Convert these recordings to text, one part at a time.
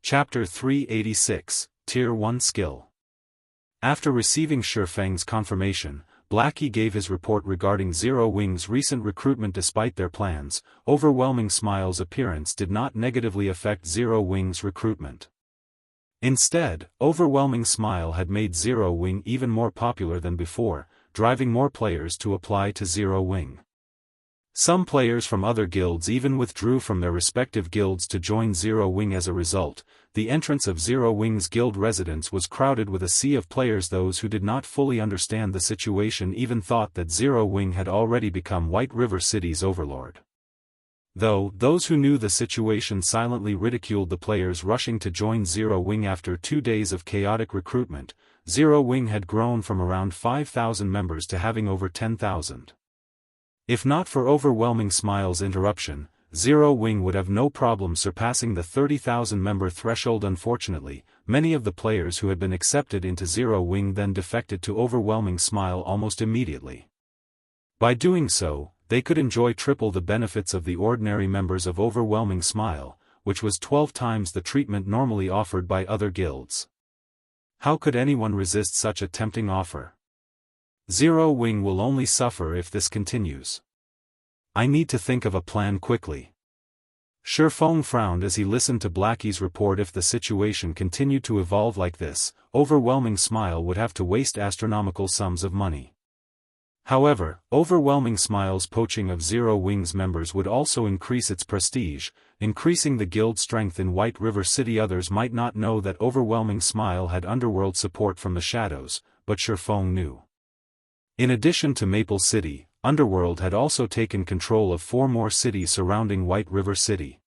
Chapter 386, Tier 1 Skill. After receiving Shifeng's confirmation, Blackie gave his report regarding Zero Wing's recent recruitment. Despite their plans, Overwhelming Smile's appearance did not negatively affect Zero Wing's recruitment. Instead, Overwhelming Smile had made Zero Wing even more popular than before, driving more players to apply to Zero Wing. Some players from other guilds even withdrew from their respective guilds to join Zero Wing. As a result, the entrance of Zero Wing's guild residence was crowded with a sea of players. Those who did not fully understand the situation even thought that Zero Wing had already become White River City's overlord. Though, those who knew the situation silently ridiculed the players rushing to join Zero Wing. After 2 days of chaotic recruitment, Zero Wing had grown from around 5,000 members to having over 10,000. If not for Overwhelming Smile's interruption, Zero Wing would have no problem surpassing the 30,000 member threshold. Unfortunately, many of the players who had been accepted into Zero Wing then defected to Overwhelming Smile almost immediately. By doing so, they could enjoy triple the benefits of the ordinary members of Overwhelming Smile, which was 12 times the treatment normally offered by other guilds. How could anyone resist such a tempting offer? Zero Wing will only suffer if this continues. I need to think of a plan quickly. Shifeng frowned as he listened to Blackie's report. If the situation continued to evolve like this, Overwhelming Smile would have to waste astronomical sums of money. However, Overwhelming Smile's poaching of Zero Wing's members would also increase its prestige, increasing the guild strength in White River City. Others might not know that Overwhelming Smile had underworld support from the shadows, but Shifeng knew. In addition to Maple City, Underworld had also taken control of 4 more cities surrounding White River City.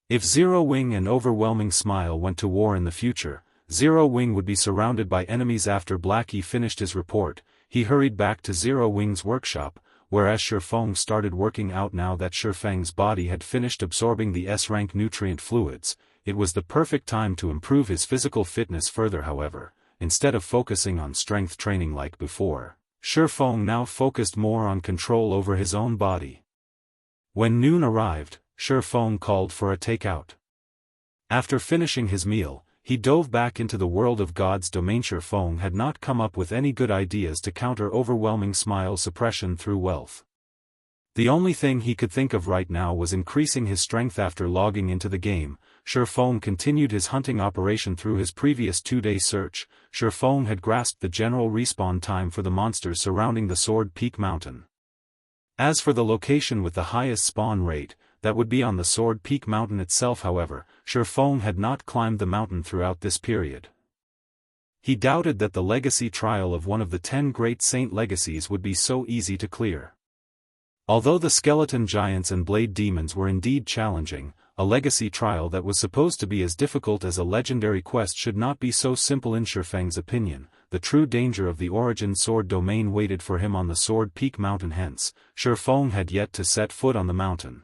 If Zero Wing and Overwhelming Smile went to war in the future, Zero Wing would be surrounded by enemies. After Blackie finished his report, he hurried back to Zero Wing's workshop, whereas Shifeng started working out. Now that Shifeng's body had finished absorbing the S-rank nutrient fluids, it was the perfect time to improve his physical fitness further. However, instead of focusing on strength training like before, Shifeng now focused more on control over his own body. When noon arrived, Shifeng called for a takeout. After finishing his meal, he dove back into the world of God's domain. Shifeng had not come up with any good ideas to counter Overwhelming Smile's suppression through wealth. The only thing he could think of right now was increasing his strength. After logging into the game, Shifeng continued his hunting operation. Through his previous 2-day search, Shifeng had grasped the general respawn time for the monsters surrounding the Sword Peak Mountain. As for the location with the highest spawn rate, that would be on the Sword Peak Mountain itself. However, Shifeng had not climbed the mountain throughout this period. He doubted that the legacy trial of one of the 10 great saint legacies would be so easy to clear. Although the skeleton giants and blade demons were indeed challenging, a legacy trial that was supposed to be as difficult as a legendary quest should not be so simple. In Shifeng's opinion, the true danger of the Origin Sword domain waited for him on the Sword Peak Mountain. Hence, Shifeng had yet to set foot on the mountain.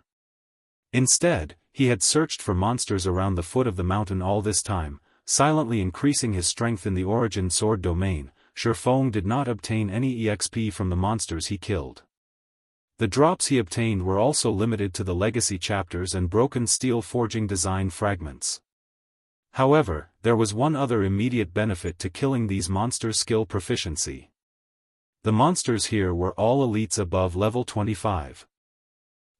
Instead, he had searched for monsters around the foot of the mountain all this time, silently increasing his strength in the Origin Sword domain. Shifeng did not obtain any EXP from the monsters he killed. The drops he obtained were also limited to the legacy chapters and broken steel forging design fragments. However, there was one other immediate benefit to killing these monsters: skill proficiency. The monsters here were all elites above level 25.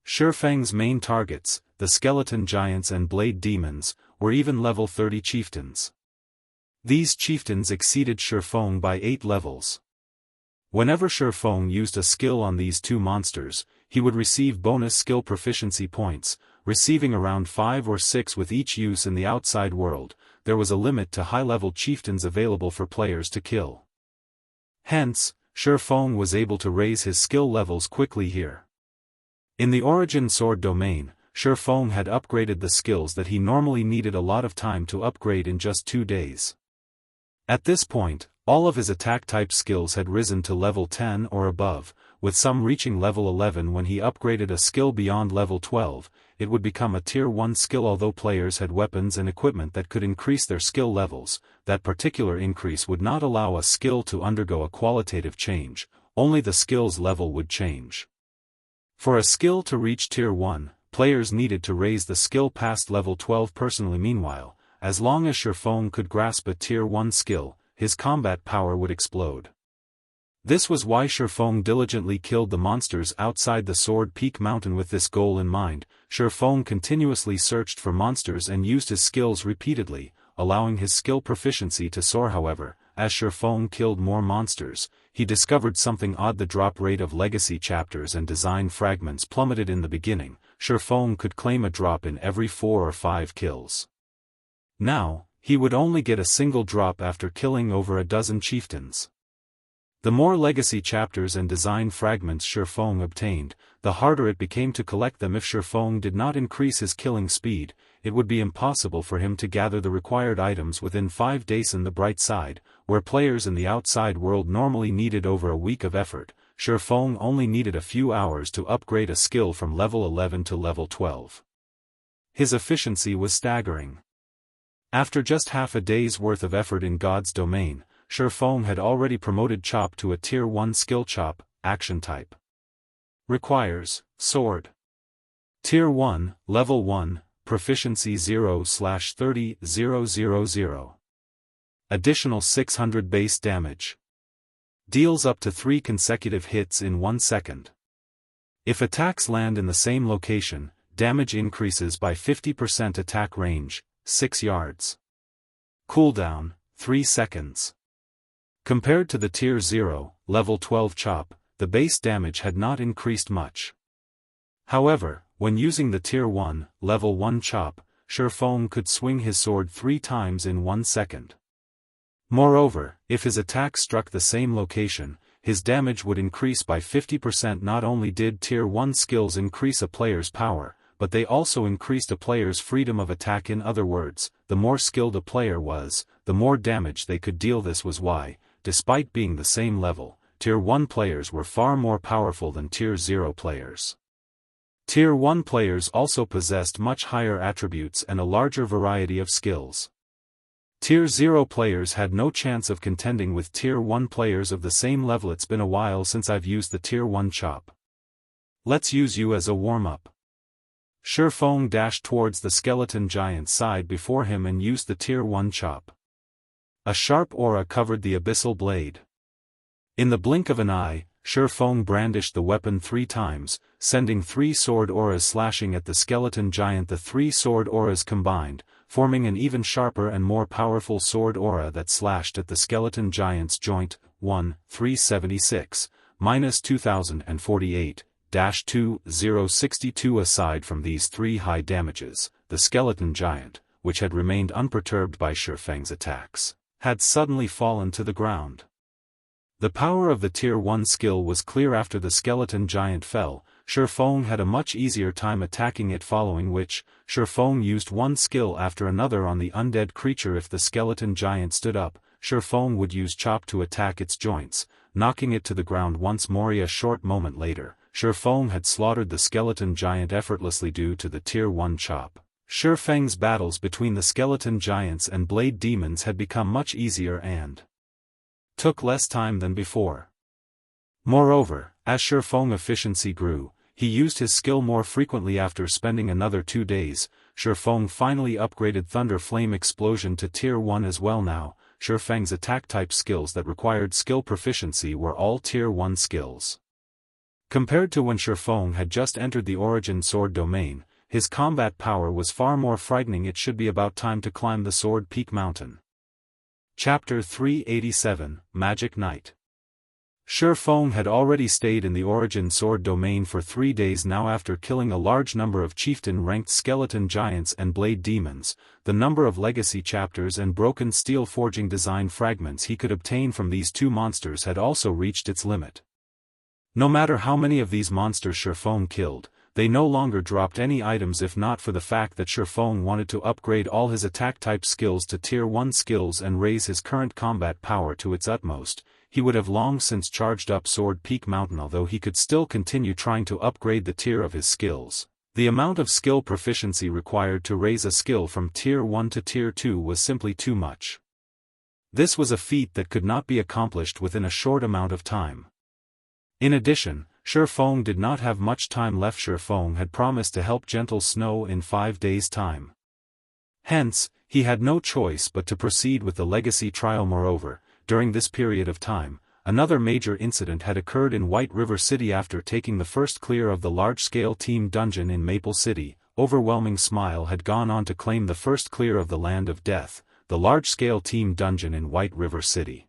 Shifeng's main targets, the skeleton giants and blade demons, were even level 30 chieftains. These chieftains exceeded Shifeng by 8 levels. Whenever Shifeng used a skill on these 2 monsters, he would receive bonus skill proficiency points, receiving around 5 or 6 with each use. In the outside world, there was a limit to high-level chieftains available for players to kill. Hence, Shifeng was able to raise his skill levels quickly here. In the Origin Sword domain, Shifeng had upgraded the skills that he normally needed a lot of time to upgrade in just 2 days. At this point, all of his attack-type skills had risen to level 10 or above, with some reaching level 11. When he upgraded a skill beyond level 12, it would become a Tier 1 skill. Although players had weapons and equipment that could increase their skill levels, that particular increase would not allow a skill to undergo a qualitative change, only the skill's level would change. For a skill to reach Tier 1, players needed to raise the skill past level 12 personally. Meanwhile, as long as Shifeng could grasp a Tier 1 skill, his combat power would explode. This was why Shifeng diligently killed the monsters outside the Sword Peak Mountain with this goal in mind. Shifeng continuously searched for monsters and used his skills repeatedly, allowing his skill proficiency to soar. However, as Shifeng killed more monsters, he discovered something odd. The drop rate of legacy chapters and design fragments plummeted in the beginning. Shifeng could claim a drop in every 4 or 5 kills. Now, he would only get a single drop after killing over a dozen chieftains. The more legacy chapters and design fragments Shifeng obtained, the harder it became to collect them. If Shifeng did not increase his killing speed, it would be impossible for him to gather the required items within 5 days. On the bright side, where players in the outside world normally needed over a week of effort, Shifeng only needed a few hours to upgrade a skill from level 11 to level 12. His efficiency was staggering. After just half a day's worth of effort in God's domain, Shifeng had already promoted Chop to a Tier 1 skill. Chop, action type. Requires, Sword. Tier 1, Level 1, Proficiency 0/30,000. Additional 600 base damage. Deals up to 3 consecutive hits in 1 second. If attacks land in the same location, damage increases by 50%. Attack range, 6 yards. Cooldown, 3 seconds. Compared to the Tier 0, Level 12 Chop, the base damage had not increased much. However, when using the Tier 1, Level 1 Chop, Shifeng could swing his sword 3 times in 1 second. Moreover, if his attack struck the same location, his damage would increase by 50%. Not only did Tier 1 skills increase a player's power, but they also increased a player's freedom of attack. In other words, the more skilled a player was, the more damage they could deal. This was why, despite being the same level, Tier 1 players were far more powerful than Tier 0 players. Tier 1 players also possessed much higher attributes and a larger variety of skills. Tier 0 players had no chance of contending with Tier 1 players of the same level. It's been a while since I've used the Tier 1 Chop. Let's use you as a warm-up. Shifeng dashed towards the skeleton giant's side before him and used the Tier 1 Chop. A sharp aura covered the abyssal blade. In the blink of an eye, Shifeng brandished the weapon 3 times, sending 3 sword auras slashing at the skeleton giant. The 3 sword auras combined, forming an even sharper and more powerful sword aura that slashed at the skeleton giant's joint. 376, -2048, -2062. Aside from these 3 high damages, the skeleton giant, which had remained unperturbed by Shifeng's attacks, had suddenly fallen to the ground. The power of the Tier 1 skill was clear. After the skeleton giant fell, Shifeng had a much easier time attacking it, following which, Shifeng used one skill after another on the undead creature. If the skeleton giant stood up, Shifeng would use Chop to attack its joints, knocking it to the ground once more. A short moment later, Shifeng had slaughtered the skeleton giant effortlessly due to the Tier 1 Chop. Shifeng's battles between the skeleton giants and blade demons had become much easier and took less time than before. Moreover, as Shifeng's efficiency grew, he used his skill more frequently. After spending another 2 days, Shifeng finally upgraded Thunder Flame Explosion to Tier 1 as well. Now, Shifeng's attack type skills that required skill proficiency were all Tier 1 skills. Compared to when Shifeng had just entered the Origin Sword domain, his combat power was far more frightening. It should be about time to climb the Sword Peak Mountain. Chapter 387, Magic Night. Shifeng had already stayed in the Origin Sword domain for 3 days now. After killing a large number of chieftain-ranked skeleton giants and blade demons, the number of legacy chapters and broken steel forging design fragments he could obtain from these 2 monsters had also reached its limit. No matter how many of these monsters Shifeng killed, they no longer dropped any items. If not for the fact that Shifeng wanted to upgrade all his attack type skills to Tier 1 skills and raise his current combat power to its utmost, he would have long since charged up Sword Peak Mountain. Although he could still continue trying to upgrade the tier of his skills, the amount of skill proficiency required to raise a skill from Tier 1 to Tier 2 was simply too much. This was a feat that could not be accomplished within a short amount of time. In addition, Shifeng did not have much time left. Shifeng had promised to help Gentle Snow in 5 days' time. Hence, he had no choice but to proceed with the legacy trial. Moreover, during this period of time, another major incident had occurred in White River City. After taking the first clear of the large-scale team dungeon in Maple City, Overwhelming Smile had gone on to claim the first clear of the Land of Death, the large-scale team dungeon in White River City.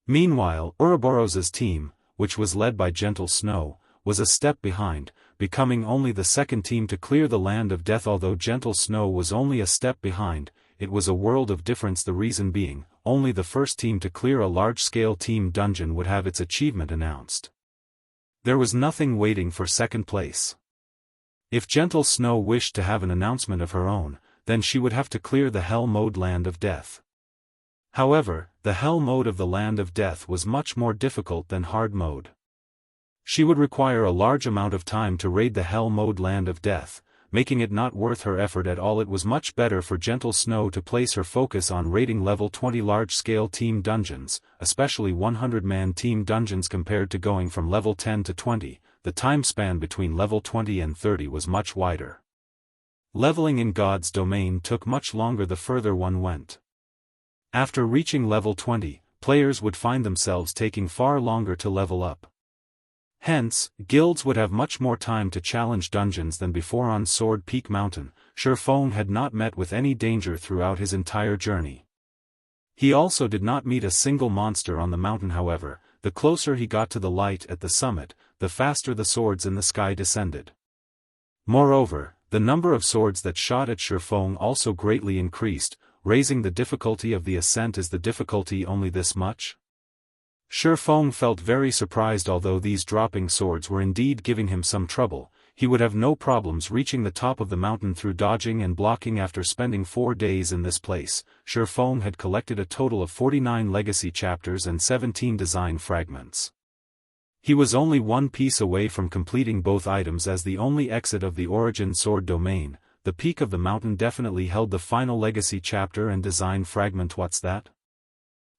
Meanwhile, Ouroboros's team, which was led by Gentle Snow, was a step behind, becoming only the second team to clear the Land of Death. Although Gentle Snow was only a step behind, it was a world of difference. The reason being, only the first team to clear a large-scale team dungeon would have its achievement announced. There was nothing waiting for second place. If Gentle Snow wished to have an announcement of her own, then she would have to clear the Hell Mode Land of Death. However, the Hell Mode of the Land of Death was much more difficult than Hard Mode. She would require a large amount of time to raid the Hell Mode Land of Death, making it not worth her effort at all. It was much better for Gentle Snow to place her focus on raiding level 20 large-scale team dungeons, especially 100-man team dungeons. Compared to going from level 10 to 20, the time span between level 20 and 30 was much wider. Leveling in God's domain took much longer the further one went. After reaching level 20, players would find themselves taking far longer to level up. Hence, guilds would have much more time to challenge dungeons than before. On Sword Peak Mountain, Shurfeng had not met with any danger throughout his entire journey. He also did not meet a single monster on the mountain. However, the closer he got to the light at the summit, the faster the swords in the sky descended. Moreover, the number of swords that shot at Shurfeng also greatly increased, raising the difficulty of the ascent. Is the difficulty only this much? Shurfeng felt very surprised. Although these dropping swords were indeed giving him some trouble, he would have no problems reaching the top of the mountain through dodging and blocking. After spending 4 days in this place, Shurfeng had collected a total of 49 legacy chapters and 17 design fragments. He was only one piece away from completing both items. As the only exit of the Origin Sword domain, the peak of the mountain definitely held the final legacy chapter and design fragment. What's that?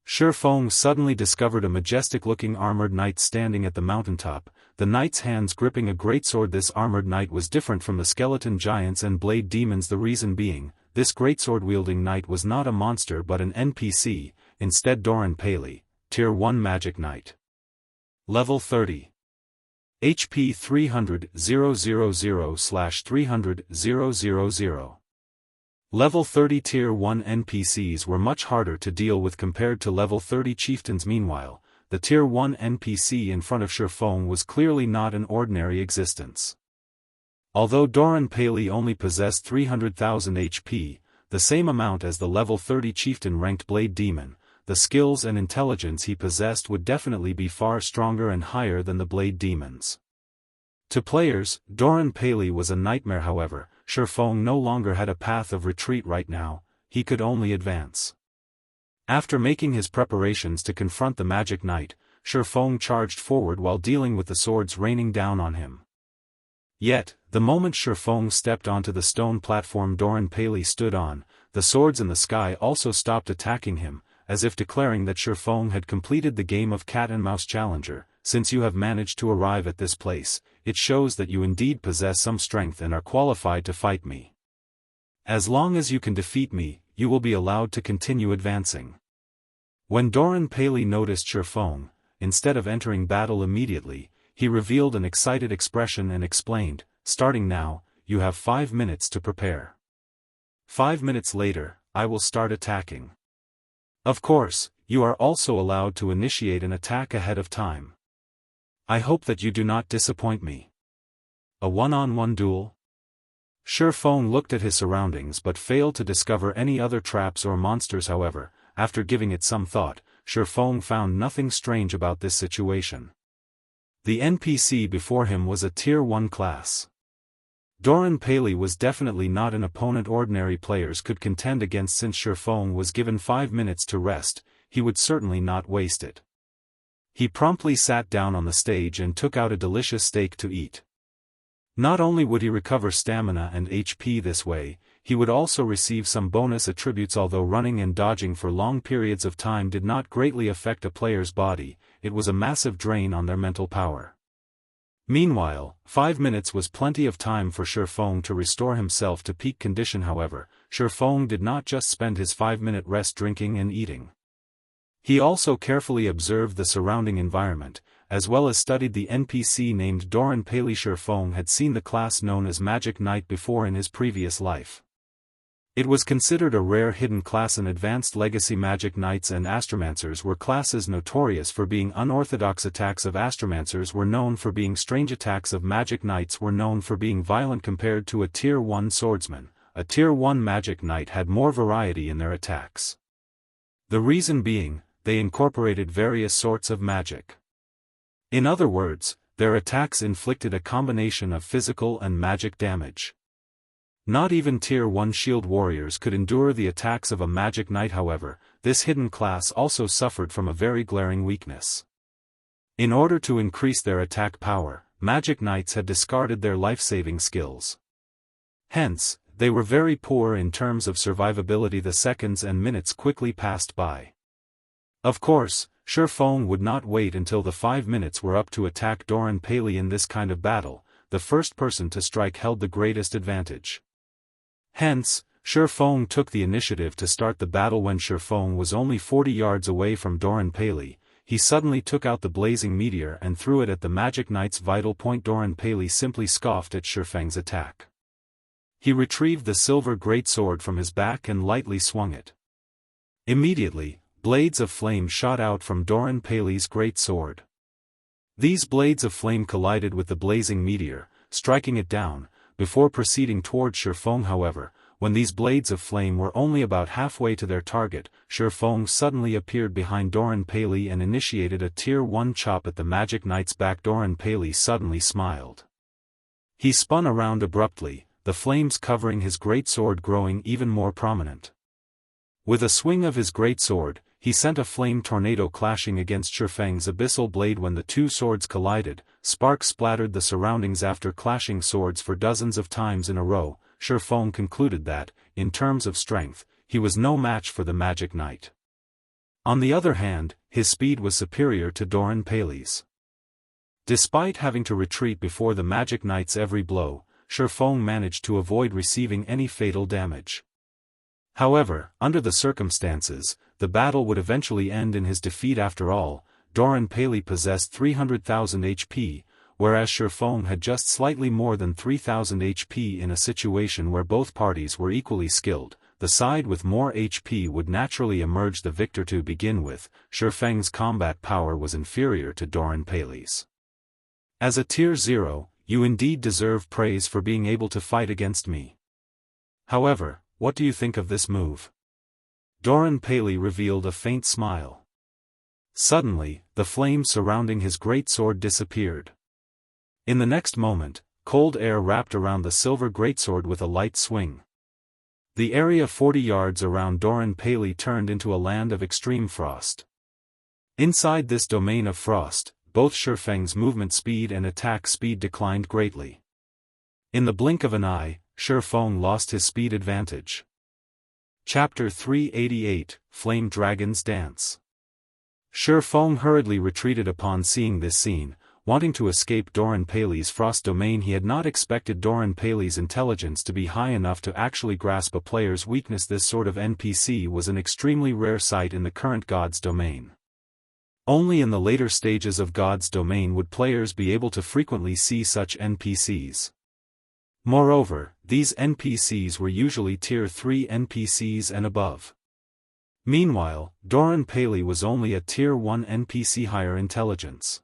Shurfeng suddenly discovered a majestic-looking armored knight standing at the mountaintop, the knight's hands gripping a greatsword. This armored knight was different from the skeleton giants and blade demons. The reason being, this greatsword-wielding knight was not a monster but an NPC, instead Doran Paley, Tier 1 Magic Knight. Level 30. HP 300,000/300,000. Level 30 Tier 1 NPCs were much harder to deal with compared to level 30 chieftains. Meanwhile, the Tier 1 NPC in front of Shurfeng was clearly not an ordinary existence. Although Doran Paley only possessed 300,000 HP, the same amount as the level 30 chieftain ranked Blade Demon, the skills and intelligence he possessed would definitely be far stronger and higher than the Blade Demons. To players, Doran Paley was a nightmare. However, Shurfeng no longer had a path of retreat right now, he could only advance. After making his preparations to confront the Magic Knight, Shurfeng charged forward while dealing with the swords raining down on him. Yet, the moment Shurfeng stepped onto the stone platform Doran Paley stood on, the swords in the sky also stopped attacking him, as if declaring that Shurfeng had completed the game of cat and mouse challenger. Since you have managed to arrive at this place, it shows that you indeed possess some strength and are qualified to fight me. As long as you can defeat me, you will be allowed to continue advancing. When Doran Paley noticed Shurfeng, instead of entering battle immediately, he revealed an excited expression and explained, "Starting now, you have 5 minutes to prepare. 5 minutes later, I will start attacking. Of course, you are also allowed to initiate an attack ahead of time. I hope that you do not disappoint me." A one-on-one duel? Shurfeng looked at his surroundings but failed to discover any other traps or monsters. However, after giving it some thought, Shurfeng found nothing strange about this situation. The NPC before him was a Tier 1 class. Doran Paley was definitely not an opponent ordinary players could contend against. Since Shurfeng was given 5 minutes to rest, he would certainly not waste it. He promptly sat down on the stage and took out a delicious steak to eat. Not only would he recover stamina and HP this way, he would also receive some bonus attributes. Although running and dodging for long periods of time did not greatly affect a player's body, it was a massive drain on their mental power. Meanwhile, 5 minutes was plenty of time for Shurfeng to restore himself to peak condition. However, Shifeng did not just spend his 5-minute rest drinking and eating. He also carefully observed the surrounding environment, as well as studied the NPC named Doran Paley. Shifeng had seen the class known as Magic Knight before in his previous life. It was considered a rare hidden class, and advanced legacy Magic Knights and Astromancers were classes notorious for being unorthodox. Attacks of Astromancers were known for being strange. Attacks of Magic Knights were known for being violent compared to a Tier 1 Swordsman. A Tier 1 Magic Knight had more variety in their attacks. The reason being, they incorporated various sorts of magic. In other words, their attacks inflicted a combination of physical and magic damage. Not even Tier 1 shield warriors could endure the attacks of a Magic Knight. However, this hidden class also suffered from a very glaring weakness. In order to increase their attack power, Magic Knights had discarded their life-saving skills. Hence, they were very poor in terms of survivability. The seconds and minutes quickly passed by. Of course, Shifeng would not wait until the 5 minutes were up to attack Doran Paley. In this kind of battle, the first person to strike held the greatest advantage. Hence, Shifeng took the initiative to start the battle. When Shifeng was only 40 yards away from Doran Paley, he suddenly took out the blazing meteor and threw it at the Magic Knight's vital point. Doran Paley simply scoffed at Shifeng's attack. He retrieved the silver greatsword from his back and lightly swung it. Immediately, blades of flame shot out from Doran Paley's great sword. These blades of flame collided with the blazing meteor, striking it down, before proceeding towards Shifeng. However, when these blades of flame were only about halfway to their target, Shifeng suddenly appeared behind Doran Paley and initiated a Tier 1 chop at the Magic Knight's back. Doran Paley suddenly smiled. He spun around abruptly, the flames covering his greatsword growing even more prominent. With a swing of his greatsword, he sent a flame tornado clashing against Shifeng's abyssal blade. When the two swords collided, sparks splattered the surroundings. After clashing swords for dozens of times in a row, Shifeng concluded that, in terms of strength, he was no match for the Magic Knight. On the other hand, his speed was superior to Doran Paley's. Despite having to retreat before the Magic Knight's every blow, Shifeng managed to avoid receiving any fatal damage. However, under the circumstances, the battle would eventually end in his defeat. After all, Doran Paley possessed 300,000 HP, whereas Shifeng had just slightly more than 3,000 HP. In a situation where both parties were equally skilled, the side with more HP would naturally emerge the victor. To begin with, Shifeng's combat power was inferior to Doran Paley's. As a Tier 0, you indeed deserve praise for being able to fight against me. However, what do you think of this move? Doran Paley revealed a faint smile. Suddenly, the flame surrounding his greatsword disappeared. In the next moment, cold air wrapped around the silver greatsword with a light swing. The area 40 yards around Doran Paley turned into a land of extreme frost. Inside this domain of frost, both Shifeng's movement speed and attack speed declined greatly. In the blink of an eye, Shifeng lost his speed advantage. Chapter 388, Flame Dragon's Dance. Shifeng hurriedly retreated upon seeing this scene, wanting to escape Doran Paley's frost domain. He had not expected Doran Paley's intelligence to be high enough to actually grasp a player's weakness. This sort of NPC was an extremely rare sight in the current God's domain. Only in the later stages of God's domain would players be able to frequently see such NPCs. Moreover, these NPCs were usually Tier 3 NPCs and above. Meanwhile, Doran Paley was only a Tier 1 NPC. Higher intelligence.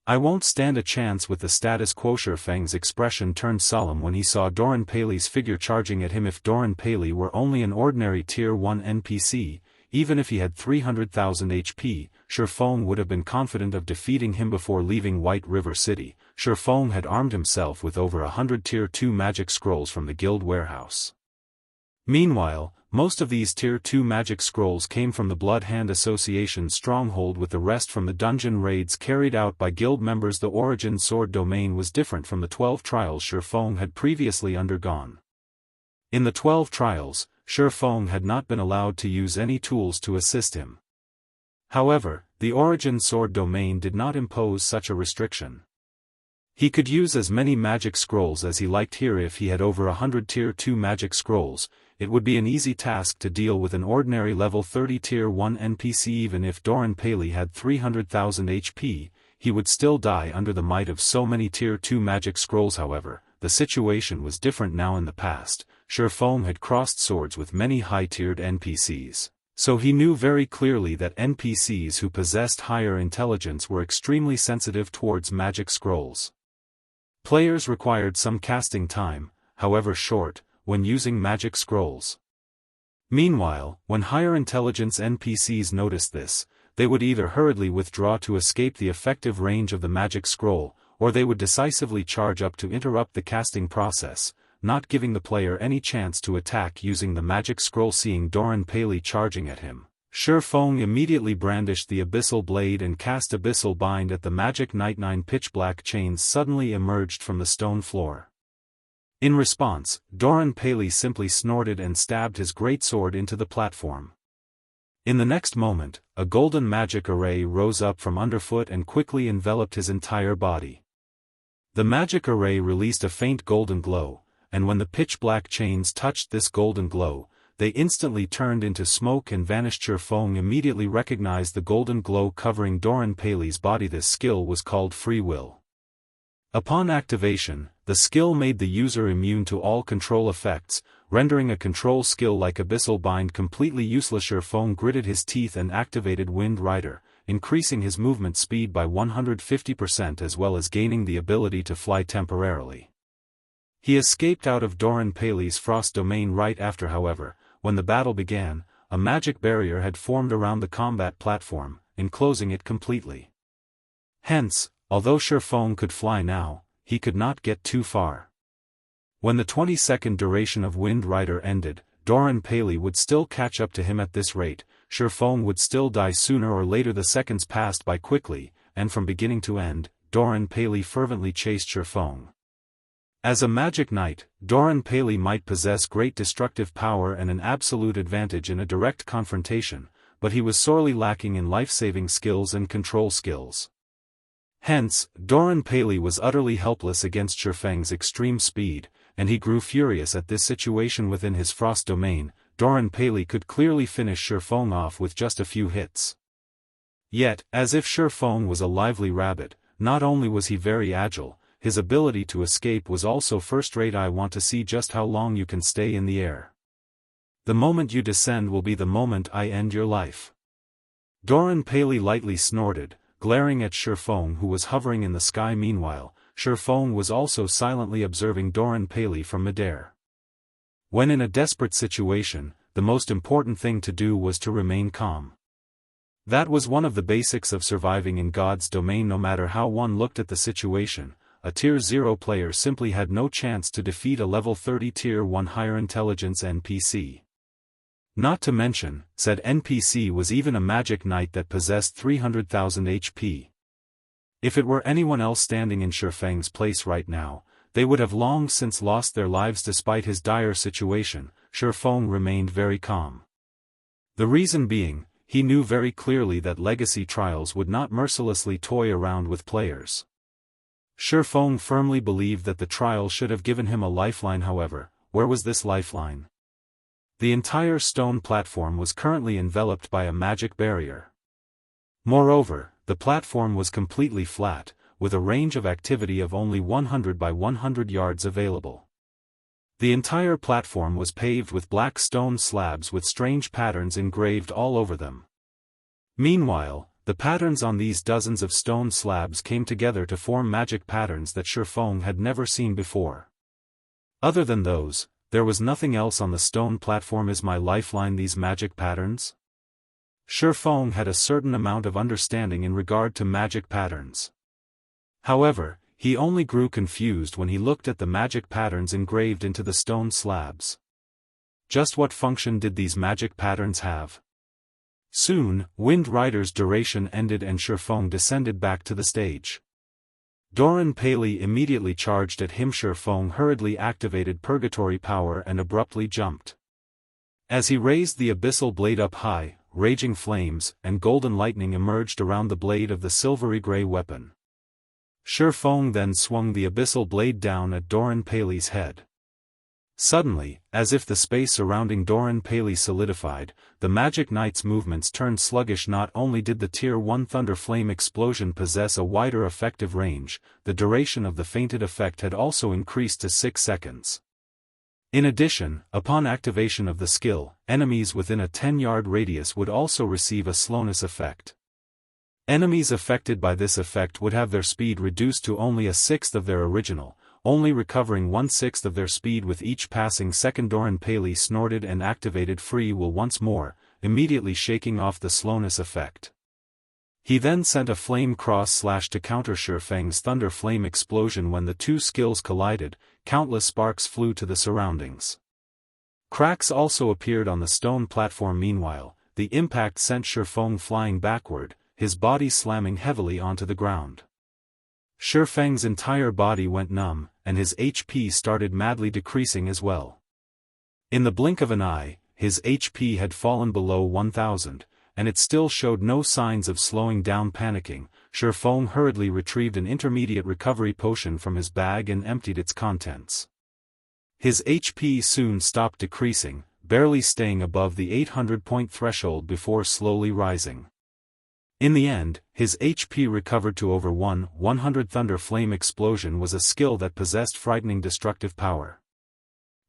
I won't stand a chance with the status quo. Shifeng's expression turned solemn when he saw Doran Paley's figure charging at him. If Doran Paley were only an ordinary Tier 1 NPC, even if he had 300,000 HP, Shifeng would have been confident of defeating him. Before leaving White River City, Shifeng had armed himself with over 100 Tier 2 magic scrolls from the guild warehouse. Meanwhile, most of these Tier 2 magic scrolls came from the Blood Hand Association's stronghold, with the rest from the dungeon raids carried out by guild members. The Origin Sword domain was different from the 12 trials Shifeng had previously undergone. In the 12 trials, Shifeng had not been allowed to use any tools to assist him. However, the Origin Sword domain did not impose such a restriction. He could use as many magic scrolls as he liked here. If he had over 100 Tier 2 magic scrolls, it would be an easy task to deal with an ordinary level 30 tier 1 NPC. Even if Doran Paley had 300,000 HP, he would still die under the might of so many tier 2 magic scrolls. However, the situation was different now. In the past, Shurfeng had crossed swords with many high-tiered NPCs, so he knew very clearly that NPCs who possessed higher intelligence were extremely sensitive towards magic scrolls. Players required some casting time, however short, when using magic scrolls. Meanwhile, when higher intelligence NPCs noticed this, they would either hurriedly withdraw to escape the effective range of the magic scroll, or they would decisively charge up to interrupt the casting process, not giving the player any chance to attack using the magic scroll. Seeing Doran Paley charging at him, Shurfeng immediately brandished the Abyssal Blade and cast Abyssal Bind at the Magic Knight. 9 pitch-black chains suddenly emerged from the stone floor. In response, Doran Paley simply snorted and stabbed his greatsword into the platform. In the next moment, a golden magic array rose up from underfoot and quickly enveloped his entire body. The magic array released a faint golden glow, and when the pitch-black chains touched this golden glow, they instantly turned into smoke and vanished. Shurfeng immediately recognized the golden glow covering Doran Paley's body. This skill was called Free Will. Upon activation, the skill made the user immune to all control effects, rendering a control skill like Abyssal Bind completely useless. Shurfeng gritted his teeth and activated Wind Rider, increasing his movement speed by 150% as well as gaining the ability to fly temporarily. He escaped out of Doran Paley's frost domain right after. However, when the battle began, a magic barrier had formed around the combat platform, enclosing it completely. Hence, although Shurfeng could fly now, he could not get too far. When the 20-second duration of Wind Rider ended, Doran Paley would still catch up to him. At this rate, Shurfeng would still die sooner or later. The seconds passed by quickly, and from beginning to end, Doran Paley fervently chased Shurfeng. As a magic knight, Doran Paley might possess great destructive power and an absolute advantage in a direct confrontation, but he was sorely lacking in life-saving skills and control skills. Hence, Doran Paley was utterly helpless against Shurfeng's extreme speed, and he grew furious at this situation. Within his frost domain, Doran Paley could clearly finish Shurfeng off with just a few hits. Yet, as if Shurfeng was a lively rabbit, not only was he very agile, his ability to escape was also first-rate. I want to see just how long you can stay in the air. The moment you descend will be the moment I end your life. Doran Paley lightly snorted, glaring at Shurfeng who was hovering in the sky. Meanwhile, Shurfeng was also silently observing Doran Paley from midair. When in a desperate situation, the most important thing to do was to remain calm. That was one of the basics of surviving in God's domain. No matter how one looked at the situation, a Tier 0 player simply had no chance to defeat a level 30 Tier 1 higher intelligence NPC. Not to mention, said NPC was even a magic knight that possessed 300,000 HP. If it were anyone else standing in Shurfeng's place right now, they would have long since lost their lives. Despite his dire situation, Shurfeng remained very calm. The reason being, he knew very clearly that legacy trials would not mercilessly toy around with players. Shurfeng firmly believed that the trial should have given him a lifeline. However, where was this lifeline? The entire stone platform was currently enveloped by a magic barrier. Moreover, the platform was completely flat, with a range of activity of only 100 by 100 yards available. The entire platform was paved with black stone slabs with strange patterns engraved all over them. Meanwhile, the patterns on these dozens of stone slabs came together to form magic patterns that Shurfeng had never seen before. Other than those, there was nothing else on the stone platform. Is my lifeline these magic patterns? Shurfeng had a certain amount of understanding in regard to magic patterns. However, he only grew confused when he looked at the magic patterns engraved into the stone slabs. Just what function did these magic patterns have? Soon, Wind Rider's duration ended and Shurfeng descended back to the stage. Doran Paley immediately charged at him. Shurfeng hurriedly activated Purgatory Power and abruptly jumped. As he raised the Abyssal Blade up high, raging flames and golden lightning emerged around the blade of the silvery grey weapon. Shurfeng then swung the Abyssal Blade down at Doran Paley's head. Suddenly, as if the space surrounding Doran Paley solidified, the Magic Knight's movements turned sluggish. Not only did the Tier 1 Thunder Flame explosion possess a wider effective range, the duration of the fainted effect had also increased to 6 seconds. In addition, upon activation of the skill, enemies within a 10-yard radius would also receive a slowness effect. Enemies affected by this effect would have their speed reduced to only a sixth of their original, only recovering 1/6 of their speed with each passing second. Doran Paley snorted and activated Free Will once more, immediately shaking off the slowness effect. He then sent a flame cross-slash to counter Shifeng's Thunder Flame explosion. When the two skills collided, countless sparks flew to the surroundings. Cracks also appeared on the stone platform. Meanwhile, the impact sent Shifeng flying backward, his body slamming heavily onto the ground. Shifeng's entire body went numb, and his HP started madly decreasing as well. In the blink of an eye, his HP had fallen below 1000, and it still showed no signs of slowing down. Panicking, Shifeng hurriedly retrieved an intermediate recovery potion from his bag and emptied its contents. His HP soon stopped decreasing, barely staying above the 800-point threshold before slowly rising. In the end, his HP recovered to over 100. Thunder Flame Explosion was a skill that possessed frightening destructive power.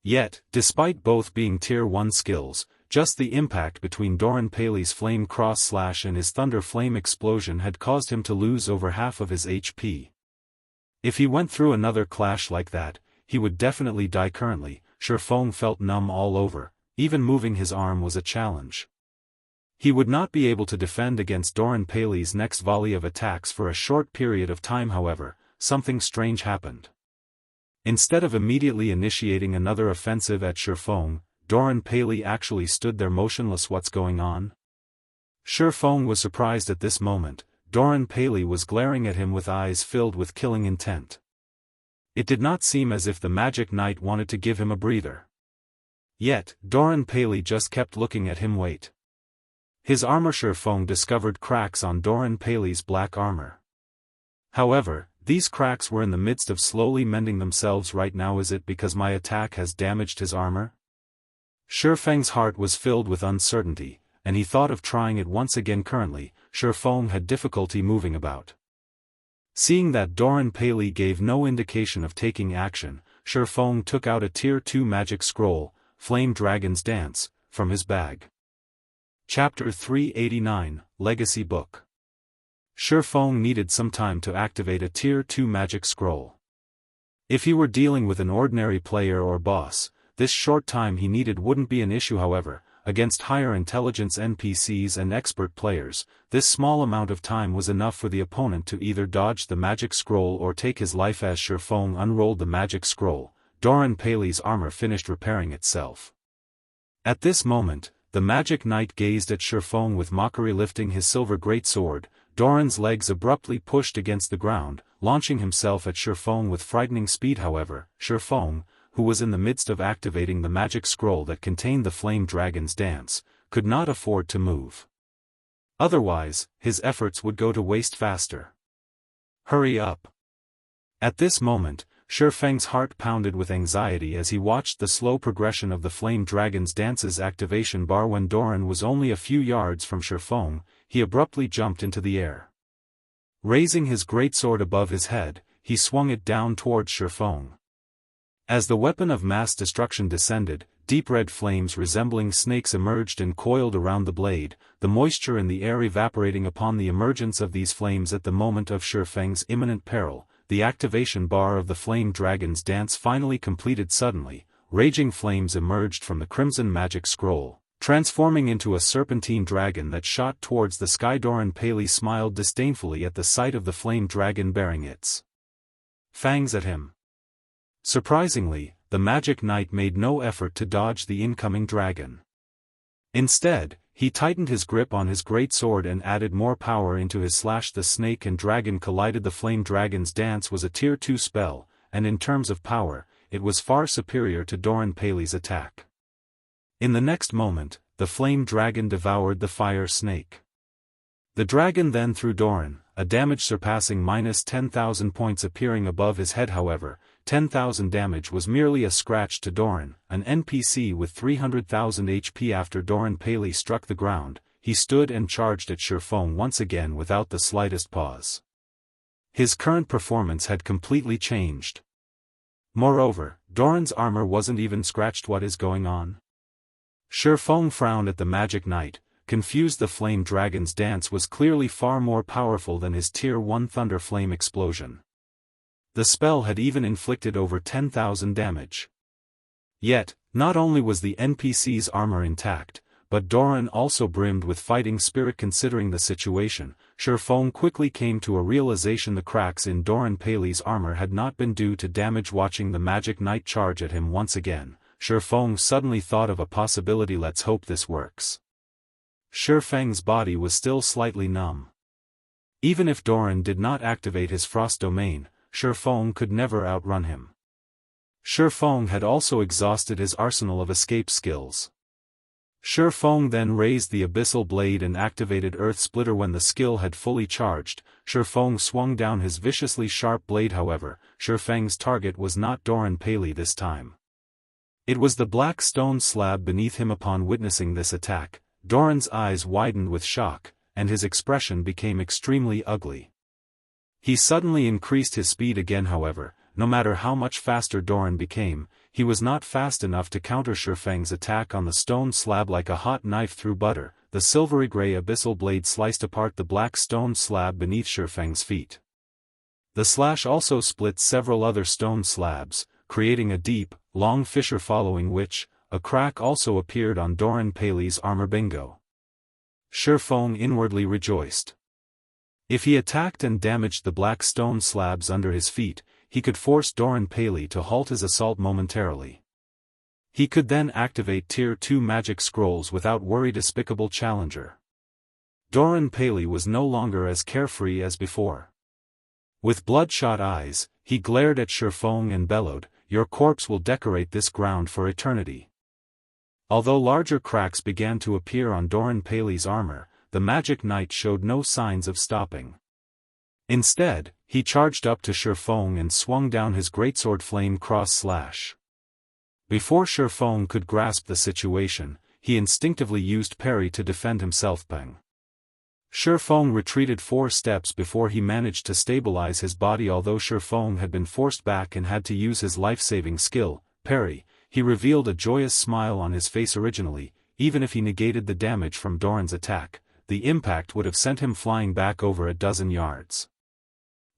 Yet, despite both being Tier 1 skills, just the impact between Doran Paley's Flame Cross-Slash and his Thunder Flame Explosion had caused him to lose over half of his HP. If he went through another clash like that, he would definitely die. Currently, Shifeng felt numb all over, even moving his arm was a challenge. He would not be able to defend against Doran Paley's next volley of attacks for a short period of time. However, something strange happened. Instead of immediately initiating another offensive at Shifeng, Doran Paley actually stood there motionless. What's going on? Shifeng was surprised at this moment. Doran Paley was glaring at him with eyes filled with killing intent. It did not seem as if the Magic Knight wanted to give him a breather. Yet, Doran Paley just kept looking at him. Wait. His armor. Shifeng discovered cracks on Doran Paley's black armor. However, these cracks were in the midst of slowly mending themselves right now. Is it because my attack has damaged his armor? Shifeng's heart was filled with uncertainty, and he thought of trying it once again. Currently, Shifeng had difficulty moving about. Seeing that Doran Paley gave no indication of taking action, Shifeng took out a Tier 2 magic scroll, Flame Dragon's Dance, from his bag. Chapter 389, Legacy Book. Shifeng needed some time to activate a Tier 2 magic scroll. If he were dealing with an ordinary player or boss, this short time he needed wouldn't be an issue. However, against higher intelligence NPCs and expert players, this small amount of time was enough for the opponent to either dodge the magic scroll or take his life. As Shifeng unrolled the magic scroll, Doran Paley's armor finished repairing itself. At this moment, the Magic Knight gazed at Shifeng with mockery. Lifting his silver greatsword, Doran's legs abruptly pushed against the ground, launching himself at Shifeng with frightening speed. However, Shifeng, who was in the midst of activating the magic scroll that contained the Flame Dragon's Dance, could not afford to move. Otherwise, his efforts would go to waste faster. Hurry up! At this moment, Shifeng's heart pounded with anxiety as he watched the slow progression of the Flame Dragon's Dance's activation bar. When Doran was only a few yards from Shifeng, he abruptly jumped into the air. Raising his greatsword above his head, he swung it down towards Shifeng. As the weapon of mass destruction descended, deep red flames resembling snakes emerged and coiled around the blade, the moisture in the air evaporating upon the emergence of these flames. At the moment of Shifeng's imminent peril, the activation bar of the Flame Dragon's Dance finally completed. Suddenly, raging flames emerged from the Crimson Magic Scroll, transforming into a serpentine dragon that shot towards the sky. Doran Paley smiled disdainfully at the sight of the flame dragon bearing its fangs at him. Surprisingly, the Magic Knight made no effort to dodge the incoming dragon. Instead, he tightened his grip on his greatsword and added more power into his slash. The snake and dragon collided. The Flame Dragon's Dance was a Tier 2 spell, and in terms of power, it was far superior to Doran Paley's attack. In the next moment, the Flame Dragon devoured the fire snake. The dragon then threw Doran, a damage surpassing -10,000 points appearing above his head. However, 10,000 damage was merely a scratch to Doran, an NPC with 300,000 HP. After Doran Paley struck the ground, he stood and charged at Shifeng once again without the slightest pause. His current performance had completely changed. Moreover, Doran's armor wasn't even scratched. What is going on? Shifeng frowned at the Magic Knight, confused. The Flame Dragon's dance was clearly far more powerful than his Tier 1 Thunder Flame explosion. The spell had even inflicted over 10,000 damage. Yet, not only was the NPC's armor intact, but Doran also brimmed with fighting spirit. Considering the situation, Shifeng quickly came to a realization: the cracks in Doran Paley's armor had not been due to damage. Watching the Magic Knight charge at him once again, Shifeng suddenly thought of a possibility. Let's hope this works. Shifeng's body was still slightly numb. Even if Doran did not activate his frost domain, Shifeng could never outrun him. Shifeng had also exhausted his arsenal of escape skills. Shifeng then raised the Abyssal Blade and activated Earth Splitter. When the skill had fully charged, Shifeng swung down his viciously sharp blade. However, Shifeng's target was not Doran Paley this time. It was the black stone slab beneath him. Upon witnessing this attack, Doran's eyes widened with shock, and his expression became extremely ugly. He suddenly increased his speed again. However, no matter how much faster Doran became, he was not fast enough to counter Shifeng's attack on the stone slab. Like a hot knife through butter, the silvery gray abyssal blade sliced apart the black stone slab beneath Shifeng's feet. The slash also split several other stone slabs, creating a deep, long fissure, following which, a crack also appeared on Doran Paley's armor. Bingo! Shifeng inwardly rejoiced. If he attacked and damaged the black stone slabs under his feet, he could force Doran Paley to halt his assault momentarily. He could then activate Tier 2 magic scrolls without worry. Despicable challenger. Doran Paley was no longer as carefree as before. With bloodshot eyes, he glared at Shifeng and bellowed, "Your corpse will decorate this ground for eternity." Although larger cracks began to appear on Doran Paley's armor, the Magic Knight showed no signs of stopping. Instead, he charged up to Shifeng and swung down his greatsword Flame Cross Slash. Before Shifeng could grasp the situation, he instinctively used parry to defend himself. Peng. Shifeng retreated 4 steps before he managed to stabilize his body. Although Shifeng had been forced back and had to use his life-saving skill, parry, he revealed a joyous smile on his face. Originally, even if he negated the damage from Doran's attack, the impact would have sent him flying back over a dozen yards.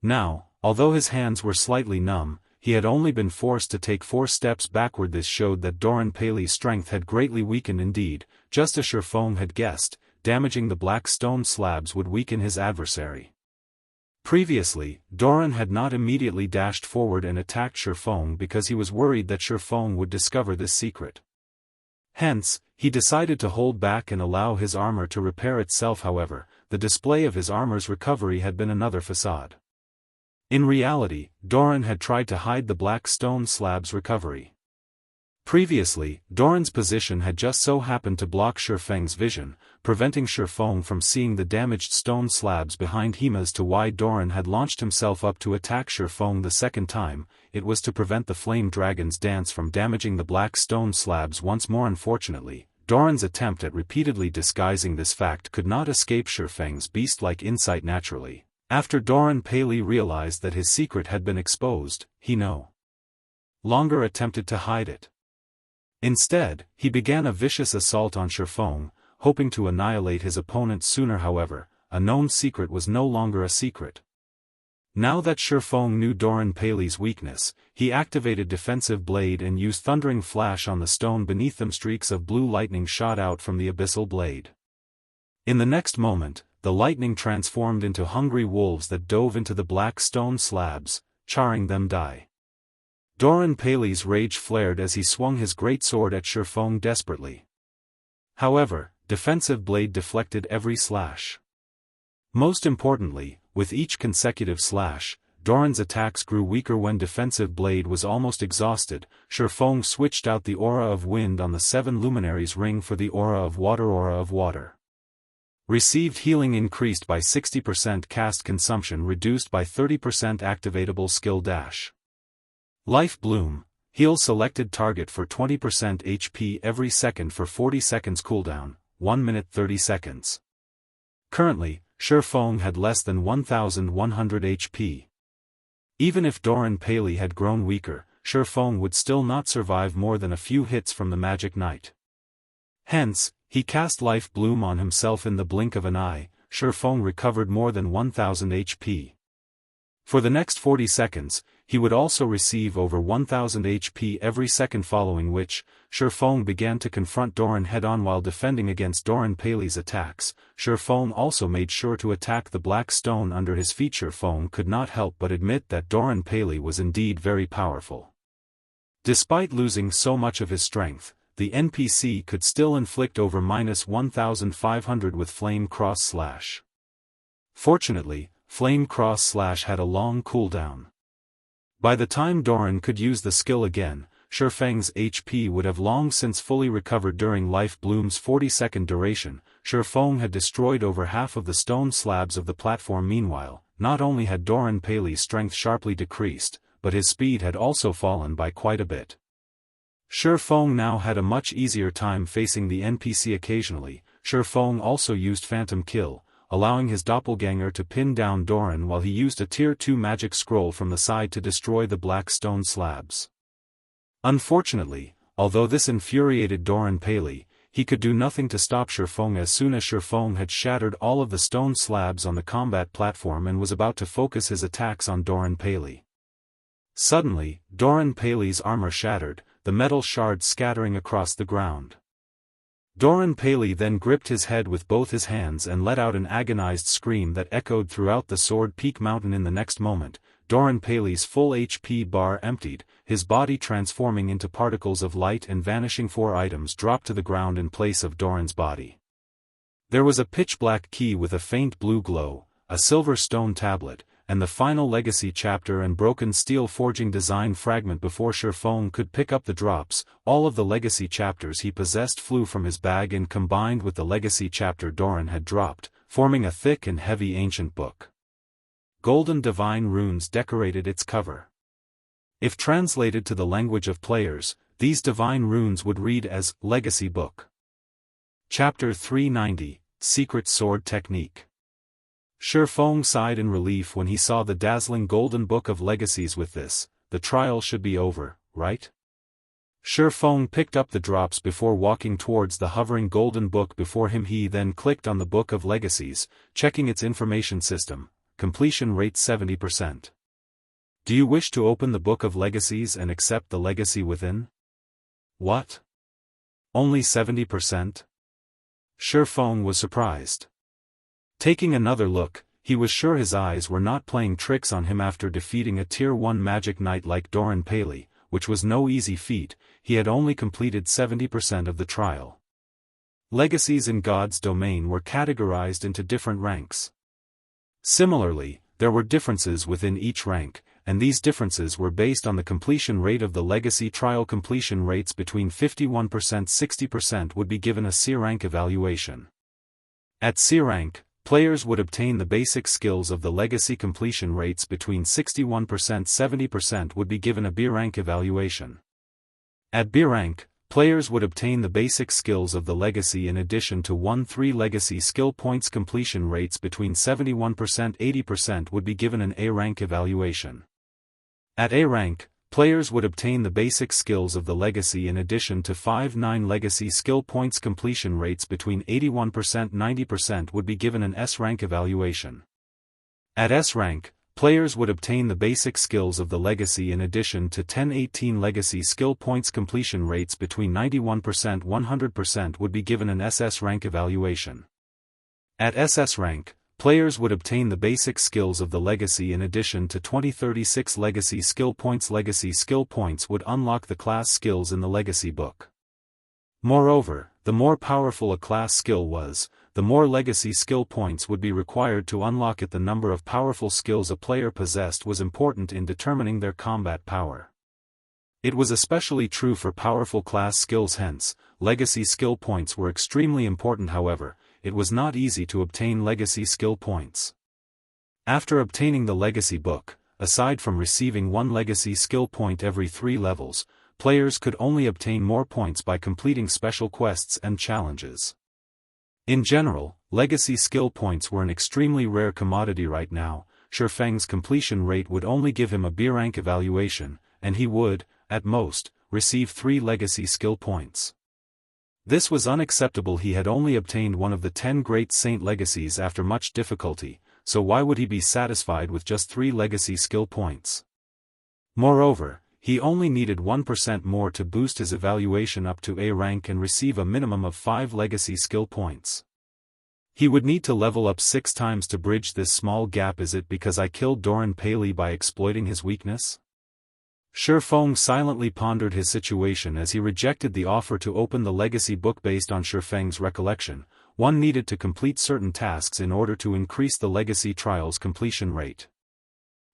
Now, although his hands were slightly numb, he had only been forced to take 4 steps backward. This showed that Doran Paley's strength had greatly weakened. Indeed, just as Shifeng had guessed, damaging the black stone slabs would weaken his adversary. Previously, Doran had not immediately dashed forward and attacked Shifeng because he was worried that Shifeng would discover this secret. Hence, he decided to hold back and allow his armor to repair itself. However, the display of his armor's recovery had been another facade. In reality, Doran had tried to hide the black stone slab's recovery. Previously, Doran's position had just so happened to block Shifeng's vision, preventing Shifeng from seeing the damaged stone slabs behind him. As to why Doran had launched himself up to attack Shifeng the second time, it was to prevent the Flame Dragon's dance from damaging the black stone slabs once more. Unfortunately, Doran's attempt at repeatedly disguising this fact could not escape Shifeng's beast-like insight. Naturally, after Doran Paley realized that his secret had been exposed, he no longer attempted to hide it. Instead, he began a vicious assault on Shifeng, hoping to annihilate his opponent sooner. However, a known secret was no longer a secret. Now that Shifeng knew Doran Paley's weakness, he activated Defensive Blade and used Thundering Flash on the stone beneath them. Streaks of blue lightning shot out from the Abyssal Blade. In the next moment, the lightning transformed into hungry wolves that dove into the black stone slabs, charring them. Doran Paley's rage flared as he swung his greatsword at Shifeng desperately. However, Defensive Blade deflected every slash. Most importantly, with each consecutive slash, Doran's attacks grew weaker. When Defensive Blade was almost exhausted, Shifeng switched out the Aura of Wind on the 7 Luminaries ring for the Aura of Water. Aura of Water. Received healing increased by 60%. Cast consumption reduced by 30%. Activatable skill dash. Life Bloom, heal selected target for 20% HP every second for 40 seconds cooldown, 1 minute 30 seconds. Currently, Shifeng had less than 1100 HP. Even if Doran Paley had grown weaker, Shifeng would still not survive more than a few hits from the Magic Knight. Hence, he cast Life Bloom on himself in the blink of an eye. Shifeng recovered more than 1000 HP. For the next 40 seconds, he would also receive over 1000 HP every second, following which, Shifeng began to confront Doran head-on while defending against Doran Paley's attacks. Shifeng also made sure to attack the black stone under his feet. Shifeng could not help but admit that Doran Paley was indeed very powerful. Despite losing so much of his strength, the NPC could still inflict over -1500 with Flame Cross Slash. Fortunately, Flame Cross Slash had a long cooldown. By the time Doran could use the skill again, Shifeng's HP would have long since fully recovered. During Life Bloom's 40-second duration, Shifeng had destroyed over half of the stone slabs of the platform. Meanwhile, not only had Doran Paley's strength sharply decreased, but his speed had also fallen by quite a bit. Shifeng now had a much easier time facing the NPC. Occasionally, Shifeng also used Phantom Kill, allowing his doppelganger to pin down Doran while he used a Tier 2 magic scroll from the side to destroy the black stone slabs. Unfortunately, although this infuriated Doran Paley, he could do nothing to stop Shifeng. As soon as Shifeng had shattered all of the stone slabs on the combat platform and was about to focus his attacks on Doran Paley. Suddenly, Doran Paley's armor shattered, the metal shards scattering across the ground. Doran Paley then gripped his head with both his hands and let out an agonized scream that echoed throughout the Sword Peak Mountain. In the next moment, Doran Paley's full HP bar emptied, his body transforming into particles of light and vanishing. 4 items dropped to the ground in place of Doran's body. There was a pitch-black key with a faint blue glow, a silver stone tablet, and the final legacy chapter and broken steel forging design fragment. Before Shifeng could pick up the drops, all of the legacy chapters he possessed flew from his bag and combined with the legacy chapter Doran had dropped, forming a thick and heavy ancient book. Golden divine runes decorated its cover. If translated to the language of players, these divine runes would read as Legacy Book. Chapter 390, Secret Sword Technique. Shifeng sighed in relief when he saw the dazzling golden book of legacies. With this, the trial should be over, right? Shifeng picked up the drops before walking towards the hovering golden book before him. He then clicked on the book of legacies, checking its information system. Completion rate 70%. Do you wish to open the book of legacies and accept the legacy within? What? Only 70%? Shifeng was surprised. Taking another look, he was sure his eyes were not playing tricks on him. After defeating a Tier 1 Magic Knight like Doran Paley, which was no easy feat, he had only completed 70% of the trial. Legacies in God's domain were categorized into different ranks. Similarly, there were differences within each rank, and these differences were based on the completion rate of the legacy trial. Completion rates between 51%–60% would be given a C rank evaluation. At C rank, players would obtain the basic skills of the legacy. Completion rates between 61%–70% would be given a B rank evaluation. At B rank, players would obtain the basic skills of the legacy in addition to 1-3 legacy skill points. Completion rates between 71%–80% would be given an A rank evaluation. At A rank, players would obtain the basic skills of the legacy in addition to 5-9 legacy skill points. Completion rates between 81%–90% would be given an S rank evaluation. At S rank, players would obtain the basic skills of the legacy in addition to 10-18 legacy skill points. Completion rates between 91%–100% would be given an SS rank evaluation. At SS rank, players would obtain the basic skills of the legacy in addition to 20-36 legacy skill points. Legacy skill points would unlock the class skills in the legacy book. Moreover, the more powerful a class skill was, the more legacy skill points would be required to unlock it. The number of powerful skills a player possessed was important in determining their combat power. It was especially true for powerful class skills. Hence, legacy skill points were extremely important. However, it was not easy to obtain legacy skill points. After obtaining the legacy book, aside from receiving one legacy skill point every 3 levels, players could only obtain more points by completing special quests and challenges. In general, legacy skill points were an extremely rare commodity right now. Shifeng's completion rate would only give him a B rank evaluation, and he would, at most, receive 3 legacy skill points. This was unacceptable. He had only obtained one of the 10 great saint legacies after much difficulty, so why would he be satisfied with just 3 legacy skill points? Moreover, he only needed 1% more to boost his evaluation up to A rank and receive a minimum of 5 legacy skill points. He would need to level up 6 times to bridge this small gap. Is it because I killed Doran Paley by exploiting his weakness? Shifeng silently pondered his situation as he rejected the offer to open the legacy book based on Shifeng's recollection. One needed to complete certain tasks in order to increase the legacy trial's completion rate.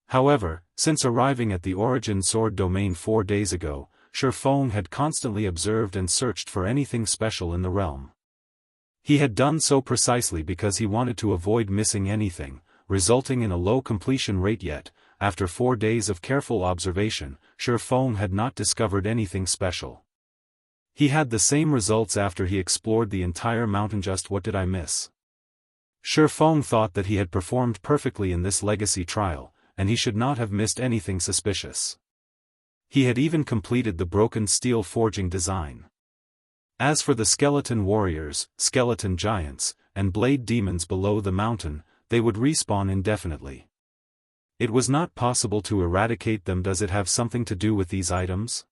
However, since arriving at the Origin Sword domain 4 days ago, Shifeng had constantly observed and searched for anything special in the realm. He had done so precisely because he wanted to avoid missing anything, resulting in a low completion rate. Yet, after 4 days of careful observation, Shifeng had not discovered anything special. He had the same results after he explored the entire mountain. Just what did I miss? Shifeng thought that he had performed perfectly in this legacy trial, and he should not have missed anything suspicious. He had even completed the broken steel forging design. As for the skeleton warriors, skeleton giants, and blade demons below the mountain, they would respawn indefinitely. It was not possible to eradicate them. Does it have something to do with these items?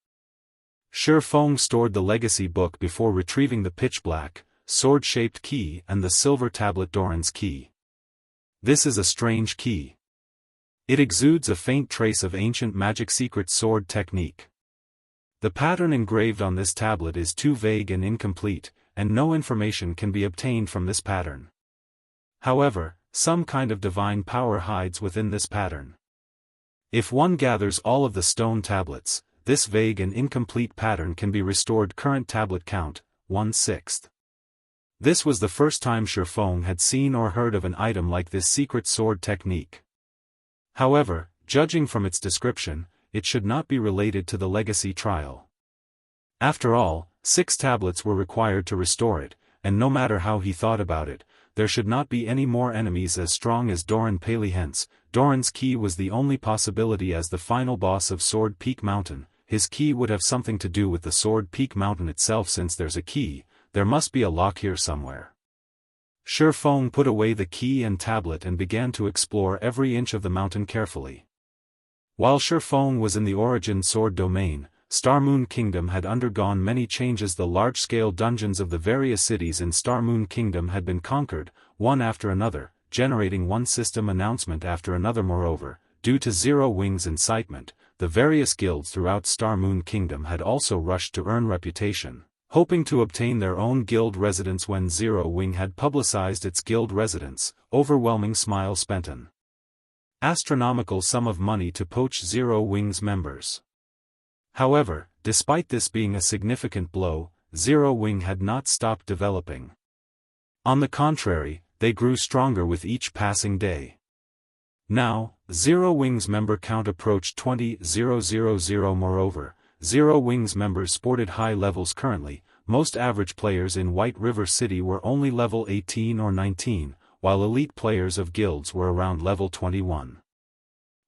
Shifeng stored the legacy book before retrieving the pitch-black, sword-shaped key and the silver tablet Doran's key. This is a strange key. It exudes a faint trace of ancient magic secret sword technique. The pattern engraved on this tablet is too vague and incomplete, and no information can be obtained from this pattern. However, some kind of divine power hides within this pattern. If one gathers all of the stone tablets, this vague and incomplete pattern can be restored. Current tablet count, 1/6. This was the first time Shifeng had seen or heard of an item like this secret sword technique. However, judging from its description, it should not be related to the legacy trial. After all, 6 tablets were required to restore it, and no matter how he thought about it, there should not be any more enemies as strong as Doran Paley. Hence, Doran's key was the only possibility as the final boss of Sword Peak Mountain. His key would have something to do with the Sword Peak Mountain itself. Since there's a key, there must be a lock here somewhere. Shifeng put away the key and tablet and began to explore every inch of the mountain carefully. While Shifeng was in the Origin Sword domain, Starmoon Kingdom had undergone many changes. The large-scale dungeons of the various cities in Starmoon Kingdom had been conquered, one after another, generating one system announcement after another. Moreover, due to Zero Wing's incitement, the various guilds throughout Starmoon Kingdom had also rushed to earn reputation, hoping to obtain their own guild residence. When Zero Wing had publicized its guild residence, Overwhelming Smile spent an astronomical sum of money to poach Zero Wing's members. However, despite this being a significant blow, Zero Wing had not stopped developing. On the contrary, they grew stronger with each passing day. Now, Zero Wing's member count approached 20,000. Moreover, Zero Wing's members sported high levels. Currently, most average players in White River City were only level 18 or 19, while elite players of guilds were around level 21.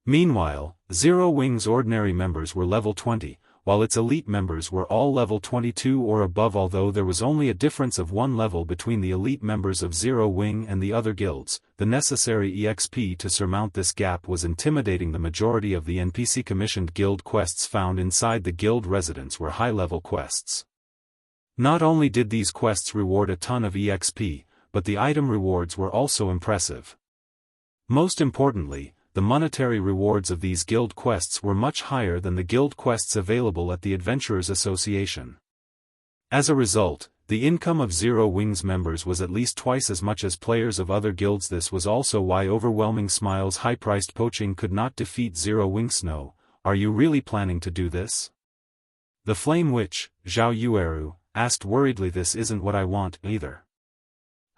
Meanwhile, Zero Wing's ordinary members were level 20, while its elite members were all level 22 or above. Although there was only a difference of 1 level between the elite members of Zero Wing and the other guilds, the necessary EXP to surmount this gap was intimidating. The majority of the NPC-commissioned guild quests found inside the guild residence were high-level quests. Not only did these quests reward a ton of EXP, but the item rewards were also impressive. Most importantly, the monetary rewards of these guild quests were much higher than the guild quests available at the Adventurers Association. As a result, the income of Zero Wing's members was at least twice as much as players of other guilds. This was also why Overwhelming Smile's high-priced poaching could not defeat Zero Wing. Snow, are you really planning to do this? The Flame Witch, Zhao Yueru, asked worriedly. This isn't what I want, either.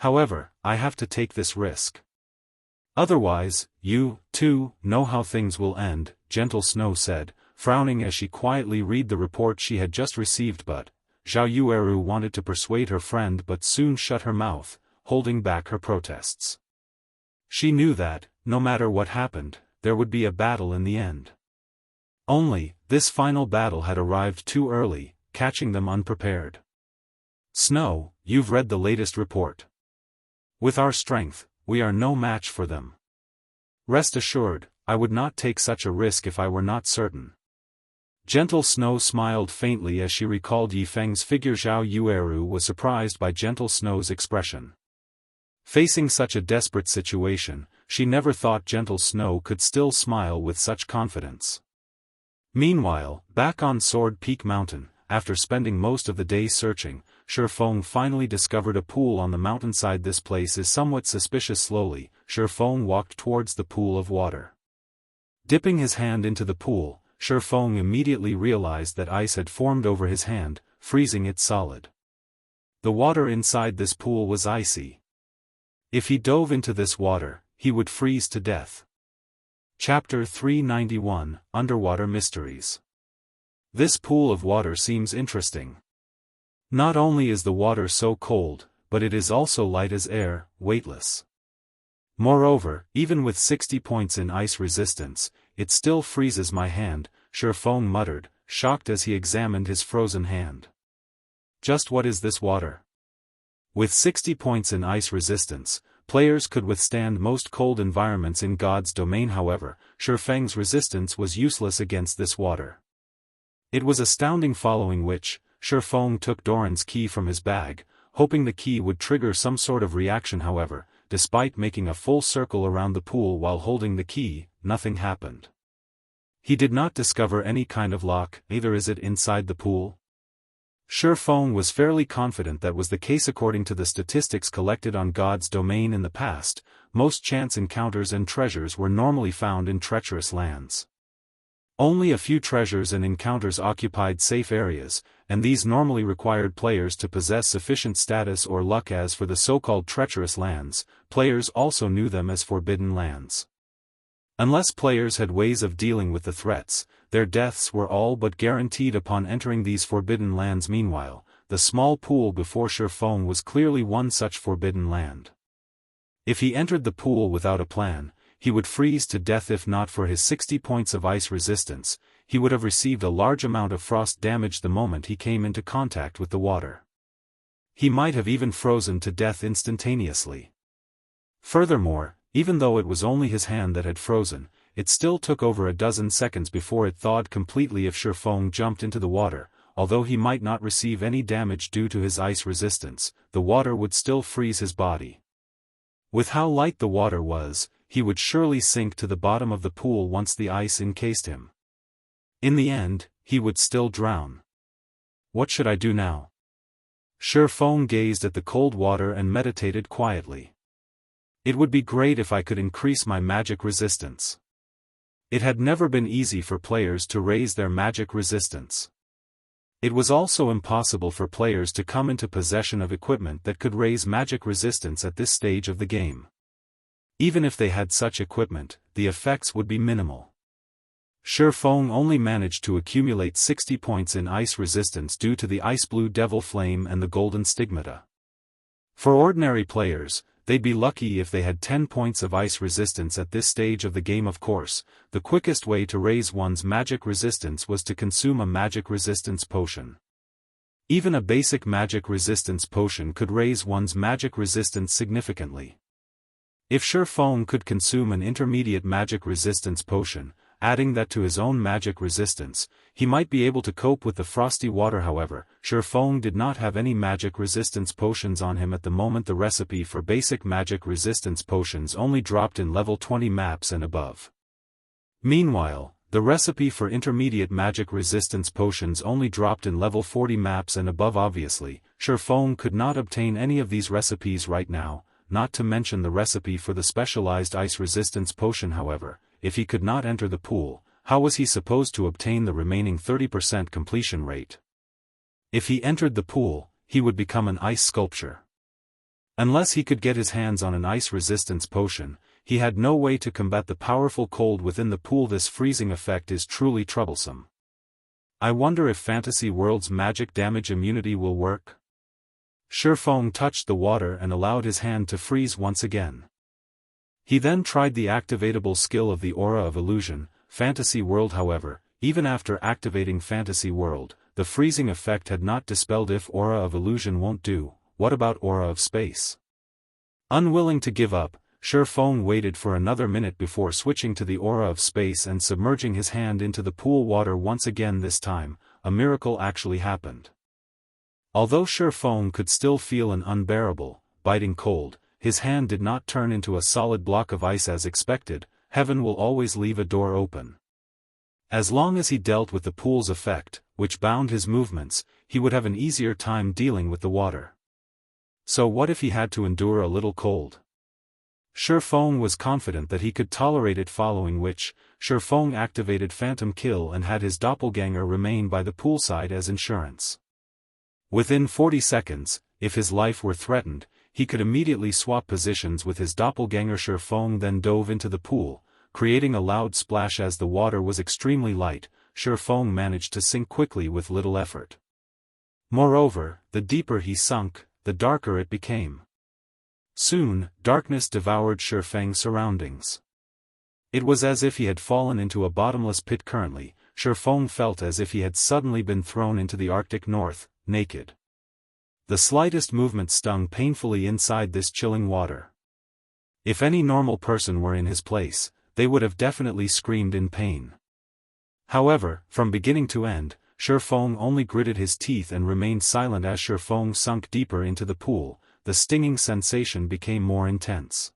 However, I have to take this risk. Otherwise, you, too, know how things will end, Gentle Snow said, frowning as she quietly read the report she had just received. But Zhao Yueru wanted to persuade her friend but soon shut her mouth, holding back her protests. She knew that, no matter what happened, there would be a battle in the end. Only, this final battle had arrived too early, catching them unprepared. Snow, you've read the latest report. With our strength, we are no match for them. Rest assured, I would not take such a risk if I were not certain. Gentle Snow smiled faintly as she recalled Yi Feng's figure. Zhao Yueru was surprised by Gentle Snow's expression. Facing such a desperate situation, she never thought Gentle Snow could still smile with such confidence. Meanwhile, back on Sword Peak Mountain, after spending most of the day searching, Shifeng finally discovered a pool on the mountainside. This place is somewhat suspicious. Slowly, Shifeng walked towards the pool of water. Dipping his hand into the pool, Shifeng immediately realized that ice had formed over his hand, freezing it solid. The water inside this pool was icy. If he dove into this water, he would freeze to death. Chapter 391, Underwater Mysteries. This pool of water seems interesting. Not only is the water so cold, but it is also light as air, weightless. Moreover, even with 60 points in ice resistance, it still freezes my hand, Shifeng muttered, shocked as he examined his frozen hand. Just what is this water? With 60 points in ice resistance, players could withstand most cold environments in God's domain. However, Shifeng's resistance was useless against this water. It was astounding. Following which, Shifeng took Doran's key from his bag, hoping the key would trigger some sort of reaction. However, despite making a full circle around the pool while holding the key, nothing happened. He did not discover any kind of lock. Either is it inside the pool? Shifeng was fairly confident that was the case. According to the statistics collected on God's domain in the past, most chance encounters and treasures were normally found in treacherous lands. Only a few treasures and encounters occupied safe areas, and these normally required players to possess sufficient status or luck. As for the so-called treacherous lands, players also knew them as forbidden lands. Unless players had ways of dealing with the threats, their deaths were all but guaranteed upon entering these forbidden lands. Meanwhile, the small pool before Shifeng was clearly one such forbidden land. If he entered the pool without a plan, he would freeze to death. If not for his 60 points of ice resistance, he would have received a large amount of frost damage the moment he came into contact with the water. He might have even frozen to death instantaneously. Furthermore, even though it was only his hand that had frozen, it still took over a dozen seconds before it thawed completely. If Shifeng jumped into the water, although he might not receive any damage due to his ice resistance, the water would still freeze his body. With how light the water was, he would surely sink to the bottom of the pool once the ice encased him. In the end, he would still drown. What should I do now? Shifeng gazed at the cold water and meditated quietly. It would be great if I could increase my magic resistance. It had never been easy for players to raise their magic resistance. It was also impossible for players to come into possession of equipment that could raise magic resistance at this stage of the game. Even if they had such equipment, the effects would be minimal. Shifeng only managed to accumulate 60 points in ice resistance due to the Ice Blue Devil Flame and the Golden Stigmata. For ordinary players, they'd be lucky if they had 10 points of ice resistance at this stage of the game. Of course, the quickest way to raise one's magic resistance was to consume a magic resistance potion. Even a basic magic resistance potion could raise one's magic resistance significantly. If Shifeng could consume an intermediate magic resistance potion, adding that to his own magic resistance, he might be able to cope with the frosty water. However, Shifeng did not have any magic resistance potions on him at the moment. The recipe for basic magic resistance potions only dropped in level 20 maps and above. Meanwhile, the recipe for intermediate magic resistance potions only dropped in level 40 maps and above. Obviously, Shifeng could not obtain any of these recipes right now, not to mention the recipe for the specialized ice resistance potion. However, if he could not enter the pool, how was he supposed to obtain the remaining 30% completion rate? If he entered the pool, he would become an ice sculpture. Unless he could get his hands on an ice resistance potion, he had no way to combat the powerful cold within the pool. This freezing effect is truly troublesome. I wonder if Fantasy World's magic damage immunity will work? Shifeng touched the water and allowed his hand to freeze once again. He then tried the activatable skill of the Aura of Illusion, Fantasy World. However, even after activating Fantasy World, the freezing effect had not dispelled. If Aura of Illusion won't do, what about Aura of Space? Unwilling to give up, Shifeng waited for another minute before switching to the Aura of Space and submerging his hand into the pool water once again. This time, a miracle actually happened. Although Shifeng could still feel an unbearable, biting cold, his hand did not turn into a solid block of ice as expected. Heaven will always leave a door open. As long as he dealt with the pool's effect, which bound his movements, he would have an easier time dealing with the water. So what if he had to endure a little cold? Shifeng was confident that he could tolerate it, following which, Shifeng activated Phantom Kill and had his doppelganger remain by the poolside as insurance. Within 40 seconds, if his life were threatened, he could immediately swap positions with his doppelganger. Shifeng then dove into the pool, creating a loud splash. As the water was extremely light, Shifeng managed to sink quickly with little effort. Moreover, the deeper he sunk, the darker it became. Soon, darkness devoured Shifeng's surroundings. It was as if he had fallen into a bottomless pit. Currently, Shifeng felt as if he had suddenly been thrown into the Arctic North, naked. The slightest movement stung painfully inside this chilling water. If any normal person were in his place, they would have definitely screamed in pain. However, from beginning to end, Shifeng only gritted his teeth and remained silent. As Shifeng sunk deeper into the pool, the stinging sensation became more intense.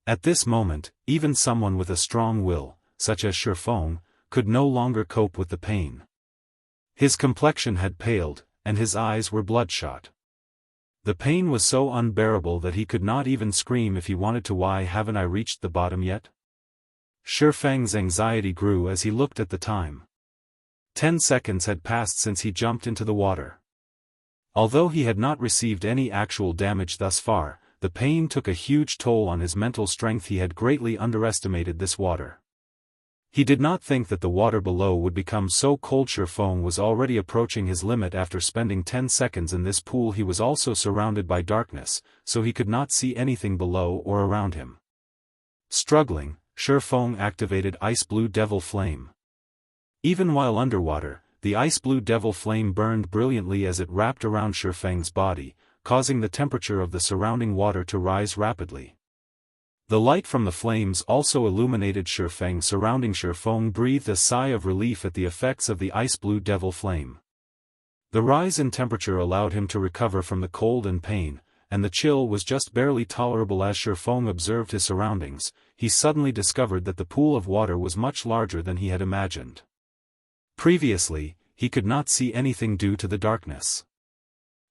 At this moment, even someone with a strong will, such as Shifeng, could no longer cope with the pain. His complexion had paled, and his eyes were bloodshot. The pain was so unbearable that he could not even scream if he wanted to. Why haven't I reached the bottom yet? Shifeng's anxiety grew as he looked at the time. 10 seconds had passed since he jumped into the water. Although he had not received any actual damage thus far, the pain took a huge toll on his mental strength. He had greatly underestimated this water. He did not think that the water below would become so cold. Shifeng was already approaching his limit. After spending 10 seconds in this pool, he was also surrounded by darkness, so he could not see anything below or around him. Struggling, Shifeng activated Ice Blue Devil Flame. Even while underwater, the Ice Blue Devil Flame burned brilliantly as it wrapped around Shifeng's body, causing the temperature of the surrounding water to rise rapidly. The light from the flames also illuminated Shifeng. Surrounding Shifeng breathed a sigh of relief at the effects of the Ice Blue Devil Flame. The rise in temperature allowed him to recover from the cold and pain, and the chill was just barely tolerable. As Shifeng observed his surroundings, he suddenly discovered that the pool of water was much larger than he had imagined. Previously, he could not see anything due to the darkness.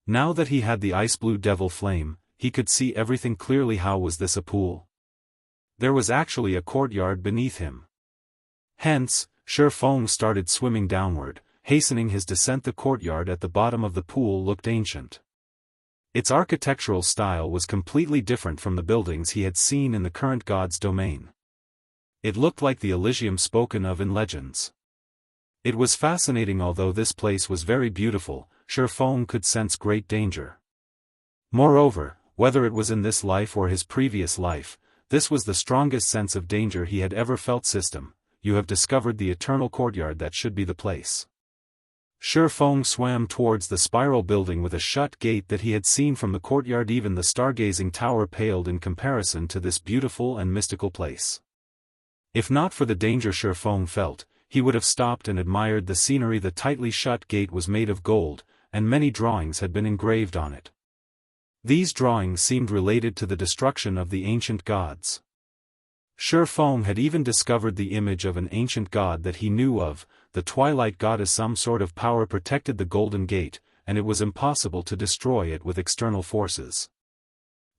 Now that he had the Ice Blue Devil Flame, he could see everything clearly. How was this a pool? There was actually a courtyard beneath him. Hence, Shifeng started swimming downward, hastening his descent. The courtyard at the bottom of the pool looked ancient. Its architectural style was completely different from the buildings he had seen in the current god's domain. It looked like the Elysium spoken of in legends. It was fascinating. Although this place was very beautiful, Shifeng could sense great danger. Moreover, whether it was in this life or his previous life, this was the strongest sense of danger he had ever felt. System, you have discovered the eternal courtyard. That should be the place. Shifeng swam towards the spiral building with a shut gate that he had seen from the courtyard. Even the stargazing tower paled in comparison to this beautiful and mystical place. If not for the danger Shifeng felt, he would have stopped and admired the scenery. The tightly shut gate was made of gold, and many drawings had been engraved on it. These drawings seemed related to the destruction of the ancient gods. Shifeng had even discovered the image of an ancient god that he knew of. The Twilight Goddess. Some sort of power protected the Golden Gate, and it was impossible to destroy it with external forces.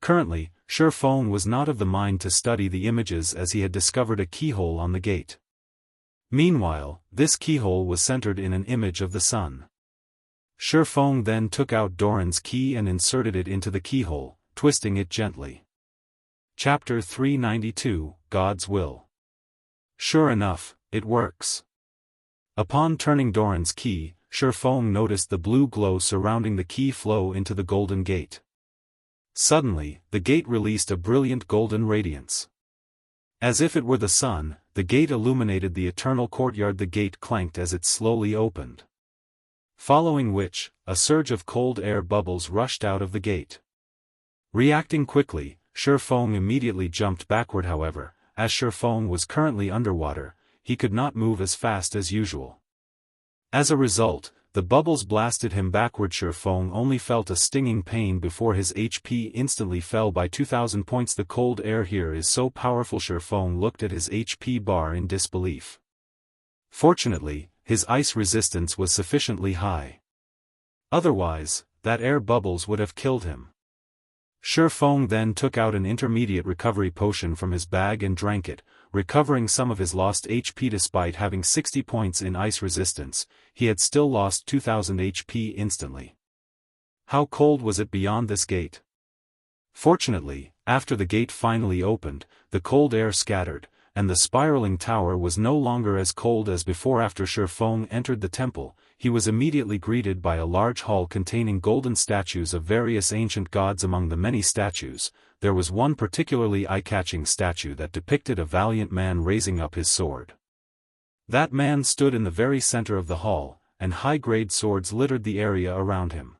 Currently, Shifeng was not of the mind to study the images as he had discovered a keyhole on the gate. Meanwhile, this keyhole was centered in an image of the sun. Shifeng then took out Doran's key and inserted it into the keyhole, twisting it gently. Chapter 392, God's Will. Sure enough, it works. Upon turning Doran's key, Shifeng noticed the blue glow surrounding the key flow into the golden gate. Suddenly, the gate released a brilliant golden radiance. As if it were the sun, the gate illuminated the eternal courtyard. The gate clanked as it slowly opened. Following which, a surge of cold air bubbles rushed out of the gate. Reacting quickly, Shifeng immediately jumped backward. However, as Shifeng was currently underwater, he could not move as fast as usual. As a result, the bubbles blasted him backward. Shifeng only felt a stinging pain before his HP instantly fell by 2,000 points. The cold air here is so powerful. Shifeng looked at his HP bar in disbelief. Fortunately, his ice resistance was sufficiently high. Otherwise, that air bubbles would have killed him. Shifeng then took out an intermediate recovery potion from his bag and drank it, recovering some of his lost HP. Despite having 60 points in ice resistance, he had still lost 2,000 HP instantly. How cold was it beyond this gate? Fortunately, after the gate finally opened, the cold air scattered, and the spiraling tower was no longer as cold as before. After Shifeng entered the temple, he was immediately greeted by a large hall containing golden statues of various ancient gods. Among the many statues, there was one particularly eye-catching statue that depicted a valiant man raising up his sword. That man stood in the very center of the hall, and high-grade swords littered the area around him.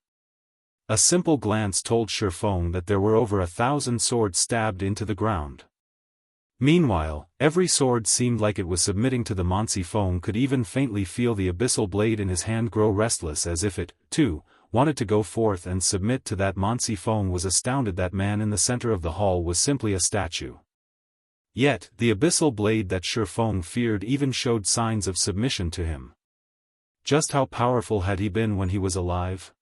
A simple glance told Shifeng that there were over 1,000 swords stabbed into the ground. Meanwhile, every sword seemed like it was submitting to the Shifeng could even faintly feel the abyssal blade in his hand grow restless, as if it, too, wanted to go forth and submit to that. Shifeng was astounded that man in the center of the hall was simply a statue. Yet, the abyssal blade that Shifeng feared even showed signs of submission to him. Just how powerful had he been when he was alive?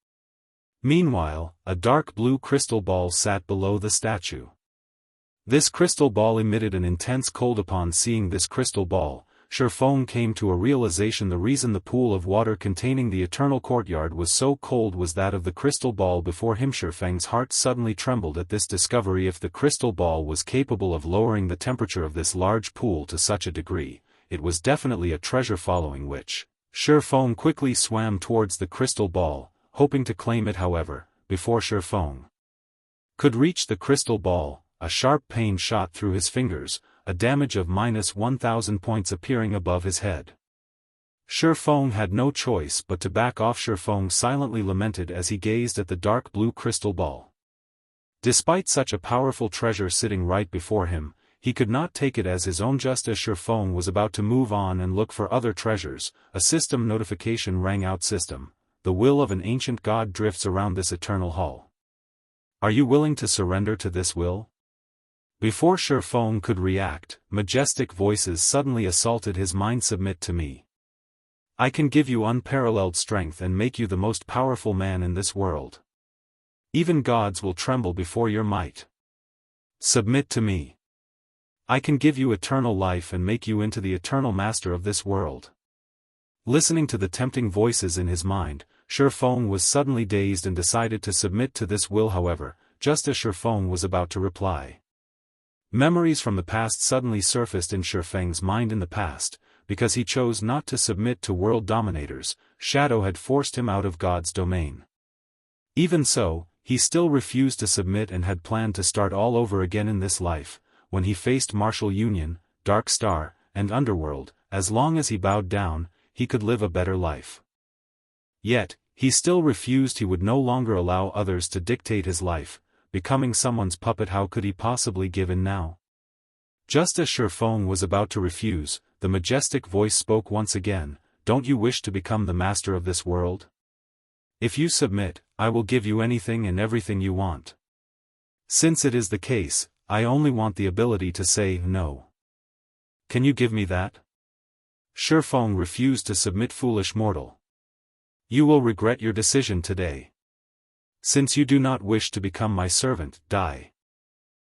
Meanwhile, a dark blue crystal ball sat below the statue. This crystal ball emitted an intense cold. Upon seeing this crystal ball, Shifeng came to a realization. The reason the pool of water containing the eternal courtyard was so cold was that of the crystal ball before him. Shifeng's heart suddenly trembled at this discovery. If the crystal ball was capable of lowering the temperature of this large pool to such a degree, it was definitely a treasure. Following which, Shifeng quickly swam towards the crystal ball, hoping to claim it. However, before Shifeng could reach the crystal ball, a sharp pain shot through his fingers, a damage of -1,000 points appearing above his head. Shifeng had no choice but to back off. Shifeng silently lamented as he gazed at the dark blue crystal ball. Despite such a powerful treasure sitting right before him, he could not take it as his own. Just as Shifeng was about to move on and look for other treasures, a system notification rang out. System: the will of an ancient god drifts around this eternal hall. Are you willing to surrender to this will? Before Shifeng could react, majestic voices suddenly assaulted his mind. Submit to me. I can give you unparalleled strength and make you the most powerful man in this world. Even gods will tremble before your might. Submit to me. I can give you eternal life and make you into the eternal master of this world. Listening to the tempting voices in his mind, Shifeng was suddenly dazed and decided to submit to this will. However, just as Shifeng was about to reply, memories from the past suddenly surfaced in Shifeng's mind. In the past, because he chose not to submit to world dominators, Shadow had forced him out of God's domain. Even so, he still refused to submit and had planned to start all over again in this life. When he faced Martial Union, Dark Star, and Underworld, as long as he bowed down, he could live a better life. Yet, he still refused. He would no longer allow others to dictate his life. Becoming someone's puppet, how could he possibly give in now? Just as Shifeng was about to refuse, the majestic voice spoke once again. Don't you wish to become the master of this world? If you submit, I will give you anything and everything you want. Since it is the case, I only want the ability to say no. Can you give me that? Shifeng refused to submit. Foolish mortal. You will regret your decision today. Since you do not wish to become my servant, die.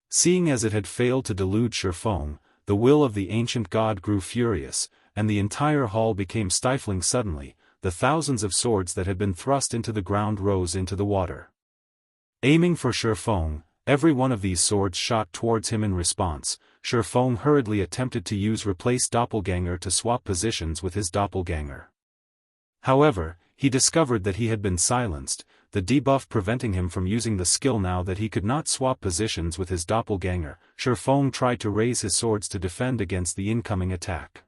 Seeing as it had failed to delude Shifeng, the will of the ancient god grew furious, and the entire hall became stifling. Suddenly, the thousands of swords that had been thrust into the ground rose into the water. Aiming for Shifeng, every one of these swords shot towards him in response. Shifeng hurriedly attempted to use Replace Doppelganger to swap positions with his doppelganger. However, he discovered that he had been silenced, the debuff preventing him from using the skill. Now that he could not swap positions with his doppelganger, Shifeng tried to raise his swords to defend against the incoming attack.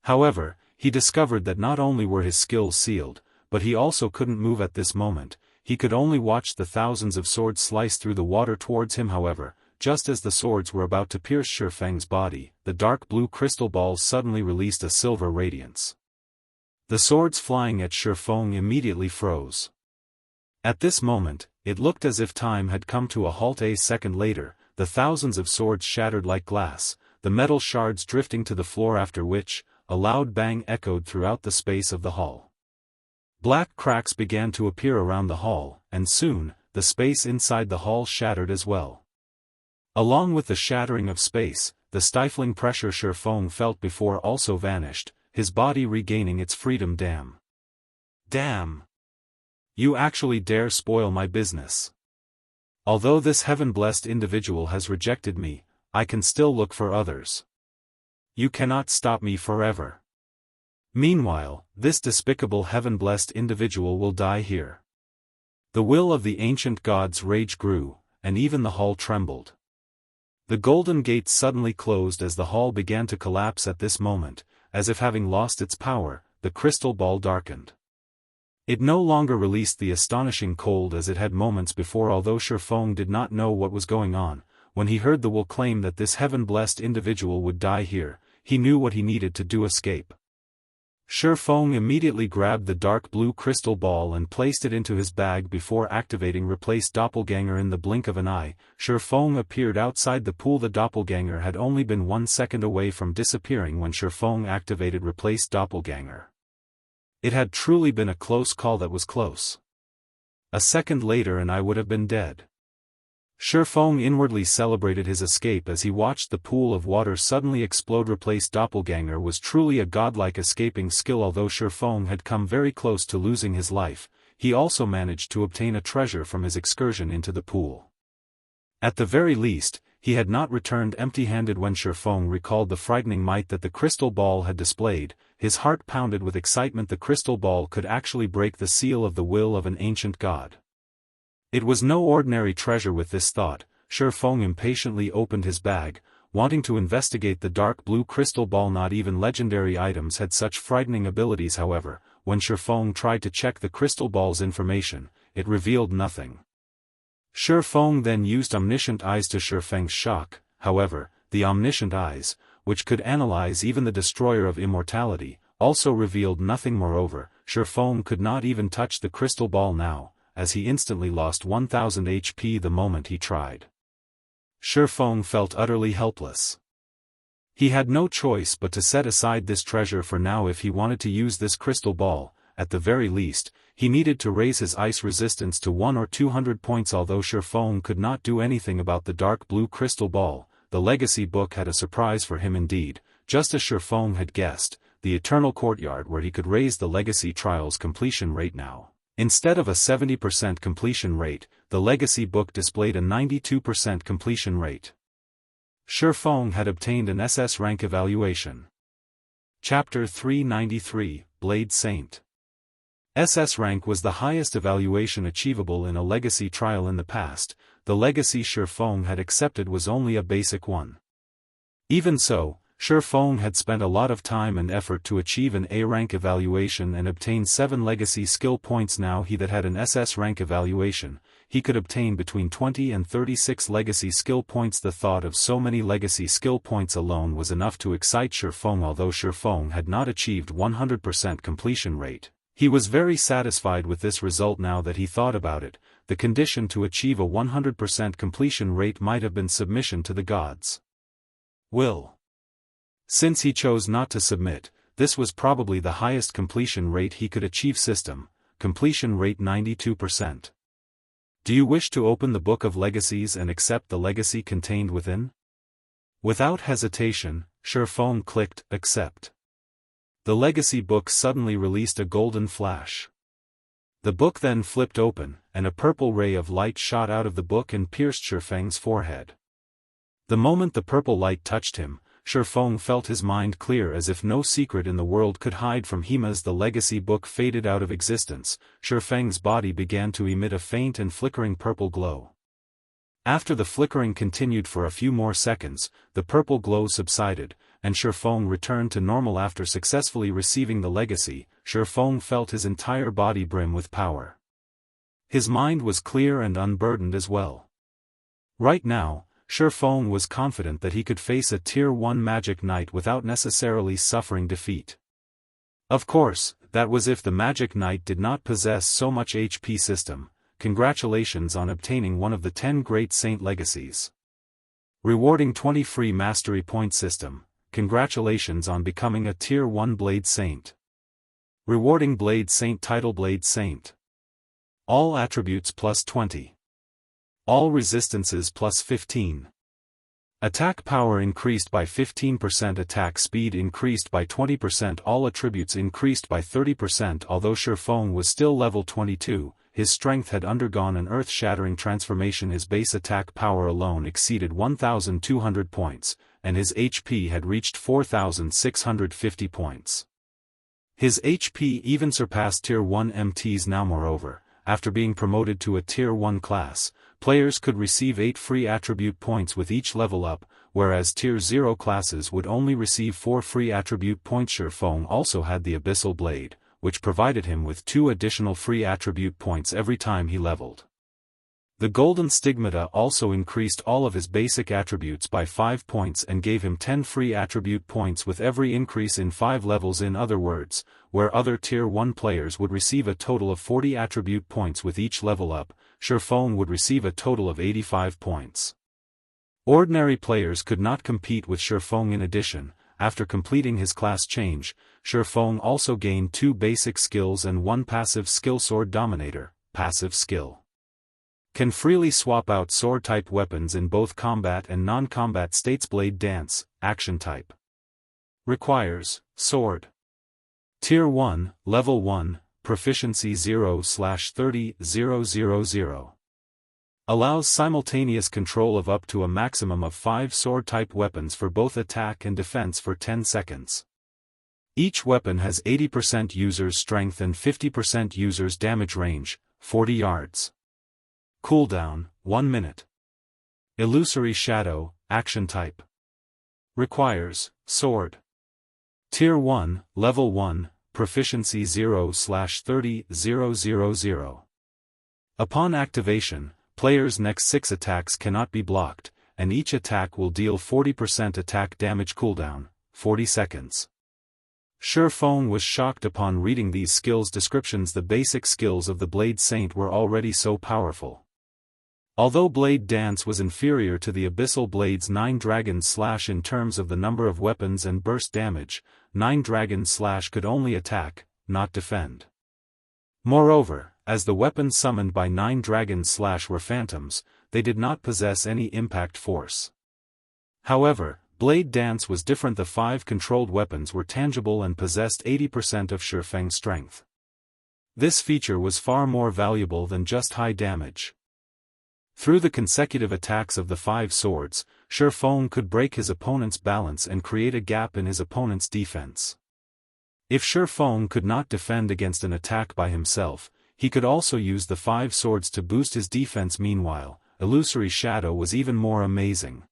However, he discovered that not only were his skills sealed, but he also couldn't move at this moment. He could only watch the thousands of swords slice through the water towards him. However, just as the swords were about to pierce Shifeng's body, the dark blue crystal balls suddenly released a silver radiance. The swords flying at Shifeng immediately froze. At this moment, it looked as if time had come to a halt. A second later, the thousands of swords shattered like glass, the metal shards drifting to the floor, after which, a loud bang echoed throughout the space of the hall. Black cracks began to appear around the hall, and soon, the space inside the hall shattered as well. Along with the shattering of space, the stifling pressure Shifeng felt before also vanished, his body regaining its freedom. Damn! Damn! You actually dare spoil my business. Although this heaven-blessed individual has rejected me, I can still look for others. You cannot stop me forever. Meanwhile, this despicable heaven-blessed individual will die here. The will of the ancient gods' rage grew, and even the hall trembled. The golden gates suddenly closed as the hall began to collapse. At this moment, as if having lost its power, the crystal ball darkened. It no longer released the astonishing cold as it had moments before. Although Shifeng did not know what was going on, when he heard the will claim that this heaven-blessed individual would die here, he knew what he needed to do: escape. Shifeng immediately grabbed the dark blue crystal ball and placed it into his bag before activating Replace Doppelganger. In the blink of an eye, Shifeng appeared outside the pool. The doppelganger had only been 1 second away from disappearing when Shifeng activated Replace Doppelganger. It had truly been a close call. That was close. A second later and I would have been dead. Shifeng inwardly celebrated his escape as he watched the pool of water suddenly explode. Replace Doppelganger was truly a godlike escaping skill. Although Shifeng had come very close to losing his life, he also managed to obtain a treasure from his excursion into the pool. At the very least, he had not returned empty-handed. When Shifeng recalled the frightening might that the crystal ball had displayed, his heart pounded with excitement. The crystal ball could actually break the seal of the will of an ancient god. It was no ordinary treasure. With this thought, Shifeng impatiently opened his bag, wanting to investigate the dark blue crystal ball. Not even legendary items had such frightening abilities. However, when Shifeng tried to check the crystal ball's information, it revealed nothing. Shifeng then used Omniscient Eyes. To Shifeng's shock, however, the Omniscient Eyes, which could analyze even the destroyer of immortality, also revealed nothing. Moreover, Shifeng could not even touch the crystal ball now, as he instantly lost 1000 HP the moment he tried. Shifeng felt utterly helpless. He had no choice but to set aside this treasure for now. If he wanted to use this crystal ball, at the very least, he needed to raise his ice resistance to 100 or 200 points. Although Shifeng could not do anything about the dark blue crystal ball, the legacy book had a surprise for him indeed. Just as Shifeng had guessed, the eternal courtyard where he could raise the legacy trial's completion rate now. Instead of a 70% completion rate, the legacy book displayed a 92% completion rate. Shifeng had obtained an SS rank evaluation. Chapter 393, Blade Saint. SS rank was the highest evaluation achievable in a legacy trial in the past. The legacy Shifeng had accepted was only a basic one. Even so, Shifeng had spent a lot of time and effort to achieve an A rank evaluation and obtain 7 legacy skill points. Now he that had an SS rank evaluation, he could obtain between 20 and 36 legacy skill points. The thought of so many legacy skill points alone was enough to excite Shifeng. Although Shifeng had not achieved 100% completion rate, he was very satisfied with this result. Now that he thought about it, the condition to achieve a 100% completion rate might have been submission to the gods' will. Since he chose not to submit, this was probably the highest completion rate he could achieve. System, completion rate 92%. Do you wish to open the Book of Legacies and accept the legacy contained within? Without hesitation, Shifeng clicked Accept. The legacy book suddenly released a golden flash. The book then flipped open, and a purple ray of light shot out of the book and pierced Shifeng's forehead. The moment the purple light touched him, Shifeng felt his mind clear as if no secret in the world could hide from him. As the legacy book faded out of existence, Shifeng's body began to emit a faint and flickering purple glow. After the flickering continued for a few more seconds, the purple glow subsided, and Shifeng returned to normal. After successfully receiving the legacy, Shifeng felt his entire body brim with power. His mind was clear and unburdened as well. Right now, Shifeng was confident that he could face a Tier 1 Magic Knight without necessarily suffering defeat. Of course, that was if the Magic Knight did not possess so much HP system. Congratulations on obtaining one of the 10 Great Saint Legacies. Rewarding 20 free Mastery Point System. Congratulations on becoming a Tier 1 Blade Saint. Rewarding Blade Saint title. Blade Saint. All attributes plus 20. All resistances plus 15. Attack power increased by 15%. Attack speed increased by 20%. All attributes increased by 30%. Although Shifeng was still level 22, his strength had undergone an earth-shattering transformation. His base attack power alone exceeded 1,200 points, and his HP had reached 4,650 points. His HP even surpassed Tier 1 MTs now. Moreover, after being promoted to a Tier 1 class, players could receive 8 free attribute points with each level up, whereas Tier 0 classes would only receive 4 free attribute points. Shifeng also had the Abyssal Blade, which provided him with 2 additional free attribute points every time he leveled. The Golden Stigmata also increased all of his basic attributes by 5 points and gave him 10 free attribute points with every increase in 5 levels. In other words, where other Tier 1 players would receive a total of 40 attribute points with each level up, Shifeng would receive a total of 85 points. Ordinary players could not compete with Shifeng. In addition, after completing his class change, Shifeng also gained 2 basic skills and 1 passive skill. Sword Dominator, passive skill. Can freely swap out sword-type weapons in both combat and non-combat states. Blade Dance, action type. Requires, sword. Tier 1, Level 1, Proficiency 0/30,000. Allows simultaneous control of up to a maximum of 5 sword-type weapons for both attack and defense for 10 seconds. Each weapon has 80% user's strength and 50% user's damage range, 40 yards. Cooldown, 1 minute. Illusory Shadow, action type. Requires, sword. Tier 1, Level 1, Proficiency 0/30,000. Upon activation, players' next 6 attacks cannot be blocked, and each attack will deal 40% attack damage. Cooldown, 40 seconds. Shifeng was shocked upon reading these skills descriptions. The basic skills of the Blade Saint were already so powerful. Although Blade Dance was inferior to the Abyssal Blade's 9 Dragon Slash in terms of the number of weapons and burst damage, 9 Dragon Slash could only attack, not defend. Moreover, as the weapons summoned by 9 Dragon Slash were phantoms, they did not possess any impact force. However, Blade Dance was different. The 5 controlled weapons were tangible and possessed 80% of Shifeng's strength. This feature was far more valuable than just high damage. Through the consecutive attacks of the 5 swords, Shifeng could break his opponent's balance and create a gap in his opponent's defense. If Shifeng could not defend against an attack by himself, he could also use the 5 swords to boost his defense. Meanwhile, Illusory Shadow was even more amazing.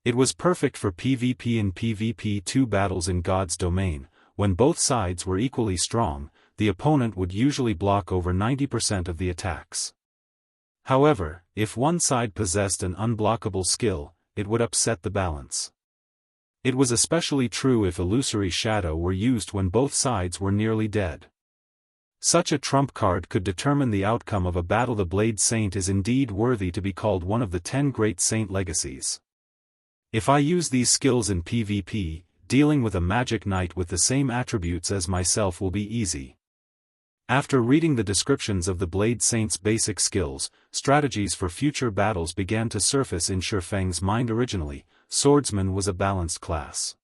It was perfect for PvP and PvP2 battles in God's domain. When both sides were equally strong, the opponent would usually block over 90% of the attacks. However, if one side possessed an unblockable skill, it would upset the balance. It was especially true if Illusory Shadow were used when both sides were nearly dead. Such a trump card could determine the outcome of a battle. The Blade Saint is indeed worthy to be called one of the 10 Great Saint Legacies. If I use these skills in PvP, dealing with a Magic Knight with the same attributes as myself will be easy. After reading the descriptions of the Blade Saint's basic skills, strategies for future battles began to surface in Shifeng's mind. Originally, Swordsman was a balanced class.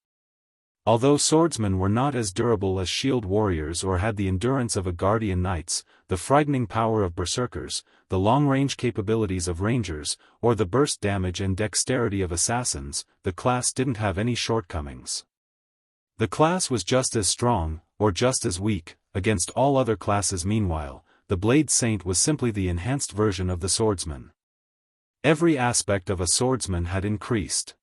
Although swordsmen were not as durable as shield warriors or had the endurance of a guardian knights, the frightening power of berserkers, the long-range capabilities of rangers, or the burst damage and dexterity of assassins, the class didn't have any shortcomings. The class was just as strong, or just as weak, against all other classes. Meanwhile, the Blade Saint was simply the enhanced version of the swordsman. Every aspect of a swordsman had increased.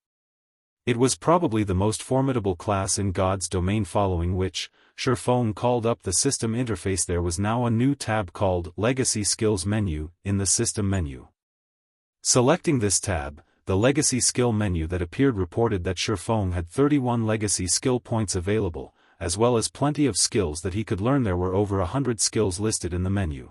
It was probably the most formidable class in God's domain, following which, Shurfeng called up the system interface. There was now a new tab called Legacy Skills Menu in the system menu. Selecting this tab, the Legacy Skill menu that appeared reported that Shurfeng had 31 legacy skill points available, as well as plenty of skills that he could learn. There were over 100 skills listed in the menu.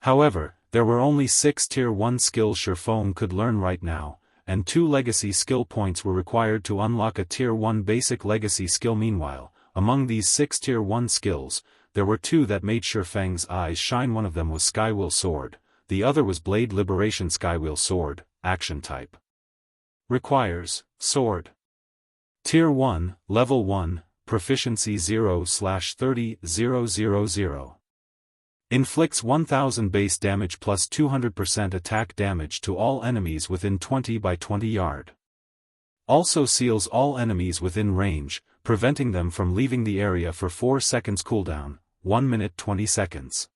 However, there were only 6 Tier 1 skills Shurfeng could learn right now, and 2 legacy skill points were required to unlock a Tier 1 basic legacy skill. Meanwhile, among these 6 Tier 1 skills, there were 2 that made Shurfeng's eyes shine. One of them was Skywheel Sword, the other was Blade Liberation. Skywheel Sword, Action Type. Requires, Sword. Tier 1, Level 1, Proficiency 0/30,000. Inflicts 1000 base damage plus 200% attack damage to all enemies within 20 by 20 yard. Also seals all enemies within range, preventing them from leaving the area for 4 seconds. Cooldown, 1 minute 20 seconds.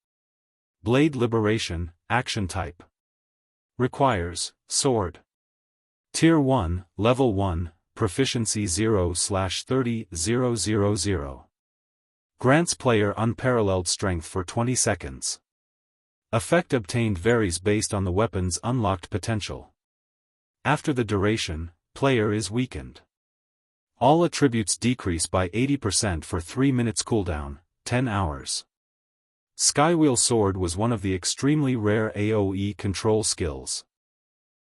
Blade Liberation, Action Type. Requires, Sword. Tier 1, Level 1, Proficiency 0/30,000. Grants player unparalleled strength for 20 seconds. Effect obtained varies based on the weapon's unlocked potential. After the duration, player is weakened. All attributes decrease by 80% for 3 minutes. Cooldown, 10 hours. Skywheel Sword was one of the extremely rare AoE control skills.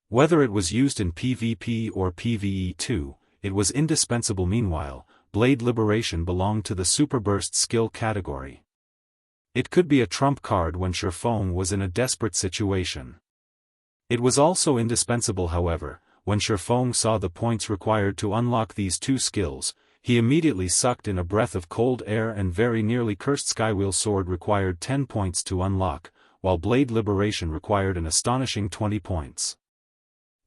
Whether it was used in PvP or PvE too, it was indispensable. Meanwhile, Blade Liberation belonged to the Super Burst skill category. It could be a trump card when Shurfeng was in a desperate situation. It was also indispensable. However, when Shurfeng saw the points required to unlock these 2 skills, he immediately sucked in a breath of cold air and very nearly cursed. Skywheel Sword required 10 points to unlock, while Blade Liberation required an astonishing 20 points.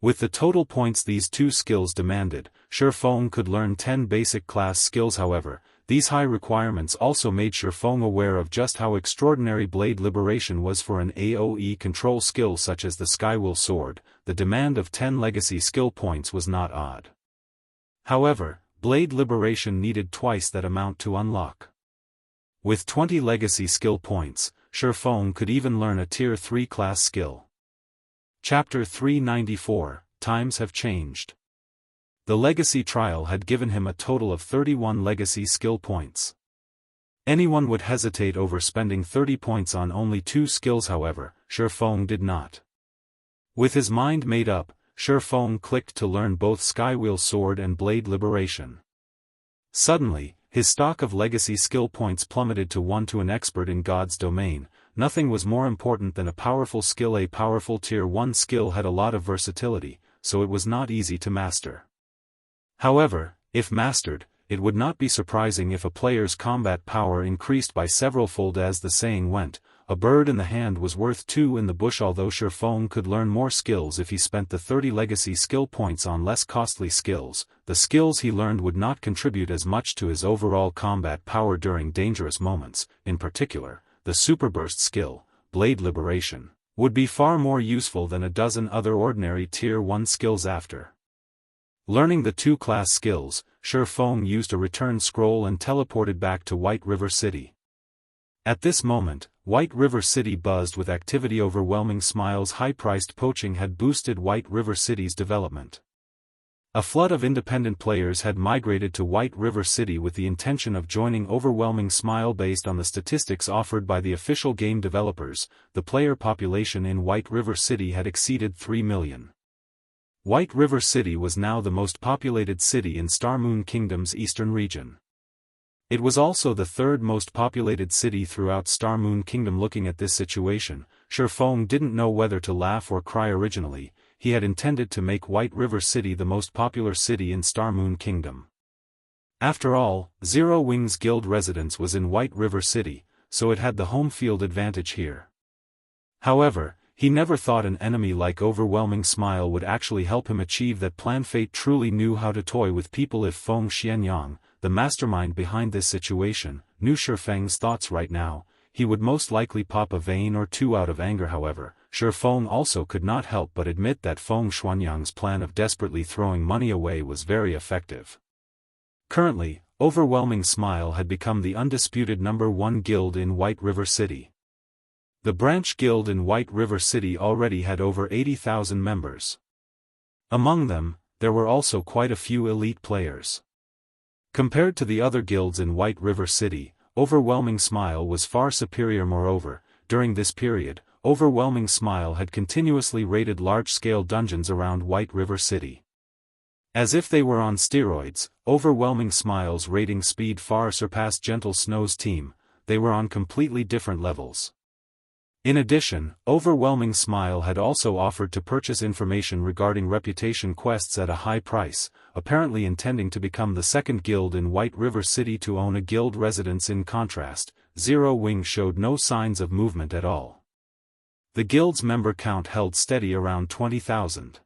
With the total points these 2 skills demanded, Shurfeng could learn 10 basic class skills. However, these high requirements also made Shurfeng aware of just how extraordinary Blade Liberation was for an AoE control skill such as the Skywheel Sword. The demand of 10 legacy skill points was not odd. However, Blade Liberation needed twice that amount to unlock. With 20 legacy skill points, Shurfeng could even learn a Tier 3 class skill. Chapter 394, Times Have Changed. The Legacy Trial had given him a total of 31 legacy skill points. Anyone would hesitate over spending 30 points on only 2 skills. However, Shurfeng did not. With his mind made up, Shurfeng clicked to learn both Skywheel Sword and Blade Liberation. Suddenly, his stock of legacy skill points plummeted to 1 to an expert in God's domain. Nothing was more important than a powerful skill. A powerful Tier 1 skill had a lot of versatility, so it was not easy to master. However, if mastered, it would not be surprising if a player's combat power increased by several-fold. As the saying went, a bird in the hand was worth 2 in the bush. Although Shurfeng could learn more skills if he spent the 30 legacy skill points on less costly skills, the skills he learned would not contribute as much to his overall combat power during dangerous moments. In particular, the Super Burst skill, Blade Liberation, would be far more useful than a dozen other ordinary Tier 1 skills. After learning the 2 class skills, Shurfeng used a return scroll and teleported back to White River City. At this moment, White River City buzzed with activity. Overwhelming Smile's high-priced poaching had boosted White River City's development. A flood of independent players had migrated to White River City with the intention of joining Overwhelming Smile. Based on the statistics offered by the official game developers, the player population in White River City had exceeded 3 million. White River City was now the most populated city in Starmoon Kingdom's eastern region. It was also the 3rd most populated city throughout Starmoon Kingdom. Looking at this situation, Shurfeng didn't know whether to laugh or cry. Originally, he had intended to make White River City the most popular city in Starmoon Kingdom. After all, Zero Wings Guild residence was in White River City, so it had the home field advantage here. However, he never thought an enemy like Overwhelming Smile would actually help him achieve that plan. Fate truly knew how to toy with people. If Feng Xianyang, the mastermind behind this situation, knew Shifeng's thoughts right now, he would most likely pop a vein or two out of anger. However, Shifeng also could not help but admit that Feng Xuanyang's plan of desperately throwing money away was very effective. Currently, Overwhelming Smile had become the undisputed #1 guild in White River City. The branch guild in White River City already had over 80,000 members. Among them, there were also quite a few elite players. Compared to the other guilds in White River City, Overwhelming Smile was far superior. Moreover, during this period, Overwhelming Smile had continuously raided large-scale dungeons around White River City. As if they were on steroids, Overwhelming Smile's raiding speed far surpassed Gentle Snow's team. They were on completely different levels. In addition, Overwhelming Smile had also offered to purchase information regarding reputation quests at a high price, apparently intending to become the second guild in White River City to own a guild residence. In contrast, Zero Wing showed no signs of movement at all. The guild's member count held steady around 20,000.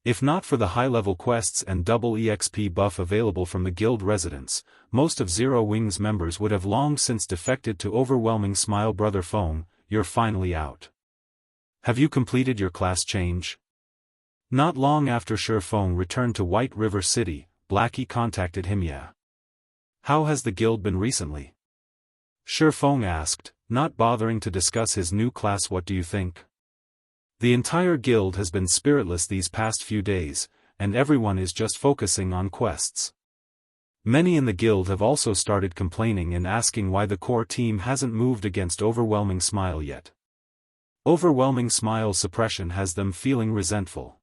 If not for the high-level quests and double EXP buff available from the guild residence, most of Zero Wing's members would have long since defected to Overwhelming Smile. Brother Feng, you're finally out. Have you completed your class change? Not long after Shifeng returned to White River City, Blackie contacted him. Yeah. How has the guild been recently? Shifeng asked, not bothering to discuss his new class. What do you think? The entire guild has been spiritless these past few days, and everyone is just focusing on quests. Many in the guild have also started complaining and asking why the core team hasn't moved against Overwhelming Smile yet. Overwhelming Smile's suppression has them feeling resentful.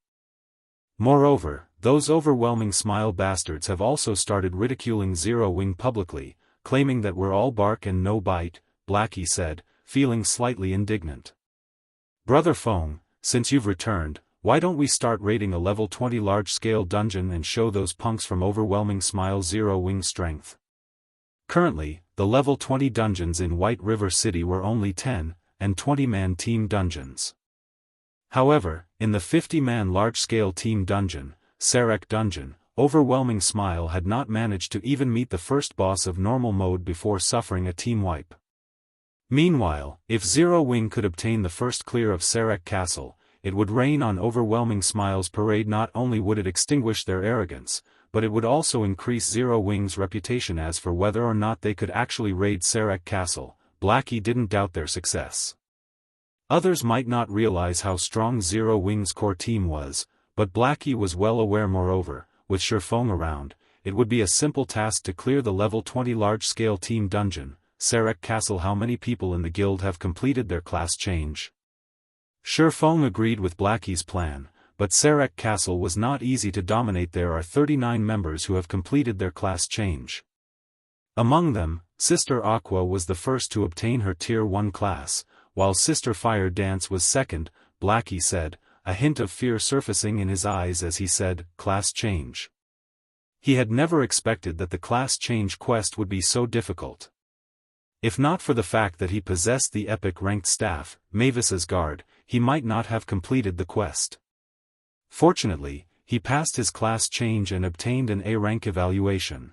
Moreover, those Overwhelming Smile bastards have also started ridiculing Zero Wing publicly, claiming that we're all bark and no bite, Blackie said, feeling slightly indignant. Brother Feng, since you've returned, why don't we start raiding a level 20 large-scale dungeon and show those punks from Overwhelming Smile Zero Wing strength? Currently, the level 20 dungeons in White River City were only 10 and 20-man team dungeons. However, in the 50-man large-scale team dungeon, Sarek Dungeon, Overwhelming Smile had not managed to even meet the first boss of normal mode before suffering a team wipe. Meanwhile, if Zero Wing could obtain the first clear of Sarek Castle, it would rain on Overwhelming Smile's parade. Not only would it extinguish their arrogance, but it would also increase Zero Wing's reputation. As for whether or not they could actually raid Sarek Castle, Blackie didn't doubt their success. Others might not realize how strong Zero Wing's core team was, but Blackie was well aware. Moreover, with Shifeng around, it would be a simple task to clear the level 20 large-scale team dungeon, Sarek Castle. How many people in the guild have completed their class change? Shifeng agreed with Blackie's plan, but Sarek Castle was not easy to dominate. There are 39 members who have completed their class change. Among them, Sister Aqua was the first to obtain her Tier 1 class, while Sister Fire Dance was second, Blackie said, a hint of fear surfacing in his eyes as he said, class change. He had never expected that the class change quest would be so difficult. If not for the fact that he possessed the epic ranked staff, Mavis's Guard, he might not have completed the quest. Fortunately, he passed his class change and obtained an A rank evaluation.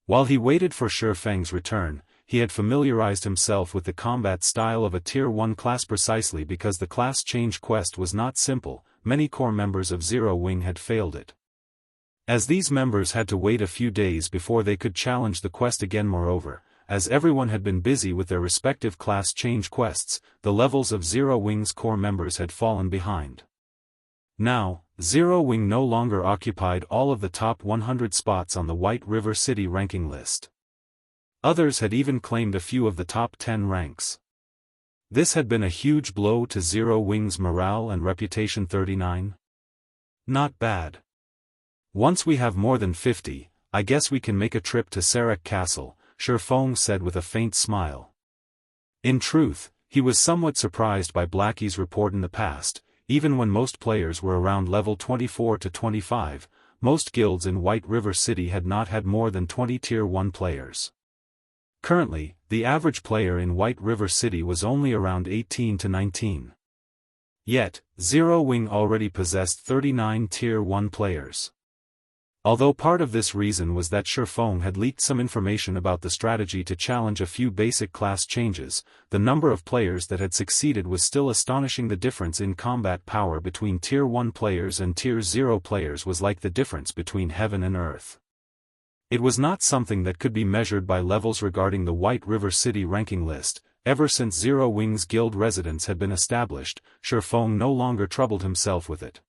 While he waited for Shifeng's return, he had familiarized himself with the combat style of a Tier 1 class. Precisely because the class change quest was not simple, many core members of Zero Wing had failed it. As these members had to wait a few days before they could challenge the quest again. Moreover, as everyone had been busy with their respective class change quests, the levels of Zero Wing's core members had fallen behind. Now, Zero Wing no longer occupied all of the top 100 spots on the White River City ranking list. Others had even claimed a few of the top 10 ranks. This had been a huge blow to Zero Wing's morale and reputation. 39? Not bad. Once we have more than 50, I guess we can make a trip to Sarek Castle, Shifeng said with a faint smile. In truth, he was somewhat surprised by Blackie's report. In the past, even when most players were around level 24 to 25, most guilds in White River City had not had more than 20 Tier 1 players. Currently, the average player in White River City was only around 18 to 19. Yet, Zero Wing already possessed 39 Tier 1 players. Although part of this reason was that Shifeng had leaked some information about the strategy to challenge a few basic class changes, the number of players that had succeeded was still astonishing. The difference in combat power between Tier 1 players and Tier 0 players was like the difference between heaven and earth. It was not something that could be measured by levels regarding the White River City ranking list. Ever since Zero Wing's guild residence had been established, Shifeng no longer troubled himself with it.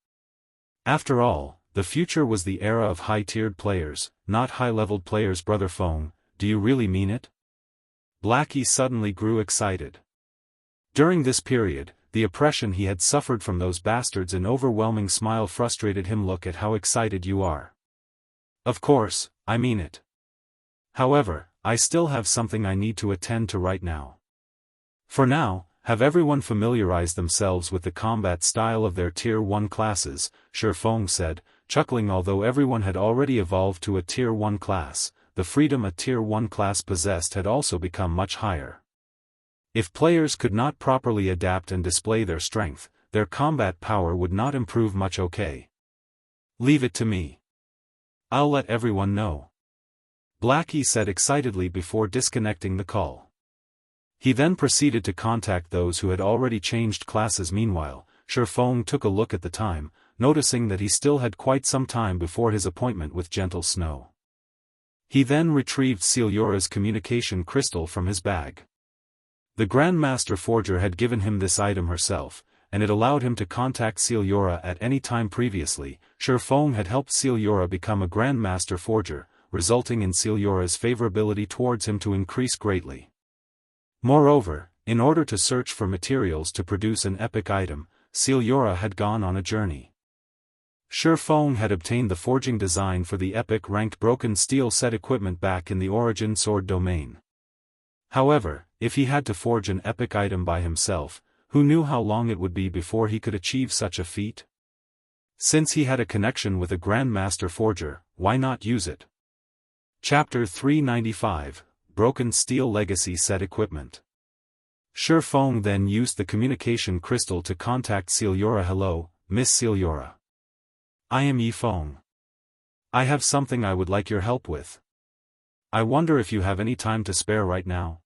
After all, the future was the era of high-tiered players, not high-leveled players. Brother Feng, do you really mean it? Blackie suddenly grew excited. During this period, the oppression he had suffered from those bastards, an overwhelming smile frustrated him. Look at how excited you are. Of course, I mean it. However, I still have something I need to attend to right now. For now, have everyone familiarized themselves with the combat style of their Tier 1 classes, Shifeng said, chuckling. Although everyone had already evolved to a Tier 1 class, the freedom a Tier 1 class possessed had also become much higher. If players could not properly adapt and display their strength, their combat power would not improve much. Okay. Leave it to me. I'll let everyone know. Blackie said excitedly before disconnecting the call. He then proceeded to contact those who had already changed classes. Meanwhile, Shifeng took a look at the time, noticing that he still had quite some time before his appointment with Gentle Snow. He then retrieved Xianxia's communication crystal from his bag. The Grandmaster Forger had given him this item herself, and it allowed him to contact Xianxia at any time. Previously, Shifeng had helped Xianxia become a Grandmaster Forger, resulting in Xianxia's favorability towards him to increase greatly. Moreover, in order to search for materials to produce an epic item, Xianxia had gone on a journey. Shifeng had obtained the forging design for the epic ranked broken steel set equipment back in the Origin Sword domain. However, if he had to forge an epic item by himself, who knew how long it would be before he could achieve such a feat? Since he had a connection with a Grandmaster Forger, why not use it? Chapter 395, Broken Steel Legacy Set Equipment. Shifeng then used the communication crystal to contact Xianxia. Hello, Miss Xianxia. I am Yifeng. I have something I would like your help with. I wonder if you have any time to spare right now.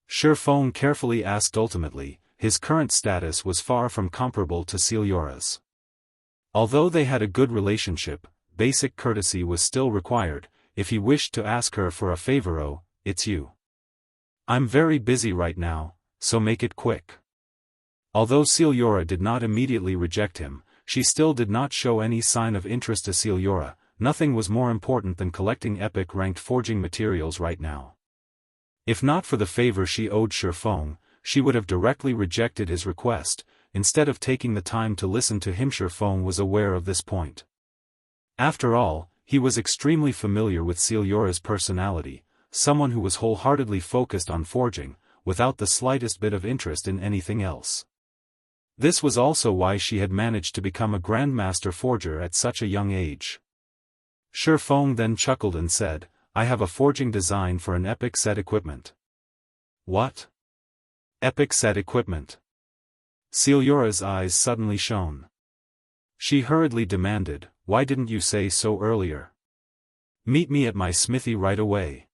Shifeng carefully asked. Ultimately, his current status was far from comparable to Xianxia's. Although they had a good relationship, basic courtesy was still required. If he wished to ask her for a favor, oh, it's you. I'm very busy right now, so make it quick. Although Xianxia did not immediately reject him, she still did not show any sign of interest to Xianxia. Nothing was more important than collecting epic ranked forging materials right now. If not for the favor she owed Shifeng, she would have directly rejected his request. Instead of taking the time to listen to him, Shifeng was aware of this point. After all, he was extremely familiar with Xianxia's personality, someone who was wholeheartedly focused on forging, without the slightest bit of interest in anything else. This was also why she had managed to become a Grandmaster Forger at such a young age. Shifeng then chuckled and said, I have a forging design for an epic set equipment. What? Epic set equipment? Xianxia's eyes suddenly shone. She hurriedly demanded, why didn't you say so earlier? Meet me at my smithy right away.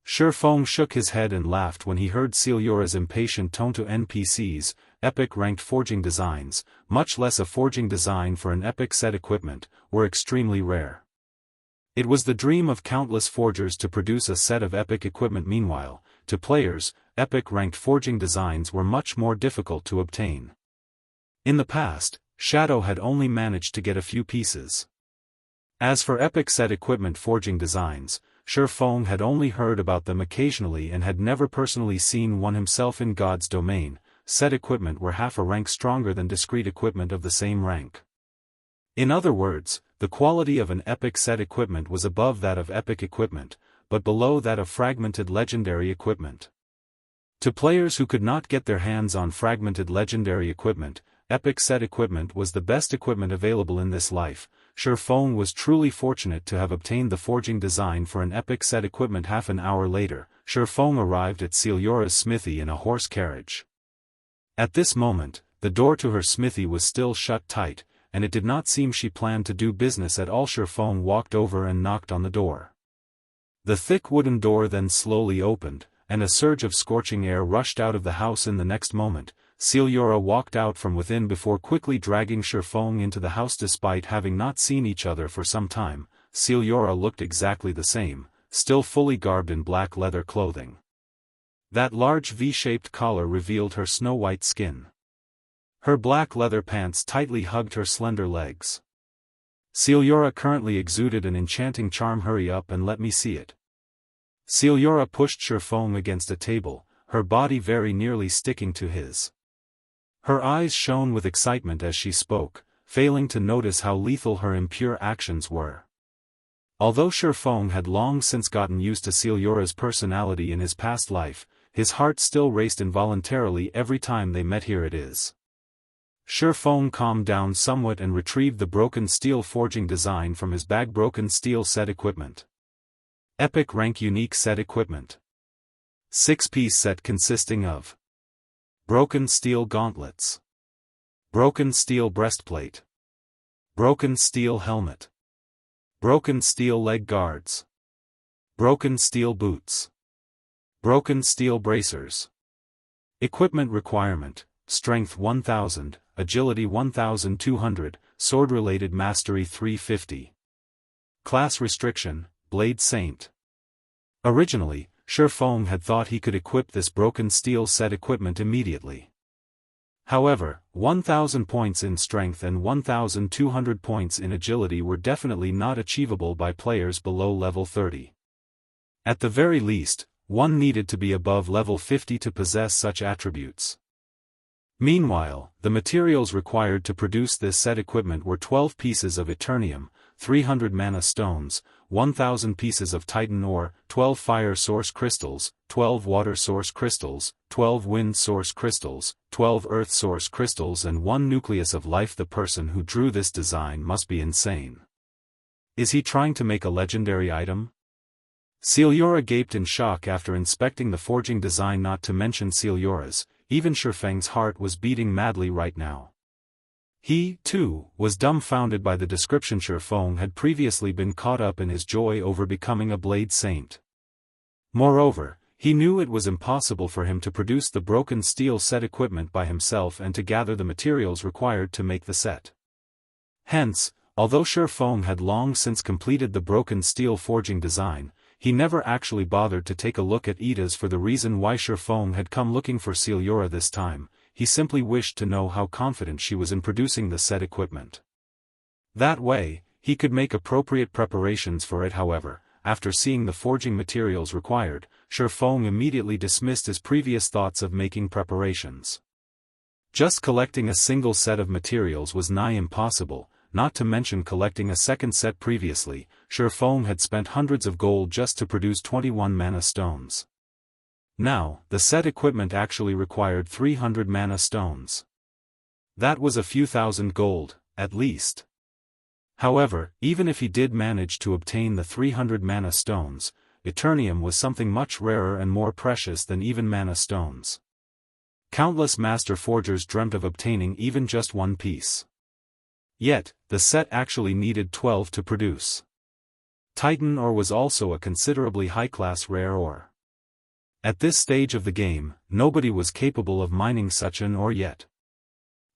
Shifeng shook his head and laughed when he heard Xianxia's impatient tone. To NPCs, epic ranked forging designs, much less a forging design for an epic set equipment, were extremely rare. It was the dream of countless forgers to produce a set of epic equipment. Meanwhile, to players, epic ranked forging designs were much more difficult to obtain. In the past, Shadow had only managed to get a few pieces. As for epic set equipment forging designs, Shifeng had only heard about them occasionally and had never personally seen one himself. In God's domain, set equipment were half a rank stronger than discrete equipment of the same rank. In other words, the quality of an epic set equipment was above that of epic equipment, but below that of fragmented legendary equipment. To players who could not get their hands on fragmented legendary equipment, epic set equipment was the best equipment available in this life. Shifeng was truly fortunate to have obtained the forging design for an epic set equipment. Half an hour later, Shifeng arrived at Xianxia's smithy in a horse carriage. At this moment, the door to her smithy was still shut tight, and it did not seem she planned to do business at all. Shifeng walked over and knocked on the door. The thick wooden door then slowly opened, and a surge of scorching air rushed out of the house. In the next moment, Xianxia walked out from within before quickly dragging Shifeng into the house. Despite having not seen each other for some time, Xianxia looked exactly the same, still fully garbed in black leather clothing. That large V-shaped collar revealed her snow-white skin. Her black leather pants tightly hugged her slender legs. Xianxia currently exuded an enchanting charm. Hurry up and let me see it. Xianxia pushed Shifeng against a table, her body very nearly sticking to his. Her eyes shone with excitement as she spoke, failing to notice how lethal her impure actions were. Although Shifeng had long since gotten used to Xianxia's personality in his past life, his heart still raced involuntarily every time they met. Here it is. Shifeng calmed down somewhat and retrieved the broken steel forging design from his bag. Broken steel set equipment. Epic rank unique set equipment. 6-piece set consisting of broken steel gauntlets, broken steel breastplate, broken steel helmet, broken steel leg guards, broken steel boots, broken steel bracers. Equipment requirement: Strength 1000, Agility 1200, Sword-related Mastery 350. Class restriction: Blade Saint. Originally, Shifeng had thought he could equip this broken steel set equipment immediately. However, 1000 points in strength and 1200 points in agility were definitely not achievable by players below level 30. At the very least, one needed to be above level 50 to possess such attributes. Meanwhile, the materials required to produce this set equipment were 12 pieces of Eternium, 300 mana stones, 1000 pieces of Titan ore, 12 fire source crystals, 12 water source crystals, 12 wind source crystals, 12 earth source crystals and 1 nucleus of life. The person who drew this design must be insane. Is he trying to make a legendary item? Xianxia gaped in shock after inspecting the forging design. Not to mention Xianxia's, even Shifeng's heart was beating madly right now. He, too, was dumbfounded by the description. Shifeng had previously been caught up in his joy over becoming a Blade Saint. Moreover, he knew it was impossible for him to produce the broken steel set equipment by himself and to gather the materials required to make the set. Hence, although Shifeng had long since completed the broken steel forging design, he never actually bothered to take a look at Ida's. For the reason why Shifeng had come looking for Xianxia this time, he simply wished to know how confident she was in producing the set equipment. That way, he could make appropriate preparations for it. However, after seeing the forging materials required, Shifeng immediately dismissed his previous thoughts of making preparations. Just collecting a single set of materials was nigh impossible, not to mention collecting a second set. Previously, Shifeng had spent hundreds of gold just to produce 21 mana stones. Now, the set equipment actually required 300 mana stones. That was a few thousand gold, at least. However, even if he did manage to obtain the 300 mana stones, Eternium was something much rarer and more precious than even mana stones. Countless master forgers dreamt of obtaining even just one piece. Yet, the set actually needed 12 to produce. Titan ore was also a considerably high-class rare ore. At this stage of the game, nobody was capable of mining such an ore yet.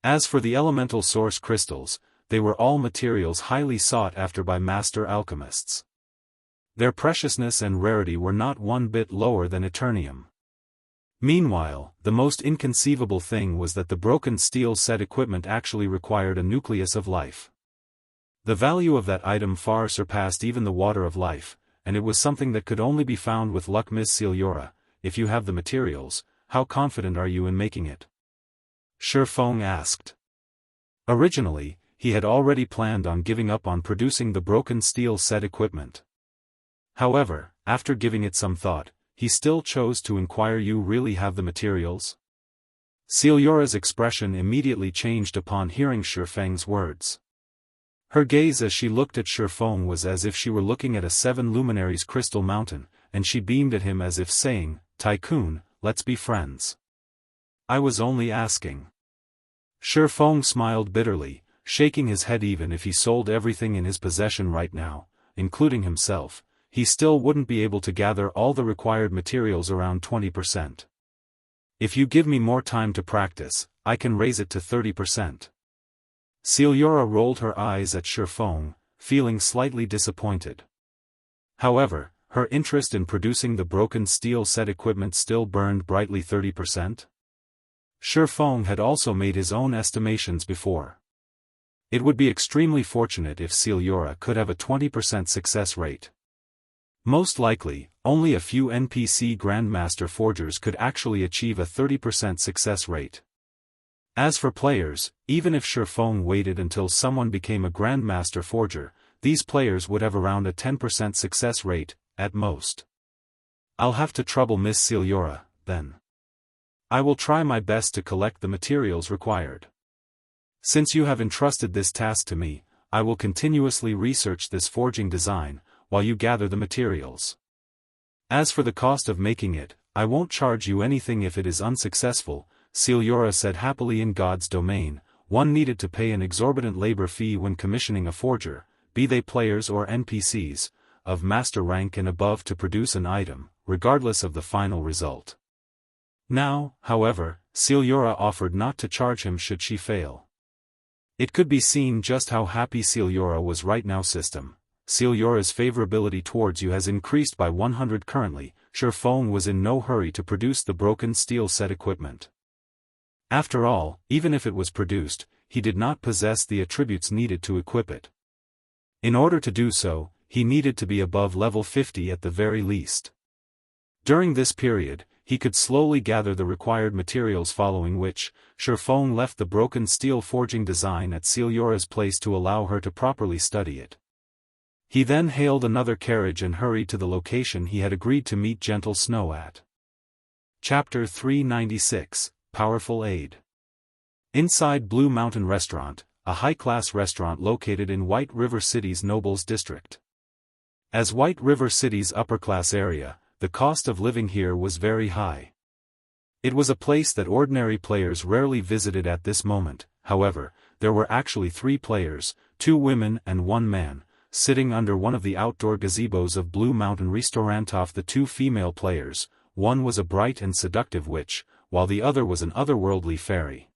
As for the elemental source crystals, they were all materials highly sought after by master alchemists. Their preciousness and rarity were not one bit lower than Eternium. Meanwhile, the most inconceivable thing was that the broken steel set equipment actually required a nucleus of life. The value of that item far surpassed even the water of life, and it was something that could only be found with luck. Miss Xianxia, if you have the materials, how confident are you in making it? Shifeng asked. Originally, he had already planned on giving up on producing the broken steel set equipment. However, after giving it some thought, he still chose to inquire. You really have the materials? Xianxia's expression immediately changed upon hearing Shifeng's words. Her gaze as she looked at Shifeng was as if she were looking at a 7 luminaries crystal mountain, and she beamed at him as if saying, "Tycoon, let's be friends." "I was only asking." Shifeng smiled bitterly, shaking his head. Even if he sold everything in his possession right now, including himself, he still wouldn't be able to gather all the required materials, around 20%. "If you give me more time to practice, I can raise it to 30%. Xianxia rolled her eyes at Shifeng, feeling slightly disappointed. However, her interest in producing the broken steel set equipment still burned brightly. 30%? Shifeng had also made his own estimations before. It would be extremely fortunate if Xianxia could have a 20% success rate. Most likely, only a few NPC Grandmaster Forgers could actually achieve a 30% success rate. As for players, even if Shifeng waited until someone became a Grandmaster Forger, these players would have around a 10% success rate, at most. "I'll have to trouble Miss Xianxia, then. I will try my best to collect the materials required. Since you have entrusted this task to me, I will continuously research this forging design, while you gather the materials. As for the cost of making it, I won't charge you anything if it is unsuccessful," Xianxia said happily. In God's domain, one needed to pay an exorbitant labor fee when commissioning a forger, be they players or NPCs, of master rank and above to produce an item, regardless of the final result. Now, however, Xianxia offered not to charge him should she fail. It could be seen just how happy Xianxia was right now. "System. Xianxia's favorability towards you has increased by 100 currently." Shifeng was in no hurry to produce the broken steel set equipment. After all, even if it was produced, he did not possess the attributes needed to equip it. In order to do so, he needed to be above level 50 at the very least. During this period, he could slowly gather the required materials, following which, Shifeng left the broken steel forging design at Xianxia's place to allow her to properly study it. He then hailed another carriage and hurried to the location he had agreed to meet Gentle Snow at. Chapter 396, Powerful Aid. Inside Blue Mountain Restaurant, a high-class restaurant located in White River City's Nobles District. As White River City's upper-class area, the cost of living here was very high. It was a place that ordinary players rarely visited at this moment. However, there were actually 3 players, 2 women and 1 man, sitting under one of the outdoor gazebos of Blue Mountain Restaurant. Of the 2 female players, one was a bright and seductive witch, while the other was an otherworldly fairy.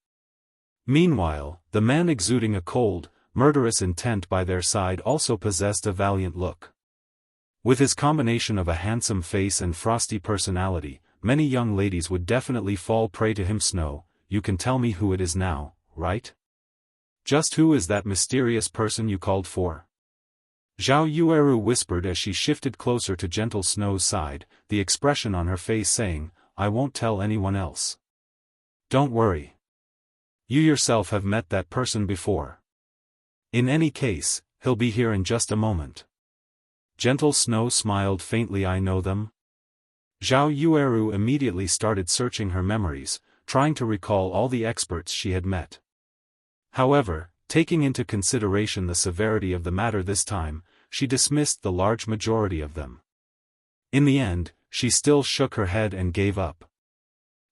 Meanwhile, the man exuding a cold, murderous intent by their side also possessed a valiant look. With his combination of a handsome face and frosty personality, many young ladies would definitely fall prey to him. "Snow, you can tell me who it is now, right? Just who is that mysterious person you called for?" Zhao Yueru whispered as she shifted closer to Gentle Snow's side, the expression on her face saying, "I won't tell anyone else. Don't worry. You yourself have met that person before. In any case, he'll be here in just a moment." Gentle Snow smiled faintly. "I know them?" Zhao Yueru immediately started searching her memories, trying to recall all the experts she had met. However, taking into consideration the severity of the matter this time, she dismissed the large majority of them. In the end, she still shook her head and gave up.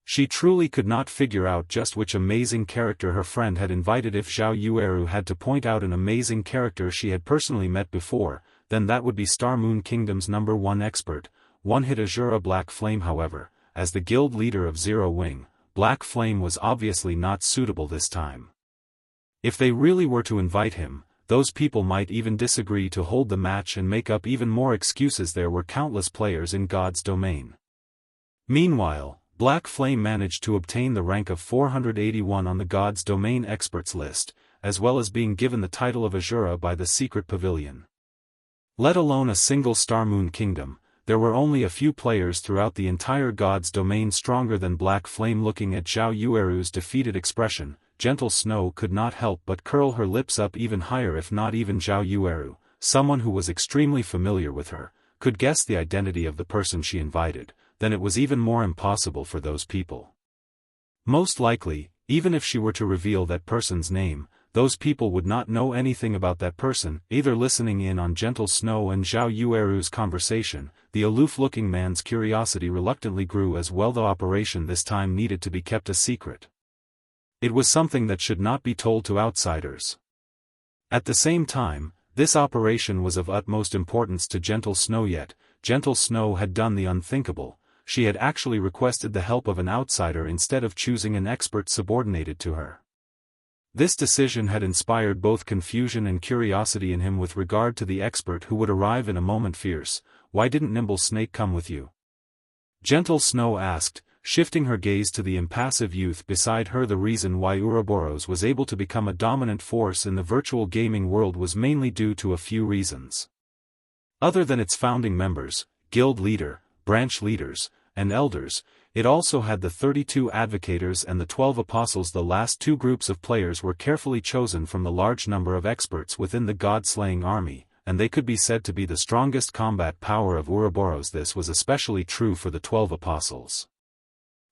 She truly could not figure out just which amazing character her friend had invited. If Zhao Yueru had to point out an amazing character she had personally met before, then that would be Star Moon Kingdom's #1 expert, One-Hit Azura Black Flame. However, as the guild leader of Zero Wing, Black Flame was obviously not suitable this time. If they really were to invite him, those people might even disagree to hold the match and make up even more excuses. There were countless players in God's domain. Meanwhile, Black Flame managed to obtain the rank of 481 on the God's domain experts list, as well as being given the title of Azura by the Secret Pavilion. Let alone a single Star Moon Kingdom, there were only a few players throughout the entire God's domain stronger than Black Flame. Looking at Zhao Yueru's defeated expression, Gentle Snow could not help but curl her lips up even higher. If not even Zhao Yueru, someone who was extremely familiar with her, could guess the identity of the person she invited, then it was even more impossible for those people. Most likely, even if she were to reveal that person's name, those people would not know anything about that person, either listening in on Gentle Snow and Zhao Yueru's conversation. The aloof-looking man's curiosity reluctantly grew as well. The operation this time needed to be kept a secret. It was something that should not be told to outsiders. At the same time, this operation was of utmost importance to Gentle Snow. Yet Gentle Snow had done the unthinkable. She had actually requested the help of an outsider instead of choosing an expert subordinated to her. This decision had inspired both confusion and curiosity in him with regard to the expert who would arrive in a moment. Fierce, why didn't Nimble Snake come with you? Gentle Snow asked, shifting her gaze to the impassive youth beside her. The reason why Ouroboros was able to become a dominant force in the virtual gaming world was mainly due to a few reasons. Other than its founding members, guild leader, branch leaders, and elders, it also had the 32 advocators and the 12 apostles. The last two groups of players were carefully chosen from the large number of experts within the god-slaying army, and they could be said to be the strongest combat power of Ouroboros. This was especially true for the 12 apostles.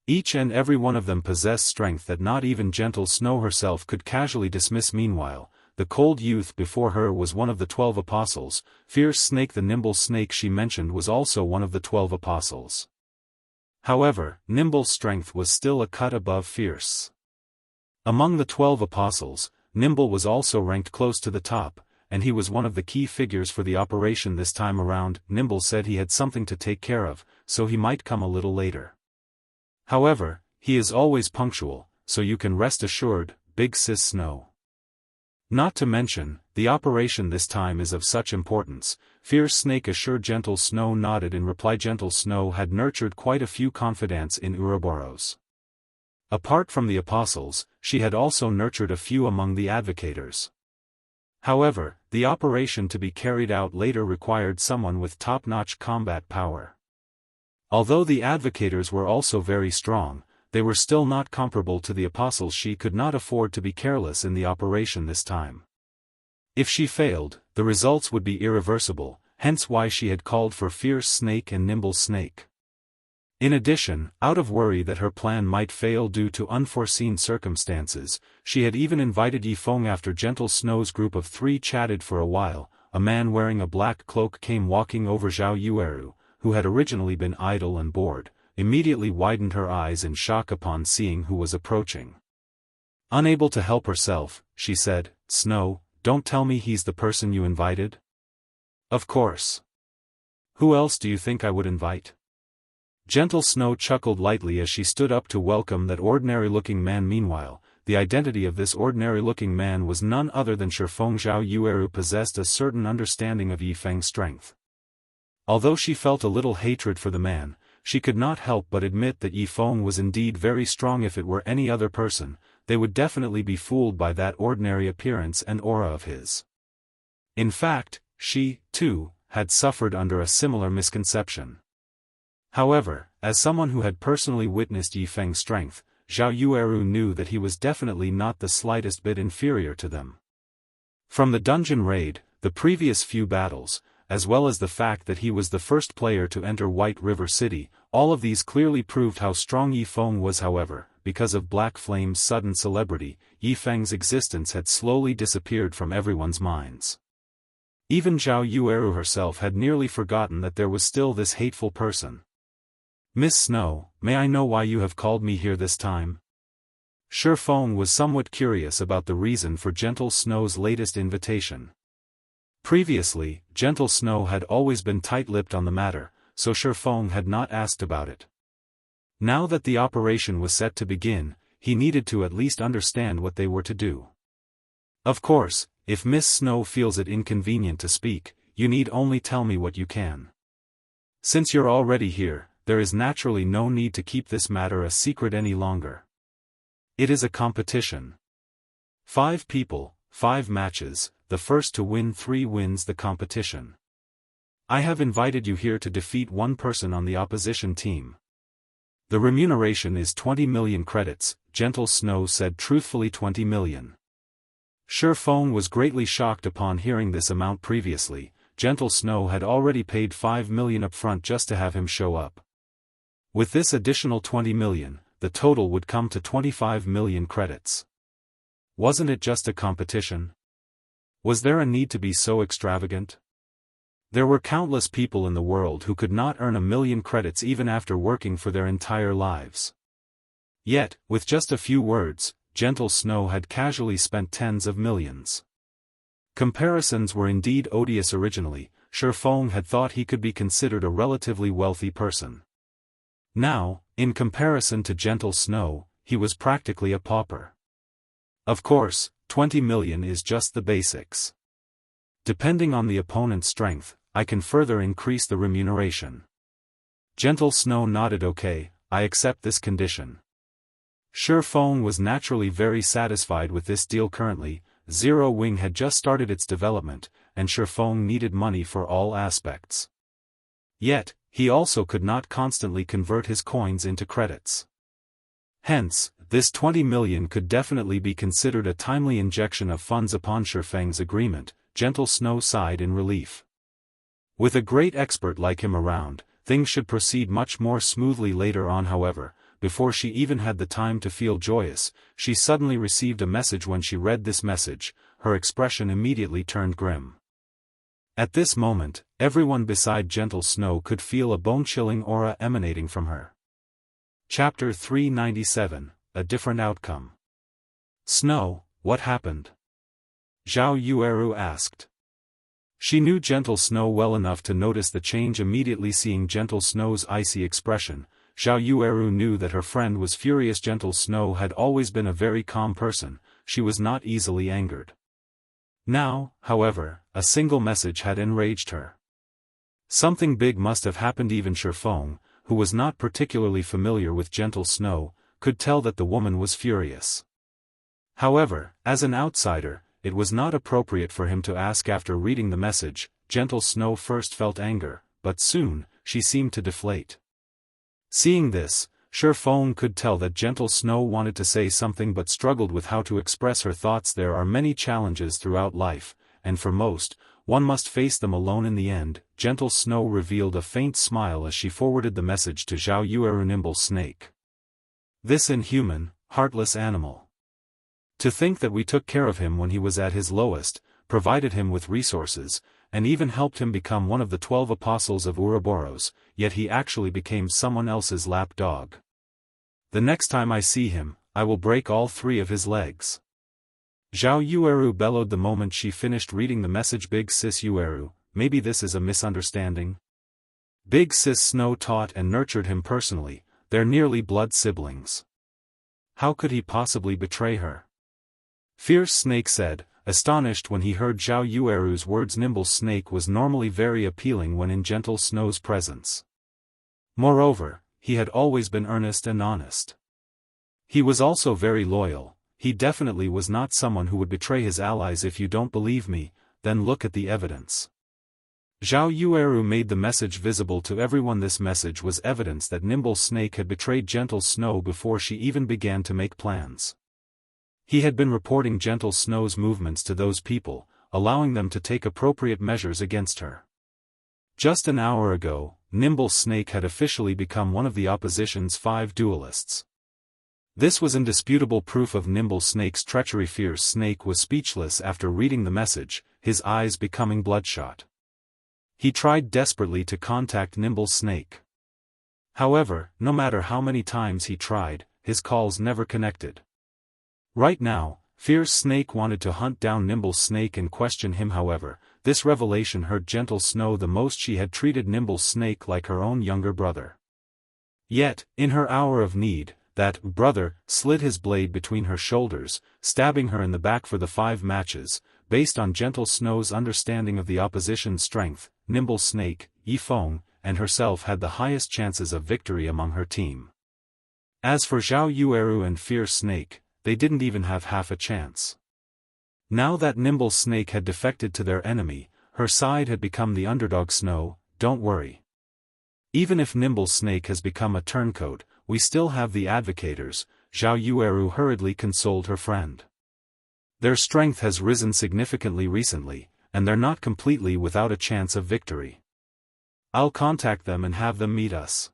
Each and every one of them possessed strength that not even Gentle Snow herself could casually dismiss. Meanwhile, the cold youth before her was one of the 12 apostles. Fierce Snake, the nimble snake she mentioned, was also one of the 12 apostles. However, Nimble's strength was still a cut above Fierce. Among the 12 apostles, Nimble was also ranked close to the top, and he was one of the key figures for the operation this time around. Nimble said he had something to take care of, so he might come a little later. However, he is always punctual, so you can rest assured, Big Sis Snow. Not to mention, the operation this time is of such importance, Fierce Snake assured. Gentle Snow nodded in reply. Gentle Snow had nurtured quite a few confidants in Ouroboros. Apart from the apostles, she had also nurtured a few among the advocators. However, the operation to be carried out later required someone with top-notch combat power. Although the advocators were also very strong, they were still not comparable to the apostles. She could not afford to be careless in the operation this time. If she failed, the results would be irreversible, hence why she had called for Fierce Snake and Nimble Snake. In addition, out of worry that her plan might fail due to unforeseen circumstances, she had even invited Yifeng. After Gentle Snow's group of 3 chatted for a while, a man wearing a black cloak came walking over. Zhao Yueru, who had originally been idle and bored, immediately widened her eyes in shock upon seeing who was approaching. Unable to help herself, she said, "Snow, don't tell me he's the person you invited?" "Of course. Who else do you think I would invite?" Gentle Snow chuckled lightly as she stood up to welcome that ordinary-looking man. Meanwhile, the identity of this ordinary-looking man was none other than Shifeng. Zhao Yueru possessed a certain understanding of Yifeng's strength. Although she felt a little hatred for the man, she could not help but admit that Yifeng was indeed very strong. If it were any other person, they would definitely be fooled by that ordinary appearance and aura of his. In fact, she, too, had suffered under a similar misconception. However, as someone who had personally witnessed Yifeng's strength, Zhao Yueru knew that he was definitely not the slightest bit inferior to them. From the dungeon raid, the previous few battles, as well as the fact that he was the first player to enter White River City, all of these clearly proved how strong Yifeng was. However, because of Black Flame's sudden celebrity, Yifeng's existence had slowly disappeared from everyone's minds. Even Zhao Yueru herself had nearly forgotten that there was still this hateful person. "Miss Snow, may I know why you have called me here this time?" Shifeng was somewhat curious about the reason for Gentle Snow's latest invitation. Previously, Gentle Snow had always been tight-lipped on the matter, so Shifeng had not asked about it. Now that the operation was set to begin, he needed to at least understand what they were to do. "Of course, if Miss Snow feels it inconvenient to speak, you need only tell me what you can. Since you're already here, there is naturally no need to keep this matter a secret any longer. It is a competition. 5 people, 5 matches, the first to win 3 wins the competition. I have invited you here to defeat one person on the opposition team. The remuneration is 20 million credits, Gentle Snow said truthfully. 20 million. Shifeng was greatly shocked upon hearing this amount. Previously, Gentle Snow had already paid 5 million upfront just to have him show up. With this additional 20 million, the total would come to 25 million credits. Wasn't it just a competition? Was there a need to be so extravagant? There were countless people in the world who could not earn 1,000,000 credits even after working for their entire lives. Yet, with just a few words, Gentle Snow had casually spent tens of millions. Comparisons were indeed odious originally. Shifeng had thought he could be considered a relatively wealthy person. Now, in comparison to Gentle Snow, he was practically a pauper. Of course, 20 million is just the basics. Depending on the opponent's strength, I can further increase the remuneration. Gentle Snow nodded. Okay, I accept this condition. Shifeng was naturally very satisfied with this deal. Currently, Zero Wing had just started its development, and Shifeng needed money for all aspects. Yet, he also could not constantly convert his coins into credits. Hence, this 20 million could definitely be considered a timely injection of funds. Upon Shifeng's agreement, Gentle Snow sighed in relief. With a great expert like him around, things should proceed much more smoothly. Later on, however, before she even had the time to feel joyous, she suddenly received a message. When she read this message, her expression immediately turned grim. At this moment, everyone beside Gentle Snow could feel a bone-chilling aura emanating from her. Chapter 397, A Different Outcome. Snow, what happened? Zhao Yueru asked. She knew Gentle Snow well enough to notice the change immediately. Seeing Gentle Snow's icy expression, Zhao Yueru knew that her friend was furious. Gentle Snow had always been a very calm person, she was not easily angered. Now, however, a single message had enraged her. Something big must have happened. Even Shifeng, who was not particularly familiar with Gentle Snow, could tell that the woman was furious. However, as an outsider, it was not appropriate for him to ask. After reading the message, Gentle Snow first felt anger, but soon, she seemed to deflate. Seeing this, Shifeng could tell that Gentle Snow wanted to say something but struggled with how to express her thoughts. There are many challenges throughout life, and for most, one must face them alone in the end. Gentle Snow revealed a faint smile as she forwarded the message to Zhao Yueru. Nimble Snake. This inhuman, heartless animal. To think that we took care of him when he was at his lowest, provided him with resources, and even helped him become one of the 12 apostles of Ouroboros, yet he actually became someone else's lapdog. The next time I see him, I will break all 3 of his legs. Zhao Yueru bellowed the moment she finished reading the message. Big Sis Yueru, maybe this is a misunderstanding? Big Sis Snow taught and nurtured him personally, they're nearly blood siblings. How could he possibly betray her? Fierce Snake said, astonished when he heard Zhao Yueru's words. Nimble Snake was normally very appealing when in Gentle Snow's presence. Moreover, he had always been earnest and honest. He was also very loyal. He definitely was not someone who would betray his allies. If you don't believe me, then look at the evidence. Zhao Yueru made the message visible to everyone. This message was evidence that Nimble Snake had betrayed Gentle Snow before she even began to make plans. He had been reporting Gentle Snow's movements to those people, allowing them to take appropriate measures against her. Just an hour ago, Nimble Snake had officially become one of the opposition's 5 duelists. This was indisputable proof of Nimble Snake's treachery. Fierce Snake was speechless after reading the message, his eyes becoming bloodshot. He tried desperately to contact Nimble Snake. However, no matter how many times he tried, his calls never connected. Right now, Fierce Snake wanted to hunt down Nimble Snake and question him. However, this revelation hurt Gentle Snow the most. She had treated Nimble Snake like her own younger brother. Yet, in her hour of need, that brother slid his blade between her shoulders, stabbing her in the back. For the 5 matches, based on Gentle Snow's understanding of the opposition's strength, Nimble Snake, Yifeng, and herself had the highest chances of victory among her team. As for Zhao Yueru and Fierce Snake, they didn't even have half a chance. Now that Nimble Snake had defected to their enemy, her side had become the underdog. Snow, don't worry. Even if Nimble Snake has become a turncoat, we still have the advocators, Zhao Yueru hurriedly consoled her friend. Their strength has risen significantly recently, and they're not completely without a chance of victory. I'll contact them and have them meet us.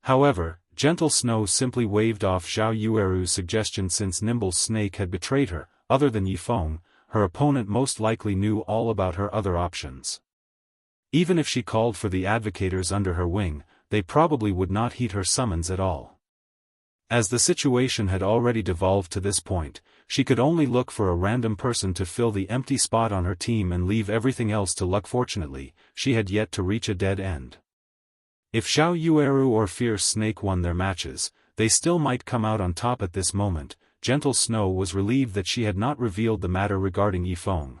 However, Gentle Snow simply waved off Zhao Yueru's suggestion. Since Nimble Snake had betrayed her, other than Yifeng, her opponent most likely knew all about her other options. Even if she called for the advocators under her wing, they probably would not heed her summons at all. As the situation had already devolved to this point, she could only look for a random person to fill the empty spot on her team and leave everything else to luck. Fortunately, she had yet to reach a dead end. If Zhao Yueru or Fierce Snake won their matches, they still might come out on top at this moment. Gentle Snow was relieved that she had not revealed the matter regarding Yifeng.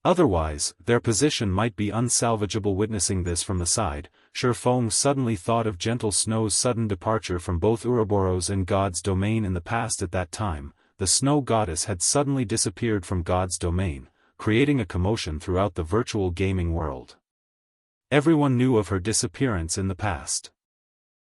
Otherwise, their position might be unsalvageable. Witnessing this from the side, Shifeng suddenly thought of Gentle Snow's sudden departure from both Ouroboros and God's domain in the past. At that time, the Snow Goddess had suddenly disappeared from God's domain, creating a commotion throughout the virtual gaming world. Everyone knew of her disappearance in the past.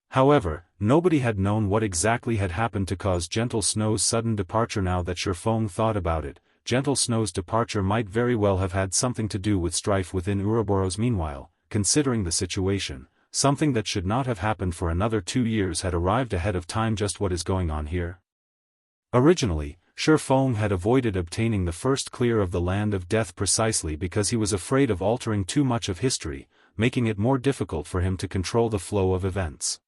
However, nobody had known what exactly had happened to cause Gentle Snow's sudden departure. Now that Shifeng thought about it, Gentle Snow's departure might very well have had something to do with strife within Ouroboros. Meanwhile, considering the situation, something that should not have happened for another 2 years had arrived ahead of time. Just what is going on here? Originally, Shifeng had avoided obtaining the first clear of the Land of Death precisely because he was afraid of altering too much of history, making it more difficult for him to control the flow of events.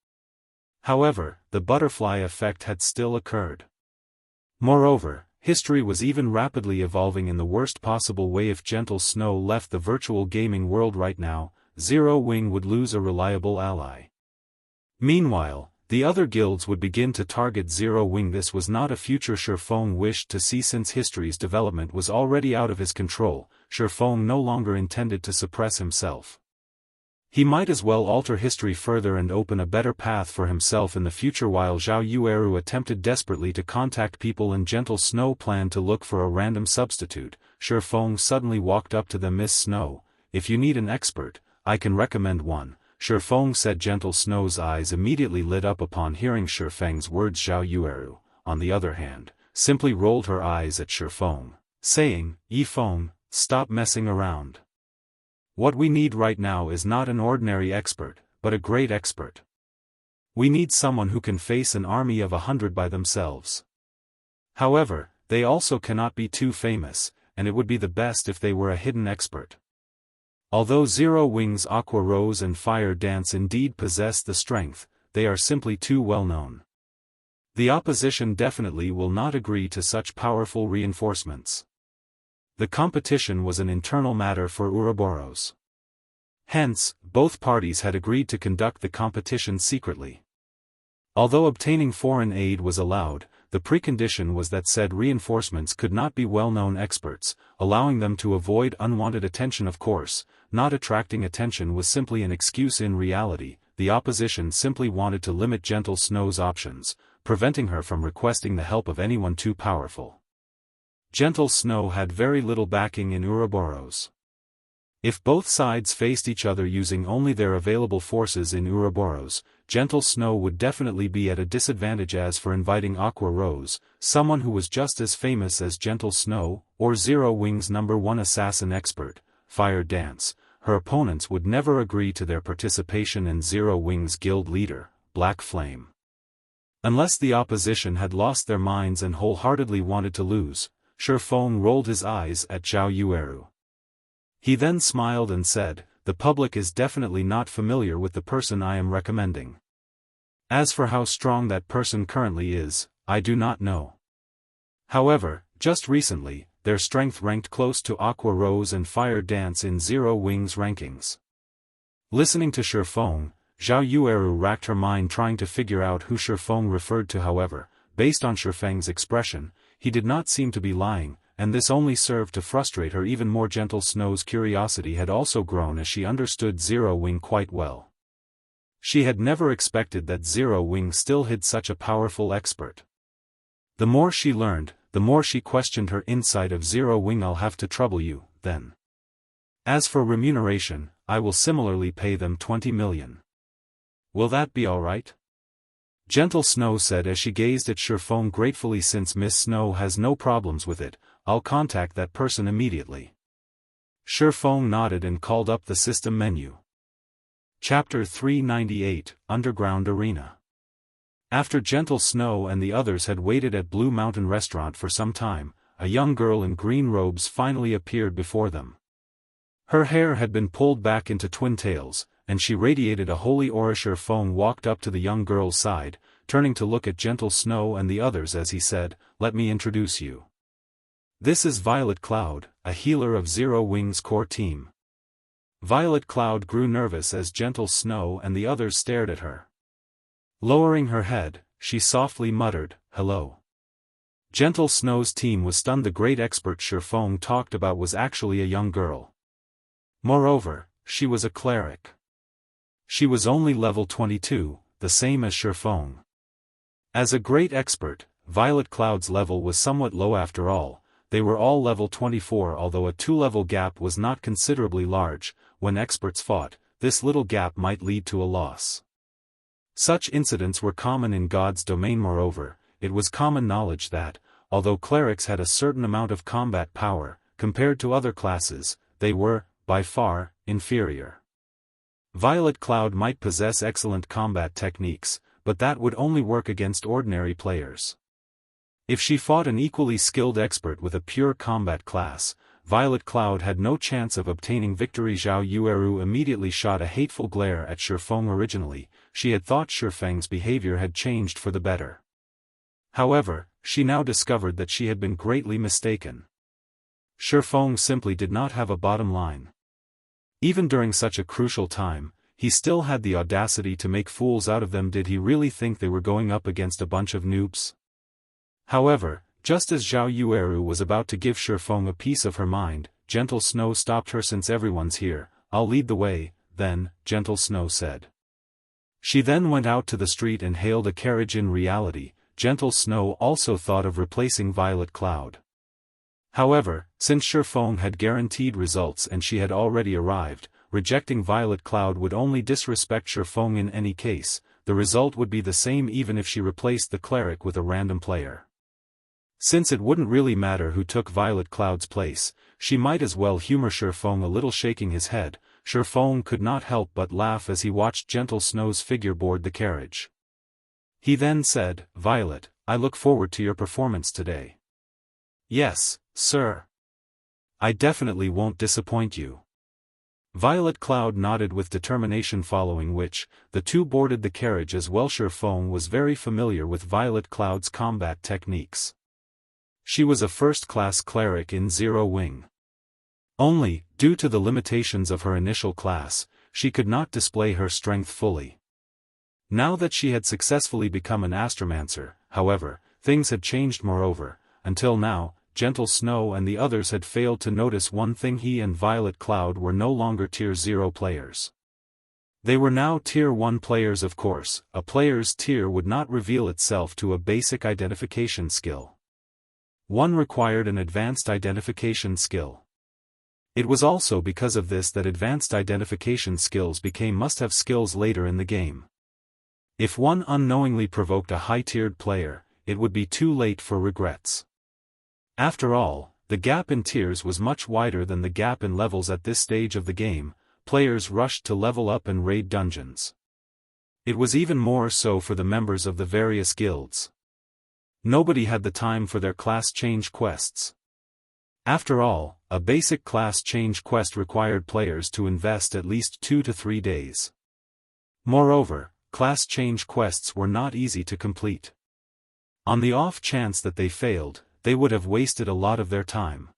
However, the butterfly effect had still occurred. Moreover, history was even rapidly evolving in the worst possible way. If Gentle Snow left the virtual gaming world right now, Zero Wing would lose a reliable ally. Meanwhile, the other guilds would begin to target Zero Wing. This was not a future Shifeng wished to see. Since history's development was already out of his control, Shifeng no longer intended to suppress himself. He might as well alter history further and open a better path for himself in the future. While Zhao Yueru attempted desperately to contact people and Gentle Snow planned to look for a random substitute, Shifeng suddenly walked up to them. Miss Snow, if you need an expert, I can recommend one, Shifeng said. Gentle Snow's eyes immediately lit up upon hearing Shifeng's words. Zhao Yueru, on the other hand, simply rolled her eyes at Shifeng, saying, Yifeng, stop messing around. What we need right now is not an ordinary expert, but a great expert. We need someone who can face an army of 100 by themselves. However, they also cannot be too famous, and it would be the best if they were a hidden expert. Although Zero Wing's Aqua Rose and Fire Dance indeed possess the strength, they are simply too well known. The opposition definitely will not agree to such powerful reinforcements. The competition was an internal matter for Ouroboros. Hence, both parties had agreed to conduct the competition secretly. Although obtaining foreign aid was allowed, the precondition was that said reinforcements could not be well-known experts, allowing them to avoid unwanted attention. Of course, not attracting attention was simply an excuse. In reality, the opposition simply wanted to limit Gentle Snow's options, preventing her from requesting the help of anyone too powerful. Gentle Snow had very little backing in Ouroboros. If both sides faced each other using only their available forces in Ouroboros, Gentle Snow would definitely be at a disadvantage. As for inviting Aqua Rose, someone who was just as famous as Gentle Snow, or Zero Wing's #1 assassin expert, Fire Dance, her opponents would never agree to their participation. In Zero Wing's guild leader, Black Flame. Unless the opposition had lost their minds and wholeheartedly wanted to lose, Shifeng rolled his eyes at Zhao Yueru. He then smiled and said, the public is definitely not familiar with the person I am recommending. As for how strong that person currently is, I do not know. However, just recently, their strength ranked close to Aqua Rose and Fire Dance in Zero Wing's rankings. Listening to Shifeng, Zhao Yueru racked her mind trying to figure out who Shifeng referred to. However, based on Shifeng's expression, he did not seem to be lying, and this only served to frustrate her even more. Gentle Snow's curiosity had also grown as she understood Zero Wing quite well. She had never expected that Zero Wing still hid such a powerful expert. The more she learned, the more she questioned her insight of Zero Wing. I'll have to trouble you, then. As for remuneration, I will similarly pay them 20 million. Will that be alright? Gentle Snow said as she gazed at Shifeng gratefully. Since Miss Snow has no problems with it, I'll contact that person immediately. Shifeng nodded and called up the system menu. Chapter 398, Underground Arena. After Gentle Snow and the others had waited at Blue Mountain Restaurant for some time, a young girl in green robes finally appeared before them. Her hair had been pulled back into twin tails, and she radiated a holy aura. Shurfeng walked up to the young girl's side, turning to look at Gentle Snow and the others as he said, "Let me introduce you. This is Violet Cloud, a healer of Zero Wings core team." Violet Cloud grew nervous as Gentle Snow and the others stared at her. Lowering her head, she softly muttered, "Hello." Gentle Snow's team was stunned. The great expert Shurfeng talked about was actually a young girl. Moreover, she was a cleric. She was only level 22, the same as Shurfeng. As a great expert, Violet Cloud's level was somewhat low after all. They were all level 24. Although a 2-level gap was not considerably large, when experts fought, this little gap might lead to a loss. Such incidents were common in God's domain. Moreover, it was common knowledge that, although clerics had a certain amount of combat power, compared to other classes, they were, by far, inferior. Violet Cloud might possess excellent combat techniques, but that would only work against ordinary players. If she fought an equally skilled expert with a pure combat class, Violet Cloud had no chance of obtaining victory. Zhao Yueru immediately shot a hateful glare at Shurfeng. Originally, she had thought Shurfeng's behavior had changed for the better. However, she now discovered that she had been greatly mistaken. Shurfeng simply did not have a bottom line. Even during such a crucial time, he still had the audacity to make fools out of them. Did he really think they were going up against a bunch of noobs? However, just as Zhao Yueru was about to give Shurfeng a piece of her mind, Gentle Snow stopped her. "Since everyone's here, I'll lead the way, then," Gentle Snow said. She then went out to the street and hailed a carriage. In reality, Gentle Snow also thought of replacing Violet Cloud. However, since Shurfeng had guaranteed results and she had already arrived, rejecting Violet Cloud would only disrespect Shurfeng. In any case, the result would be the same even if she replaced the cleric with a random player. Since it wouldn't really matter who took Violet Cloud's place, she might as well humor Shurfeng a little. Shaking his head, Shurfeng could not help but laugh as he watched Gentle Snow's figure board the carriage. He then said, "Violet, I look forward to your performance today." "Yes, sir. I definitely won't disappoint you." Violet Cloud nodded with determination, following which, the two boarded the carriage as well. Shurfeng was very familiar with Violet Cloud's combat techniques. She was a first-class cleric in Zero Wing. Only, due to the limitations of her initial class, she could not display her strength fully. Now that she had successfully become an Astromancer, however, things had changed. Moreover, until now, Gentle Snow and the others had failed to notice one thing: he and Violet Cloud were no longer Tier 0 players. They were now Tier 1 players. Of course, a player's tier would not reveal itself to a basic identification skill. One required an advanced identification skill. It was also because of this that advanced identification skills became must-have skills later in the game. If one unknowingly provoked a high-tiered player, it would be too late for regrets. After all, the gap in tiers was much wider than the gap in levels. At this stage of the game, players rushed to level up and raid dungeons. It was even more so for the members of the various guilds. Nobody had the time for their class change quests. After all, a basic class change quest required players to invest at least 2 to 3 days. Moreover, class change quests were not easy to complete. On the off chance that they failed, they would have wasted a lot of their time.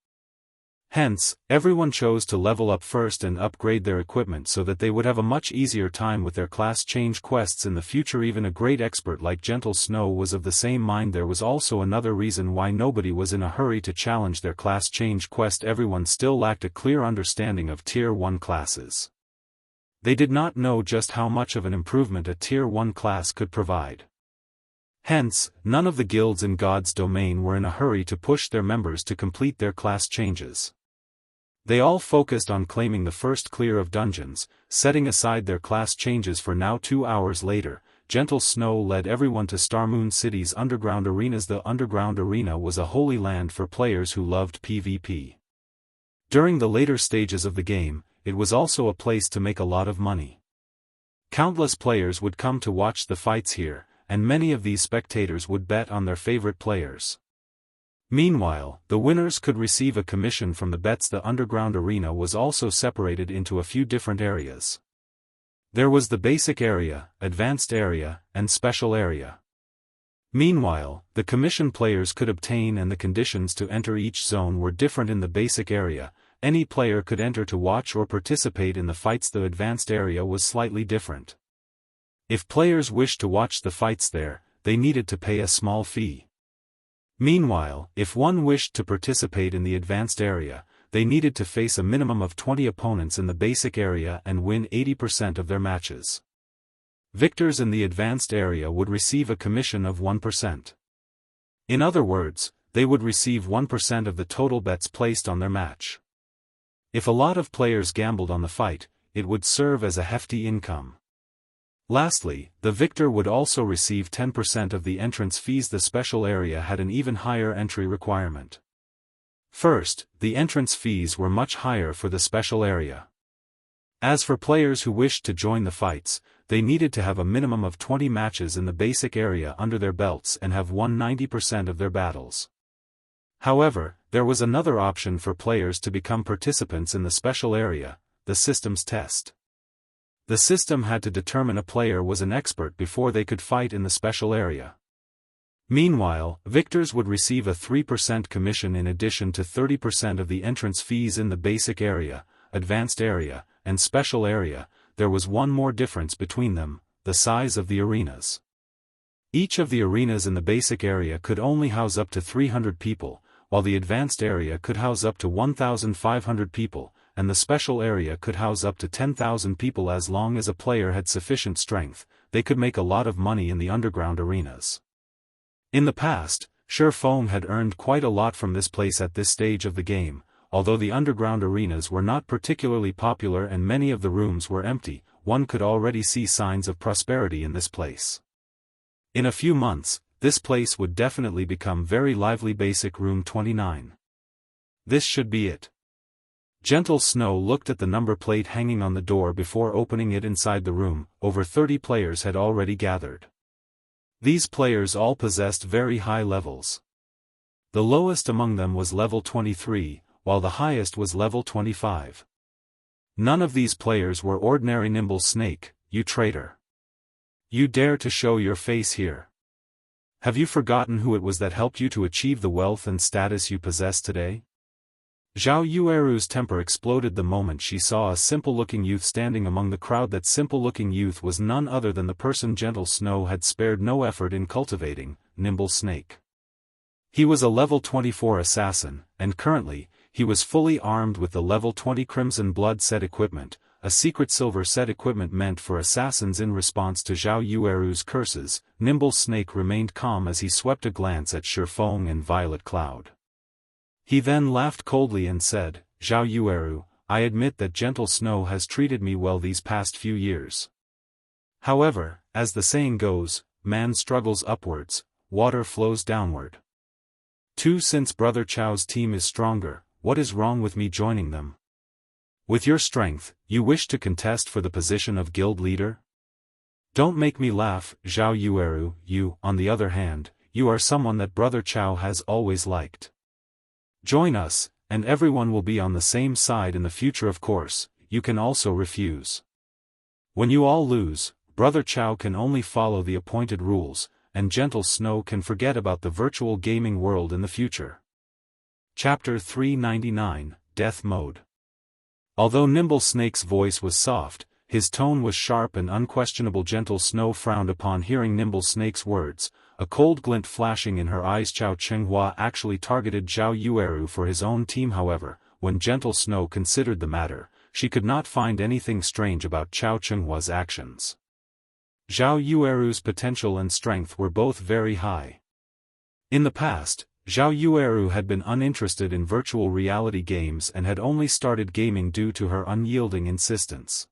Hence, everyone chose to level up first and upgrade their equipment so that they would have a much easier time with their class change quests in the future. Even a great expert like Gentle Snow was of the same mind. There was also another reason why nobody was in a hurry to challenge their class change quest. Everyone still lacked a clear understanding of Tier 1 classes. They did not know just how much of an improvement a Tier 1 class could provide. Hence, none of the guilds in God's domain were in a hurry to push their members to complete their class changes. They all focused on claiming the first clear of dungeons, setting aside their class changes for now. 2 hours later, Gentle Snow led everyone to Starmoon City's underground arenas. The underground arena was a holy land for players who loved PvP. During the later stages of the game, it was also a place to make a lot of money. Countless players would come to watch the fights here, and many of these spectators would bet on their favorite players. Meanwhile, the winners could receive a commission from the bets. The underground arena was also separated into a few different areas. There was the basic area, advanced area, and special area. Meanwhile, the commission players could obtain and the conditions to enter each zone were different. In the basic area, any player could enter to watch or participate in the fights. The advanced area was slightly different. If players wished to watch the fights there, they needed to pay a small fee. Meanwhile, if one wished to participate in the advanced area, they needed to face a minimum of 20 opponents in the basic area and win 80% of their matches. Victors in the advanced area would receive a commission of 1%. In other words, they would receive 1% of the total bets placed on their match. If a lot of players gambled on the fight, it would serve as a hefty income. Lastly, the victor would also receive 10% of the entrance fees. The special area had an even higher entry requirement. First, the entrance fees were much higher for the special area. As for players who wished to join the fights, they needed to have a minimum of 20 matches in the basic area under their belts and have won 90% of their battles. However, there was another option for players to become participants in the special area, the systems test. The system had to determine a player was an expert before they could fight in the special area. Meanwhile, victors would receive a 3% commission in addition to 30% of the entrance fees. In the basic area, advanced area, and special area. There was one more difference between them: the size of the arenas. Each of the arenas in the basic area could only house up to 300 people, while the advanced area could house up to 1,500 people, and the special area could house up to 10,000 people. As long as a player had sufficient strength, they could make a lot of money in the underground arenas. In the past, Shurfeng had earned quite a lot from this place. At this stage of the game, although the underground arenas were not particularly popular and many of the rooms were empty, one could already see signs of prosperity in this place. In a few months, this place would definitely become very lively. Basic Room 29. This should be it. Gentle Snow looked at the number plate hanging on the door before opening it. Inside the room, over 30 players had already gathered. These players all possessed very high levels. The lowest among them was level 23, while the highest was level 25. None of these players were ordinary. Nimble Snake, you traitor! You dare to show your face here? Have you forgotten who it was that helped you to achieve the wealth and status you possess today? Zhao Yueru's temper exploded the moment she saw a simple-looking youth standing among the crowd. That simple-looking youth was none other than the person Gentle Snow had spared no effort in cultivating, Nimble Snake. He was a level 24 assassin, and currently, he was fully armed with the level 20 Crimson Blood set equipment, a secret silver set equipment meant for assassins. In response to Zhao Yueru's curses, Nimble Snake remained calm as he swept a glance at Shurfeng and Violet Cloud. He then laughed coldly and said, Zhao Yueru, I admit that Gentle Snow has treated me well these past few years. However, as the saying goes, man struggles upwards, water flows downward. Since Brother Chao's team is stronger, what is wrong with me joining them? With your strength, you wish to contest for the position of guild leader? Don't make me laugh, Zhao Yueru. You, on the other hand, you are someone that Brother Chao has always liked. Join us, and everyone will be on the same side in the future. Of course, you can also refuse. When you all lose, Brother Chao can only follow the appointed rules, and Gentle Snow can forget about the virtual gaming world in the future. Chapter 399, Death Mode. Although Nimble Snake's voice was soft, his tone was sharp and unquestionable. Gentle Snow frowned upon hearing Nimble Snake's words, a cold glint flashing in her eyes. Chao Chenghua actually targeted Zhao Yueru for his own team. However, when Gentle Snow considered the matter, she could not find anything strange about Chao Chenghua's actions. Zhao Yueru's potential and strength were both very high. In the past, Zhao Yueru had been uninterested in virtual reality games and had only started gaming due to her unyielding insistence.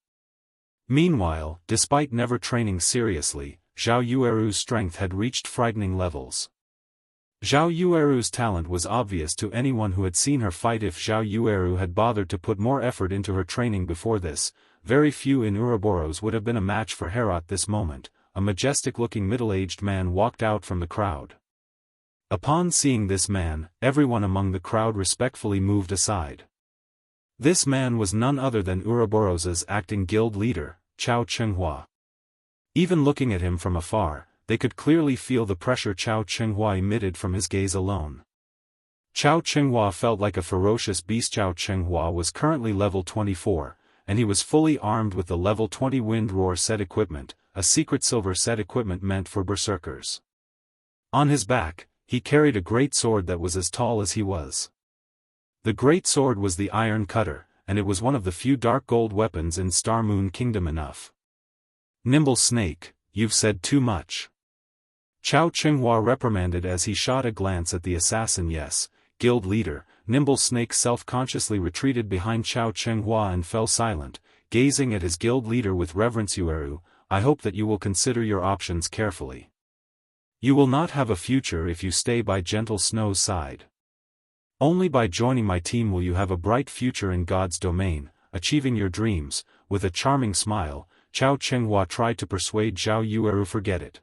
Meanwhile, despite never training seriously, Zhao Yueru's strength had reached frightening levels. Zhao Yueru's talent was obvious to anyone who had seen her fight. If Zhao Yueru had bothered to put more effort into her training before this, very few in Ouroboros would have been a match for her at this moment. a majestic-looking middle-aged man walked out from the crowd. Upon seeing this man, everyone among the crowd respectfully moved aside. This man was none other than Ouroboros's acting guild leader, Chao Chenghua. Even looking at him from afar, they could clearly feel the pressure Chao Chenghua emitted from his gaze alone. Chao Chenghua felt like a ferocious beast. Chao Chenghua was currently level 24, and he was fully armed with the level 20 Wind Roar set equipment, a secret silver set equipment meant for berserkers. On his back, he carried a great sword that was as tall as he was. The great sword was the Iron Cutter, and it was one of the few dark gold weapons in Star Moon Kingdom enough. Nimble Snake, you've said too much. Chao Chenghua reprimanded as he shot a glance at the assassin. Yes, guild leader. Nimble Snake self-consciously retreated behind Chao Chenghua and fell silent, gazing at his guild leader with reverence. Ueru, I hope that you will consider your options carefully. You will not have a future if you stay by Gentle Snow's side. Only by joining my team will you have a bright future in God's domain, achieving your dreams. With a charming smile, Chao Chenghua tried to persuade Zhao Yueru. Forget it.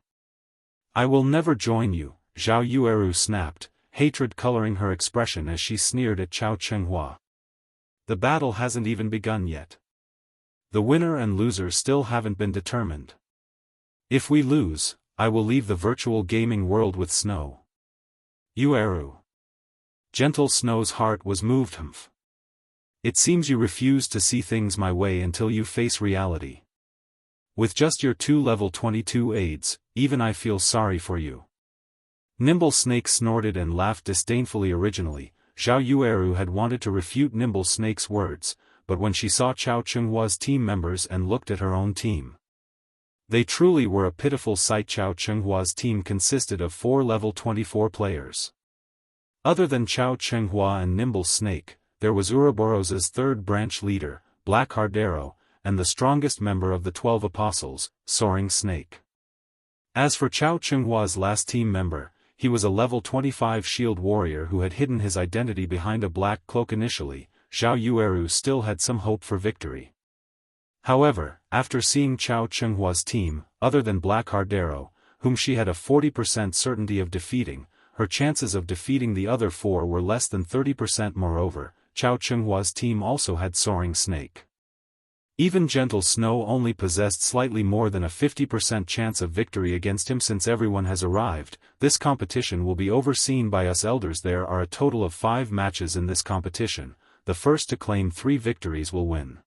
I will never join you, Zhao Yueru snapped, hatred coloring her expression as she sneered at Chao Chenghua. The battle hasn't even begun yet. The winner and loser still haven't been determined. If we lose, I will leave the virtual gaming world with Snow. Yueru. Gentle Snow's heart was moved. Humph. It seems you refuse to see things my way until you face reality. With just your 2 level 22 aids, even I feel sorry for you. Nimble Snake snorted and laughed disdainfully. Originally, Zhao Yueru had wanted to refute Nimble Snake's words, but when she saw Chao Chenghua's team members and looked at her own team, they truly were a pitiful sight. Chao Chenghua's team consisted of 4 level 24 players. Other than Chao Chenghua and Nimble Snake, there was Ouroboros's third branch leader, Black Hardero, and the strongest member of the 12 Apostles, Soaring Snake. As for Chao Chenghua's last team member, he was a level 25 shield warrior who had hidden his identity behind a black cloak. Initially, Zhao Yueru still had some hope for victory. However, after seeing Chao Chenghua's team, other than Black Hardero, whom she had a 40% certainty of defeating, her chances of defeating the other 4 were less than 30%. Moreover, Chao Chenghua's team also had Soaring Snake. Even Gentle Snow only possessed slightly more than a 50% chance of victory against him. Since everyone has arrived, this competition will be overseen by us elders. There are a total of 5 matches in this competition. The first to claim 3 victories will win.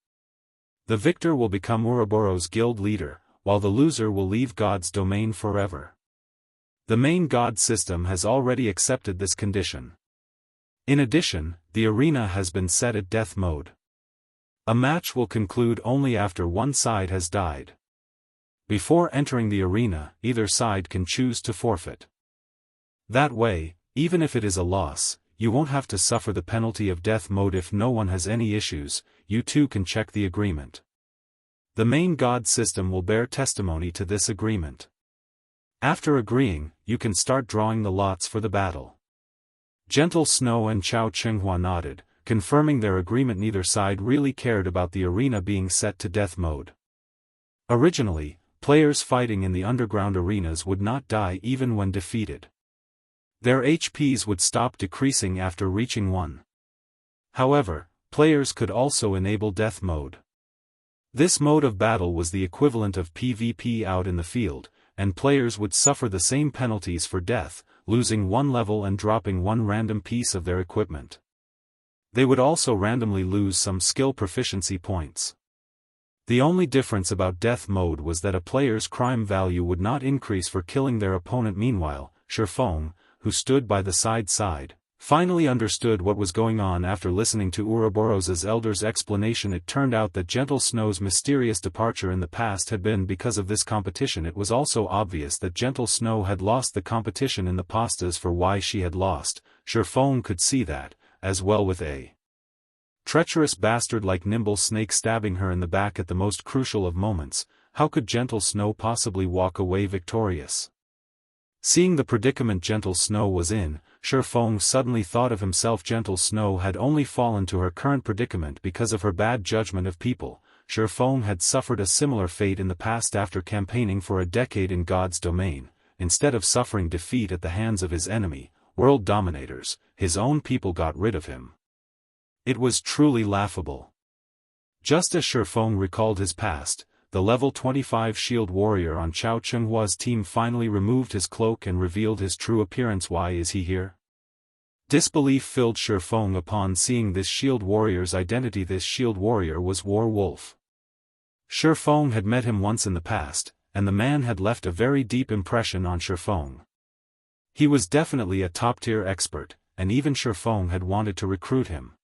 The victor will become Ouroboros guild leader, while the loser will leave God's domain forever. The main God system has already accepted this condition. In addition, the arena has been set at death mode. A match will conclude only after one side has died. Before entering the arena, either side can choose to forfeit. That way, even if it is a loss, you won't have to suffer the penalty of death mode. If no one has any issues, you too can check the agreement. The main God system will bear testimony to this agreement. After agreeing, you can start drawing the lots for the battle. Gentle Snow and Chao Chenghua nodded, confirming their agreement. Neither side really cared about the arena being set to death mode. Originally, players fighting in the underground arenas would not die even when defeated. Their HPs would stop decreasing after reaching 1. However, players could also enable death mode. This mode of battle was the equivalent of PvP out in the field, and players would suffer the same penalties for death, losing 1 level and dropping 1 random piece of their equipment. They would also randomly lose some skill proficiency points. The only difference about death mode was that a player's crime value would not increase for killing their opponent. Meanwhile, Shifeng, who stood by the side, finally understood what was going on after listening to Ouroboros's elder's explanation. It turned out that Gentle Snow's mysterious departure in the past had been because of this competition. It was also obvious that Gentle Snow had lost the competition in the past. As for why she had lost, Shifeng could see that, as well, with a treacherous bastard like Nimble Snake stabbing her in the back at the most crucial of moments. How could Gentle Snow possibly walk away victorious? Seeing the predicament Gentle Snow was in, Shifeng suddenly thought of himself. Gentle Snow had only fallen to her current predicament because of her bad judgment of people. Shifeng had suffered a similar fate in the past after campaigning for a decade in God's domain. Instead of suffering defeat at the hands of his enemy, world dominators, his own people got rid of him. It was truly laughable. Just as Shifeng recalled his past, the level 25 shield warrior on Chao Chenghua's team finally removed his cloak and revealed his true appearance. Why is he here? Disbelief filled Shifeng upon seeing this shield warrior's identity. This shield warrior was War Wolf. Shifeng had met him once in the past, and the man had left a very deep impression on Shifeng. He was definitely a top-tier expert, and even Shifeng had wanted to recruit him.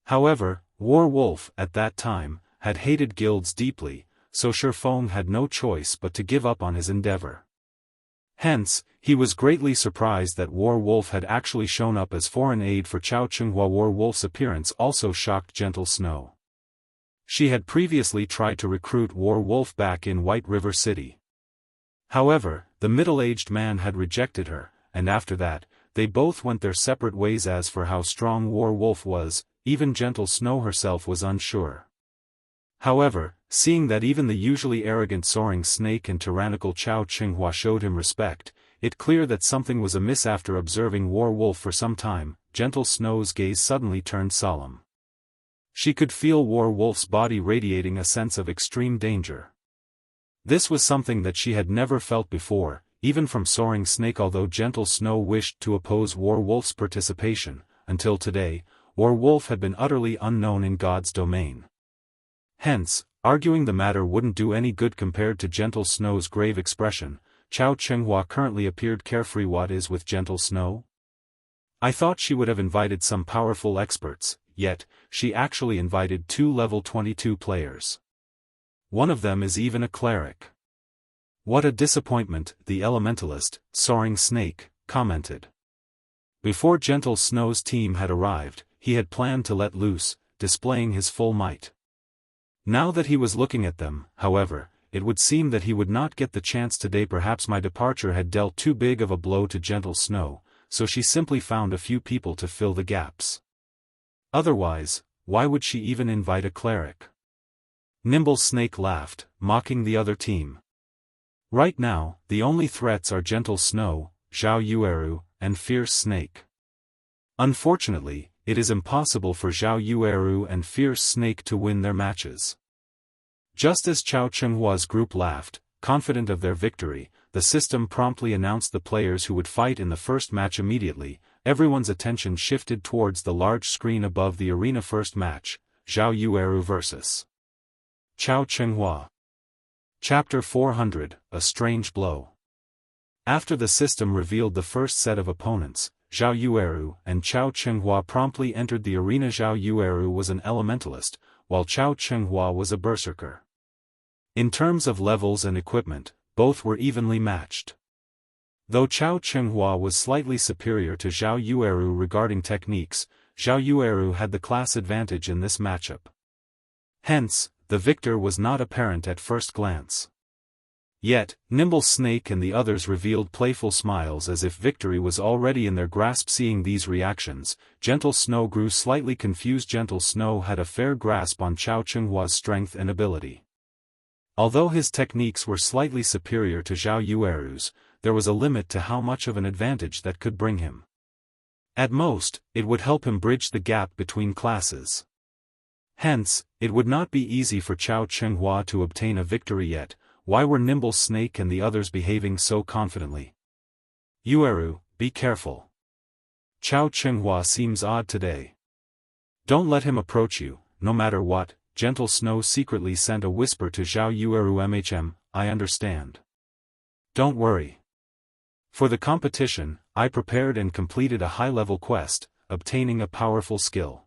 However, War Wolf, at that time, had hated guilds deeply, so Shifeng had no choice but to give up on his endeavor. Hence, he was greatly surprised that War Wolf had actually shown up as foreign aid for Chao Chenghua. War Wolf's appearance also shocked Gentle Snow. She had previously tried to recruit War Wolf back in White River City. However, the middle-aged man had rejected her, and after that, they both went their separate ways. As for how strong War Wolf was, even Gentle Snow herself was unsure. However, seeing that even the usually arrogant Soaring Snake and tyrannical Chao Chenghua showed him respect, it clear that something was amiss. After observing War Wolf for some time, Gentle Snow's gaze suddenly turned solemn. She could feel War Wolf's body radiating a sense of extreme danger. This was something that she had never felt before, even from Soaring Snake. Although Gentle Snow wished to oppose War Wolf's participation, until today, War Wolf had been utterly unknown in God's domain. Hence, arguing the matter wouldn't do any good. Compared to Gentle Snow's grave expression, Chao Chenghua currently appeared carefree. What is with Gentle Snow? I thought she would have invited some powerful experts, yet, she actually invited 2 level 22 players. One of them is even a cleric. What a disappointment, the Elementalist, Soaring Snake, commented. Before Gentle Snow's team had arrived, he had planned to let loose, displaying his full might. Now that he was looking at them, however, it would seem that he would not get the chance today. Perhaps my departure had dealt too big of a blow to Gentle Snow, so she simply found a few people to fill the gaps. Otherwise, why would she even invite a cleric? Nimble Snake laughed, mocking the other team. Right now, the only threats are Gentle Snow, Zhao Yueru, and Fierce Snake. Unfortunately, it is impossible for Zhao Yueru and Fierce Snake to win their matches. Just as Chao Chenghua's group laughed, confident of their victory, the system promptly announced the players who would fight in the first match. Immediately, everyone's attention shifted towards the large screen above the arena. First match, Zhao Yueru vs. Chao Chenghua. Chapter 400, A Strange Blow. After the system revealed the first set of opponents, Zhao Yueru and Chao Chenghua promptly entered the arena. Zhao Yueru was an elementalist, while Chao Chenghua was a berserker. In terms of levels and equipment, both were evenly matched. Though Chao Chenghua was slightly superior to Zhao Yueru regarding techniques, Zhao Yueru had the class advantage in this matchup. Hence, the victor was not apparent at first glance. Yet, Nimble Snake and the others revealed playful smiles as if victory was already in their grasp. Seeing these reactions, Gentle Snow grew slightly confused. Gentle Snow had a fair grasp on Chao Chenghua's strength and ability. Although his techniques were slightly superior to Zhao Yueru's, there was a limit to how much of an advantage that could bring him. At most, it would help him bridge the gap between classes. Hence, it would not be easy for Chao Chenghua to obtain a victory yet. Why were Nimble Snake and the others behaving so confidently? Yueru, be careful. Chao Chenghua seems odd today. Don't let him approach you, no matter what. Gentle Snow secretly sent a whisper to Zhao Yueru. I understand. Don't worry. For the competition, I prepared and completed a high-level quest, obtaining a powerful skill.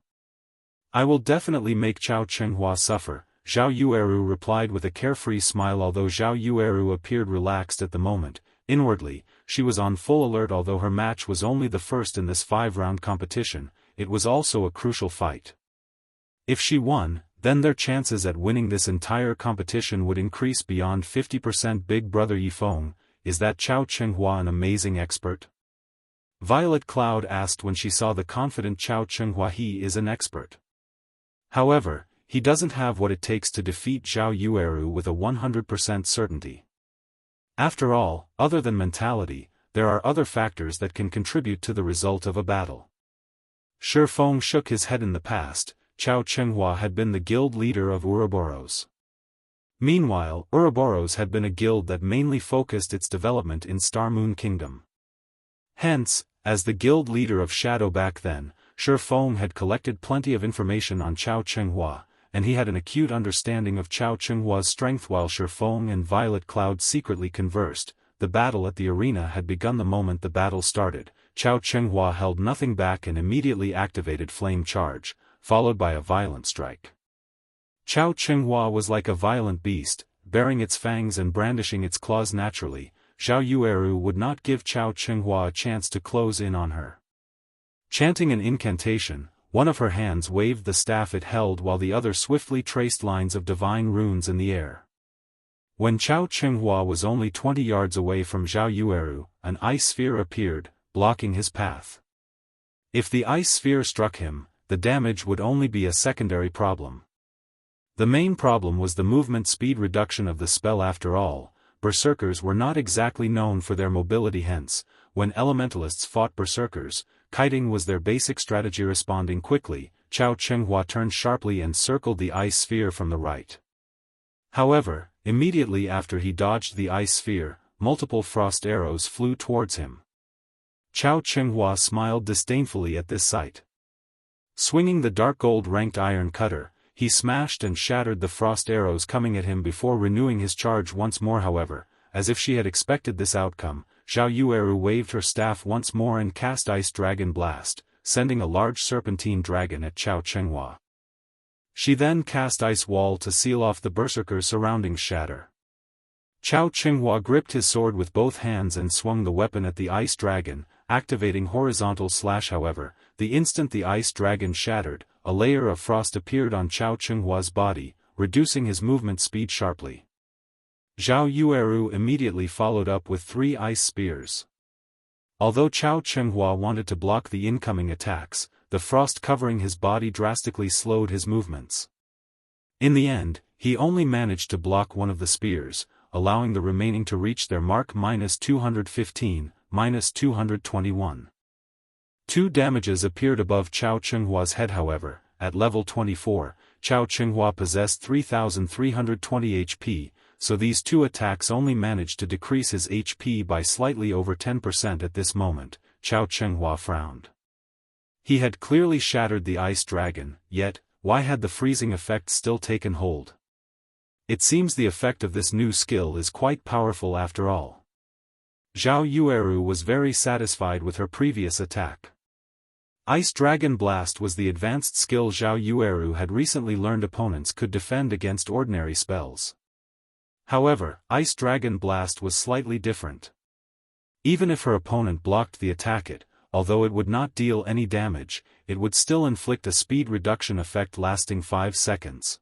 I will definitely make Chao Chenghua suffer, Zhao Yueru replied with a carefree smile. Although Zhao Yueru appeared relaxed at the moment, inwardly, she was on full alert. Although her match was only the first in this 5-round competition, it was also a crucial fight. If she won, then their chances at winning this entire competition would increase beyond 50%. Big Brother Yifeng, is that Chao Chenghua an amazing expert? Violet Cloud asked when she saw the confident Chao Chenghua. He is an expert. However, he doesn't have what it takes to defeat Zhao Yueru with a 100% certainty. After all, other than mentality, there are other factors that can contribute to the result of a battle. Shi Feng shook his head. In the past, Chao Chenghua had been the guild leader of Ouroboros. Meanwhile, Ouroboros had been a guild that mainly focused its development in Star Moon Kingdom. Hence, as the guild leader of Shadow back then, Shi Feng had collected plenty of information on Chao Chenghua, and he had an acute understanding of Chao Chenghua's strength. While Shi Feng and Violet Cloud secretly conversed, the battle at the arena had begun. The moment the battle started, Chao Chenghua held nothing back and immediately activated Flame Charge, followed by a violent strike. Chao Chenghua was like a violent beast, baring its fangs and brandishing its claws naturally. Zhao Yueru would not give Chao Chenghua a chance to close in on her. Chanting an incantation, one of her hands waved the staff it held while the other swiftly traced lines of divine runes in the air. When Chao Chenghua was only 20 yards away from Zhao Yueru, an ice sphere appeared, blocking his path. If the ice sphere struck him, the damage would only be a secondary problem. The main problem was the movement speed reduction of the spell. After all, berserkers were not exactly known for their mobility. Hence, when elementalists fought berserkers, kiting was their basic strategy. Responding quickly, Chao Chenghua turned sharply and circled the ice sphere from the right. However, immediately after he dodged the ice sphere, multiple frost arrows flew towards him. Chao Chenghua smiled disdainfully at this sight. Swinging the dark gold ranked iron cutter, he smashed and shattered the frost arrows coming at him before renewing his charge once more. However, as if she had expected this outcome, Zhao Yueru waved her staff once more and cast Ice Dragon Blast, sending a large serpentine dragon at Chao Chenghua. She then cast Ice Wall to seal off the berserkers' surrounding shatter. Chao Chenghua gripped his sword with both hands and swung the weapon at the ice dragon, activating horizontal slash. However, the instant the ice dragon shattered, a layer of frost appeared on Chao Chenghua's body, reducing his movement speed sharply. Zhao Yueru immediately followed up with 3 ice spears. Although Chao Chenghua wanted to block the incoming attacks, the frost covering his body drastically slowed his movements. In the end, he only managed to block one of the spears, allowing the remaining to reach their mark -215, -221. 2 damages appeared above Chao Chenghua's head. However, at level 24, Chao Chenghua possessed 3,320 HP, so these 2 attacks only managed to decrease his HP by slightly over 10%. At this moment, Chao Chenghua frowned. He had clearly shattered the ice dragon, yet, why had the freezing effect still taken hold? It seems the effect of this new skill is quite powerful after all. Zhao Yueru was very satisfied with her previous attack. Ice Dragon Blast was the advanced skill Zhao Yueru had recently learned opponents could defend against ordinary spells. However, Ice Dragon Blast was slightly different. Even if her opponent blocked the attack, although it would not deal any damage, it would still inflict a speed reduction effect lasting 5 seconds.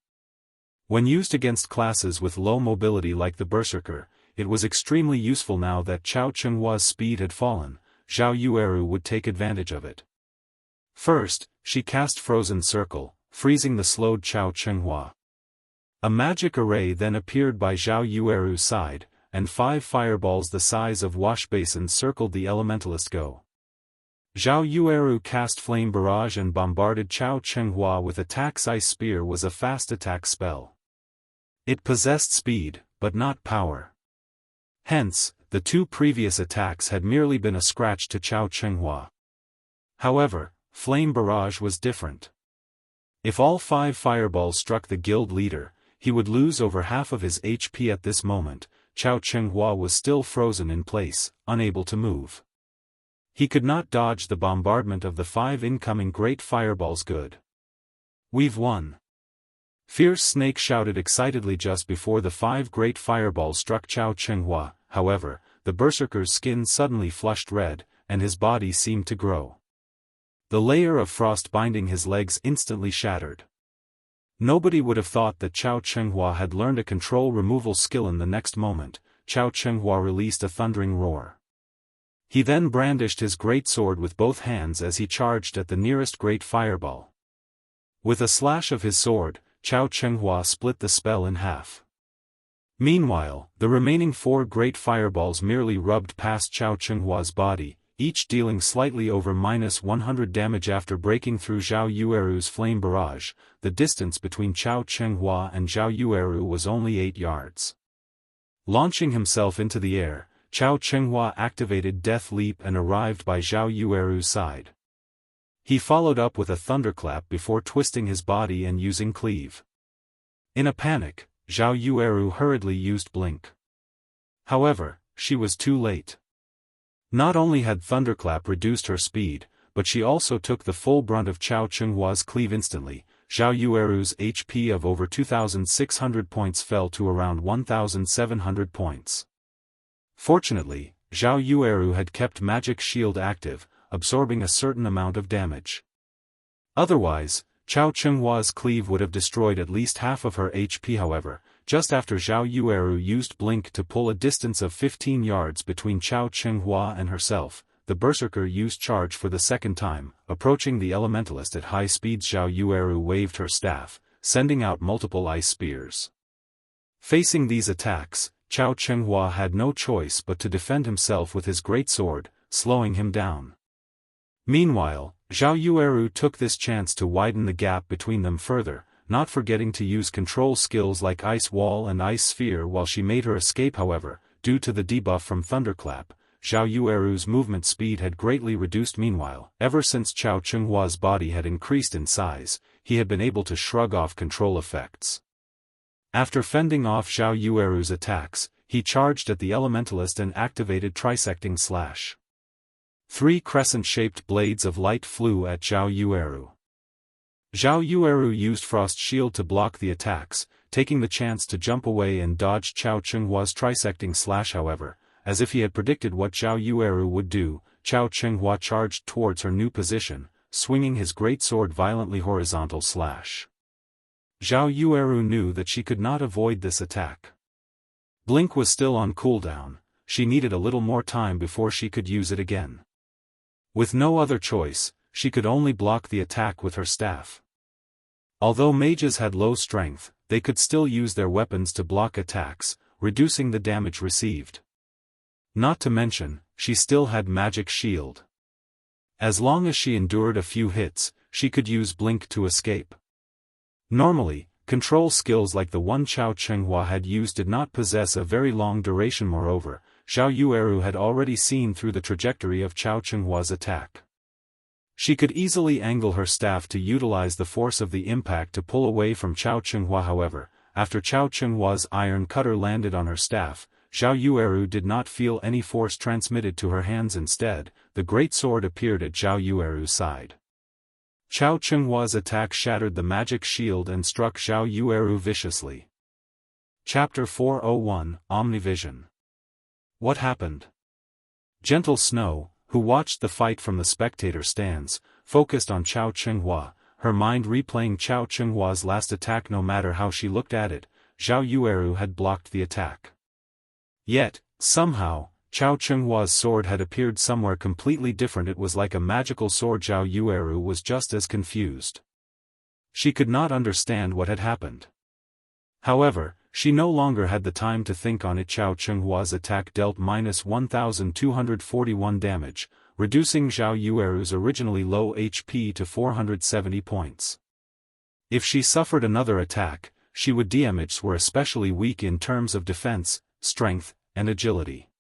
When used against classes with low mobility like the Berserker, it was extremely useful. Now that Chao Chenghua's speed had fallen, Zhao Yueru would take advantage of it. First, she cast Frozen Circle, freezing the slowed Chao Chenghua. A magic array then appeared by Zhao Yueru's side, and 5 fireballs the size of wash basins circled the elementalist go. Zhao Yueru cast Flame Barrage and bombarded Chao Chenghua with attacks. Ice Spear was a fast attack spell. It possessed speed, but not power. Hence, the 2 previous attacks had merely been a scratch to Chao Chenghua. However, Flame Barrage was different. If all 5 fireballs struck the guild leader, he would lose over half of his HP. At this moment, Chao Chenghua was still frozen in place, unable to move. He could not dodge the bombardment of the 5 incoming great fireballs. Good. We've won. Fierce Snake shouted excitedly just before the 5 great fireballs struck Chao Chenghua. However, the berserker's skin suddenly flushed red, and his body seemed to grow. The layer of frost binding his legs instantly shattered. Nobody would have thought that Chao Chenghua had learned a control removal skill. In the next moment, Chao Chenghua released a thundering roar. He then brandished his great sword with both hands as he charged at the nearest great fireball. With a slash of his sword, Chao Chenghua split the spell in half. Meanwhile, the remaining 4 great fireballs merely rubbed past Chao Chenghua's body, each dealing slightly over -100 damage after breaking through Zhao Yueru's flame barrage. The distance between Chao Chenghua and Zhao Yueru was only 8 yards. Launching himself into the air, Chao Chenghua activated Death Leap and arrived by Zhao Yueru's side. He followed up with a thunderclap before twisting his body and using Cleave. In a panic, Zhao Yueru hurriedly used Blink. However, she was too late. Not only had Thunderclap reduced her speed, but she also took the full brunt of Chao Chenghua's Cleave instantly. Zhao Yueru's HP of over 2,600 points fell to around 1,700 points. Fortunately, Zhao Yueru had kept Magic Shield active, absorbing a certain amount of damage. Otherwise, Chao Chenghua's Cleave would have destroyed at least half of her HP. However, just after Zhao Yueru used Blink to pull a distance of 15 yards between Chao Chenghua and herself, the Berserker used Charge for the second time. Approaching the Elementalist at high speeds, Zhao Yueru waved her staff, sending out multiple ice spears. Facing these attacks, Chao Chenghua had no choice but to defend himself with his greatsword, slowing him down. Meanwhile, Zhao Yueru took this chance to widen the gap between them further, not forgetting to use control skills like Ice Wall and Ice Sphere while she made her escape. However, due to the debuff from Thunderclap, Zhao Yueru's movement speed had greatly reduced. Meanwhile, ever since Chao Chenghua's body had increased in size, he had been able to shrug off control effects. After fending off Zhao Yueru's attacks, he charged at the Elementalist and activated Trisecting Slash. 3 crescent-shaped blades of light flew at Zhao Yueru. Zhao Yueru used Frost Shield to block the attacks, taking the chance to jump away and dodge Chao Chenghua's Trisecting Slash. However, as if he had predicted what Zhao Yueru would do, Chao Chenghua charged towards her new position, swinging his greatsword violently horizontal slash. Zhao Yueru knew that she could not avoid this attack. Blink was still on cooldown, she needed a little more time before she could use it again. With no other choice, she could only block the attack with her staff. Although mages had low strength, they could still use their weapons to block attacks, reducing the damage received. Not to mention, she still had Magic Shield. As long as she endured a few hits, she could use Blink to escape. Normally, control skills like the one Chao Chenghua had used did not possess a very long duration. Moreover, Zhao Yueru had already seen through the trajectory of Chao Chenghua's attack. She could easily angle her staff to utilize the force of the impact to pull away from Chao Chenghua. However, after Chao Chenghua's iron cutter landed on her staff, Zhao Yueru did not feel any force transmitted to her hands. Instead, the great sword appeared at Zhao Yueru's side. Chao Chenghua's attack shattered the magic shield and struck Zhao Yueru viciously. Chapter 401, Omnivision. What happened? Gentle Snow, who watched the fight from the spectator stands, focused on Chao Chenghua, her mind replaying Chao Chenghua's last attack. No matter how she looked at it, Zhao Yueru had blocked the attack. Yet, somehow, Chao Chenghua's sword had appeared somewhere completely different. It was like a magical sword. Zhao Yueru was just as confused. She could not understand what had happened. However, she no longer had the time to think on it. Chao Chenghua's attack dealt -1,241 damage, reducing Zhao Yueru's originally low HP to 470 points. If she suffered another attack, she would damage were especially weak in terms of defense, strength, and agility.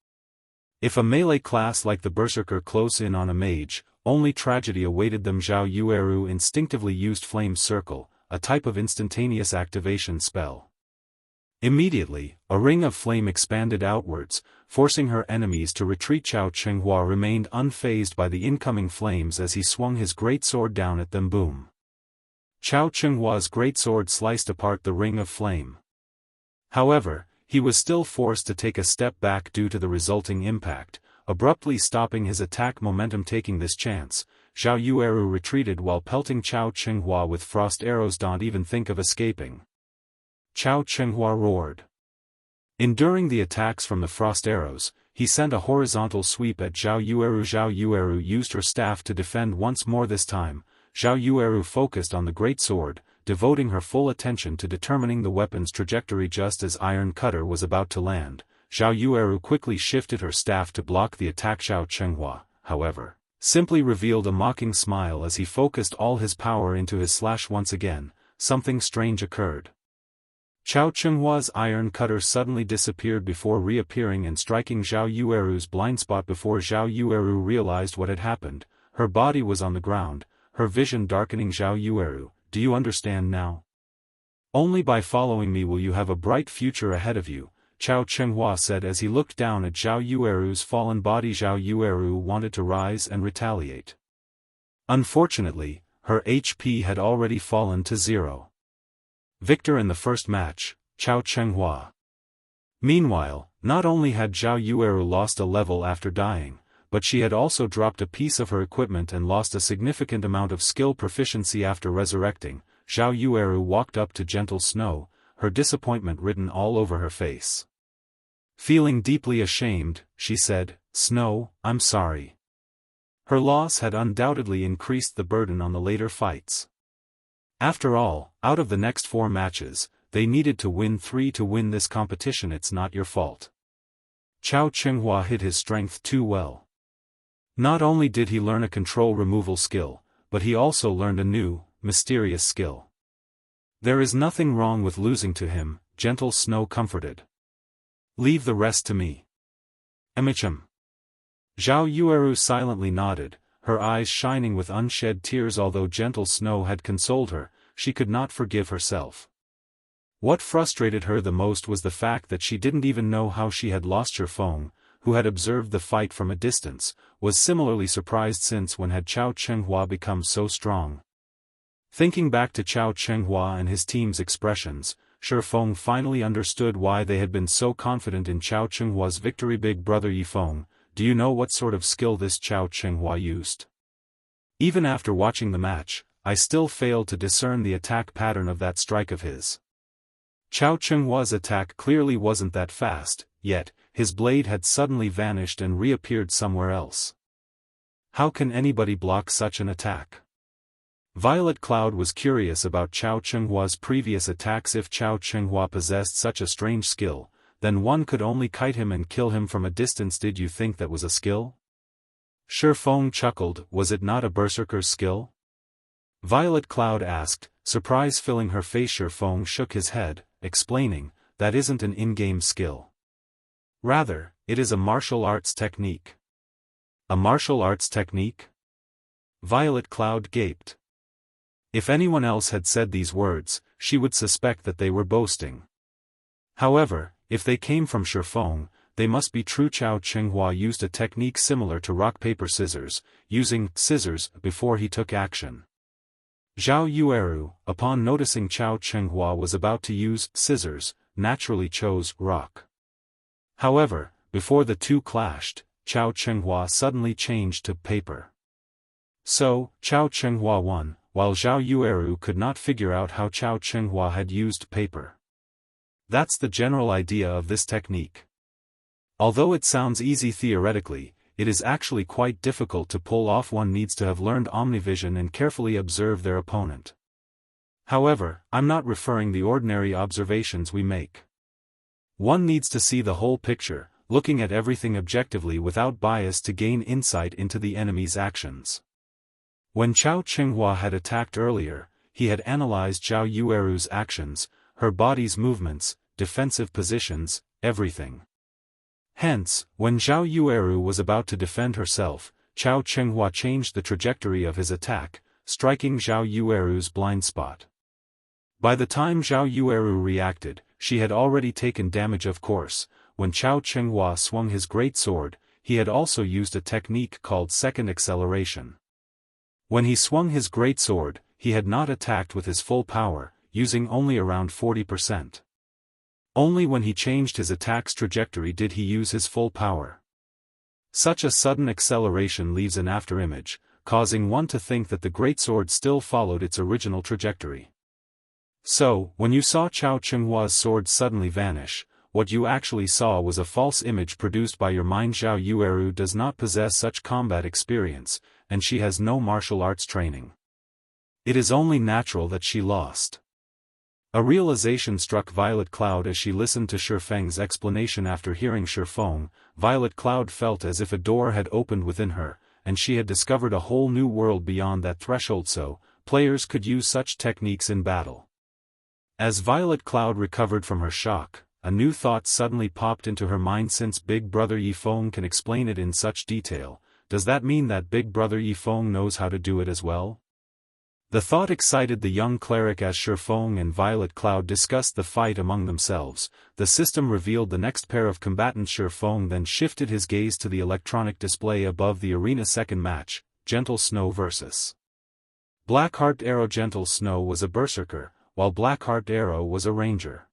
If a melee class like the Berserker close in on a mage, only tragedy awaited them. Zhao Yueru instinctively used Flame Circle, a type of instantaneous activation spell. Immediately, a ring of flame expanded outwards, forcing her enemies to retreat. Chao Chenghua remained unfazed by the incoming flames as he swung his greatsword down at them. Boom! Chao Chenghua's greatsword sliced apart the ring of flame. However, he was still forced to take a step back due to the resulting impact, abruptly stopping his attack momentum. Taking this chance, Zhao Yueru retreated while pelting Chao Chenghua with frost arrows. Don't even think of escaping. Chao Chenghua roared. Enduring the attacks from the frost arrows, he sent a horizontal sweep at Zhao Yueru. Zhao Yueru used her staff to defend once more. This time, Zhao Yueru focused on the great sword, devoting her full attention to determining the weapon's trajectory. Just as Iron Cutter was about to land, Zhao Yueru quickly shifted her staff to block the attack. Zhao Chenghua, however, simply revealed a mocking smile as he focused all his power into his slash. Once again, something strange occurred. Zhao Chenghua's iron cutter suddenly disappeared before reappearing and striking Zhao Yueru's blind spot. Before Zhao Yueru realized what had happened, her body was on the ground, her vision darkening. Zhao Yueru, do you understand now? Only by following me will you have a bright future ahead of you, Zhao Chenghua said as he looked down at Zhao Yueru's fallen body. Zhao Yueru wanted to rise and retaliate. Unfortunately, her HP had already fallen to 0. Victor in the first match, Zhao Chenghua. Meanwhile, not only had Zhao Yueru lost a level after dying, but she had also dropped a piece of her equipment and lost a significant amount of skill proficiency after resurrecting. Zhao Yueru walked up to Gentle Snow, her disappointment written all over her face. Feeling deeply ashamed, she said, "Snow, I'm sorry." Her loss had undoubtedly increased the burden on the later fights. After all, out of the next 4 matches, they needed to win 3 to win this competition. It's not your fault. Zhao Chenghua hid his strength too well. Not only did he learn a control removal skill, but he also learned a new, mysterious skill. There is nothing wrong with losing to him, Gentle Snow comforted. Leave the rest to me. Emicham. Zhao Yueru silently nodded, her eyes shining with unshed tears. Although Gentle Snow had consoled her, she could not forgive herself. What frustrated her the most was the fact that she didn't even know how she had lost. Shifeng, who had observed the fight from a distance, was similarly surprised since when had Zhao Chenghua become so strong. Thinking back to Zhao Chenghua and his team's expressions, Shifeng finally understood why they had been so confident in Zhao Chenghua's victory. Big brother Yifeng, do you know what sort of skill this Zhao Chenghua used? Even after watching the match, I still failed to discern the attack pattern of that strike of his. Zhao Chenghua's attack clearly wasn't that fast, yet, his blade had suddenly vanished and reappeared somewhere else. How can anybody block such an attack? Violet Cloud was curious about Zhao Chenghua's previous attacks. If Zhao Chenghua possessed such a strange skill, then one could only kite him and kill him from a distance. Did you think that was a skill? Shifeng chuckled. Was it not a berserker's skill? Violet Cloud asked, surprise filling her face. Shifeng shook his head, explaining, that isn't an in-game skill. Rather, it is a martial arts technique. A martial arts technique? Violet Cloud gaped. If anyone else had said these words, she would suspect that they were boasting. However, if they came from Shifeng, they must be true. Zhao Chenghua used a technique similar to rock paper scissors, using scissors before he took action. Zhao Yueru, upon noticing Zhao Chenghua was about to use scissors, naturally chose rock. However, before the two clashed, Zhao Chenghua suddenly changed to paper. So, Zhao Chenghua won, while Zhao Yueru could not figure out how Zhao Chenghua had used paper. That's the general idea of this technique. Although it sounds easy theoretically, it is actually quite difficult to pull off. One needs to have learned Omnivision and carefully observe their opponent. However, I'm not referring the ordinary observations we make. One needs to see the whole picture, looking at everything objectively without bias to gain insight into the enemy's actions. When Zhao Chenghua had attacked earlier, he had analyzed Zhao Yueru's actions, her body's movements, defensive positions, everything. Hence, when Zhao Yueru was about to defend herself, Zhao Chenghua changed the trajectory of his attack, striking Zhao Yueru's blind spot. By the time Zhao Yueru reacted, she had already taken damage. Of course, when Zhao Chenghua swung his great sword, he had also used a technique called second acceleration. When he swung his great sword, he had not attacked with his full power, using only around 40%. Only when he changed his attack's trajectory did he use his full power. Such a sudden acceleration leaves an afterimage, causing one to think that the greatsword still followed its original trajectory. So, when you saw Zhao Chenghua's sword suddenly vanish, what you actually saw was a false image produced by your mind. Zhao Yueru does not possess such combat experience, and she has no martial arts training. It is only natural that she lost. A realization struck Violet Cloud as she listened to Shifeng's explanation. After hearing Shifeng, Violet Cloud felt as if a door had opened within her, and she had discovered a whole new world beyond that threshold. So, players could use such techniques in battle. As Violet Cloud recovered from her shock, a new thought suddenly popped into her mind. Since Big Brother Yifeng can explain it in such detail, does that mean that Big Brother Yifeng knows how to do it as well? The thought excited the young cleric. As Shifeng and Violet Cloud discussed the fight among themselves, the system revealed the next pair of combatants. Shifeng then shifted his gaze to the electronic display above the arena. Second match, Gentle Snow vs. Blackheart Arrow. Gentle Snow was a berserker, while Blackheart Arrow was a ranger.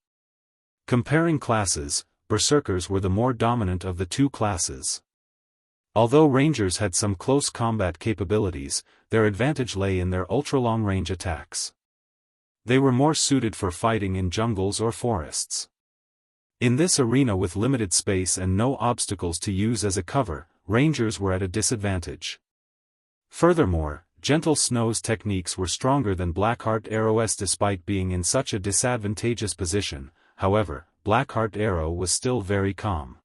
Comparing classes, berserkers were the more dominant of the two classes. Although rangers had some close combat capabilities, their advantage lay in their ultra-long-range attacks. They were more suited for fighting in jungles or forests. In this arena with limited space and no obstacles to use as a cover, rangers were at a disadvantage. Furthermore, Gentle Snow's techniques were stronger than Blackheart Arrow's. Despite being in such a disadvantageous position, however, Blackheart Arrow was still very calm.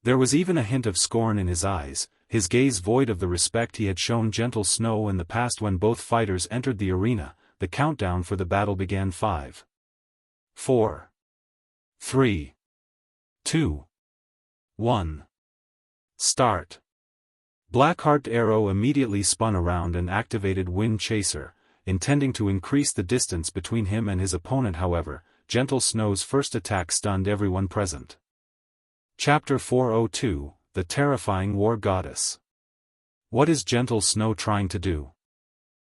There was even a hint of scorn in his eyes, his gaze void of the respect he had shown Gentle Snow in the past. When both fighters entered the arena, the countdown for the battle began. 5, 4, 3, 2, 1. Start. Blackheart Arrow immediately spun around and activated Wind Chaser, intending to increase the distance between him and his opponent. However, Gentle Snow's first attack stunned everyone present. Chapter 402, The Terrifying War Goddess. What is Gentle Snow trying to do?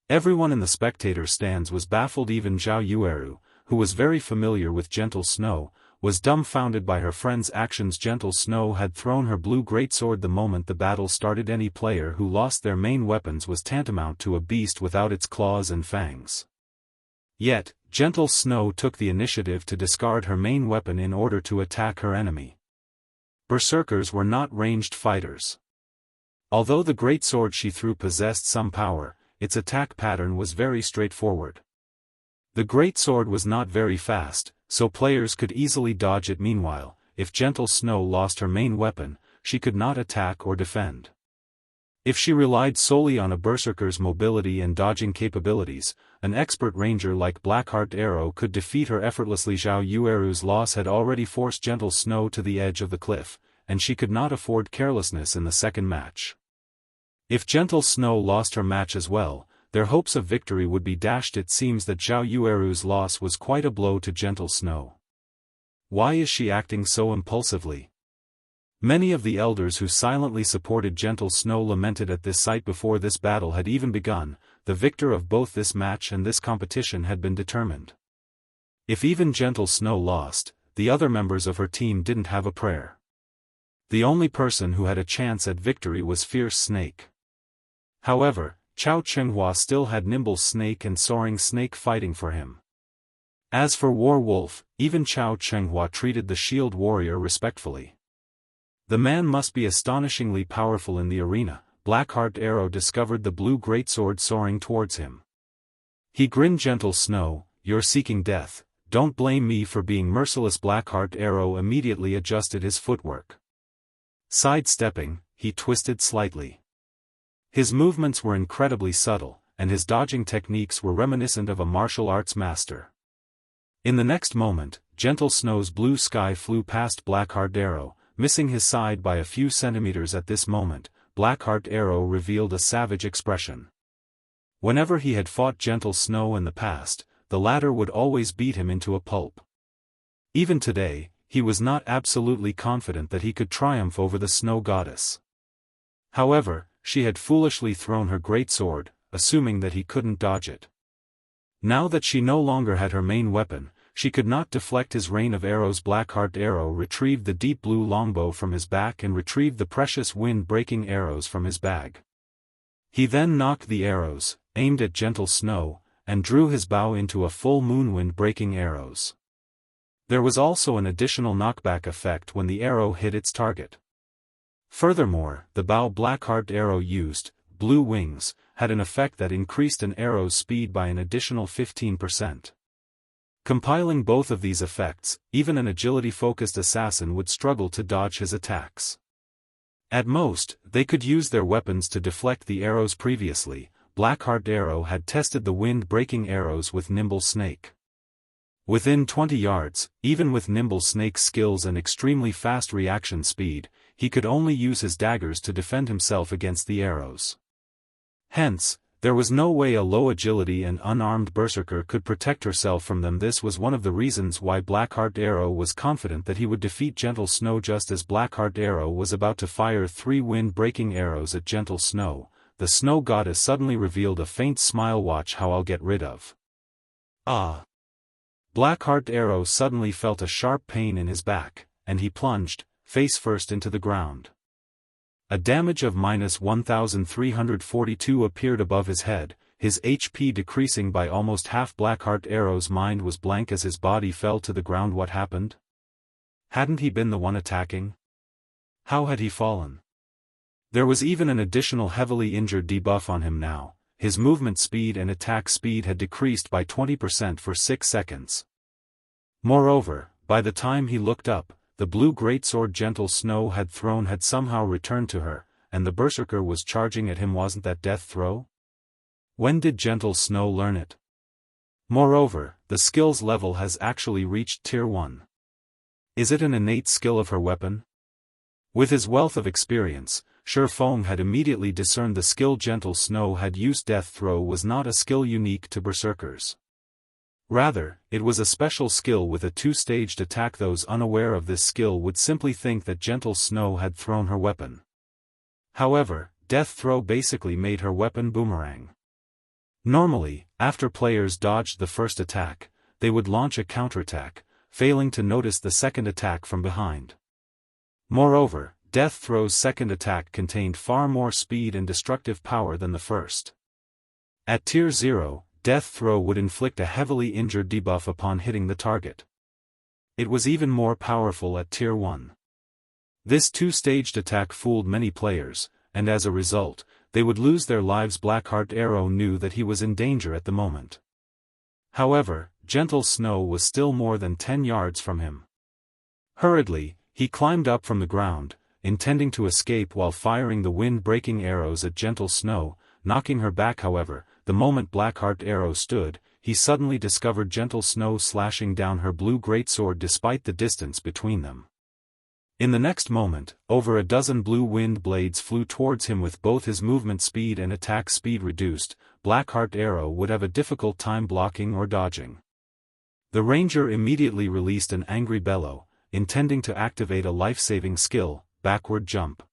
Everyone in the spectator stands was baffled. Even Zhao Yueru, who was very familiar with Gentle Snow, was dumbfounded by her friend's actions. Gentle Snow had thrown her blue greatsword the moment the battle started. Any player who lost their main weapons was tantamount to a beast without its claws and fangs. Yet, Gentle Snow took the initiative to discard her main weapon in order to attack her enemy. Berserkers were not ranged fighters. Although the greatsword she threw possessed some power, its attack pattern was very straightforward. The greatsword was not very fast, so players could easily dodge it. Meanwhile, if Gentle Snow lost her main weapon, she could not attack or defend. If she relied solely on a berserker's mobility and dodging capabilities, an expert ranger like Blackheart Arrow could defeat her effortlessly. Zhao Yueru's loss had already forced Gentle Snow to the edge of the cliff, and she could not afford carelessness in the second match. If Gentle Snow lost her match as well, their hopes of victory would be dashed. It seems that Zhao Yueru's loss was quite a blow to Gentle Snow. Why is she acting so impulsively? Many of the elders who silently supported Gentle Snow lamented at this sight. Before this battle had even begun, the victor of both this match and this competition had been determined. If even Gentle Snow lost, the other members of her team didn't have a prayer. The only person who had a chance at victory was Fierce Snake. However, Chao Chenghua still had Nimble Snake and Soaring Snake fighting for him. As for War Wolf, even Chao Chenghua treated the Shield Warrior respectfully. The man must be astonishingly powerful in the arena. Blackheart Arrow discovered the blue greatsword soaring towards him. He grinned. Gentle Snow, you're seeking death, don't blame me for being merciless. Blackheart Arrow immediately adjusted his footwork. Sidestepping, he twisted slightly. His movements were incredibly subtle, and his dodging techniques were reminiscent of a martial arts master. In the next moment, Gentle Snow's blue sky flew past Blackheart Arrow, missing his side by a few centimeters. At this moment, Blackheart Arrow revealed a savage expression. Whenever he had fought Gentle Snow in the past, the latter would always beat him into a pulp. Even today, he was not absolutely confident that he could triumph over the Snow Goddess. However, she had foolishly thrown her greatsword, assuming that he couldn't dodge it. Now that she no longer had her main weapon, she could not deflect his rain of arrows. Blackheart Arrow retrieved the deep blue longbow from his back and retrieved the precious wind-breaking arrows from his bag. He then knocked the arrows, aimed at Gentle Snow, and drew his bow into a full moon wind-breaking arrows. There was also an additional knockback effect when the arrow hit its target. Furthermore, the bow Blackheart Arrow used, Blue Wings, had an effect that increased an arrow's speed by an additional 15%. Compiling both of these effects, even an agility-focused assassin would struggle to dodge his attacks. At most, they could use their weapons to deflect the arrows. Previously, Blackheart Arrow had tested the wind-breaking arrows with Nimble Snake. Within 20 yards, even with Nimble Snake's skills and extremely fast reaction speed, he could only use his daggers to defend himself against the arrows. Hence, there was no way a low agility and unarmed berserker could protect herself from them. This was one of the reasons why Blackheart Arrow was confident that he would defeat Gentle Snow. Just as Blackheart Arrow was about to fire 3 wind-breaking arrows at Gentle Snow, the Snow Goddess suddenly revealed a faint smile. "Watch how I'll get rid of." Ah! Blackheart Arrow suddenly felt a sharp pain in his back, and he plunged, face first, into the ground. A damage of -1342 appeared above his head, his HP decreasing by almost half. Blackheart Arrow's mind was blank as his body fell to the ground. What happened? Hadn't he been the one attacking? How had he fallen? There was even an additional heavily injured debuff on him now. His movement speed and attack speed had decreased by 20% for 6 seconds. Moreover, by the time he looked up, the blue greatsword Gentle Snow had thrown had somehow returned to her, and the berserker was charging at him. Wasn't that death throw? When did Gentle Snow learn it? Moreover, the skills level has actually reached Tier 1. Is it an innate skill of her weapon? With his wealth of experience, Shi Feng had immediately discerned the skill Gentle Snow had used. Death Throw was not a skill unique to berserkers. Rather, it was a special skill with a 2-staged attack. Those unaware of this skill would simply think that Gentle Snow had thrown her weapon. However, Death Throw basically made her weapon boomerang. Normally, after players dodged the first attack, they would launch a counterattack, failing to notice the second attack from behind. Moreover, Death Throw's second attack contained far more speed and destructive power than the first. At Tier 0, Death Throw would inflict a heavily injured debuff upon hitting the target. It was even more powerful at Tier 1. This 2-staged attack fooled many players, and as a result, they would lose their lives. Blackheart Arrow knew that he was in danger at the moment. However, Gentle Snow was still more than 10 yards from him. Hurriedly, he climbed up from the ground, intending to escape while firing the wind-breaking arrows at Gentle Snow, knocking her back. However, the moment Blackheart Arrow stood, he suddenly discovered Gentle Snow slashing down her blue greatsword despite the distance between them. In the next moment, over a dozen blue wind blades flew towards him. With both his movement speed and attack speed reduced, Blackheart Arrow would have a difficult time blocking or dodging. The ranger immediately released an angry bellow, intending to activate a life-saving skill, Backward Jump.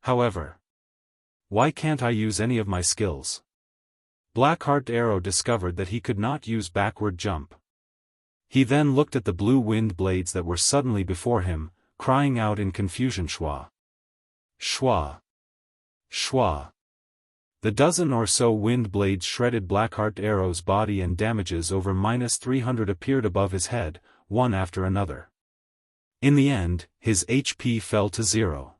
However, why can't I use any of my skills? Blackheart Arrow discovered that he could not use Backward Jump. He then looked at the blue wind blades that were suddenly before him, crying out in confusion, "Shwa! Shwa! Shwa!" The dozen or so wind blades shredded Blackheart Arrow's body, and damages over -300 appeared above his head, one after another. In the end, his HP fell to 0.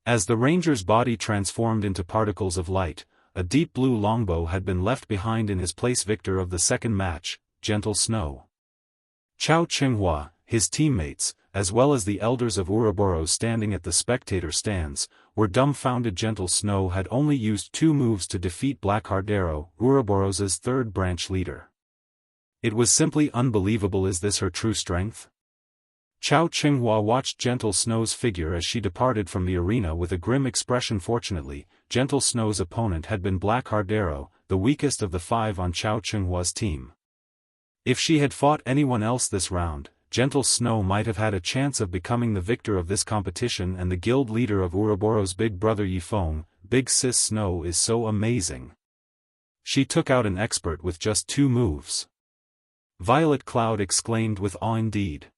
As the ranger's body transformed into particles of light, a deep blue longbow had been left behind in his place. Victor of the second match, Gentle Snow. Chao Qinghua, his teammates, as well as the elders of Ouroboros standing at the spectator stands, were dumbfounded. Gentle Snow had only used 2 moves to defeat Blackheart Arrow, Ouroboros' third branch leader. It was simply unbelievable. Is this her true strength? Chao Qinghua watched Gentle Snow's figure as she departed from the arena with a grim expression. Fortunately, Gentle Snow's opponent had been Blackheart Arrow, the weakest of the 5 on Chao Qinghua's team. If she had fought anyone else this round, Gentle Snow might have had a chance of becoming the victor of this competition and the guild leader of Ouroboros' big brother Yifeng. Big Sis Snow is so amazing. She took out an expert with just 2 moves. Violet Cloud exclaimed with awe. Indeed.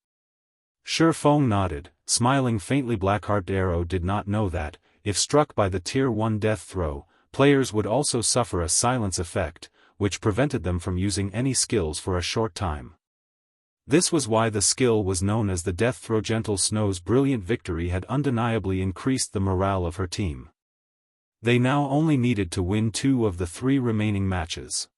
Shi Feng nodded, smiling faintly. Blackheart Arrow did not know that, if struck by the Tier 1 death throw, players would also suffer a silence effect, which prevented them from using any skills for a short time. This was why the skill was known as the death throw. Gentle Snow's brilliant victory had undeniably increased the morale of her team. They now only needed to win 2 of the 3 remaining matches.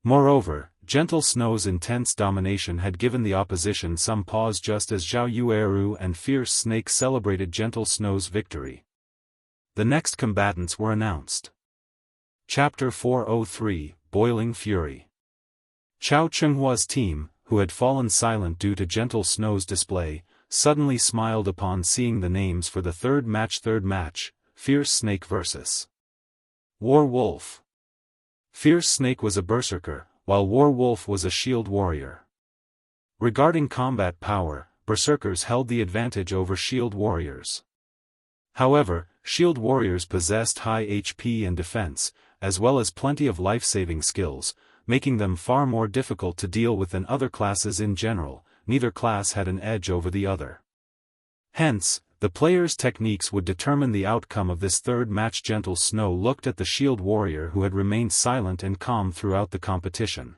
Moreover, Gentle Snow's intense domination had given the opposition some pause just as Zhao Yueru and Fierce Snake celebrated Gentle Snow's victory. The next combatants were announced. Chapter 403, Boiling Fury. Chao Chenghua's team, who had fallen silent due to Gentle Snow's display, suddenly smiled upon seeing the names for the third match, Fierce Snake vs. War Wolf. Fierce Snake was a berserker, while War Wolf was a shield warrior. Regarding combat power, berserkers held the advantage over shield warriors. However, shield warriors possessed high HP and defense, as well as plenty of life-saving skills, making them far more difficult to deal with than other classes in general. Neither class had an edge over the other. Hence, the players' techniques would determine the outcome of this third match. Gentle Snow looked at the shield warrior who had remained silent and calm throughout the competition.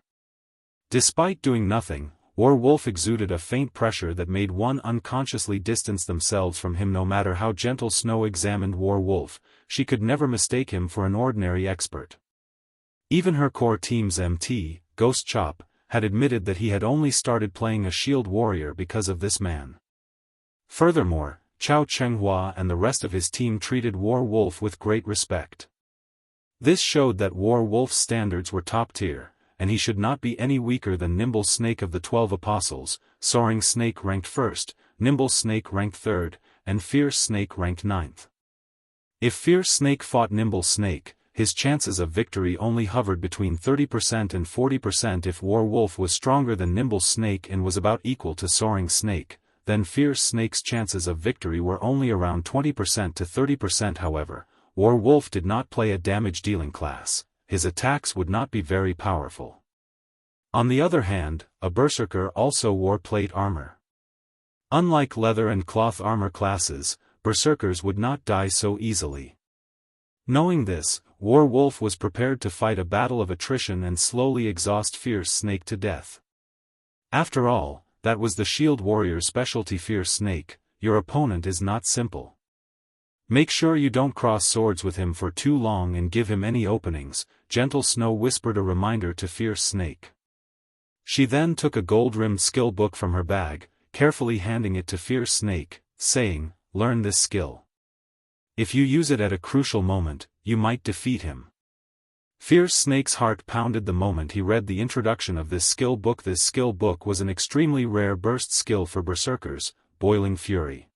Despite doing nothing, War Wolf exuded a faint pressure that made one unconsciously distance themselves from him. No matter how Gentle Snow examined War Wolf, she could never mistake him for an ordinary expert. Even her core team's MT, Ghost Chop, had admitted that he had only started playing a shield warrior because of this man. Furthermore, Chao Chenghua and the rest of his team treated War Wolf with great respect. This showed that War Wolf's standards were top tier, and he should not be any weaker than Nimble Snake of the 12 Apostles. Soaring Snake ranked 1st, Nimble Snake ranked 3rd, and Fierce Snake ranked 9th. If Fierce Snake fought Nimble Snake, his chances of victory only hovered between 30% and 40%. If War Wolf was stronger than Nimble Snake and was about equal to Soaring Snake, then Fierce Snake's chances of victory were only around 20% to 30%. However, War Wolf did not play a damage-dealing class. His attacks would not be very powerful. On the other hand, a berserker also wore plate armor. Unlike leather and cloth armor classes, berserkers would not die so easily. Knowing this, War Wolf was prepared to fight a battle of attrition and slowly exhaust Fierce Snake to death. After all, that was the shield warrior's specialty. Fierce Snake, your opponent is not simple. Make sure you don't cross swords with him for too long and give him any openings, Gentle Snow whispered a reminder to Fierce Snake. She then took a gold-rimmed skill book from her bag, carefully handing it to Fierce Snake, saying, "Learn this skill. If you use it at a crucial moment, you might defeat him." Fierce Snake's heart pounded the moment he read the introduction of this skill book. This skill book was an extremely rare burst skill for berserkers, Boiling Fury.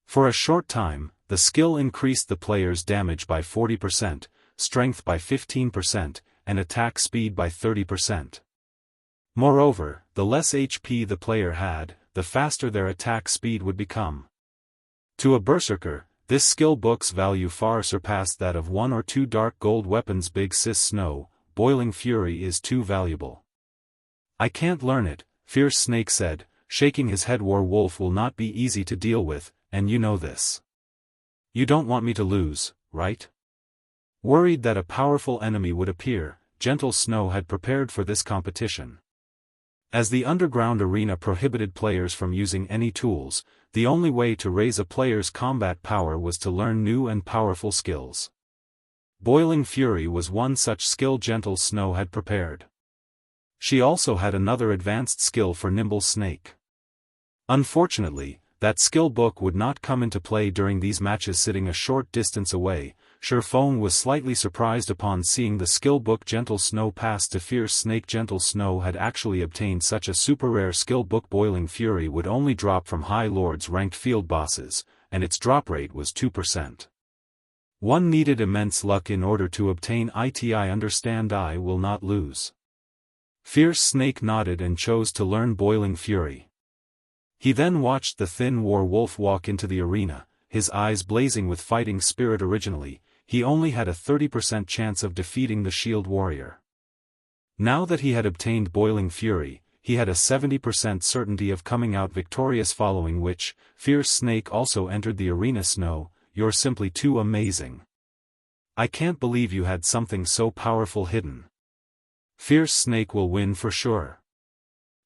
For a short time, the skill increased the player's damage by 40%, strength by 15%, and attack speed by 30%. Moreover, the less HP the player had, the faster their attack speed would become. To a berserker, this skill book's value far surpassed that of 1 or 2 dark gold weapons. Big Sis Snow, Boiling Fury is too valuable. I can't learn it, Fierce Snake said, shaking his head. War Wolf will not be easy to deal with, and you know this. You don't want me to lose, right? Worried that a powerful enemy would appear, Gentle Snow had prepared for this competition. As the underground arena prohibited players from using any tools, the only way to raise a player's combat power was to learn new and powerful skills. Boiling Fury was one such skill Gentle Snow had prepared. She also had another advanced skill for Nimble Snake. Unfortunately, that skill book would not come into play during these matches. Sitting a short distance away, Shurfeng was slightly surprised upon seeing the skill book Gentle Snow pass to Fierce Snake. Gentle Snow had actually obtained such a super rare skill book. Boiling Fury would only drop from High Lords ranked field bosses, and its drop rate was 2%. One needed immense luck in order to obtain it. I understand. I will not lose. Fierce Snake nodded and chose to learn Boiling Fury. He then watched the thin War Wolf walk into the arena, his eyes blazing with fighting spirit. Originally, he only had a 30% chance of defeating the shield warrior. Now that he had obtained Boiling Fury, he had a 70% certainty of coming out victorious. Following which, Fierce Snake also entered the arena. Snow, you're simply too amazing. I can't believe you had something so powerful hidden. Fierce Snake will win for sure.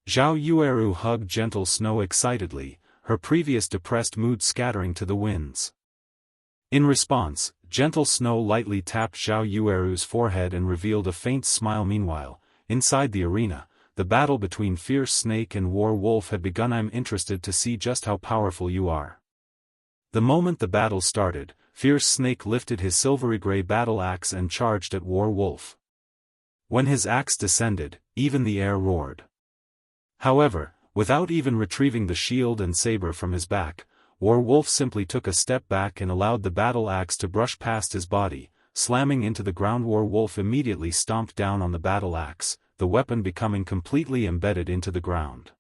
Zhao Yueru hugged Gentle Snow excitedly, her previous depressed mood scattering to the winds. In response, Gentle Snow lightly tapped Zhao Yueru's forehead and revealed a faint smile. Meanwhile, inside the arena, the battle between Fierce Snake and War Wolf had begun. I'm interested to see just how powerful you are. The moment the battle started, Fierce Snake lifted his silvery gray battle axe and charged at War Wolf. When his axe descended, even the air roared. However, without even retrieving the shield and saber from his back, War Wolf simply took a step back and allowed the battle axe to brush past his body, slamming into the ground. War Wolf immediately stomped down on the battle axe, the weapon becoming completely embedded into the ground.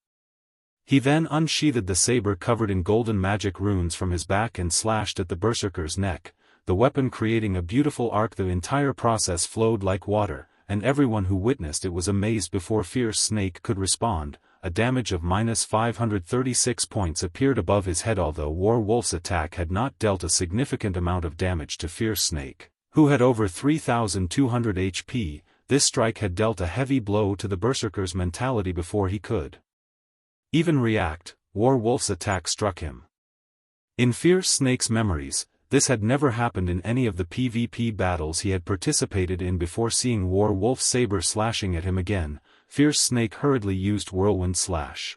He then unsheathed the saber covered in golden magic runes from his back and slashed at the berserker's neck, the weapon creating a beautiful arc. The entire process flowed like water, and everyone who witnessed it was amazed. Before Fierce Snake could respond, a damage of -536 points appeared above his head. Although War Wolf's attack had not dealt a significant amount of damage to Fierce Snake, who had over 3,200 HP, this strike had dealt a heavy blow to the berserker's mentality. Before he could even react, War Wolf's attack struck him. In Fierce Snake's memories, this had never happened in any of the PvP battles he had participated in. Before seeing War Wolf's saber slashing at him again, Fierce Snake hurriedly used Whirlwind Slash.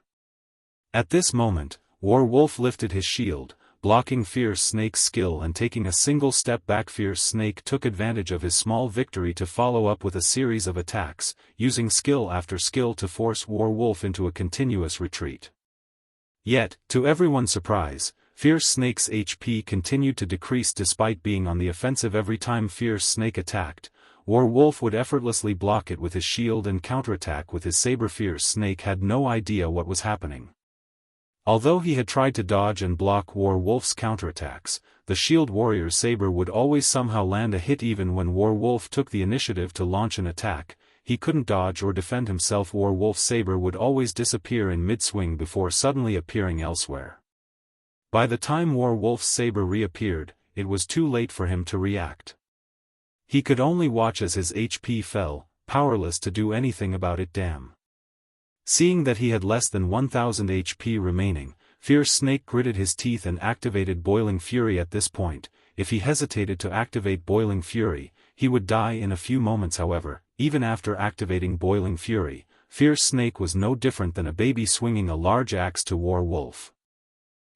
At this moment, War Wolf lifted his shield, blocking Fierce Snake's skill and taking a single step back. Fierce Snake took advantage of his small victory to follow up with a series of attacks, using skill after skill to force War Wolf into a continuous retreat. Yet, to everyone's surprise, Fierce Snake's HP continued to decrease despite being on the offensive. Every time Fierce Snake attacked, War Wolf would effortlessly block it with his shield and counterattack with his saber. Fierce Snake had no idea what was happening. Although he had tried to dodge and block War Wolf's counterattacks, the Shield Warrior's saber would always somehow land a hit. Even when War Wolf took the initiative to launch an attack, he couldn't dodge or defend himself. War Wolf's saber would always disappear in mid-swing before suddenly appearing elsewhere. By the time War Wolf's saber reappeared, it was too late for him to react. He could only watch as his HP fell, powerless to do anything about it. Damn. Seeing that he had less than 1,000 HP remaining, Fierce Snake gritted his teeth and activated Boiling Fury. At this point, if he hesitated to activate Boiling Fury, he would die in a few moments. However, even after activating Boiling Fury, Fierce Snake was no different than a baby swinging a large axe to War Wolf.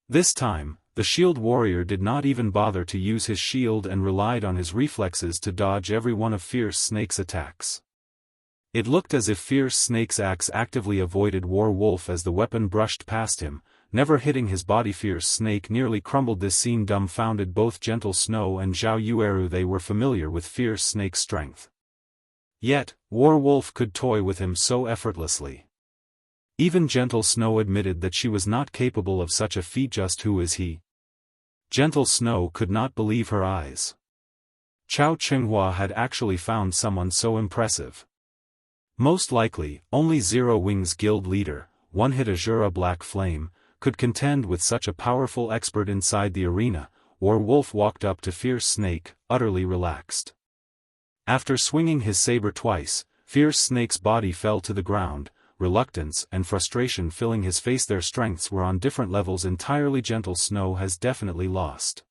This time, the Shield Warrior did not even bother to use his shield and relied on his reflexes to dodge every one of Fierce Snake's attacks. It looked as if Fierce Snake's axe actively avoided War Wolf as the weapon brushed past him, never hitting his body. Fierce Snake nearly crumbled. This scene dumbfounded both Gentle Snow and Zhao Yueru. They were familiar with Fierce Snake's strength. Yet, War Wolf could toy with him so effortlessly. Even Gentle Snow admitted that she was not capable of such a feat. Just who is he? Gentle Snow could not believe her eyes. Chao Qinghua had actually found someone so impressive. Most likely, only Zero Wings Guild leader, One-Hit Azura Black Flame, could contend with such a powerful expert. Inside the arena, War Wolf walked up to Fierce Snake, utterly relaxed. After swinging his saber twice, Fierce Snake's body fell to the ground, reluctance and frustration filling his face. Their strengths were on different levels entirely. Gentle Snow has definitely lost.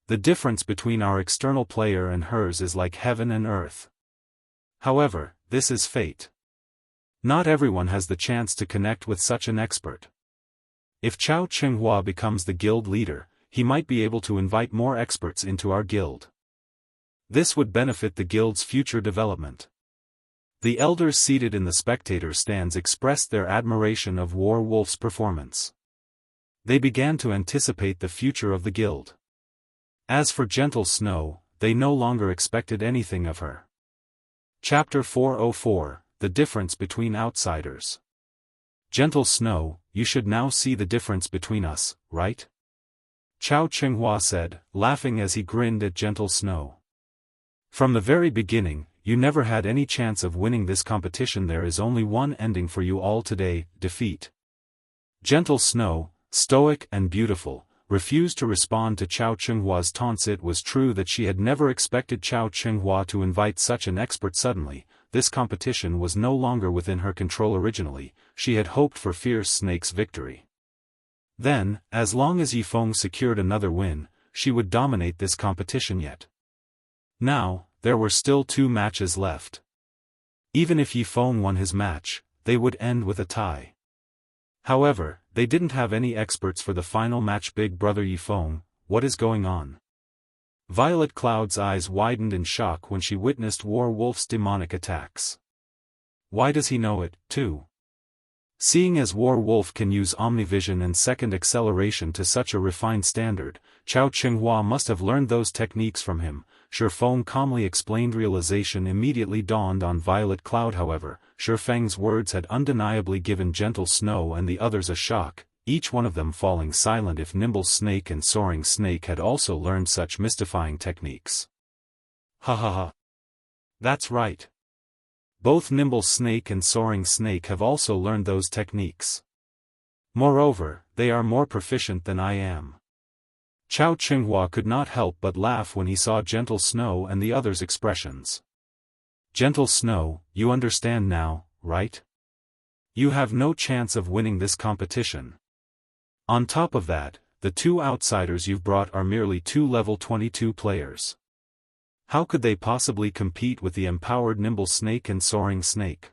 The difference between our external player and hers is like heaven and earth. However, this is fate. Not everyone has the chance to connect with such an expert. If Chao Qinghua becomes the guild leader, he might be able to invite more experts into our guild. This would benefit the guild's future development. The elders seated in the spectator stands expressed their admiration of War Wolf's performance. They began to anticipate the future of the guild. As for Gentle Snow, they no longer expected anything of her. Chapter 404, The Difference Between Outsiders. Gentle Snow, you should now see the difference between us, right? Chao Qinghua said, laughing as he grinned at Gentle Snow. From the very beginning, you never had any chance of winning this competition. There is only one ending for you all today, defeat. Gentle Snow, stoic and beautiful, refused to respond to Chao Qinghua's taunts. It was true that she had never expected Chao Qinghua to invite such an expert suddenly. This competition was no longer within her control. Originally, she had hoped for Fierce Snake's victory. Then, as long as Yifeng secured another win, she would dominate this competition. Yet Now, there were still 2 matches left. Even if Yifeng won his match, they would end with a tie. However, they didn't have any experts for the final match. Big brother Yifeng, what is going on? Violet Cloud's eyes widened in shock when she witnessed Warwolf's demonic attacks. Why does he know it, too? Seeing as Warwolf can use Omnivision and second acceleration to such a refined standard, Chao Qinghua must have learned those techniques from him, Shifeng calmly explained. Realization immediately dawned on Violet Cloud. However, Shifeng's words had undeniably given Gentle Snow and the others a shock, each one of them falling silent. If Nimble Snake and Soaring Snake had also learned such mystifying techniques. Ha ha ha. That's right. Both Nimble Snake and Soaring Snake have also learned those techniques. Moreover, they are more proficient than I am. Chao Qinghua could not help but laugh when he saw Gentle Snow and the others' expressions. Gentle Snow, you understand now, right? You have no chance of winning this competition. On top of that, the 2 outsiders you've brought are merely 2 level 22 players. How could they possibly compete with the empowered Nimble Snake and Soaring Snake?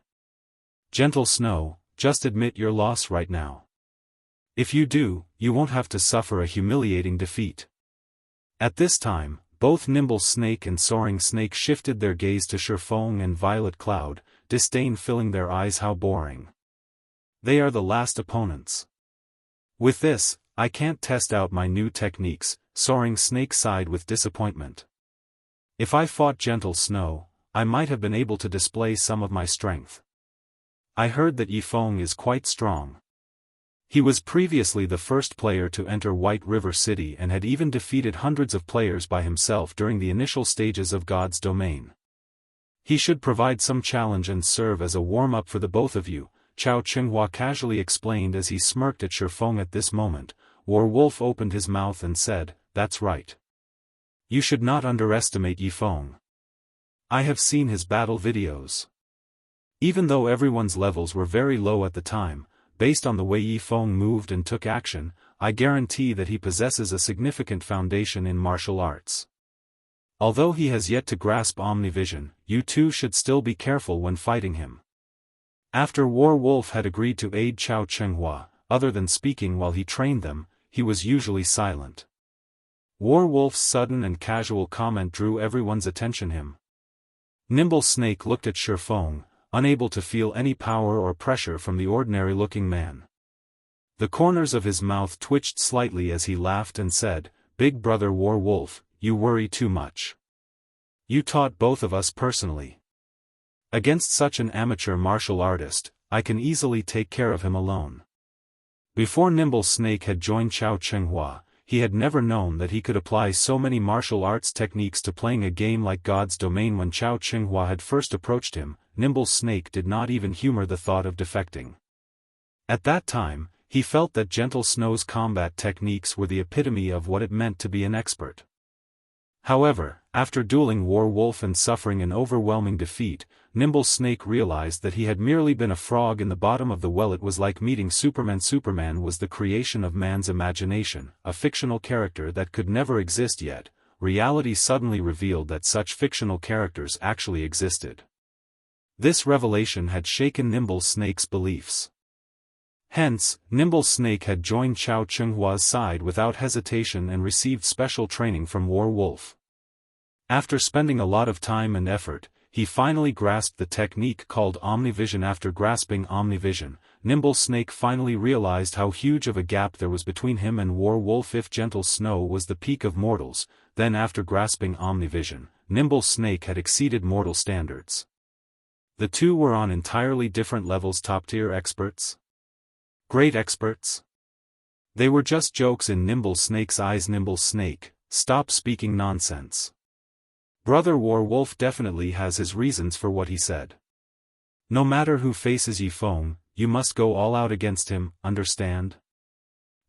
Gentle Snow, just admit your loss right now. If you do, you won't have to suffer a humiliating defeat. At this time, both Nimble Snake and Soaring Snake shifted their gaze to Shifeng and Violet Cloud, disdain filling their eyes. How boring. They are the last opponents. With this, I can't test out my new techniques, Soaring Snake sighed with disappointment. If I fought Gentle Snow, I might have been able to display some of my strength. I heard that Yifeng is quite strong. He was previously the first player to enter White River City and had even defeated hundreds of players by himself during the initial stages of God's domain. He should provide some challenge and serve as a warm-up for the both of you, Chao Qinghua casually explained as he smirked at Shifeng. At this moment, Warwolf opened his mouth and said, "That's right. You should not underestimate Yifeng. I have seen his battle videos. Even though everyone's levels were very low at the time, based on the way Yifeng moved and took action, I guarantee that he possesses a significant foundation in martial arts. Although he has yet to grasp Omnivision, you two should still be careful when fighting him." After Warwolf had agreed to aid Chao Qinghua, other than speaking while he trained them, he was usually silent. Warwolf's sudden and casual comment drew everyone's attention. Nimble Snake looked at Shifeng, unable to feel any power or pressure from the ordinary-looking man. The corners of his mouth twitched slightly as he laughed and said, "Big brother Warwolf, you worry too much. You taught both of us personally. Against such an amateur martial artist, I can easily take care of him alone." Before Nimble Snake had joined Chao Qinghua, he had never known that he could apply so many martial arts techniques to playing a game like God's Domain. When Chao Qinghua had first approached him, Nimble Snake did not even humor the thought of defecting. At that time, he felt that Gentle Snow's combat techniques were the epitome of what it meant to be an expert. However, after dueling Warwolf and suffering an overwhelming defeat, Nimble Snake realized that he had merely been a frog in the bottom of the well. It was like meeting Superman. Superman was the creation of man's imagination, a fictional character that could never exist yet. Reality suddenly revealed that such fictional characters actually existed. This revelation had shaken Nimble Snake's beliefs. Hence, Nimble Snake had joined Chao Qinghua's side without hesitation and received special training from Warwolf. After spending a lot of time and effort, he finally grasped the technique called Omnivision. After grasping Omnivision, Nimble Snake finally realized how huge of a gap there was between him and Warwolf. If Gentle Snow was the peak of mortals, then after grasping Omnivision, Nimble Snake had exceeded mortal standards. The two were on entirely different levels. Top-tier experts? Great experts? They were just jokes in Nimble Snake's eyes. Nimble Snake, stop speaking nonsense. Brother Warwolf definitely has his reasons for what he said. No matter who faces Yifeng, you must go all out against him, understand?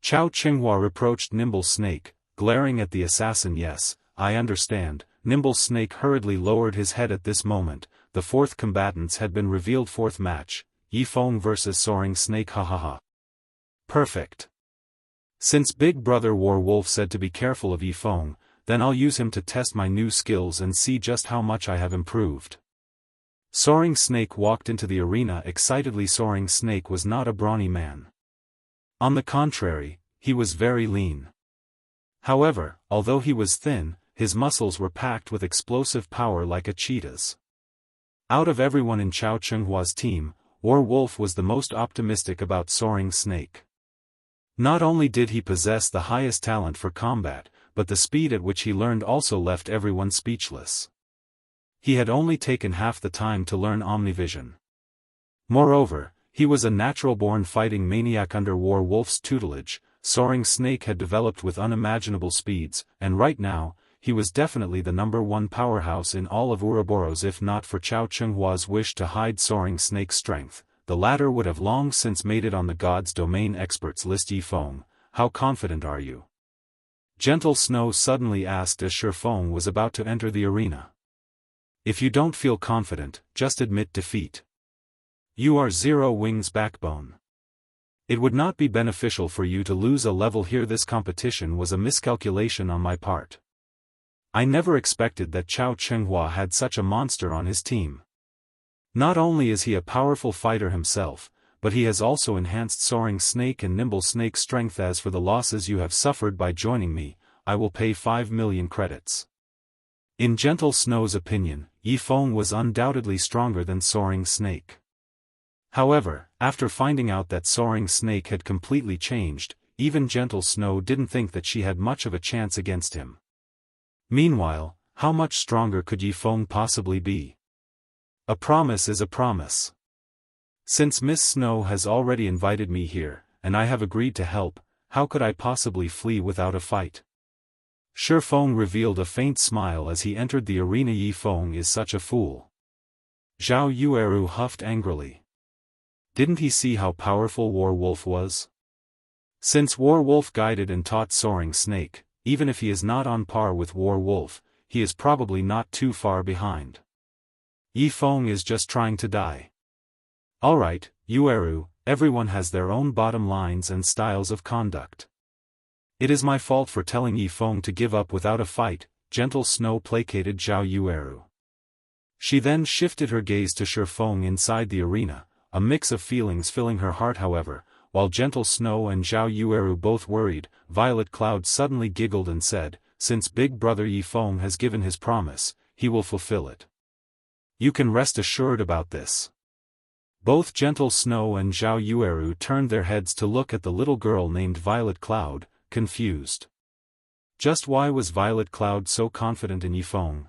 Chao Qinghua reproached Nimble Snake, glaring at the assassin. Yes, I understand. Nimble Snake hurriedly lowered his head. At this moment, the fourth combatants had been revealed. Fourth match, Yifeng vs Soaring Snake. Ha ha ha. Perfect. Since Big Brother Warwolf said to be careful of Yifeng, then I'll use him to test my new skills and see just how much I have improved. Soaring Snake walked into the arena excitedly. Soaring Snake was not a brawny man. On the contrary, he was very lean. However, although he was thin, his muscles were packed with explosive power like a cheetah's. Out of everyone in Chao Chenghua's team, Wolf was the most optimistic about Soaring Snake. Not only did he possess the highest talent for combat, but the speed at which he learned also left everyone speechless. He had only taken half the time to learn Omnivision. Moreover, he was a natural-born fighting maniac. Under Wolf's tutelage, Soaring Snake had developed with unimaginable speeds, and right now, he was definitely the #1 powerhouse in all of Ouroboros. If not for Chao Chenghua's wish to hide Soaring Snake's strength, the latter would have long since made it on the God's Domain experts list. Yifeng, how confident are you? Gentle Snow suddenly asked as Shifeng was about to enter the arena. If you don't feel confident, just admit defeat. You are Zero Wing's backbone. It would not be beneficial for you to lose a level here. This competition was a miscalculation on my part. I never expected that Chao Chenghua had such a monster on his team. Not only is he a powerful fighter himself, but he has also enhanced Soaring Snake and Nimble Snake's strength. As for the losses you have suffered by joining me, I will pay 5 million credits. In Gentle Snow's opinion, Yifeng was undoubtedly stronger than Soaring Snake. However, after finding out that Soaring Snake had completely changed, even Gentle Snow didn't think that she had much of a chance against him. Meanwhile, how much stronger could Yifeng possibly be? A promise is a promise. Since Miss Snow has already invited me here, and I have agreed to help, how could I possibly flee without a fight? Shifeng revealed a faint smile as he entered the arena. Yifeng is such a fool. Zhao Yueru huffed angrily. Didn't he see how powerful Wolf was? Since Wolf guided and taught Soaring Snake, even if he is not on par with Wolf, he is probably not too far behind. Yifeng is just trying to die. Alright, Yueru, everyone has their own bottom lines and styles of conduct. It is my fault for telling Yifeng to give up without a fight. Gentle Snow placated Zhao Yueru. She then shifted her gaze to Shifeng inside the arena, a mix of feelings filling her heart. However, while Gentle Snow and Zhao Yueru both worried, Violet Cloud suddenly giggled and said, since Big Brother Yifeng has given his promise, he will fulfill it. You can rest assured about this. Both Gentle Snow and Zhao Yueru turned their heads to look at the little girl named Violet Cloud, confused. Just why was Violet Cloud so confident in Yifeng?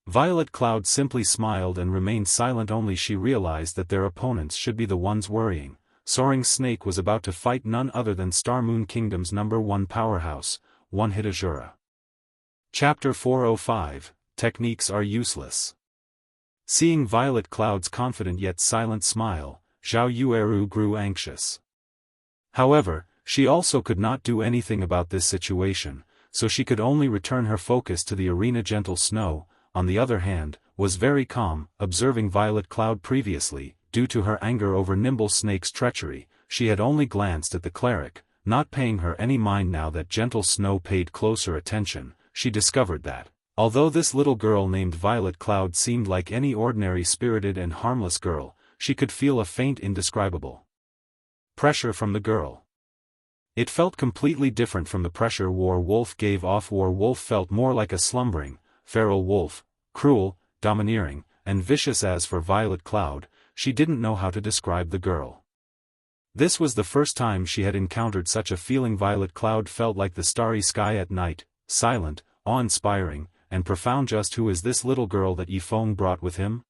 Violet Cloud simply smiled and remained silent. Only she realized that their opponents should be the ones worrying. Soaring Snake was about to fight none other than Star Moon Kingdom's #1 powerhouse, One Hit Azura. Chapter 405, Techniques Are Useless. Seeing Violet Cloud's confident yet silent smile, Zhao Yueru grew anxious. However, she also could not do anything about this situation, so she could only return her focus to the arena. Gentle Snow, on the other hand, was very calm, observing Violet Cloud. Previously, due to her anger over Nimble Snake's treachery, she had only glanced at the cleric, not paying her any mind. Now that Gentle Snow paid closer attention, she discovered that, although this little girl named Violet Cloud seemed like any ordinary spirited and harmless girl, she could feel a faint indescribable pressure from the girl. It felt completely different from the pressure Wolf gave off. Wolf felt more like a slumbering, feral wolf, cruel, domineering, and vicious. As for Violet Cloud, she didn't know how to describe the girl. This was the first time she had encountered such a feeling. Violet Cloud felt like the starry sky at night, silent, awe-inspiring, and profound. Just who is this little girl that Yifeng brought with him?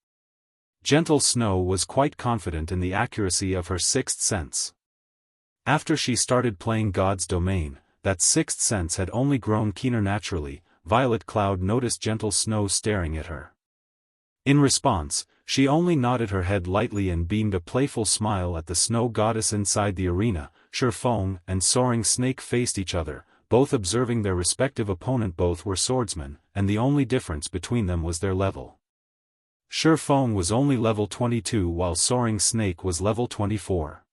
Gentle Snow was quite confident in the accuracy of her sixth sense. After she started playing God's Domain, that sixth sense had only grown keener. Naturally, Violet Cloud noticed Gentle Snow staring at her. In response, she only nodded her head lightly and beamed a playful smile at the snow goddess. Inside the arena, Shifeng and Soaring Snake faced each other, both observing their respective opponent. Both were swordsmen, and the only difference between them was their level. Shifeng was only level 22 while Soaring Snake was level 24.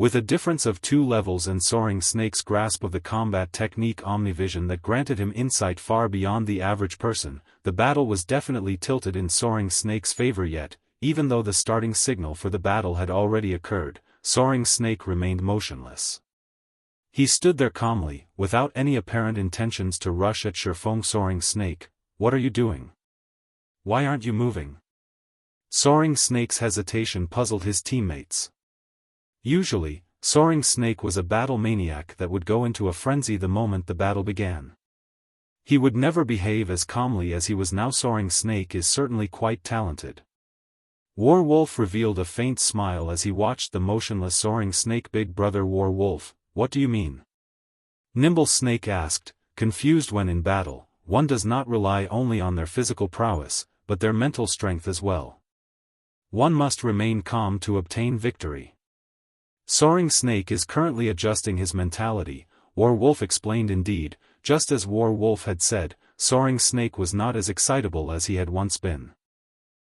With a difference of 2 levels and Soaring Snake's grasp of the combat technique Omnivision that granted him insight far beyond the average person, the battle was definitely tilted in Soaring Snake's favor yet, even though the starting signal for the battle had already occurred, Soaring Snake remained motionless. He stood there calmly, without any apparent intentions to rush at Shifeng. Soaring Snake, what are you doing? Why aren't you moving? Soaring Snake's hesitation puzzled his teammates. Usually, Soaring Snake was a battle maniac that would go into a frenzy the moment the battle began. He would never behave as calmly as he was now. Soaring Snake is certainly quite talented. Warwolf revealed a faint smile as he watched the motionless Soaring Snake. Big brother Warwolf, what do you mean? Nimble Snake asked, confused. When in battle, one does not rely only on their physical prowess, but their mental strength as well. One must remain calm to obtain victory. Soaring Snake is currently adjusting his mentality, Warwolf explained. Indeed, just as Warwolf had said, Soaring Snake was not as excitable as he had once been.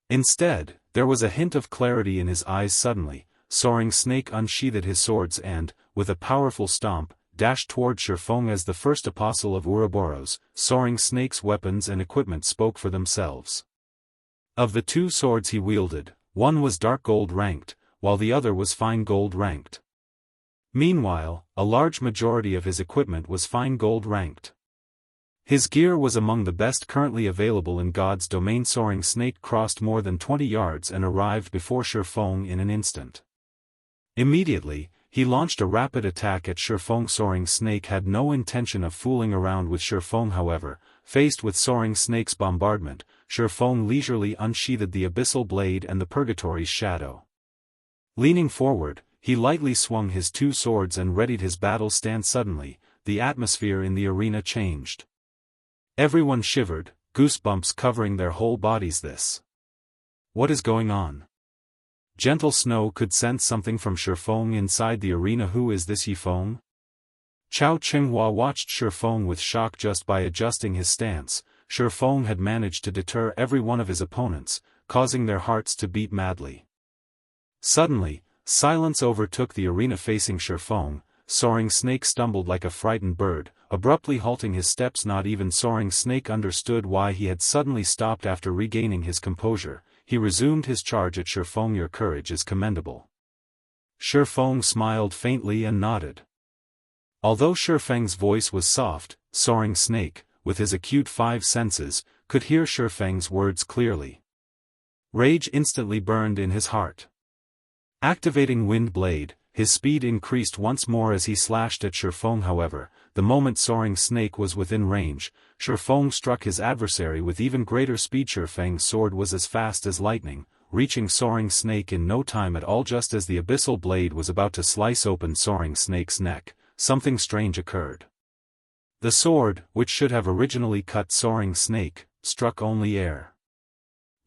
Instead, there was a hint of clarity in his eyes. Suddenly, Soaring Snake unsheathed his swords and, with a powerful stomp, dashed toward Shifeng. As the first apostle of Ouroboros, Soaring Snake's weapons and equipment spoke for themselves. Of the 2 swords he wielded, one was dark gold ranked, while the other was fine gold ranked. Meanwhile, a large majority of his equipment was fine gold ranked. His gear was among the best currently available in God's domain. Soaring Snake crossed more than 20 yards and arrived before Shifeng in an instant. Immediately, he launched a rapid attack at Shifeng. Soaring Snake had no intention of fooling around with Shifeng. However, faced with Soaring Snake's bombardment, Shifeng leisurely unsheathed the abyssal blade and the Purgatory's shadow. Leaning forward, he lightly swung his 2 swords and readied his battle stand. Suddenly, the atmosphere in the arena changed. Everyone shivered, goosebumps covering their whole bodies. What is going on? Gentle Snow could sense something from Shifeng inside the arena. Who is this Yifeng? Chao Qinghua watched Shifeng with shock. Just by adjusting his stance, Shifeng had managed to deter every one of his opponents, causing their hearts to beat madly. Suddenly, silence overtook the arena. Facing Shifeng, Soaring Snake stumbled like a frightened bird, abruptly halting his steps. Not even Soaring Snake understood why he had suddenly stopped. After regaining his composure, he resumed his charge at Shifeng. Your courage is commendable. Shifeng smiled faintly and nodded. Although Shifeng's voice was soft, Soaring Snake, with his acute 5 senses, could hear Shifeng's words clearly. Rage instantly burned in his heart. Activating Wind Blade, his speed increased once more as he slashed at Shifeng. However, the moment Soaring Snake was within range, Shifeng struck his adversary with even greater speed. Shifeng's sword was as fast as lightning, reaching Soaring Snake in no time at all. Just as the abyssal blade was about to slice open Soaring Snake's neck, something strange occurred. The sword, which should have originally cut Soaring Snake, struck only air.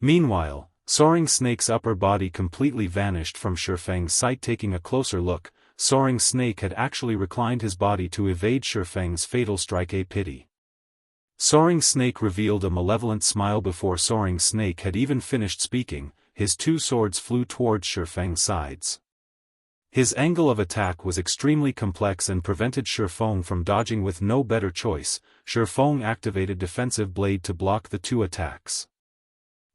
Meanwhile, Soaring Snake's upper body completely vanished from Shifeng's sight. Taking a closer look, Soaring Snake had actually reclined his body to evade Shifeng's fatal strike. A pity. Soaring Snake revealed a malevolent smile. Before Soaring Snake had even finished speaking, his 2 swords flew towards Shifeng's sides. His angle of attack was extremely complex and prevented Shifeng from dodging. With no better choice, Shifeng activated Defensive Blade to block the 2 attacks.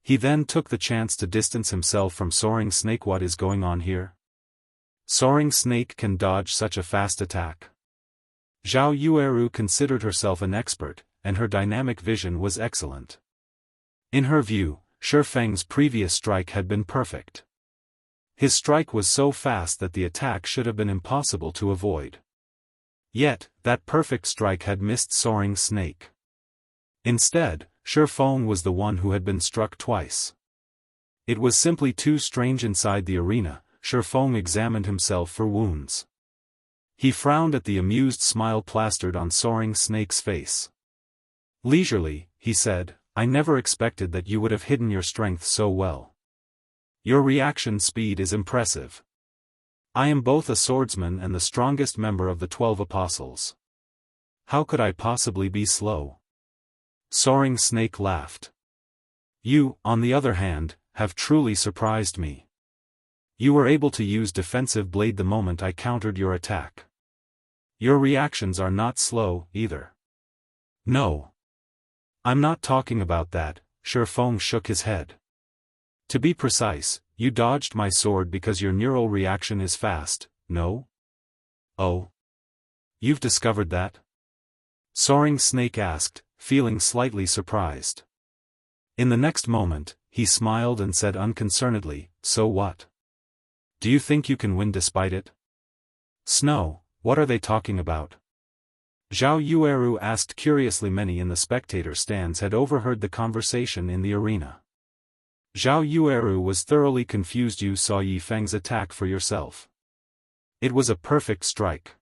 He then took the chance to distance himself from Soaring Snake. What is going on here? Soaring Snake can dodge such a fast attack. Zhao Yueru considered herself an expert, and her dynamic vision was excellent. In her view, Shifeng's previous strike had been perfect. His strike was so fast that the attack should have been impossible to avoid. Yet, that perfect strike had missed Soaring Snake. Instead, Shifeng was the one who had been struck twice. It was simply too strange. Inside the arena, Shifeng examined himself for wounds. He frowned at the amused smile plastered on Soaring Snake's face. Leisurely, he said, I never expected that you would have hidden your strength so well. Your reaction speed is impressive. I am both a swordsman and the strongest member of the 12 apostles. How could I possibly be slow? Soaring Snake laughed. You, on the other hand, have truly surprised me. You were able to use defensive blade the moment I countered your attack. Your reactions are not slow, either. No. I'm not talking about that, Shifeng shook his head. To be precise, you dodged my sword because your neural reaction is fast, no? Oh. You've discovered that? Soaring Snake asked, feeling slightly surprised. In the next moment, he smiled and said unconcernedly, so what? Do you think you can win despite it? Snow, what are they talking about? Zhao Yueru asked curiously. Many in the spectator stands had overheard the conversation in the arena. Zhao Yueru was thoroughly confused. You saw Yi Feng's attack for yourself. It was a perfect strike.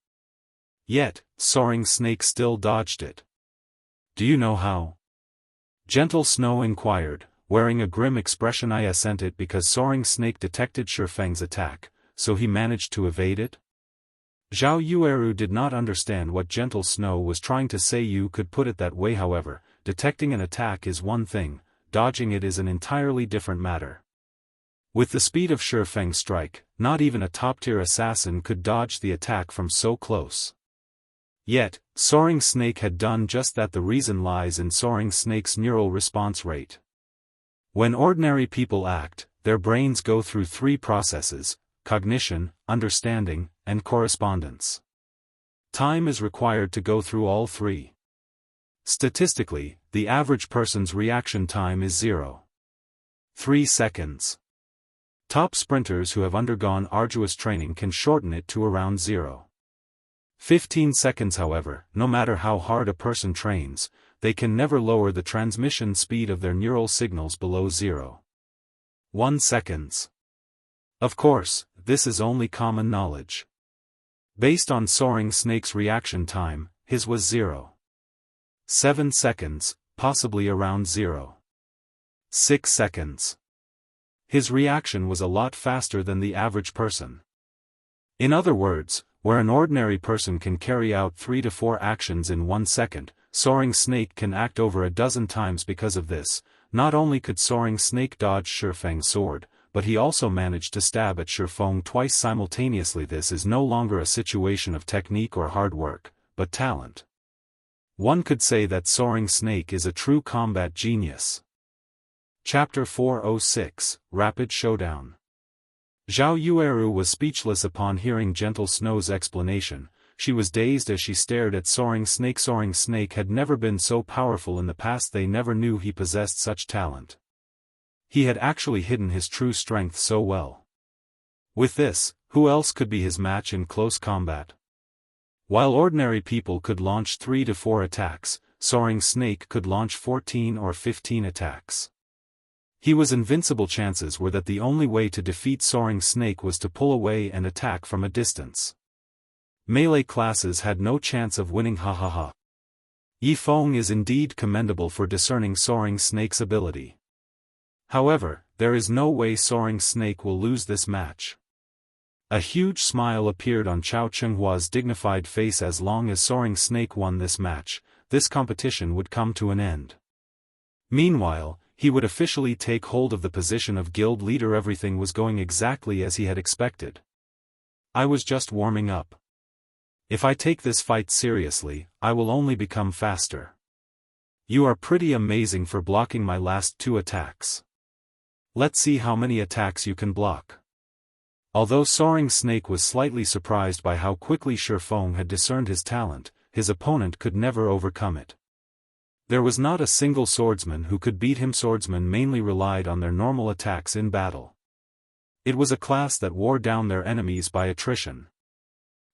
Yet, Soaring Snake still dodged it. Do you know how? Gentle Snow inquired, wearing a grim expression. I sent it because Soaring Snake detected Shifeng's attack, so he managed to evade it? Zhao Yueru did not understand what Gentle Snow was trying to say. You could put it that way. However, detecting an attack is one thing, dodging it is an entirely different matter. With the speed of Shifeng's strike, not even a top-tier assassin could dodge the attack from so close. Yet, Soaring Snake had done just that. The reason lies in Soaring Snake's neural response rate. When ordinary people act, their brains go through three processes: cognition, understanding, and correspondence. Time is required to go through all three. Statistically, the average person's reaction time is 0.3 seconds. Top sprinters who have undergone arduous training can shorten it to around 0.15 seconds. However, no matter how hard a person trains, they can never lower the transmission speed of their neural signals below 0.1 seconds. Of course, this is only common knowledge. Based on Soaring Snake's reaction time, his was 0.7 seconds, possibly around 0.6 seconds. His reaction was a lot faster than the average person. In other words, where an ordinary person can carry out 3 to 4 actions in 1 second, Soaring Snake can act over a dozen times. Because of this, not only could Soaring Snake dodge Shifeng's sword, but he also managed to stab at Shifeng twice simultaneously. This is no longer a situation of technique or hard work, but talent. One could say that Soaring Snake is a true combat genius. Chapter 406, Rapid Showdown. Zhao Yueru was speechless upon hearing Gentle Snow's explanation. She was dazed as she stared at Soaring Snake. Soaring Snake had never been so powerful in the past. They never knew he possessed such talent. He had actually hidden his true strength so well. With this, who else could be his match in close combat? While ordinary people could launch 3 to 4 attacks, Soaring Snake could launch 14 or 15 attacks. He was invincible. Chances were that the only way to defeat Soaring Snake was to pull away and attack from a distance. Melee classes had no chance of winning. Yi Feng is indeed commendable for discerning Soaring Snake's ability. However, there is no way Soaring Snake will lose this match. A huge smile appeared on Chao Chenghua's dignified face. As long as Soaring Snake won this match, this competition would come to an end. Meanwhile, he would officially take hold of the position of guild leader. Everything was going exactly as he had expected. I was just warming up. If I take this fight seriously, I will only become faster. You are pretty amazing for blocking my last 2 attacks. Let's see how many attacks you can block. Although Soaring Snake was slightly surprised by how quickly Shifeng had discerned his talent, his opponent could never overcome it. There was not a single swordsman who could beat him. Swordsmen mainly relied on their normal attacks in battle. It was a class that wore down their enemies by attrition.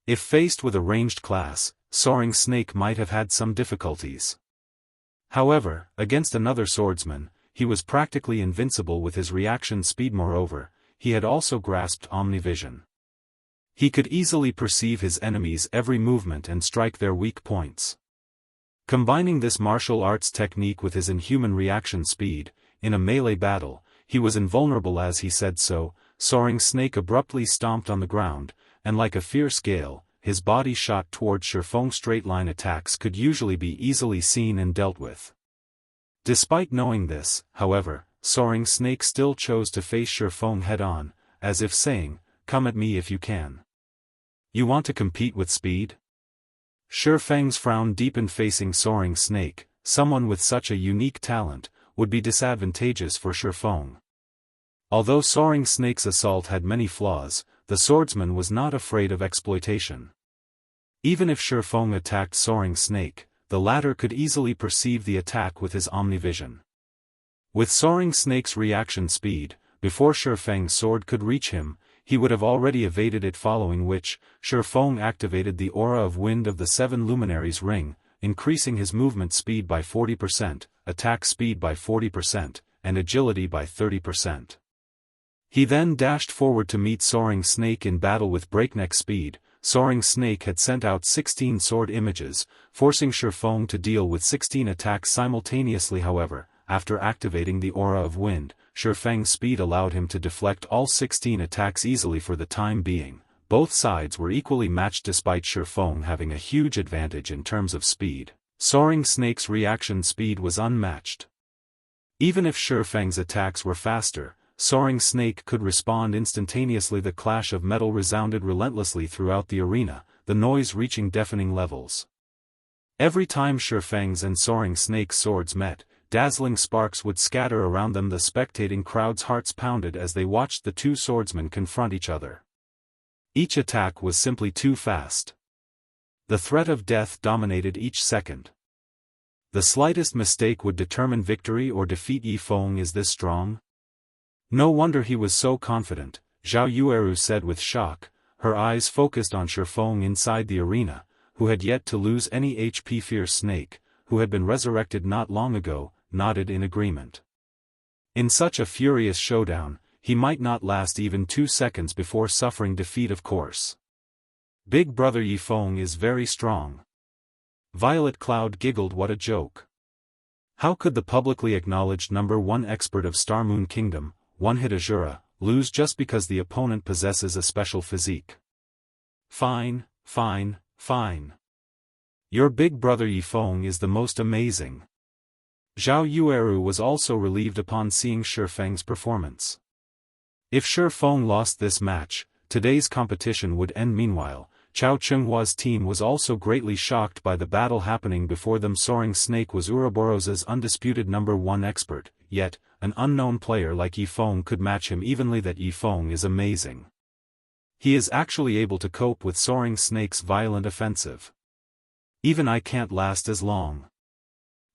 If faced with a ranged class, Soaring Snake might have had some difficulties. However, against another swordsman, he was practically invincible with his reaction speed. Moreover, he had also grasped Omnivision. He could easily perceive his enemies' every movement and strike their weak points. Combining this martial arts technique with his inhuman reaction speed, in a melee battle, he was invulnerable. As he said so, Soaring Snake abruptly stomped on the ground, and like a fierce gale, his body shot toward Shifeng. Straight-line attacks could usually be easily seen and dealt with. Despite knowing this, however, Soaring Snake still chose to face Shifeng head-on, as if saying, "Come at me if you can. You want to compete with speed?" Shifeng's frown deepened. Facing Soaring Snake, someone with such a unique talent, would be disadvantageous for Shifeng. Although Soaring Snake's assault had many flaws, the swordsman was not afraid of exploitation. Even if Shifeng attacked Soaring Snake, the latter could easily perceive the attack with his Omnivision. With Soaring Snake's reaction speed, before Shifeng's sword could reach him, he would have already evaded it, following which, Shifeng activated the aura of wind of the Seven Luminaries ring, increasing his movement speed by 40%, attack speed by 40%, and agility by 30%. He then dashed forward to meet Soaring Snake in battle with breakneck speed. Soaring Snake had sent out 16 sword images, forcing Shifeng to deal with 16 attacks simultaneously. However, after activating the aura of wind, Shifeng's speed allowed him to deflect all 16 attacks easily for the time being. Both sides were equally matched despite Shifeng having a huge advantage in terms of speed. Soaring Snake's reaction speed was unmatched. Even if Shifeng's attacks were faster, Soaring Snake could respond instantaneously. The clash of metal resounded relentlessly throughout the arena, the noise reaching deafening levels. Every time Shifeng's and Soaring Snake's swords met, dazzling sparks would scatter around them. The spectating crowd's hearts pounded as they watched the two swordsmen confront each other. Each attack was simply too fast. The threat of death dominated each second. The slightest mistake would determine victory or defeat. Yifeng is this strong? No wonder he was so confident, Zhao Yueru said with shock, her eyes focused on Shifeng inside the arena, who had yet to lose any HP. Fierce Snake, who had been resurrected not long ago, nodded in agreement. In such a furious showdown, he might not last even 2 seconds before suffering defeat. Of course. Big brother Yifeng is very strong. Violet Cloud giggled. What a joke. How could the publicly acknowledged #1 expert of Starmoon Kingdom, one-hit Azura, lose just because the opponent possesses a special physique? Fine, fine, fine. Your big brother Yifeng is the most amazing. Zhao Yueru was also relieved upon seeing Shifeng's performance. If Shifeng lost this match, today's competition would end. Meanwhile, Chao Chenghua's team was also greatly shocked by the battle happening before them. Soaring Snake was Ouroboros's undisputed #1 expert, yet, an unknown player like Yifeng could match him evenly. That Yifeng is amazing. He is actually able to cope with Soaring Snake's violent offensive. Even I can't last as long.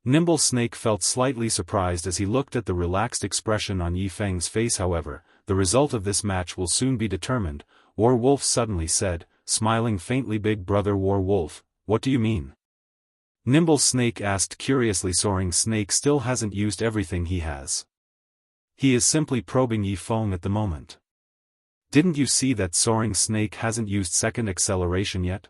Nimble Snake felt slightly surprised as he looked at the relaxed expression on Yifeng's face. However, the result of this match will soon be determined, War Wolf suddenly said, smiling faintly. Big brother War Wolf, what do you mean? Nimble Snake asked curiously. Soaring Snake still hasn't used everything he has. He is simply probing Yifeng at the moment. Didn't you see that Soaring Snake hasn't used second acceleration yet?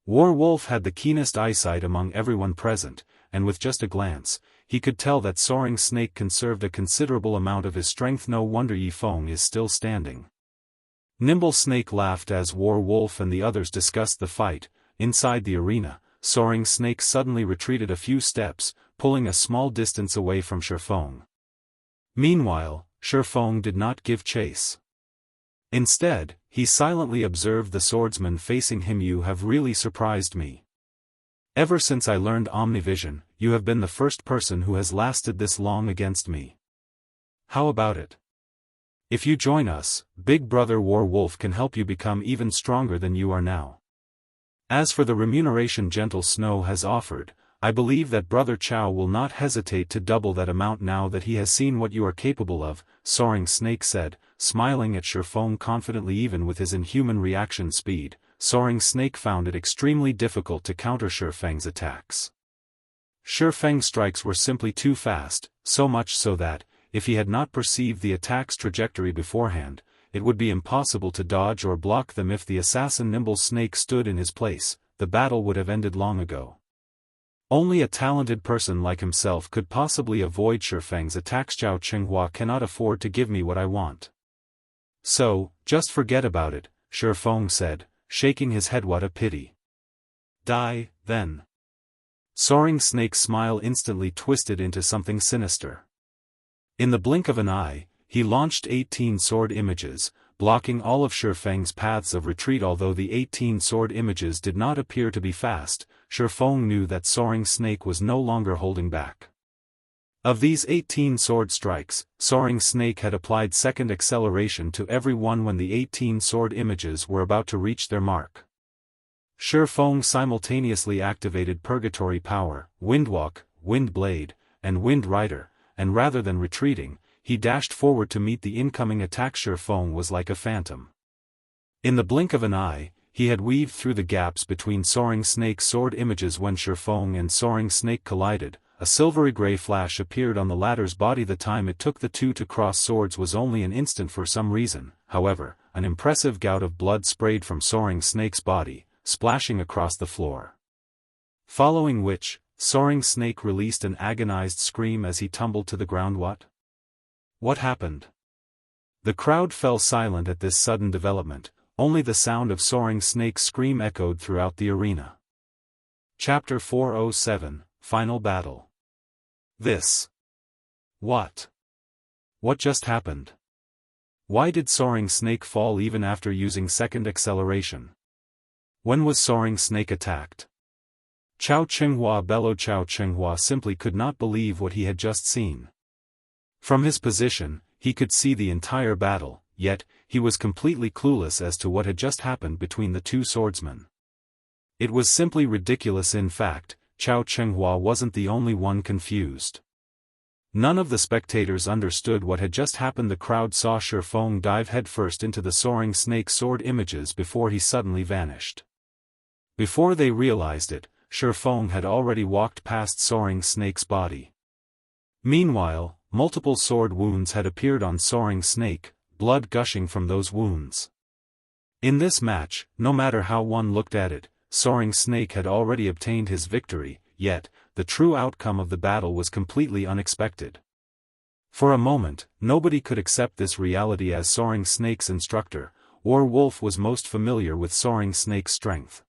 War Wolf had the keenest eyesight among everyone present, and with just a glance, he could tell that Soaring Snake conserved a considerable amount of his strength. No wonder Yifeng is still standing. Nimble Snake laughed as War Wolf and the others discussed the fight. Inside the arena, Soaring Snake suddenly retreated a few steps, pulling a small distance away from Shifeng. Meanwhile, Shifeng did not give chase. Instead, he silently observed the swordsman facing him. You have really surprised me. Ever since I learned Omnivision, you have been the first person who has lasted this long against me. How about it? If you join us, Big Brother War Wolf can help you become even stronger than you are now. As for the remuneration Gentle Snow has offered, I believe that Brother Chow will not hesitate to double that amount now that he has seen what you are capable of, Soaring Snake said, smiling at Shifeng confidently. Even with his inhuman reaction speed, Soaring Snake found it extremely difficult to counter Shifeng's attacks. Shifeng's strikes were simply too fast, so much so that, if he had not perceived the attack's trajectory beforehand, it would be impossible to dodge or block them. If the assassin Nimble Snake stood in his place, the battle would have ended long ago. Only a talented person like himself could possibly avoid Shifeng's attacks. Zhao Chenghua cannot afford to give me what I want. So, just forget about it, Shifeng said, shaking his head. What a pity. Die, then. Soaring Snake's smile instantly twisted into something sinister. In the blink of an eye, he launched 18 sword images, blocking all of Shifeng's paths of retreat. Although the 18 sword images did not appear to be fast, Shifeng knew that Soaring Snake was no longer holding back. Of these 18 sword strikes, Soaring Snake had applied second acceleration to every one when the 18 sword images were about to reach their mark. Shifeng simultaneously activated Purgatory Power, Windwalk, Wind Blade, and Wind Rider, and rather than retreating, he dashed forward to meet the incoming attack. Shifeng was like a phantom. In the blink of an eye, he had weaved through the gaps between Soaring Snake's sword images. When Shifeng and Soaring Snake collided, a silvery gray flash appeared on the latter's body. The time it took the two to cross swords was only an instant. For some reason, however, an impressive gout of blood sprayed from Soaring Snake's body, splashing across the floor. Following which, Soaring Snake released an agonized scream as he tumbled to the ground. What happened? The crowd fell silent at this sudden development, only the sound of Soaring Snake's scream echoed throughout the arena. Chapter 407, Final Battle. This. What just happened? Why did Soaring Snake fall even after using second acceleration? When was Soaring Snake attacked? Chao Qinghua bellowed. Chao Qinghua simply could not believe what he had just seen. From his position, he could see the entire battle, yet, he was completely clueless as to what had just happened between the two swordsmen. It was simply ridiculous. In fact, Chao Qinghua wasn't the only one confused. None of the spectators understood what had just happened. The crowd saw Shifeng dive headfirst into the Soaring Snake sword images before he suddenly vanished. Before they realized it, Shifeng had already walked past Soaring Snake's body. Meanwhile, multiple sword wounds had appeared on Soaring Snake, blood gushing from those wounds. In this match, no matter how one looked at it, Soaring Snake had already obtained his victory, yet, the true outcome of the battle was completely unexpected. For a moment, nobody could accept this reality. As Soaring Snake's instructor, War-Wolf was most familiar with Soaring Snake's strength.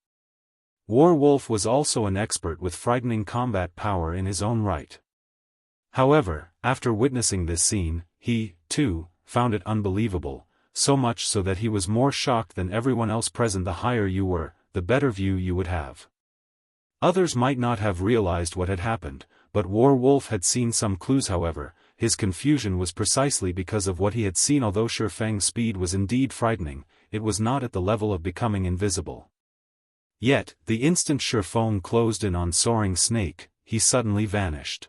War-Wolf was also an expert with frightening combat power in his own right. However, after witnessing this scene, he, too, found it unbelievable, so much so that he was more shocked than everyone else present. The higher you were, the better view you would have. Others might not have realized what had happened, but War-Wolf had seen some clues. However, his confusion was precisely because of what he had seen. Although Shifeng's speed was indeed frightening, it was not at the level of becoming invisible. Yet, the instant Shifeng closed in on Soaring Snake, he suddenly vanished.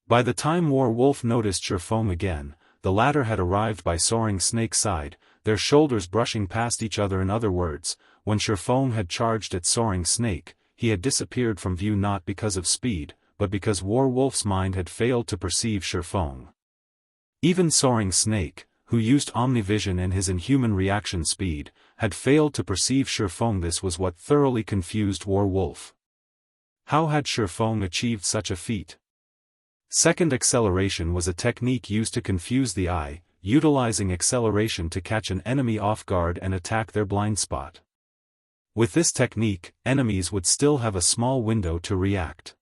By the time War-Wolf noticed Shifeng again, the latter had arrived by Soaring Snake's side, their shoulders brushing past each other. In other words, when Shifeng had charged at Soaring Snake, he had disappeared from view not because of speed, but because War-Wolf's mind had failed to perceive Shifeng. Even Soaring Snake, who used Omnivision and his inhuman reaction speed, had failed to perceive Shifeng. This was what thoroughly confused War-Wolf. How had Shifeng achieved such a feat? Second acceleration was a technique used to confuse the eye, utilizing acceleration to catch an enemy off guard and attack their blind spot. With this technique, enemies would still have a small window to react.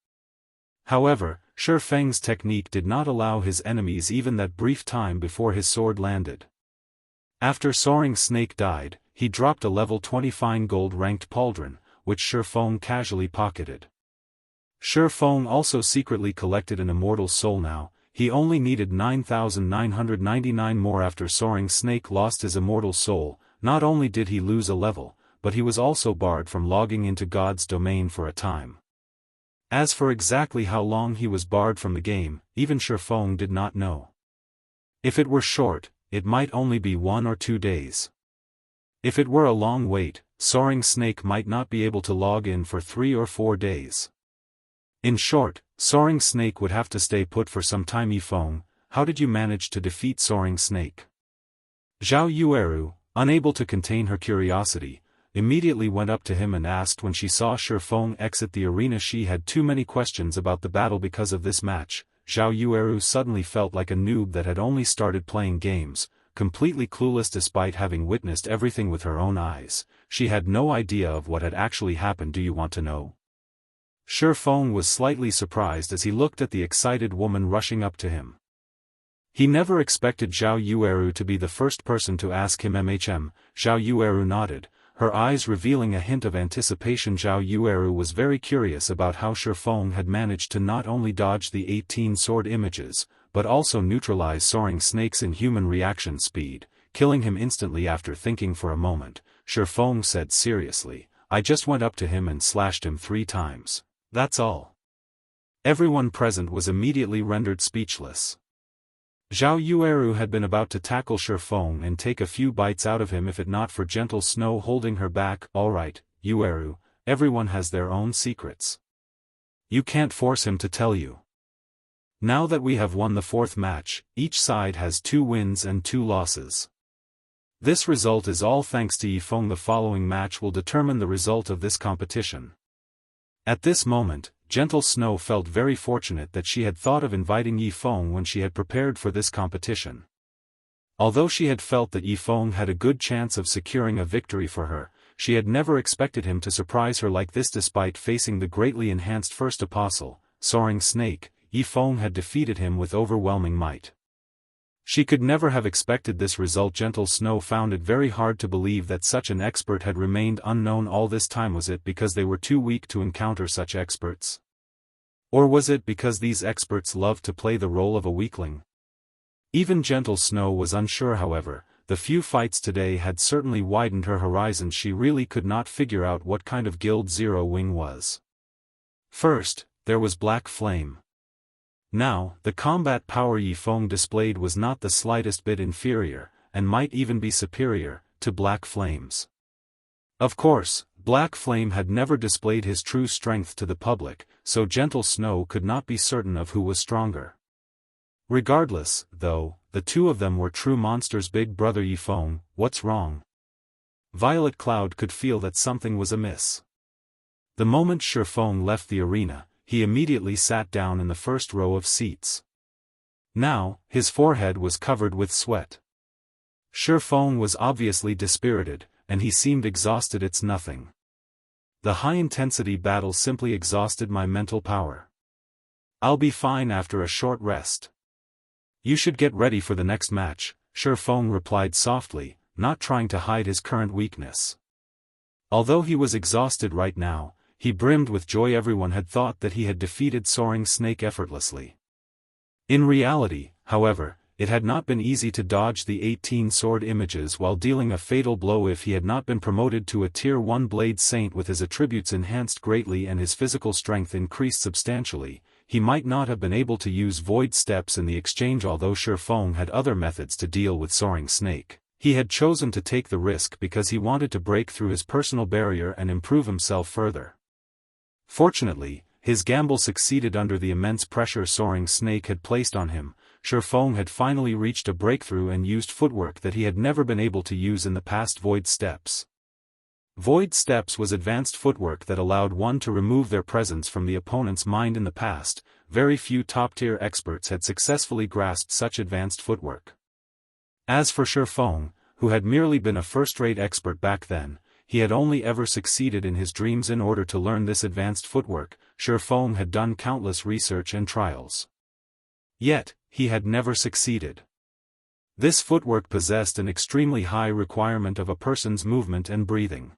However, Shifeng's technique did not allow his enemies even that brief time before his sword landed. After Soaring Snake died, he dropped a level 20 fine gold ranked pauldron, which Shifeng casually pocketed. Shifeng also secretly collected an immortal soul. Now, he only needed 9,999 more. After Soaring Snake lost his immortal soul, not only did he lose a level, but he was also barred from logging into God's domain for a time. As for exactly how long he was barred from the game, even Shifeng did not know. If it were short, it might only be 1 or 2 days. If it were a long wait, Soaring Snake might not be able to log in for 3 or 4 days. In short, Soaring Snake would have to stay put for some time. Yifeng, how did you manage to defeat Soaring Snake? Zhao Yueru, unable to contain her curiosity, immediately went up to him and asked. When she saw Shifeng exit the arena, she had too many questions about the battle. Because of this match, Zhao Yueru suddenly felt like a noob that had only started playing games, completely clueless. Despite having witnessed everything with her own eyes, she had no idea of what had actually happened. Do you want to know? Shifeng was slightly surprised as he looked at the excited woman rushing up to him. He never expected Zhao Yueru to be the first person to ask him. Zhao Yueru nodded, her eyes revealing a hint of anticipation. Zhao Yueru was very curious about how Shi Feng had managed to not only dodge the 18 sword images, but also neutralize Soaring Snake's inhuman reaction speed, killing him instantly. After thinking for a moment, Shi Feng said seriously, "I just went up to him and slashed him 3 times. That's all." Everyone present was immediately rendered speechless. Zhao Yueru had been about to tackle Shi Feng and take a few bites out of him if it not for gentle Snow holding her back. "All right, Yueru, everyone has their own secrets. You can't force him to tell you. Now that we have won the 4th match, each side has 2 wins and 2 losses. This result is all thanks to Yi Feng. The following match will determine the result of this competition." At this moment, gentle Snow felt very fortunate that she had thought of inviting Yi Feng when she had prepared for this competition. Although she had felt that Yi Feng had a good chance of securing a victory for her, she had never expected him to surprise her like this. Despite facing the greatly enhanced First Apostle, Soaring Snake, Yi Feng had defeated him with overwhelming might. She could never have expected this result. Gentle Snow found it very hard to believe that such an expert had remained unknown all this time. Was it because they were too weak to encounter such experts? Or was it because these experts loved to play the role of a weakling? Even Gentle Snow was unsure. However, the few fights today had certainly widened her horizons. She really could not figure out what kind of guild Zero Wing was. First, there was Black Flame. Now, the combat power Yi Feng displayed was not the slightest bit inferior, and might even be superior, to Black Flame's. Of course, Black Flame had never displayed his true strength to the public, so Gentle Snow could not be certain of who was stronger. Regardless, though, the two of them were true monsters. "Big brother Yi Feng, what's wrong?" Violet Cloud could feel that something was amiss. The moment Shi Feng left the arena, he immediately sat down in the first row of seats. Now, his forehead was covered with sweat. Shi Feng was obviously dispirited, and he seemed exhausted. "It's nothing. The high-intensity battle simply exhausted my mental power. I'll be fine after a short rest." "You should get ready for the next match," Shi Feng replied softly, not trying to hide his current weakness. Although he was exhausted right now, he brimmed with joy. Everyone had thought that he had defeated Soaring Snake effortlessly. In reality, however, it had not been easy to dodge the 18 sword images while dealing a fatal blow. If he had not been promoted to a Tier 1 Blade Saint with his attributes enhanced greatly and his physical strength increased substantially, he might not have been able to use Void Steps in the exchange. Although Shi Feng had other methods to deal with Soaring Snake, he had chosen to take the risk because he wanted to break through his personal barrier and improve himself further. Fortunately, his gamble succeeded. Under the immense pressure Soaring Snake had placed on him, Shi Feng had finally reached a breakthrough and used footwork that he had never been able to use in the past. Void Steps. Void Steps was advanced footwork that allowed one to remove their presence from the opponent's mind. In the past, very few top-tier experts had successfully grasped such advanced footwork. As for Shi Feng, who had merely been a first-rate expert back then, he had only ever succeeded in his dreams. In order to learn this advanced footwork, Shi Feng had done countless research and trials. Yet, he had never succeeded. This footwork possessed an extremely high requirement of a person's movement and breathing.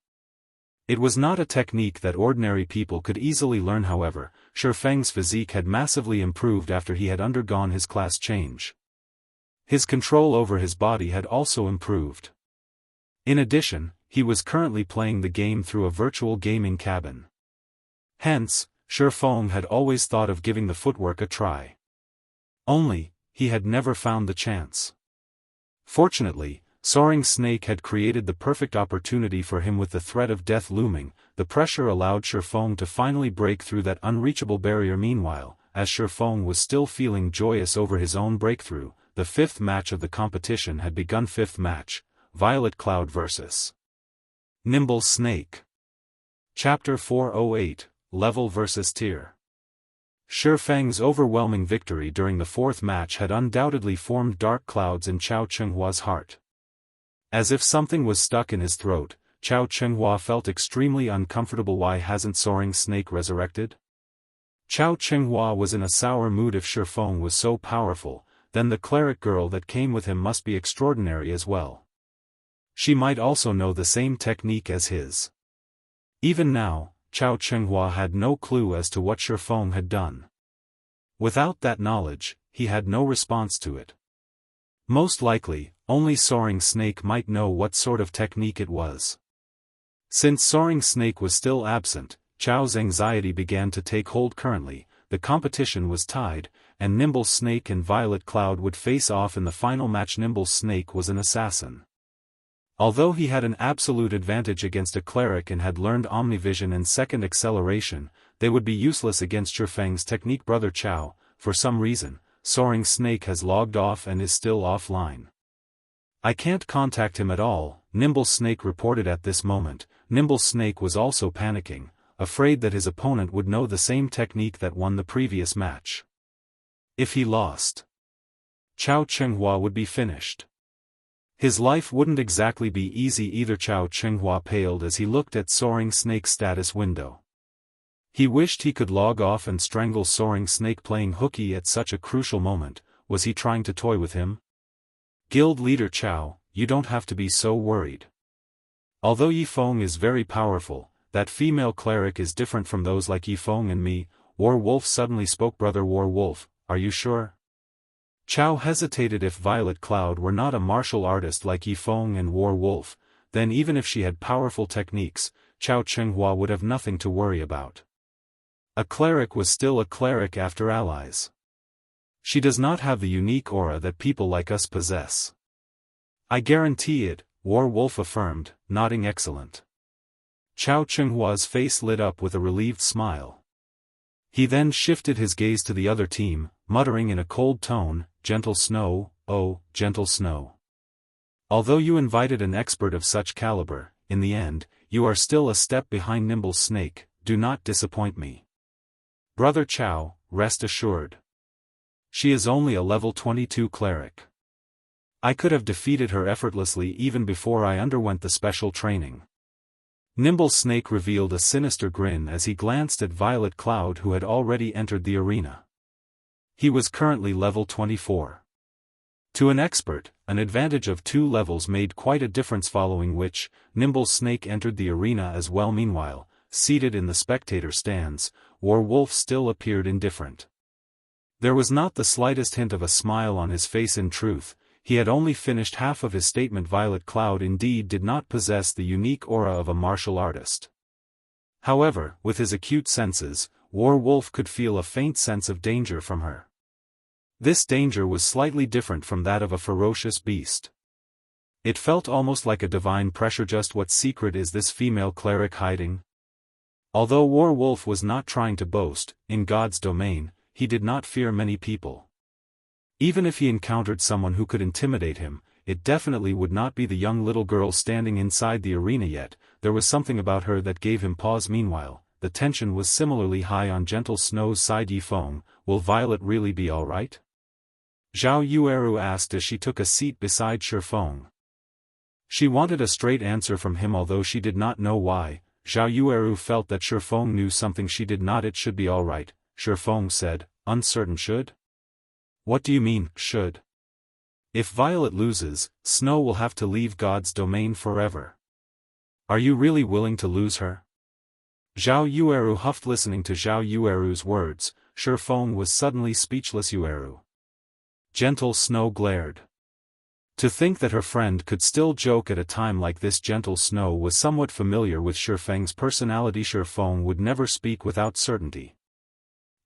It was not a technique that ordinary people could easily learn. However, Shi Feng's physique had massively improved after he had undergone his class change. His control over his body had also improved. In addition, he was currently playing the game through a virtual gaming cabin. Hence, Shi Feng had always thought of giving the footwork a try. Only, he had never found the chance. Fortunately, Soaring Snake had created the perfect opportunity for him. With the threat of death looming, the pressure allowed Shi Feng to finally break through that unreachable barrier. Meanwhile, as Shi Feng was still feeling joyous over his own breakthrough, the 5th match of the competition had begun. 5th match, Violet Cloud vs. Nimble Snake. Chapter 408, Level vs Tier. Shi Feng's overwhelming victory during the 4th match had undoubtedly formed dark clouds in Chao Chenghua's heart. As if something was stuck in his throat, Chao Chenghua felt extremely uncomfortable. Why hasn't Soaring Snake resurrected? Chao Chenghua was in a sour mood. If Shi Feng was so powerful, then the cleric girl that came with him must be extraordinary as well. She might also know the same technique as his. Even now, Chao Chenghua had no clue as to what Shifeng had done. Without that knowledge, he had no response to it. Most likely, only Soaring Snake might know what sort of technique it was. Since Soaring Snake was still absent, Chao's anxiety began to take hold. Currently, the competition was tied, and Nimble Snake and Violet Cloud would face off in the final match. Nimble Snake was an assassin. Although he had an absolute advantage against a cleric and had learned Omnivision and second acceleration, they would be useless against Shifeng's technique. Brother Chao, for some reason, Soaring Snake has logged off and is still offline. I can't contact him at all, Nimble Snake reported at this moment. Nimble Snake was also panicking, afraid that his opponent would know the same technique that won the previous match. If he lost, Chao Chenghua would be finished. His life wouldn't exactly be easy either. Chao Chenghua paled as he looked at Soaring Snake's status window. He wished he could log off and strangle Soaring Snake. Playing hooky at such a crucial moment. Was he trying to toy with him? Guild leader Chao, you don't have to be so worried. Although Yifeng is very powerful, that female cleric is different from those like Yifeng and me. War Wolf suddenly spoke. Brother War Wolf, are you sure? Chao hesitated. If Violet Cloud were not a martial artist like Yifeng and War Wolf, then even if she had powerful techniques, Chao Chenghua would have nothing to worry about. A cleric was still a cleric after allies. She does not have the unique aura that people like us possess. I guarantee it, War Wolf affirmed, nodding. Excellent. Chao Chenghua's face lit up with a relieved smile. He then shifted his gaze to the other team, muttering in a cold tone, "Gentle Snow, oh, Gentle Snow. Although you invited an expert of such caliber, in the end, you are still a step behind Nimble Snake. Do not disappoint me. Brother Chao, rest assured. She is only a level 22 cleric. I could have defeated her effortlessly even before I underwent the special training." Nimble Snake revealed a sinister grin as he glanced at Violet Cloud, who had already entered the arena. He was currently level 24. To an expert, an advantage of 2 levels made quite a difference, following which, Nimble Snake entered the arena as well. Meanwhile, seated in the spectator stands, War Wolf still appeared indifferent. There was not the slightest hint of a smile on his face. In truth, he had only finished half of his statement. Violet Cloud indeed did not possess the unique aura of a martial artist. However, with his acute senses, War Wolf could feel a faint sense of danger from her. This danger was slightly different from that of a ferocious beast. It felt almost like a divine pressure. Just what secret is this female cleric hiding? Although War Wolf was not trying to boast, in God's domain, he did not fear many people. Even if he encountered someone who could intimidate him, it definitely would not be the young little girl standing inside the arena. Yet, there was something about her that gave him pause. Meanwhile, the tension was similarly high on Gentle Snow's side. Yifeng, will Violet really be alright? Zhao Yueru asked as she took a seat beside Shifeng. She wanted a straight answer from him, although she did not know why. Zhao Yueru felt that Shifeng knew something she did not. It should be alright, Shifeng said, uncertain. Should? What do you mean, should? If Violet loses, Snow will have to leave God's domain forever. Are you really willing to lose her? Zhao Yueru huffed. Listening to Zhao Yueru's words, Shifeng was suddenly speechless. Yueru. Gentle Snow glared. To think that her friend could still joke at a time like this. Gentle Snow was somewhat familiar with Shifeng's personality. Shifeng would never speak without certainty.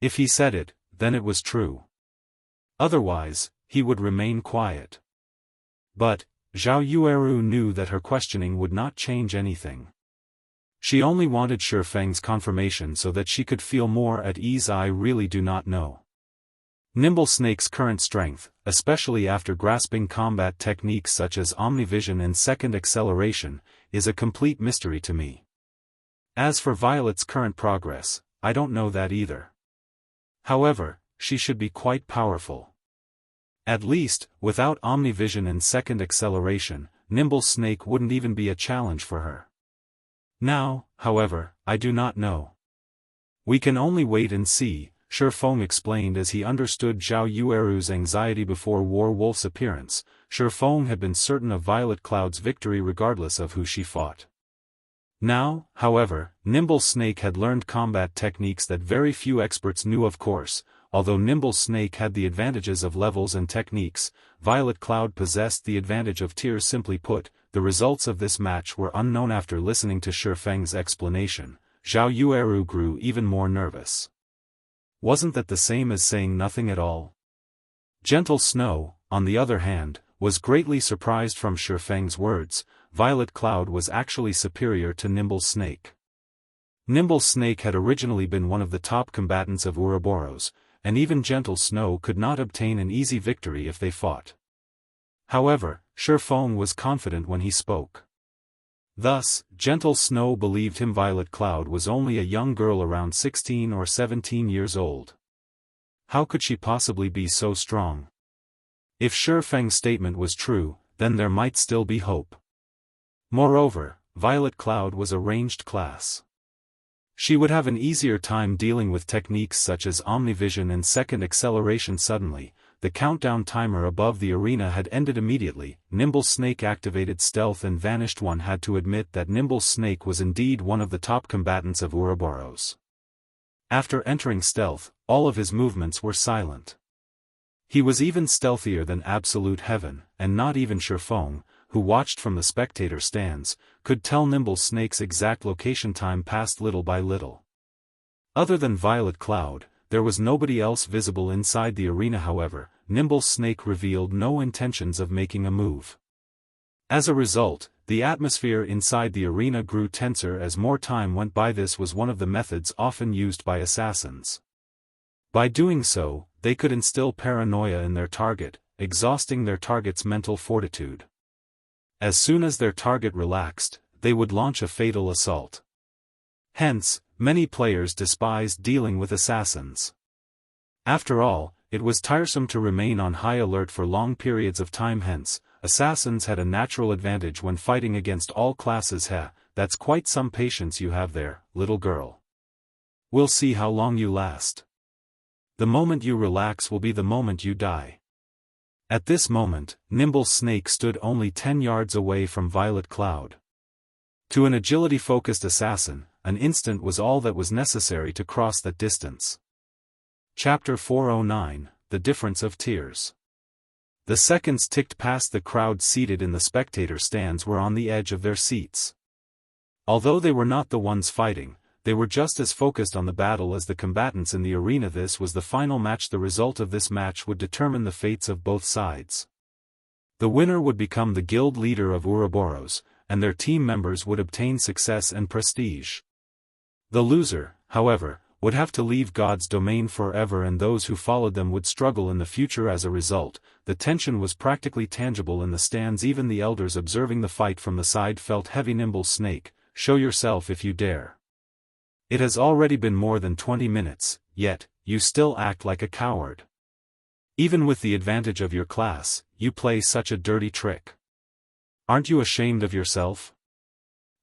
If he said it, then it was true. Otherwise, he would remain quiet. But, Zhao Yueru knew that her questioning would not change anything. She only wanted Shifeng's confirmation so that she could feel more at ease. I really do not know. Nimble Snake's current strength, especially after grasping combat techniques such as Omnivision and second acceleration, is a complete mystery to me. As for Violet's current progress, I don't know that either. However, she should be quite powerful. At least, without Omnivision and second acceleration, Nimble Snake wouldn't even be a challenge for her. Now, however, I do not know. We can only wait and see. Feng explained as he understood Zhao Yueru's anxiety before War Wolf's appearance. Feng had been certain of Violet Cloud's victory regardless of who she fought. Now, however, Nimble Snake had learned combat techniques that very few experts knew. Of course, although Nimble Snake had the advantages of levels and techniques, Violet Cloud possessed the advantage of tiers. Simply put, the results of this match were unknown. After listening to Feng's explanation, Zhao Yueru grew even more nervous. Wasn't that the same as saying nothing at all? Gentle Snow, on the other hand, was greatly surprised from Feng's words. Violet Cloud was actually superior to Nimble Snake. Nimble Snake had originally been one of the top combatants of Ouroboros, and even Gentle Snow could not obtain an easy victory if they fought. However, Feng was confident when he spoke. Thus, Gentle Snow believed him. Violet Cloud was only a young girl around 16 or 17 years old. How could she possibly be so strong? If Feng's statement was true, then there might still be hope. Moreover, Violet Cloud was a ranged class. She would have an easier time dealing with techniques such as Omnivision and second acceleration. Suddenly, the countdown timer above the arena had ended immediately. Nimble Snake activated stealth and vanished. One had to admit that Nimble Snake was indeed one of the top combatants of Ouroboros. After entering stealth, all of his movements were silent. He was even stealthier than Absolute Heaven, and not even Feng, who watched from the spectator stands, could tell Nimble Snake's exact location. Time passed little by little. Other than Violet Cloud, there was nobody else visible inside the arena. However, Nimble Snake revealed no intentions of making a move. As a result, the atmosphere inside the arena grew tenser as more time went by. This was one of the methods often used by assassins. By doing so, they could instill paranoia in their target, exhausting their target's mental fortitude. As soon as their target relaxed, they would launch a fatal assault. Hence, many players despised dealing with assassins. After all, it was tiresome to remain on high alert for long periods of time. Hence, assassins had a natural advantage when fighting against all classes. That's quite some patience you have there, little girl. We'll see how long you last. The moment you relax will be the moment you die. At this moment, Nimble Snake stood only 10 yards away from Violet Cloud. To an agility-focused assassin, an instant was all that was necessary to cross that distance. Chapter 409, The Difference of Tiers. The seconds ticked past. The crowd seated in the spectator stands were on the edge of their seats. Although they were not the ones fighting, they were just as focused on the battle as the combatants in the arena. This was the final match. The result of this match would determine the fates of both sides. The winner would become the guild leader of Ouroboros, and their team members would obtain success and prestige. The loser, however, would have to leave God's domain forever, and those who followed them would struggle in the future. As a result, the tension was practically tangible in the stands. Even the elders observing the fight from the side felt heavy. Nimble Snake, show yourself if you dare. It has already been more than 20 minutes, yet, you still act like a coward. Even with the advantage of your class, you play such a dirty trick. Aren't you ashamed of yourself?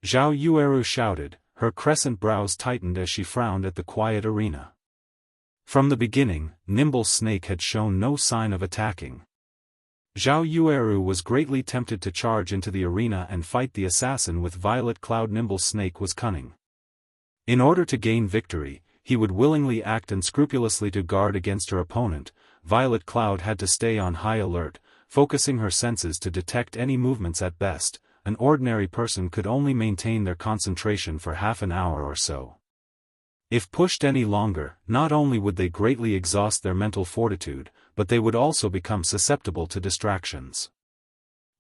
Zhao Yueru shouted, her crescent brows tightened as she frowned at the quiet arena. From the beginning, Nimble Snake had shown no sign of attacking. Zhao Yueru was greatly tempted to charge into the arena and fight the assassin with Violet Cloud. Nimble Snake was cunning. In order to gain victory, he would willingly act unscrupulously to guard against her opponent. Violet Cloud had to stay on high alert, focusing her senses to detect any movements. At best, an ordinary person could only maintain their concentration for half an hour or so. If pushed any longer, not only would they greatly exhaust their mental fortitude, but they would also become susceptible to distractions.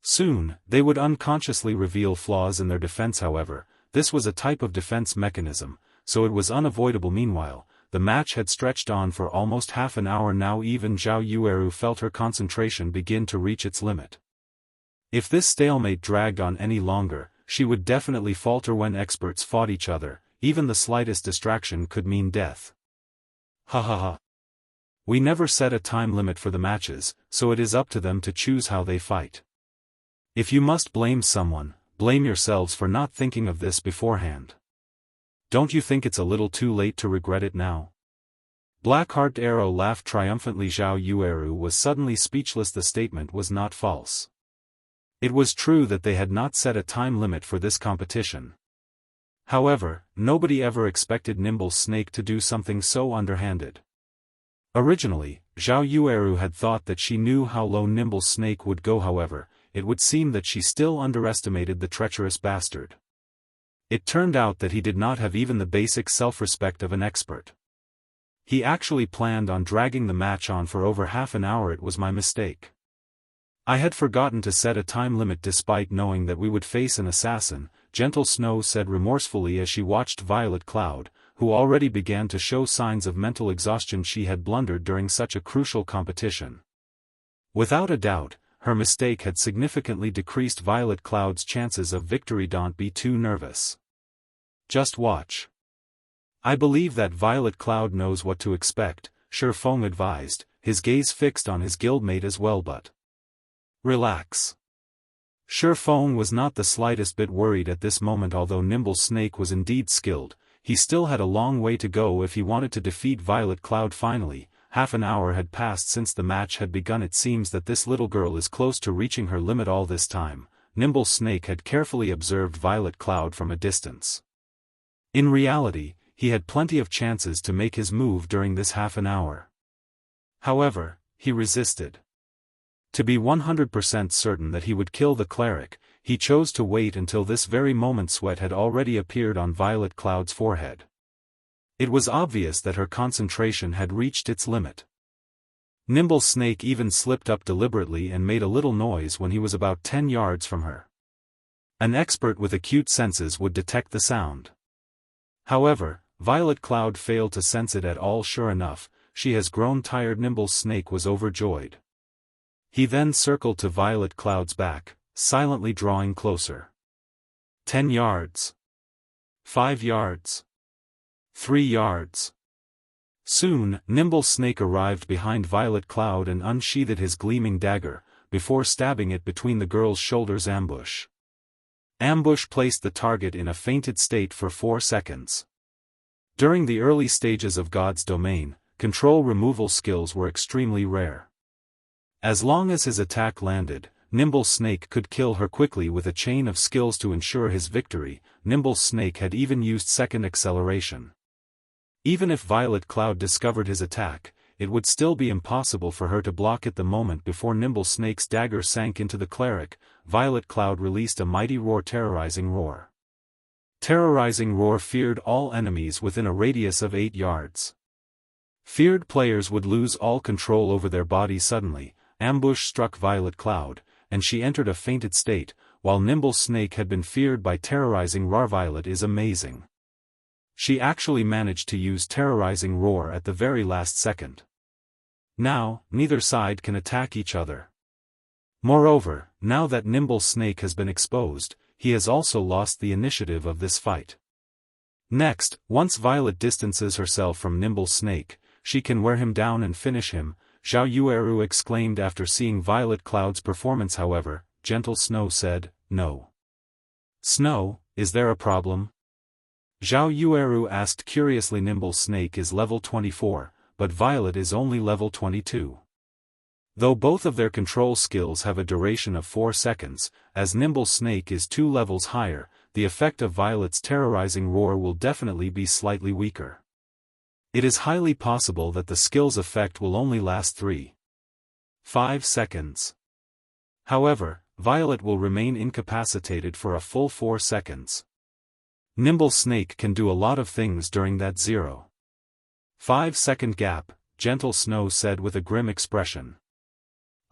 Soon, they would unconsciously reveal flaws in their defense. However, this was a type of defense mechanism, so it was unavoidable. Meanwhile, the match had stretched on for almost half an hour now. Even Zhao Yueru felt her concentration begin to reach its limit. If this stalemate dragged on any longer, she would definitely falter. When experts fought each other, even the slightest distraction could mean death. Ha ha ha. We never set a time limit for the matches, so it is up to them to choose how they fight. If you must blame someone, blame yourselves for not thinking of this beforehand. Don't you think it's a little too late to regret it now? Blackheart Arrow laughed triumphantly. Zhao Yueru was suddenly speechless. The statement was not false. It was true that they had not set a time limit for this competition. However, nobody ever expected Nimble Snake to do something so underhanded. Originally, Zhao Yueru had thought that she knew how low Nimble Snake would go. However, it would seem that she still underestimated the treacherous bastard. It turned out that he did not have even the basic self-respect of an expert. He actually planned on dragging the match on for over half an hour. It was my mistake. I had forgotten to set a time limit despite knowing that we would face an assassin, Gentle Snow said remorsefully as she watched Violet Cloud, who already began to show signs of mental exhaustion. She had blundered during such a crucial competition. Without a doubt, her mistake had significantly decreased Violet Cloud's chances of victory. Don't be too nervous. Just watch. I believe that Violet Cloud knows what to expect, Shi Feng advised, his gaze fixed on his guildmate as well. But relax. Shi Feng was not the slightest bit worried at this moment. Although Nimble Snake was indeed skilled, he still had a long way to go if he wanted to defeat Violet Cloud. Finally, half an hour had passed since the match had begun. It seems that this little girl is close to reaching her limit. All this time, Nimble Snake had carefully observed Violet Cloud from a distance. In reality, he had plenty of chances to make his move during this half an hour. However, he resisted. To be 100% certain that he would kill the cleric, he chose to wait until this very moment. Sweat had already appeared on Violet Cloud's forehead. It was obvious that her concentration had reached its limit. Nimble Snake even slipped up deliberately and made a little noise when he was about 10 yards from her. An expert with acute senses would detect the sound. However, Violet Cloud failed to sense it at all. Sure enough, she has grown tired. Nimble Snake was overjoyed. He then circled to Violet Cloud's back, silently drawing closer. 10 yards. 5 yards. 3 yards. Soon, Nimble Snake arrived behind Violet Cloud and unsheathed his gleaming dagger, before stabbing it between the girl's shoulders. Ambush. Ambush placed the target in a fainted state for 4 seconds. During the early stages of God's domain, control removal skills were extremely rare. As long as his attack landed, Nimble Snake could kill her quickly with a chain of skills to ensure his victory. Nimble Snake had even used second acceleration. Even if Violet Cloud discovered his attack, it would still be impossible for her to block it. The moment before Nimble Snake's dagger sank into the cleric, Violet Cloud released a mighty roar. Terrorizing Roar. Terrorizing Roar feared all enemies within a radius of 8 yards. Feared players would lose all control over their bodies. Suddenly, Ambush struck Violet Cloud, and she entered a fainted state, while Nimble Snake had been feared by Terrorizing Roar. Violet is amazing. She actually managed to use Terrorizing Roar at the very last second. Now, neither side can attack each other. Moreover, now that Nimble Snake has been exposed, he has also lost the initiative of this fight. Next, once Violet distances herself from Nimble Snake, she can wear him down and finish him, Zhao Yueru exclaimed after seeing Violet Cloud's performance. However, Gentle Snow said, "No." "Snow, is there a problem?" Zhao Yueru asked curiously. Nimble Snake is level 24, but Violet is only level 22. Though both of their control skills have a duration of 4 seconds, as Nimble Snake is 2 levels higher, the effect of Violet's Terrorizing Roar will definitely be slightly weaker. It is highly possible that the skill's effect will only last 3-5 seconds. However, Violet will remain incapacitated for a full 4 seconds. Nimble Snake can do a lot of things during that 0.5 second gap, Gentle Snow said with a grim expression.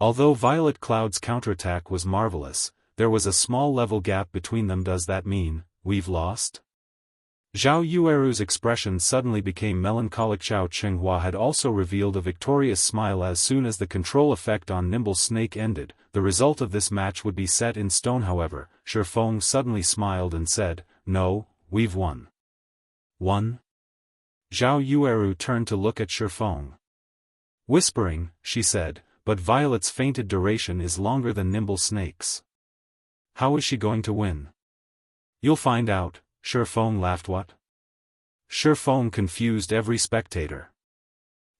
Although Violet Cloud's counterattack was marvelous, there was a small level gap between them. Does that mean we've lost? Zhao Yueru's expression suddenly became melancholic. Xiao Chenghua had also revealed a victorious smile as soon as the control effect on Nimble Snake ended. The result of this match would be set in stone. However, Shi Feng suddenly smiled and said, "No, we've won." "Won?" Zhao Yueru turned to look at Shi Feng. Whispering, she said, "But Violet's fainted duration is longer than Nimble Snake's. How is she going to win?" "You'll find out," Shi Feng laughed. "What?" Shi Feng confused every spectator.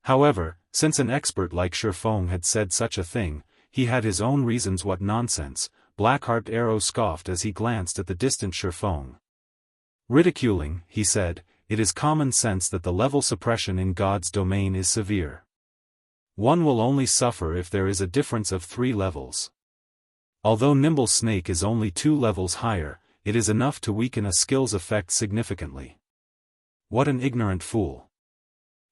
However, since an expert like Shifeng had said such a thing, he had his own reasons. What nonsense, Blackheart Arrow scoffed as he glanced at the distant Shifeng. Ridiculing, he said, it is common sense that the level suppression in God's domain is severe. One will only suffer if there is a difference of 3 levels. Although Nimble Snake is only 2 levels higher, it is enough to weaken a skill's effect significantly. What an ignorant fool.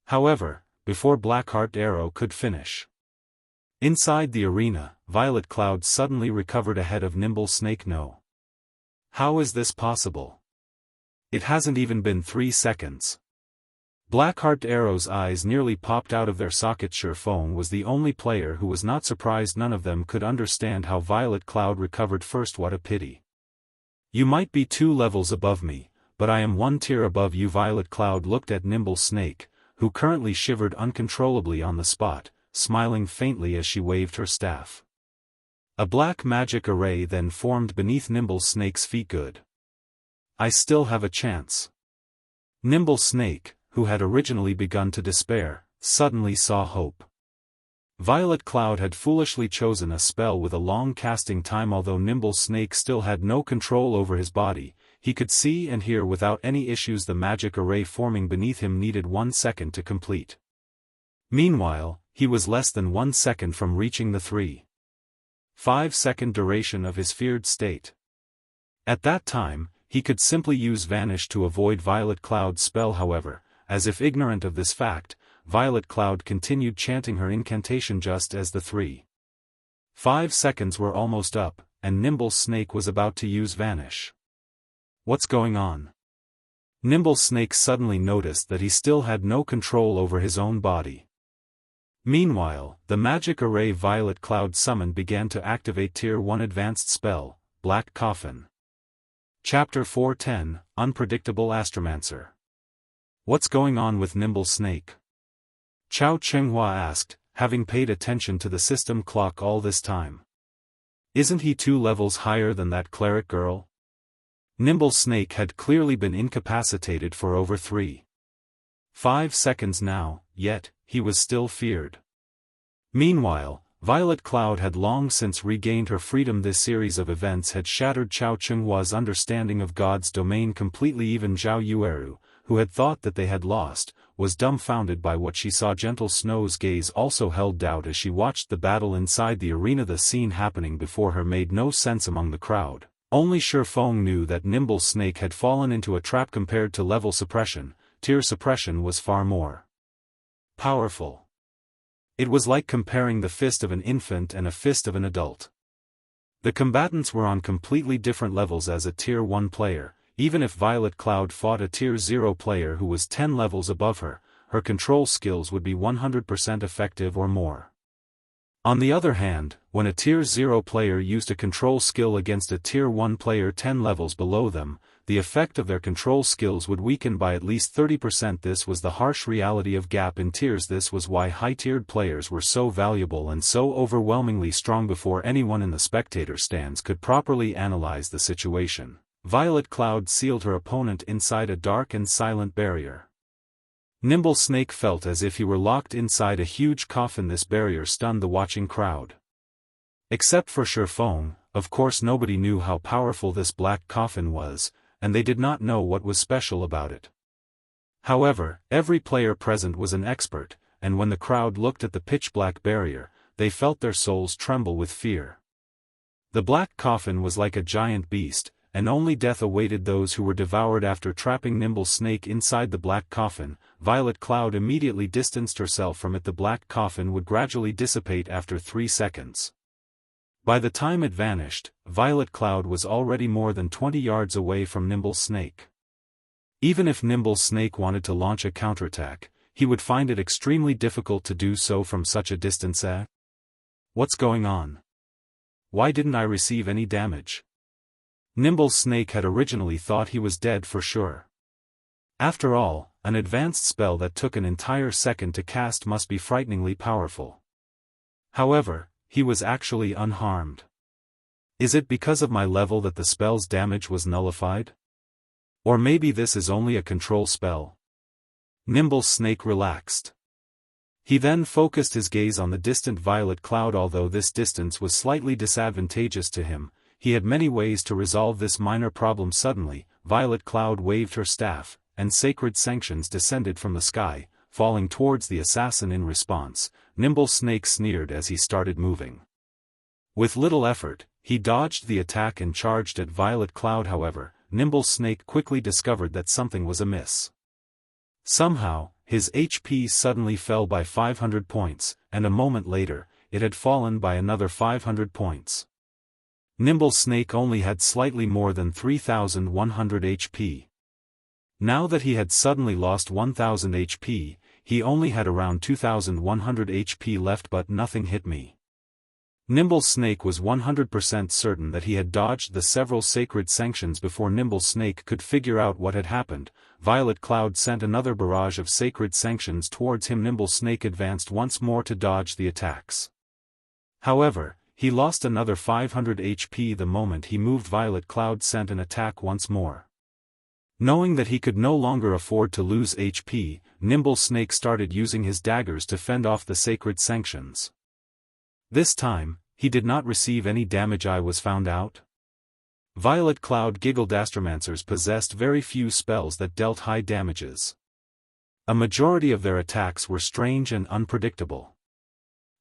However, before Blackheart Arrow could finish. Inside the arena, Violet Cloud suddenly recovered ahead of Nimble Snake. No. How is this possible? It hasn't even been 3 seconds. Blackheart Arrow's eyes nearly popped out of their sockets. Shifeng was the only player who was not surprised. None of them could understand how Violet Cloud recovered first. What a pity. You might be 2 levels above me, but I am 1 tier above you. Violet Cloud looked at Nimble Snake, who currently shivered uncontrollably on the spot, smiling faintly as she waved her staff. A black magic array then formed beneath Nimble Snake's feet. Good. I still have a chance. Nimble Snake, who had originally begun to despair, suddenly saw hope. Violet Cloud had foolishly chosen a spell with a long casting time. Although Nimble Snake still had no control over his body, he could see and hear without any issues. The magic array forming beneath him needed 1 second to complete. Meanwhile, he was less than 1 second from reaching the 3.5-second duration of his feared state. At that time, he could simply use Vanish to avoid Violet Cloud's spell. However, as if ignorant of this fact, Violet Cloud continued chanting her incantation just as the 3.5 seconds were almost up, and Nimble Snake was about to use Vanish. What's going on? Nimble Snake suddenly noticed that he still had no control over his own body. Meanwhile, the magic array Violet Cloud summoned began to activate Tier 1 advanced spell, Black Coffin. Chapter 410, Unpredictable Astromancer. What's going on with Nimble Snake? Chao Chenghua asked, having paid attention to the system clock all this time. Isn't he 2 levels higher than that cleric girl? Nimble Snake had clearly been incapacitated for over 3.5 seconds now, yet, he was still feared. Meanwhile, Violet Cloud had long since regained her freedom. This series of events had shattered Chao Chenghua's understanding of God's domain completely. Even Zhao Yueru, who had thought that they had lost, was dumbfounded by what she saw. Gentle Snow's gaze also held doubt as she watched the battle inside the arena. The scene happening before her made no sense among the crowd. Only Shifeng knew that Nimble Snake had fallen into a trap. Compared to level suppression, tier suppression was far more powerful. It was like comparing the fist of an infant and a fist of an adult. The combatants were on completely different levels. As a Tier 1 player, even if Violet Cloud fought a Tier 0 player who was 10 levels above her, her control skills would be 100% effective or more. On the other hand, when a Tier 0 player used a control skill against a Tier 1 player 10 levels below them, the effect of their control skills would weaken by at least 30%. This was the harsh reality of gap in tiers. This was why high-tiered players were so valuable and so overwhelmingly strong. Before anyone in the spectator stands could properly analyze the situation, Violet Cloud sealed her opponent inside a dark and silent barrier. Nimble Snake felt as if he were locked inside a huge coffin. This barrier stunned the watching crowd. Except for Shifeng, of course. Nobody knew how powerful this black coffin was, and they did not know what was special about it. However, every player present was an expert, and when the crowd looked at the pitch-black barrier, they felt their souls tremble with fear. The black coffin was like a giant beast, and only death awaited those who were devoured. After trapping Nimble Snake inside the black coffin, Violet Cloud immediately distanced herself from it. The black coffin would gradually dissipate after 3 seconds. By the time it vanished, Violet Cloud was already more than 20 yards away from Nimble Snake. Even if Nimble Snake wanted to launch a counterattack, he would find it extremely difficult to do so from such a distance. What's going on? Why didn't I receive any damage? Nimble Snake had originally thought he was dead for sure. After all, an advanced spell that took an entire second to cast must be frighteningly powerful. However, he was actually unharmed. Is it because of my level that the spell's damage was nullified? Or maybe this is only a control spell? Nimble Snake relaxed. He then focused his gaze on the distant violet cloud. Although this distance was slightly disadvantageous to him, he had many ways to resolve this minor problem. Suddenly, Violet Cloud waved her staff, and sacred sanctions descended from the sky, falling towards the assassin. In response, Nimble Snake sneered as he started moving. With little effort, he dodged the attack and charged at Violet Cloud. However, Nimble Snake quickly discovered that something was amiss. Somehow, his HP suddenly fell by 500 points, and a moment later, it had fallen by another 500 points. Nimble Snake only had slightly more than 3,100 HP. Now that he had suddenly lost 1,000 HP, he only had around 2,100 HP left. But nothing hit me. Nimble Snake was 100% certain that he had dodged the several sacred sanctions. Before Nimble Snake could figure out what had happened, Violet Cloud sent another barrage of sacred sanctions towards him. Nimble Snake advanced once more to dodge the attacks. However, he lost another 500 HP the moment he moved. Violet Cloud sent an attack once more. Knowing that he could no longer afford to lose HP, Nimble Snake started using his daggers to fend off the sacred sanctions. This time, he did not receive any damage. I was found out? Violet Cloud giggled. Astromancers possessed very few spells that dealt high damages. A majority of their attacks were strange and unpredictable.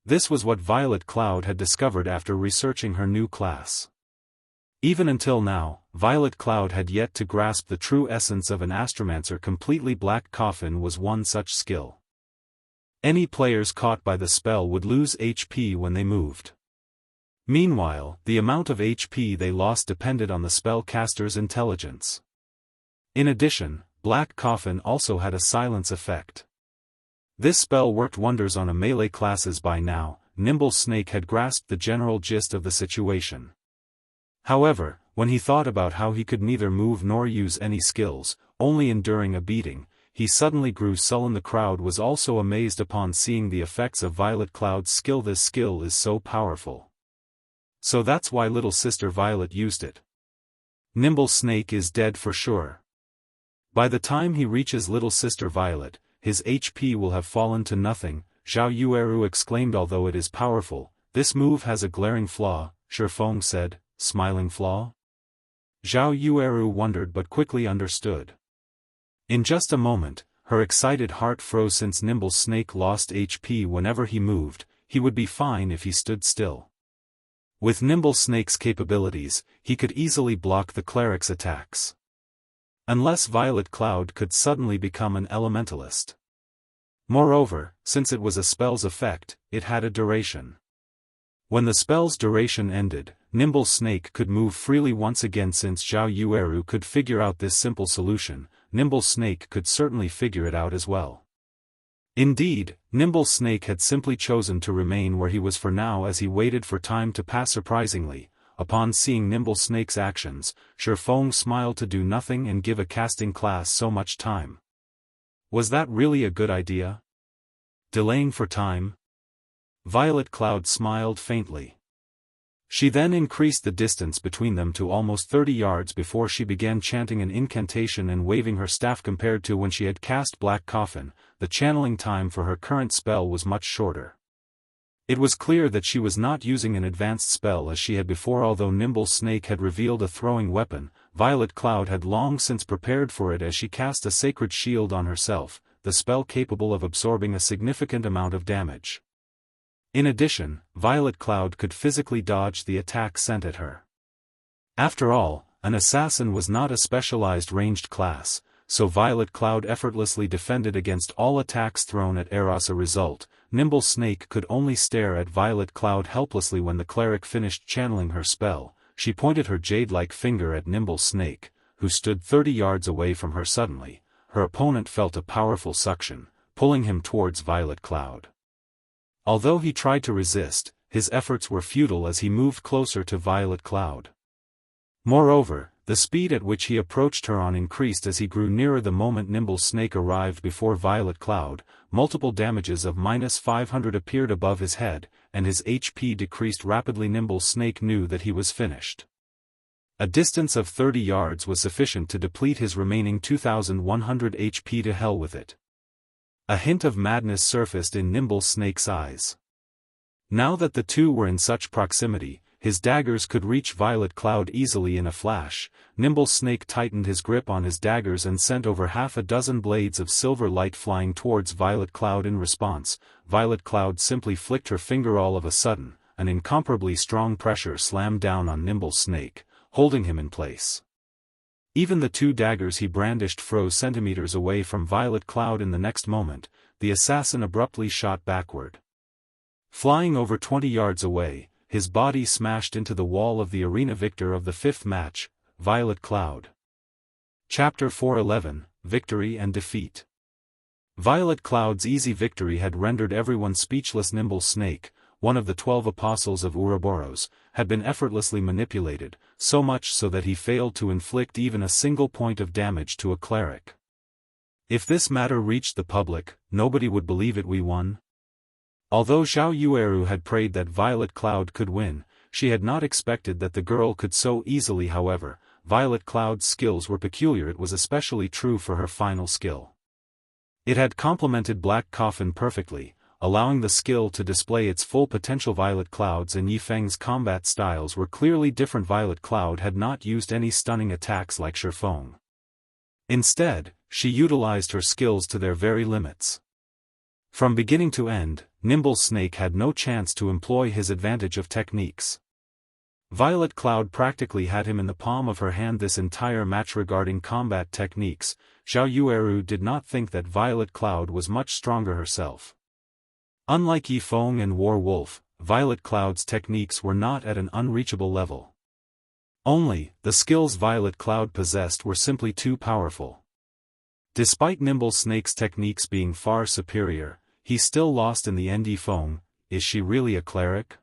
This was what Violet Cloud had discovered after researching her new class. Even until now, Violet Cloud had yet to grasp the true essence of an Astromancer. Completely Black Coffin was one such skill. Any players caught by the spell would lose HP when they moved. Meanwhile, the amount of HP they lost depended on the spellcaster's intelligence. In addition, Black Coffin also had a silence effect. This spell worked wonders on a melee classes. By now, Nimble Snake had grasped the general gist of the situation. However, when he thought about how he could neither move nor use any skills, only enduring a beating, he suddenly grew sullen. The crowd was also amazed upon seeing the effects of Violet Cloud's skill. This skill is so powerful. So that's why little sister Violet used it. Nimble Snake is dead for sure. By the time he reaches little sister Violet, his HP will have fallen to nothing, Zhao Yueru exclaimed. Although it is powerful, this move has a glaring flaw, Shifeng said, smiling. Flaw? Zhao Yueru wondered but quickly understood. In just a moment, her excited heart froze. Since Nimble Snake lost HP whenever he moved, he would be fine if he stood still. With Nimble Snake's capabilities, he could easily block the cleric's attacks. Unless Violet Cloud could suddenly become an elementalist. Moreover, since it was a spell's effect, it had a duration. When the spell's duration ended, Nimble Snake could move freely once again. Since Zhao Yueru could figure out this simple solution, Nimble Snake could certainly figure it out as well. Indeed, Nimble Snake had simply chosen to remain where he was for now as he waited for time to pass. Surprisingly, upon seeing Nimble Snake's actions, Shifeng smiled. To do nothing and give a casting class so much time. Was that really a good idea? Delaying for time? Violet Cloud smiled faintly. She then increased the distance between them to almost 30 yards before she began chanting an incantation and waving her staff. Compared to when she had cast Black Coffin, the channeling time for her current spell was much shorter. It was clear that she was not using an advanced spell as she had before. Although Nimble Snake had revealed a throwing weapon, Violet Cloud had long since prepared for it as she cast a sacred shield on herself, the spell capable of absorbing a significant amount of damage. In addition, Violet Cloud could physically dodge the attack sent at her. After all, an assassin was not a specialized ranged class, so Violet Cloud effortlessly defended against all attacks thrown at her. As a result, Nimble Snake could only stare at Violet Cloud helplessly. When the cleric finished channeling her spell, she pointed her jade-like finger at Nimble Snake, who stood 30 yards away from her. Suddenly, her opponent felt a powerful suction, pulling him towards Violet Cloud. Although he tried to resist, his efforts were futile as he moved closer to Violet Cloud. Moreover, the speed at which he approached her increased as he grew nearer. The moment Nimble Snake arrived before Violet Cloud, multiple damages of -500 appeared above his head, and his HP decreased rapidly. Nimble Snake knew that he was finished. A distance of 30 yards was sufficient to deplete his remaining 2,100 HP. To hell with it. A hint of madness surfaced in Nimble Snake's eyes. Now that the two were in such proximity, his daggers could reach Violet Cloud easily in a flash. Nimble Snake tightened his grip on his daggers and sent over half a dozen blades of silver light flying towards Violet Cloud in response. Violet Cloud simply flicked her finger. All of a sudden, an incomparably strong pressure slammed down on Nimble Snake, holding him in place. Even the two daggers he brandished froze centimeters away from Violet Cloud. In the next moment, the assassin abruptly shot backward. Flying over 20 yards away, his body smashed into the wall of the arena. Victor of the fifth match, Violet Cloud. Chapter 411, Victory and Defeat. Violet Cloud's easy victory had rendered everyone speechless. Nimble Snake, one of the 12 apostles of Ouroboros, had been effortlessly manipulated, so much so that he failed to inflict even a single point of damage to a cleric. If this matter reached the public, nobody would believe it. We won. Although Zhao Yueru had prayed that Violet Cloud could win, she had not expected that the girl could so easily. However, Violet Cloud's skills were peculiar. It was especially true for her final skill. It had complemented Black Coffin perfectly, allowing the skill to display its full potential. Violet Cloud's and Yifeng's combat styles were clearly different. Violet Cloud had not used any stunning attacks like Shifeng. Instead, she utilized her skills to their very limits. From beginning to end, Nimble Snake had no chance to employ his advantage of techniques. Violet Cloud practically had him in the palm of her hand this entire match. Regarding combat techniques, Zhao Yueru did not think that Violet Cloud was much stronger herself. Unlike Yifeng and War Wolf, Violet Cloud's techniques were not at an unreachable level. Only, the skills Violet Cloud possessed were simply too powerful. Despite Nimble Snake's techniques being far superior, he still lost in the end. Yifeng, is she really a cleric?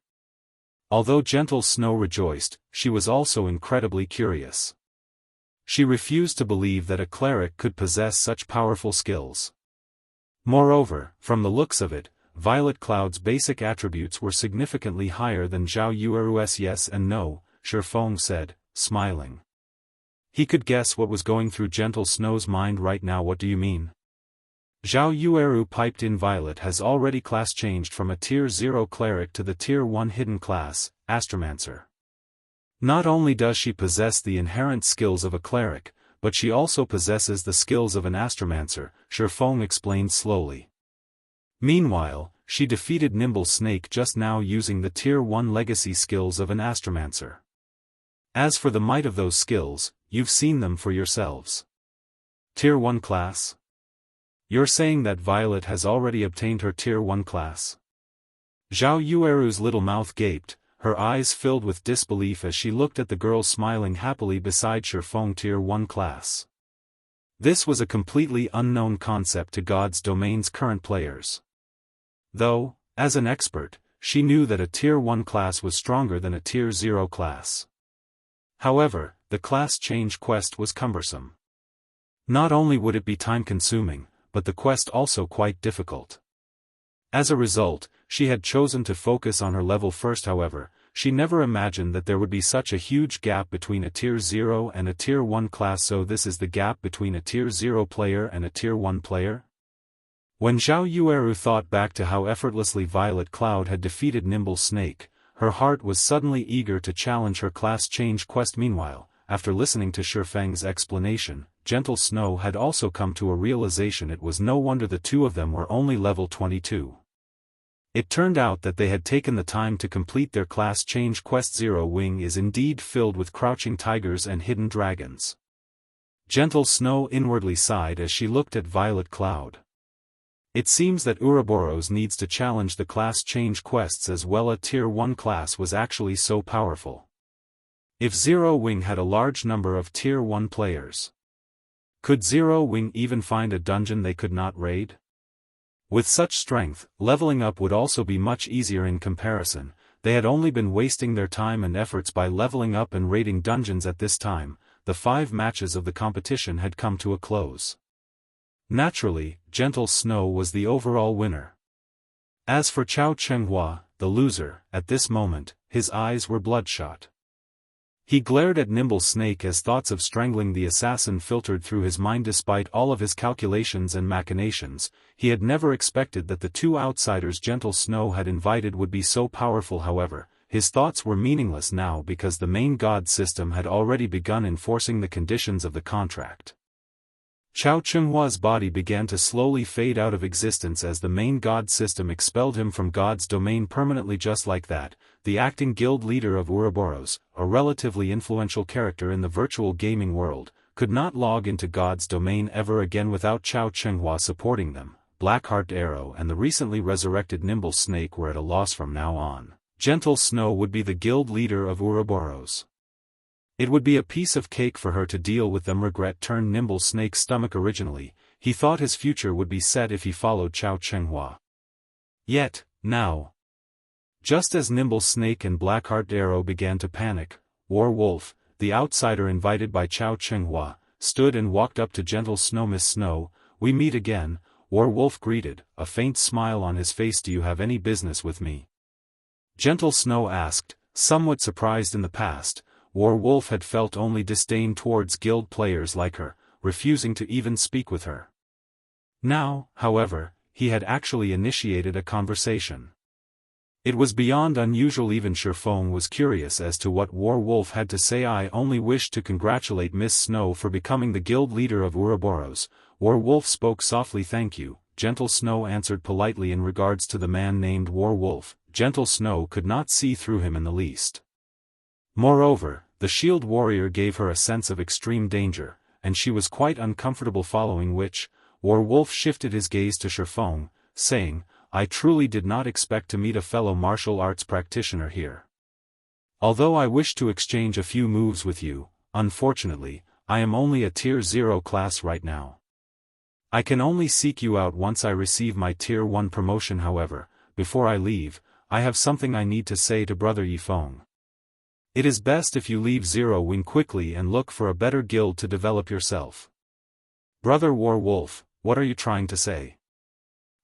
Although Gentle Snow rejoiced, she was also incredibly curious. She refused to believe that a cleric could possess such powerful skills. Moreover, from the looks of it, Violet Cloud's basic attributes were significantly higher than Zhao Yueru's. Yes and no, Shifeng said, smiling. He could guess what was going through Gentle Snow's mind right now. What do you mean? Zhao Yueru piped in. Violet has already class changed from a Tier 0 cleric to the Tier 1 hidden class, Astromancer. Not only does she possess the inherent skills of a cleric, but she also possesses the skills of an Astromancer, Shifeng explained slowly. Meanwhile, she defeated Nimble Snake just now using the Tier 1 legacy skills of an Astromancer. As for the might of those skills, you've seen them for yourselves. Tier 1 class? You're saying that Violet has already obtained her Tier 1 class? Zhao Yueru's little mouth gaped, her eyes filled with disbelief as she looked at the girl smiling happily beside Shifeng. Tier 1 class. This was a completely unknown concept to God's Domain's current players. Though, as an expert, she knew that a Tier 1 class was stronger than a Tier 0 class. However, the class change quest was cumbersome. Not only would it be time-consuming, but the quest also quite difficult. As a result, she had chosen to focus on her level first. However, she never imagined that there would be such a huge gap between a Tier 0 and a Tier 1 class. So this is the gap between a Tier 0 player and a Tier 1 player? When Zhao Yueru thought back to how effortlessly Violet Cloud had defeated Nimble Snake, her heart was suddenly eager to challenge her class change quest. Meanwhile, after listening to Shifeng's explanation, Gentle Snow had also come to a realization. It was no wonder the two of them were only level 22. It turned out that they had taken the time to complete their class change quest. Zero Wing is indeed filled with crouching tigers and hidden dragons. Gentle Snow inwardly sighed as she looked at Violet Cloud. It seems that Ouroboros needs to challenge the class change quests as well. A Tier 1 class was actually so powerful. If Zero Wing had a large number of Tier 1 players, could Zero Wing even find a dungeon they could not raid? With such strength, leveling up would also be much easier in comparison. They had only been wasting their time and efforts by leveling up and raiding dungeons. At this time, the 5 matches of the competition had come to a close. Naturally, Gentle Snow was the overall winner. As for Chao Chenghua, the loser, at this moment, his eyes were bloodshot. He glared at Nimble Snake as thoughts of strangling the assassin filtered through his mind. Despite all of his calculations and machinations, he had never expected that the two outsiders Gentle Snow had invited would be so powerful. However, his thoughts were meaningless now because the main god system had already begun enforcing the conditions of the contract. Chao Chenghua's body began to slowly fade out of existence as the main god system expelled him from God's domain permanently. Just like that, the acting guild leader of Ouroboros, a relatively influential character in the virtual gaming world, could not log into God's domain ever again without Chao Chenghua supporting them. Blackheart Arrow and the recently resurrected Nimble Snake were at a loss from now on. Gentle Snow would be the guild leader of Ouroboros. It would be a piece of cake for her to deal with them. Regret turned Nimble Snake's stomach. Originally, he thought his future would be set if he followed Chao Chenghua. Yet, now, just as Nimble Snake and Blackheart Arrow began to panic, War Wolf, the outsider invited by Chao Chenghua, stood and walked up to Gentle Snow. Miss Snow, we meet again, War Wolf greeted, a faint smile on his face. Do you have any business with me? Gentle Snow asked, somewhat surprised. In the past, War Wolf had felt only disdain towards guild players like her, refusing to even speak with her. Now, however, he had actually initiated a conversation. It was beyond unusual. Even Shifeng was curious as to what War Wolf had to say. I only wished to congratulate Miss Snow for becoming the guild leader of Ouroboros. War Wolf spoke softly. Thank you, Gentle Snow answered politely. In regards to the man named War Wolf, Gentle Snow could not see through him in the least. Moreover, the shield warrior gave her a sense of extreme danger, and she was quite uncomfortable. Following which, War Wolf shifted his gaze to Shifeng, saying, I truly did not expect to meet a fellow martial arts practitioner here. Although I wish to exchange a few moves with you, unfortunately, I am only a Tier 0 class right now. I can only seek you out once I receive my Tier 1 promotion. However, before I leave, I have something I need to say to Brother Yifeng. It is best if you leave Zero Wing quickly and look for a better guild to develop yourself. Brother War Wolf, what are you trying to say?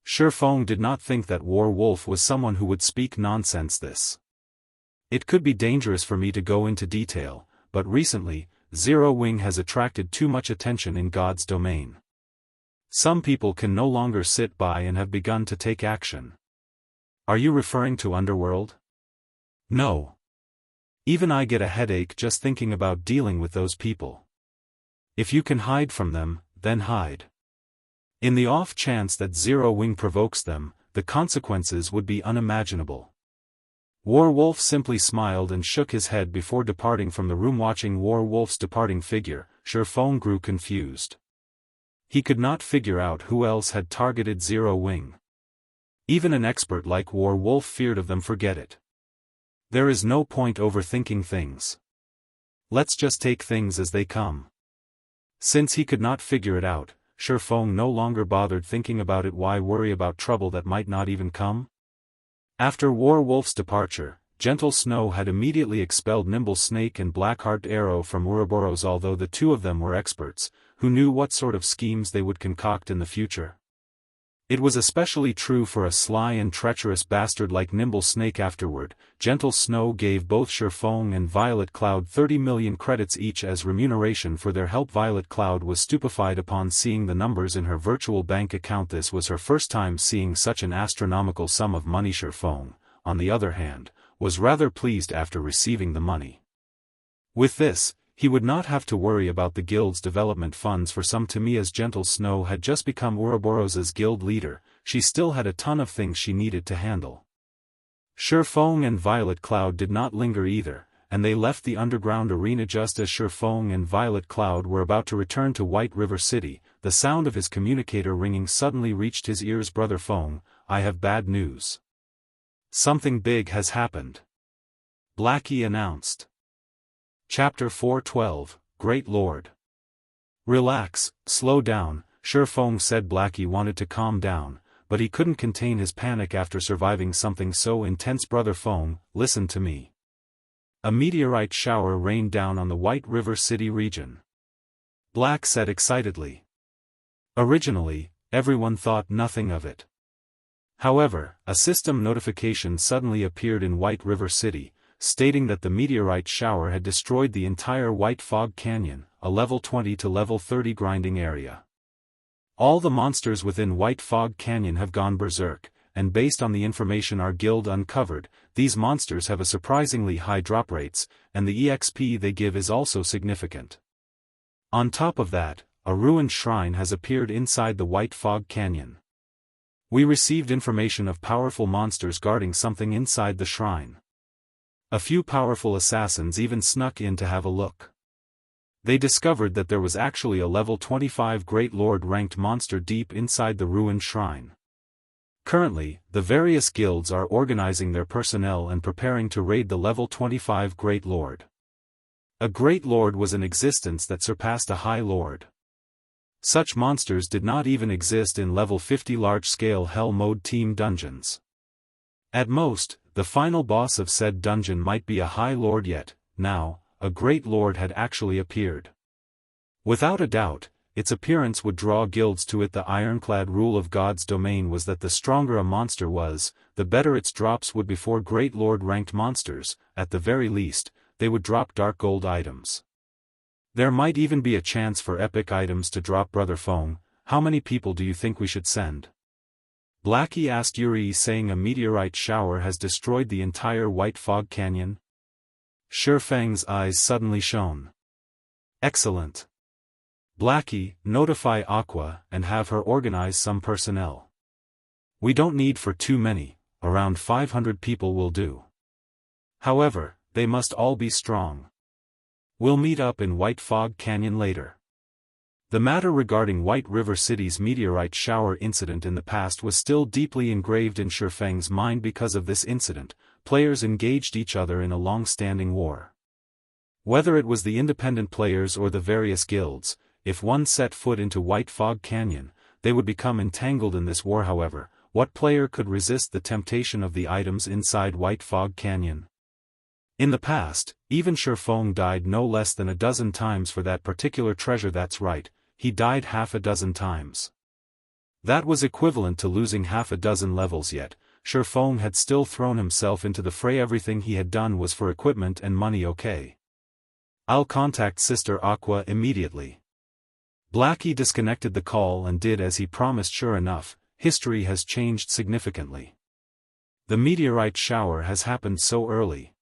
Shifeng did not think that War Wolf was someone who would speak nonsense. It could be dangerous for me to go into detail, but recently, Zero Wing has attracted too much attention in God's domain. Some people can no longer sit by and have begun to take action. Are you referring to Underworld? No. Even I get a headache just thinking about dealing with those people. If you can hide from them, then hide. In the off chance that Zero Wing provokes them, the consequences would be unimaginable. War Wolf simply smiled and shook his head before departing from the room. Watching War Wolf's departing figure, Shifeng grew confused. He could not figure out who else had targeted Zero Wing. Even an expert like War Wolf feared of them. Forget it. There is no point overthinking things. Let's just take things as they come. Since he could not figure it out, Shifeng no longer bothered thinking about it. Why worry about trouble that might not even come? After War Wolf's departure, Gentle Snow had immediately expelled Nimble Snake and Blackheart Arrow from Ouroboros. Although the two of them were experts, who knew what sort of schemes they would concoct in the future. It was especially true for a sly and treacherous bastard like Nimble Snake. Afterward, Gentle Snow gave both Shifeng and Violet Cloud 30 million credits each as remuneration for their help. Violet Cloud was stupefied upon seeing the numbers in her virtual bank account. This was her first time seeing such an astronomical sum of money. Shifeng, on the other hand, was rather pleased after receiving the money. With this, he would not have to worry about the guild's development funds for some time. As Gentle Snow had just become Ouroboros' guild leader, she still had a ton of things she needed to handle. Shifeng and Violet Cloud did not linger either, and they left the underground arena just as Shifeng and Violet Cloud were about to return to White River City. The sound of his communicator ringing suddenly reached his ears. Brother Feng, I have bad news. Something big has happened. Blackie announced. Chapter 412, Great Lord. Relax, slow down, Shifeng said. Blackie wanted to calm down, but he couldn't contain his panic after surviving something so intense. Brother Feng, listen to me. A meteorite shower rained down on the White River City region. Black said excitedly. Originally, everyone thought nothing of it. However, a system notification suddenly appeared in White River City, stating that the meteorite shower had destroyed the entire White Fog Canyon, a level 20 to level 30 grinding area. All the monsters within White Fog Canyon have gone berserk, and based on the information our guild uncovered, these monsters have a surprisingly high drop rates, and the EXP they give is also significant. On top of that, a ruined shrine has appeared inside the White Fog Canyon. We received information of powerful monsters guarding something inside the shrine. A few powerful assassins even snuck in to have a look. They discovered that there was actually a level 25 Great Lord ranked monster deep inside the ruined shrine. Currently, the various guilds are organizing their personnel and preparing to raid the level 25 Great Lord. A Great Lord was in existence that surpassed a High Lord. Such monsters did not even exist in level 50 large-scale Hell Mode team dungeons. At most, the final boss of said dungeon might be a High Lord, yet now, a Great Lord had actually appeared. Without a doubt, its appearance would draw guilds to it. The ironclad rule of God's domain was that the stronger a monster was, the better its drops would be. For Great Lord ranked monsters, at the very least, they would drop dark gold items. There might even be a chance for epic items to drop. Brother Fong, how many people do you think we should send? Blackie asked Yuri, saying a meteorite shower has destroyed the entire White Fog Canyon. Shifeng's eyes suddenly shone. Excellent. Blackie, notify Aqua and have her organize some personnel. We don't need for too many, around 500 people will do. However, they must all be strong. We'll meet up in White Fog Canyon later. The matter regarding White River City's meteorite shower incident in the past was still deeply engraved in Shifeng's mind. Because of this incident, players engaged each other in a long-standing war. Whether it was the independent players or the various guilds, if one set foot into White Fog Canyon, they would become entangled in this war. However, what player could resist the temptation of the items inside White Fog Canyon? In the past, even Shifeng died no less than a dozen times for that particular treasure. That's right, he died half a dozen times. That was equivalent to losing half a dozen levels, yet Shifeng had still thrown himself into the fray. Everything he had done was for equipment and money. Okay. I'll contact Sister Aqua immediately. Blackie disconnected the call and did as he promised. Sure enough, history has changed significantly. The meteorite shower has happened so early.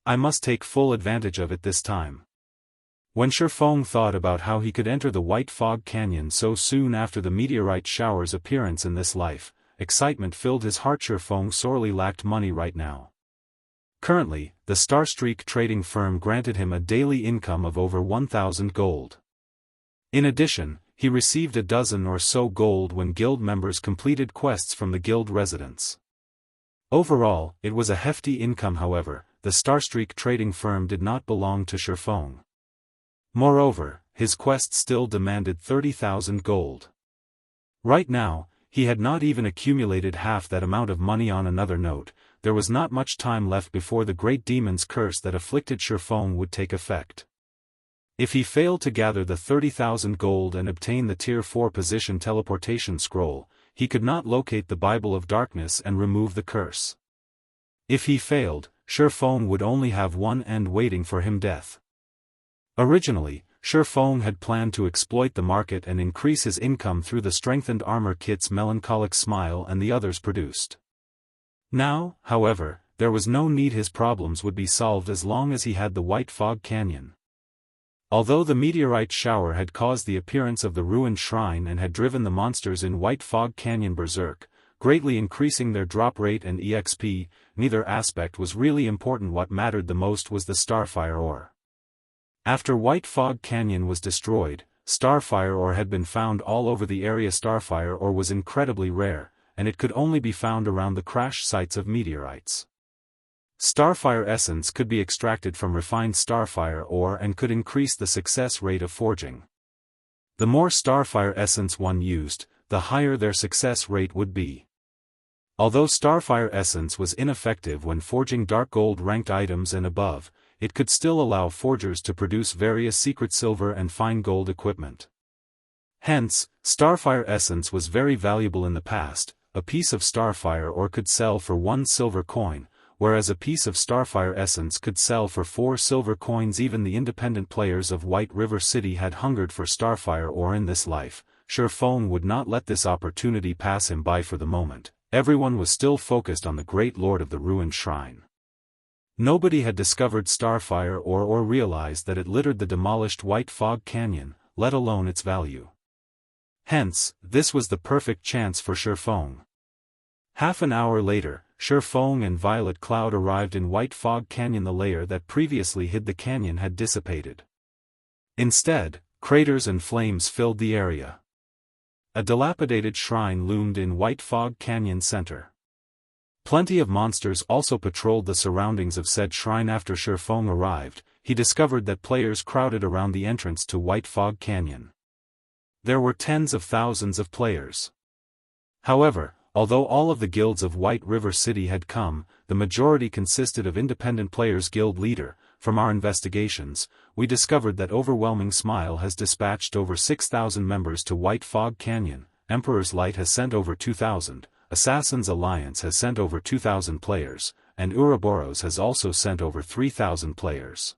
I must take full advantage of it this time. When Shifeng thought about how he could enter the White Fog Canyon so soon after the meteorite shower's appearance in this life, excitement filled his heart. Shifeng sorely lacked money right now. Currently, the Starstreak trading firm granted him a daily income of over 1,000 gold. In addition, he received a dozen or so gold when guild members completed quests from the guild residents. Overall, it was a hefty income. However, the Starstreak trading firm did not belong to Shifeng. Moreover, his quest still demanded 30,000 gold. Right now, he had not even accumulated half that amount of money. On another note, there was not much time left before the great demon's curse that afflicted Shifeng would take effect. If he failed to gather the 30,000 gold and obtain the Tier 4 position teleportation scroll, he could not locate the Bible of Darkness and remove the curse. If he failed, Shifeng would only have one end waiting for him: death. Originally, Shifeng had planned to exploit the market and increase his income through the strengthened armor kits Melancholic Smile and the others produced. Now, however, there was no need. His problems would be solved as long as he had the White Fog Canyon. Although the meteorite shower had caused the appearance of the ruined shrine and had driven the monsters in White Fog Canyon berserk, greatly increasing their drop rate and EXP, neither aspect was really important. What mattered the most was the Starfire ore. After White Fog Canyon was destroyed, Starfire ore had been found all over the area. Starfire ore was incredibly rare, and it could only be found around the crash sites of meteorites. Starfire essence could be extracted from refined starfire ore and could increase the success rate of forging. The more starfire essence one used, the higher their success rate would be. Although starfire essence was ineffective when forging dark gold ranked items and above, it could still allow forgers to produce various secret silver and fine gold equipment. Hence, starfire essence was very valuable in the past. A piece of starfire ore could sell for 1 silver coin, whereas a piece of Starfire essence could sell for 4 silver coins. Even the independent players of White River City had hungered for Starfire ore in this life. Shurfeng would not let this opportunity pass him by for the moment. Everyone was still focused on the Great Lord of the Ruined Shrine. Nobody had discovered Starfire ore or realized that it littered the demolished White Fog Canyon, let alone its value. Hence, this was the perfect chance for Shurfeng. Half an hour later, Shurfeng and Violet Cloud arrived in White Fog Canyon. The layer that previously hid the canyon had dissipated. Instead, craters and flames filled the area. A dilapidated shrine loomed in White Fog Canyon center. Plenty of monsters also patrolled the surroundings of said shrine. After Shurfeng arrived, he discovered that players crowded around the entrance to White Fog Canyon. There were tens of thousands of players. However, although all of the guilds of White River City had come, the majority consisted of independent players. Guild leader, from our investigations, we discovered that Overwhelming Smile has dispatched over 6,000 members to White Fog Canyon, Emperor's Light has sent over 2,000, Assassin's Alliance has sent over 2,000 players, and Ouroboros has also sent over 3,000 players.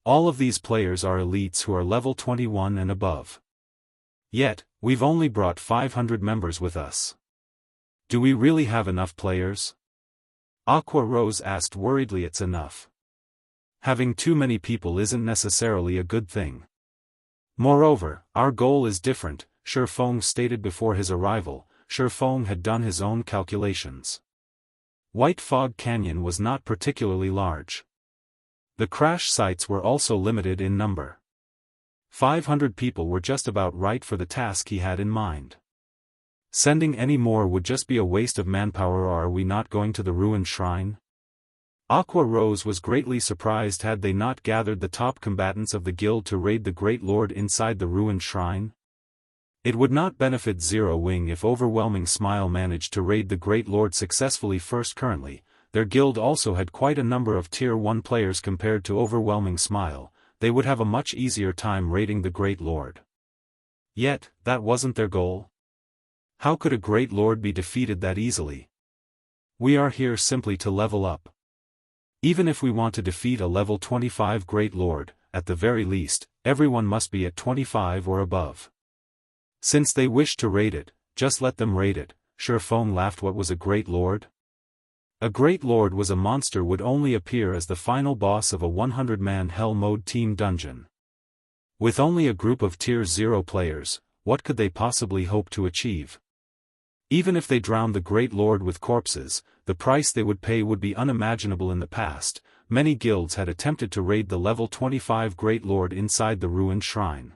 All of these players are elites who are level 21 and above. Yet, we've only brought 500 members with us. Do we really have enough players? Aqua Rose asked worriedly. It's enough. Having too many people isn't necessarily a good thing. Moreover, our goal is different, Shurfeng stated before his arrival. Shurfeng had done his own calculations. White Fog Canyon was not particularly large. The crash sites were also limited in number. 500 people were just about right for the task he had in mind. Sending any more would just be a waste of manpower. Are we not going to the ruined shrine? Aqua Rose was greatly surprised. Had they not gathered the top combatants of the guild to raid the Great Lord inside the ruined shrine? It would not benefit Zero Wing if Overwhelming Smile managed to raid the Great Lord successfully first. Currently, their guild also had quite a number of Tier 1 players compared to Overwhelming Smile. They would have a much easier time raiding the Great Lord. Yet, that wasn't their goal. How could a Great Lord be defeated that easily? We are here simply to level up. Even if we want to defeat a level 25 Great Lord, at the very least, everyone must be at 25 or above. Since they wish to raid it, just let them raid it. Shurfeng laughed. What was a Great Lord? A Great Lord was a monster would only appear as the final boss of a 100-man Hell Mode team dungeon. With only a group of Tier 0 players, what could they possibly hope to achieve? Even if they drowned the Great Lord with corpses, the price they would pay would be unimaginable. In the past, many guilds had attempted to raid the level 25 Great Lord inside the ruined shrine.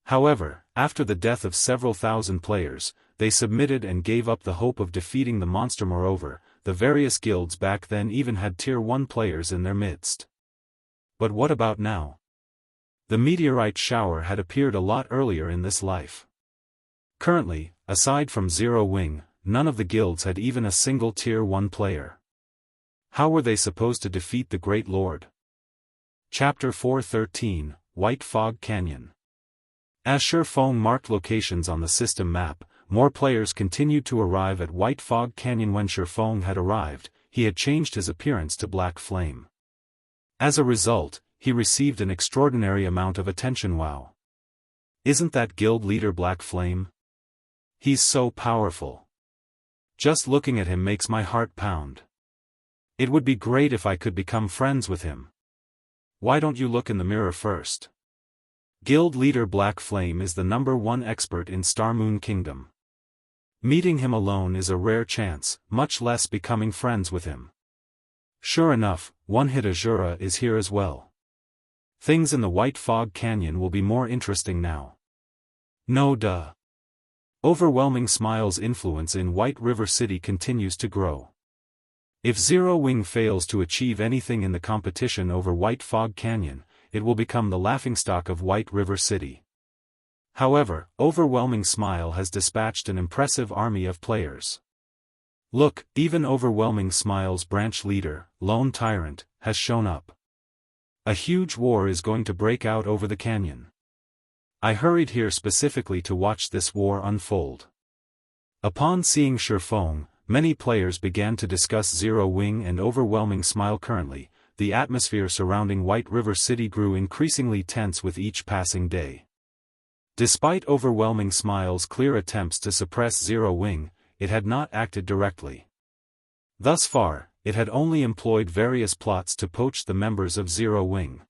However, after the death of several thousand players, they submitted and gave up the hope of defeating the monster. Moreover, the various guilds back then even had Tier 1 players in their midst. But what about now? The meteorite shower had appeared a lot earlier in this life. Currently, aside from Zero Wing, none of the guilds had even a single Tier 1 player. How were they supposed to defeat the Great Lord? Chapter 413, White Fog Canyon. As Shurfeng marked locations on the system map, more players continued to arrive at White Fog Canyon. When Shurfeng had arrived, he had changed his appearance to Black Flame. As a result, he received an extraordinary amount of attention. Wow! Isn't that guild leader Black Flame? He's so powerful. Just looking at him makes my heart pound. It would be great if I could become friends with him. Why don't you look in the mirror first? Guild leader Black Flame is the #1 expert in Star Moon Kingdom. Meeting him alone is a rare chance, much less becoming friends with him. Sure enough, One-Hit Azura is here as well. Things in the White Fog Canyon will be more interesting now. No duh. Overwhelming Smile's influence in White River City continues to grow. If Zero Wing fails to achieve anything in the competition over White Fog Canyon, it will become the laughingstock of White River City. However, Overwhelming Smile has dispatched an impressive army of players. Look, even Overwhelming Smile's branch leader, Lone Tyrant, has shown up. A huge war is going to break out over the canyon. I hurried here specifically to watch this war unfold. Upon seeing Shurfeng, many players began to discuss Zero Wing and Overwhelming Smile. Currently, the atmosphere surrounding White River City grew increasingly tense with each passing day. Despite Overwhelming Smile's clear attempts to suppress Zero Wing, it had not acted directly. Thus far, it had only employed various plots to poach the members of Zero Wing.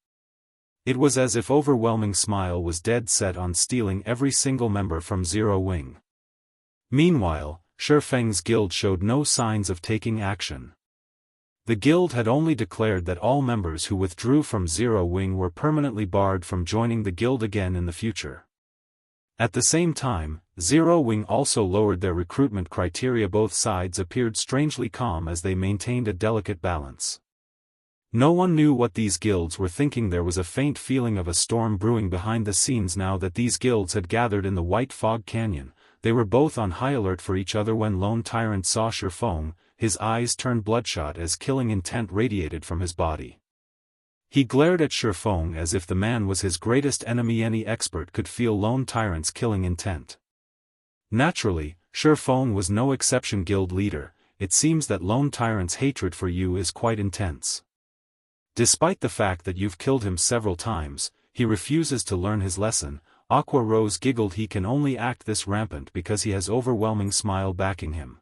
It was as if Overwhelming Smile was dead set on stealing every single member from Zero Wing. Meanwhile, Shifeng's guild showed no signs of taking action. The guild had only declared that all members who withdrew from Zero Wing were permanently barred from joining the guild again in the future. At the same time, Zero Wing also lowered their recruitment criteria. Both sides appeared strangely calm as they maintained a delicate balance. No one knew what these guilds were thinking. There was a faint feeling of a storm brewing behind the scenes now that these guilds had gathered in the White Fog Canyon. They were both on high alert for each other. When Lone Tyrant saw Shifeng, his eyes turned bloodshot as killing intent radiated from his body. He glared at Shifeng as if the man was his greatest enemy. Any expert could feel Lone Tyrant's killing intent. Naturally, Shifeng was no exception. Guild leader, it seems that Lone Tyrant's hatred for you is quite intense. Despite the fact that you've killed him several times, he refuses to learn his lesson. Aqua Rose giggled. He can only act this rampant because he has Overwhelming Smile backing him.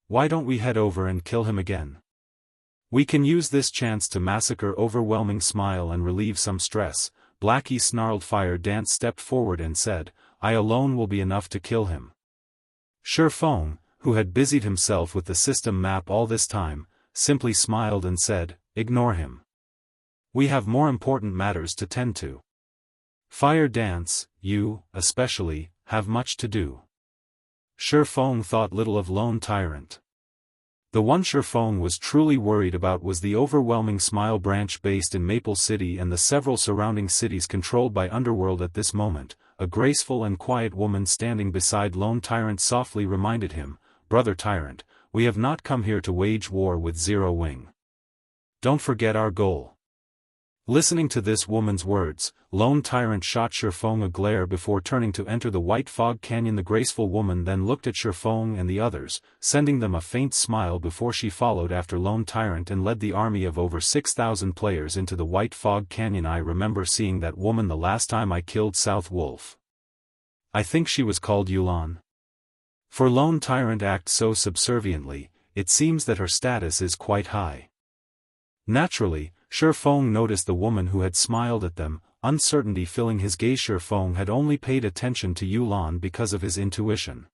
Why don't we head over and kill him again? We can use this chance to massacre Overwhelming Smile and relieve some stress. Blackie snarled. Fire Dance stepped forward and said, I alone will be enough to kill him. Shifeng, who had busied himself with the system map all this time, simply smiled and said, ignore him. We have more important matters to tend to. Fire Dance, you, especially, have much to do. Shifeng thought little of Lone Tyrant. The one Shifeng was truly worried about was the Overwhelming Smile branch based in Maple City and the several surrounding cities controlled by Underworld. At this moment, a graceful and quiet woman standing beside Lone Tyrant softly reminded him, Brother Tyrant, we have not come here to wage war with Zero Wing. Don't forget our goal. Listening to this woman's words, Lone Tyrant shot Shifeng a glare before turning to enter the White Fog Canyon. The graceful woman then looked at Shifeng and the others, sending them a faint smile before she followed after Lone Tyrant and led the army of over 6,000 players into the White Fog Canyon. I remember seeing that woman the last time I killed South Wolf. I think she was called Yulan. For Lone Tyrant act so subserviently, it seems that her status is quite high. Naturally, Shifeng noticed the woman who had smiled at them, uncertainty filling his gaze. Shifeng had only paid attention to Yulan because of his intuition.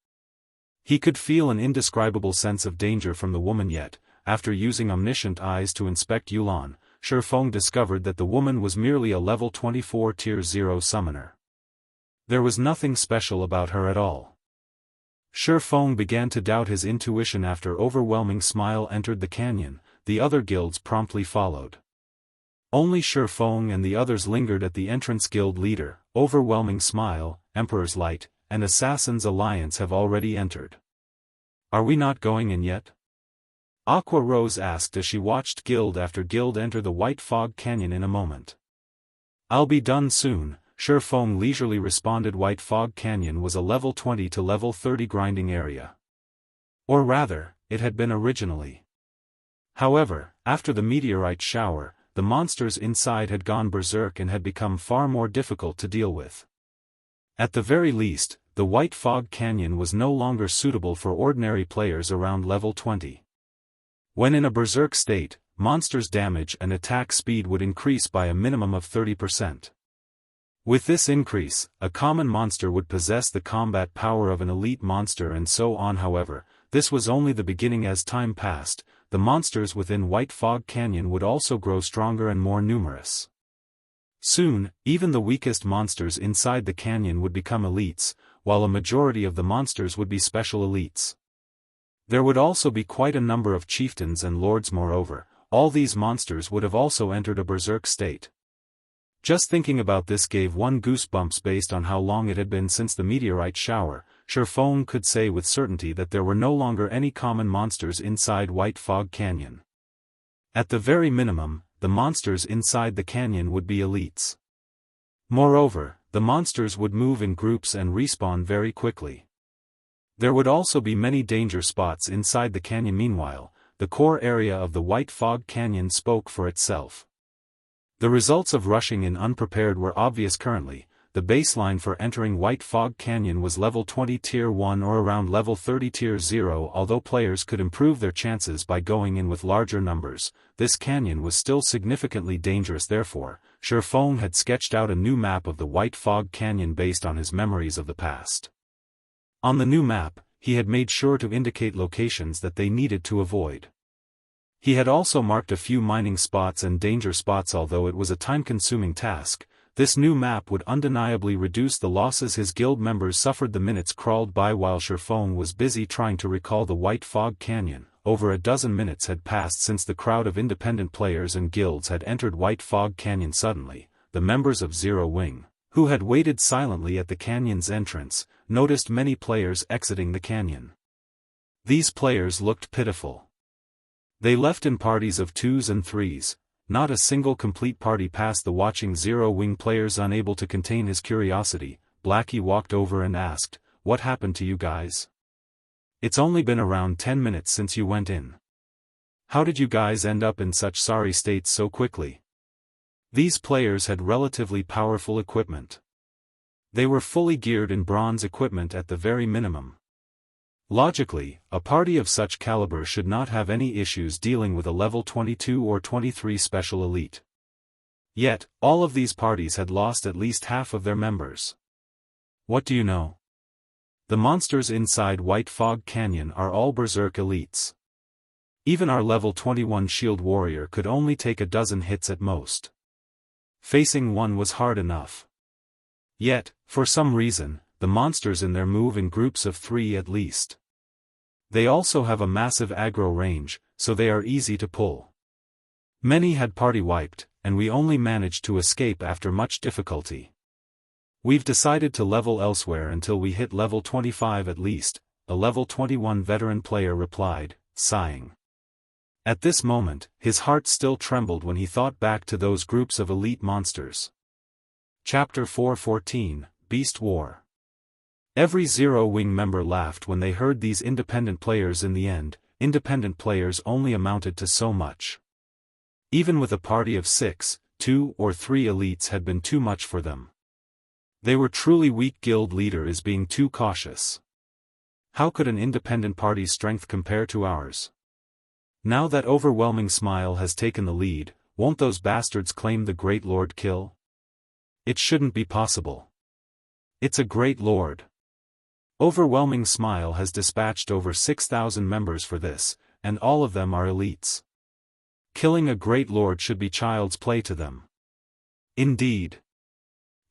He could feel an indescribable sense of danger from the woman, yet, after using omniscient eyes to inspect Yulan, Shifeng discovered that the woman was merely a level 24 tier 0 summoner. There was nothing special about her at all. Shifeng began to doubt his intuition. After Overwhelming Smile entered the canyon, the other guilds promptly followed. Only Shifeng and the others lingered at the entrance. Guild leader, Overwhelming Smile, Emperor's Light, and Assassin's Alliance have already entered. Are we not going in yet? Aqua Rose asked as she watched guild after guild enter the White Fog Canyon. In a moment. I'll be done soon, Shifeng leisurely responded. White Fog Canyon was a level 20 to level 30 grinding area. Or rather, it had been originally. However, after the meteorite shower, the monsters inside had gone berserk and had become far more difficult to deal with. At the very least, the White Fog Canyon was no longer suitable for ordinary players around level 20. When in a berserk state, monsters' damage and attack speed would increase by a minimum of 30%. With this increase, a common monster would possess the combat power of an elite monster and so on. However, this was only the beginning. As time passed, the monsters within White Fog Canyon would also grow stronger and more numerous. Soon, even the weakest monsters inside the canyon would become elites, while a majority of the monsters would be special elites. There would also be quite a number of chieftains and lords. Moreover, all these monsters would have also entered a berserk state. Just thinking about this gave one goosebumps. Based on how long it had been since the meteorite shower, Shifeng could say with certainty that there were no longer any common monsters inside White Fog Canyon. At the very minimum, the monsters inside the canyon would be elites. Moreover, the monsters would move in groups and respawn very quickly. There would also be many danger spots inside the canyon. Meanwhile, the core area of the White Fog Canyon spoke for itself. The results of rushing in unprepared were obvious currently. The baseline for entering White Fog Canyon was level 20 Tier 1 or around level 30 Tier 0. Although players could improve their chances by going in with larger numbers, this canyon was still significantly dangerous. Therefore, Shurfeng had sketched out a new map of the White Fog Canyon based on his memories of the past. On the new map, he had made sure to indicate locations that they needed to avoid. He had also marked a few mining spots and danger spots. Although it was a time-consuming task, this new map would undeniably reduce the losses his guild members suffered. The minutes crawled by while Shurfeng was busy trying to recall the White Fog Canyon. Over a dozen minutes had passed since the crowd of independent players and guilds had entered White Fog Canyon. Suddenly, the members of Zero Wing, who had waited silently at the canyon's entrance, noticed many players exiting the canyon. These players looked pitiful. They left in parties of 2s and 3s. Not a single complete party passed the watching Zero Wing players. Unable to contain his curiosity, Blackie walked over and asked, "What happened to you guys? It's only been around 10 minutes since you went in. How did you guys end up in such sorry states so quickly?" These players had relatively powerful equipment. They were fully geared in bronze equipment at the very minimum. Logically, a party of such caliber should not have any issues dealing with a level 22 or 23 special elite. Yet, all of these parties had lost at least half of their members. What do you know? The monsters inside White Fog Canyon are all berserk elites. Even our level 21 shield warrior could only take a dozen hits at most. Facing one was hard enough. Yet, for some reason, the monsters in there move in groups of 3 at least. They also have a massive aggro range, so they are easy to pull. Many had party wiped, and we only managed to escape after much difficulty. We've decided to level elsewhere until we hit level 25 at least, a level 21 veteran player replied, sighing. At this moment, his heart still trembled when he thought back to those groups of elite monsters. Chapter 4:14, Beast War. Every Zero Wing member laughed when they heard these independent players. In the end, independent players only amounted to so much. Even with a party of 6, 2 or 3 elites had been too much for them. They were truly weak. Guild leader is being too cautious. How could an independent party's strength compare to ours? Now that Overwhelming Smile has taken the lead, won't those bastards claim the Great Lord kill? It shouldn't be possible. It's a Great Lord. Overwhelming Smile has dispatched over 6,000 members for this, and all of them are elites. Killing a Great Lord should be child's play to them. Indeed.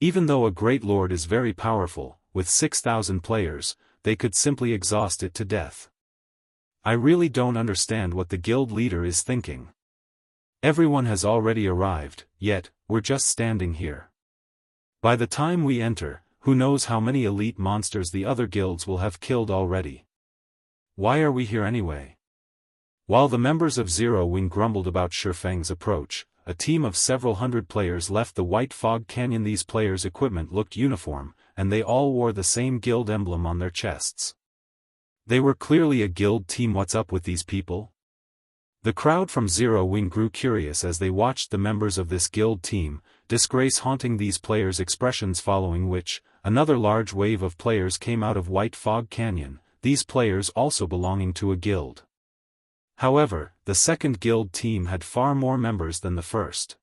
Even though a Great Lord is very powerful, with 6,000 players, they could simply exhaust it to death. I really don't understand what the guild leader is thinking. Everyone has already arrived, yet, we're just standing here. By the time we enter, who knows how many elite monsters the other guilds will have killed already. Why are we here anyway? While the members of Zero Wing grumbled about Shurfeng's approach, a team of several hundred players left the White Fog Canyon. These players' equipment looked uniform, and they all wore the same guild emblem on their chests. They were clearly a guild team. What's up with these people? The crowd from Zero Wing grew curious as they watched the members of this guild team, disgrace haunting these players' expressions, following which, another large wave of players came out of White Fog Canyon, these players also belonging to a guild. However, the second guild team had far more members than the first.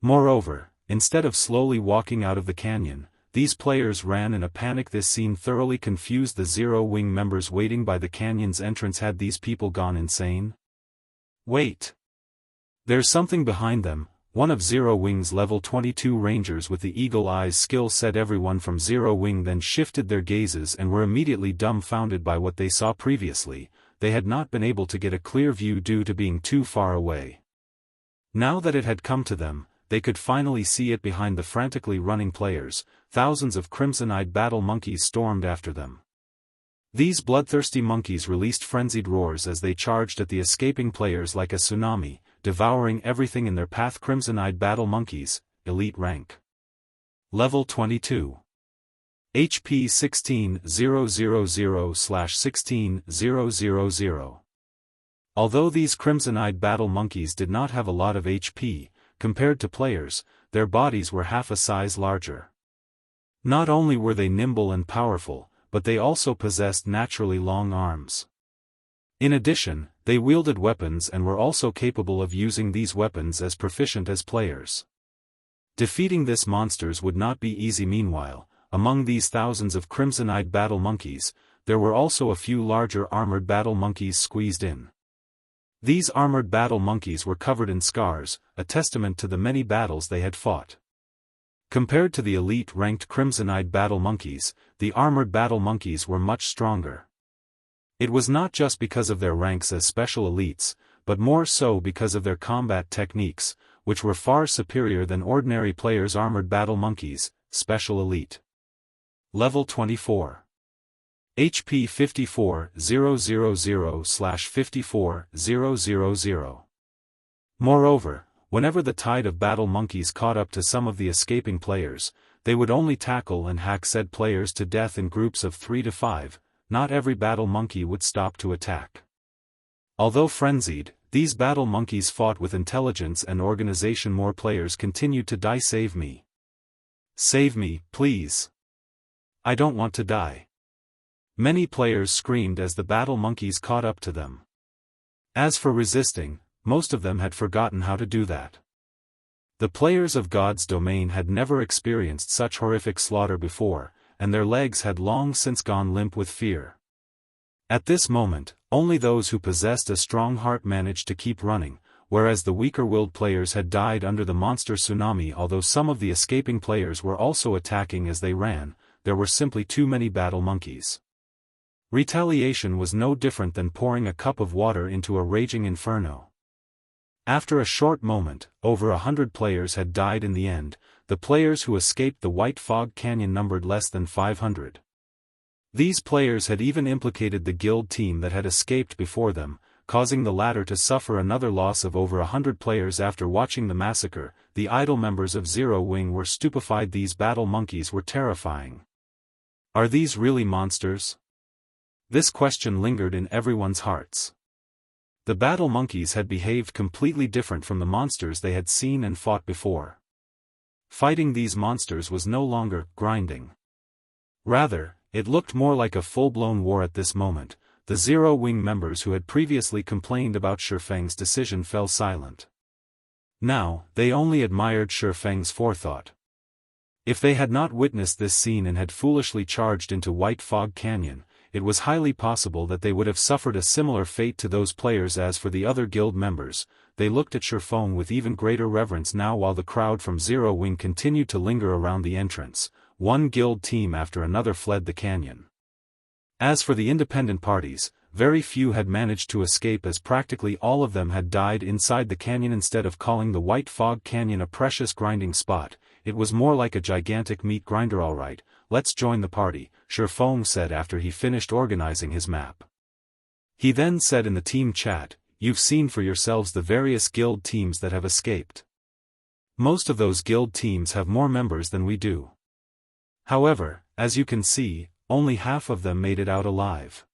Moreover, instead of slowly walking out of the canyon, these players ran in a panic. This scene thoroughly confused the Zero Wing members waiting by the canyon's entrance. Had these people gone insane? Wait. There's something behind them. One of Zero Wing's level 22 rangers with the eagle eyes skill said. Everyone from Zero Wing then shifted their gazes and were immediately dumbfounded by what they saw previously. They had not been able to get a clear view due to being too far away. Now that it had come to them, they could finally see it. Behind the frantically running players, thousands of crimson-eyed battle monkeys stormed after them. These bloodthirsty monkeys released frenzied roars as they charged at the escaping players like a tsunami, devouring everything in their path. Crimson-eyed battle monkeys, elite rank. Level 22. HP 16000/16000. Although these crimson-eyed battle monkeys did not have a lot of HP, compared to players, their bodies were half a size larger. Not only were they nimble and powerful, but they also possessed naturally long arms. In addition, they wielded weapons and were also capable of using these weapons as proficient as players. Defeating this monsters would not be easy. Meanwhile, among these thousands of crimson-eyed battle monkeys, there were also a few larger armored battle monkeys squeezed in. These armored battle monkeys were covered in scars, a testament to the many battles they had fought. Compared to the elite-ranked crimson-eyed battle monkeys, the armored battle monkeys were much stronger. It was not just because of their ranks as special elites, but more so because of their combat techniques, which were far superior than ordinary players' armored battle monkeys, special elite. Level 24. HP 54000/54000. Moreover, whenever the tide of battle monkeys caught up to some of the escaping players, they would only tackle and hack said players to death in groups of 3 to 5, not every battle monkey would stop to attack. Although frenzied, these battle monkeys fought with intelligence and organization. More players continued to die. Save me. Save me, please. I don't want to die. Many players screamed as the battle monkeys caught up to them. As for resisting, most of them had forgotten how to do that. The players of God's domain had never experienced such horrific slaughter before, and their legs had long since gone limp with fear. At this moment, only those who possessed a strong heart managed to keep running, whereas the weaker-willed players had died under the monster tsunami. Although some of the escaping players were also attacking as they ran, there were simply too many battle monkeys. Retaliation was no different than pouring a cup of water into a raging inferno. After a short moment, over 100 players had died in the end. The players who escaped the White Fog Canyon numbered less than 500. These players had even implicated the guild team that had escaped before them, causing the latter to suffer another loss of over 100 players. After watching the massacre, the idle members of Zero Wing were stupefied. These battle monkeys were terrifying. Are these really monsters? This question lingered in everyone's hearts. The battle monkeys had behaved completely different from the monsters they had seen and fought before. Fighting these monsters was no longer grinding. Rather, it looked more like a full-blown war at this moment. The Zero Wing members who had previously complained about Shifeng's decision fell silent. Now, they only admired Shifeng's forethought. If they had not witnessed this scene and had foolishly charged into White Fog Canyon, it was highly possible that they would have suffered a similar fate to those players. As for the other guild members, they looked at Shifeng with even greater reverence now. While the crowd from Zero Wing continued to linger around the entrance, one guild team after another fled the canyon. As for the independent parties, very few had managed to escape, as practically all of them had died inside the canyon. Instead of calling the White Fog Canyon a precious grinding spot, it was more like a gigantic meat grinder. Alright, let's join the party, Shifeng said after he finished organizing his map. He then said in the team chat, "You've seen for yourselves the various guild teams that have escaped. Most of those guild teams have more members than we do. However, as you can see, only half of them made it out alive.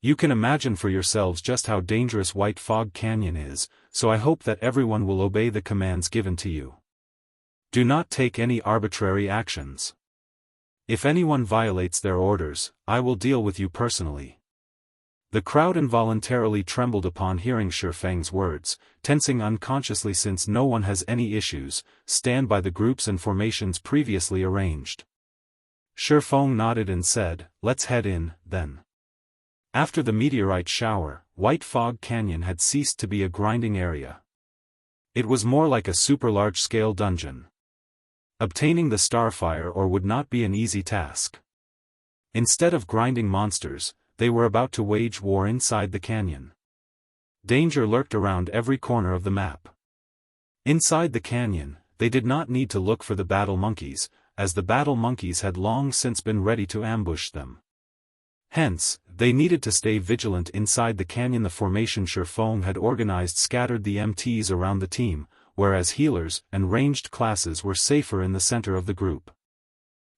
You can imagine for yourselves just how dangerous White Fog Canyon is, so I hope that everyone will obey the commands given to you. Do not take any arbitrary actions. If anyone violates their orders, I will deal with you personally." The crowd involuntarily trembled upon hearing Shifeng's words, tensing unconsciously. Since no one has any issues, stand by the groups and formations previously arranged. Shifeng nodded and said, "Let's head in, then." After the meteorite shower, White Fog Canyon had ceased to be a grinding area. It was more like a super large-scale dungeon. Obtaining the Starfire ore would not be an easy task. Instead of grinding monsters, they were about to wage war inside the canyon. Danger lurked around every corner of the map. Inside the canyon, they did not need to look for the battle monkeys, as the battle monkeys had long since been ready to ambush them. Hence, they needed to stay vigilant inside the canyon. The formation Shifeng had organized scattered the MTs around the team, whereas healers and ranged classes were safer in the center of the group.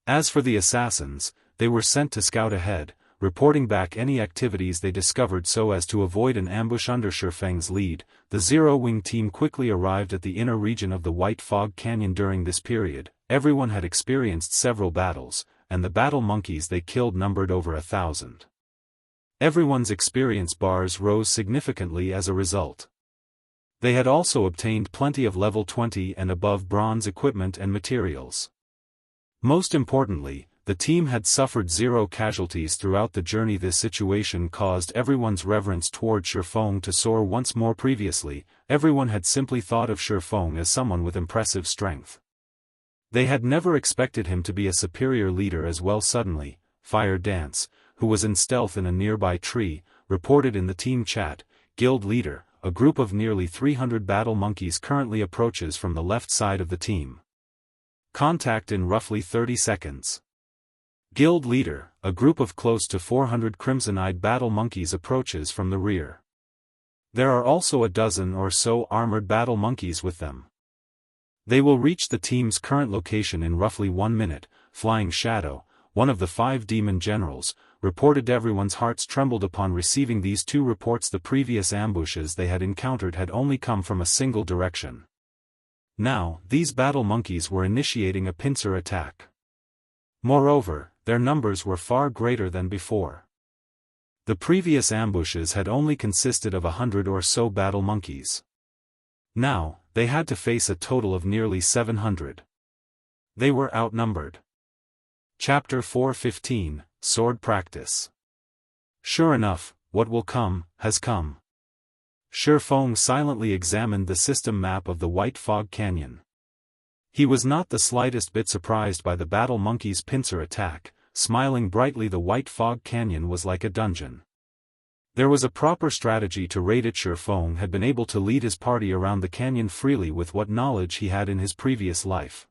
As for the assassins, they were sent to scout ahead, reporting back any activities they discovered so as to avoid an ambush under Shifeng's lead. The Zero-Wing team quickly arrived at the inner region of the White Fog Canyon during this period. Everyone had experienced several battles, and the battle monkeys they killed numbered over 1,000. Everyone's experience bars rose significantly as a result. They had also obtained plenty of level 20 and above bronze equipment and materials. Most importantly, the team had suffered 0 casualties throughout the journey. This situation caused everyone's reverence toward Shifeng to soar once more. Previously, everyone had simply thought of Shifeng as someone with impressive strength. They had never expected him to be a superior leader as well. Suddenly, Fire Dance, who was in stealth in a nearby tree, reported in the team chat, "Guild leader, a group of nearly 300 battle monkeys currently approaches from the left side of the team. Contact in roughly 30 seconds. Guild leader, a group of close to 400 crimson-eyed battle monkeys approaches from the rear. There are also a dozen or so armored battle monkeys with them. They will reach the team's current location in roughly 1 minute." Flying Shadow, one of the 5 demon generals, reported. Everyone's hearts trembled upon receiving these 2 reports. The previous ambushes they had encountered had only come from a single direction. Now, these battle monkeys were initiating a pincer attack. Moreover, their numbers were far greater than before. The previous ambushes had only consisted of 100 or so battle monkeys. Now, they had to face a total of nearly 700. They were outnumbered. Chapter 4:15, Sword Practice. Sure enough, what will come, has come. Shifeng silently examined the system map of the White Fog Canyon. He was not the slightest bit surprised by the battle monkey's pincer attack. Smiling brightly, the White Fog Canyon was like a dungeon. There was a proper strategy to raid it. Shifeng had been able to lead his party around the canyon freely with what knowledge he had in his previous life.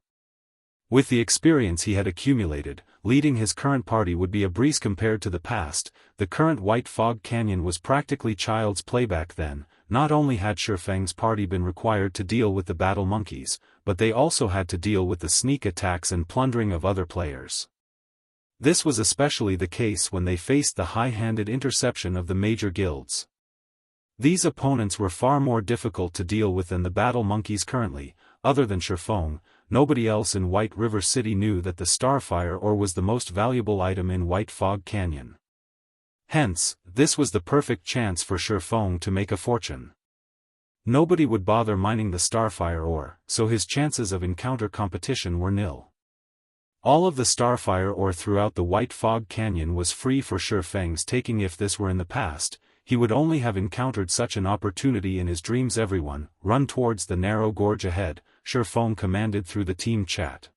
With the experience he had accumulated, leading his current party would be a breeze compared to the past. The current White Fog Canyon was practically child's play back then. Not only had Shifeng's party been required to deal with the battle monkeys, but they also had to deal with the sneak attacks and plundering of other players. This was especially the case when they faced the high-handed interception of the major guilds. These opponents were far more difficult to deal with than the battle monkeys currently. Other than Shifeng, nobody else in White River City knew that the Starfire ore was the most valuable item in White Fog Canyon. Hence, this was the perfect chance for Shifeng to make a fortune. Nobody would bother mining the Starfire ore, so his chances of encounter competition were nil. All of the Starfire ore throughout the White Fog Canyon was free for Shifeng's taking. If this were in the past, he would only have encountered such an opportunity in his dreams. Everyone, run towards the narrow gorge ahead, Shifeng commanded through the team chat.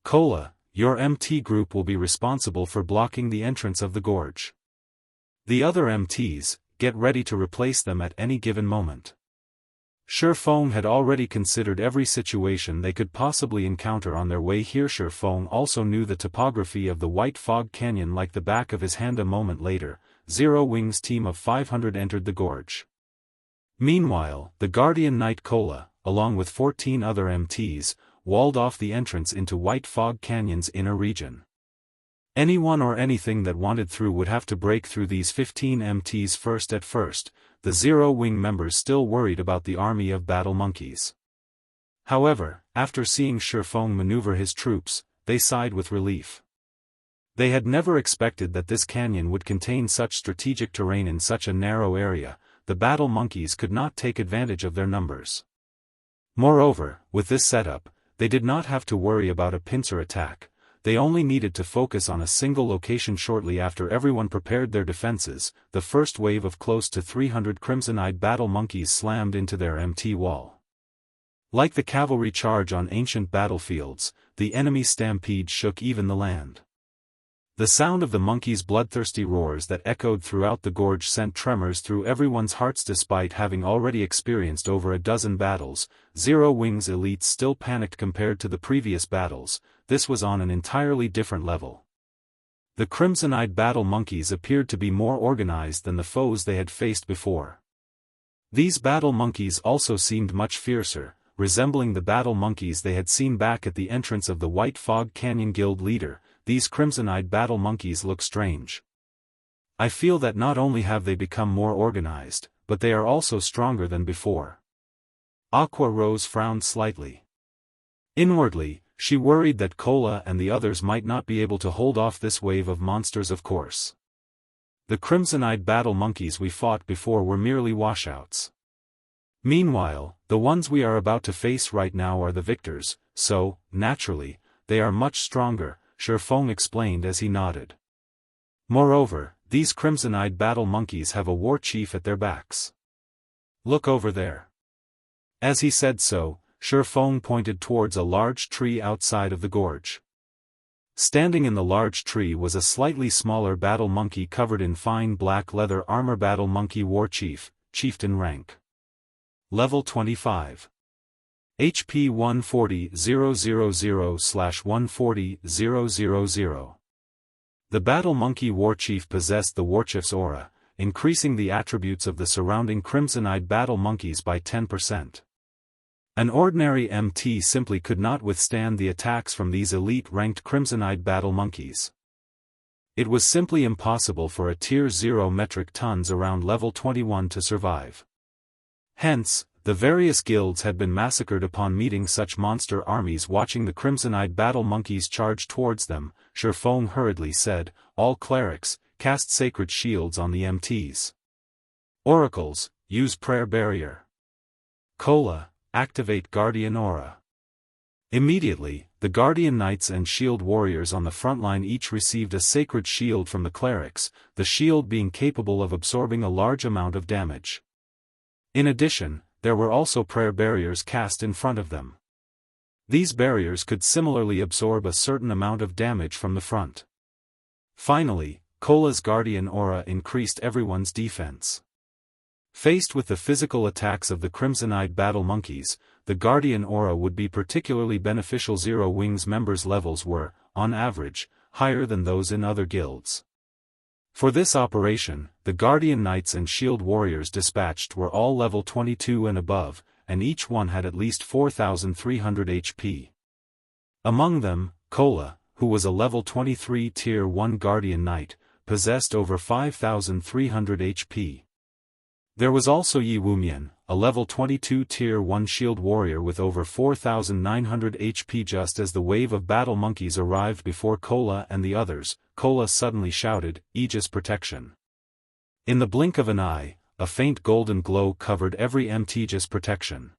Cola, your MT group will be responsible for blocking the entrance of the gorge. The other MTs, get ready to replace them at any given moment. Shifeng had already considered every situation they could possibly encounter on their way here. Shifeng also knew the topography of the White Fog Canyon like the back of his hand. A moment later, Zero-Wing's team of 500 entered the gorge. Meanwhile, the Guardian Knight Cola, along with 14 other MTs, walled off the entrance into White Fog Canyon's inner region. Anyone or anything that wanted through would have to break through these 15 MTs first. At first, the Zero-Wing members still worried about the army of battle monkeys. However, after seeing Shifeng maneuver his troops, they sighed with relief. They had never expected that this canyon would contain such strategic terrain in such a narrow area. The battle monkeys could not take advantage of their numbers. Moreover, with this setup, they did not have to worry about a pincer attack. They only needed to focus on a single location. Shortly after everyone prepared their defenses, the first wave of close to 300 crimson-eyed battle monkeys slammed into their MT wall. Like the cavalry charge on ancient battlefields, the enemy stampede shook even the land. The sound of the monkeys' bloodthirsty roars that echoed throughout the gorge sent tremors through everyone's hearts. Despite having already experienced over a dozen battles, Zero-Wing's elites still panicked compared to the previous battles. This was on an entirely different level. The crimson-eyed battle monkeys appeared to be more organized than the foes they had faced before. These battle monkeys also seemed much fiercer, resembling the battle monkeys they had seen back at the entrance of the White Fog Canyon Guild leader. These crimson-eyed battle monkeys look strange. I feel that not only have they become more organized, but they are also stronger than before. Aqua Rose frowned slightly. Inwardly, she worried that Cola and the others might not be able to hold off this wave of monsters. Of course. The crimson-eyed battle monkeys we fought before were merely washouts. Meanwhile, the ones we are about to face right now are the victors, so, naturally, they are much stronger, Shifeng explained as he nodded. Moreover, these crimson-eyed battle monkeys have a war chief at their backs. Look over there. As he said so, Shifeng pointed towards a large tree outside of the gorge. Standing in the large tree was a slightly smaller battle monkey covered in fine black leather armor. Battle monkey war chief, chieftain rank. Level 25. HP 140,000/140,000. The battle monkey war chief possessed the warchief's aura, increasing the attributes of the surrounding crimson-eyed battle monkeys by 10%. An ordinary MT simply could not withstand the attacks from these elite-ranked crimson-eyed battle monkeys. It was simply impossible for a Tier 0 metric tons around level 21 to survive. Hence, the various guilds had been massacred upon meeting such monster armies. Watching the crimson-eyed battle monkeys charge towards them, Shifeng hurriedly said, "All clerics, cast sacred shields on the MTs. Oracles, use prayer barrier. Cola, activate Guardian Aura." Immediately, the Guardian Knights and Shield Warriors on the front line each received a sacred shield from the clerics, the shield being capable of absorbing a large amount of damage. In addition, there were also prayer barriers cast in front of them. These barriers could similarly absorb a certain amount of damage from the front. Finally, Cola's Guardian Aura increased everyone's defense. Faced with the physical attacks of the crimson-eyed battle monkeys, the Guardian Aura would be particularly beneficial. Zero Wings members' levels were, on average, higher than those in other guilds. For this operation, the Guardian Knights and Shield Warriors dispatched were all level 22 and above, and each one had at least 4,300 HP. Among them, Cola, who was a level 23 Tier 1 Guardian Knight, possessed over 5,300 HP. There was also Yi Wumian, a level 22 Tier 1 Shield Warrior with over 4,900 HP. Just as the wave of battle monkeys arrived before Cola and the others, Cola suddenly shouted, "Aegis protection." In the blink of an eye, a faint golden glow covered every MT. Aegis protection.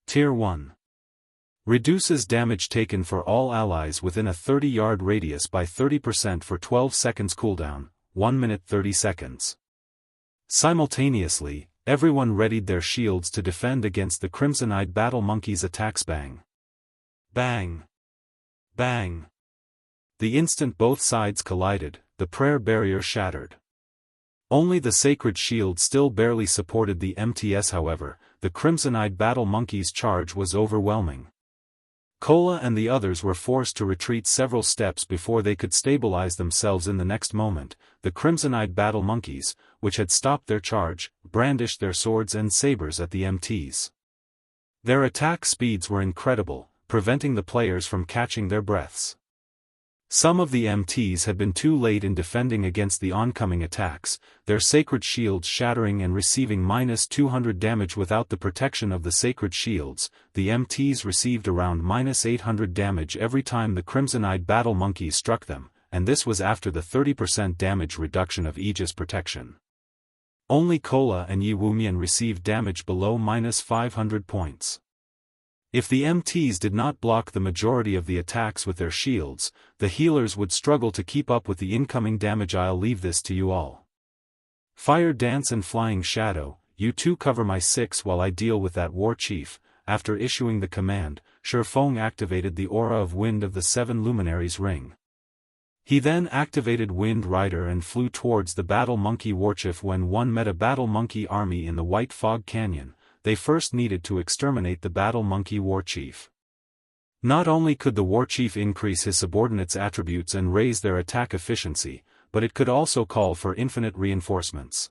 Tier 1. Reduces damage taken for all allies within a 30-yard radius by 30% for 12 seconds cooldown, 1 minute 30 seconds. Simultaneously, everyone readied their shields to defend against the crimson-eyed battle monkeys' attacks. Bang! Bang! Bang! The instant both sides collided, the prayer barrier shattered. Only the sacred shield still barely supported the MTs. However, the crimson-eyed battle monkeys' charge was overwhelming. Cola and the others were forced to retreat several steps before they could stabilize themselves. In the next moment, the crimson-eyed battle monkeys, which had stopped their charge, brandished their swords and sabers at the MTs. Their attack speeds were incredible, preventing the players from catching their breaths. Some of the MTs had been too late in defending against the oncoming attacks, their sacred shields shattering and receiving -200 damage. Without the protection of the sacred shields, the MTs received around -800 damage every time the crimson-eyed battle monkeys struck them, and this was after the 30% damage reduction of Aegis protection. Only Cola and Yi Wumian received damage below -500 points. If the MTs did not block the majority of the attacks with their shields, the healers would struggle to keep up with the incoming damage. I'll leave this to you all. Fire Dance and Flying Shadow, you two cover my 6 while I deal with that war chief. After issuing the command, Shifeng activated the aura of Wind of the Seven Luminaries ring. He then activated Wind Rider and flew towards the battle monkey warchief. When one met a battle monkey army in the White Fog Canyon, they first needed to exterminate the battle monkey warchief. Not only could the warchief increase his subordinates' attributes and raise their attack efficiency, but it could also call for infinite reinforcements.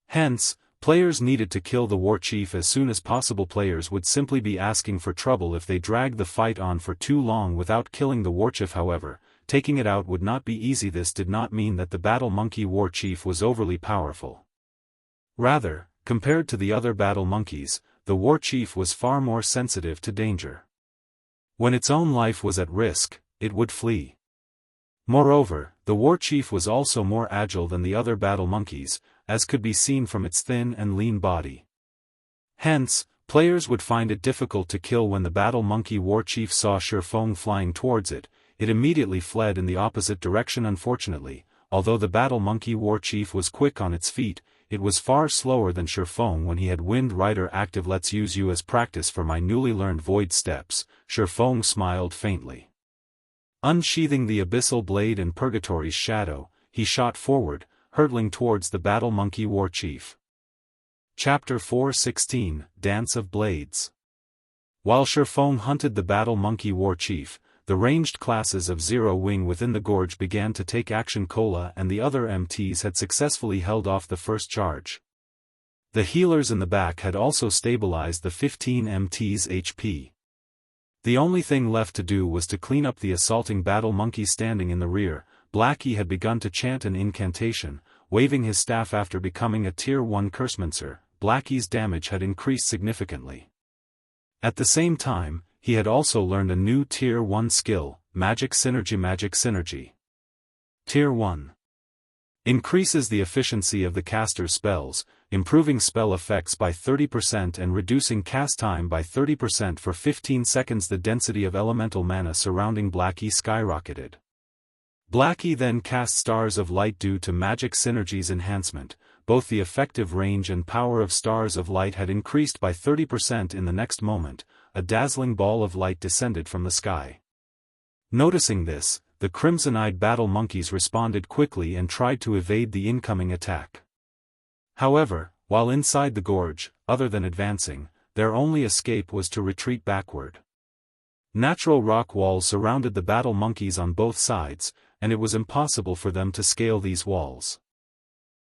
Hence, Players needed to kill the war chief as soon as possible. Players would simply be asking for trouble if they dragged the fight on for too long without killing the war chief. However, taking it out would not be easy. This did not mean that the battle monkey war chief was overly powerful. Rather, compared to the other battle monkeys, the war chief was far more sensitive to danger. When its own life was at risk, it would flee. Moreover, the war chief was also more agile than the other battle monkeys, as could be seen from its thin and lean body. Hence, players would find it difficult to kill. When the battle monkey war chief saw Shifeng flying towards it, it immediately fled in the opposite direction. Unfortunately, although the battle monkey war chief was quick on its feet, it was far slower than Shifeng when he had Wind Rider active. Let's use you as practice for my newly learned void steps. Shifeng smiled faintly. Unsheathing the abyssal blade in Purgatory's shadow, he shot forward, hurtling towards the battle monkey war chief. Chapter 4:16, Dance of Blades. While Shifeng hunted the battle monkey war chief, the ranged classes of Zero Wing within the gorge began to take action. Cola and the other MTs had successfully held off the first charge. The healers in the back had also stabilized the 15 MTs' HP. The only thing left to do was to clean up the assaulting battle monkey standing in the rear. Blackie had begun to chant an incantation, waving his staff. After becoming a Tier 1 Cursemancer, Blackie's damage had increased significantly. At the same time, he had also learned a new Tier 1 skill, Magic Synergy. Magic Synergy. Tier 1 increases the efficiency of the caster's spells, improving spell effects by 30% and reducing cast time by 30% for 15 seconds. The density of elemental mana surrounding Blackie skyrocketed. Blackie then cast Stars of Light. Due to Magic Synergy's enhancement, both the effective range and power of Stars of Light had increased by 30%. In the next moment, a dazzling ball of light descended from the sky. Noticing this, the crimson-eyed battle monkeys responded quickly and tried to evade the incoming attack. However, while inside the gorge, other than advancing, their only escape was to retreat backward. Natural rock walls surrounded the battle monkeys on both sides, and it was impossible for them to scale these walls.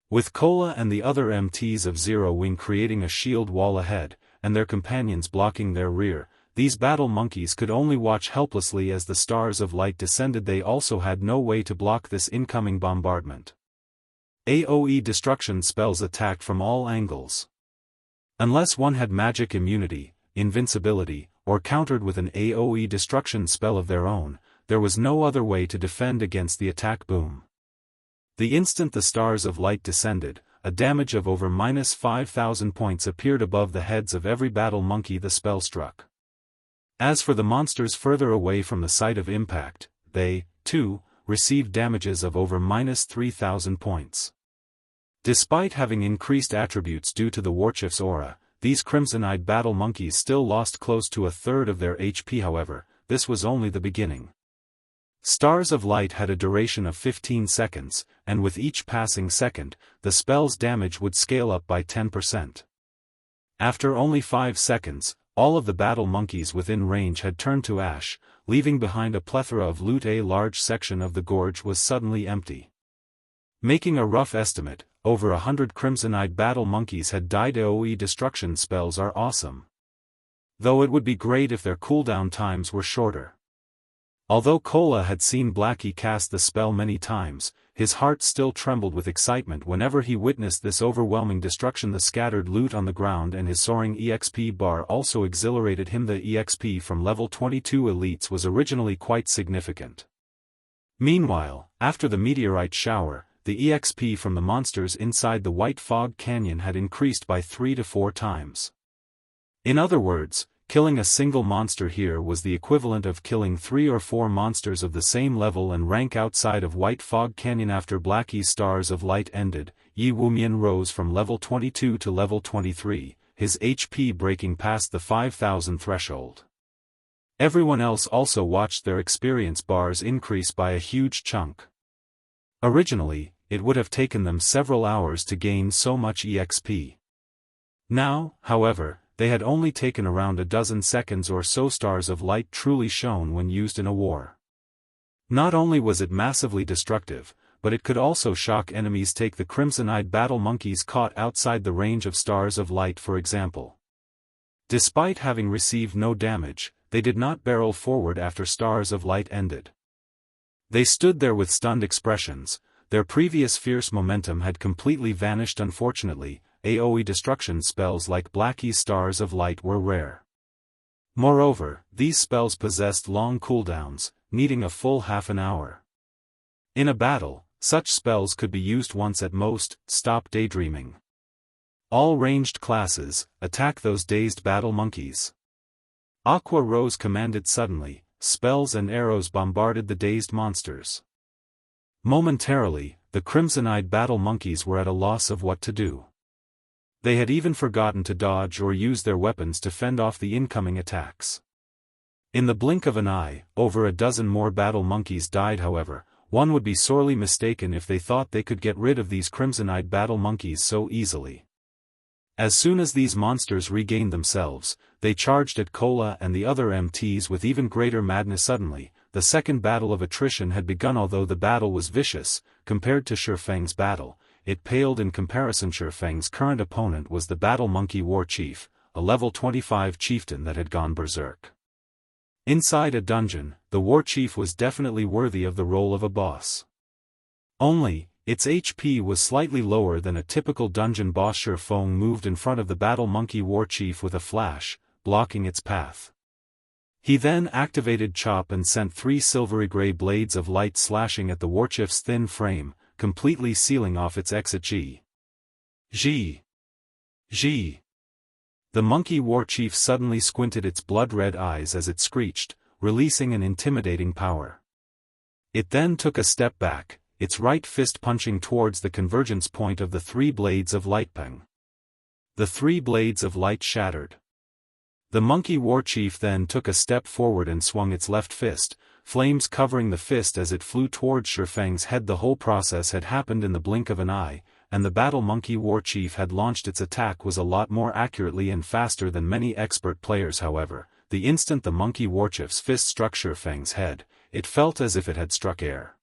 With Cola and the other MTs of Zero Wing creating a shield wall ahead, and their companions blocking their rear, these battle monkeys could only watch helplessly as the Stars of Light descended. They also had no way to block this incoming bombardment. AoE destruction spells attacked from all angles. Unless one had magic immunity, invincibility, or countered with an AoE destruction spell of their own, there was no other way to defend against the attack boom. The instant the Stars of Light descended, a damage of over -5,000 points appeared above the heads of every battle monkey the spell struck. As for the monsters further away from the site of impact, they, too, received damages of over -3,000 points. Despite having increased attributes due to the Warchief's aura, these crimson-eyed battle monkeys still lost close to a third of their HP. However, this was only the beginning. Stars of Light had a duration of 15 seconds, and with each passing second, the spell's damage would scale up by 10%. After only 5 seconds, all of the battle monkeys within range had turned to ash, leaving behind a plethora of loot. A large section of the gorge was suddenly empty. Making a rough estimate, over 100 crimson-eyed battle monkeys had died. AoE destruction spells are awesome. Though it would be great if their cooldown times were shorter. Although Cola had seen Blackie cast the spell many times, his heart still trembled with excitement whenever he witnessed this overwhelming destruction. The scattered loot on the ground and his soaring EXP bar also exhilarated him. The EXP from level 22 elites was originally quite significant. Meanwhile, after the meteorite shower, the EXP from the monsters inside the White Fog Canyon had increased by 3 to 4 times. In other words, killing a single monster here was the equivalent of killing 3 or 4 monsters of the same level and rank outside of White Fog Canyon. After Blackie's Stars of Light ended, Yi Wumian rose from level 22 to level 23, his HP breaking past the 5,000 threshold. Everyone else also watched their experience bars increase by a huge chunk. Originally, it would have taken them several hours to gain so much EXP. Now, however, they had only taken around a dozen seconds or so. Stars of Light truly shone when used in a war. Not only was it massively destructive, but it could also shock enemies. Take the crimson-eyed battle monkeys caught outside the range of stars of light for example. Despite having received no damage, they did not barrel forward after stars of light ended. They stood there with stunned expressions. Their previous fierce momentum had completely vanished. Unfortunately, AoE destruction spells like Blackie's stars of light were rare. Moreover, these spells possessed long cooldowns, needing a full half an hour. In a battle, such spells could be used once at most. Stop daydreaming. All ranged classes, attack those dazed battle monkeys. Aqua Rose commanded suddenly. Spells and arrows bombarded the dazed monsters. Momentarily, the crimson-eyed battle monkeys were at a loss of what to do. They had even forgotten to dodge or use their weapons to fend off the incoming attacks. In the blink of an eye, over a dozen more battle monkeys died. However, one would be sorely mistaken if they thought they could get rid of these crimson-eyed battle monkeys so easily. As soon as these monsters regained themselves, they charged at Cola and the other MTs with even greater madness. Suddenly, the second battle of attrition had begun. Although the battle was vicious, compared to Shifeng's battle, it paled in comparison. Shifeng's current opponent was the battle monkey war chief, a level 25 chieftain that had gone berserk. Inside a dungeon, the war chief was definitely worthy of the role of a boss. Only, its HP was slightly lower than a typical dungeon boss. Shifeng moved in front of the battle monkey war chief with a flash, blocking its path. He then activated Chop and sent 3 silvery gray blades of light slashing at the warchief's thin frame, completely sealing off its exit. G. The monkey war chief suddenly squinted its blood-red eyes as it screeched, releasing an intimidating power. It then took a step back, its right fist punching towards the convergence point of the 3 blades of light. Peng. The 3 blades of light shattered. The monkey war chief then took a step forward and swung its left fist, flames covering the fist as it flew towards Shifeng's head. The whole process had happened in the blink of an eye, and the battle monkey war chief had launched its attack was a lot more accurately and faster than many expert players. However, the instant the monkey war chief's fist struck Shifeng's head, it felt as if it had struck air.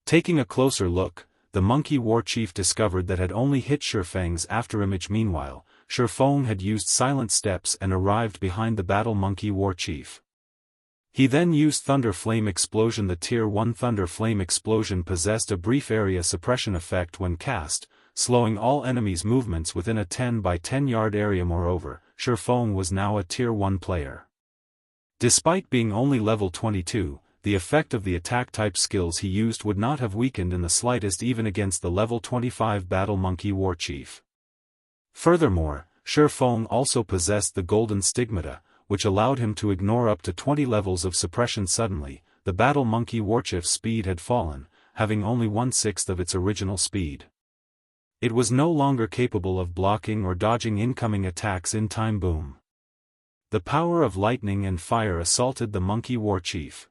Taking a closer look, the monkey war chief discovered that had only hit Shifeng's afterimage. Meanwhile, Shifeng had used silent steps and arrived behind the battle monkey war chief. He then used Thunder Flame Explosion. The Tier 1 Thunder Flame Explosion possessed a brief area suppression effect when cast, slowing all enemies' movements within a 10 by 10 yard area. Moreover, Shifeng was now a Tier 1 player. Despite being only level 22, the effect of the attack-type skills he used would not have weakened in the slightest even against the level 25 battle monkey war chief. Furthermore, Shifeng also possessed the Golden Stigmata, which allowed him to ignore up to 20 levels of suppression. Suddenly, the battle monkey warchief's speed had fallen, having only 1/6 of its original speed. It was no longer capable of blocking or dodging incoming attacks in time. Boom. The power of lightning and fire assaulted the monkey war chief.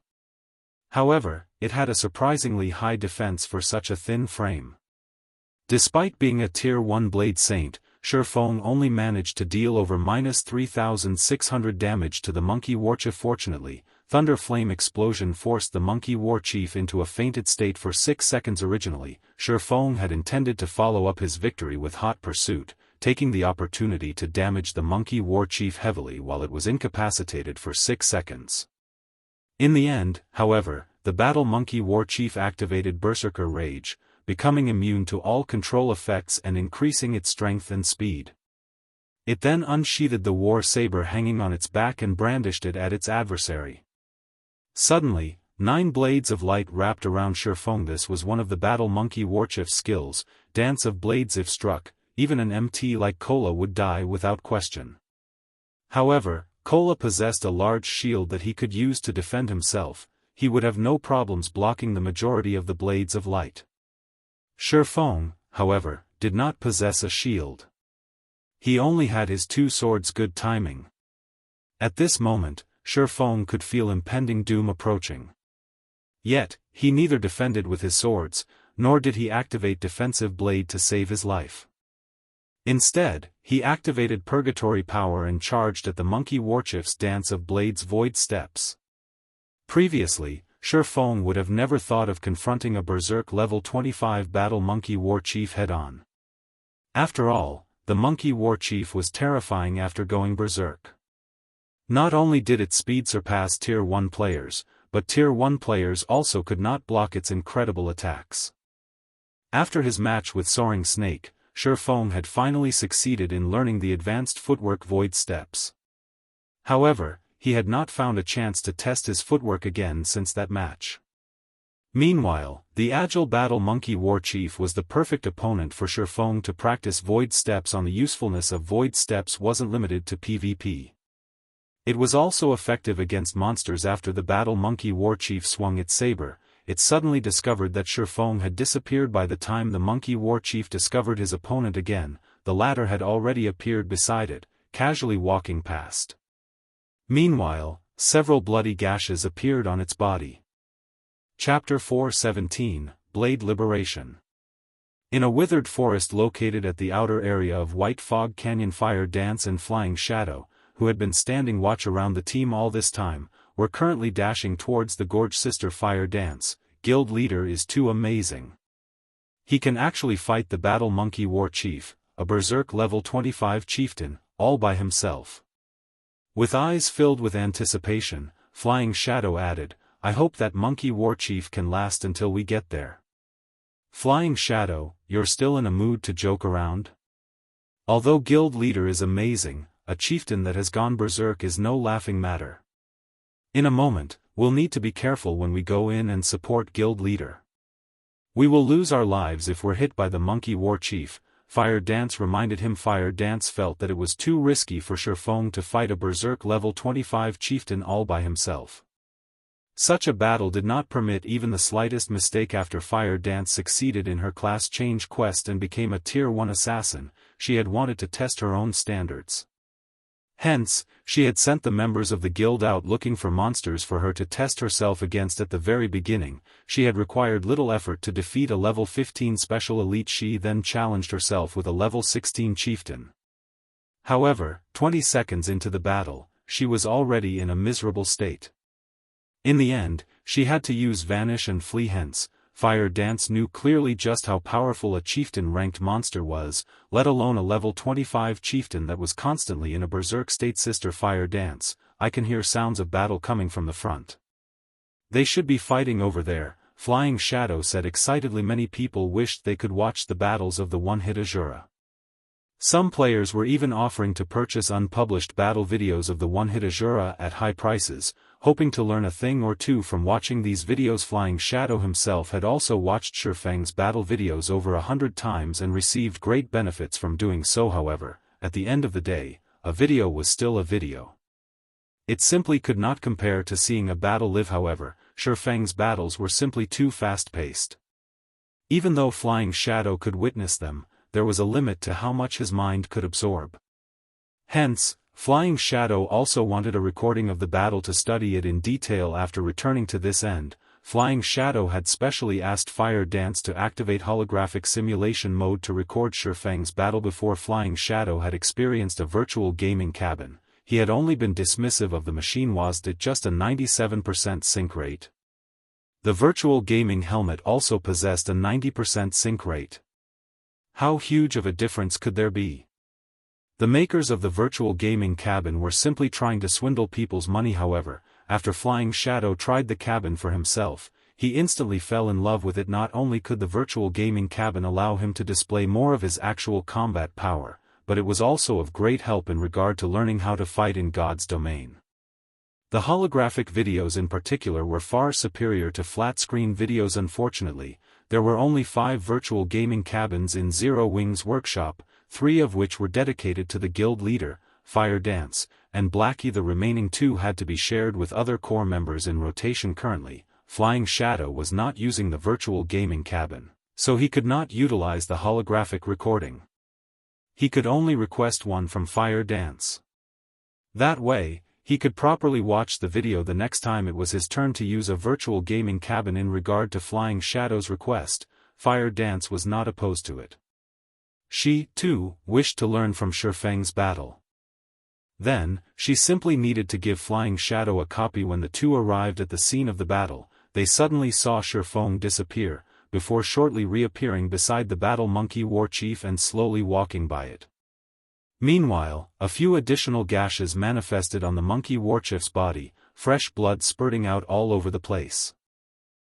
However, it had a surprisingly high defense for such a thin frame. Despite being a Tier 1 Blade Saint, Shifeng only managed to deal over -3,600 damage to the monkey warchief. Fortunately, Thunder Flame Explosion forced the monkey war chief into a fainted state for 6 seconds. Originally, Shifeng had intended to follow up his victory with Hot Pursuit, taking the opportunity to damage the monkey war chief heavily while it was incapacitated for 6 seconds. In the end, however, the battle monkey war chief activated Berserker Rage, becoming immune to all control effects and increasing its strength and speed. It then unsheathed the war saber hanging on its back and brandished it at its adversary. Suddenly, 9 blades of light wrapped around Shifeng. This was one of the battle monkey warchief's skills, Dance of Blades. If struck, even an MT like Cola would die without question. However, Cola possessed a large shield that he could use to defend himself. He would have no problems blocking the majority of the blades of light. Shifeng, however, did not possess a shield. He only had his 2 swords. Good timing. At this moment, Shifeng could feel impending doom approaching. Yet, he neither defended with his swords, nor did he activate Defensive Blade to save his life. Instead, he activated Purgatory Power and charged at the monkey warchief's Dance of Blades Void Steps. Previously, Feng would have never thought of confronting a Berserk level 25 battle monkey war chief head-on. After all, the monkey war chief was terrifying after going Berserk. Not only did its speed surpass Tier 1 players, but Tier 1 players also could not block its incredible attacks. After his match with Soaring Snake, Feng had finally succeeded in learning the advanced footwork void steps. However, he had not found a chance to test his footwork again since that match. Meanwhile, the agile battle monkey war chief was the perfect opponent for Feng to practice void steps on. The usefulness of void steps wasn't limited to PvP. It was also effective against monsters. After the battle monkey war chief swung its saber, it suddenly discovered that Feng had disappeared. By the time the monkey war chief discovered his opponent again, the latter had already appeared beside it, casually walking past. Meanwhile, several bloody gashes appeared on its body. Chapter 417, Blade Liberation. In a withered forest located at the outer area of White Fog Canyon, Fire Dance and Flying Shadow, who had been standing watch around the team all this time, were currently dashing towards the Gorge Sister. Fire Dance, guild leader, is too amazing. He can actually fight the battle monkey war chief, a Berserk level 25 chieftain, all by himself. With eyes filled with anticipation, Flying Shadow added, "I hope that monkey war chief can last until we get there." Flying Shadow, you're still in a mood to joke around? Although guild leader is amazing, a chieftain that has gone berserk is no laughing matter. In a moment, we'll need to be careful when we go in and support guild leader. We will lose our lives if we're hit by the monkey war chief, Fire Dance reminded him. Fire Dance felt that it was too risky for Feng to fight a Berserk level 25 chieftain all by himself. Such a battle did not permit even the slightest mistake. After Fire Dance succeeded in her class change quest and became a Tier 1 assassin, she had wanted to test her own standards. Hence, she had sent the members of the guild out looking for monsters for her to test herself against. At the very beginning, she had required little effort to defeat a level 15 special elite. She then challenged herself with a level 16 chieftain. However, 20 seconds into the battle, she was already in a miserable state. In the end, she had to use Vanish and flee. Hence, Fire Dance knew clearly just how powerful a chieftain-ranked monster was, let alone a level 25 chieftain that was constantly in a berserk state. Sister Fire Dance, I can hear sounds of battle coming from the front. They should be fighting over there, Flying Shadow said excitedly. Many people wished they could watch the battles of the one-hit Azura. Some players were even offering to purchase unpublished battle videos of the one-hit Azura at high prices, hoping to learn a thing or two from watching these videos. Flying Shadow himself had also watched Feng's battle videos over 100 times and received great benefits from doing so. However, at the end of the day, a video was still a video. It simply could not compare to seeing a battle live. However, Feng's battles were simply too fast-paced. Even though Flying Shadow could witness them, there was a limit to how much his mind could absorb. Hence, Flying Shadow also wanted a recording of the battle to study it in detail. After returning to this end, Flying Shadow had specially asked Fire Dance to activate holographic simulation mode to record Feng's battle. Before Flying Shadow had experienced a virtual gaming cabin, he had only been dismissive of the machine. Was it just a 97% sync rate? The virtual gaming helmet also possessed a 90% sync rate. How huge of a difference could there be? The makers of the virtual gaming cabin were simply trying to swindle people's money. However, after Flying Shadow tried the cabin for himself, he instantly fell in love with it. Not only could the virtual gaming cabin allow him to display more of his actual combat power, but it was also of great help in regard to learning how to fight in God's domain. The holographic videos in particular were far superior to flat-screen videos. Unfortunately, there were only 5 virtual gaming cabins in Zero Wing's workshop, 3 of which were dedicated to the guild leader, Fire Dance, and Blackie. The remaining 2 had to be shared with other core members in rotation. Currently, Flying Shadow was not using the virtual gaming cabin, so he could not utilize the holographic recording. He could only request one from Fire Dance. That way, he could properly watch the video the next time it was his turn to use a virtual gaming cabin. In regard to Flying Shadow's request, Fire Dance was not opposed to it. She, too, wished to learn from Feng's battle. Then, she simply needed to give Flying Shadow a copy. When the two arrived at the scene of the battle, they suddenly saw Shifeng disappear, before shortly reappearing beside the battle monkey warchief and slowly walking by it. Meanwhile, a few additional gashes manifested on the monkey warchief's body, fresh blood spurting out all over the place.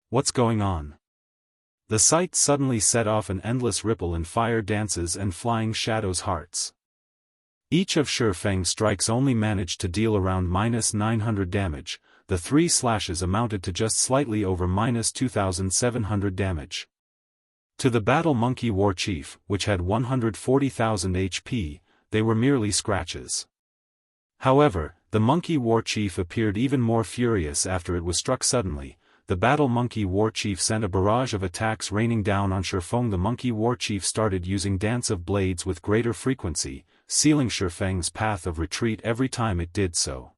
What's going on? The sight suddenly set off an endless ripple in Fire Dance's and Flying Shadow's hearts. Each of Shifeng's strikes only managed to deal around -900 damage, the 3 slashes amounted to just slightly over -2,700 damage. To the battle monkey warchief, which had 140,000 HP, they were merely scratches. However, the monkey warchief appeared even more furious after it was struck suddenly. The battle monkey warchief sent a barrage of attacks raining down on Shifeng. The monkey warchief started using Dance of Blades with greater frequency, sealing Shifeng's path of retreat every time it did so.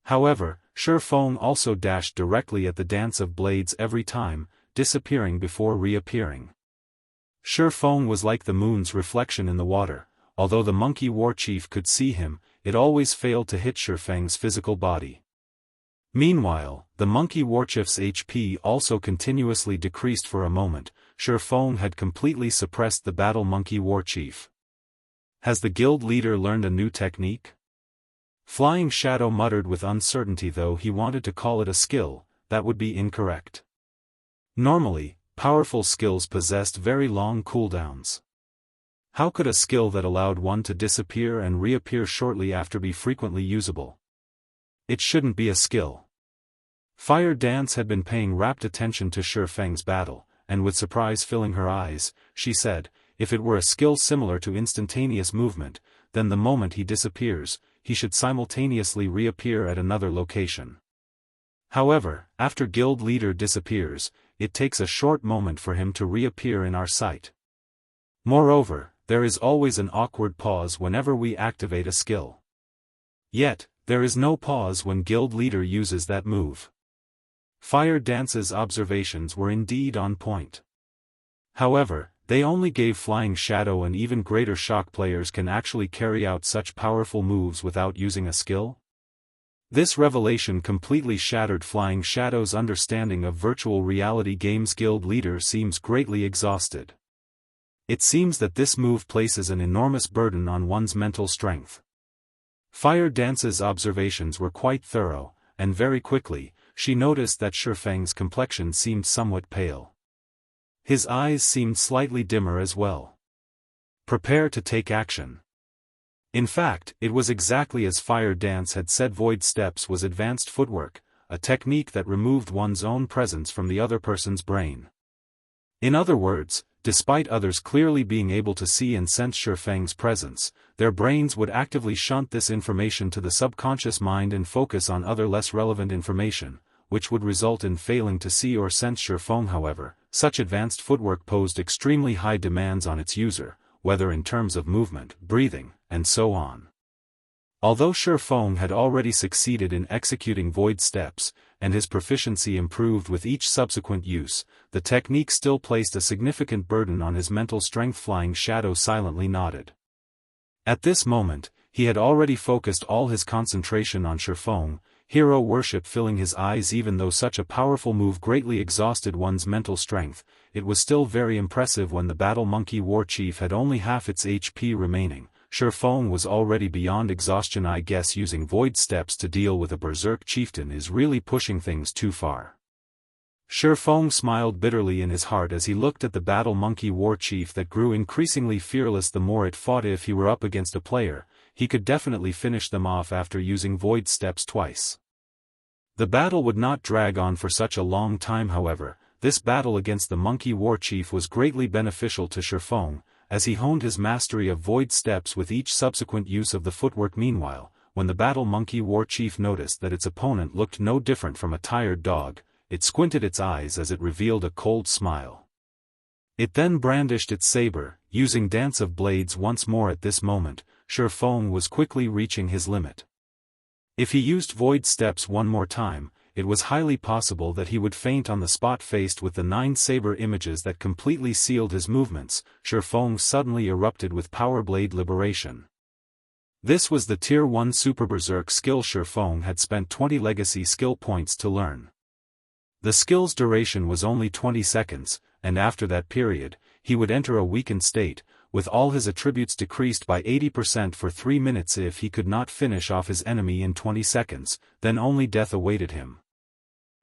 However, Shifeng also dashed directly at the Dance of Blades every time, disappearing before reappearing. Shifeng was like the moon's reflection in the water. Although the monkey warchief could see him, it always failed to hit Shifeng's physical body. Meanwhile, the monkey warchief's HP also continuously decreased for a moment. Shifeng had completely suppressed the battle monkey warchief. Has the guild leader learned a new technique? Flying Shadow muttered with uncertainty. Though he wanted to call it a skill, that would be incorrect. Normally, powerful skills possessed very long cooldowns. How could a skill that allowed one to disappear and reappear shortly after be frequently usable? It shouldn't be a skill. Fire Dance had been paying rapt attention to Shifeng's battle, and with surprise filling her eyes, she said, if it were a skill similar to instantaneous movement, then the moment he disappears, he should simultaneously reappear at another location. However, after guild leader disappears, it takes a short moment for him to reappear in our sight. Moreover, there is always an awkward pause whenever we activate a skill. Yet, there is no pause when guild leader uses that move. Fire Dance's observations were indeed on point. However, they only gave Flying Shadow an even greater shock. Players can actually carry out such powerful moves without using a skill? This revelation completely shattered Flying Shadow's understanding of virtual reality games. Guild leader seems greatly exhausted. It seems that this move places an enormous burden on one's mental strength. Fire Dance's observations were quite thorough, and very quickly, she noticed that Shifeng's complexion seemed somewhat pale. His eyes seemed slightly dimmer as well. Prepare to take action. In fact, it was exactly as Fire Dance had said. Void Steps was advanced footwork, a technique that removed one's own presence from the other person's brain. In other words, despite others clearly being able to see and sense Shifeng's presence, their brains would actively shunt this information to the subconscious mind and focus on other less relevant information, which would result in failing to see or sense Shifeng. However, such advanced footwork posed extremely high demands on its user, whether in terms of movement, breathing, and so on. Although Shifeng had already succeeded in executing Void Steps, and his proficiency improved with each subsequent use, the technique still placed a significant burden on his mental strength. Flying Shadow silently nodded. At this moment, he had already focused all his concentration on Shifeng, hero worship filling his eyes. Even though such a powerful move greatly exhausted one's mental strength, it was still very impressive when the battle monkey warchief had only half its HP remaining. Shifeng was already beyond exhaustion. I guess using Void Steps to deal with a berserk chieftain is really pushing things too far. Shifeng smiled bitterly in his heart as he looked at the battle monkey warchief that grew increasingly fearless the more it fought. If he were up against a player, he could definitely finish them off after using Void Steps twice. The battle would not drag on for such a long time. However, this battle against the monkey warchief was greatly beneficial to Shifeng, as he honed his mastery of Void Steps with each subsequent use of the footwork. Meanwhile, when the battle monkey warchief noticed that its opponent looked no different from a tired dog, it squinted its eyes as it revealed a cold smile. It then brandished its saber, using Dance of Blades once more. At this moment, Shifeng was quickly reaching his limit. If he used Void Steps one more time, it was highly possible that he would faint on the spot. Faced with the 9 saber images that completely sealed his movements, Shifeng suddenly erupted with Power Blade Liberation. This was the Tier 1 Super Berserk skill Shifeng had spent 20 legacy skill points to learn. The skill's duration was only 20 seconds, and after that period, he would enter a weakened state, with all his attributes decreased by 80% for 3 minutes. If he could not finish off his enemy in 20 seconds, then only death awaited him.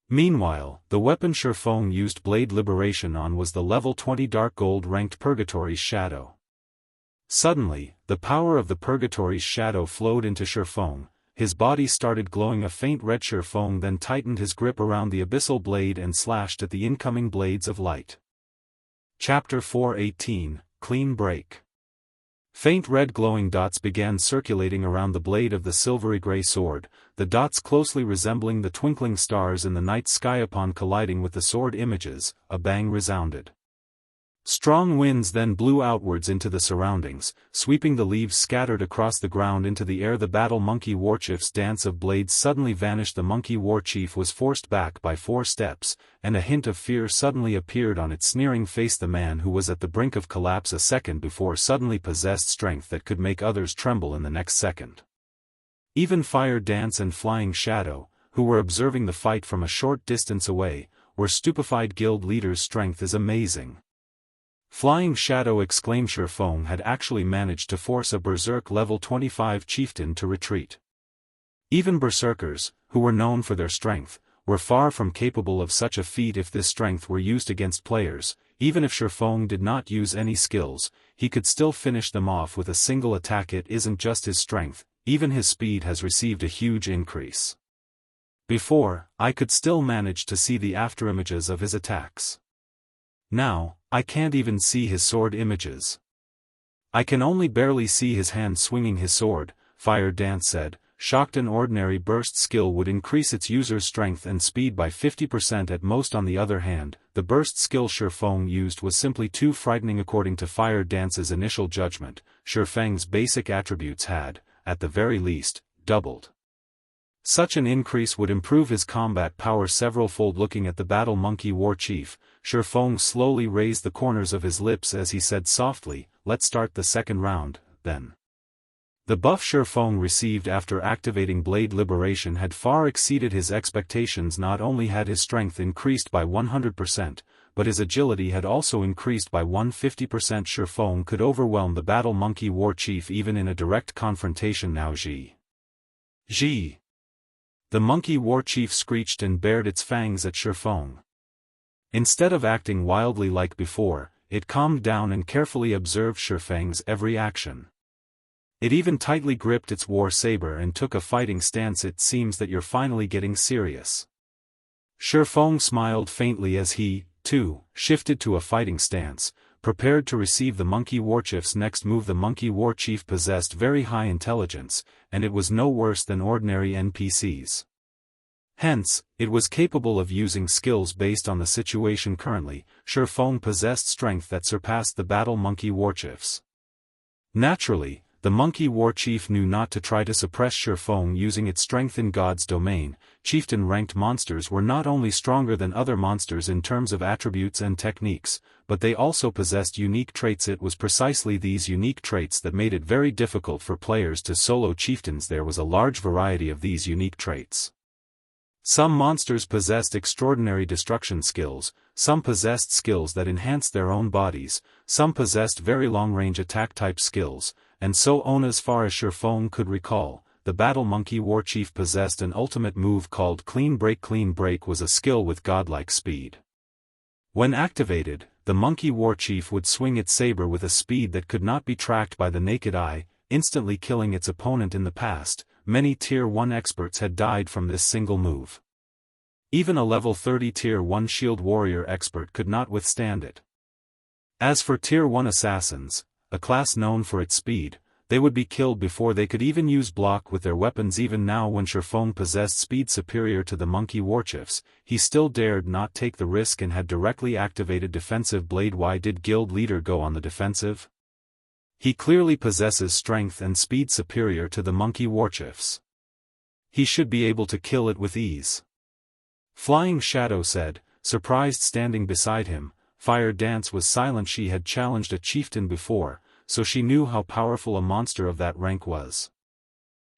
Meanwhile, the weapon Shifeng used Blade Liberation on was the level 20 Dark Gold ranked Purgatory's Shadow. Suddenly, the power of the Purgatory's Shadow flowed into Shifeng. His body started glowing a faint red. Shifeng then tightened his grip around the abyssal blade and slashed at the incoming blades of light. Chapter 4:18, Clean Break. Faint red glowing dots began circulating around the blade of the silvery gray sword, the dots closely resembling the twinkling stars in the night sky. Upon colliding with the sword images, a bang resounded. Strong winds then blew outwards into the surroundings, sweeping the leaves scattered across the ground into the air. The battle monkey warchief's dance of blades suddenly vanished. The monkey warchief was forced back by 4 steps, and a hint of fear suddenly appeared on its sneering face. The man who was at the brink of collapse a second before suddenly possessed strength that could make others tremble in the next second. Even Fire Dance and Flying Shadow, who were observing the fight from a short distance away, were stupefied. Guild leader's strength is amazing. Flying Shadow exclaimed. Shifeng had actually managed to force a Berserk level 25 chieftain to retreat. Even Berserkers, who were known for their strength, were far from capable of such a feat. If this strength were used against players, even if Shifeng did not use any skills, he could still finish them off with a single attack. It isn't just his strength, even his speed has received a huge increase. Before, I could still manage to see the afterimages of his attacks. Now, I can't even see his sword images. I can only barely see his hand swinging his sword, Fire Dance said, shocked. An ordinary burst skill would increase its user's strength and speed by 50% at most. On the other hand, the burst skill Shifeng used was simply too frightening. According to Fire Dance's initial judgment, Shifeng's basic attributes had, at the very least, doubled. Such an increase would improve his combat power several-fold. Looking at the battle monkey war chief, Shifeng slowly raised the corners of his lips as he said softly, "Let's start the second round, then." The buff Shifeng received after activating Blade Liberation had far exceeded his expectations. Not only had his strength increased by 100%, but his agility had also increased by 150%. Shifeng could overwhelm the battle monkey war chief even in a direct confrontation. Now Ji. The monkey war chief screeched and bared its fangs at Shifeng. Instead of acting wildly like before, it calmed down and carefully observed Shifeng's every action. It even tightly gripped its war saber and took a fighting stance. It seems that you're finally getting serious. Shifeng smiled faintly as he, too, shifted to a fighting stance, prepared to receive the monkey warchief's next move. The monkey warchief possessed very high intelligence, and it was no worse than ordinary NPCs. Hence, it was capable of using skills based on the situation currently. Shifeng possessed strength that surpassed the battle monkey warchief's. Naturally, the monkey warchief knew not to try to suppress Shifeng using its strength in God's domain. Chieftain-ranked monsters were not only stronger than other monsters in terms of attributes and techniques, but they also possessed unique traits. It was precisely these unique traits that made it very difficult for players to solo chieftains. There was a large variety of these unique traits. Some monsters possessed extraordinary destruction skills, some possessed skills that enhanced their own bodies, some possessed very long-range attack-type skills, and so on. As far as Shifeng could recall, the battle monkey warchief possessed an ultimate move called Clean Break. Clean Break was a skill with godlike speed. When activated, the monkey warchief would swing its saber with a speed that could not be tracked by the naked eye, instantly killing its opponent. In the past, many Tier 1 experts had died from this single move. Even a level 30 Tier 1 shield warrior expert could not withstand it. As for Tier 1 assassins, a class known for its speed, they would be killed before they could even use block with their weapons. Even now, when Shifeng possessed speed superior to the monkey warchief's, he still dared not take the risk and had directly activated defensive blade. Why did guild leader go on the defensive? He clearly possesses strength and speed superior to the monkey warchief's. He should be able to kill it with ease. Flying Shadow said, surprised. Standing beside him, Fire Dance was silent. She had challenged a chieftain before, so she knew how powerful a monster of that rank was.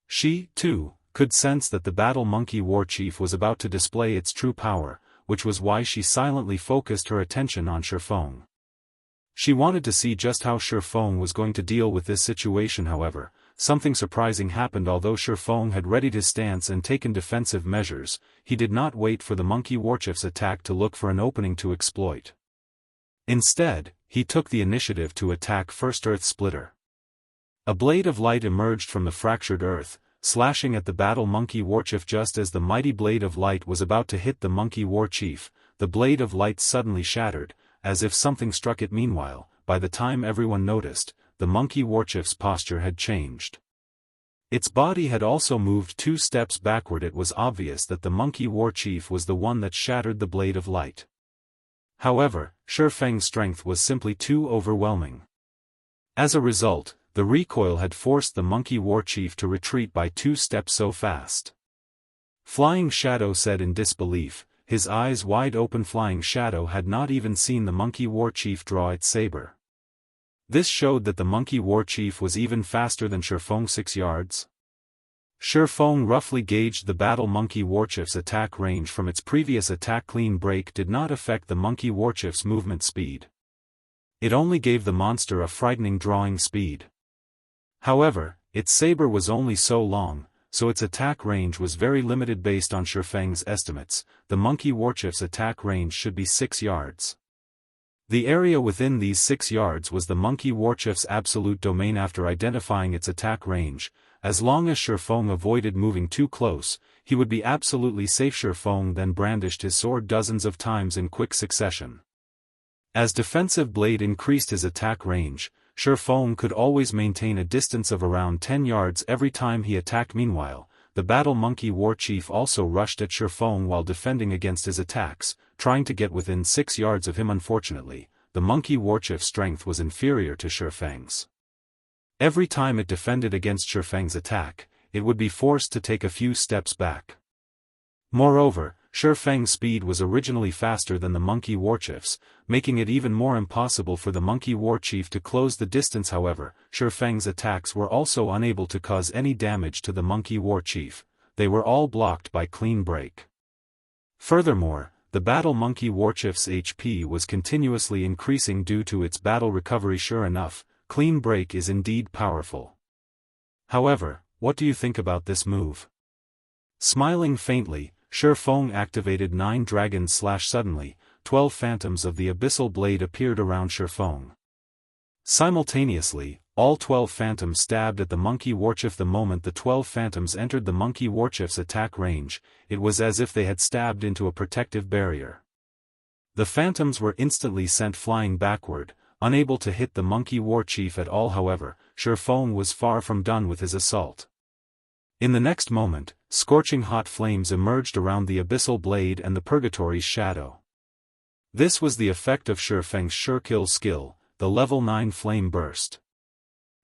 She, too, could sense that the battle monkey warchief was about to display its true power. which was why she silently focused her attention on Shifeng. She wanted to see just how Shifeng was going to deal with this situation. However, something surprising happened. Although Shifeng had readied his stance and taken defensive measures, he did not wait for the monkey warchief's attack to look for an opening to exploit. Instead, he took the initiative to attack first. Earth Splitter. A blade of light emerged from the fractured earth, slashing at the battle monkey warchief. Just as the mighty blade of light was about to hit the monkey warchief, the blade of light suddenly shattered, as if something struck it. Meanwhile, by the time everyone noticed, the monkey warchief's posture had changed. Its body had also moved 2 steps backward. It was obvious that the monkey warchief was the one that shattered the blade of light. However, Shifeng's strength was simply too overwhelming. As a result, the recoil had forced the monkey warchief to retreat by 2 steps so fast. Flying Shadow said in disbelief, his eyes wide open. Flying Shadow had not even seen the monkey warchief draw its saber. This showed that the monkey warchief was even faster than Shifeng. 6 yards. Shifeng roughly gauged the battle monkey warchief's attack range from its previous attack. Clean break did not affect the monkey warchief's movement speed. It only gave the monster a frightening drawing speed. However, its saber was only so long, so its attack range was very limited. Based on Shifeng's estimates, the monkey warchief's attack range should be 6 yards. The area within these 6 yards was the monkey warchief's absolute domain. After identifying its attack range, as long as Shifeng avoided moving too close, he would be absolutely safe. Shifeng then brandished his sword dozens of times in quick succession. As defensive blade increased his attack range, Shifeng could always maintain a distance of around 10 yards every time he attacked. Meanwhile, the battle monkey warchief also rushed at Shifeng while defending against his attacks, trying to get within 6 yards of him. Unfortunately, the monkey warchief's strength was inferior to Shifeng's. Every time it defended against Shifeng's attack, it would be forced to take a few steps back. Moreover, Shifeng's speed was originally faster than the monkey warchief's, making it even more impossible for the monkey warchief to close the distance. However, Shifeng's attacks were also unable to cause any damage to the monkey warchief. They were all blocked by clean break. Furthermore, the battle monkey warchief's HP was continuously increasing due to its battle recovery. Sure enough, clean break is indeed powerful. However, what do you think about this move? Smiling faintly, Shifeng activated 9 dragons. Suddenly, 12 phantoms of the abyssal blade appeared around Shifeng. Simultaneously, all 12 phantoms stabbed at the monkey warchief. The moment the 12 phantoms entered the monkey warchief's attack range, it was as if they had stabbed into a protective barrier. The phantoms were instantly sent flying backward, unable to hit the monkey warchief at all. However, Shifeng was far from done with his assault. In the next moment, scorching hot flames emerged around the abyssal blade and the purgatory's shadow. This was the effect of Shifeng's sure-kill skill, the level 9 flame burst.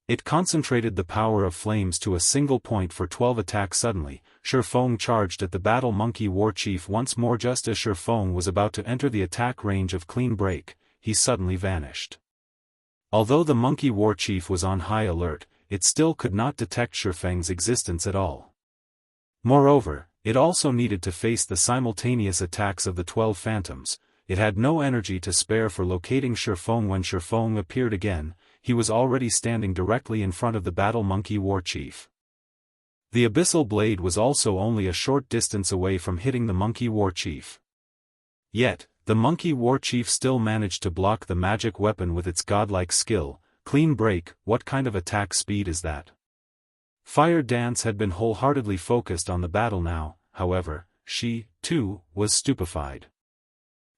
It concentrated the power of flames to a single point for 12 attacks. Suddenly, Shifeng charged at the battle monkey warchief once more. Just as Shifeng was about to enter the attack range of clean break, he suddenly vanished. Although the monkey warchief was on high alert, it still could not detect Shifeng's existence at all. Moreover, it also needed to face the simultaneous attacks of the 12 phantoms. It had no energy to spare for locating Shifeng. When Shifeng appeared again, he was already standing directly in front of the battle monkey warchief. The abyssal blade was also only a short distance away from hitting the monkey warchief. Yet, the monkey warchief still managed to block the magic weapon with its godlike skill. Clean break, what kind of attack speed is that? Fire Dance had been wholeheartedly focused on the battle now. However, she, too, was stupefied.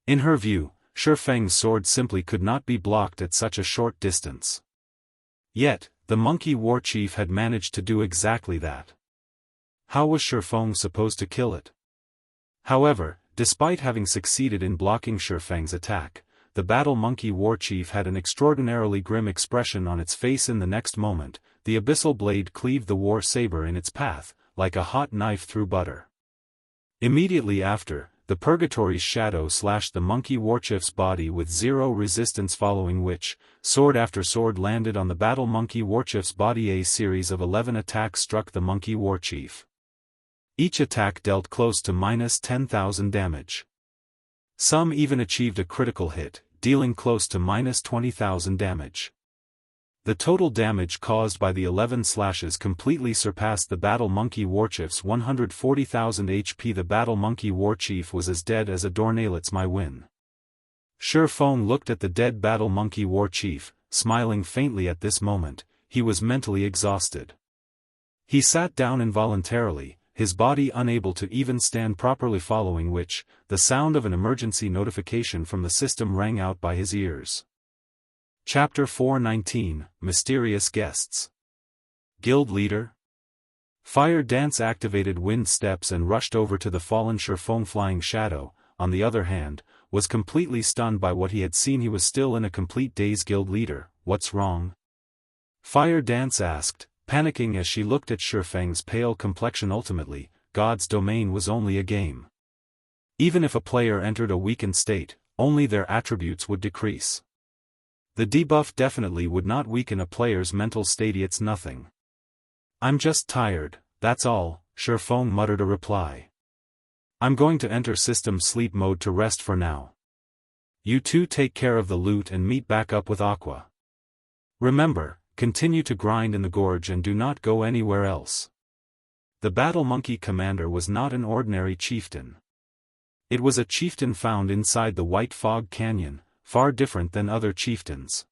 In her view, Shifeng's sword simply could not be blocked at such a short distance. Yet, the monkey warchief had managed to do exactly that. How was Shifeng supposed to kill it? However, despite having succeeded in blocking Shifeng's attack, the battle monkey warchief had an extraordinarily grim expression on its face. In the next moment, the abyssal blade cleaved the war saber in its path, like a hot knife through butter. Immediately after, the purgatory's shadow slashed the monkey warchief's body with zero resistance, following which, sword after sword landed on the battle monkey warchief's body. A series of 11 attacks struck the monkey warchief. Each attack dealt close to -10,000 damage. Some even achieved a critical hit, dealing close to minus 20,000 damage. The total damage caused by the 11 slashes completely surpassed the Battle Monkey Warchief's 140,000 HP. The Battle Monkey Warchief was as dead as a doornail. It's my win. Shifeng looked at the dead Battle Monkey Warchief, smiling faintly at this moment. He was mentally exhausted. He sat down involuntarily, his body unable to even stand properly, following which, the sound of an emergency notification from the system rang out by his ears. Chapter 419, Mysterious Guests. Guild Leader? Fire Dance activated wind steps and rushed over to the fallen Shifeng. Flying Shadow, on the other hand, was completely stunned by what he had seen. He was still in a complete daze. Guild Leader, what's wrong? Fire Dance asked, panicking as she looked at Shifeng's pale complexion. Ultimately, God's domain was only a game. Even if a player entered a weakened state, only their attributes would decrease. The debuff definitely would not weaken a player's mental state. It's nothing. I'm just tired, that's all, Shifeng muttered a reply. I'm going to enter system sleep mode to rest for now. You two take care of the loot and meet back up with Aqua. Remember, continue to grind in the gorge and do not go anywhere else. The Battle Monkey commander was not an ordinary chieftain. It was a chieftain found inside the White Fog Canyon, far different than other chieftains.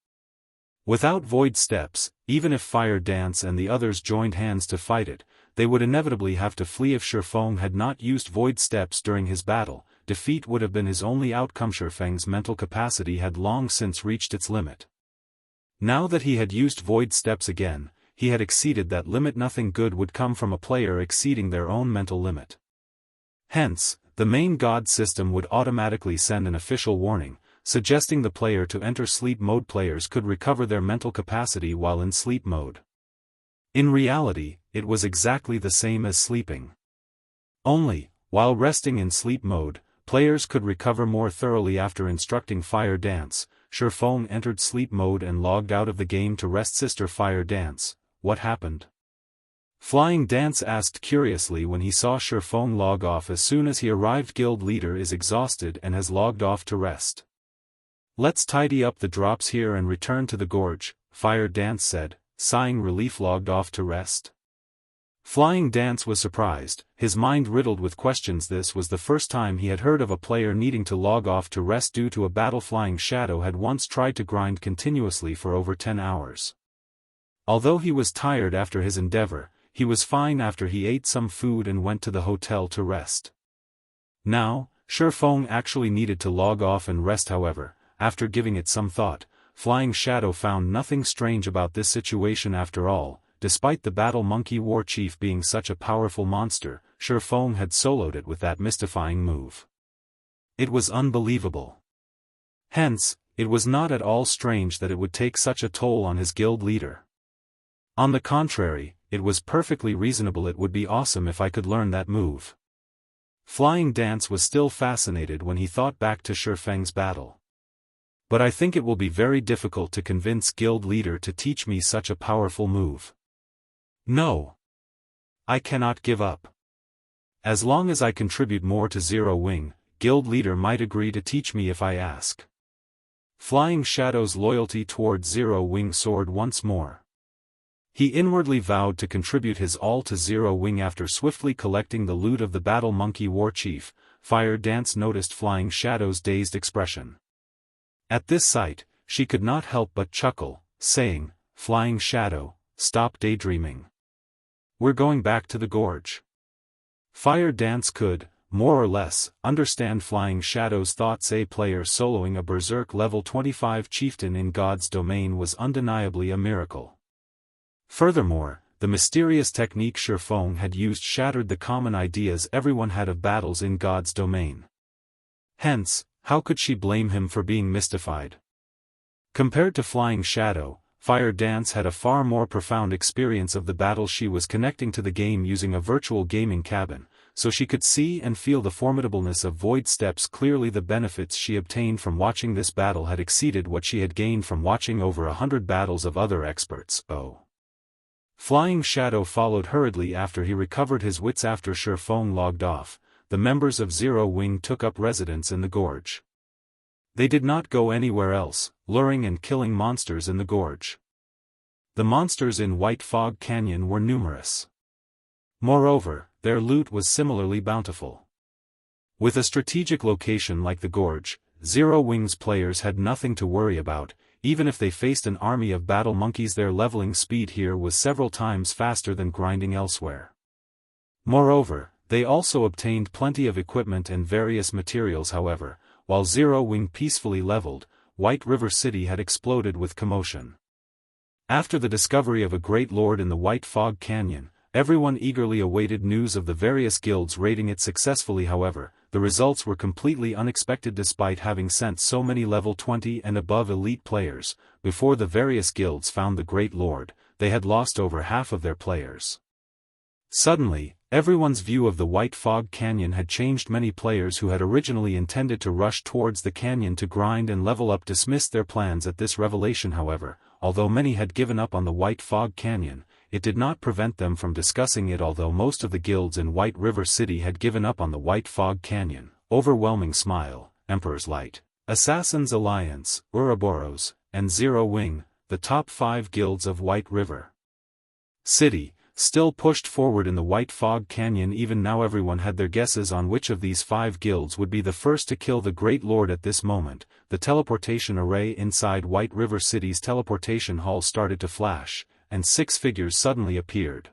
Without void steps, even if Fire Dance and the others joined hands to fight it, they would inevitably have to flee. If Shifeng had not used void steps during his battle, defeat would have been his only outcome. Shifeng's mental capacity had long since reached its limit. Now that he had used void steps again, he had exceeded that limit. Nothing good would come from a player exceeding their own mental limit. Hence, the main god system would automatically send an official warning, suggesting the player to enter sleep mode. Players could recover their mental capacity while in sleep mode. In reality, it was exactly the same as sleeping. Only, while resting in sleep mode, players could recover more thoroughly. After instructing Fire Dance, Shifeng entered sleep mode and logged out of the game to rest. Sister Fire Dance, what happened? Flying Dance asked curiously when he saw Shifeng log off as soon as he arrived. Guild Leader is exhausted and has logged off to rest. Let's tidy up the drops here and return to the gorge, Fire Dance said, sighing relief. Logged off to rest? Flying Dance was surprised, his mind riddled with questions. This was the first time he had heard of a player needing to log off to rest due to a battle. Flying Shadow had once tried to grind continuously for over 10 hours. Although he was tired after his endeavor, he was fine after he ate some food and went to the hotel to rest. Now, Shifeng actually needed to log off and rest. However, after giving it some thought, Flying Shadow found nothing strange about this situation. After all, despite the Battle Monkey Warchief being such a powerful monster, Shifeng had soloed it with that mystifying move. It was unbelievable. Hence, it was not at all strange that it would take such a toll on his guild leader. On the contrary, it was perfectly reasonable. It would be awesome if I could learn that move. Flying Dance was still fascinated when he thought back to Shifeng's battle. But I think it will be very difficult to convince guild leader to teach me such a powerful move. No. I cannot give up. As long as I contribute more to Zero Wing, guild leader might agree to teach me if I ask. Flying Shadow's loyalty towards Zero Wing soared once more. He inwardly vowed to contribute his all to Zero Wing. After swiftly collecting the loot of the Battle Monkey Warchief, Fire Dance noticed Flying Shadow's dazed expression. At this sight, she could not help but chuckle, saying, "Flying Shadow, stop daydreaming. We're going back to the gorge." Fire Dance could, more or less, understand Flying Shadow's thoughts. A player soloing a Berserk level 25 chieftain in God's domain was undeniably a miracle. Furthermore, the mysterious technique Shifeng had used shattered the common ideas everyone had of battles in God's domain. Hence, how could she blame him for being mystified? Compared to Flying Shadow, Fire Dance had a far more profound experience of the battle. She was connecting to the game using a virtual gaming cabin, so she could see and feel the formidableness of void steps clearly. The benefits she obtained from watching this battle had exceeded what she had gained from watching over 100 battles of other experts. Flying Shadow followed hurriedly after he recovered his wits. After Shifeng logged off, the members of Zero Wing took up residence in the gorge. They did not go anywhere else, luring and killing monsters in the gorge. The monsters in White Fog Canyon were numerous. Moreover, their loot was similarly bountiful. With a strategic location like the gorge, Zero Wing's players had nothing to worry about. Even if they faced an army of battle monkeys, their leveling speed here was several times faster than grinding elsewhere. Moreover, they also obtained plenty of equipment and various materials. However, while Zero Wing peacefully leveled, White River City had exploded with commotion. After the discovery of a great lord in the White Fog Canyon, everyone eagerly awaited news of the various guilds raiding it successfully. However, the results were completely unexpected. Despite having sent so many level 20 and above elite players, before the various guilds found the Great Lord, they had lost over half of their players. Suddenly, everyone's view of the White Fog Canyon had changed. Many players who had originally intended to rush towards the canyon to grind and level up dismissed their plans at this revelation. However, although many had given up on the White Fog Canyon, it did not prevent them from discussing it. Although most of the guilds in White River City had given up on the White Fog Canyon, Overwhelming Smile, Emperor's Light, Assassin's Alliance, Ouroboros, and Zero Wing, the top 5 guilds of White River City, still pushed forward in the White Fog Canyon. Even now everyone had their guesses on which of these 5 guilds would be the first to kill the Great Lord. At this moment, the teleportation array inside White River City's teleportation hall started to flash, and 6 figures suddenly appeared.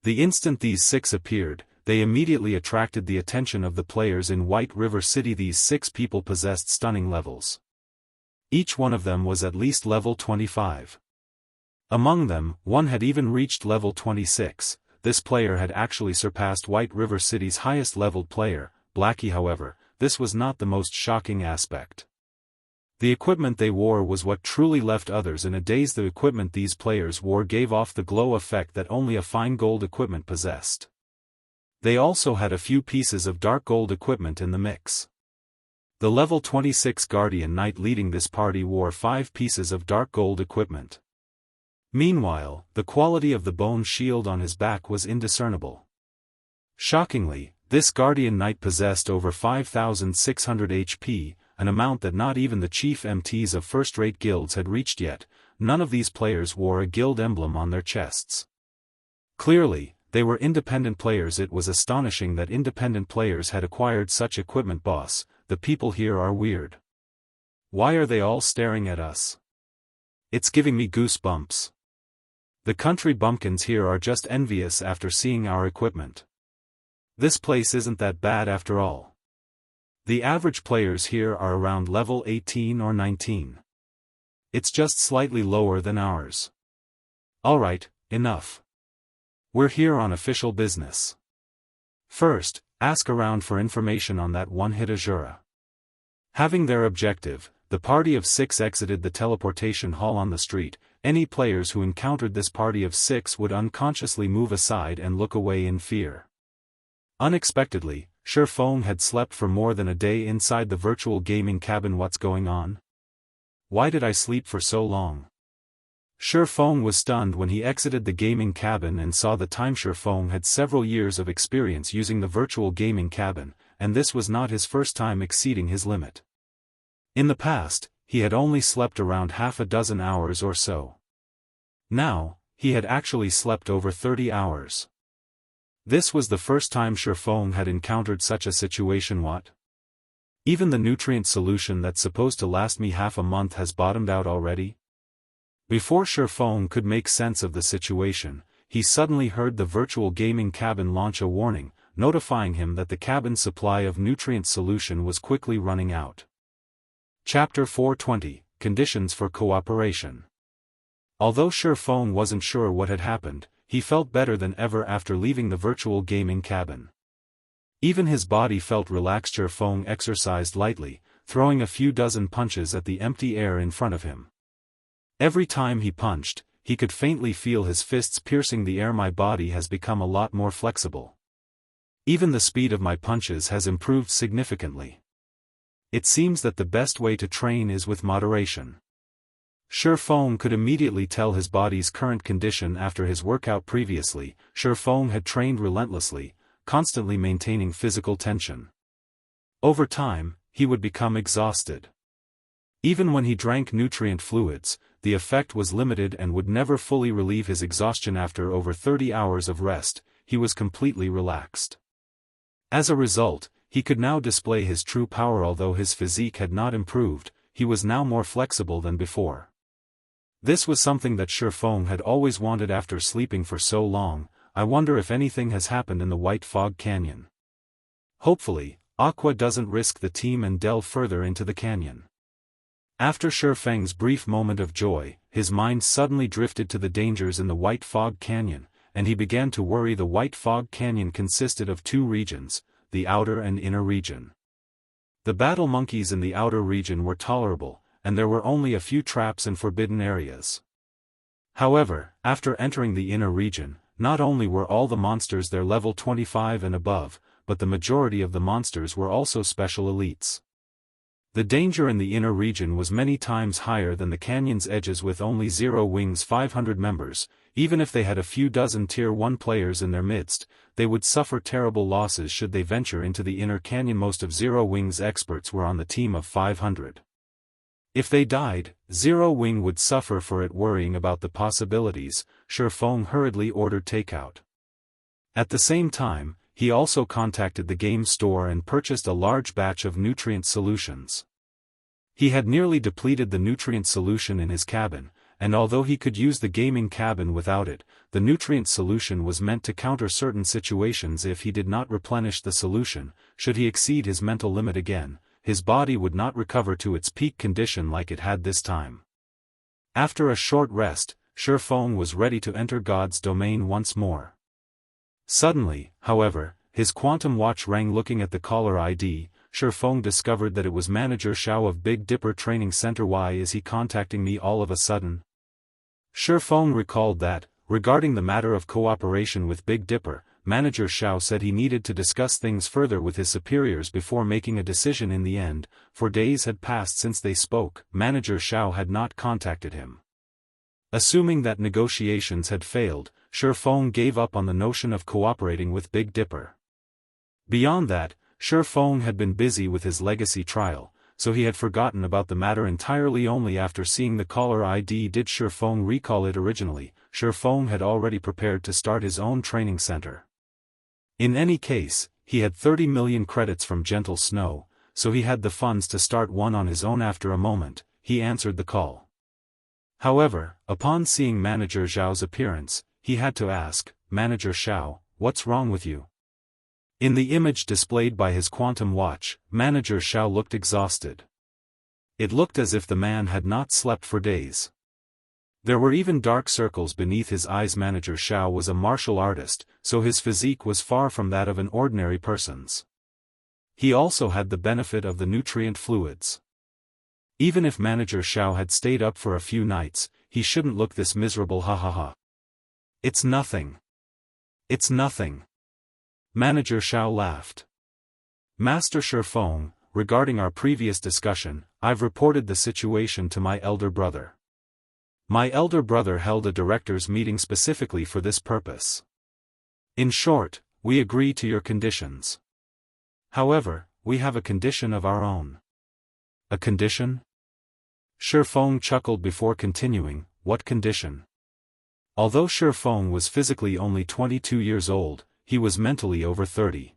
The instant these 6 appeared, they immediately attracted the attention of the players in White River City. These 6 people possessed stunning levels. Each one of them was at least level 25. Among them, one had even reached level 26. This player had actually surpassed White River City's highest leveled player, Blackie. However, this was not the most shocking aspect. The equipment they wore was what truly left others in a daze. The equipment these players wore gave off the glow effect that only a fine gold equipment possessed. They also had a few pieces of dark gold equipment in the mix. The level 26 Guardian Knight leading this party wore 5 pieces of dark gold equipment. Meanwhile, the quality of the bone shield on his back was indiscernible. Shockingly, this Guardian Knight possessed over 5,600 HP, an amount that not even the chief MTs of first-rate guilds had reached yet. None of these players wore a guild emblem on their chests. Clearly, they were independent players. It was astonishing that independent players had acquired such equipment. Boss, the people here are weird. Why are they all staring at us? It's giving me goosebumps. The country bumpkins here are just envious after seeing our equipment. This place isn't that bad after all. The average players here are around level 18 or 19. It's just slightly lower than ours. Alright, enough. We're here on official business. First, ask around for information on that one-hit Azura. Having their objective, the party of 6 exited the teleportation hall on the street. Any players who encountered this party of 6 would unconsciously move aside and look away in fear. Unexpectedly, Shurfeng had slept for more than a day inside the virtual gaming cabin. What's going on? Why did I sleep for so long? Shurfeng was stunned when he exited the gaming cabin and saw the time. Shurfeng had several years of experience using the virtual gaming cabin, and this was not his first time exceeding his limit. In the past, he had only slept around half a dozen hours or so. Now, he had actually slept over 30 hours. This was the first time Shurfeng had encountered such a situation. What? Even the nutrient solution that's supposed to last me half a month has bottomed out already? Before Shurfeng could make sense of the situation, he suddenly heard the virtual gaming cabin launch a warning, notifying him that the cabin's supply of nutrient solution was quickly running out. Chapter 420, Conditions for Cooperation. Although Shurfeng wasn't sure what had happened, he felt better than ever after leaving the virtual gaming cabin. Even his body felt relaxed. Shurfeng exercised lightly, throwing a few dozen punches at the empty air in front of him. Every time he punched, he could faintly feel his fists piercing the air. My body has become a lot more flexible. Even the speed of my punches has improved significantly. It seems that the best way to train is with moderation. Shurfeng could immediately tell his body's current condition after his workout previously. Shurfeng had trained relentlessly, constantly maintaining physical tension. Over time, he would become exhausted. Even when he drank nutrient fluids, the effect was limited and would never fully relieve his exhaustion. After over 30 hours of rest, he was completely relaxed. As a result, he could now display his true power. Although his physique had not improved, he was now more flexible than before. This was something that Shifeng had always wanted. After sleeping for so long, I wonder if anything has happened in the White Fog Canyon. Hopefully, Aqua doesn't risk the team and delve further into the canyon. After Shifeng's brief moment of joy, his mind suddenly drifted to the dangers in the White Fog Canyon, and he began to worry. The White Fog Canyon consisted of two regions, the outer and inner region. The battle monkeys in the outer region were tolerable, and there were only a few traps and forbidden areas. However, after entering the inner region, not only were all the monsters there level 25 and above, but the majority of the monsters were also special elites. The danger in the inner region was many times higher than the canyon's edges. With only Zero Wing's 500 members, even if they had a few dozen Tier 1 players in their midst, they would suffer terrible losses should they venture into the inner canyon. Most of Zero Wing's experts were on the team of 500. If they died, Zero Wing would suffer for it. Worrying about the possibilities, Shifeng hurriedly ordered takeout. At the same time, he also contacted the game store and purchased a large batch of nutrient solutions. He had nearly depleted the nutrient solution in his cabin, and although he could use the gaming cabin without it, the nutrient solution was meant to counter certain situations. If he did not replenish the solution, should he exceed his mental limit again, his body would not recover to its peak condition like it had this time. After a short rest, Shifeng was ready to enter God's domain once more. Suddenly, however, his quantum watch rang. Looking at the caller ID, Shifeng discovered that it was Manager Xiao of Big Dipper Training Center. Why is he contacting me all of a sudden? Shifeng recalled that, regarding the matter of cooperation with Big Dipper, Manager Xiao said he needed to discuss things further with his superiors before making a decision. In the end, 4 days had passed since they spoke. Manager Xiao had not contacted him. Assuming that negotiations had failed, Shifeng gave up on the notion of cooperating with Big Dipper. Beyond that, Shifeng had been busy with his legacy trial, so he had forgotten about the matter entirely. Only after seeing the caller ID did Shifeng recall it. Originally, Shifeng had already prepared to start his own training center. In any case, he had 30 million credits from Gentle Snow, so he had the funds to start one on his own. After a moment, he answered the call. However, upon seeing Manager Xiao's appearance, he had to ask, "Manager Xiao, what's wrong with you?" In the image displayed by his quantum watch, Manager Xiao looked exhausted. It looked as if the man had not slept for days. There were even dark circles beneath his eyes. Manager Xiao was a martial artist, so his physique was far from that of an ordinary person's. He also had the benefit of the nutrient fluids. Even if Manager Xiao had stayed up for a few nights, he shouldn't look this miserable. Ha ha ha. It's nothing. It's nothing. Manager Xiao laughed. Master Shifeng, regarding our previous discussion, I've reported the situation to my elder brother. My elder brother held a directors' meeting specifically for this purpose. In short, we agree to your conditions. However, we have a condition of our own. A condition? Shifeng chuckled before continuing, what condition? Although Shifeng was physically only 22 years old, he was mentally over 30.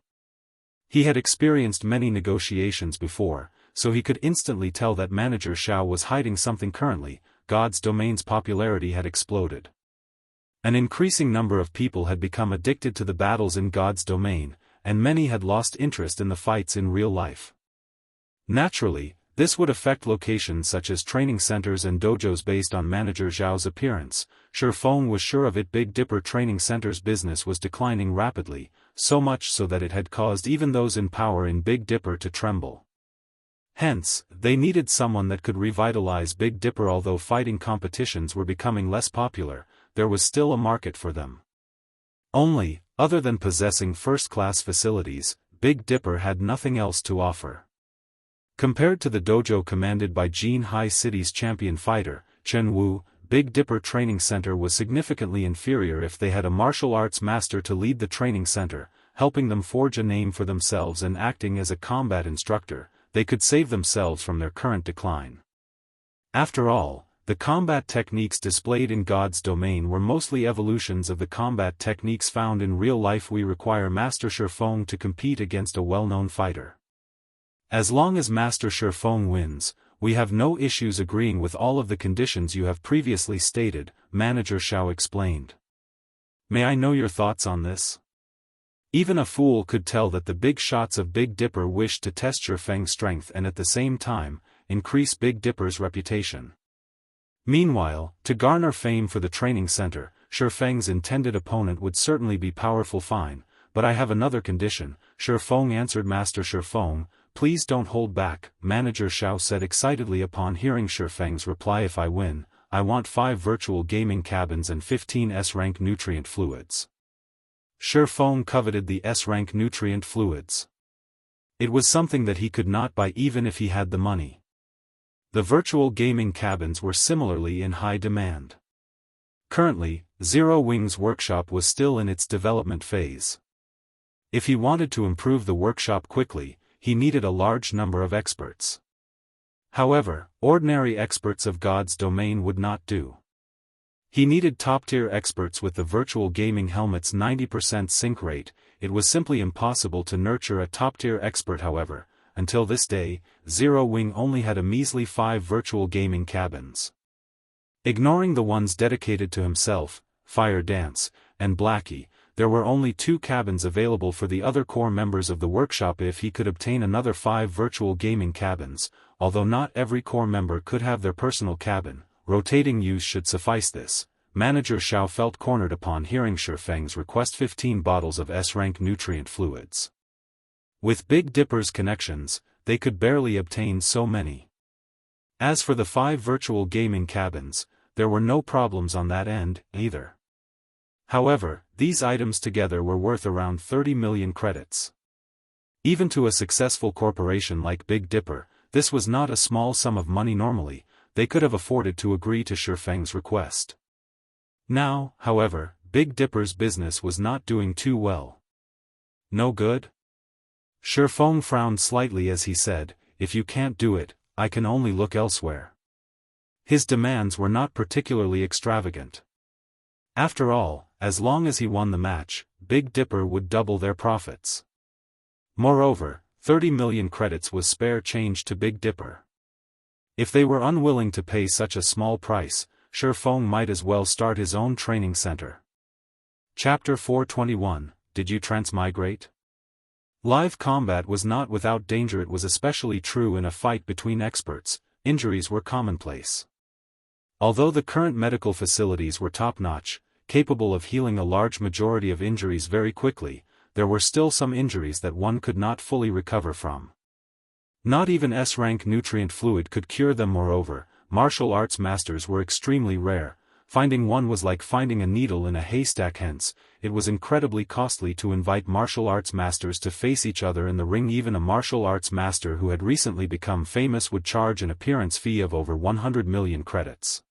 He had experienced many negotiations before, so he could instantly tell that Manager Xiao was hiding something. Currently, God's domain's popularity had exploded. An increasing number of people had become addicted to the battles in God's domain, and many had lost interest in the fights in real life. Naturally, this would affect locations such as training centers and dojos. Based on Manager Xiao's appearance, Shifeng was sure of it. Big Dipper Training Center's business was declining rapidly, so much so that it had caused even those in power in Big Dipper to tremble. Hence, they needed someone that could revitalize Big Dipper. Although fighting competitions were becoming less popular, there was still a market for them. Only, other than possessing first-class facilities, Big Dipper had nothing else to offer. Compared to the dojo commanded by Jianghu City's champion fighter, Chen Wu, Big Dipper Training Center was significantly inferior. If they had a martial arts master to lead the training center, helping them forge a name for themselves and acting as a combat instructor, they could save themselves from their current decline. After all, the combat techniques displayed in God's domain were mostly evolutions of the combat techniques found in real life. We require Master Shifeng to compete against a well-known fighter. As long as Master Shifeng wins, we have no issues agreeing with all of the conditions you have previously stated, Manager Xiao explained. May I know your thoughts on this? Even a fool could tell that the big shots of Big Dipper wished to test Shifeng's strength and at the same time, increase Big Dipper's reputation. Meanwhile, to garner fame for the training center, Shifeng's intended opponent would certainly be powerful. Fine, but I have another condition, Shifeng answered. Master Shifeng, please don't hold back, Manager Xiao said excitedly upon hearing Shifeng's reply. If I win, I want 5 virtual gaming cabins and 15 S-rank nutrient fluids. Shifeng coveted the S-rank nutrient fluids. It was something that he could not buy even if he had the money. The virtual gaming cabins were similarly in high demand. Currently, Zero Wing's workshop was still in its development phase. If he wanted to improve the workshop quickly, he needed a large number of experts. However, ordinary experts of God's domain would not do. He needed top-tier experts with the virtual gaming helmet's 90% sync rate. It was simply impossible to nurture a top-tier expert. However, until this day, Zero Wing only had a measly 5 virtual gaming cabins. Ignoring the ones dedicated to himself, Fire Dance, and Blackie, there were only 2 cabins available for the other core members of the workshop. If he could obtain another 5 virtual gaming cabins, although not every core member could have their personal cabin, rotating use should suffice. This, Manager Xiao felt cornered upon hearing Shifeng's request 15 bottles of S-rank nutrient fluids. With Big Dipper's connections, they could barely obtain so many. As for the 5 virtual gaming cabins, there were no problems on that end, either. However, these items together were worth around 30 million credits. Even to a successful corporation like Big Dipper, this was not a small sum of money. Normally, they could have afforded to agree to Shifeng's request. Now, however, Big Dipper's business was not doing too well. No good? Shifeng frowned slightly as he said, if you can't do it, I can only look elsewhere. His demands were not particularly extravagant. After all, as long as he won the match, Big Dipper would double their profits. Moreover, 30 million credits was spare change to Big Dipper. If they were unwilling to pay such a small price, Shifeng might as well start his own training center. Chapter 421, Did You Transmigrate? Live combat was not without danger. It was especially true in a fight between experts. Injuries were commonplace. Although the current medical facilities were top-notch, capable of healing a large majority of injuries very quickly, there were still some injuries that one could not fully recover from. Not even S-rank nutrient fluid could cure them. Moreover, martial arts masters were extremely rare. Finding one was like finding a needle in a haystack. Hence, it was incredibly costly to invite martial arts masters to face each other in the ring. Even a martial arts master who had recently become famous would charge an appearance fee of over 100 million credits.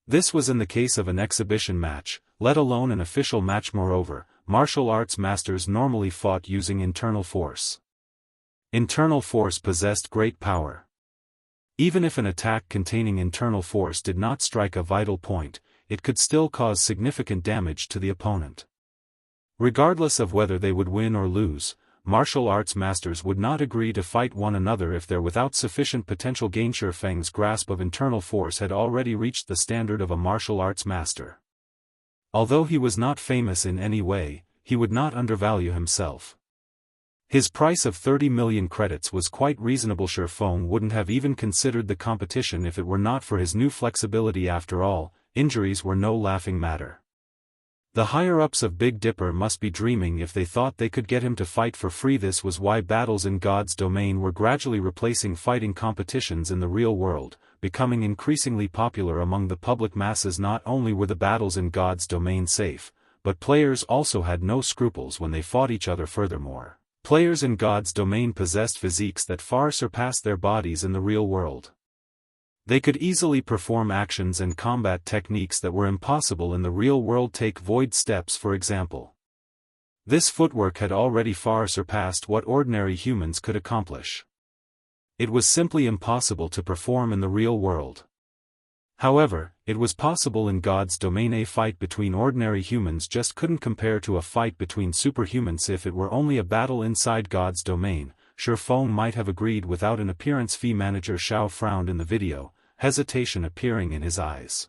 This was in the case of an exhibition match, let alone an official match. Moreover, martial arts masters normally fought using internal force. Internal force possessed great power. Even if an attack containing internal force did not strike a vital point, it could still cause significant damage to the opponent. Regardless of whether they would win or lose, martial arts masters would not agree to fight one another if they're without sufficient potential gain. Shifeng's grasp of internal force had already reached the standard of a martial arts master. Although he was not famous in any way, he would not undervalue himself. His price of 30 million credits was quite reasonable. Shifeng wouldn't have even considered the competition if it were not for his new flexibility. After all, injuries were no laughing matter. The higher-ups of Big Dipper must be dreaming if they thought they could get him to fight for free. This was why battles in God's domain were gradually replacing fighting competitions in the real world, becoming increasingly popular among the public masses. Not only were the battles in God's domain safe, but players also had no scruples when they fought each other. Furthermore, players in God's domain possessed physiques that far surpassed their bodies in the real world. They could easily perform actions and combat techniques that were impossible in the real world. Take void steps for example. This footwork had already far surpassed what ordinary humans could accomplish. It was simply impossible to perform in the real world. However, it was possible in God's domain. A fight between ordinary humans just couldn't compare to a fight between superhumans. If it were only a battle inside God's domain, Shifeng might have agreed without an appearance fee. Manager Xiao frowned in the video, hesitation appearing in his eyes.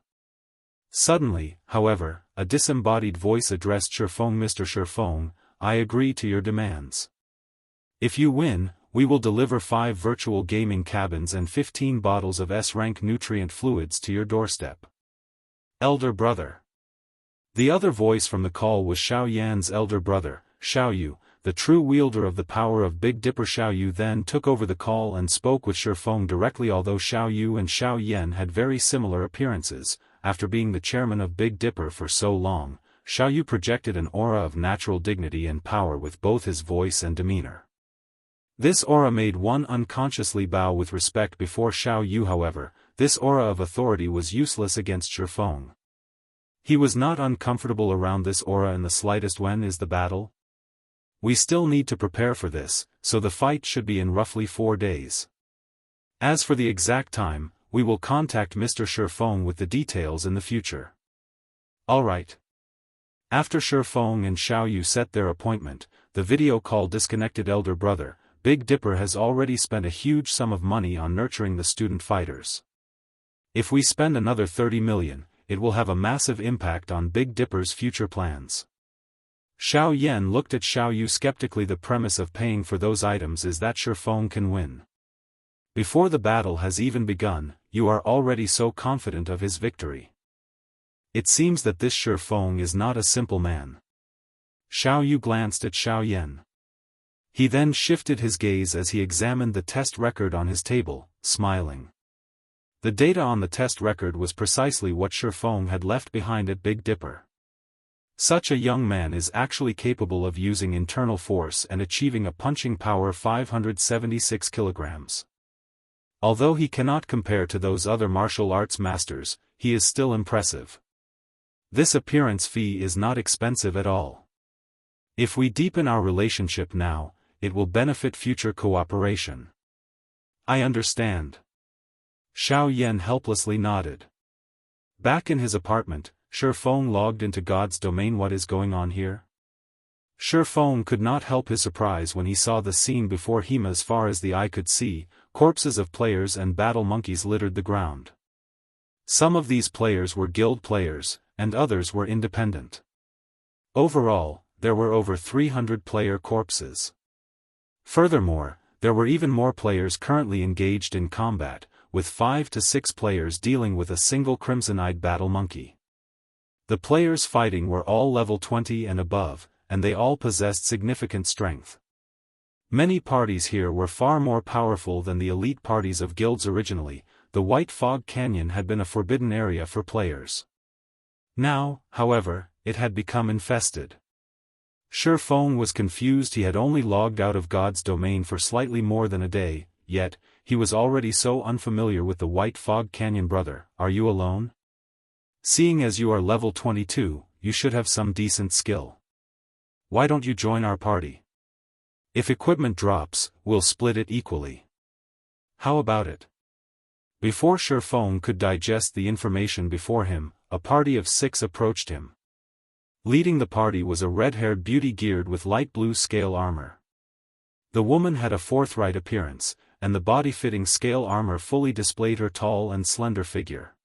Suddenly, however, a disembodied voice addressed Shifeng. Mr. Shifeng, I agree to your demands. If you win, we will deliver 5 virtual gaming cabins and 15 bottles of S-rank nutrient fluids to your doorstep. Elder brother. The other voice from the call was Xiao Yan's elder brother, Xiao Yu, the true wielder of the power of Big Dipper. Xiao Yu then took over the call and spoke with Shifeng directly. Although Xiao Yu and Xiao Yan had very similar appearances, after being the chairman of Big Dipper for so long, Xiao Yu projected an aura of natural dignity and power with both his voice and demeanor. This aura made one unconsciously bow with respect before Xiao Yu. However, this aura of authority was useless against Shifeng. He was not uncomfortable around this aura in the slightest. When is the battle? We still need to prepare for this, so the fight should be in roughly 4 days. As for the exact time, we will contact Mr. Shifeng with the details in the future. Alright. After Shifeng and Xiao Yu set their appointment, the video call disconnected. Elder brother, Big Dipper has already spent a huge sum of money on nurturing the student fighters. If we spend another 30 million, it will have a massive impact on Big Dipper's future plans. Xiao Yan looked at Xiao Yu skeptically. The premise of paying for those items is that Shifeng can win. Before the battle has even begun, you are already so confident of his victory. It seems that this Shifeng is not a simple man. Xiao Yu glanced at Xiao Yan. He then shifted his gaze as he examined the test record on his table, smiling. The data on the test record was precisely what Shifeng had left behind at Big Dipper. Such a young man is actually capable of using internal force and achieving a punching power 576 kilograms. Although he cannot compare to those other martial arts masters, he is still impressive. This appearance fee is not expensive at all. If we deepen our relationship now, it will benefit future cooperation. I understand. Xiao Yan helplessly nodded. Back in his apartment, Shifeng logged into God's domain. What is going on here? Shifeng could not help his surprise when he saw the scene before him. As far as the eye could see, corpses of players and battle monkeys littered the ground. Some of these players were guild players, and others were independent. Overall, there were over 300 player corpses. Furthermore, there were even more players currently engaged in combat, with 5 to 6 players dealing with a single crimson-eyed battle monkey. The players fighting were all level 20 and above, and they all possessed significant strength. Many parties here were far more powerful than the elite parties of guilds. Originally, the White Fog Canyon had been a forbidden area for players. Now, however, it had become infested. Shifeng was confused. He had only logged out of God's domain for slightly more than a day, yet, he was already so unfamiliar with the White Fog Canyon. Brother, are you alone? Seeing as you are level 22, you should have some decent skill. Why don't you join our party? If equipment drops, we'll split it equally. How about it? Before Shifeng could digest the information before him, a party of 6 approached him. Leading the party was a red-haired beauty geared with light blue scale armor. The woman had a forthright appearance, and the body-fitting scale armor fully displayed her tall and slender figure.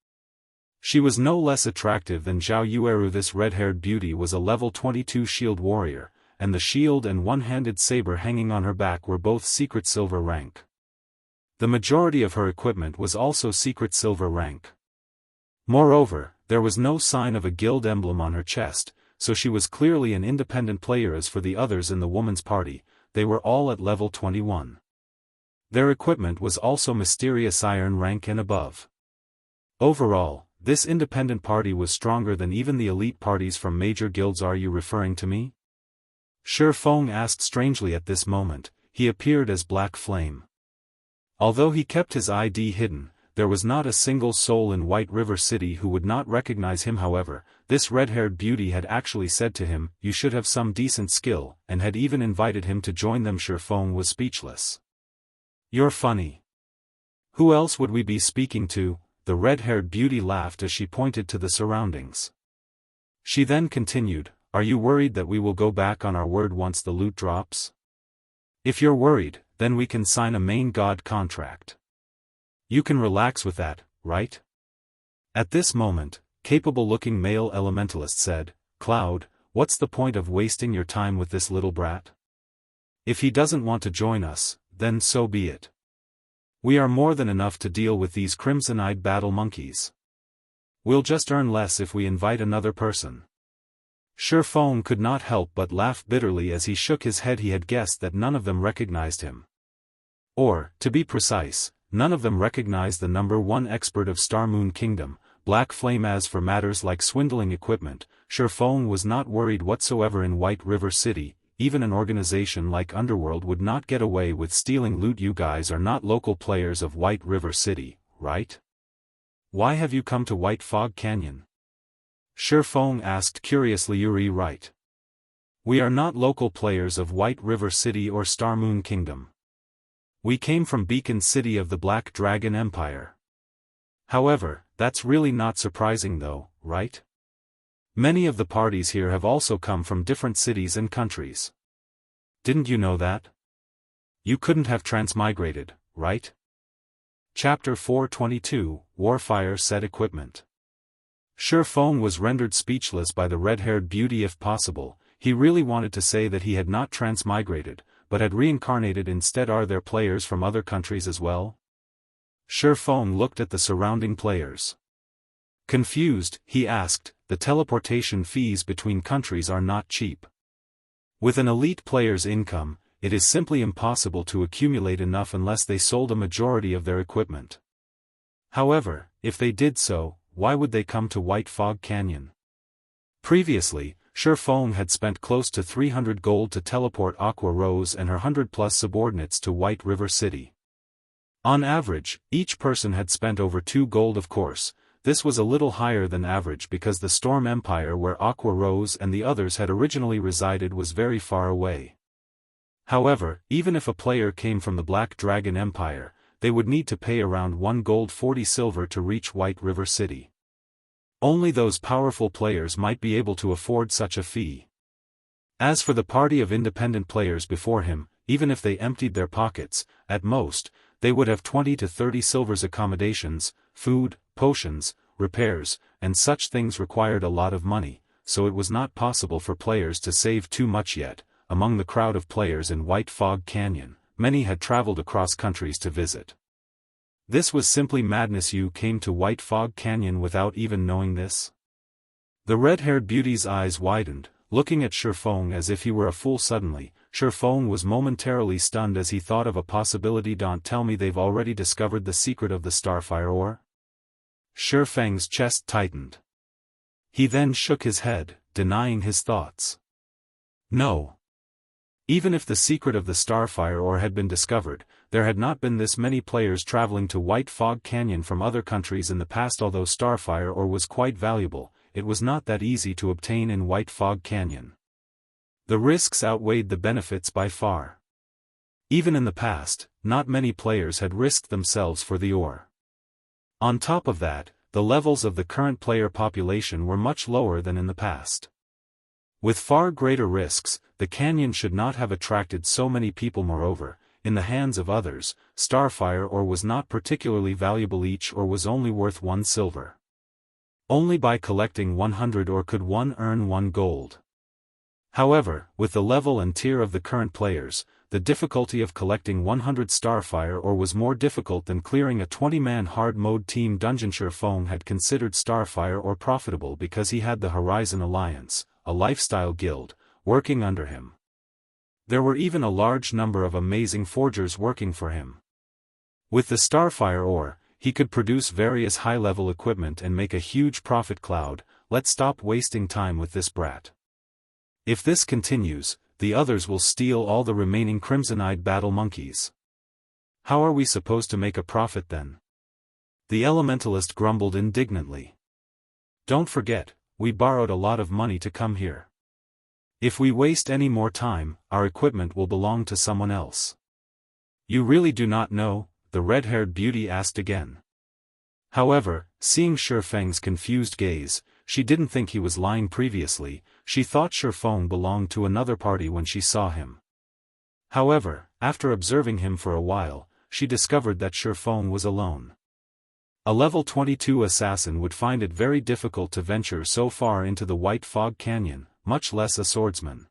She was no less attractive than Zhao Yueru. This red-haired beauty was a level 22 shield warrior, and the shield and one-handed saber hanging on her back were both secret silver rank. The majority of her equipment was also secret silver rank. Moreover, there was no sign of a guild emblem on her chest, so she was clearly an independent player. As for the others in the woman's party, they were all at level 21. Their equipment was also mysterious iron rank and above. Overall, this independent party was stronger than even the elite parties from major guilds. Are you referring to me? Shifeng asked strangely. At this moment, he appeared as Black Flame. Although he kept his ID hidden, there was not a single soul in White River City who would not recognize him. However, this red-haired beauty had actually said to him, "You should have some decent skill," and had even invited him to join them. Shifeng was speechless. "You're funny. Who else would we be speaking to?" The red-haired beauty laughed as she pointed to the surroundings. She then continued, "Are you worried that we will go back on our word once the loot drops? If you're worried, then we can sign a main god contract. You can relax with that, right?" At this moment, capable-looking male elementalist said, "Cloud, what's the point of wasting your time with this little brat? If he doesn't want to join us, then so be it. We are more than enough to deal with these crimson-eyed battle monkeys. We'll just earn less if we invite another person." Shifeng could not help but laugh bitterly as he shook his head. He had guessed that none of them recognized him. Or, to be precise, none of them recognized the #1 expert of Star Moon Kingdom, Black Flame. As for matters like swindling equipment, Shifeng was not worried whatsoever. In White River City, even an organization like Underworld would not get away with stealing loot. You guys are not local players of White River City, right? Why have you come to White Fog Canyon? Shifeng asked curiously. You're right. We are not local players of White River City or Star Moon Kingdom. We came from Beacon City of the Black Dragon Empire. However, that's really not surprising though, right? Many of the parties here have also come from different cities and countries. Didn't you know that? You couldn't have transmigrated, right? Chapter 422, Warfire Set Equipment. Shifeng was rendered speechless by the red-haired beauty. If possible, he really wanted to say that he had not transmigrated, but had reincarnated instead. Are there players from other countries as well? Shifeng looked at the surrounding players. Confused, he asked, "The teleportation fees between countries are not cheap. With an elite player's income, it is simply impossible to accumulate enough unless they sold a majority of their equipment. However, if they did so, why would they come to White Fog Canyon?" Previously, Shifeng had spent close to 300 gold to teleport Aqua Rose and her 100+ subordinates to White River City. On average, each person had spent over 2 gold. Of course, this was a little higher than average because the Storm Empire where Aqua Rose and the others had originally resided was very far away. However, even if a player came from the Black Dragon Empire, they would need to pay around 1 gold 40 silver to reach White River City. Only those powerful players might be able to afford such a fee. As for the party of independent players before him, even if they emptied their pockets, at most, they would have 20 to 30 silvers. Accommodations, food, potions, repairs, and such things required a lot of money, so it was not possible for players to save too much yet. Among the crowd of players in White Fog Canyon, many had traveled across countries to visit. This was simply madness. You came to White Fog Canyon without even knowing this? The red-haired beauty's eyes widened, looking at Shifeng as if he were a fool. Suddenly, Shifeng was momentarily stunned as he thought of a possibility. Don't tell me they've already discovered the secret of the Starfire ore? Shifeng's chest tightened. He then shook his head, denying his thoughts. No. Even if the secret of the Starfire ore had been discovered, there had not been this many players traveling to White Fog Canyon from other countries in the past. Although Starfire ore was quite valuable, it was not that easy to obtain in White Fog Canyon. The risks outweighed the benefits by far. Even in the past, not many players had risked themselves for the ore. On top of that, the levels of the current player population were much lower than in the past. With far greater risks, the canyon should not have attracted so many people. Moreover, in the hands of others, Starfire ore was not particularly valuable. Each ore was only worth 1 silver. Only by collecting 100 ore could one earn 1 gold. However, with the level and tier of the current players, the difficulty of collecting 100 Starfire ore was more difficult than clearing a 20-man hard-mode team dungeon. Shifeng had considered Starfire ore profitable because he had the Horizon Alliance, a lifestyle guild, working under him. There were even a large number of amazing forgers working for him. With the Starfire ore, he could produce various high-level equipment and make a huge profit. Cloud, let's stop wasting time with this brat. If this continues, the others will steal all the remaining crimson-eyed battle monkeys. How are we supposed to make a profit then? The elementalist grumbled indignantly. Don't forget, we borrowed a lot of money to come here. If we waste any more time, our equipment will belong to someone else. You really do not know? The red-haired beauty asked again. However, seeing Shifeng's confused gaze, she didn't think he was lying previously. She thought Shifeng belonged to another party when she saw him. However, after observing him for a while, she discovered that Shifeng was alone. A level 22 assassin would find it very difficult to venture so far into the White Fog Canyon, much less a swordsman.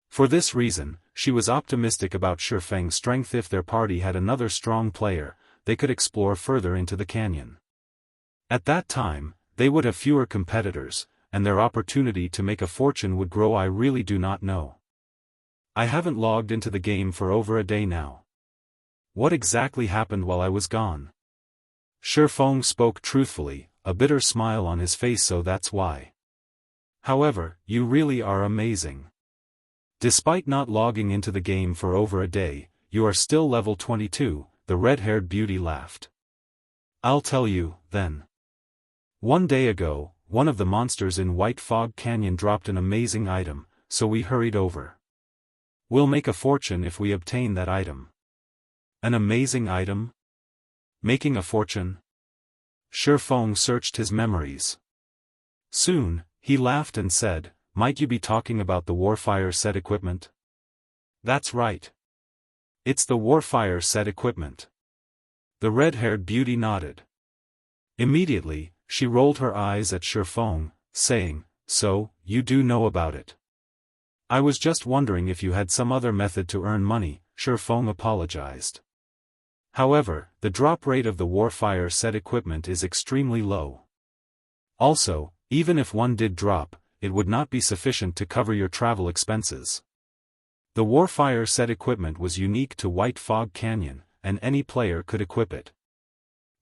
For this reason, she was optimistic about Shifeng's strength. If their party had another strong player, they could explore further into the canyon. At that time, they would have fewer competitors, and their opportunity to make a fortune would grow. I really do not know. I haven't logged into the game for over a day now. What exactly happened while I was gone? Shifeng spoke truthfully, a bitter smile on his face. So that's why. However, you really are amazing. Despite not logging into the game for over a day, you are still level 22, the red-haired beauty laughed. I'll tell you, then. One day ago, one of the monsters in White Fog Canyon dropped an amazing item, so we hurried over. We'll make a fortune if we obtain that item. An amazing item? Making a fortune? Shifeng searched his memories. Soon, he laughed and said, might you be talking about the Warfire set equipment? That's right. It's the Warfire set equipment. The red-haired beauty nodded. Immediately, she rolled her eyes at Shifeng, saying, so, you do know about it. I was just wondering if you had some other method to earn money. Shifeng apologized. However, the drop rate of the Warfire set equipment is extremely low. Also, even if one did drop, it would not be sufficient to cover your travel expenses. The Warfire set equipment was unique to White Fog Canyon, and any player could equip it.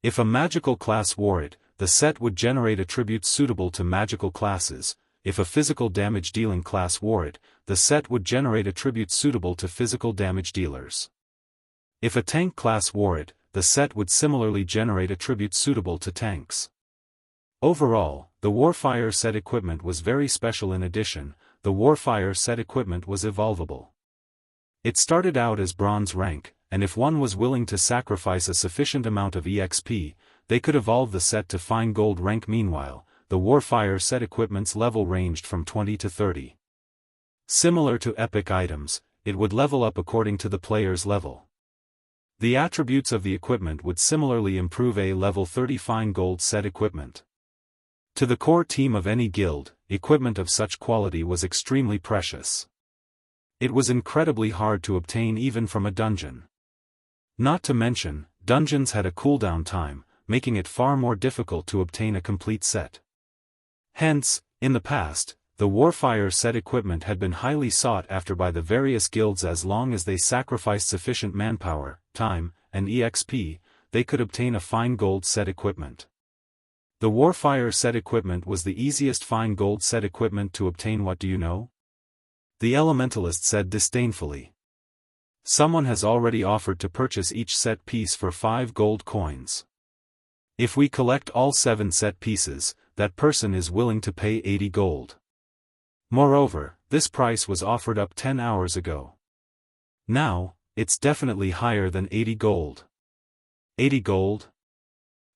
If a magical class wore it, the set would generate attributes suitable to magical classes. If a physical damage dealing class wore it, the set would generate attributes suitable to physical damage dealers. If a tank class wore it, the set would similarly generate attributes suitable to tanks. Overall, the Warfire set equipment was very special. In addition, the Warfire set equipment was evolvable. It started out as bronze rank, and if one was willing to sacrifice a sufficient amount of EXP, they could evolve the set to fine gold rank. Meanwhile, the Warfire set equipment's level ranged from 20 to 30. Similar to epic items, it would level up according to the player's level. The attributes of the equipment would similarly improve a level 30 fine gold set equipment. To the core team of any guild, equipment of such quality was extremely precious. It was incredibly hard to obtain even from a dungeon. Not to mention, dungeons had a cooldown time, making it far more difficult to obtain a complete set. Hence, in the past, the Warfire set equipment had been highly sought after by the various guilds. As long as they sacrificed sufficient manpower, time, and EXP, they could obtain a fine gold set equipment. The Warfire set equipment was the easiest fine gold set equipment to obtain. What do you know? The elementalist said disdainfully. Someone has already offered to purchase each set piece for 5 gold coins. If we collect all 7 set pieces, that person is willing to pay 80 gold. Moreover, this price was offered up 10 hours ago. Now, it's definitely higher than 80 gold. 80 gold?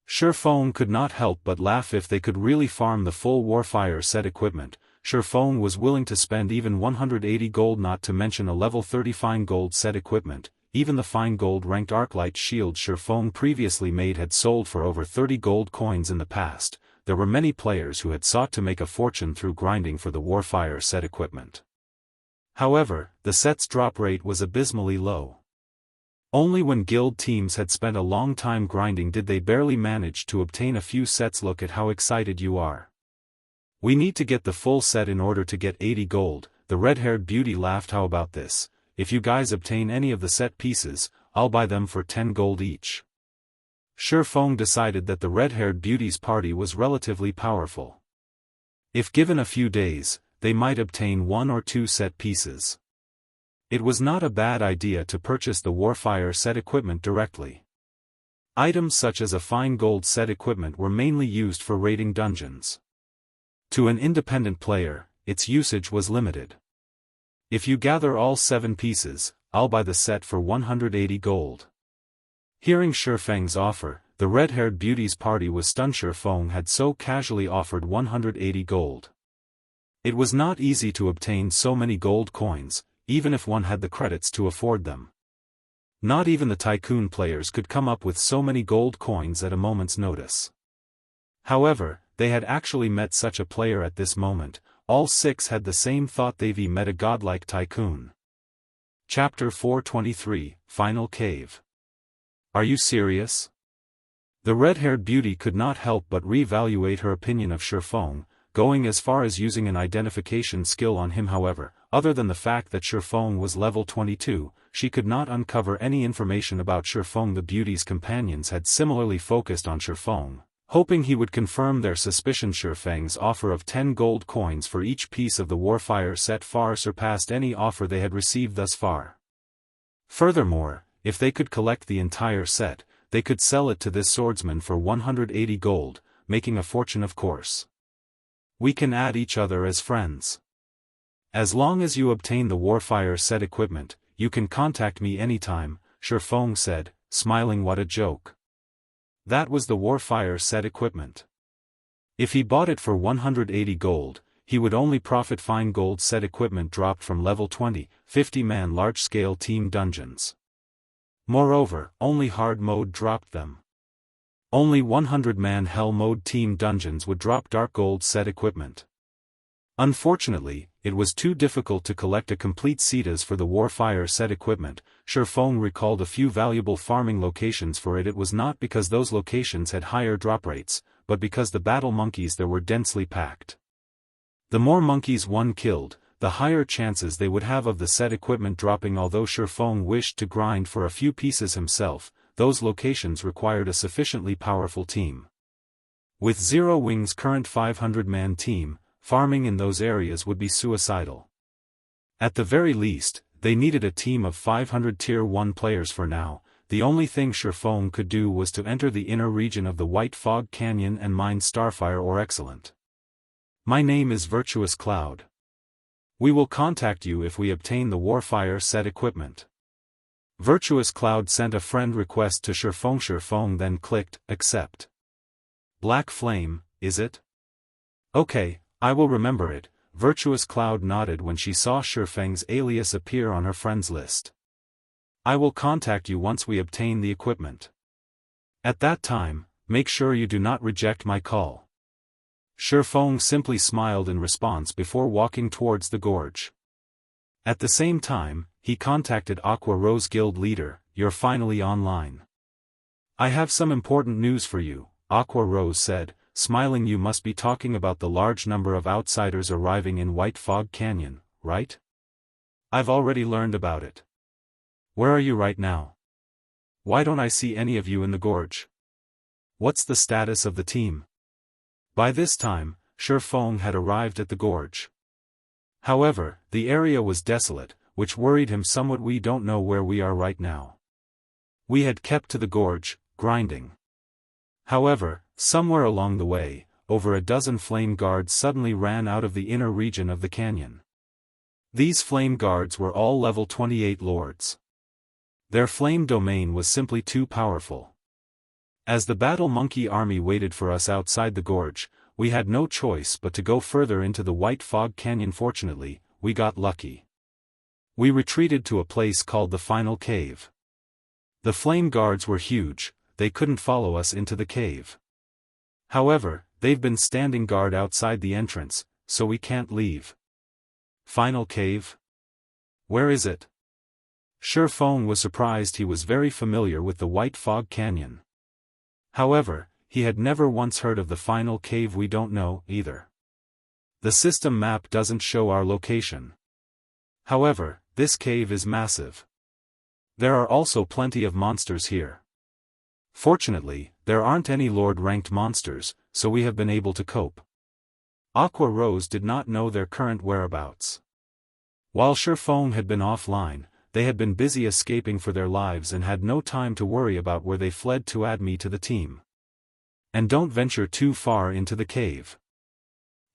Shifeng could not help but laugh. If they could really farm the full Warfire set equipment, Shifeng was willing to spend even 180 gold, not to mention a level 30 fine gold set equipment. Even the fine gold ranked arclight shield Shifeng previously made had sold for over 30 gold coins in the past. There were many players who had sought to make a fortune through grinding for the Warfire set equipment. However, the set's drop rate was abysmally low. Only when guild teams had spent a long time grinding did they barely manage to obtain a few sets. Look at how excited you are. We need to get the full set in order to get 80 gold, the red-haired beauty laughed. How about this? If you guys obtain any of the set pieces, I'll buy them for 10 gold each. Shifeng decided that the red-haired beauty's party was relatively powerful. If given a few days, they might obtain 1 or 2 set pieces. It was not a bad idea to purchase the Warfire set equipment directly. Items such as a fine gold set equipment were mainly used for raiding dungeons. To an independent player, its usage was limited. If you gather all 7 pieces, I'll buy the set for 180 gold. Hearing Shifeng's offer, the red-haired beauty's party was stunned. Shifeng had so casually offered 180 gold. It was not easy to obtain so many gold coins, even if one had the credits to afford them. Not even the tycoon players could come up with so many gold coins at a moment's notice. However, they had actually met such a player at this moment. All 6 had the same thought: they've met a godlike tycoon. Chapter 423, Final Cave. Are you serious? The red-haired beauty could not help but re-evaluate her opinion of Shifeng, going as far as using an identification skill on him. However, other than the fact that Shifeng was level 22, she could not uncover any information about Shifeng. The beauty's companions had similarly focused on Shifeng, hoping he would confirm their suspicion. Shifeng's offer of 10 gold coins for each piece of the Warfire set far surpassed any offer they had received thus far. Furthermore, if they could collect the entire set, they could sell it to this swordsman for 180 gold, making a fortune. Of course. We can add each other as friends. As long as you obtain the Warfire set equipment, you can contact me anytime, Shifeng said, smiling. What a joke. That was the Warfire set equipment. If he bought it for 180 gold, he would only profit. Fine gold set equipment dropped from level 20, 50-man large-scale team dungeons. Moreover, only hard mode dropped them. Only 100-man hell mode team dungeons would drop dark gold set equipment. Unfortunately, it was too difficult to collect a complete setas for the Warfire set equipment. Shifeng recalled a few valuable farming locations for it. It was not because those locations had higher drop rates, but because the battle monkeys there were densely packed. The more monkeys one killed, the higher chances they would have of the set equipment dropping. Although Shifeng wished to grind for a few pieces himself, those locations required a sufficiently powerful team. With Zero Wing's current 500-man team, farming in those areas would be suicidal. At the very least, they needed a team of 500 Tier 1 players for now. The only thing Shifeng could do was to enter the inner region of the White Fog Canyon and mine Starfire ore. Excellent. My name is Virtuous Cloud. We will contact you if we obtain the Warfire set equipment. Virtuous Cloud sent a friend request to Shifeng. Shifeng then clicked accept. Black Flame, is it? Okay, I will remember it. Virtuous Cloud nodded when she saw Shifeng's alias appear on her friends list. I will contact you once we obtain the equipment. At that time, make sure you do not reject my call. Shifeng simply smiled in response before walking towards the gorge. At the same time, he contacted Aqua Rose Guild leader. You're finally online. I have some important news for you, Aqua Rose said, smiling. You must be talking about the large number of outsiders arriving in White Fog Canyon, right? I've already learned about it. Where are you right now? Why don't I see any of you in the gorge? What's the status of the team? By this time, Shifeng had arrived at the gorge. However, the area was desolate, which worried him somewhat. We don't know where we are right now. We had kept to the gorge, grinding. However, somewhere along the way, over a dozen flame guards suddenly ran out of the inner region of the canyon. These flame guards were all level 28 lords. Their flame domain was simply too powerful. As the battle monkey army waited for us outside the gorge, we had no choice but to go further into the White Fog Canyon. Fortunately, we got lucky. We retreated to a place called the Final Cave. The flame guards were huge, they couldn't follow us into the cave. However, they've been standing guard outside the entrance, so we can't leave. Final Cave? Where is it? Shifeng was surprised. He was very familiar with the White Fog Canyon. However, he had never once heard of the Final Cave. We don't know, either. The system map doesn't show our location. However, this cave is massive. There are also plenty of monsters here. Fortunately, there aren't any Lord-ranked monsters, so we have been able to cope. Aqua Rose did not know their current whereabouts. While Shifeng had been offline, they had been busy escaping for their lives and had no time to worry about where they fled to add me to the team. And don't venture too far into the cave.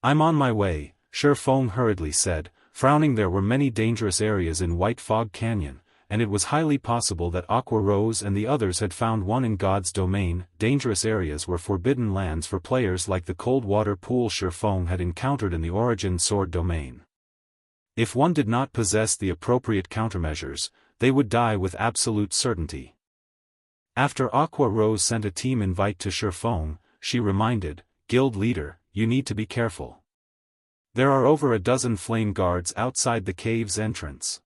I'm on my way, Shifeng hurriedly said, frowning. There were many dangerous areas in White Fog Canyon, and it was highly possible that Aqua Rose and the others had found one in God's domain. Dangerous areas were forbidden lands for players like the cold water pool Shifeng had encountered in the Origin Sword domain. If one did not possess the appropriate countermeasures, they would die with absolute certainty. After Aqua Rose sent a team invite to Shifeng, she reminded, "Guild leader, you need to be careful. There are over a dozen flame guards outside the cave's entrance."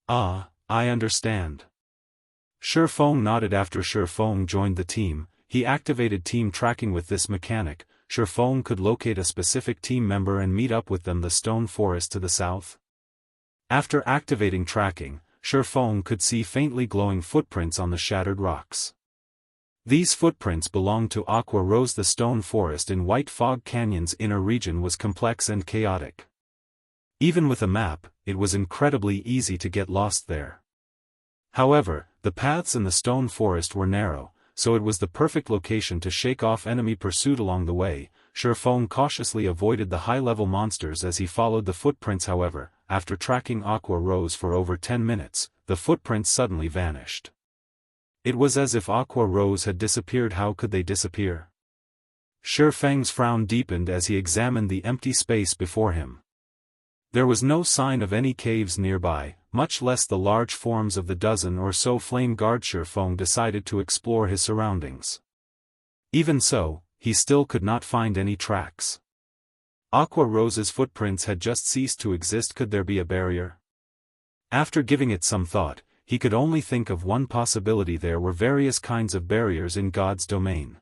"Ah, I understand." Shifeng nodded. After Shifeng joined the team, he activated team tracking. With this mechanic, Shifeng could locate a specific team member and meet up with them in the stone forest to the south. After activating tracking, Shifeng could see faintly glowing footprints on the shattered rocks. These footprints belonged to Aqua Rose. The stone forest in White Fog Canyon's inner region was complex and chaotic. Even with a map, it was incredibly easy to get lost there. However, the paths in the stone forest were narrow, so it was the perfect location to shake off enemy pursuit along the way. Shifeng cautiously avoided the high-level monsters as he followed the footprints. However, after tracking Aqua Rose for over 10 minutes, the footprints suddenly vanished. It was as if Aqua Rose had disappeared. How could they disappear? Shifeng's frown deepened as he examined the empty space before him. There was no sign of any caves nearby, much less the large forms of the dozen or so flame guard. Shifeng decided to explore his surroundings. Even so, he still could not find any tracks. Aqua Rose's footprints had just ceased to exist. Could there be a barrier? After giving it some thought, he could only think of one possibility. There were various kinds of barriers in God's domain.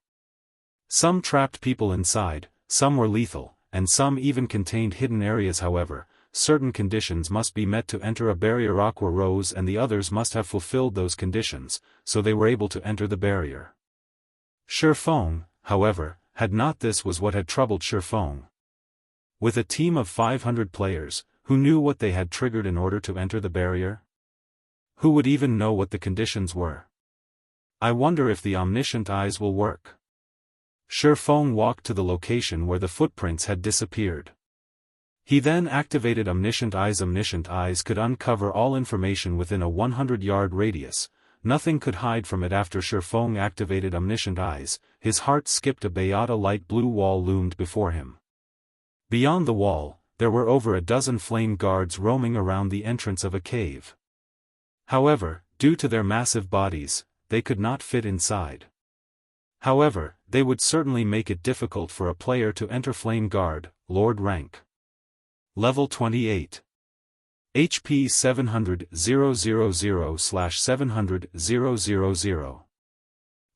Some trapped people inside, some were lethal, and some even contained hidden areas. However, certain conditions must be met to enter a barrier. Aqua Rose and the others must have fulfilled those conditions, so they were able to enter the barrier. Shifeng, however, had not. This was what had troubled Shifeng. With a team of 500 players, who knew what they had triggered in order to enter the barrier? Who would even know what the conditions were? I wonder if the omniscient eyes will work. Shifeng walked to the location where the footprints had disappeared. He then activated Omniscient Eyes. Omniscient Eyes could uncover all information within a 100-yard radius. Nothing could hide from it. After Shifeng activated Omniscient Eyes, his heart skipped. A Beata light blue wall loomed before him. Beyond the wall, there were over a dozen flame guards roaming around the entrance of a cave. However, due to their massive bodies, they could not fit inside. However, they would certainly make it difficult for a player to enter Flame Guard, Lord rank. Level 28. HP 700,000/700,000.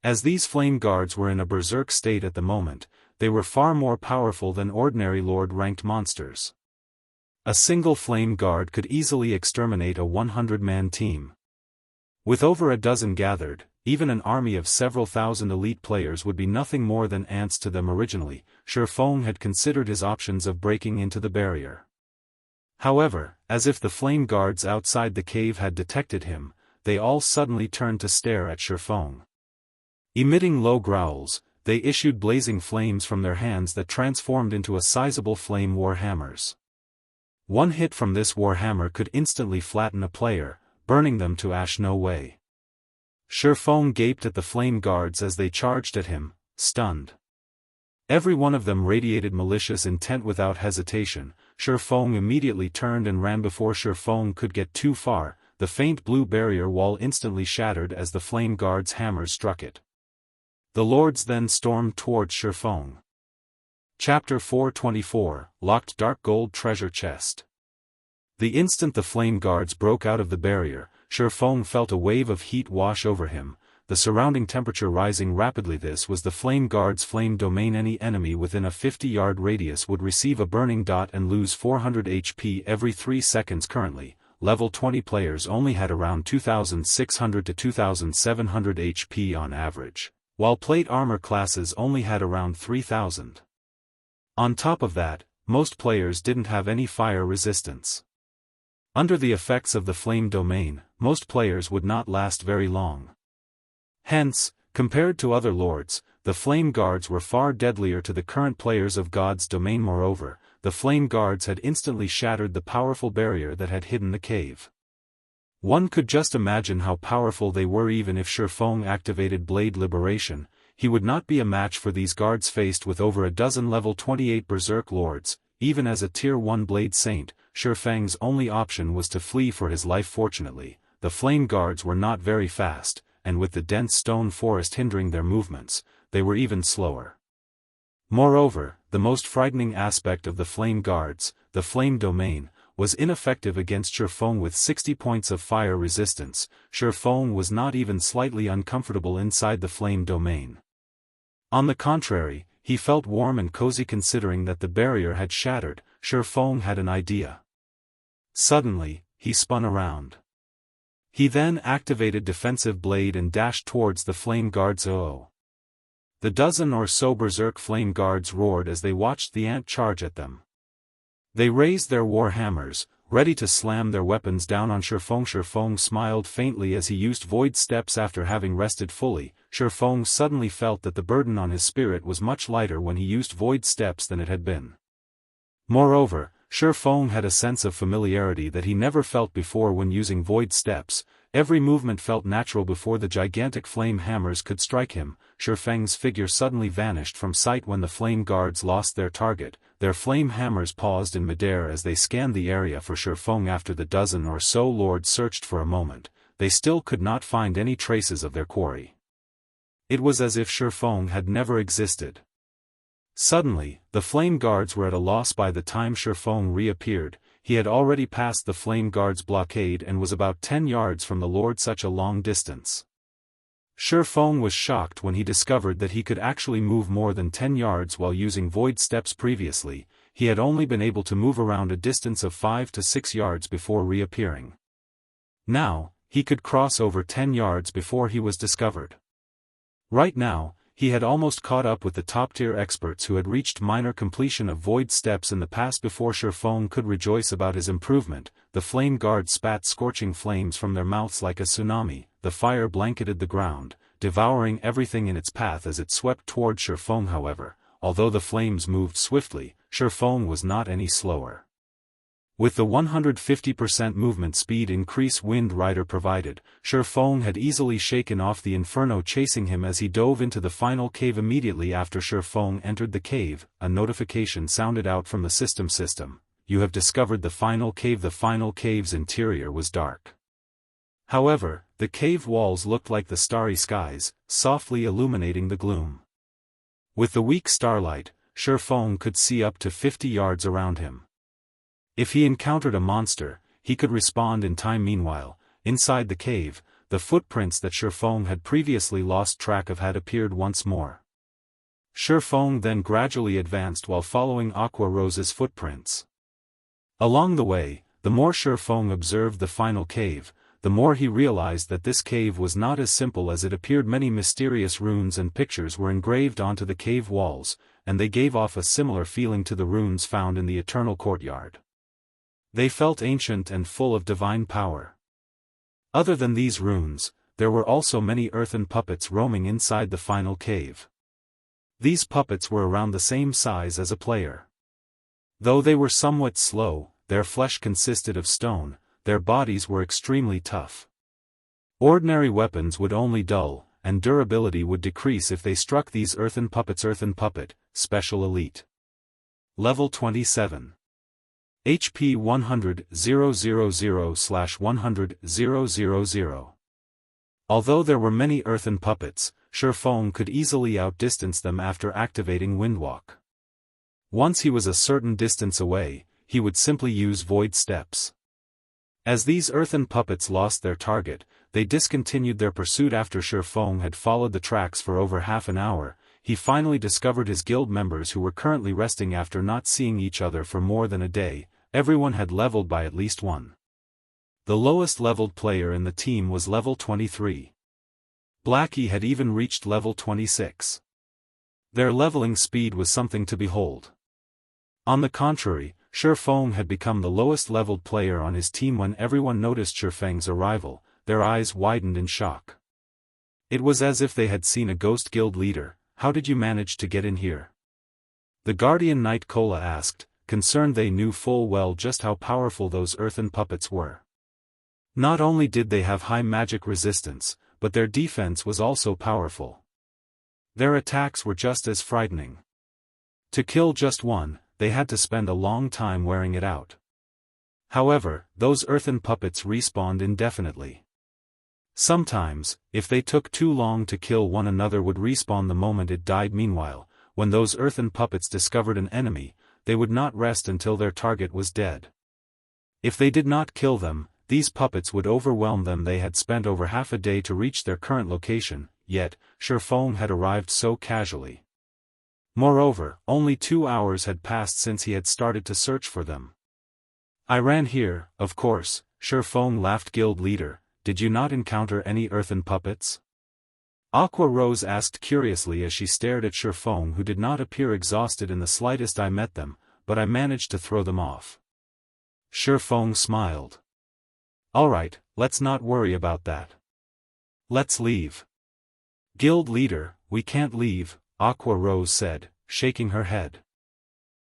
As these flame guards were in a berserk state at the moment, they were far more powerful than ordinary Lord-ranked monsters. A single flame guard could easily exterminate a 100-man team. With over a dozen gathered, even an army of several thousand elite players would be nothing more than ants to them. Originally, Shifeng had considered his options of breaking into the barrier. However, as if the flame guards outside the cave had detected him, they all suddenly turned to stare at Shifeng. Emitting low growls, they issued blazing flames from their hands that transformed into a sizable flame warhammers. One hit from this warhammer could instantly flatten a player, burning them to ash. No way. Shifeng gaped at the flame guards as they charged at him, stunned. Every one of them radiated malicious intent. Without hesitation, Shifeng immediately turned and ran. Before Shifeng could get too far, the faint blue barrier wall instantly shattered as the flame guards' hammers struck it. The lords then stormed towards Shifeng. Chapter 424, Locked Dark Gold Treasure Chest. The instant the flame guards broke out of the barrier, Shifeng felt a wave of heat wash over him, the surrounding temperature rising rapidly. This was the flame guard's flame domain. Any enemy within a 50-yard radius would receive a burning dot and lose 400 HP every 3 seconds. Currently, level 20 players only had around 2,600 to 2,700 HP on average, while plate armor classes only had around 3,000. On top of that, most players didn't have any fire resistance. Under the effects of the flame domain, most players would not last very long. Hence, compared to other lords, the flame guards were far deadlier to the current players of God's domain. Moreover, the flame guards had instantly shattered the powerful barrier that had hidden the cave. One could just imagine how powerful they were. Even if Shifeng activated Blade Liberation, he would not be a match for these guards faced with over a dozen level 28 Berserk Lords. Even as a Tier 1 Blade Saint, Shifeng's only option was to flee for his life. Fortunately, the flame guards were not very fast, and with the dense stone forest hindering their movements, they were even slower. Moreover, the most frightening aspect of the flame guards, the flame domain, was ineffective against Shifeng with 60 points of fire resistance. Shifeng was not even slightly uncomfortable inside the flame domain. On the contrary, he felt warm and cozy considering that the barrier had shattered. Shifeng had an idea. Suddenly, he spun around. He then activated Defensive Blade and dashed towards the flame guards. The dozen or so Berserk flame guards roared as they watched the ant charge at them. They raised their war hammers, ready to slam their weapons down on Shifeng. Shifeng smiled faintly as he used Void Steps after having rested fully. Shifeng suddenly felt that the burden on his spirit was much lighter when he used Void Steps than it had been. Moreover, Shifeng had a sense of familiarity that he never felt before when using Void Steps. Every movement felt natural before the gigantic flame hammers could strike him. Shifeng's figure suddenly vanished from sight when the flame guards lost their target. Their flame hammers paused in midair as they scanned the area for Shifeng. After the dozen or so lords searched for a moment, they still could not find any traces of their quarry. It was as if Shifeng had never existed. Suddenly, the flame guards were at a loss. By the time Shifeng reappeared, he had already passed the flame guards' blockade and was about 10 yards from the lord. Such a long distance. Shifeng was shocked when he discovered that he could actually move more than 10 yards while using Void Steps. Previously, he had only been able to move around a distance of 5 to 6 yards before reappearing. Now, he could cross over 10 yards before he was discovered. Right now, he had almost caught up with the top-tier experts who had reached minor completion of Void Steps in the past. Before Shifeng could rejoice about his improvement, the flame guards spat scorching flames from their mouths like a tsunami. The fire blanketed the ground, devouring everything in its path as it swept toward Shifeng. However, although the flames moved swiftly, Shifeng was not any slower. With the 150% movement speed increase Wind Rider provided, Shifeng had easily shaken off the inferno chasing him as he dove into the final cave. Immediately after Shifeng entered the cave, a notification sounded out from the system. You have discovered the final cave. The final cave's interior was dark. However, the cave walls looked like the starry skies, softly illuminating the gloom. With the weak starlight, Shifeng could see up to 50 yards around him. If he encountered a monster, he could respond in time. Meanwhile, inside the cave, the footprints that Shifeng had previously lost track of had appeared once more. Shifeng then gradually advanced while following Aqua Rose's footprints. Along the way, the more Shifeng observed the final cave, the more he realized that this cave was not as simple as it appeared. Many mysterious runes and pictures were engraved onto the cave walls, and they gave off a similar feeling to the runes found in the Eternal Courtyard. They felt ancient and full of divine power. Other than these runes, there were also many earthen puppets roaming inside the final cave. These puppets were around the same size as a player. Though they were somewhat slow, their flesh consisted of stone, their bodies were extremely tough. Ordinary weapons would only dull, and durability would decrease if they struck these earthen puppets. Earthen Puppet, Special Elite. Level 27. HP 100,000/100,000. Although there were many earthen puppets, Shifeng could easily outdistance them after activating Windwalk. Once he was a certain distance away, he would simply use Void Steps. As these earthen puppets lost their target, they discontinued their pursuit. After Shifeng had followed the tracks for over half an hour, he finally discovered his guild members who were currently resting after not seeing each other for more than a day. Everyone had leveled by at least 1. The lowest leveled player in the team was level 23. Blackie had even reached level 26. Their leveling speed was something to behold. On the contrary, Shifeng had become the lowest-leveled player on his team. When everyone noticed Shifeng's arrival, their eyes widened in shock. It was as if they had seen a ghost guild leader. "How did you manage to get in here?" The Guardian Knight Kola asked, concerned. They knew full well just how powerful those earthen puppets were. Not only did they have high magic resistance, but their defense was also powerful. Their attacks were just as frightening. To kill just one, they had to spend a long time wearing it out. However, those earthen puppets respawned indefinitely. Sometimes, if they took too long to kill, one another would respawn the moment it died. Meanwhile, when those earthen puppets discovered an enemy, they would not rest until their target was dead. If they did not kill them, these puppets would overwhelm them. They had spent over half a day to reach their current location, yet, Shifeng had arrived so casually. Moreover, only 2 hours had passed since he had started to search for them. "I ran here, of course," Shifeng laughed. "Guild leader, did you not encounter any earthen puppets?" Aqua Rose asked curiously as she stared at Shifeng, who did not appear exhausted in the slightest. "I met them, but I managed to throw them off." Shifeng smiled. "Alright, let's not worry about that. Let's leave." "Guild leader, we can't leave," Aqua Rose said, shaking her head.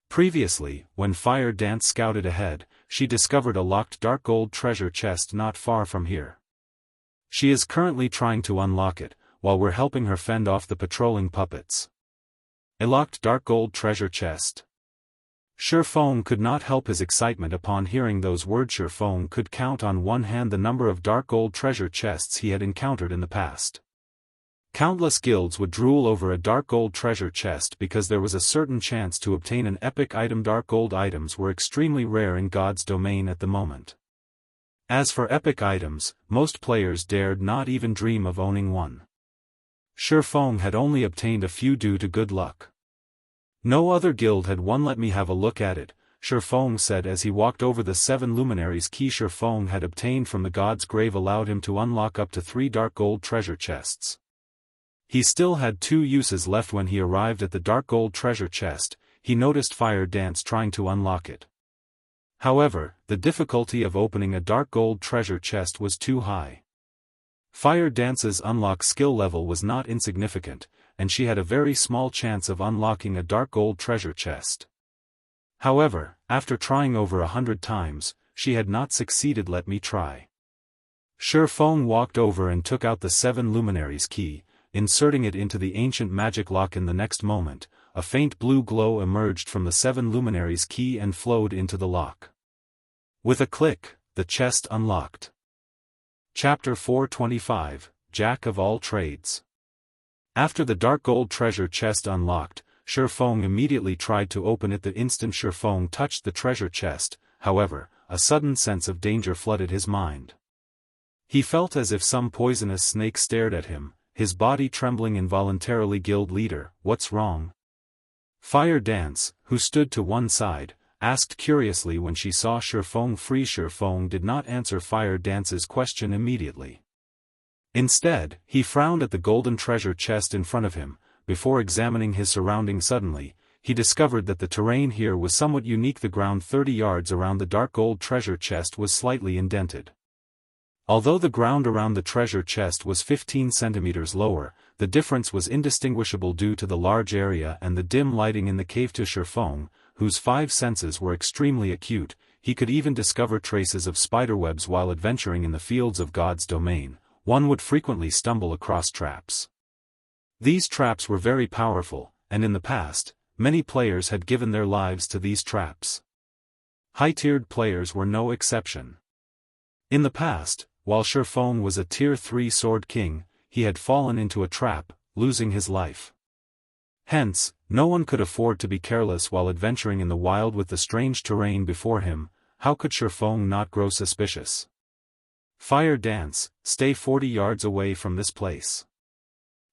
Previously, when Fire Dance scouted ahead, she discovered a locked dark gold treasure chest not far from here. She is currently trying to unlock it, while we're helping her fend off the patrolling puppets. A locked dark gold treasure chest. Shifeng could not help his excitement upon hearing those words. Shifeng could count on one hand the number of dark gold treasure chests he had encountered in the past. Countless guilds would drool over a dark gold treasure chest because there was a certain chance to obtain an epic item. Dark gold items were extremely rare in God's domain at the moment. As for epic items, most players dared not even dream of owning one. Shifeng had only obtained a few due to good luck. "No other guild had one. Let me have a look at it," Shifeng said as he walked over. The 7 luminaries key Shifeng had obtained from the god's grave allowed him to unlock up to 3 dark gold treasure chests. He still had 2 uses left. When he arrived at the dark gold treasure chest, he noticed Fire Dance trying to unlock it. However, the difficulty of opening a dark gold treasure chest was too high. Fire Dance's unlock skill level was not insignificant, and she had a very small chance of unlocking a dark gold treasure chest. However, after trying over 100 times, she had not succeeded. "Let me try." Shifeng walked over and took out the 7 luminaries key, inserting it into the ancient magic lock. In the next moment, a faint blue glow emerged from the 7 luminaries key and flowed into the lock. With a click, the chest unlocked. Chapter 425, Jack of All Trades. After the dark gold treasure chest unlocked, Shifeng immediately tried to open it. The instant Shifeng touched the treasure chest, however, a sudden sense of danger flooded his mind. He felt as if some poisonous snake stared at him, his body trembling involuntarily. "Guild leader, what's wrong?" Fire Dance, who stood to one side, asked curiously when she saw Shifeng free. Shifeng did not answer Fire Dance's question immediately. Instead, he frowned at the golden treasure chest in front of him. Before examining his surroundings suddenly, he discovered that the terrain here was somewhat unique. The ground 30 yards around the dark gold treasure chest was slightly indented. Although the ground around the treasure chest was 15 centimeters lower, the difference was indistinguishable due to the large area and the dim lighting in the cave. To Shifeng, whose 5 senses were extremely acute, he could even discover traces of spiderwebs. While adventuring in the fields of God's domain, one would frequently stumble across traps. These traps were very powerful, and in the past, many players had given their lives to these traps. High-tiered players were no exception. In the past, while Shifeng was a Tier 3 Sword King, he had fallen into a trap, losing his life. Hence, no one could afford to be careless while adventuring in the wild with the strange terrain before him. How could Shifeng not grow suspicious? "Fire Dance, stay 40 yards away from this place."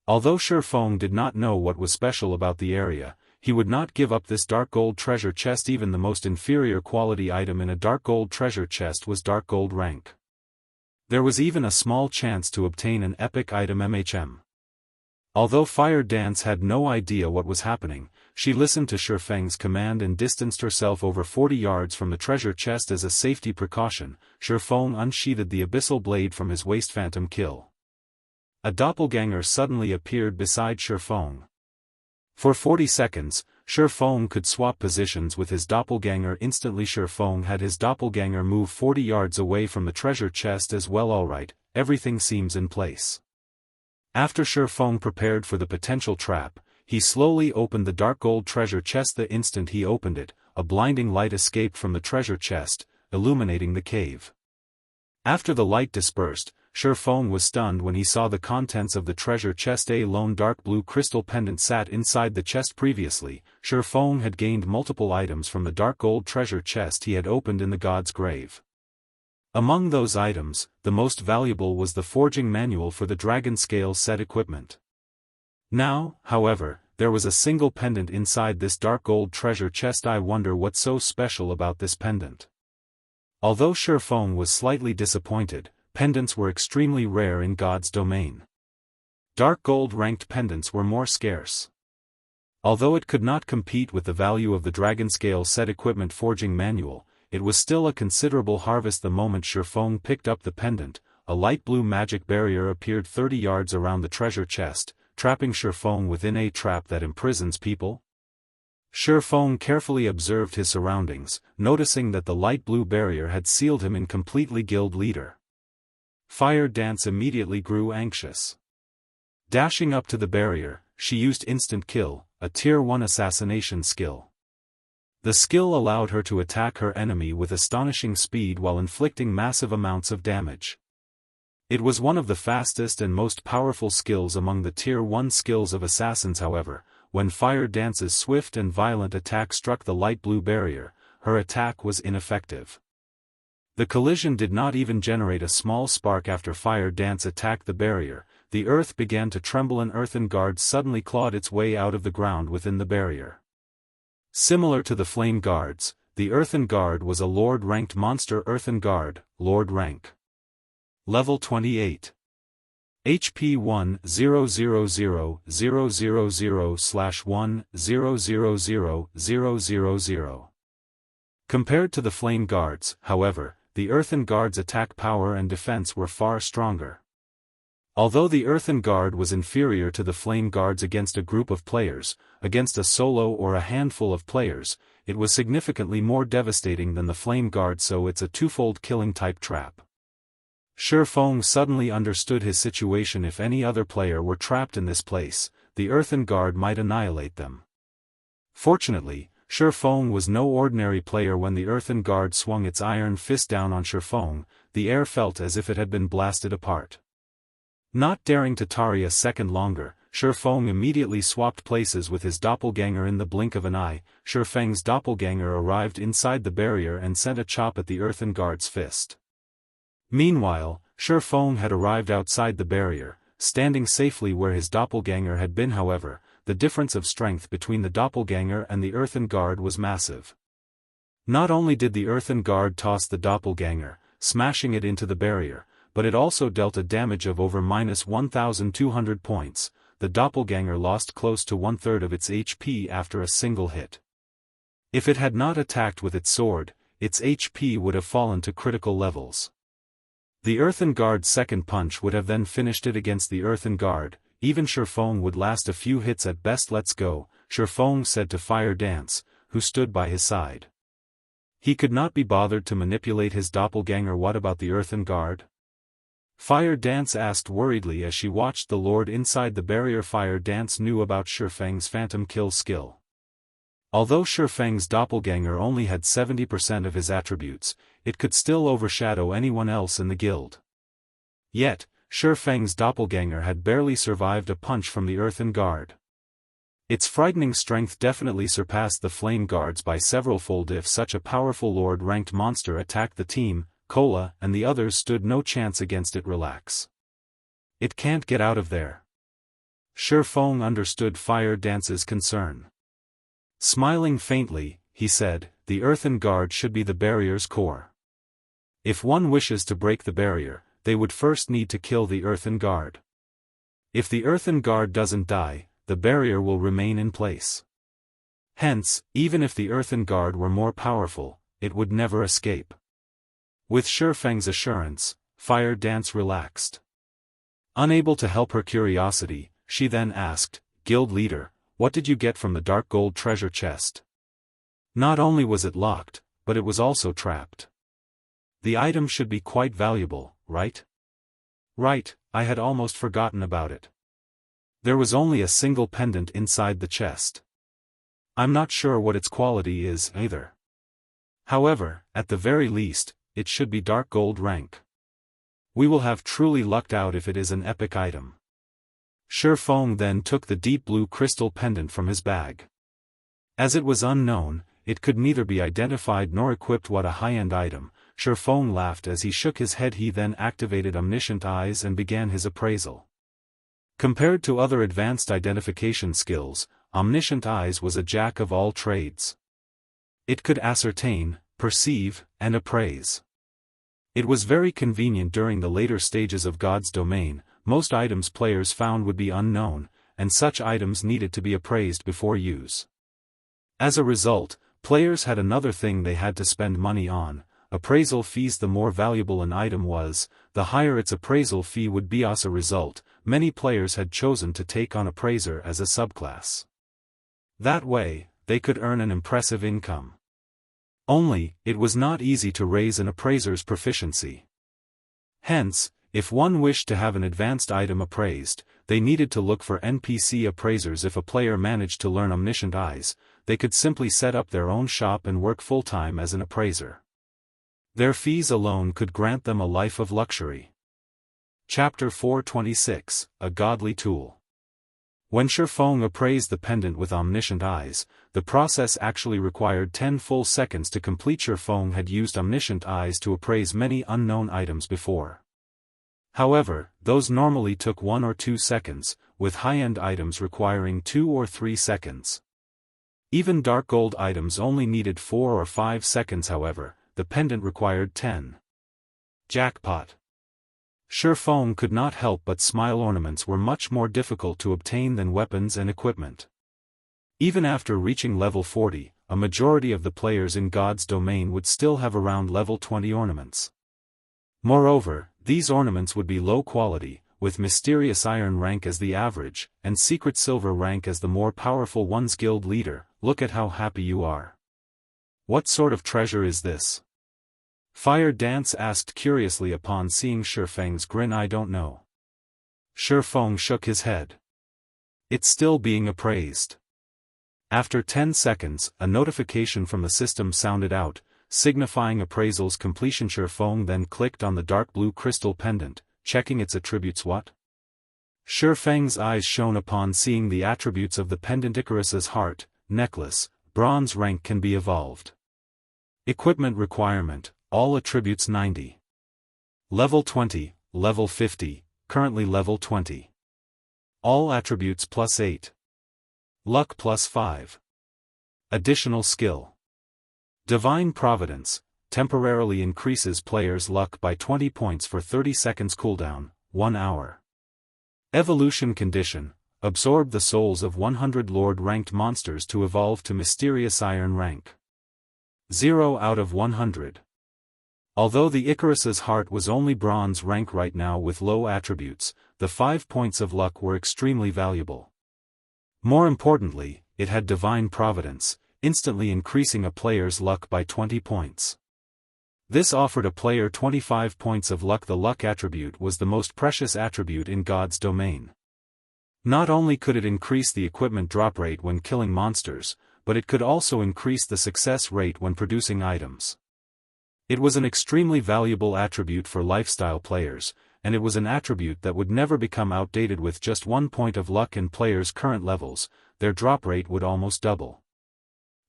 Although Shifeng did not know what was special about the area, he would not give up this dark gold treasure chest. Even the most inferior quality item in a dark gold treasure chest was dark gold rank. There was even a small chance to obtain an epic item. Although Fire Dance had no idea what was happening, she listened to Shifeng's command and distanced herself over 40 yards from the treasure chest as a safety precaution. Shifeng unsheathed the abyssal blade from his waist. Phantom kill. A doppelganger suddenly appeared beside Shifeng. For 40 seconds, Shifeng could swap positions with his doppelganger instantly. Shifeng had his doppelganger move 40 yards away from the treasure chest as well. Alright, everything seems in place. After Shifeng prepared for the potential trap, he slowly opened the dark gold treasure chest. The instant he opened it, a blinding light escaped from the treasure chest, illuminating the cave. After the light dispersed, Shifeng was stunned when he saw the contents of the treasure chest. A lone dark blue crystal pendant sat inside the chest. Previously, Shifeng had gained multiple items from the dark gold treasure chest he had opened in the god's grave. Among those items, the most valuable was the forging manual for the dragon scale set equipment. Now, however, there was a single pendant inside this dark gold treasure chest. I wonder what's so special about this pendant. Although Shifeng was slightly disappointed, pendants were extremely rare in God's domain. Dark gold ranked pendants were more scarce. Although it could not compete with the value of the dragon scale set equipment forging manual, it was still a considerable harvest. The moment Shifeng picked up the pendant, a light blue magic barrier appeared 30 yards around the treasure chest, trapping Shifeng within a trap that imprisons people. Shifeng carefully observed his surroundings, noticing that the light blue barrier had sealed him in completely. Guild leader Fire Dance immediately grew anxious. Dashing up to the barrier, she used Instant Kill, a Tier 1 assassination skill. The skill allowed her to attack her enemy with astonishing speed while inflicting massive amounts of damage. It was one of the fastest and most powerful skills among the Tier 1 skills of assassins. However, when Fire Dance's swift and violent attack struck the light blue barrier, her attack was ineffective. The collision did not even generate a small spark. After Fire Dance attacked the barrier, the earth began to tremble. An earthen guard suddenly clawed its way out of the ground within the barrier. Similar to the Flame Guards, the Earthen Guard was a Lord-ranked monster. Earthen Guard, Lord rank. Level 28. HP 1-000-000/1-000-000. Compared to the Flame Guards, however, the Earthen Guard's attack power and defense were far stronger. Although the Earthen Guard was inferior to the Flame Guards against a group of players, against a solo or a handful of players, it was significantly more devastating than the Flame Guard. So it's a twofold killing type trap. Shifeng suddenly understood his situation. If any other player were trapped in this place, the Earthen Guard might annihilate them. Fortunately, Shifeng was no ordinary player. When the Earthen Guard swung its iron fist down on Shifeng, the air felt as if it had been blasted apart. Not daring to tarry a second longer, Shifeng immediately swapped places with his doppelganger. In the blink of an eye, Shifeng's doppelganger arrived inside the barrier and sent a chop at the Earthen Guard's fist. Meanwhile, Shifeng had arrived outside the barrier, standing safely where his doppelganger had been. However, the difference of strength between the doppelganger and the Earthen Guard was massive. Not only did the Earthen Guard toss the doppelganger, smashing it into the barrier, but it also dealt a damage of over -1,200 points. The doppelganger lost close to 1/3 of its HP after a single hit. If it had not attacked with its sword, its HP would have fallen to critical levels. The Earthen Guard's second punch would have then finished it. Against the Earthen Guard, even Shifeng would last a few hits at best. Let's go, Shifeng said to Fire Dance, who stood by his side. He could not be bothered to manipulate his doppelganger. What about the Earthen Guard? Fire Dance asked worriedly as she watched the Lord inside the barrier. Fire Dance knew about Shifeng's phantom kill skill. Although Shifeng's doppelganger only had 70% of his attributes, it could still overshadow anyone else in the guild. Yet, Shifeng's doppelganger had barely survived a punch from the Earthen Guard. Its frightening strength definitely surpassed the Flame Guards by several-fold. If such a powerful Lord-ranked monster attacked the team, Cola and the others stood no chance against it. Relax. It can't get out of there. Shifeng understood Fire Dance's concern. Smiling faintly, he said, the Earthen Guard should be the barrier's core. If one wishes to break the barrier, they would first need to kill the Earthen Guard. If the earthen guard doesn't die, the barrier will remain in place. Hence, even if the earthen guard were more powerful, it would never escape. With Shifeng's assurance, Fire Dance relaxed. Unable to help her curiosity, she then asked, "Guild leader, what did you get from the dark gold treasure chest?" Not only was it locked, but it was also trapped. The item should be quite valuable, right? Right, I had almost forgotten about it. There was only a single pendant inside the chest. I'm not sure what its quality is either. However, at the very least, it should be dark gold rank. We will have truly lucked out if it is an epic item. Shifeng then took the deep blue crystal pendant from his bag. As it was unknown, it could neither be identified nor equipped. What a high-end item. Shifeng laughed as he shook his head. He then activated Omniscient Eyes and began his appraisal. Compared to other advanced identification skills, Omniscient Eyes was a jack of all trades. It could ascertain, perceive, and appraise. It was very convenient during the later stages of God's domain. Most items players found would be unknown, and such items needed to be appraised before use. As a result, players had another thing they had to spend money on: appraisal fees. The more valuable an item was, the higher its appraisal fee would be. As a result, many players had chosen to take on Appraiser as a subclass. That way, they could earn an impressive income. Only, it was not easy to raise an appraiser's proficiency. Hence, if one wished to have an advanced item appraised, they needed to look for NPC appraisers. If a player managed to learn Omniscient Eyes, they could simply set up their own shop and work full-time as an appraiser. Their fees alone could grant them a life of luxury. Chapter 426, A Godly Tool. When Shifeng appraised the pendant with Omniscient Eyes, the process actually required 10 full seconds to complete. Shifeng had used Omniscient Eyes to appraise many unknown items before. However, those normally took 1 or 2 seconds, with high-end items requiring 2 or 3 seconds. Even dark gold items only needed 4 or 5 seconds. However, the pendant required 10. Jackpot. Shifeng could not help but smile. Ornaments were much more difficult to obtain than weapons and equipment. Even after reaching level 40, a majority of the players in God's domain would still have around level 20 ornaments. Moreover, these ornaments would be low quality, with Mysterious Iron rank as the average, and Secret Silver rank as the more powerful ones. Guild leader, look at how happy you are. What sort of treasure is this? Fire Dance asked curiously upon seeing Shifeng's grin. I don't know. Shifeng shook his head. It's still being appraised. After 10 seconds, a notification from the system sounded out, signifying appraisal's completion. Shifeng then clicked on the dark blue crystal pendant, checking its attributes. What? Shifeng's eyes shone upon seeing the attributes of the pendant. Icarus's heart, necklace, bronze rank can be evolved. Equipment requirement, all attributes 90. Level 20, level 50, currently level 20. All attributes +8. Luck +5. Additional skill. Divine Providence, temporarily increases players' luck by 20 points for 30 seconds. Cooldown, 1 hour. Evolution condition, absorb the souls of 100 Lord-ranked monsters to evolve to Mysterious Iron rank. 0 out of 100. Although the Icarus's heart was only bronze rank right now with low attributes, the 5 points of luck were extremely valuable. More importantly, it had Divine Providence, instantly increasing a player's luck by 20 points. This offered a player 25 points of luck. The luck attribute was the most precious attribute in God's domain. Not only could it increase the equipment drop rate when killing monsters, but it could also increase the success rate when producing items. It was an extremely valuable attribute for lifestyle players, and it was an attribute that would never become outdated. With just 1 point of luck in players' current levels, their drop rate would almost double.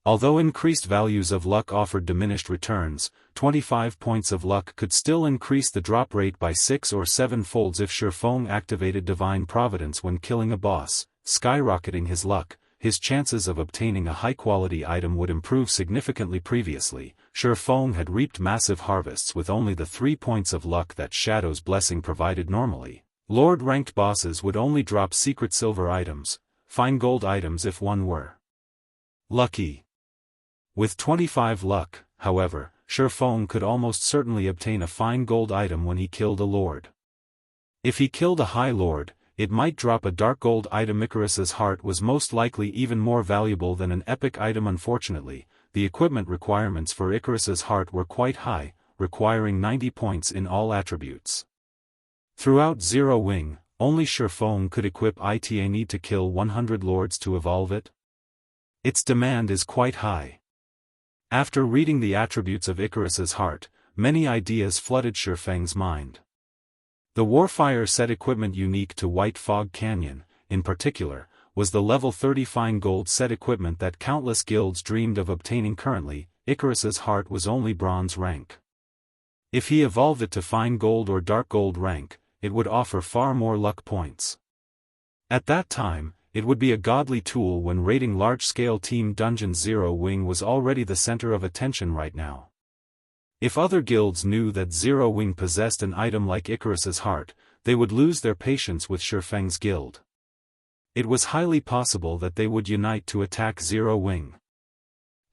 Although increased values of luck offered diminished returns, 25 points of luck could still increase the drop rate by 6 or 7 folds if Shifeng activated Divine Providence when killing a boss, skyrocketing his luck. His chances of obtaining a high-quality item would improve significantly. Previously, Shifeng had reaped massive harvests with only the 3 points of luck that Shadow's blessing provided normally, Lord-ranked bosses would only drop secret silver items, fine gold items if one were lucky. With 25 luck, however, Shifeng could almost certainly obtain a fine gold item when he killed a lord. If he killed a high lord, it might drop a dark gold item. Icarus's heart was most likely even more valuable than an epic item. Unfortunately, the equipment requirements for Icarus's heart were quite high, requiring 90 points in all attributes. Throughout Zero Wing, only Shifeng could equip it. Need to kill 100 lords to evolve it? Its demand is quite high. After reading the attributes of Icarus's heart, many ideas flooded Shifeng's mind. The Warfire set equipment unique to White Fog Canyon, in particular, was the level 30 fine gold set equipment that countless guilds dreamed of obtaining. Currently, Icarus's heart was only bronze rank. If he evolved it to fine gold or dark gold rank, it would offer far more luck points. At that time, it would be a godly tool when raiding large-scale team dungeons. Zero Wing was already the center of attention right now. If other guilds knew that Zero Wing possessed an item like Icarus's heart, they would lose their patience with Shifeng's guild. It was highly possible that they would unite to attack Zero Wing.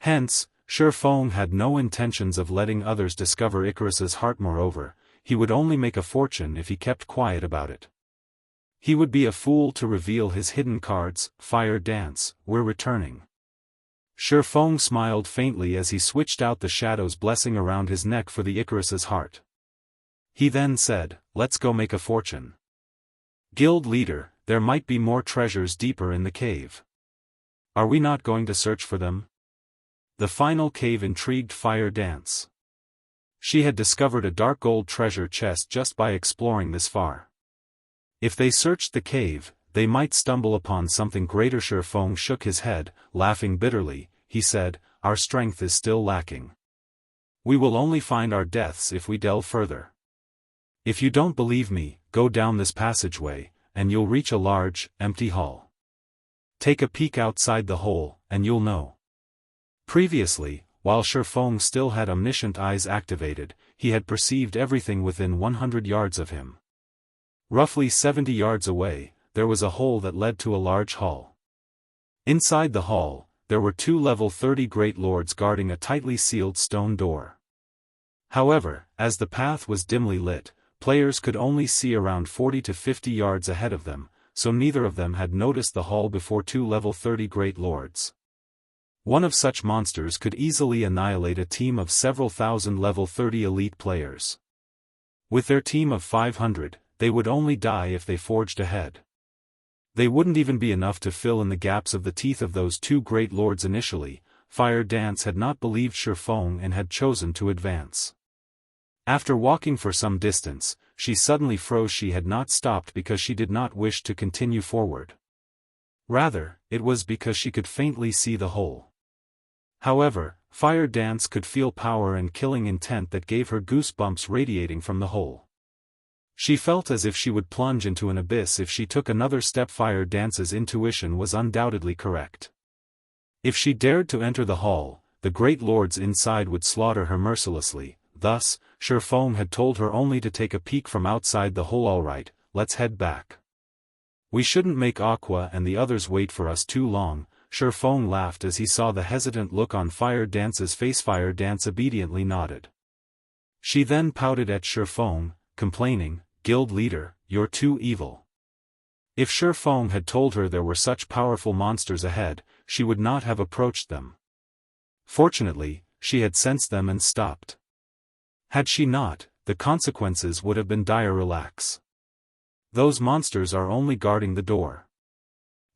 Hence, Shifeng had no intentions of letting others discover Icarus's heart. Moreover, he would only make a fortune if he kept quiet about it. He would be a fool to reveal his hidden cards. Fire Dance, we're returning. Shifeng smiled faintly as he switched out the shadow's blessing around his neck for the Icarus's heart. He then said, let's go make a fortune. Guild leader, there might be more treasures deeper in the cave. Are we not going to search for them? The final cave intrigued Fire Dance. She had discovered a dark gold treasure chest just by exploring this far. If they searched the cave, they might stumble upon something greater. Shifeng shook his head, laughing bitterly. He said, our strength is still lacking. We will only find our deaths if we delve further. If you don't believe me, go down this passageway, and you'll reach a large, empty hall. Take a peek outside the hole, and you'll know. Previously, while Shifeng still had omniscient eyes activated, he had perceived everything within 100 yards of him. Roughly 70 yards away, there was a hole that led to a large hall. Inside the hall, there were 2 level 30 great lords guarding a tightly sealed stone door. However, as the path was dimly lit, players could only see around 40 to 50 yards ahead of them, so neither of them had noticed the hall before 2 level 30 great lords. One of such monsters could easily annihilate a team of several thousand level 30 elite players. With their team of 500, they would only die if they forged ahead. They wouldn't even be enough to fill in the gaps of the teeth of those 2 great lords. Initially, Fire Dance had not believed Shifeng and had chosen to advance. After walking for some distance, she suddenly froze. She had not stopped because she did not wish to continue forward. Rather, it was because she could faintly see the hole. However, Fire Dance could feel power and killing intent that gave her goosebumps radiating from the hole. She felt as if she would plunge into an abyss if she took another step. Fire Dance's intuition was undoubtedly correct. If she dared to enter the hall, the great lords inside would slaughter her mercilessly. Thus, Shifeng had told her only to take a peek from outside the hole. Alright, let's head back. We shouldn't make Aqua and the others wait for us too long. Shifeng laughed as he saw the hesitant look on Fire Dance's face. Fire Dance obediently nodded. She then pouted at Shifeng, complaining, Guild leader, you're too evil. If Shifeng had told her there were such powerful monsters ahead, she would not have approached them. Fortunately, she had sensed them and stopped. Had she not, the consequences would have been dire. Relax. Those monsters are only guarding the door.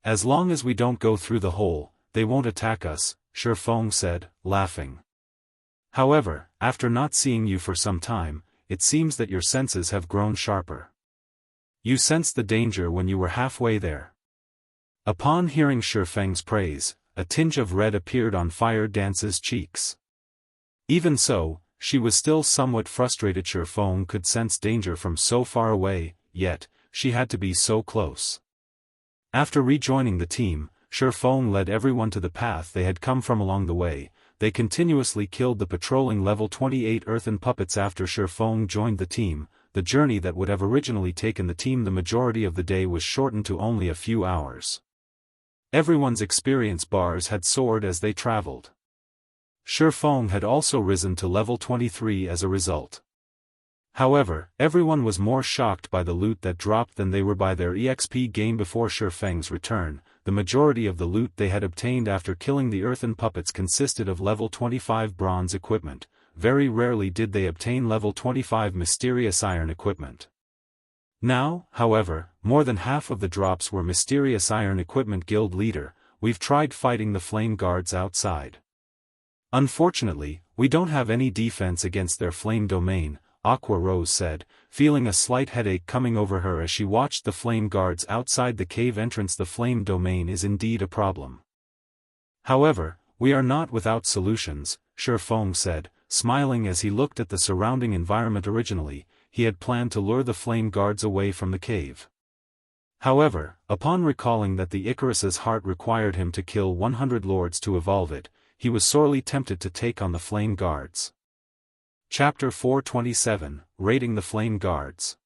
As long as we don't go through the hole, they won't attack us, Shifeng said, laughing. However, after not seeing you for some time, it seems that your senses have grown sharper. You sensed the danger when you were halfway there. Upon hearing Shifeng's praise, a tinge of red appeared on Fire Dance's cheeks. Even so, she was still somewhat frustrated. Shifeng could sense danger from so far away, yet, she had to be so close. After rejoining the team, Shifeng led everyone to the path they had come from. Along the way, they continuously killed the patrolling level 28 earthen puppets. After Shifeng joined the team, the journey that would have originally taken the team the majority of the day was shortened to only a few hours. Everyone's experience bars had soared as they traveled. Shifeng had also risen to level 23 as a result. However, everyone was more shocked by the loot that dropped than they were by their EXP gain before Shifeng's return. The majority of the loot they had obtained after killing the earthen puppets consisted of level 25 bronze equipment. Very rarely did they obtain level 25 mysterious iron equipment. Now, however, more than half of the drops were mysterious iron equipment. Guild leader, we've tried fighting the flame guards outside. Unfortunately, we don't have any defense against their flame domain, Aqua Rose said, feeling a slight headache coming over her as she watched the flame guards outside the cave entrance. The flame domain is indeed a problem. However, we are not without solutions, Shifeng said, smiling as he looked at the surrounding environment. Originally, he had planned to lure the flame guards away from the cave. However, upon recalling that the Icarus's heart required him to kill 100 lords to evolve it, he was sorely tempted to take on the flame guards. Chapter 427, Raiding the Flame Guards.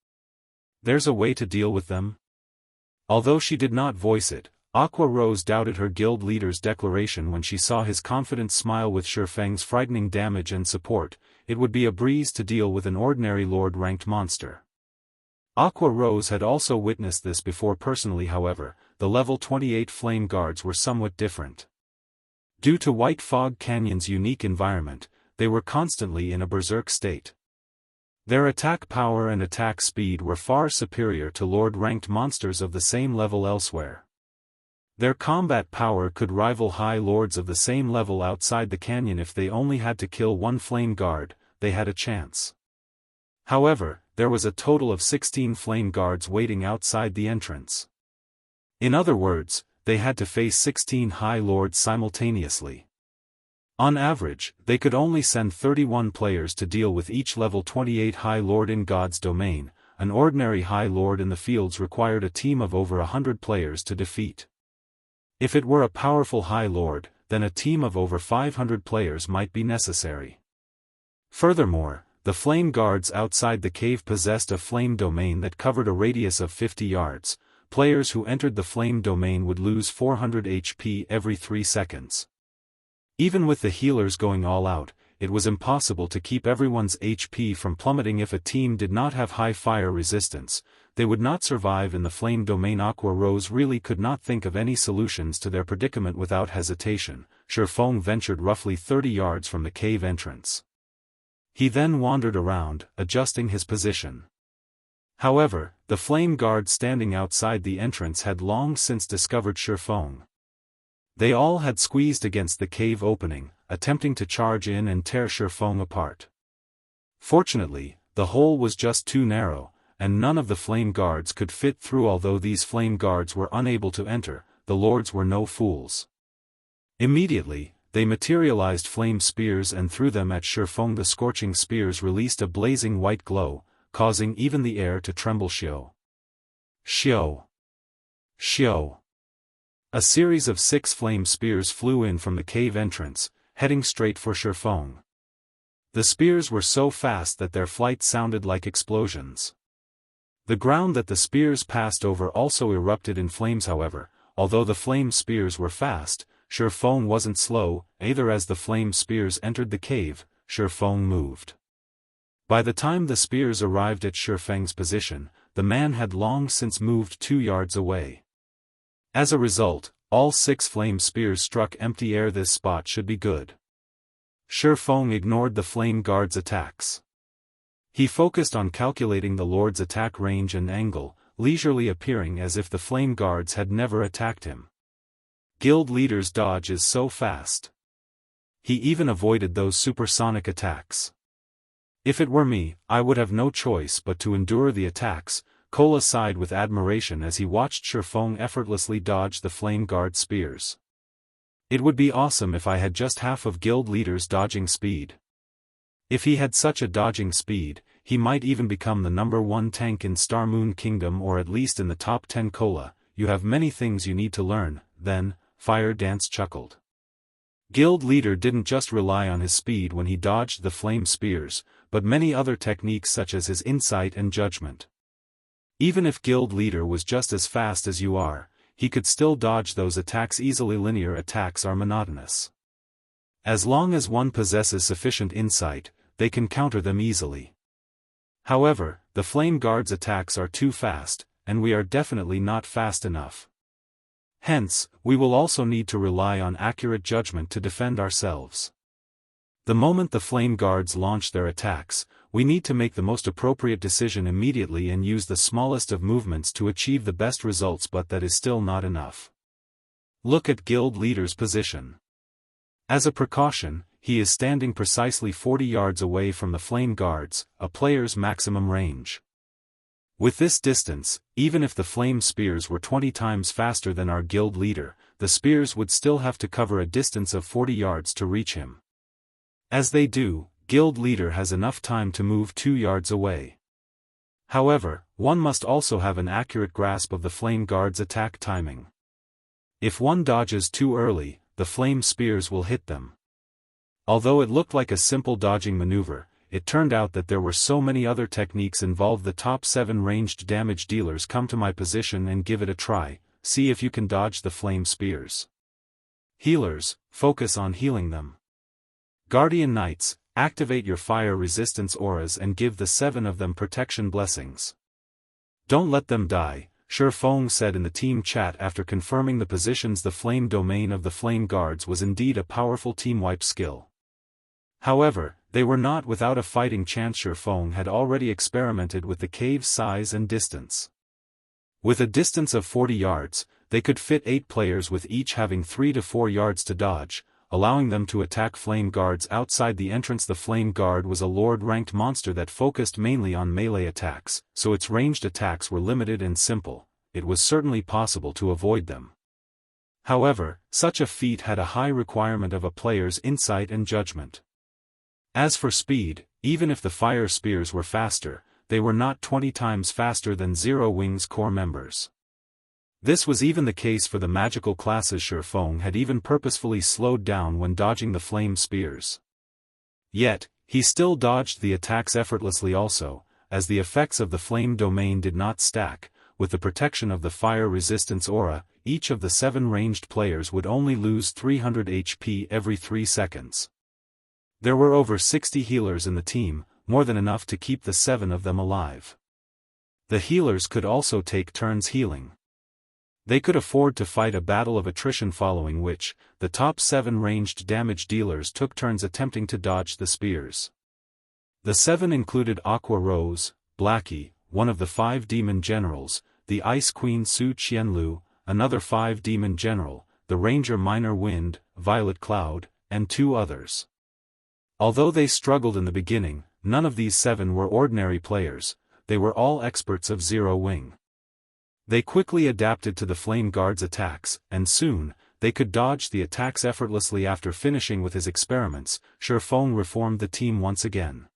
There's a way to deal with them? Although she did not voice it, Aqua Rose doubted her guild leader's declaration when she saw his confident smile. With Shifeng's frightening damage and support, it would be a breeze to deal with an ordinary lord-ranked monster. Aqua Rose had also witnessed this before personally. However, the level 28 flame guards were somewhat different. Due to White Fog Canyon's unique environment, they were constantly in a berserk state. Their attack power and attack speed were far superior to lord-ranked monsters of the same level elsewhere. Their combat power could rival high lords of the same level outside the canyon. If they only had to kill one flame guard, they had a chance. However, there was a total of 16 flame guards waiting outside the entrance. In other words, they had to face 16 high lords simultaneously. On average, they could only send 31 players to deal with each level 28 high lord in God's domain. An ordinary high lord in the fields required a team of over 100 players to defeat. If it were a powerful high lord, then a team of over 500 players might be necessary. Furthermore, the flame guards outside the cave possessed a flame domain that covered a radius of 50 yards. Players who entered the flame domain would lose 400 HP every 3 seconds. Even with the healers going all out, it was impossible to keep everyone's HP from plummeting. If a team did not have high fire resistance, they would not survive in the flame domain. Aqua Rose really could not think of any solutions to their predicament. Without hesitation, Shifeng ventured roughly 30 yards from the cave entrance. He then wandered around, adjusting his position. However, the flame guards standing outside the entrance had long since discovered Shifeng. They all had squeezed against the cave opening, attempting to charge in and tear Shifeng apart. Fortunately, the hole was just too narrow, and none of the flame guards could fit through. Although these flame guards were unable to enter, the lords were no fools. Immediately, they materialized flame spears and threw them at Shifeng. The scorching spears released a blazing white glow, causing even the air to tremble. Shio! Shio! Shio! A series of 6 flame spears flew in from the cave entrance, heading straight for Shifeng. The spears were so fast that their flight sounded like explosions. The ground that the spears passed over also erupted in flames. However, although the flame spears were fast, Shifeng wasn't slow, either. As the flame spears entered the cave, Shifeng moved. By the time the spears arrived at Shifeng's position, the man had long since moved 2 yards away. As a result, all 6 flame spears struck empty air. This spot should be good. Shifeng ignored the flame guard's attacks. He focused on calculating the lord's attack range and angle, leisurely appearing as if the flame guards had never attacked him. Guild leader's dodge is so fast. He even avoided those supersonic attacks. If it were me, I would have no choice but to endure the attacks. Cola sighed with admiration as he watched Shifeng effortlessly dodge the flame guard spears. It would be awesome if I had just half of guild leader's dodging speed. If he had such a dodging speed, he might even become the #1 tank in Star Moon Kingdom, or at least in the top 10. Cola, you have many things you need to learn. Then, Fire Dance chuckled. Guild leader didn't just rely on his speed when he dodged the flame spears, but many other techniques such as his insight and judgment. Even if guild leader was just as fast as you are, he could still dodge those attacks easily. Linear attacks are monotonous. As long as one possesses sufficient insight, they can counter them easily. However, the Flame Guard's attacks are too fast, and we are definitely not fast enough. Hence, we will also need to rely on accurate judgment to defend ourselves. The moment the Flame Guards launch their attacks, we need to make the most appropriate decision immediately and use the smallest of movements to achieve the best results, but that is still not enough. Look at Guild Leader's position. As a precaution, he is standing precisely 40 yards away from the Flame Guards, a player's maximum range. With this distance, even if the flame spears were 20 times faster than our guild leader, the spears would still have to cover a distance of 40 yards to reach him. As they do, guild leader has enough time to move 2 yards away. However, one must also have an accurate grasp of the Flame Guard's attack timing. If one dodges too early, the flame spears will hit them. Although it looked like a simple dodging maneuver, it turned out that there were so many other techniques involved. The top 7 ranged damage dealers come to my position and give it a try, see if you can dodge the flame spears. Healers, focus on healing them. Guardian Knights, activate your fire resistance auras and give the 7 of them protection blessings. Don't let them die, Shi Feng said in the team chat after confirming the positions. The flame domain of the Flame Guards was indeed a powerful team wipe skill. However, they were not without a fighting chance. Shi Feng had already experimented with the cave's size and distance. With a distance of 40 yards, they could fit 8 players, with each having 3 to 4 yards to dodge, allowing them to attack Flame Guards outside the entrance. The Flame Guard was a Lord-ranked monster that focused mainly on melee attacks, so its ranged attacks were limited and simple. It was certainly possible to avoid them. However, such a feat had a high requirement of a player's insight and judgment. As for speed, even if the fire spears were faster, they were not 20 times faster than Zero Wing's core members. This was even the case for the magical classes. Shi Feng had even purposefully slowed down when dodging the flame spears. Yet, he still dodged the attacks effortlessly also, as the effects of the flame domain did not stack. With the protection of the fire resistance aura, each of the 7 ranged players would only lose 300 HP every 3 seconds. There were over 60 healers in the team, more than enough to keep the 7 of them alive. The healers could also take turns healing. They could afford to fight a battle of attrition, following which, the top 7 ranged damage dealers took turns attempting to dodge the spears. The 7 included Aqua Rose, Blackie, one of the 5 demon generals, the Ice Queen Su Qianlu, another 5 demon general, the Ranger Minor Wind, Violet Cloud, and 2 others. Although they struggled in the beginning, none of these 7 were ordinary players, they were all experts of Zero Wing. They quickly adapted to the Flame Guard's attacks, and soon, they could dodge the attacks effortlessly. After finishing with his experiments, Shi Feng reformed the team once again.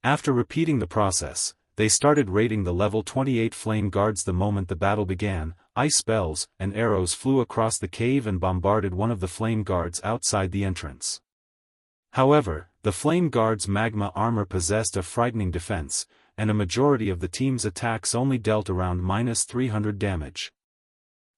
After repeating the process, they started raiding the level 28 Flame Guards. The moment the battle began, ice spells and arrows flew across the cave and bombarded one of the Flame Guards outside the entrance. However, the Flame Guard's magma armor possessed a frightening defense, and a majority of the team's attacks only dealt around -300 damage.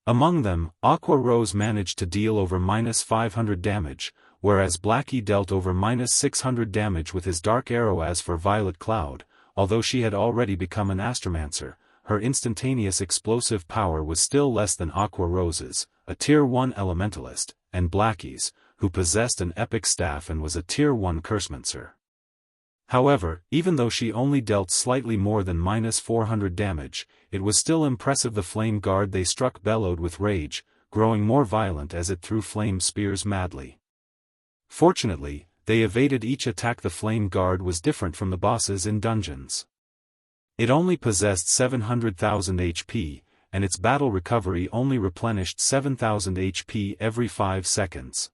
Among them, Aqua Rose managed to deal over -500 damage, whereas Blackie dealt over -600 damage with his dark arrow. As for Violet Cloud, although she had already become an Astromancer, her instantaneous explosive power was still less than Aqua Rose's, a Tier 1 Elementalist, and Blackie's, who possessed an epic staff and was a Tier 1 Cursemancer. However, even though she only dealt slightly more than -400 damage, it was still impressive. The Flame Guard they struck bellowed with rage, growing more violent as it threw flame spears madly. Fortunately, they evaded each attack. The Flame Guard was different from the bosses in dungeons. It only possessed 700,000 HP, and its battle recovery only replenished 7,000 HP every 5 seconds.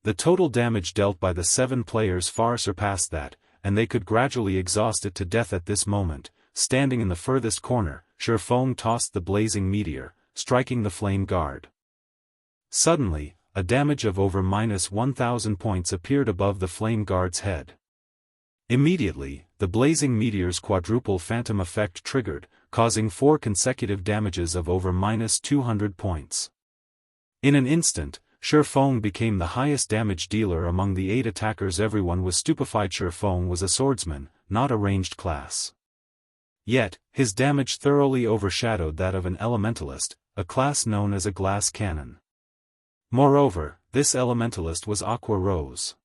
The total damage dealt by the 7 players far surpassed that, and they could gradually exhaust it to death. At this moment, standing in the furthest corner, Shi Feng tossed the blazing meteor, striking the Flame Guard. Suddenly, a damage of over -1,000 points appeared above the Flame Guard's head. Immediately, the blazing meteor's quadruple phantom effect triggered, causing 4 consecutive damages of over -200 points. In an instant, Shifeng became the highest damage dealer among the 8 attackers. Everyone was stupefied. Shifeng was a swordsman, not a ranged class. Yet, his damage thoroughly overshadowed that of an elementalist, a class known as a glass cannon. Moreover, this elementalist was Aqua Rose.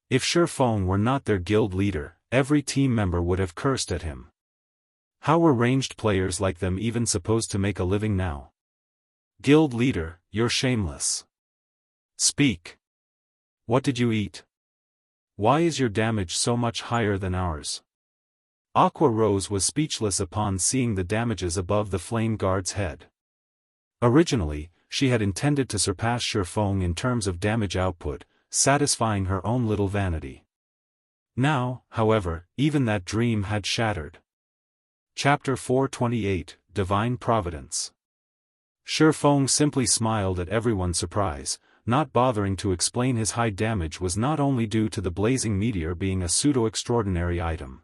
If Shifeng were not their guild leader, every team member would have cursed at him. How were ranged players like them even supposed to make a living now? Guild leader, you're shameless. Speak. What did you eat? Why is your damage so much higher than ours? Aqua Rose was speechless upon seeing the damages above the flame guard's head. Originally, she had intended to surpass Shifeng in terms of damage output, satisfying her own little vanity. Now, however, even that dream had shattered. Chapter 428, Divine Providence. Shifeng simply smiled at everyone's surprise, not bothering to explain his high damage was not only due to the blazing meteor being a pseudo-extraordinary item.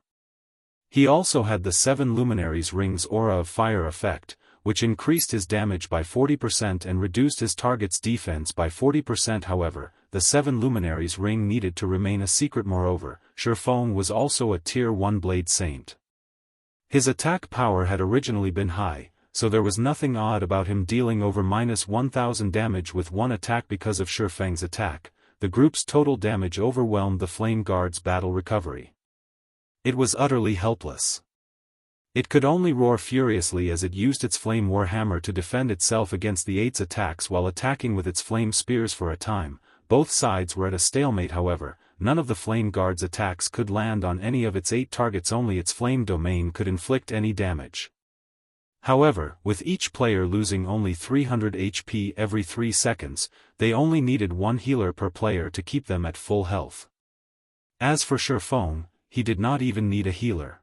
He also had the 7 Luminaries' Rings Aura of Fire effect, which increased his damage by 40% and reduced his target's defense by 40%. However, the 7 Luminaries' Ring needed to remain a secret. Moreover, Shifeng was also a Tier 1 Blade Saint. His attack power had originally been high, so there was nothing odd about him dealing over -1000 damage with one attack. Because of Shifeng's attack, the group's total damage overwhelmed the Flame Guard's battle recovery. It was utterly helpless. It could only roar furiously as it used its Flame Warhammer to defend itself against the 8's attacks while attacking with its flame spears. For a time, both sides were at a stalemate. However, none of the Flame Guard's attacks could land on any of its 8 targets. Only its flame domain could inflict any damage. However, with each player losing only 300 HP every 3 seconds, they only needed 1 healer per player to keep them at full health. As for Shifeng, he did not even need a healer.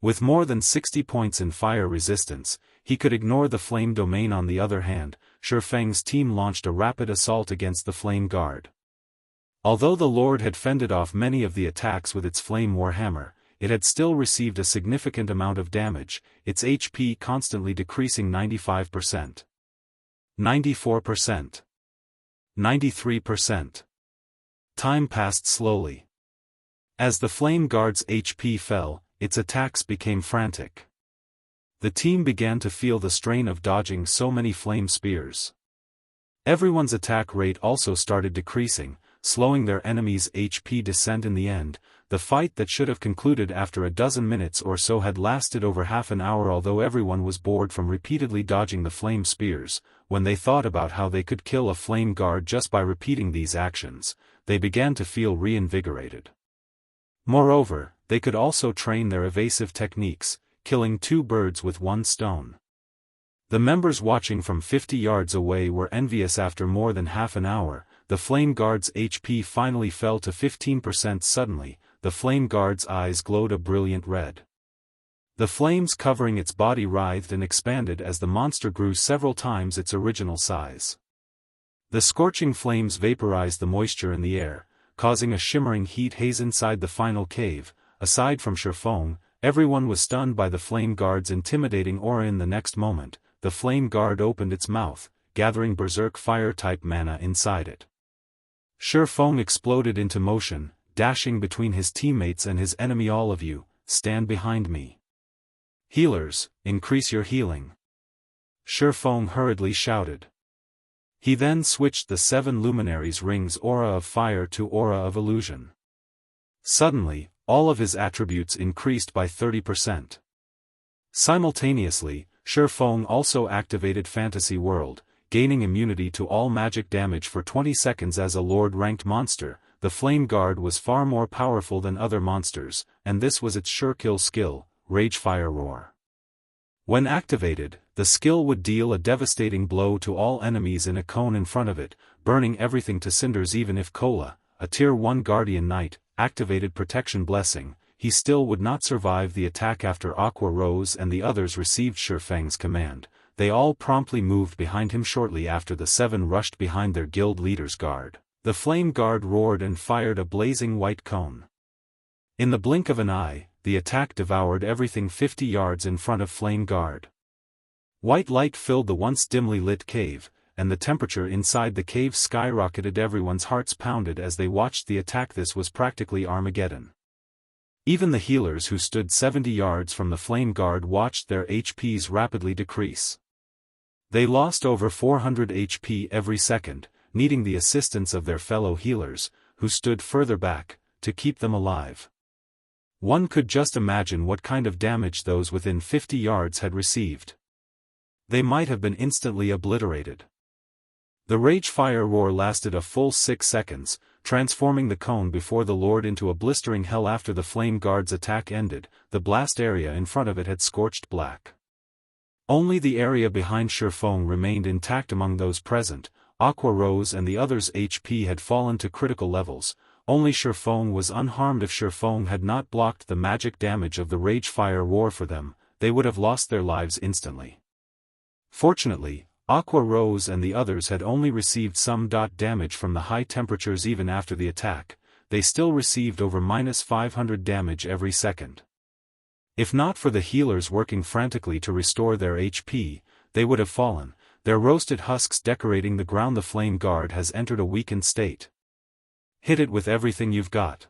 With more than 60 points in fire resistance, he could ignore the flame domain. On the other hand, Shifeng's team launched a rapid assault against the Flame Guard. Although the Lord had fended off many of the attacks with its Flame Warhammer, it had still received a significant amount of damage, its HP constantly decreasing 95%. 94%. 93%. Time passed slowly. As the Flame Guard's HP fell, its attacks became frantic. The team began to feel the strain of dodging so many flame spears. Everyone's attack rate also started decreasing, slowing their enemies' HP descent. In the end, the fight that should have concluded after a dozen minutes or so had lasted over half an hour. Although everyone was bored from repeatedly dodging the flame spears, when they thought about how they could kill a Flame Guard just by repeating these actions, they began to feel reinvigorated. Moreover, they could also train their evasive techniques, killing 2 birds with 1 stone. The members watching from 50 yards away were envious. After more than half an hour, the Flame Guard's HP finally fell to 15%. Suddenly, the Flame Guard's eyes glowed a brilliant red. The flames covering its body writhed and expanded as the monster grew several times its original size. The scorching flames vaporized the moisture in the air, causing a shimmering heat haze inside the final cave. Aside from Shifeng, everyone was stunned by the Flame Guard's intimidating aura. In the next moment, the Flame Guard opened its mouth, gathering berserk fire-type mana inside it. Shifeng exploded into motion, dashing between his teammates and his enemy. All of you, stand behind me. Healers, increase your healing. Shifeng hurriedly shouted. He then switched the 7 Luminaries' Rings Aura of Fire to Aura of Illusion. Suddenly, all of his attributes increased by 30%. Simultaneously, Shifeng also activated Fantasy World, gaining immunity to all magic damage for 20 seconds. As a Lord-ranked monster, the Flame Guard was far more powerful than other monsters, and this was its sure-kill skill, Ragefire Roar. When activated, the skill would deal a devastating blow to all enemies in a cone in front of it, burning everything to cinders. Even if Kola, a Tier 1 Guardian Knight, activated Protection Blessing, he still would not survive the attack. After Aqua Rose and the others received Shifeng's command, they all promptly moved behind him. Shortly after, the 7 rushed behind their guild leader's guard. The Flame Guard roared and fired a blazing white cone. In the blink of an eye, the attack devoured everything 50 yards in front of Flame Guard. White light filled the once dimly lit cave, and the temperature inside the cave skyrocketed. Everyone's hearts pounded as they watched the attack. This was practically Armageddon. Even the healers who stood 70 yards from the Flame Guard watched their HPs rapidly decrease. They lost over 400 HP every second, needing the assistance of their fellow healers, who stood further back, to keep them alive. One could just imagine what kind of damage those within 50 yards had received. They might have been instantly obliterated. The rage fire roar lasted a full 6 seconds, transforming the cone before the Lord into a blistering hell. After the Flame Guard's attack ended, the blast area in front of it had scorched black. Only the area behind Shifeng remained intact. Among those present, Aqua Rose and the others' HP had fallen to critical levels. Only Shifeng was unharmed. If Shifeng had not blocked the magic damage of the rage fire roar for them, they would have lost their lives instantly. Fortunately, Aqua Rose and the others had only received some damage from the high temperatures. Even after the attack, they still received over -500 damage every second. If not for the healers working frantically to restore their HP, they would have fallen, their roasted husks decorating the ground. The Flame Guard has entered a weakened state. Hit it with everything you've got.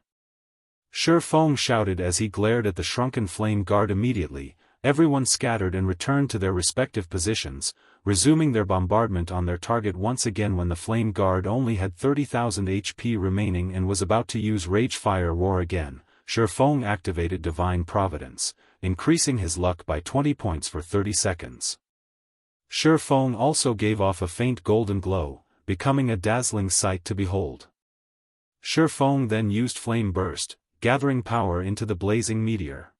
Shifeng shouted as he glared at the shrunken Flame Guard. Immediately, everyone scattered and returned to their respective positions, resuming their bombardment on their target once again. When the Flame Guard only had 30,000 HP remaining and was about to use Rage Fire Roar again, Shifeng activated Divine Providence, increasing his luck by 20 points for 30 seconds. Shifeng also gave off a faint golden glow, becoming a dazzling sight to behold. Shifeng then used Flame Burst, gathering power into the blazing meteor.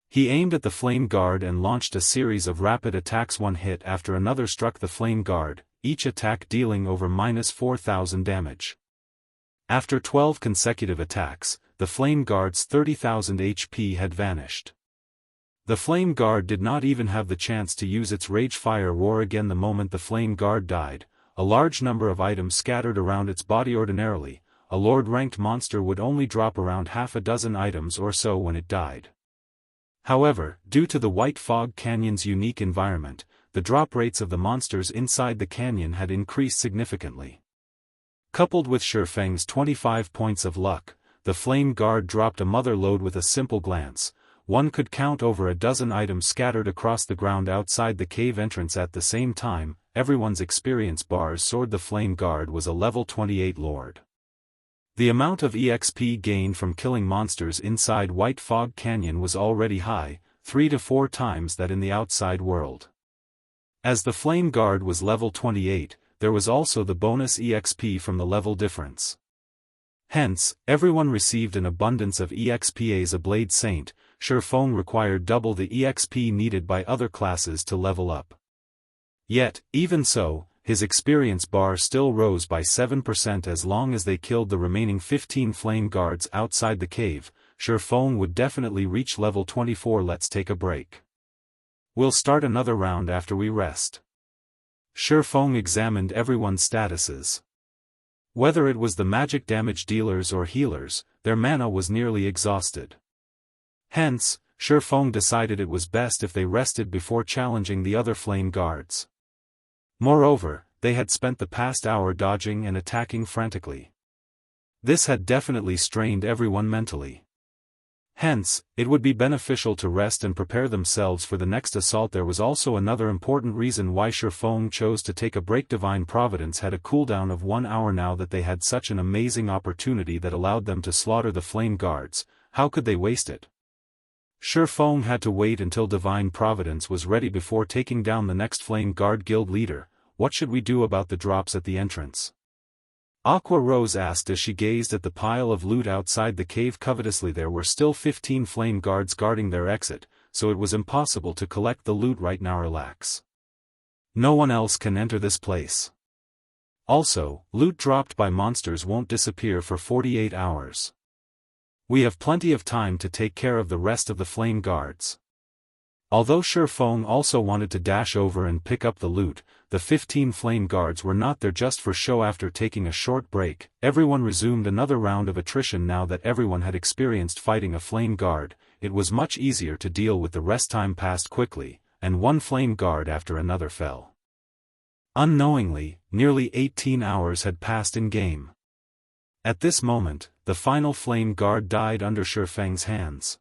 He aimed at the Flame Guard and launched a series of rapid attacks. One hit after another struck the Flame Guard, each attack dealing over -4,000 damage. After 12 consecutive attacks, the Flame Guard's 30,000 HP had vanished. The Flame Guard did not even have the chance to use its Rage Fire Roar again. The moment the Flame Guard died, a large number of items scattered around its body. Ordinarily, a Lord-ranked monster would only drop around half a dozen items or so when it died. However, due to the White Fog Canyon's unique environment, the drop rates of the monsters inside the canyon had increased significantly. Coupled with Shifeng's 25 points of luck, the Flame Guard dropped a mother load. With a simple glance, one could count over a dozen items scattered across the ground outside the cave entrance. At the same time, everyone's experience bars soared. The Flame Guard was a level 28 Lord. The amount of EXP gained from killing monsters inside White Fog Canyon was already high, 3 to 4 times that in the outside world. As the Flame Guard was level 28, there was also the bonus EXP from the level difference. Hence, everyone received an abundance of EXP. As a Blade Saint, Shifeng required double the EXP needed by other classes to level up. Yet, even so, his experience bar still rose by 7%. As long as they killed the remaining 15 Flame Guards outside the cave, Shifeng would definitely reach level 24. Let's take a break. We'll start another round after we rest. Shifeng examined everyone's statuses. Whether it was the magic damage dealers or healers, their mana was nearly exhausted. Hence, Shifeng decided it was best if they rested before challenging the other Flame Guards. Moreover, they had spent the past hour dodging and attacking frantically. This had definitely strained everyone mentally. Hence, it would be beneficial to rest and prepare themselves for the next assault. There was also another important reason why Shifeng chose to take a break. Divine Providence had a cooldown of 1 hour. Now that they had such an amazing opportunity that allowed them to slaughter the Flame Guards, how could they waste it? Shifeng had to wait until Divine Providence was ready before taking down the next Flame Guard guild leader. What should we do about the drops at the entrance? Aqua Rose asked as she gazed at the pile of loot outside the cave covetously. There were still 15 Flame Guards guarding their exit, so it was impossible to collect the loot right now. Relax. No one else can enter this place. Also, loot dropped by monsters won't disappear for 48 hours. We have plenty of time to take care of the rest of the Flame Guards. Although Shifeng also wanted to dash over and pick up the loot, the 15 flame guards were not there just for show. After taking a short break, everyone resumed another round of attrition. Now that everyone had experienced fighting a flame guard, it was much easier to deal with. The rest time passed quickly, and one flame guard after another fell. Unknowingly, nearly 18 hours had passed in game. At this moment, the final flame guard died under Shifeng's hands.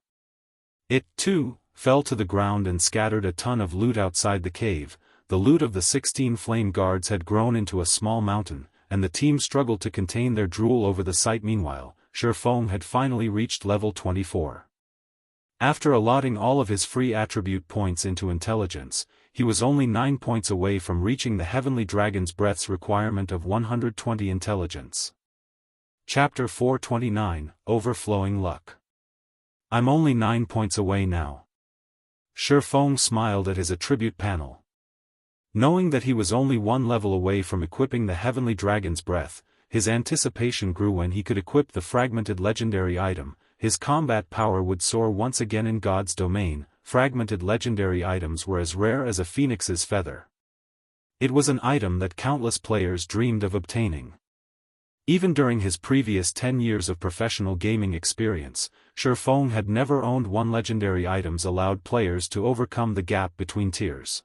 It, too, fell to the ground and scattered a ton of loot outside the cave. The loot of the 16 flame guards had grown into a small mountain, and the team struggled to contain their drool over the sight. Meanwhile, Shifeng had finally reached level 24. After allotting all of his free attribute points into intelligence, he was only 9 points away from reaching the Heavenly Dragon's Breath's requirement of 120 intelligence. Chapter 429, Overflowing Luck. I'm only 9 points away now. Shifeng smiled at his attribute panel. Knowing that he was only one level away from equipping the Heavenly Dragon's Breath, his anticipation grew. When he could equip the fragmented legendary item, his combat power would soar once again. In God's domain, fragmented legendary items were as rare as a phoenix's feather. It was an item that countless players dreamed of obtaining. Even during his previous 10 years of professional gaming experience, Shifeng had never owned one. Legendary items allowed players to overcome the gap between tiers.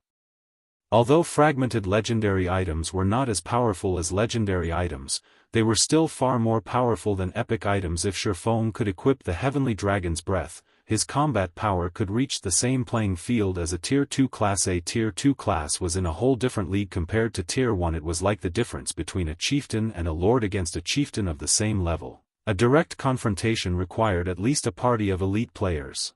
Although fragmented legendary items were not as powerful as legendary items, they were still far more powerful than epic items. If Shifeng could equip the Heavenly Dragon's Breath, his combat power could reach the same playing field as a Tier 2 class. A Tier 2 class was in a whole different league compared to Tier 1. It was like the difference between a chieftain and a lord against a chieftain of the same level. A direct confrontation required at least a party of elite players.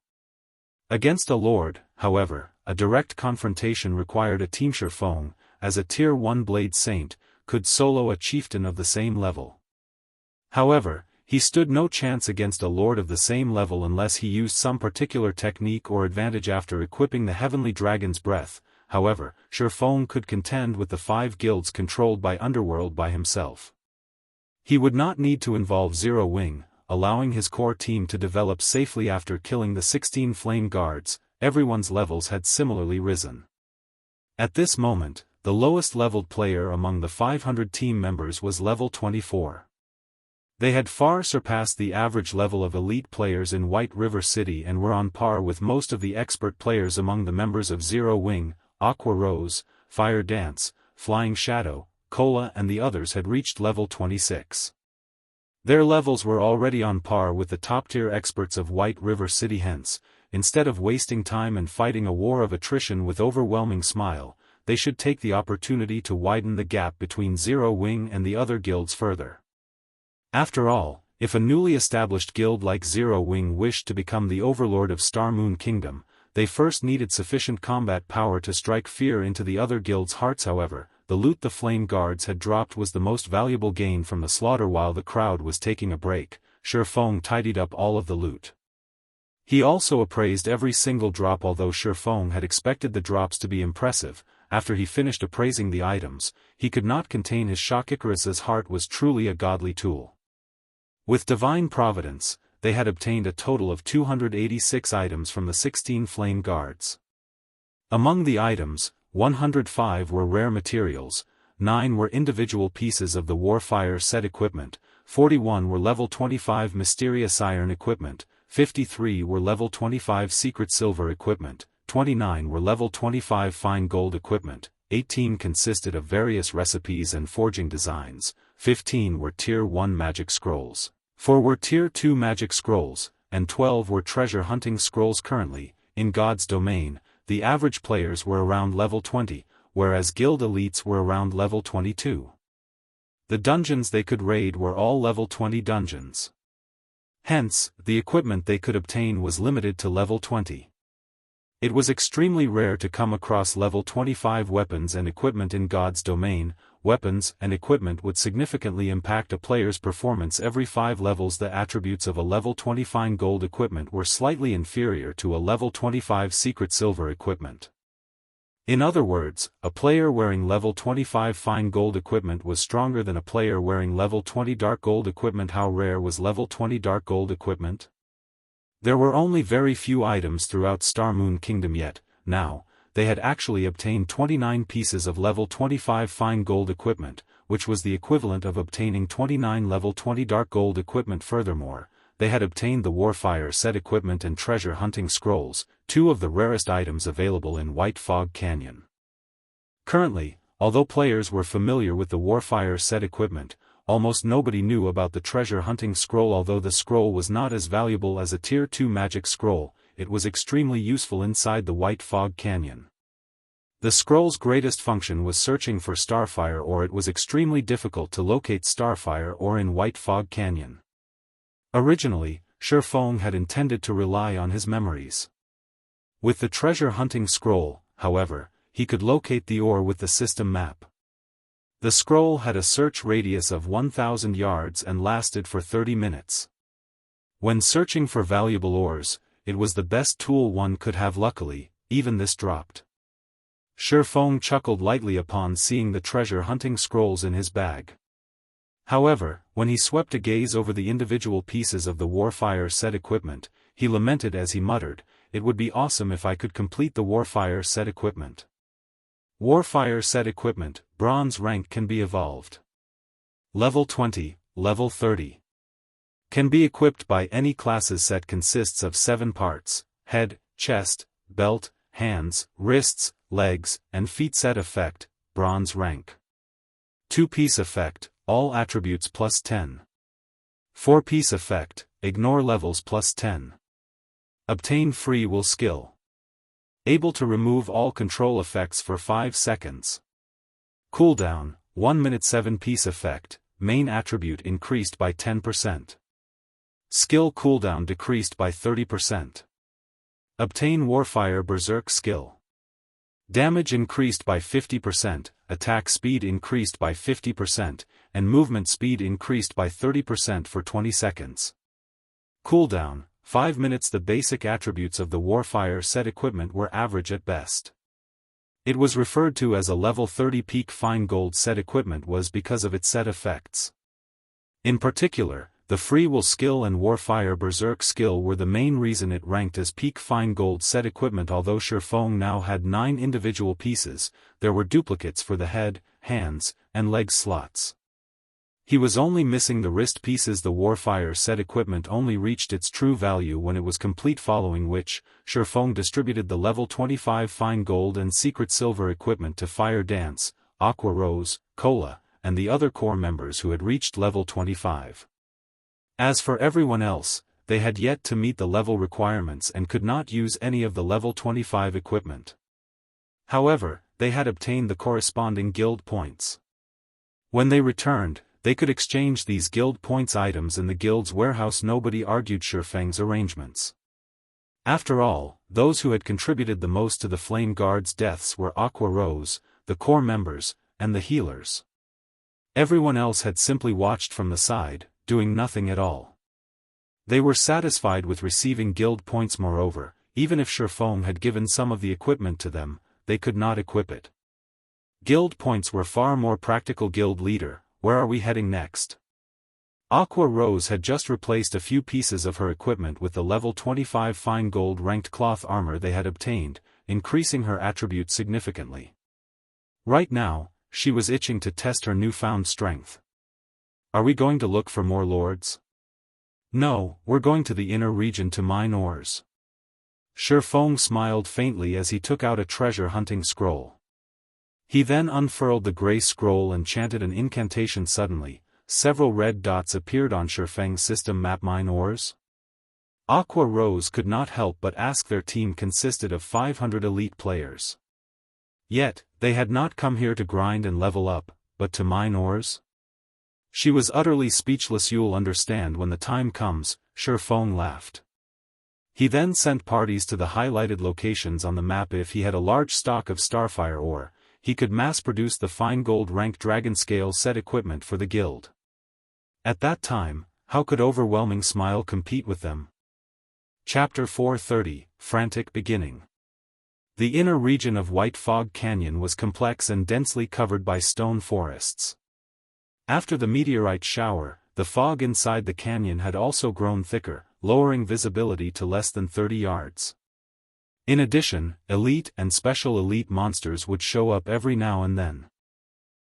Against a lord, however, a direct confrontation required a team. Shifeng, as a Tier 1 Blade Saint, could solo a chieftain of the same level. However, he stood no chance against a lord of the same level unless he used some particular technique or advantage. After equipping the Heavenly Dragon's Breath, however, Shifeng could contend with the 5 guilds controlled by Underworld by himself. He would not need to involve Zero Wing, allowing his core team to develop safely. After killing the 16 flame guards, everyone's levels had similarly risen. At this moment, the lowest leveled player among the 500 team members was level 24. They had far surpassed the average level of elite players in White River City and were on par with most of the expert players among the members of Zero Wing. Aqua Rose, Fire Dance, Flying Shadow, Cola and the others had reached level 26. Their levels were already on par with the top-tier experts of White River City. Hence, instead of wasting time and fighting a war of attrition with overwhelming smile, they should take the opportunity to widen the gap between Zero Wing and the other guilds further. After all, if a newly established guild like Zero Wing wished to become the overlord of Star Moon Kingdom, they first needed sufficient combat power to strike fear into the other guilds' hearts. However, the loot the flame guards had dropped was the most valuable gain from the slaughter. While the crowd was taking a break, Shifeng tidied up all of the loot. He also appraised every single drop. Although Shifeng had expected the drops to be impressive, after he finished appraising the items, he could not contain his shock. Icarus's heart was truly a godly tool. With divine providence, they had obtained a total of 286 items from the 16 flame guards. Among the items, 105 were rare materials, 9 were individual pieces of the Warfire set equipment, 41 were level 25 mysterious iron equipment, 53 were level 25 secret silver equipment, 29 were level 25 fine gold equipment, 18 consisted of various recipes and forging designs, 15 were Tier 1 magic scrolls, 4 were Tier 2 magic scrolls, and 12 were treasure hunting scrolls. Currently, in God's domain, the average players were around level 20, whereas guild elites were around level 22. The dungeons they could raid were all level 20 dungeons. Hence, the equipment they could obtain was limited to level 20. It was extremely rare to come across level 25 weapons and equipment in God's domain. Weapons and equipment would significantly impact a player's performance every 5 levels. The attributes of a level 20 fine gold equipment were slightly inferior to a level 25 secret silver equipment. In other words, a player wearing level 25 fine gold equipment was stronger than a player wearing level 20 dark gold equipment. How rare was level 20 dark gold equipment? There were only very few items throughout Star Moon Kingdom, yet now, they had actually obtained 29 pieces of level 25 fine gold equipment, which was the equivalent of obtaining 29 level 20 dark gold equipment. Furthermore, they had obtained the Warfire set equipment and treasure hunting scrolls, two of the rarest items available in White Fog Canyon. Currently, although players were familiar with the Warfire set equipment, almost nobody knew about the treasure hunting scroll. Although the scroll was not as valuable as a Tier 2 magic scroll, it was extremely useful inside the White Fog Canyon. The scroll's greatest function was searching for starfire ore. It was extremely difficult to locate starfire ore in White Fog Canyon. Originally, Shifeng had intended to rely on his memories. With the treasure hunting scroll, however, he could locate the ore with the system map. The scroll had a search radius of 1,000 yards and lasted for 30 minutes. When searching for valuable ores, it was the best tool one could have. Luckily, even this dropped. Shifeng chuckled lightly upon seeing the treasure hunting scrolls in his bag. However, when he swept a gaze over the individual pieces of the Warfire set equipment, he lamented as he muttered, "It would be awesome if I could complete the Warfire set equipment." Warfire set equipment, bronze rank, can be evolved. Level 20, level 30. Can be equipped by any classes. Set consists of 7 parts: head, chest, belt, hands, wrists, legs, and feet. Set effect, bronze rank. 2-piece effect, all attributes plus 10. 4-piece effect, ignore levels plus 10. Obtain free will skill. Able to remove all control effects for 5 seconds. Cooldown, 1 minute. 7-piece effect, main attribute increased by 10%. Skill cooldown decreased by 30%. Obtain Warfire Berserk skill. Damage increased by 50%, attack speed increased by 50%, and movement speed increased by 30% for 20 seconds. Cooldown, 5 minutes. The basic attributes of the Warfire set equipment were average at best. It was referred to as a level 30 peak fine gold set equipment was because of its set effects. In particular, the free will skill and Warfire Berserk skill were the main reason it ranked as peak fine gold set equipment. Although Shifeng now had 9 individual pieces, there were duplicates for the head, hands, and leg slots. He was only missing the wrist pieces. The Warfire set equipment only reached its true value when it was complete, following which, Shifeng distributed the level 25 fine gold and secret silver equipment to Fire Dance, Aqua Rose, Cola, and the other core members who had reached level 25. As for everyone else, they had yet to meet the level requirements and could not use any of the level 25 equipment. However, they had obtained the corresponding guild points. When they returned, they could exchange these guild points items in the guild's warehouse. Nobody argued Shifeng's arrangements. After all, those who had contributed the most to the Flame Guard's deaths were Aqua Rose, the core members, and the healers. Everyone else had simply watched from the side, doing nothing at all. They were satisfied with receiving guild points. Moreover, even if Shifeng had given some of the equipment to them, they could not equip it. Guild points were far more practical. Guild leader, where are we heading next? Aqua Rose had just replaced a few pieces of her equipment with the level 25 fine gold ranked cloth armor they had obtained, increasing her attributes significantly. Right now, she was itching to test her newfound strength. Are we going to look for more lords? No, we're going to the inner region to mine ores. Shifeng smiled faintly as he took out a treasure hunting scroll. He then unfurled the gray scroll and chanted an incantation. Suddenly, several red dots appeared on Shifeng's system map. Mine ores? Aqua Rose could not help but ask. Their team consisted of 500 elite players. Yet, they had not come here to grind and level up, but to mine ores? She was utterly speechless. You'll understand when the time comes, Shifeng laughed. He then sent parties to the highlighted locations on the map. If he had a large stock of starfire ore, he could mass-produce the fine gold rank dragon scale set equipment for the guild. At that time, how could Overwhelming Smile compete with them? Chapter 430, Frantic beginning. The inner region of White Fog Canyon was complex and densely covered by stone forests. After the meteorite shower, the fog inside the canyon had also grown thicker, lowering visibility to less than 30 yards. In addition, elite and special elite monsters would show up every now and then.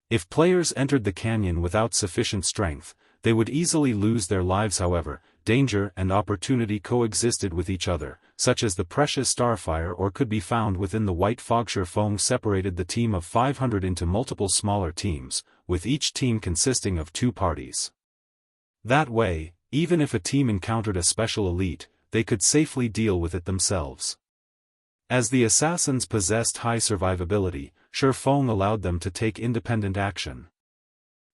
If players entered the canyon without sufficient strength, they would easily lose their lives. However, danger and opportunity coexisted with each other, such as the precious starfire ore could be found within the white fog. Shurfeng separated the team of 500 into multiple smaller teams, with each team consisting of 2 parties. That way, even if a team encountered a special elite, they could safely deal with it themselves. As the assassins possessed high survivability, Shurfeng allowed them to take independent action.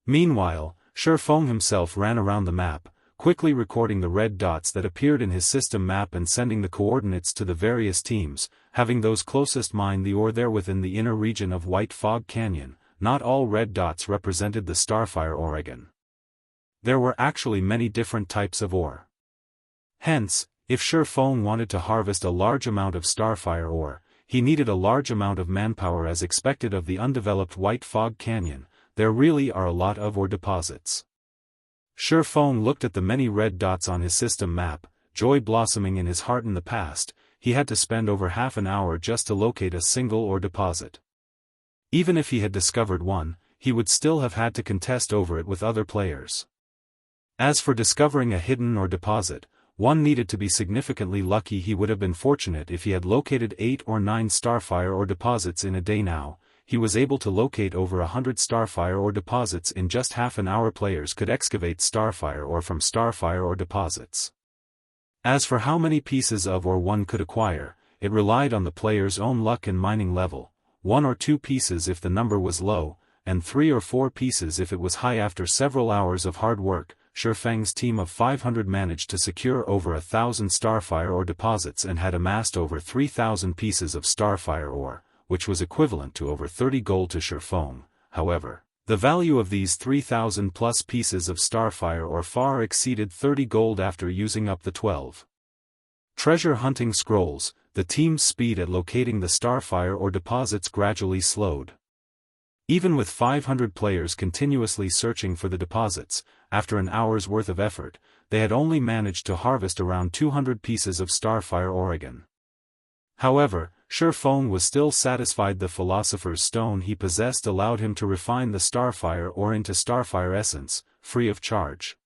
Meanwhile, Shurfeng himself ran around the map, quickly recording the red dots that appeared in his system map and sending the coordinates to the various teams, having those closest mine the ore there within the inner region of White Fog Canyon. Not all red dots represented the starfire ore. There were actually many different types of ore. Hence, if Shurfeng wanted to harvest a large amount of starfire ore, he needed a large amount of manpower as expected of the undeveloped White Fog Canyon. There really are a lot of ore deposits. Shurfeng looked at the many red dots on his system map, joy blossoming in his heart. In the past, he had to spend over half an hour just to locate a single ore deposit. Even if he had discovered one, he would still have had to contest over it with other players. As for discovering a hidden ore deposit, one needed to be significantly lucky. He would have been fortunate if he had located 8 or 9 starfire ore deposits in a day. Now, he was able to locate over 100 starfire ore deposits in just half an hour. Players could excavate starfire ore from starfire ore deposits. As for how many pieces of ore one could acquire, it relied on the player's own luck and mining level. 1 or 2 pieces if the number was low, and 3 or 4 pieces if it was high. After several hours of hard work, Shurfeng's team of 500 managed to secure over 1,000 starfire ore deposits and had amassed over 3,000 pieces of starfire ore, which was equivalent to over 30 gold to Shurfeng. However, the value of these 3,000 plus pieces of starfire ore far exceeded 30 gold. After using up the 12 treasure hunting scrolls, the team's speed at locating the starfire ore deposits gradually slowed. Even with 500 players continuously searching for the deposits, after an hour's worth of effort, they had only managed to harvest around 200 pieces of starfire ore. However, Shurfeng was still satisfied. The philosopher's stone he possessed allowed him to refine the starfire ore into starfire essence, free of charge.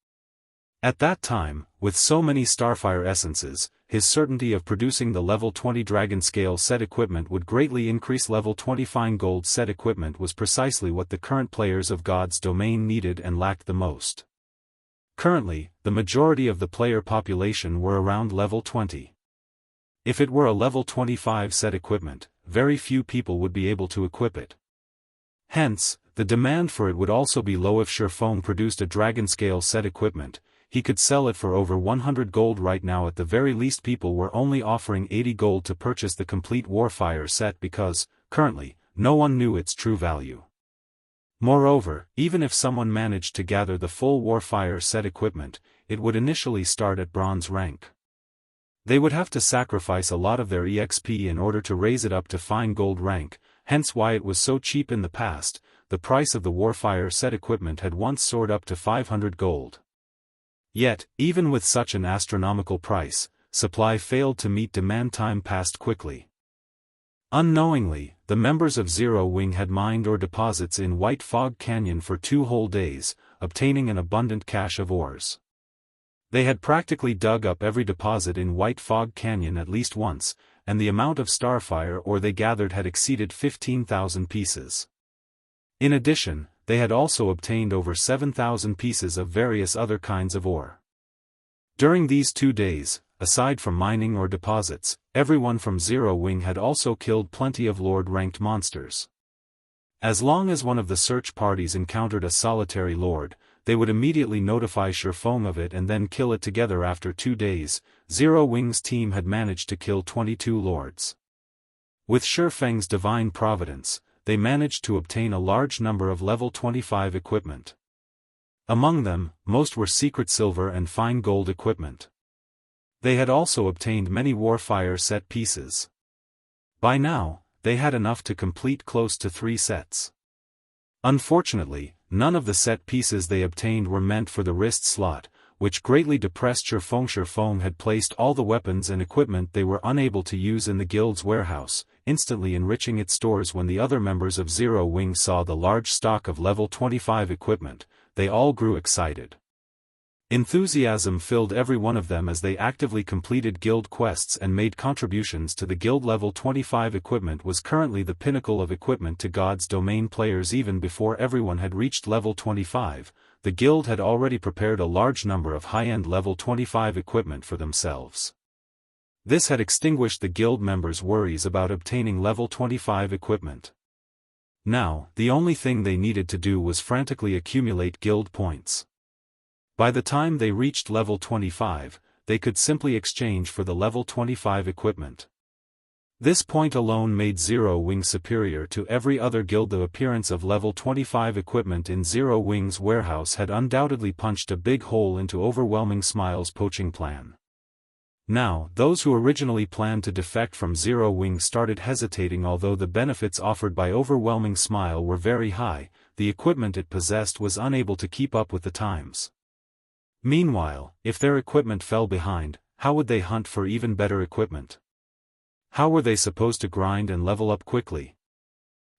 At that time, with so many starfire essences, his certainty of producing the level 20 dragon scale set equipment would greatly increase. Level 20 fine gold set equipment was precisely what the current players of God's domain needed and lacked the most. Currently, the majority of the player population were around level 20. If it were a level 25 set equipment, very few people would be able to equip it. Hence, the demand for it would also be low. If Shurfeng produced a dragon scale set equipment, he could sell it for over 100 gold. Right now at the very least people were only offering 80 gold to purchase the complete Warfire set because, currently, no one knew its true value. Moreover, even if someone managed to gather the full Warfire set equipment, it would initially start at bronze rank. They would have to sacrifice a lot of their EXP in order to raise it up to fine gold rank, hence why it was so cheap in the past. The price of the Warfire set equipment had once soared up to 500 gold. Yet, even with such an astronomical price, supply failed to meet demand. Time passed quickly. Unknowingly, the members of Zero Wing had mined ore deposits in White Fog Canyon for 2 whole days, obtaining an abundant cache of ores. They had practically dug up every deposit in White Fog Canyon at least once, and the amount of starfire ore they gathered had exceeded 15,000 pieces. In addition, they had also obtained over 7,000 pieces of various other kinds of ore. During these 2 days, aside from mining ore deposits, everyone from Zero Wing had also killed plenty of Lord-ranked monsters. As long as one of the search parties encountered a solitary Lord, they would immediately notify Shurfeng of it and then kill it together. After 2 days, Zero Wing's team had managed to kill 22 Lords. With Shurfeng's divine providence, they managed to obtain a large number of level 25 equipment. Among them, most were secret silver and fine gold equipment. They had also obtained many Warfire set pieces. By now, they had enough to complete close to 3 sets. Unfortunately, none of the set pieces they obtained were meant for the wrist slot, which greatly depressed Shifeng. Shifeng had placed all the weapons and equipment they were unable to use in the guild's warehouse, instantly enriching its stores. When the other members of Zero Wing saw the large stock of level 25 equipment, they all grew excited. Enthusiasm filled every one of them as they actively completed guild quests and made contributions to the guild. Level 25 equipment was currently the pinnacle of equipment to God's domain players. Even before everyone had reached level 25, the guild had already prepared a large number of high-end level 25 equipment for themselves. This had extinguished the guild members' worries about obtaining level 25 equipment. Now, the only thing they needed to do was frantically accumulate guild points. By the time they reached level 25, they could simply exchange for the level 25 equipment. This point alone made Zero Wing superior to every other guild. The appearance of level 25 equipment in Zero Wing's warehouse had undoubtedly punched a big hole into Overwhelming Smile's poaching plan. Now, those who originally planned to defect from Zero Wing started hesitating. Although the benefits offered by Overwhelming Smile were very high, the equipment it possessed was unable to keep up with the times. Meanwhile, if their equipment fell behind, how would they hunt for even better equipment? How were they supposed to grind and level up quickly?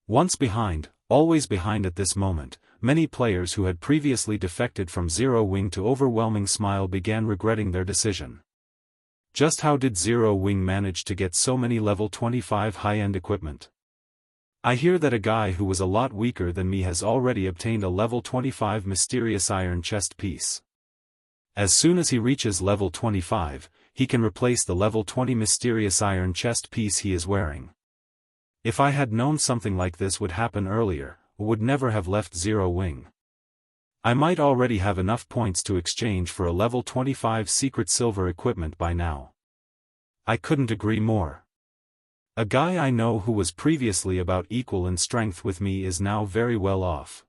Once behind, always behind. At this moment, many players who had previously defected from Zero Wing to Overwhelming Smile began regretting their decision. Just how did Zero Wing manage to get so many level 25 high-end equipment? I hear that a guy who was a lot weaker than me has already obtained a level 25 mysterious iron chest piece. As soon as he reaches level 25, he can replace the level 20 mysterious iron chest piece he is wearing. If I had known something like this would happen earlier, I would never have left Zero Wing. I might already have enough points to exchange for a level 25 secret silver equipment by now. I couldn't agree more. A guy I know who was previously about equal in strength with me is now very well off.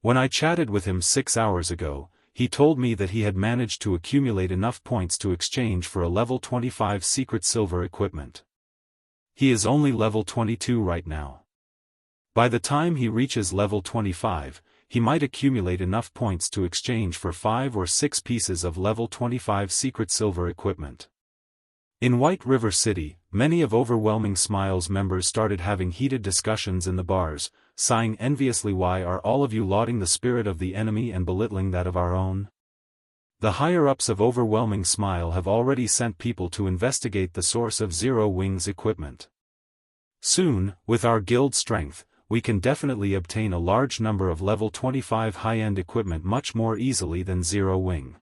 When I chatted with him 6 hours ago, he told me that he had managed to accumulate enough points to exchange for a level 25 secret silver equipment. He is only level 22 right now. By the time he reaches level 25, he might accumulate enough points to exchange for 5 or 6 pieces of level 25 secret silver equipment. In White River City, many of Overwhelming Smile's members started having heated discussions in the bars, sighing enviously. Why are all of you lauding the spirit of the enemy and belittling that of our own? The higher-ups of Overwhelming Smile have already sent people to investigate the source of Zero Wing's equipment. Soon, with our guild strength, we can definitely obtain a large number of level 25 high-end equipment much more easily than Zero Wing.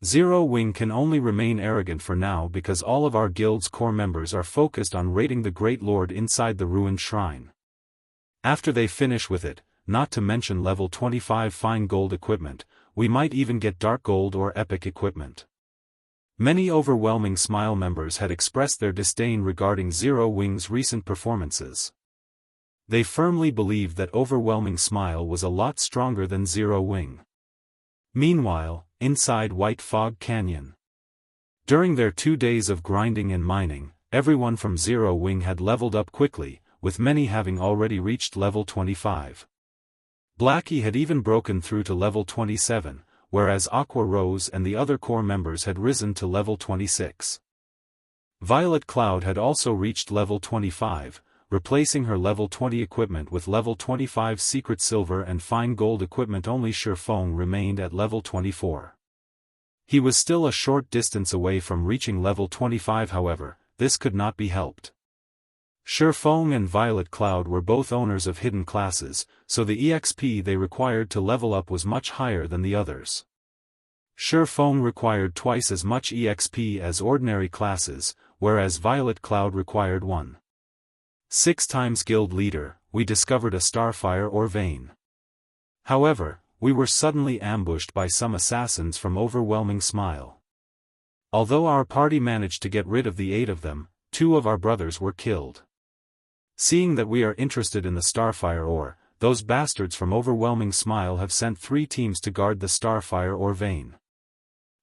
Zero Wing can only remain arrogant for now because all of our guild's core members are focused on raiding the Great Lord inside the ruined shrine. After they finish with it, not to mention level 25 fine gold equipment, we might even get dark gold or epic equipment. Many Overwhelming Smile members had expressed their disdain regarding Zero Wing's recent performances. They firmly believed that Overwhelming Smile was a lot stronger than Zero Wing. Meanwhile, inside White Fog Canyon. During their 2 days of grinding and mining, everyone from Zero Wing had leveled up quickly, with many having already reached level 25. Blackie had even broken through to level 27, whereas Aqua Rose and the other core members had risen to level 26. Violet Cloud had also reached level 25, replacing her level 20 equipment with level 25 secret silver and fine gold equipment. Only Shifeng remained at level 24. He was still a short distance away from reaching level 25. However, this could not be helped. Shifeng and Violet Cloud were both owners of hidden classes, so the EXP they required to level up was much higher than the others. Shifeng required twice as much EXP as ordinary classes, whereas Violet Cloud required 1.6 times. Guild leader, we discovered a starfire or vein. However, we were suddenly ambushed by some assassins from Overwhelming Smile. Although our party managed to get rid of the 8 of them, 2 of our brothers were killed. Seeing that we are interested in the starfire ore, those bastards from Overwhelming Smile have sent 3 teams to guard the starfire ore vein.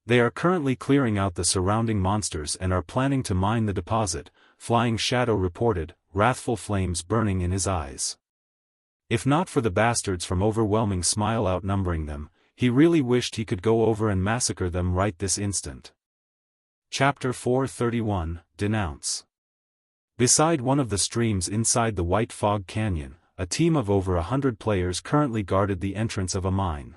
They are currently clearing out the surrounding monsters and are planning to mine the deposit, Flying Shadow reported, wrathful flames burning in his eyes. If not for the bastards from Overwhelming Smile outnumbering them, he really wished he could go over and massacre them right this instant. Chapter 431, Denounce. Beside one of the streams inside the White Fog Canyon, a team of over 100 players currently guarded the entrance of a mine.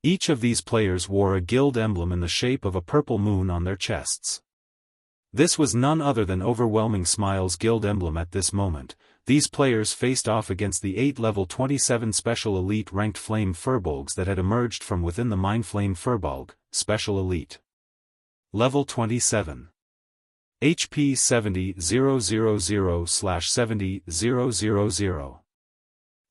Each of these players wore a guild emblem in the shape of a purple moon on their chests. This was none other than Overwhelming Smile's guild emblem at this moment. These players faced off against the 8 level 27 special elite ranked Flame Furbolgs that had emerged from within the mine. Flame Furbolg, Special Elite. Level 27. HP 70,000/70,000.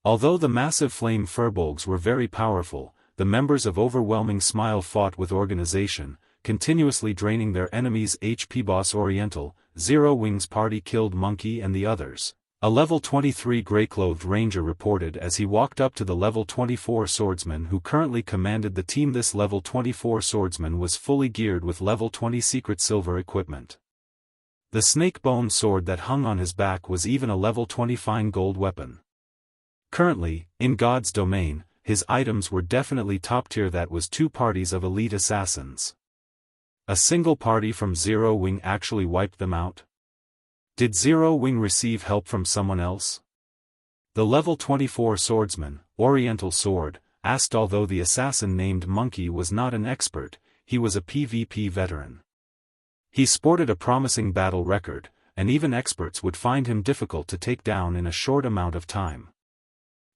Although the massive Flame Furbolgs were very powerful, the members of Overwhelming Smile fought with organization, continuously draining their enemies' HP. Boss Oriental, Zero Wings party killed Monkey and the others, a level 23 grey-clothed ranger reported as he walked up to the level 24 swordsman who currently commanded the team. This level 24 swordsman was fully geared with level 20 secret silver equipment. The snake-bone sword that hung on his back was even a level 20 fine gold weapon. Currently, in God's domain, his items were definitely top tier. That was 2 parties of elite assassins. A single party from Zero Wing actually wiped them out? Did Zero Wing receive help from someone else? The level 24 swordsman, Oriental Sword, asked. Although the assassin named Monkey was not an expert, he was a PvP veteran. He sported a promising battle record, and even experts would find him difficult to take down in a short amount of time.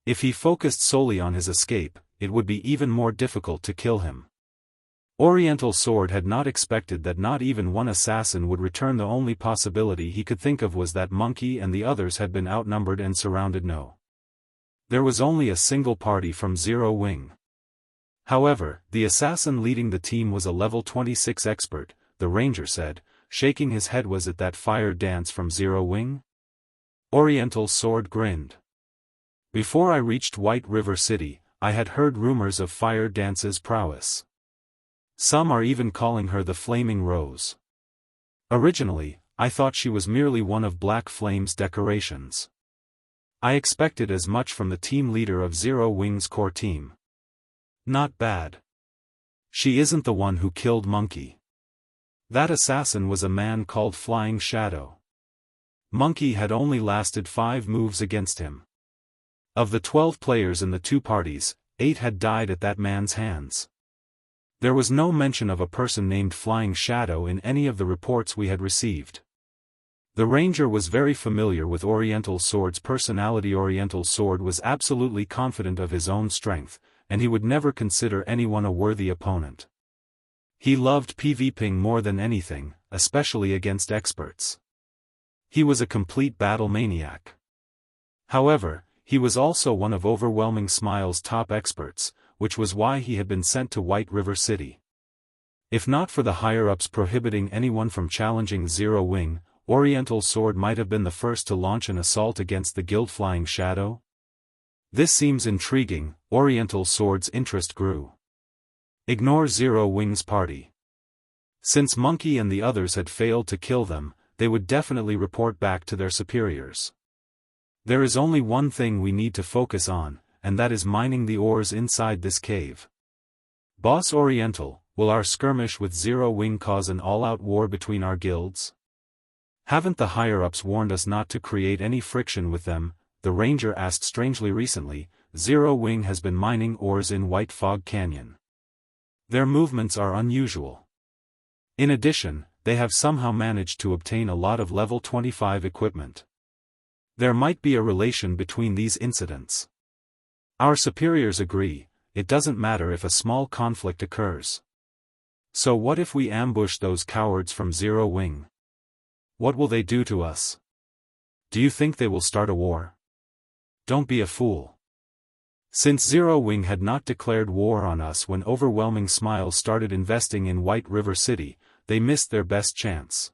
If he focused solely on his escape, it would be even more difficult to kill him. Oriental Sword had not expected that not even one assassin would return. The only possibility he could think of was that Monkey and the others had been outnumbered and surrounded. No. There was only a single party from Zero Wing. However, the assassin leading the team was a level 26 expert, the ranger said, shaking his head. Was it that fire dance from Zero Wing? Oriental Sword grinned. Before I reached White River City, I had heard rumors of Fire Dance's prowess. Some are even calling her the Flaming Rose. Originally, I thought she was merely one of Black Flame's decorations. I expected as much from the team leader of Zero Wing's core team. Not bad. She isn't the one who killed Monkey. That assassin was a man called Flying Shadow. Monkey had only lasted 5 moves against him. Of the 12 players in the 2 parties, 8 had died at that man's hands. There was no mention of a person named Flying Shadow in any of the reports we had received. The ranger was very familiar with Oriental Sword's personality. Oriental Sword was absolutely confident of his own strength, and he would never consider anyone a worthy opponent. He loved PvPing more than anything, especially against experts. He was a complete battle maniac. However, he was also one of Overwhelming Smile's top experts, which was why he had been sent to White River City. If not for the higher-ups prohibiting anyone from challenging Zero Wing, Oriental Sword might have been the first to launch an assault against the guild. Flying Shadow? This seems intriguing. Oriental Sword's interest grew. Ignore Zero Wing's party. Since Monkey and the others had failed to kill them, they would definitely report back to their superiors. There is only one thing we need to focus on, and that is mining the ores inside this cave. Boss Oriental, will our skirmish with Zero Wing cause an all-out war between our guilds? Haven't the higher-ups warned us not to create any friction with them? The ranger asked. Strangely recently, Zero Wing has been mining ores in White Fog Canyon. Their movements are unusual. In addition, they have somehow managed to obtain a lot of level 25 equipment. There might be a relation between these incidents. Our superiors agree, it doesn't matter if a small conflict occurs. So what if we ambush those cowards from Zero Wing? What will they do to us? Do you think they will start a war? Don't be a fool. Since Zero Wing had not declared war on us when Overwhelming Smile started investing in White River City, they missed their best chance.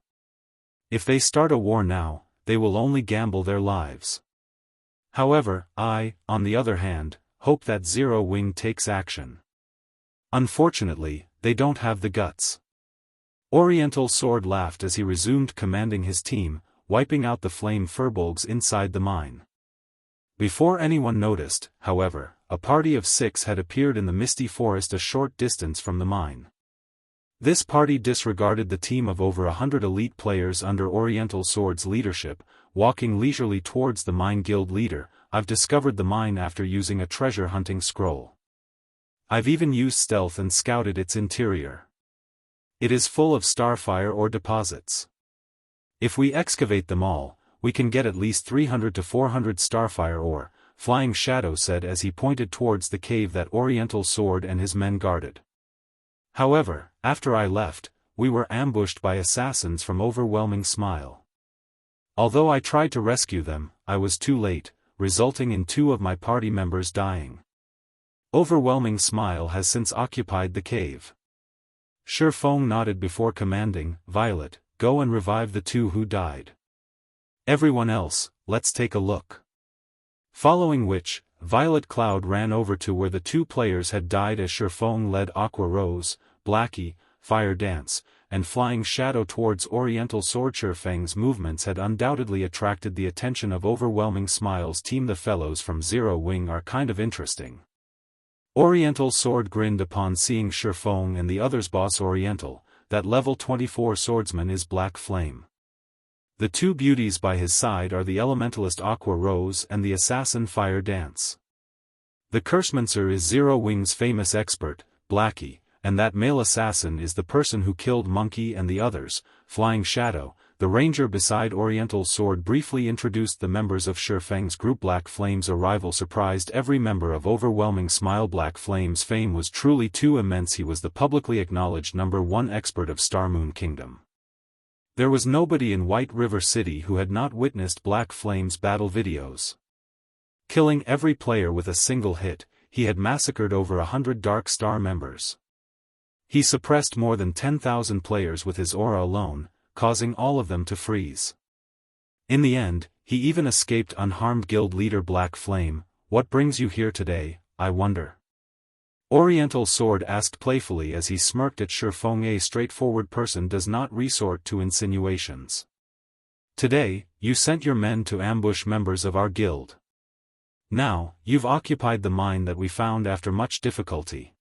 If they start a war now, they will only gamble their lives. However, I, on the other hand, hope that Zero Wing takes action. Unfortunately, they don't have the guts. Oriental Sword laughed as he resumed commanding his team, wiping out the Flame Furbolgs inside the mine. Before anyone noticed, however, a party of 6 had appeared in the misty forest a short distance from the mine. This party disregarded the team of over 100 elite players under Oriental Sword's leadership, walking leisurely towards the mine guild leader. I've discovered the mine after using a treasure hunting scroll. I've even used stealth and scouted its interior. It is full of starfire ore deposits. If we excavate them all, we can get at least 300 to 400 starfire ore, Flying Shadow said as he pointed towards the cave that Oriental Sword and his men guarded. However, after I left, we were ambushed by assassins from Overwhelming Smile. Although I tried to rescue them, I was too late, resulting in 2 of my party members dying. Overwhelming Smile has since occupied the cave. Shifeng nodded before commanding, Violet, go and revive the 2 who died. Everyone else, let's take a look. Following which, Violet Cloud ran over to where the 2 players had died as Shifeng led Aqua Rose, Blackie, Fire Dance, and Flying Shadow towards Oriental Sword. Shifeng's movements had undoubtedly attracted the attention of Overwhelming Smile's team. The fellows from Zero Wing are kind of interesting. Oriental Sword grinned upon seeing Shifeng and the others. Boss Oriental, that level 24 swordsman is Black Flame. The 2 beauties by his side are the elementalist Aqua Rose and the assassin Fire Dance. The Cursemancer is Zero Wing's famous expert, Blackie, and that male assassin is the person who killed Monkey and the others, Flying Shadow. The ranger beside Oriental Sword briefly introduced the members of Shifeng's group. Black Flame's arrival surprised every member of Overwhelming Smile. Black Flame's fame was truly too immense. He was the publicly acknowledged #1 expert of Star Moon Kingdom. There was nobody in White River City who had not witnessed Black Flame's battle videos. Killing every player with a single hit, he had massacred over 100 Dark Star members. He suppressed more than 10,000 players with his aura alone, causing all of them to freeze. In the end, he even escaped unharmed. Guild leader Black Flame, what brings you here today, I wonder? Oriental Sword asked playfully as he smirked at Shifeng. A straightforward person does not resort to insinuations. Today, you sent your men to ambush members of our guild. Now, you've occupied the mine that we found after much difficulty.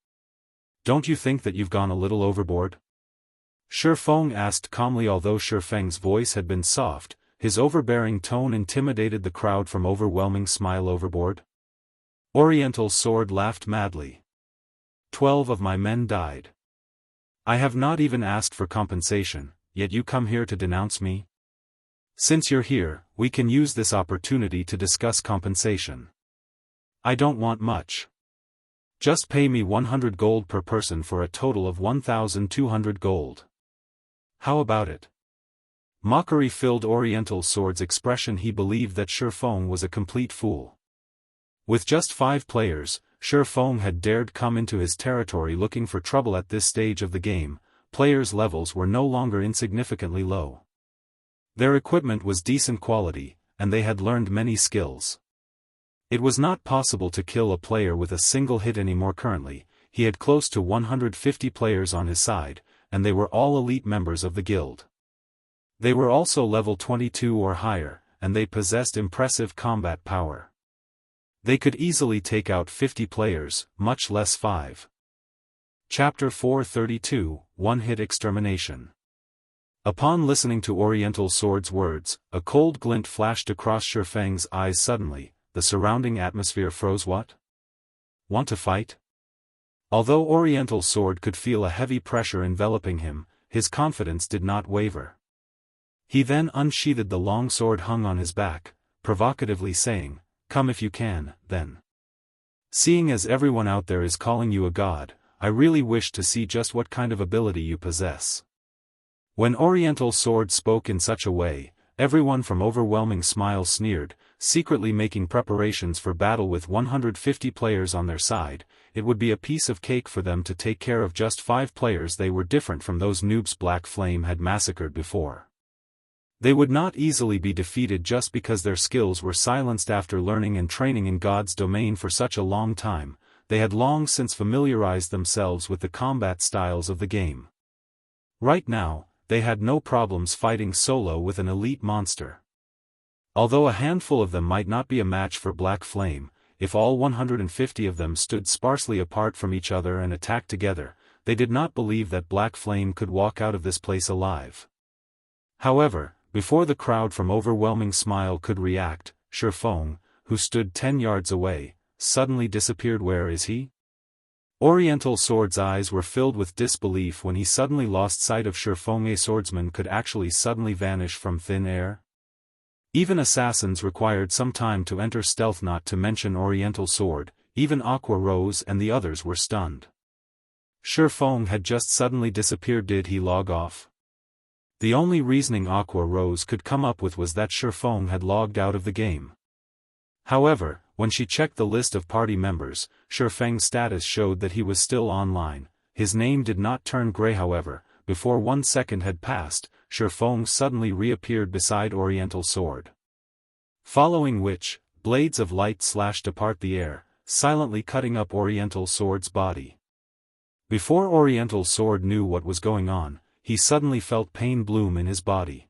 Don't you think that you've gone a little overboard? Shifeng asked calmly. Although Shifeng's voice had been soft, his overbearing tone intimidated the crowd from Overwhelming Smile. Overboard? Oriental Sword laughed madly. 12 of my men died. I have not even asked for compensation, yet you come here to denounce me? Since you're here, we can use this opportunity to discuss compensation. I don't want much. Just pay me 100 gold per person for a total of 1,200 gold. How about it? Mockery filled Oriental Sword's expression. He believed that Shifeng was a complete fool. With just 5 players, Shifeng had dared come into his territory looking for trouble. At this stage of the game, players' levels were no longer insignificantly low. Their equipment was decent quality, and they had learned many skills. It was not possible to kill a player with a single hit anymore. Currently, he had close to 150 players on his side, and they were all elite members of the guild. They were also level 22 or higher, and they possessed impressive combat power. They could easily take out 50 players, much less 5. Chapter 432, One-Hit Extermination. Upon listening to Oriental Sword's words, a cold glint flashed across Shifeng's eyes. Suddenly, the surrounding atmosphere froze. What? Want to fight? Although Oriental Sword could feel a heavy pressure enveloping him, his confidence did not waver. He then unsheathed the long sword hung on his back, provocatively saying, "Come if you can, then. Seeing as everyone out there is calling you a god, I really wish to see just what kind of ability you possess." When Oriental Sword spoke in such a way, everyone from Overwhelming Smile sneered, secretly making preparations for battle. With 150 players on their side, it would be a piece of cake for them to take care of just 5 players. They were different from those noobs Black Flame had massacred before. They would not easily be defeated just because their skills were silenced. After learning and training in God's domain for such a long time, they had long since familiarized themselves with the combat styles of the game. Right now, they had no problems fighting solo with an elite monster. Although a handful of them might not be a match for Black Flame, if all 150 of them stood sparsely apart from each other and attacked together, they did not believe that Black Flame could walk out of this place alive. However, before the crowd from Overwhelming Smile could react, Shifeng, who stood 10 yards away, suddenly disappeared. Where is he? Oriental Sword's eyes were filled with disbelief when he suddenly lost sight of Shifeng. A swordsman could actually suddenly vanish from thin air? Even assassins required some time to enter stealth, not to mention Oriental Sword. Even Aqua Rose and the others were stunned. Shifeng had just suddenly disappeared. Did he log off? The only reasoning Aqua Rose could come up with was that Shifeng had logged out of the game. However, when she checked the list of party members, Shifeng's status showed that he was still online. His name did not turn gray. However, before 1 second had passed, Shifeng suddenly reappeared beside Oriental Sword. Following which, blades of light slashed apart the air, silently cutting up Oriental Sword's body. Before Oriental Sword knew what was going on, he suddenly felt pain bloom in his body.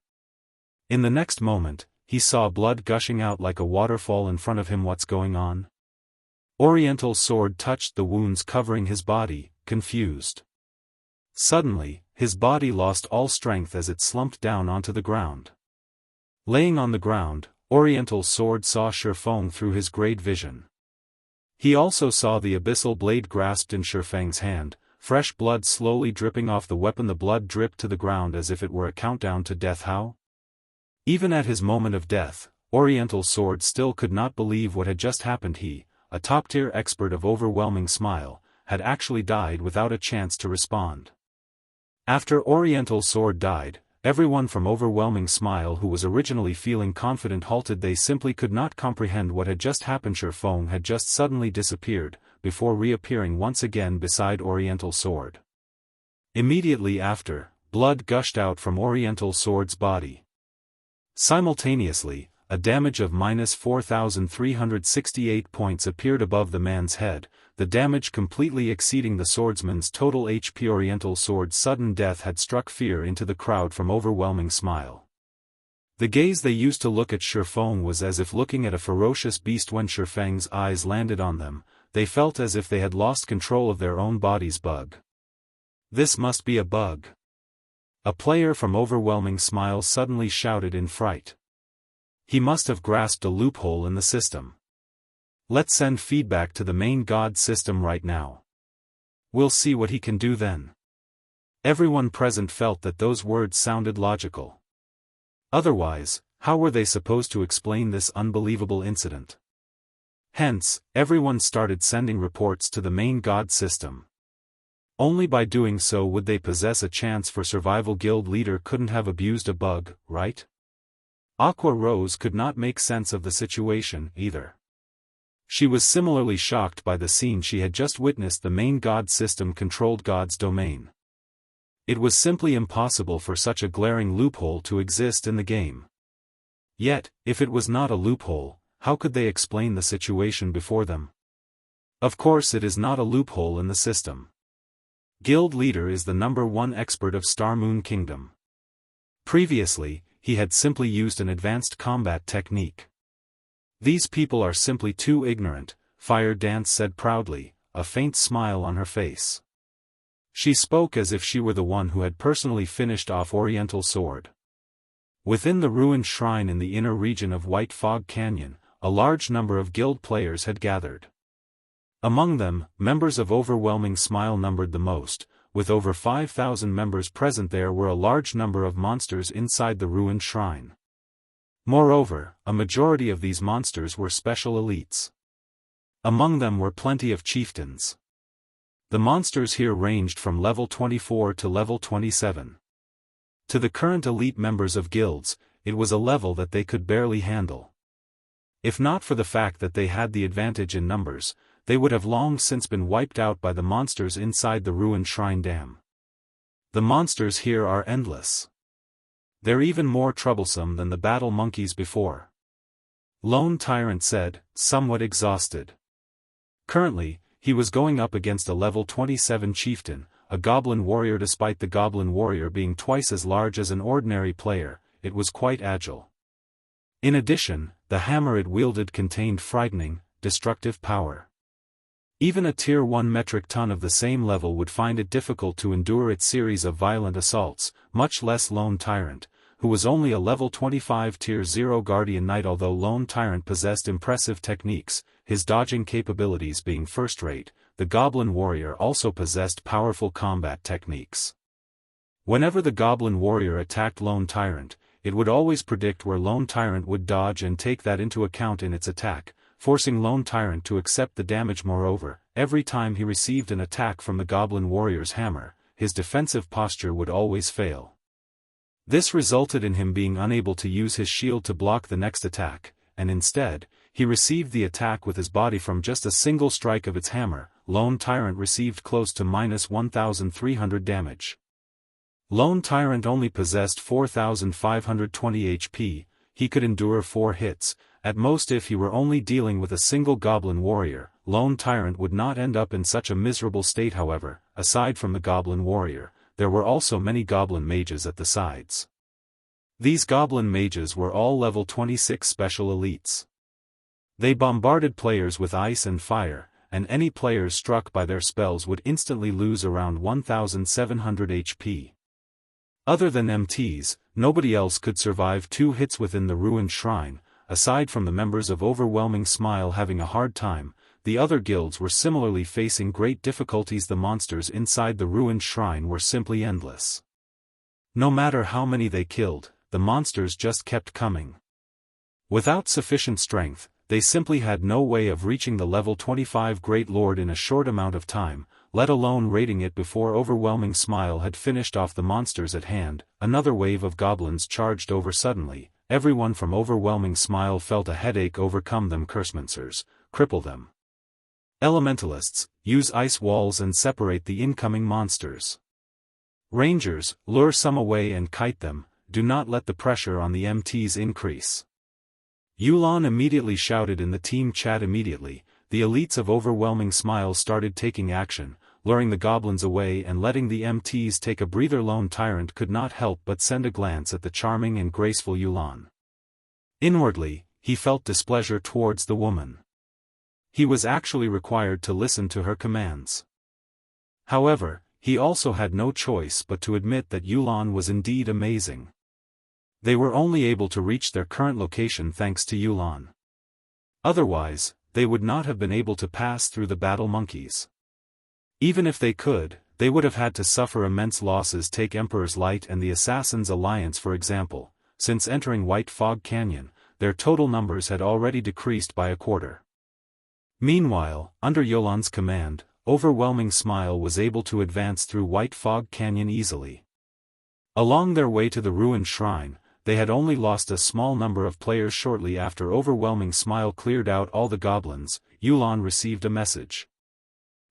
In the next moment, he saw blood gushing out like a waterfall in front of him. What's going on? Oriental Sword touched the wounds covering his body, confused. Suddenly, his body lost all strength as it slumped down onto the ground. Laying on the ground, Oriental Sword saw Shifeng through his great vision. He also saw the abyssal blade grasped in Shifeng's hand, fresh blood slowly dripping off the weapon. The blood dripped to the ground as if it were a countdown to death. How? Even at his moment of death, Oriental Sword still could not believe what had just happened. He, a top-tier expert of Overwhelming Smile, had actually died without a chance to respond. After Oriental Sword died, everyone from Overwhelming Smile who was originally feeling confident halted. They simply could not comprehend what had just happened. Shifeng had just suddenly disappeared, before reappearing once again beside Oriental Sword. Immediately after, blood gushed out from Oriental Sword's body. Simultaneously, a damage of -4,368 points appeared above the man's head, the damage completely exceeding the swordsman's total HP. Oriental Sword's sudden death had struck fear into the crowd from Overwhelming Smile. The gaze they used to look at Shifeng was as if looking at a ferocious beast. When Shifeng's eyes landed on them, they felt as if they had lost control of their own bodies. Bug. This must be a bug. A player from Overwhelming Smile suddenly shouted in fright. He must have grasped a loophole in the system. Let's send feedback to the main god system right now. We'll see what he can do then. Everyone present felt that those words sounded logical. Otherwise, how were they supposed to explain this unbelievable incident? Hence, everyone started sending reports to the main god system. Only by doing so would they possess a chance for survival. Guild leader couldn't have abused a bug, right? Aqua Rose could not make sense of the situation, either. She was similarly shocked by the scene she had just witnessed. The main god system controlled God's domain. It was simply impossible for such a glaring loophole to exist in the game. Yet, if it was not a loophole, how could they explain the situation before them? Of course it is not a loophole in the system. Guild leader is the #1 expert of Star Moon Kingdom. Previously, he had simply used an advanced combat technique. These people are simply too ignorant, Fire Dance said proudly, a faint smile on her face. She spoke as if she were the one who had personally finished off Oriental Sword. Within the ruined shrine in the inner region of White Fog Canyon, a large number of guild players had gathered. Among them, members of Overwhelming Smile numbered the most. With over 5,000 members present, there were a large number of monsters inside the ruined shrine. Moreover, a majority of these monsters were special elites. Among them were plenty of chieftains. The monsters here ranged from level 24 to level 27. To the current elite members of guilds, it was a level that they could barely handle. If not for the fact that they had the advantage in numbers, they would have long since been wiped out by the monsters inside the ruined shrine dam. The monsters here are endless. They're even more troublesome than the battle monkeys before. Lone Tyrant said, somewhat exhausted. Currently, he was going up against a level 27 chieftain, a goblin warrior. Despite the goblin warrior being twice as large as an ordinary player, it was quite agile. In addition, the hammer it wielded contained frightening, destructive power. Even a Tier 1 metric ton of the same level would find it difficult to endure its series of violent assaults, much less Lone Tyrant, who was only a level 25 Tier 0 Guardian Knight. Although Lone Tyrant possessed impressive techniques, his dodging capabilities being first-rate, the Goblin Warrior also possessed powerful combat techniques. Whenever the Goblin Warrior attacked Lone Tyrant, it would always predict where Lone Tyrant would dodge and take that into account in its attack, forcing Lone Tyrant to accept the damage. Moreover, every time he received an attack from the Goblin Warrior's hammer, his defensive posture would always fail. This resulted in him being unable to use his shield to block the next attack, and instead, he received the attack with his body from just a single strike of its hammer. Lone Tyrant received close to -1,300 damage. Lone Tyrant only possessed 4,520 HP, he could endure 4 hits. At most, if he were only dealing with a single Goblin Warrior, Lone Tyrant would not end up in such a miserable state. However, aside from the Goblin Warrior, there were also many Goblin Mages at the sides. These Goblin Mages were all level 26 special elites. They bombarded players with ice and fire, and any players struck by their spells would instantly lose around 1,700 HP. Other than MTs, nobody else could survive 2 hits within the ruined shrine. Aside from the members of Overwhelming Smile having a hard time, the other guilds were similarly facing great difficulties. The monsters inside the ruined shrine were simply endless. No matter how many they killed, the monsters just kept coming. Without sufficient strength, they simply had no way of reaching the level 25 Great Lord in a short amount of time, let alone raiding it before Overwhelming Smile had finished off the monsters at hand. Another wave of goblins charged over suddenly. Everyone from Overwhelming Smile felt a headache overcome them. Cursemancers, cripple them. Elementalists, use ice walls and separate the incoming monsters. Rangers, lure some away and kite them, do not let the pressure on the MTs increase. Yulan immediately shouted in the team chat. Immediately, the elites of Overwhelming Smile started taking action, luring the goblins away and letting the MTs take a breather. Lone Tyrant could not help but send a glance at the charming and graceful Yulan. Inwardly, he felt displeasure towards the woman. He was actually required to listen to her commands. However, he also had no choice but to admit that Yulan was indeed amazing. They were only able to reach their current location thanks to Yulan. Otherwise, they would not have been able to pass through the battle monkeys. Even if they could, they would have had to suffer immense losses. Take Emperor's Light and the Assassin's Alliance for example. Since entering White Fog Canyon, their total numbers had already decreased by a quarter. Meanwhile, under Yulan's command, Overwhelming Smile was able to advance through White Fog Canyon easily. Along their way to the ruined shrine, they had only lost a small number of players. Shortly after Overwhelming Smile cleared out all the goblins, Yulan received a message.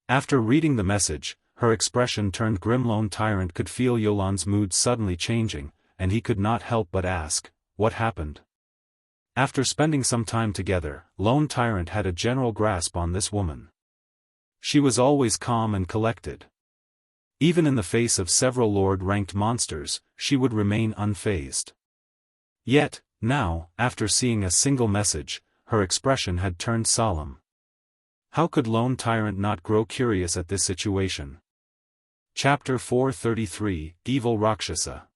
After reading the message, her expression turned grim. Lone Tyrant could feel Yulan's mood suddenly changing, and he could not help but ask, "What happened?" After spending some time together, Lone Tyrant had a general grasp on this woman. She was always calm and collected. Even in the face of several Lord-ranked monsters, she would remain unfazed. Yet, now, after seeing a single message, her expression had turned solemn. How could Lone Tyrant not grow curious at this situation? Chapter 433, Evil Rakshasa.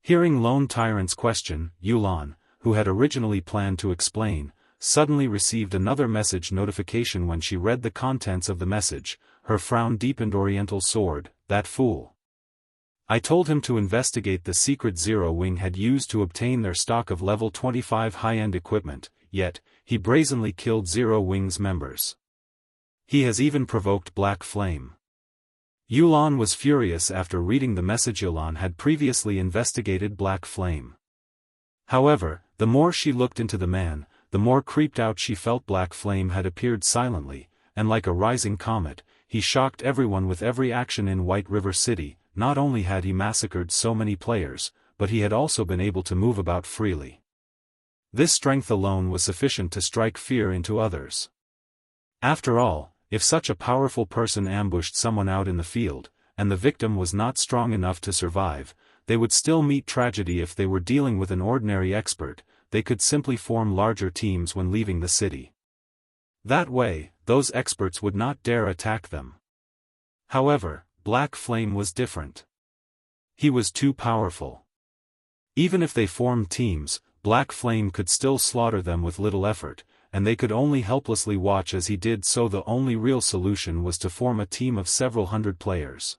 Hearing Lone Tyrant's question, Yulan, who had originally planned to explain, suddenly received another message notification. When she read the contents of the message, her frown deepened. Oriental Sword, that fool. I told him to investigate the secret Zero Wing had used to obtain their stock of level 25 high-end equipment, yet, he brazenly killed Zero Wing's members. He has even provoked Black Flame. Yulan was furious after reading the message. Yulan had previously investigated Black Flame. However, the more she looked into the man, the more creeped out she felt. Black Flame had appeared silently, and like a rising comet, he shocked everyone with every action in White River City. Not only had he massacred so many players, but he had also been able to move about freely. This strength alone was sufficient to strike fear into others. After all, if such a powerful person ambushed someone out in the field, and the victim was not strong enough to survive, they would still meet tragedy. If they were dealing with an ordinary expert, they could simply form larger teams when leaving the city. That way, those experts would not dare attack them. However, Black Flame was different. He was too powerful. Even if they formed teams, Black Flame could still slaughter them with little effort, and they could only helplessly watch as he did so. The only real solution was to form a team of several hundred players.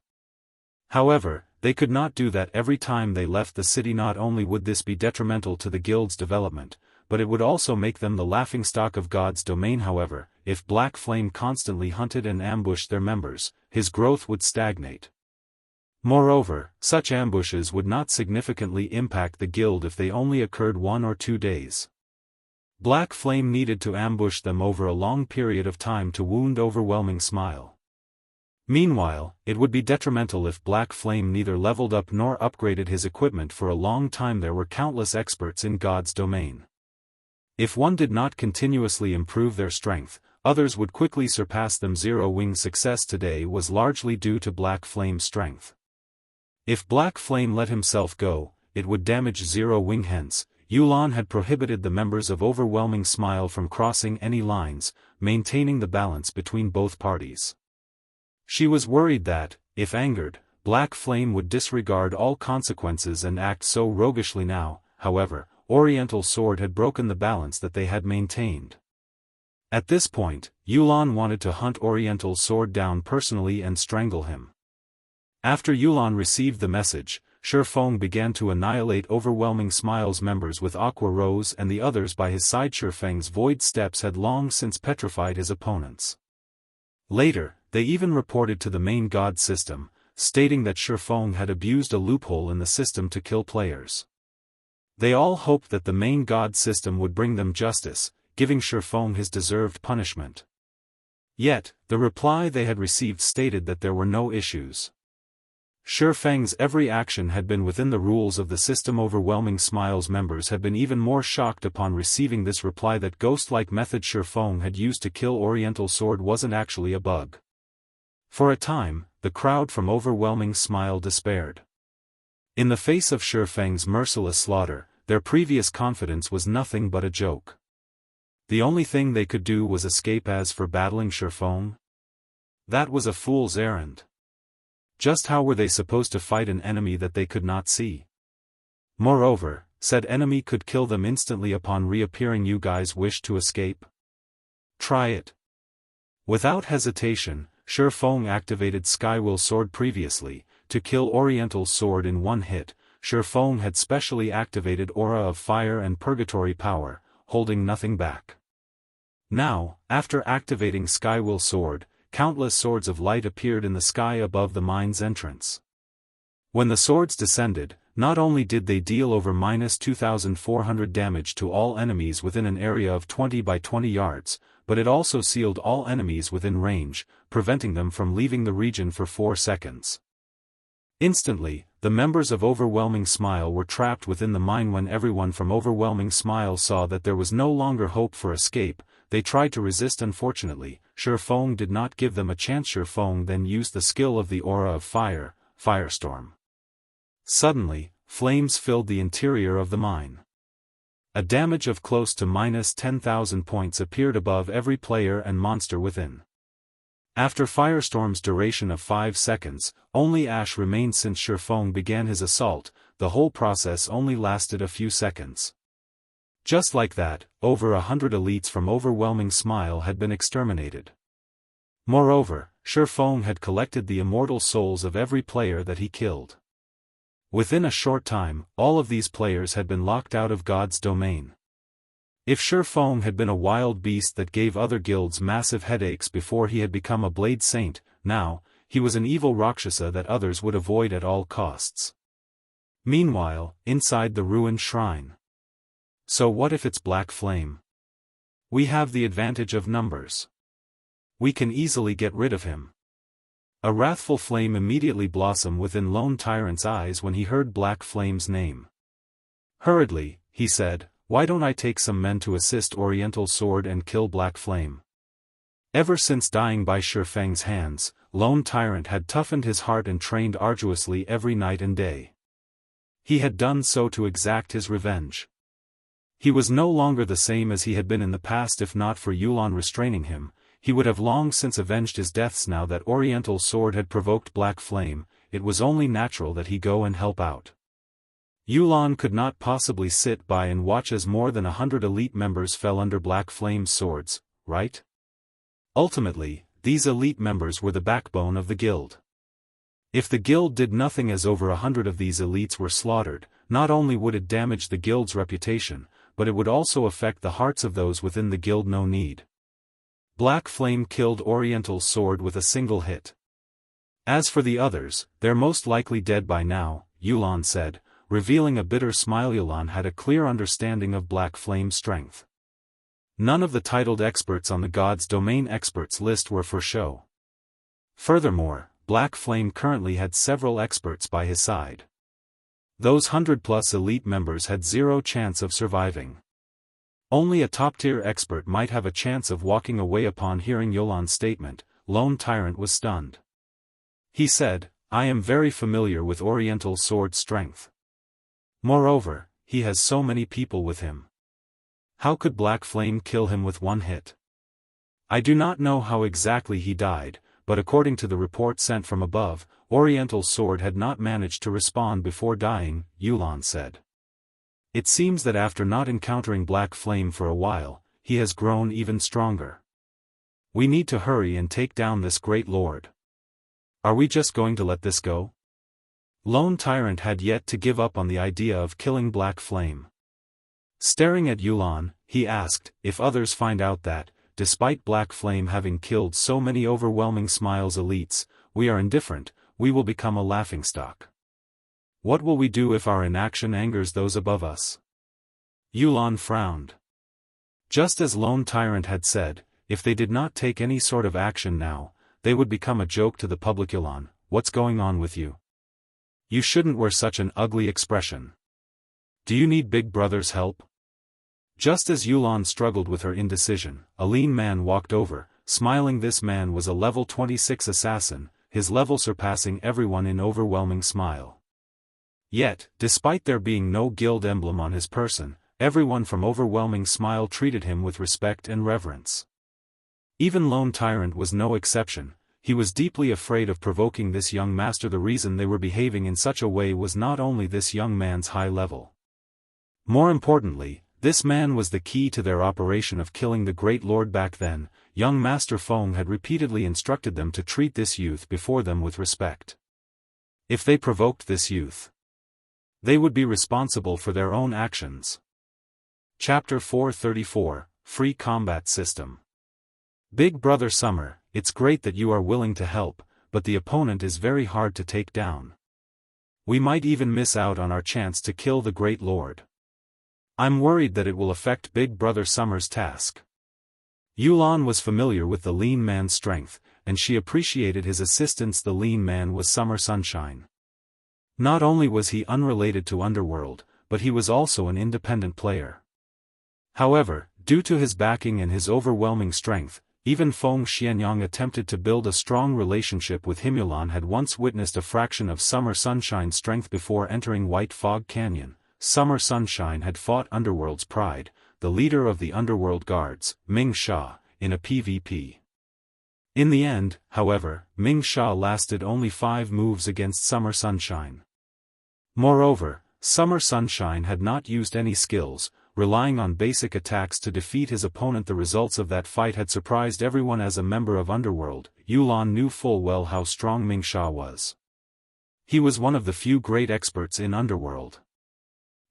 However, they could not do that every time they left the city. Not only would this be detrimental to the guild's development, but it would also make them the laughingstock of God's domain. However, if Black Flame constantly hunted and ambushed their members, his growth would stagnate. Moreover, such ambushes would not significantly impact the guild if they only occurred 1 or 2 days. Black Flame needed to ambush them over a long period of time to wound Overwhelming Smile. Meanwhile, it would be detrimental if Black Flame neither leveled up nor upgraded his equipment for a long time. There were countless experts in God's domain. If one did not continuously improve their strength, others would quickly surpass them. Zero Wing's success today was largely due to Black Flame's strength. If Black Flame let himself go, it would damage Zero Wing. Hence, Yulan had prohibited the members of Overwhelming Smile from crossing any lines, maintaining the balance between both parties. She was worried that, if angered, Black Flame would disregard all consequences and act so roguishly. Now, however, Oriental Sword had broken the balance that they had maintained. At this point, Yulan wanted to hunt Oriental Sword down personally and strangle him. After Yulan received the message, Shifeng began to annihilate Overwhelming Smile's members with Aqua Rose and the others by his side. Shifeng's void steps had long since petrified his opponents. Later, they even reported to the main god system, stating that Shifeng had abused a loophole in the system to kill players. They all hoped that the main god system would bring them justice, giving Shifeng his deserved punishment. Yet, the reply they had received stated that there were no issues. Shifeng's every action had been within the rules of the system. Overwhelming Smile's members had been even more shocked upon receiving this reply that ghost-like method Shifeng had used to kill Oriental Sword wasn't actually a bug. For a time, the crowd from Overwhelming Smile despaired. In the face of Shifeng's merciless slaughter, their previous confidence was nothing but a joke. The only thing they could do was escape. As for battling Shifeng, that was a fool's errand. Just how were they supposed to fight an enemy that they could not see? Moreover, said enemy could kill them instantly upon reappearing. You guys wish to escape? Try it. Without hesitation, Shifeng activated Skywill Sword. Previously, to kill Oriental Sword in one hit, Shifeng had specially activated Aura of Fire and Purgatory Power, holding nothing back. Now, after activating Skywill Sword, countless swords of light appeared in the sky above the mine's entrance. When the swords descended, not only did they deal over -2,400 damage to all enemies within an area of 20 by 20 yards, but it also sealed all enemies within range, preventing them from leaving the region for 4 seconds. Instantly, the members of Overwhelming Smile were trapped within the mine. When everyone from Overwhelming Smile saw that there was no longer hope for escape, they tried to resist. Unfortunately, Shifeng did not give them a chance. Shifeng then used the skill of the Aura of Fire, Firestorm. Suddenly, flames filled the interior of the mine. A damage of close to -10,000 points appeared above every player and monster within. After Firestorm's duration of 5 seconds, only ash remained. Since Shifeng began his assault, the whole process only lasted a few seconds. Just like that, over 100 elites from Overwhelming Smile had been exterminated. Moreover, Shifeng had collected the immortal souls of every player that he killed. Within a short time, all of these players had been locked out of God's domain. If Shifeng had been a wild beast that gave other guilds massive headaches before he had become a Blade Saint, now, he was an evil Rakshasa that others would avoid at all costs. Meanwhile, inside the ruined shrine. So what if it's Black Flame? We have the advantage of numbers. We can easily get rid of him. A wrathful flame immediately blossomed within Lone Tyrant's eyes when he heard Black Flame's name. Hurriedly, he said, "Why don't I take some men to assist Oriental Sword and kill Black Flame?" Ever since dying by Shifeng's hands, Lone Tyrant had toughened his heart and trained arduously every night and day. He had done so to exact his revenge. He was no longer the same as he had been in the past. If not for Yulan restraining him, he would have long since avenged his deaths. Now that Oriental Sword had provoked Black Flame, it was only natural that he go and help out. Yulan could not possibly sit by and watch as more than 100 elite members fell under Black Flame's swords, right? Ultimately, these elite members were the backbone of the guild. If the guild did nothing as over 100 of these elites were slaughtered, not only would it damage the guild's reputation, but it would also affect the hearts of those within the guild. No need. Black Flame killed Oriental Sword with a single hit. As for the others, they're most likely dead by now, Yulan said, revealing a bitter smile. Yulan had a clear understanding of Black Flame's strength. None of the titled experts on the God's Domain experts list were for show. Furthermore, Black Flame currently had several experts by his side. Those 100+ elite members had zero chance of surviving. Only a top-tier expert might have a chance of walking away. Upon hearing Yulan's statement, Lone Tyrant was stunned. He said, I am very familiar with Oriental Sword's strength. Moreover, he has so many people with him. How could Black Flame kill him with one hit? I do not know how exactly he died, but according to the report sent from above, Oriental Sword had not managed to respond before dying, Yulan said. It seems that after not encountering Black Flame for a while, he has grown even stronger. We need to hurry and take down this great lord. Are we just going to let this go? Lone Tyrant had yet to give up on the idea of killing Black Flame. Staring at Yulan, he asked, if others find out that, despite Black Flame having killed so many overwhelming smiles elites, we are indifferent, we will become a laughingstock. What will we do if our inaction angers those above us? Yulan frowned. Just as Lone Tyrant had said, if they did not take any sort of action now, they would become a joke to the public. Yulan, what's going on with you? You shouldn't wear such an ugly expression. Do you need Big Brother's help? Just as Yulan struggled with her indecision, a lean man walked over, smiling. This man was a level 26 assassin, his level surpassing everyone in overwhelming smile. Yet, despite there being no guild emblem on his person, everyone from Overwhelming Smile treated him with respect and reverence. Even Lone Tyrant was no exception. He was deeply afraid of provoking this young master. The reason they were behaving in such a way was not only this young man's high level. More importantly, this man was the key to their operation of killing the Great Lord. Back then, young Master Feng had repeatedly instructed them to treat this youth before them with respect. If they provoked this youth, they would be responsible for their own actions. Chapter 434, Free Combat System. Big Brother Summer, it's great that you are willing to help, but the opponent is very hard to take down. We might even miss out on our chance to kill the Great Lord. I'm worried that it will affect Big Brother Summer's task. Yulan was familiar with the lean man's strength, and she appreciated his assistance. The lean man was Summer Sunshine. Not only was he unrelated to Underworld, but he was also an independent player. However, due to his backing and his overwhelming strength, even Feng Xianyang attempted to build a strong relationship with him. Yulan had once witnessed a fraction of Summer Sunshine's strength before entering White Fog Canyon. Summer Sunshine had fought Underworld's Pride, the leader of the Underworld Guards, Ming Sha, in a PvP. In the end, however, Ming Sha lasted only 5 moves against Summer Sunshine. Moreover, Summer Sunshine had not used any skills, relying on basic attacks to defeat his opponent. The results of that fight had surprised everyone. As a member of Underworld, Yulan knew full well how strong Ming Sha was. He was one of the few great experts in Underworld.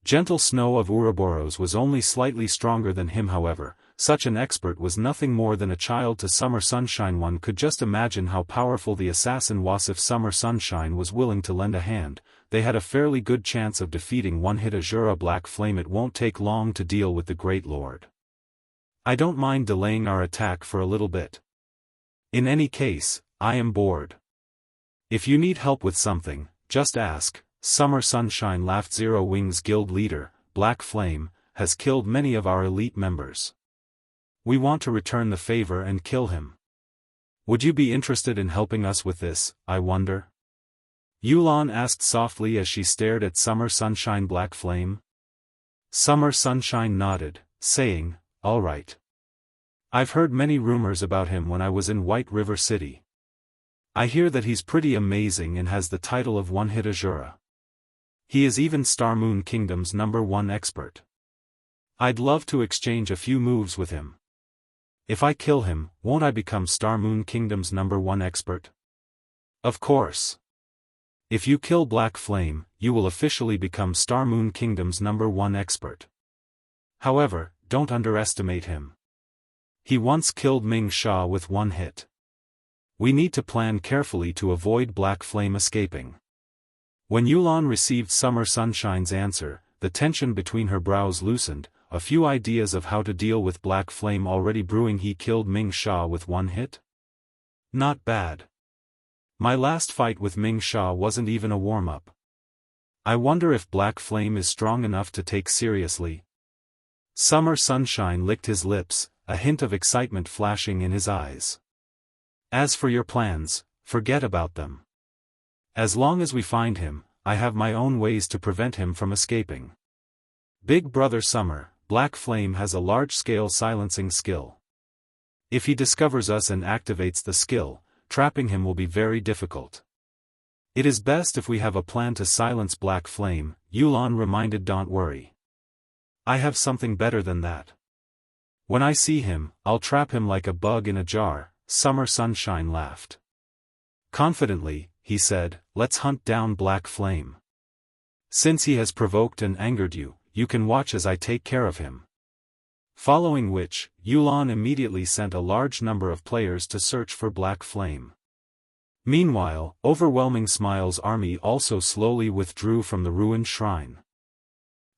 Gentle Snow of Ouroboros was only slightly stronger than him. However, such an expert was nothing more than a child to Summer Sunshine. One could just imagine how powerful the assassin was. If Summer Sunshine was willing to lend a hand, they had a fairly good chance of defeating one-hit Azura Black Flame. It won't take long to deal with the Great Lord. I don't mind delaying our attack for a little bit. In any case, I am bored. If you need help with something, just ask. Summer Sunshine laughed. Zero Wings Guild leader, Black Flame, has killed many of our elite members. We want to return the favor and kill him. Would you be interested in helping us with this, I wonder? Yulan asked softly as she stared at Summer Sunshine Black Flame. Summer Sunshine nodded, saying, "All right. I've heard many rumors about him when I was in White River City. I hear that he's pretty amazing and has the title of one-hit Azura. He is even Star Moon Kingdom's #1 expert. I'd love to exchange a few moves with him. If I kill him, won't I become Star Moon Kingdom's #1 expert?" "Of course. If you kill Black Flame, you will officially become Star Moon Kingdom's #1 expert. However, don't underestimate him. He once killed Ming Sha with one hit. We need to plan carefully to avoid Black Flame escaping." When Yulan received Summer Sunshine's answer, the tension between her brows loosened, a few ideas of how to deal with Black Flame already brewing. He killed Ming Sha with one hit? Not bad. My last fight with Ming Sha wasn't even a warm-up. I wonder if Black Flame is strong enough to take seriously. Summer Sunshine licked his lips, a hint of excitement flashing in his eyes. "As for your plans, forget about them. As long as we find him, I have my own ways to prevent him from escaping. Big Brother Summer, Black Flame has a large-scale silencing skill. If he discovers us and activates the skill, trapping him will be very difficult. It is best if we have a plan to silence Black Flame," Yulan reminded. "Don't worry. I have something better than that. When I see him, I'll trap him like a bug in a jar." Summer Sunshine laughed. Confidently, he said, "Let's hunt down Black Flame. Since he has provoked and angered you, you can watch as I take care of him." Following which, Yulan immediately sent a large number of players to search for Black Flame. Meanwhile, Overwhelming Smile's army also slowly withdrew from the ruined shrine.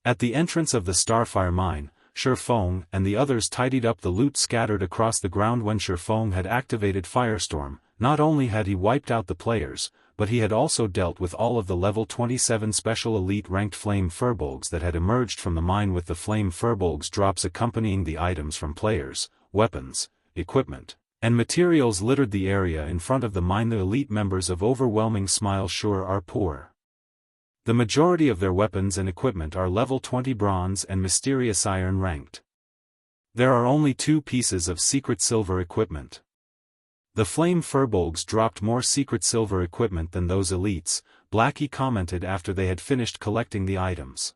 At the entrance of the Starfire mine, Shifeng and the others tidied up the loot scattered across the ground. When Shifeng had activated Firestorm, not only had he wiped out the players, but he had also dealt with all of the level 27 special elite ranked flame furbolgs that had emerged from the mine, with the flame furbolgs drops accompanying the items from players, weapons, equipment, and materials littered the area in front of the mine. The elite members of Overwhelming Smile sure are poor. The majority of their weapons and equipment are level 20 bronze and mysterious iron ranked. There are only 2 pieces of secret silver equipment. The flame furbolgs dropped more secret silver equipment than those elites, Blackie commented after they had finished collecting the items.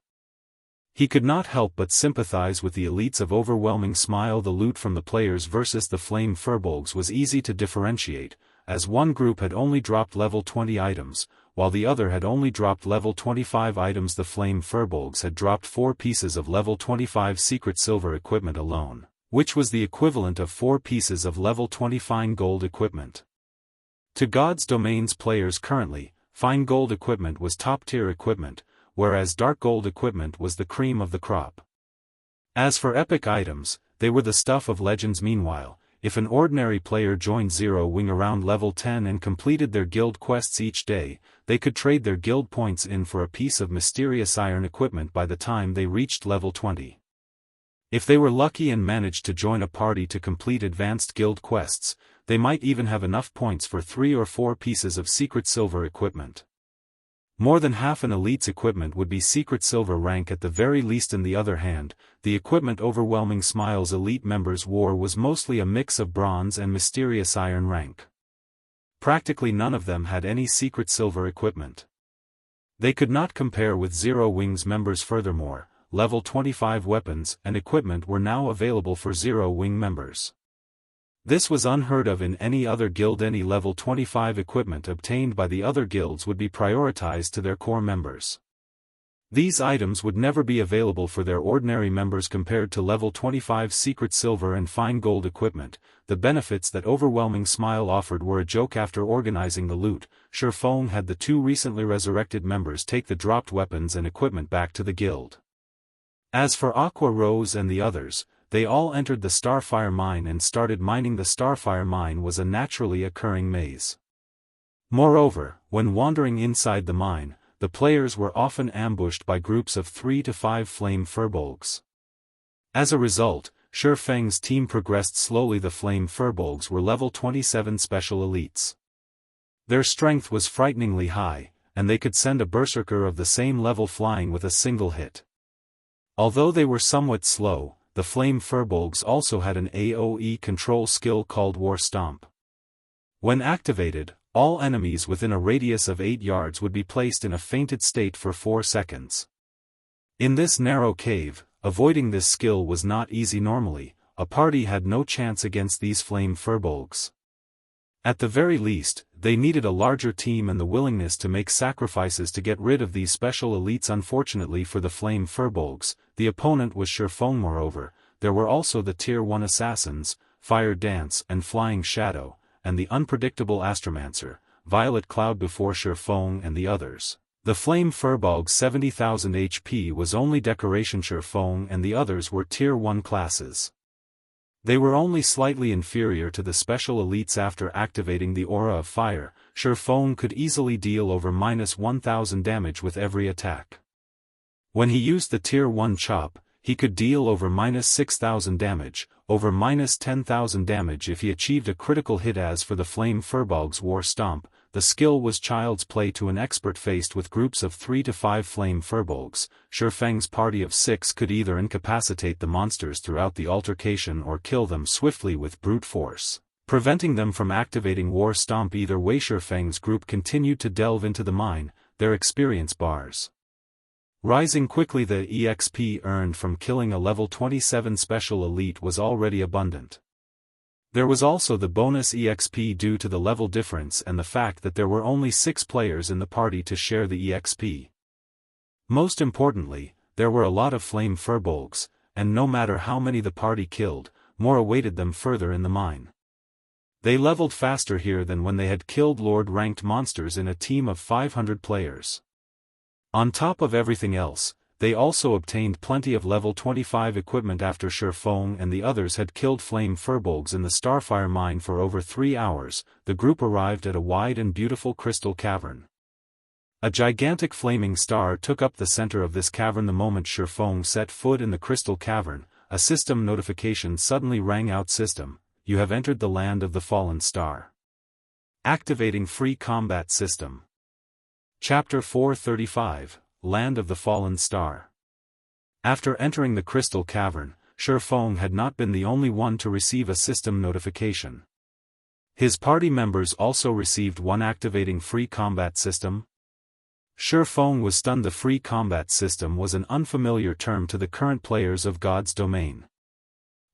He could not help but sympathize with the elites of Overwhelming Smile. The loot from the players versus the flame furbolgs was easy to differentiate, as one group had only dropped level 20 items, while the other had only dropped level 25 items. The flame furbolgs had dropped 4 pieces of level 25 secret silver equipment alone, which was the equivalent of 4 pieces of level 20 fine gold equipment. To God's Domains players currently, fine gold equipment was top-tier equipment, whereas dark gold equipment was the cream of the crop. As for epic items, they were the stuff of legends. Meanwhile, if an ordinary player joined Zero Wing around level 10 and completed their guild quests each day, they could trade their guild points in for a piece of mysterious iron equipment by the time they reached level 20. If they were lucky and managed to join a party to complete advanced guild quests, they might even have enough points for 3 or 4 pieces of secret silver equipment. More than half an elite's equipment would be secret silver rank at the very least. On the other hand, the equipment Overwhelming Smile's elite members wore was mostly a mix of bronze and mysterious iron rank. Practically none of them had any secret silver equipment. They could not compare with Zero Wing's members. Furthermore, level 25 weapons and equipment were now available for Zero Wing members. This was unheard of in any other guild. Any level 25 equipment obtained by the other guilds would be prioritized to their core members. These items would never be available for their ordinary members. Compared to level 25 secret silver and fine gold equipment, the benefits that Overwhelming Smile offered were a joke. After organizing the loot, Shifeng had the 2 recently resurrected members take the dropped weapons and equipment back to the guild. As for Aqua Rose and the others, they all entered the Starfire mine and started mining. The Starfire mine was a naturally occurring maze. Moreover, when wandering inside the mine, the players were often ambushed by groups of 3 to 5 flame furbolgs. As a result, Shifeng's team progressed slowly. The flame furbolgs were level 27 special elites. Their strength was frighteningly high, and they could send a berserker of the same level flying with a single hit. Although they were somewhat slow, the Flame Furbolgs also had an AoE control skill called War Stomp. When activated, all enemies within a radius of 8 yards would be placed in a fainted state for 4 seconds. In this narrow cave, avoiding this skill was not easy normally. A party had no chance against these Flame Furbolgs. At the very least, they needed a larger team and the willingness to make sacrifices to get rid of these special elites. Unfortunately for the Flame Furbolgs, the opponent was Shifeng. Moreover, there were also the Tier 1 assassins, Fire Dance and Flying Shadow, and the unpredictable Astromancer, Violet Cloud before Shifeng and the others. The Flame Furbolg's 70,000 HP was only decoration. Shifeng and the others were Tier 1 classes. They were only slightly inferior to the special elites. After activating the Aura of Fire, Shifeng could easily deal over -1000 damage with every attack. When he used the Tier 1 Chop, he could deal over -6000 damage, over -10,000 damage if he achieved a critical hit. As for the Flame Furbolg's War Stomp, the skill was child's play to an expert. Faced with groups of 3 to 5 Flame Furbolgs, Shifeng's party of 6 could either incapacitate the monsters throughout the altercation or kill them swiftly with brute force, preventing them from activating War Stomp. Either way, Shifeng's group continued to delve into the mine, their experience bars rising quickly. The EXP earned from killing a level 27 special elite was already abundant. There was also the bonus EXP due to the level difference and the fact that there were only 6 players in the party to share the EXP. Most importantly, there were a lot of Flame Furbolgs, and no matter how many the party killed, more awaited them further in the mine. They leveled faster here than when they had killed Lord-ranked monsters in a team of 500 players. On top of everything else, they also obtained plenty of level 25 equipment. After Shifeng and the others had killed Flame Furbolgs in the Starfire mine for over 3 hours, the group arrived at a wide and beautiful crystal cavern. A gigantic flaming star took up the center of this cavern. The moment Shifeng set foot in the crystal cavern, a system notification suddenly rang out. System, you have entered the land of the fallen star. Activating free combat system. Chapter 435, Land of the Fallen Star. After entering the crystal cavern, Shifeng had not been the only one to receive a system notification. His party members also received one. Activating free combat system. Shifeng was stunned. The free combat system was an unfamiliar term to the current players of God's Domain.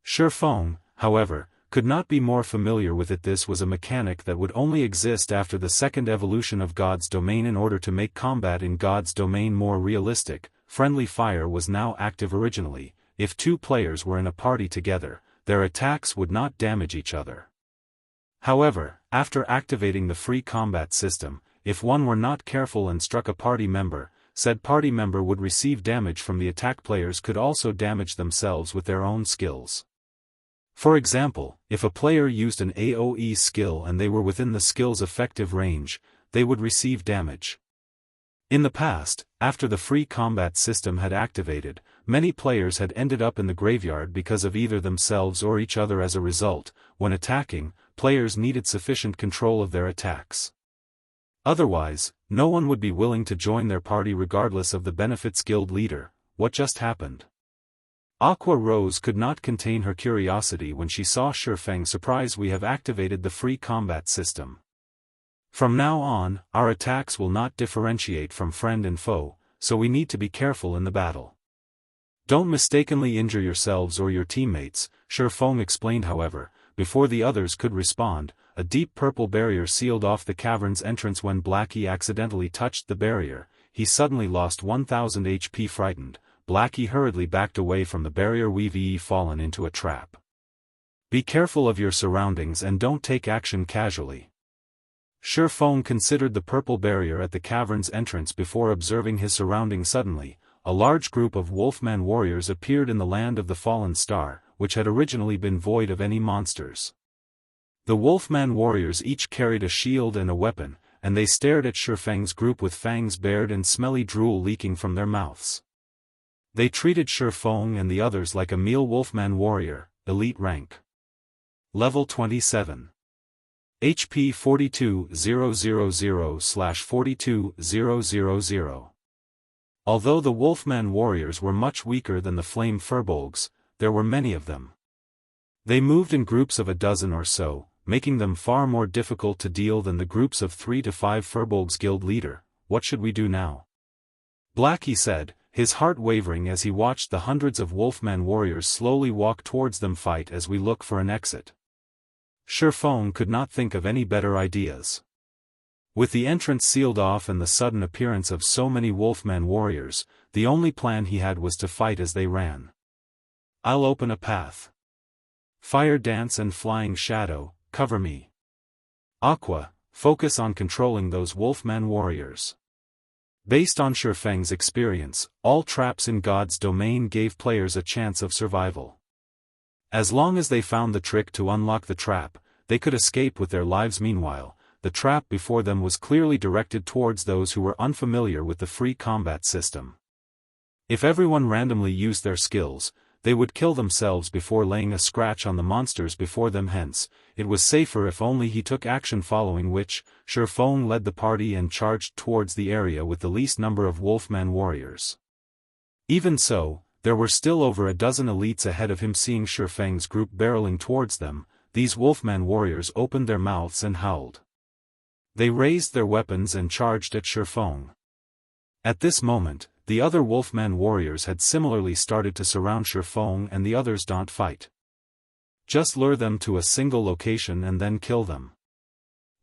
Shifeng, however, could not be more familiar with it. This was a mechanic that would only exist after the second evolution of God's Domain. In order to make combat in God's Domain more realistic, friendly fire was now active. Originally, if 2 players were in a party together, their attacks would not damage each other. However, after activating the free combat system, if one were not careful and struck a party member, said party member would receive damage from the attack. Players could also damage themselves with their own skills. For example, if a player used an AoE skill and they were within the skill's effective range, they would receive damage. In the past, after the free combat system had activated, many players had ended up in the graveyard because of either themselves or each other. As a result, when attacking, players needed sufficient control of their attacks. Otherwise, no one would be willing to join their party regardless of the benefits. Guild leader, what just happened? Aqua Rose could not contain her curiosity when she saw Shifeng. Surprise, we have activated the free combat system. From now on, our attacks will not differentiate from friend and foe, so we need to be careful in the battle. Don't mistakenly injure yourselves or your teammates, Shifeng explained. However, before the others could respond, a deep purple barrier sealed off the cavern's entrance. When Blackie accidentally touched the barrier, he suddenly lost 1000 HP. Frightened, Blackie hurriedly backed away from the barrier. We've fallen into a trap. Be careful of your surroundings and don't take action casually. Shifeng considered the purple barrier at the cavern's entrance before observing his surroundings. Suddenly, a large group of Wolfman warriors appeared in the land of the fallen star, which had originally been void of any monsters. The Wolfman warriors each carried a shield and a weapon, and they stared at Shifeng's group with fangs bared and smelly drool leaking from their mouths. They treated Shifeng and the others like a meal. Wolfman warrior, elite rank. Level 27. HP 42000/42000. Although the Wolfman warriors were much weaker than the Flame Furbolgs, there were many of them. They moved in groups of a dozen or so, making them far more difficult to deal than the groups of 3 to 5 Furbolgs guild leader. What should we do now? Blackie said, his heart wavering as he watched the hundreds of Wolfman warriors slowly walk towards them. Fight as we look for an exit. Shifeng could not think of any better ideas. With the entrance sealed off and the sudden appearance of so many Wolfman warriors, the only plan he had was to fight as they ran. I'll open a path. Fire Dance and Flying Shadow, cover me. Aqua, focus on controlling those Wolfman warriors. Based on Shifeng's experience, all traps in God's domain gave players a chance of survival. As long as they found the trick to unlock the trap, they could escape with their lives. Meanwhile, the trap before them was clearly directed towards those who were unfamiliar with the free combat system. If everyone randomly used their skills, they would kill themselves before laying a scratch on the monsters before them. Hence, it was safer if only he took action, following which, Shifeng led the party and charged towards the area with the least number of Wolfman warriors. Even so, there were still over a dozen elites ahead of him. Seeing Shifeng's group barreling towards them, these Wolfman warriors opened their mouths and howled. They raised their weapons and charged at Shifeng. At this moment, the other Wolfman warriors had similarly started to surround Shifeng and the others. Don't fight. Just lure them to a single location and then kill them.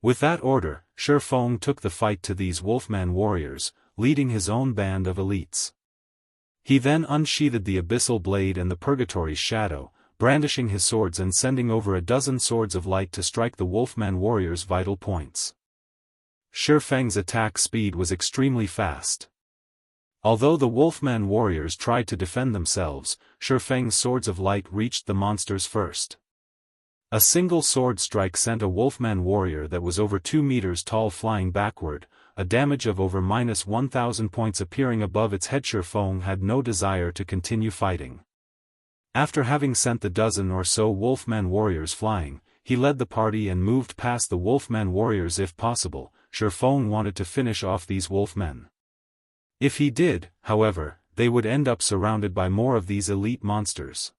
With that order, Shifeng took the fight to these Wolfman warriors, leading his own band of elites. He then unsheathed the Abyssal Blade and the Purgatory Shadow, brandishing his swords and sending over a dozen swords of light to strike the Wolfman warriors' vital points. Shifeng's attack speed was extremely fast. Although the Wolfman warriors tried to defend themselves, Shifeng's swords of light reached the monsters first. A single sword strike sent a Wolfman warrior that was over 2 meters tall flying backward, a damage of over -1,000 points appearing above its head. Shifeng had no desire to continue fighting. After having sent the dozen or so Wolfman warriors flying, he led the party and moved past the Wolfman warriors. If possible, Shifeng wanted to finish off these Wolfmen. If he did, however, they would end up surrounded by more of these elite monsters.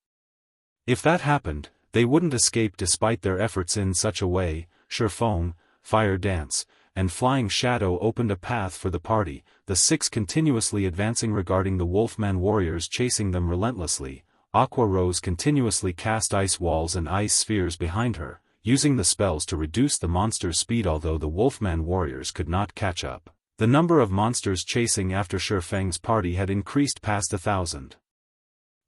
If that happened, they wouldn't escape despite their efforts. In such a way, Shifeng, Fire Dance, and Flying Shadow opened a path for the party, the 6 continuously advancing regarding the Wolfman warriors chasing them relentlessly. Aqua Rose continuously cast ice walls and ice spheres behind her, using the spells to reduce the monsters' speed. Although the Wolfman warriors could not catch up, the number of monsters chasing after Shifeng's party had increased past 1,000.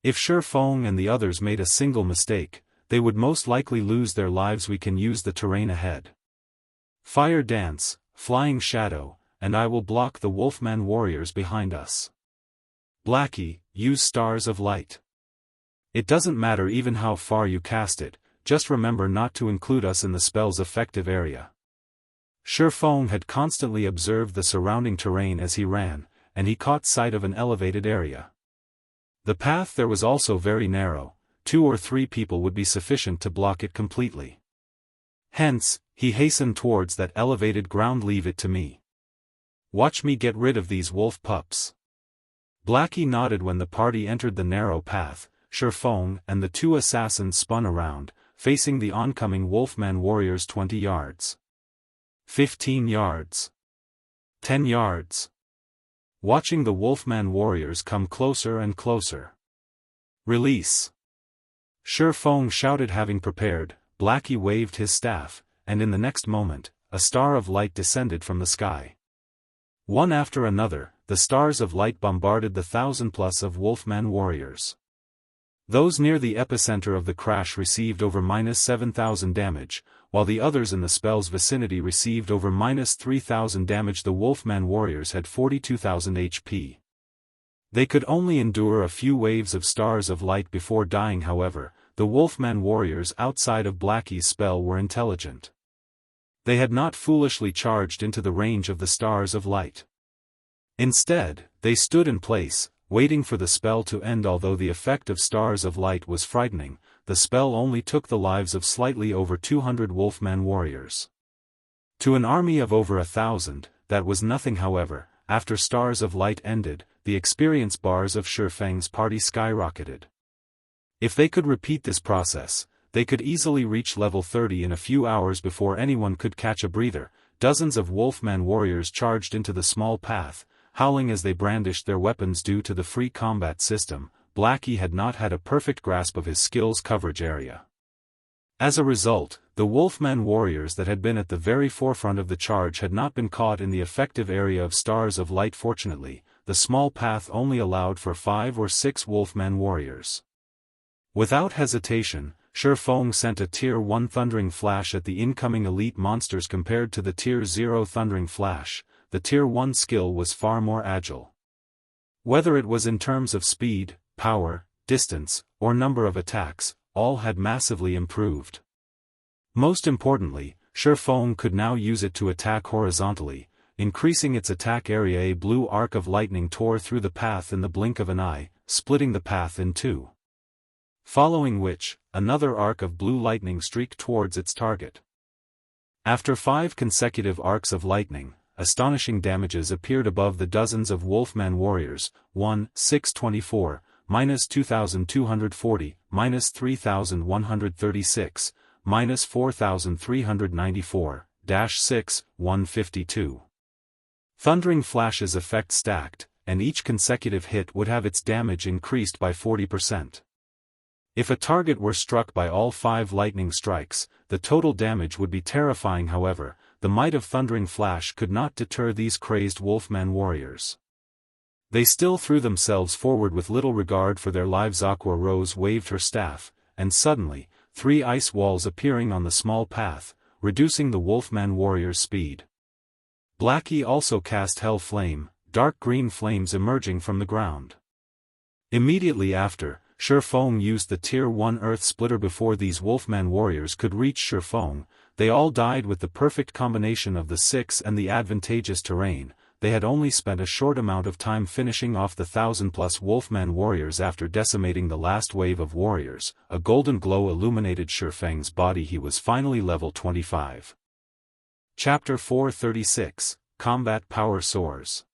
If Shifeng and the others made a single mistake, they would most likely lose their lives. We can use the terrain ahead. Fire Dance, Flying Shadow, and I will block the Wolfman warriors behind us. Blackie, use Stars of Light. It doesn't matter even how far you cast it, just remember not to include us in the spell's effective area. Shifeng had constantly observed the surrounding terrain as he ran, and he caught sight of an elevated area. The path there was also very narrow, 2 or 3 people would be sufficient to block it completely. Hence, he hastened towards that elevated ground. Leave it to me. Watch me get rid of these wolf pups. Blackie nodded when the party entered the narrow path. Shifeng and the 2 assassins spun around, facing the oncoming Wolfman warriors. 20 yards. 15 yards. 10 yards. Watching the Wolfman warriors come closer and closer. Release. Shifeng shouted. Having prepared, Blackie waved his staff, and in the next moment, a star of light descended from the sky. One after another, the stars of light bombarded the 1,000+ of Wolfman warriors. Those near the epicenter of the crash received over -7,000 damage, while the others in the spell's vicinity received over -3,000 damage. The Wolfman warriors had 42,000 HP. They could only endure a few waves of stars of light before dying. However, the Wolfman warriors outside of Blackie's spell were intelligent. They had not foolishly charged into the range of the stars of light. Instead, they stood in place, waiting for the spell to end. Although the effect of stars of light was frightening, the spell only took the lives of slightly over 200 Wolfman warriors. To an army of over 1,000, that was nothing. However, after Stars of Light ended, the experience bars of Shifeng's party skyrocketed. If they could repeat this process, they could easily reach level 30 in a few hours before anyone could catch a breather. Dozens of Wolfman warriors charged into the small path, howling as they brandished their weapons. Due to the free combat system, Blackie had not had a perfect grasp of his skill's coverage area. As a result, the Wolfman warriors that had been at the very forefront of the charge had not been caught in the effective area of Stars of Light. Fortunately, the small path only allowed for 5 or 6 Wolfman warriors. Without hesitation, Shifeng sent a Tier 1 Thundering Flash at the incoming elite monsters. Compared to the Tier 0 Thundering Flash, the Tier 1 skill was far more agile. Whether it was in terms of speed, power, distance, or number of attacks, all had massively improved. Most importantly, Shifeng could now use it to attack horizontally, increasing its attack area. A blue arc of lightning tore through the path in the blink of an eye, splitting the path in two. Following which, another arc of blue lightning streaked towards its target. After 5 consecutive arcs of lightning, astonishing damages appeared above the dozens of Wolfman warriors. 624, -2240, -3136, -4394, -6, 152. Thundering Flash's effect stacked, and each consecutive hit would have its damage increased by 40%. If a target were struck by all 5 lightning strikes, the total damage would be terrifying. However, the might of Thundering Flash could not deter these crazed Wolfman warriors. They still threw themselves forward with little regard for their lives. Aqua Rose waved her staff, and suddenly, 3 ice walls appearing on the small path, reducing the Wolfman warriors' speed. Blackie also cast Hell Flame, dark green flames emerging from the ground. Immediately after, Shifeng used the Tier 1 Earth Splitter. Before these Wolfman warriors could reach Shifeng, they all died. With the perfect combination of the 6 and the advantageous terrain, they had only spent a short amount of time finishing off the 1,000+ Wolfman warriors. After decimating the last wave of warriors, a golden glow illuminated Shifeng's body. He was finally level 25. Chapter 436, Combat Power Soars.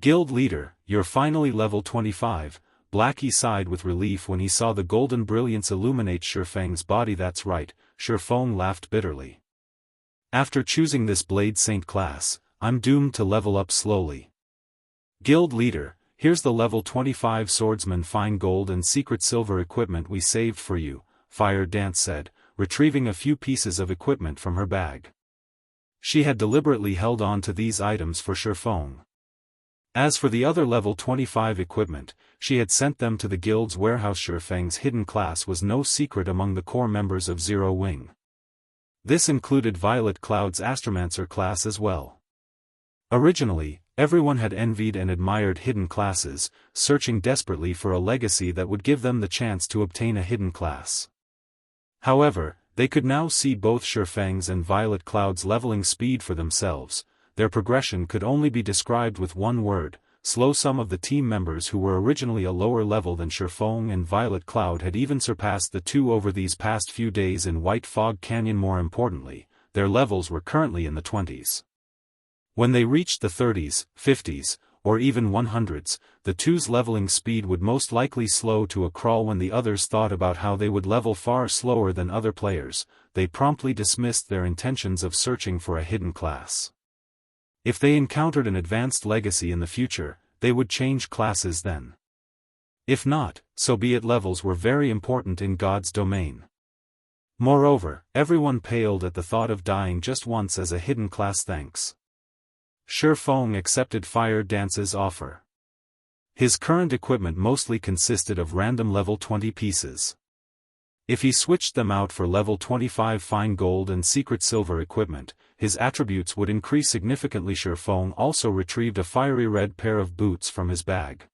Guild Leader, you're finally level 25. Blackie sighed with relief when he saw the golden brilliance illuminate Shifeng's body. That's right, Shifeng laughed bitterly. After choosing this Blade Saint class, I'm doomed to level up slowly. Guild Leader, here's the level 25 Swordsman fine gold and secret silver equipment we saved for you, Fire Dance said, retrieving a few pieces of equipment from her bag. She had deliberately held on to these items for Shifeng. As for the other level 25 equipment, she had sent them to the guild's warehouse. Shifeng's hidden class was no secret among the core members of Zero Wing. This included Violet Cloud's Astromancer class as well. Originally, everyone had envied and admired hidden classes, searching desperately for a legacy that would give them the chance to obtain a hidden class. However, they could now see both Shifeng's and Violet Cloud's leveling speed for themselves. Their progression could only be described with one word: slow. Some of the team members who were originally a lower level than Shifeng and Violet Cloud had even surpassed the two over these past few days in White Fog Canyon. More importantly, their levels were currently in the 20s. When they reached the 30s, 50s, or even 100s, the two's leveling speed would most likely slow to a crawl. When the others thought about how they would level far slower than other players, they promptly dismissed their intentions of searching for a hidden class. If they encountered an advanced legacy in the future, they would change classes then. If not, so be it. Levels were very important in God's domain. Moreover, everyone paled at the thought of dying just once as a hidden class. Thanks. Shifeng accepted Fire Dance's offer. His current equipment mostly consisted of random level 20 pieces. If he switched them out for level 25 fine gold and secret silver equipment, his attributes would increase significantly. Shifeng also retrieved a fiery red pair of boots from his bag.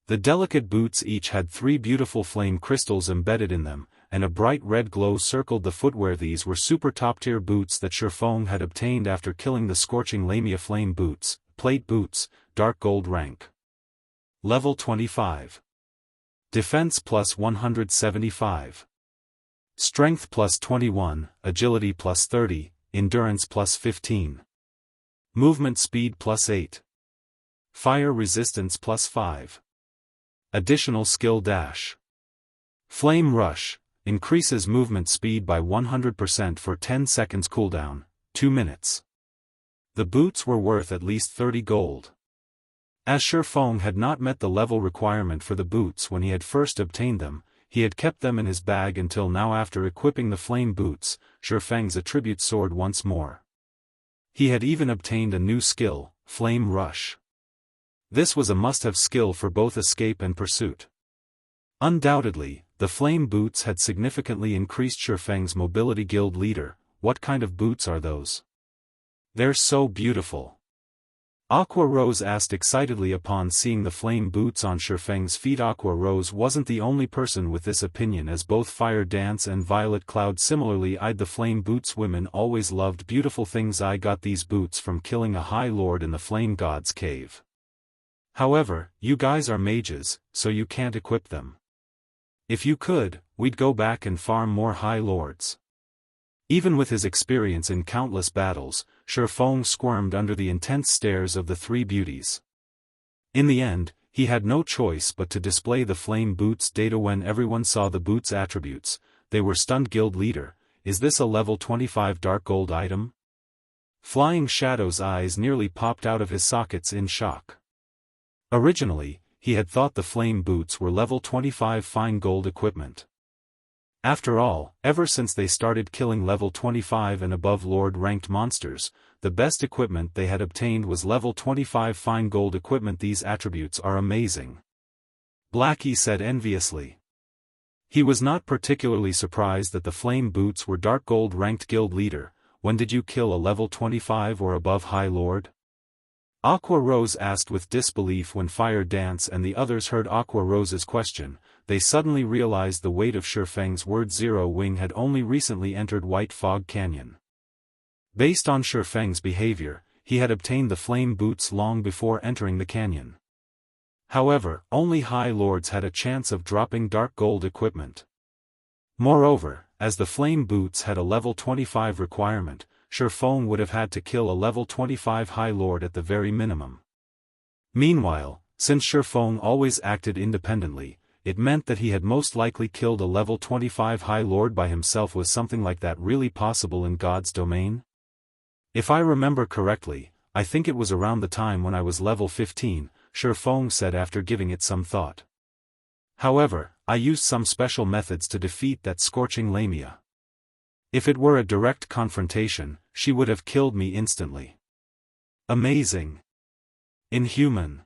The delicate boots each had 3 beautiful flame crystals embedded in them, and a bright red glow circled the footwear. These were super top-tier boots that Shifeng had obtained after killing the scorching Lamia flame boots, plate boots, dark gold rank. Level 25. Defense plus 175. Strength plus 21, Agility plus 30, Endurance plus 15. Movement speed plus 8. Fire resistance +5. Additional skill dash. Flame rush, increases movement speed by 100% for 10 seconds cooldown, 2 minutes. The boots were worth at least 30 gold. As Shifeng had not met the level requirement for the boots when he had first obtained them, he had kept them in his bag until now. After equipping the flame boots, Shifeng's attribute soared once more. He had even obtained a new skill, Flame Rush. This was a must-have skill for both escape and pursuit. Undoubtedly, the flame boots had significantly increased Shifeng's mobility. Guild leader, what kind of boots are those? They're so beautiful. Aqua Rose asked excitedly upon seeing the flame boots on Shifeng's feet. Aqua Rose wasn't the only person with this opinion, as both Fire Dance and Violet Cloud similarly eyed the flame boots. Women always loved beautiful things. I got these boots from killing a High Lord in the Flame God's cave. However, you guys are mages, so you can't equip them. If you could, we'd go back and farm more High Lords. Even with his experience in countless battles, Shifeng squirmed under the intense stares of the three beauties. In the end, he had no choice but to display the flame boots data. When everyone saw the boots' attributes, they were stunned. Guild leader, is this a level 25 dark gold item? Flying Shadow's eyes nearly popped out of his sockets in shock. Originally, he had thought the flame boots were level 25 fine gold equipment. After all, ever since they started killing level 25 and above Lord-ranked monsters, the best equipment they had obtained was level 25 fine gold equipment. These attributes are amazing. Blackie said enviously. He was not particularly surprised that the flame boots were dark gold ranked. Guild leader, when did you kill a level 25 or above High Lord? Aqua Rose asked with disbelief. When Fire Dance and the others heard Aqua Rose's question, they suddenly realized the weight of Shifeng's words. Zero Wing had only recently entered White Fog Canyon. Based on Shifeng's behavior, he had obtained the flame boots long before entering the canyon. However, only High Lords had a chance of dropping dark gold equipment. Moreover, as the flame boots had a level 25 requirement, Shifeng would have had to kill a level 25 High Lord at the very minimum. Meanwhile, since Shifeng always acted independently, it meant that he had most likely killed a level 25 High Lord by himself. Was something like that really possible in God's domain? If I remember correctly, I think it was around the time when I was level 15, Shifeng said after giving it some thought. However, I used some special methods to defeat that scorching Lamia. If it were a direct confrontation, she would have killed me instantly. Amazing. Inhuman.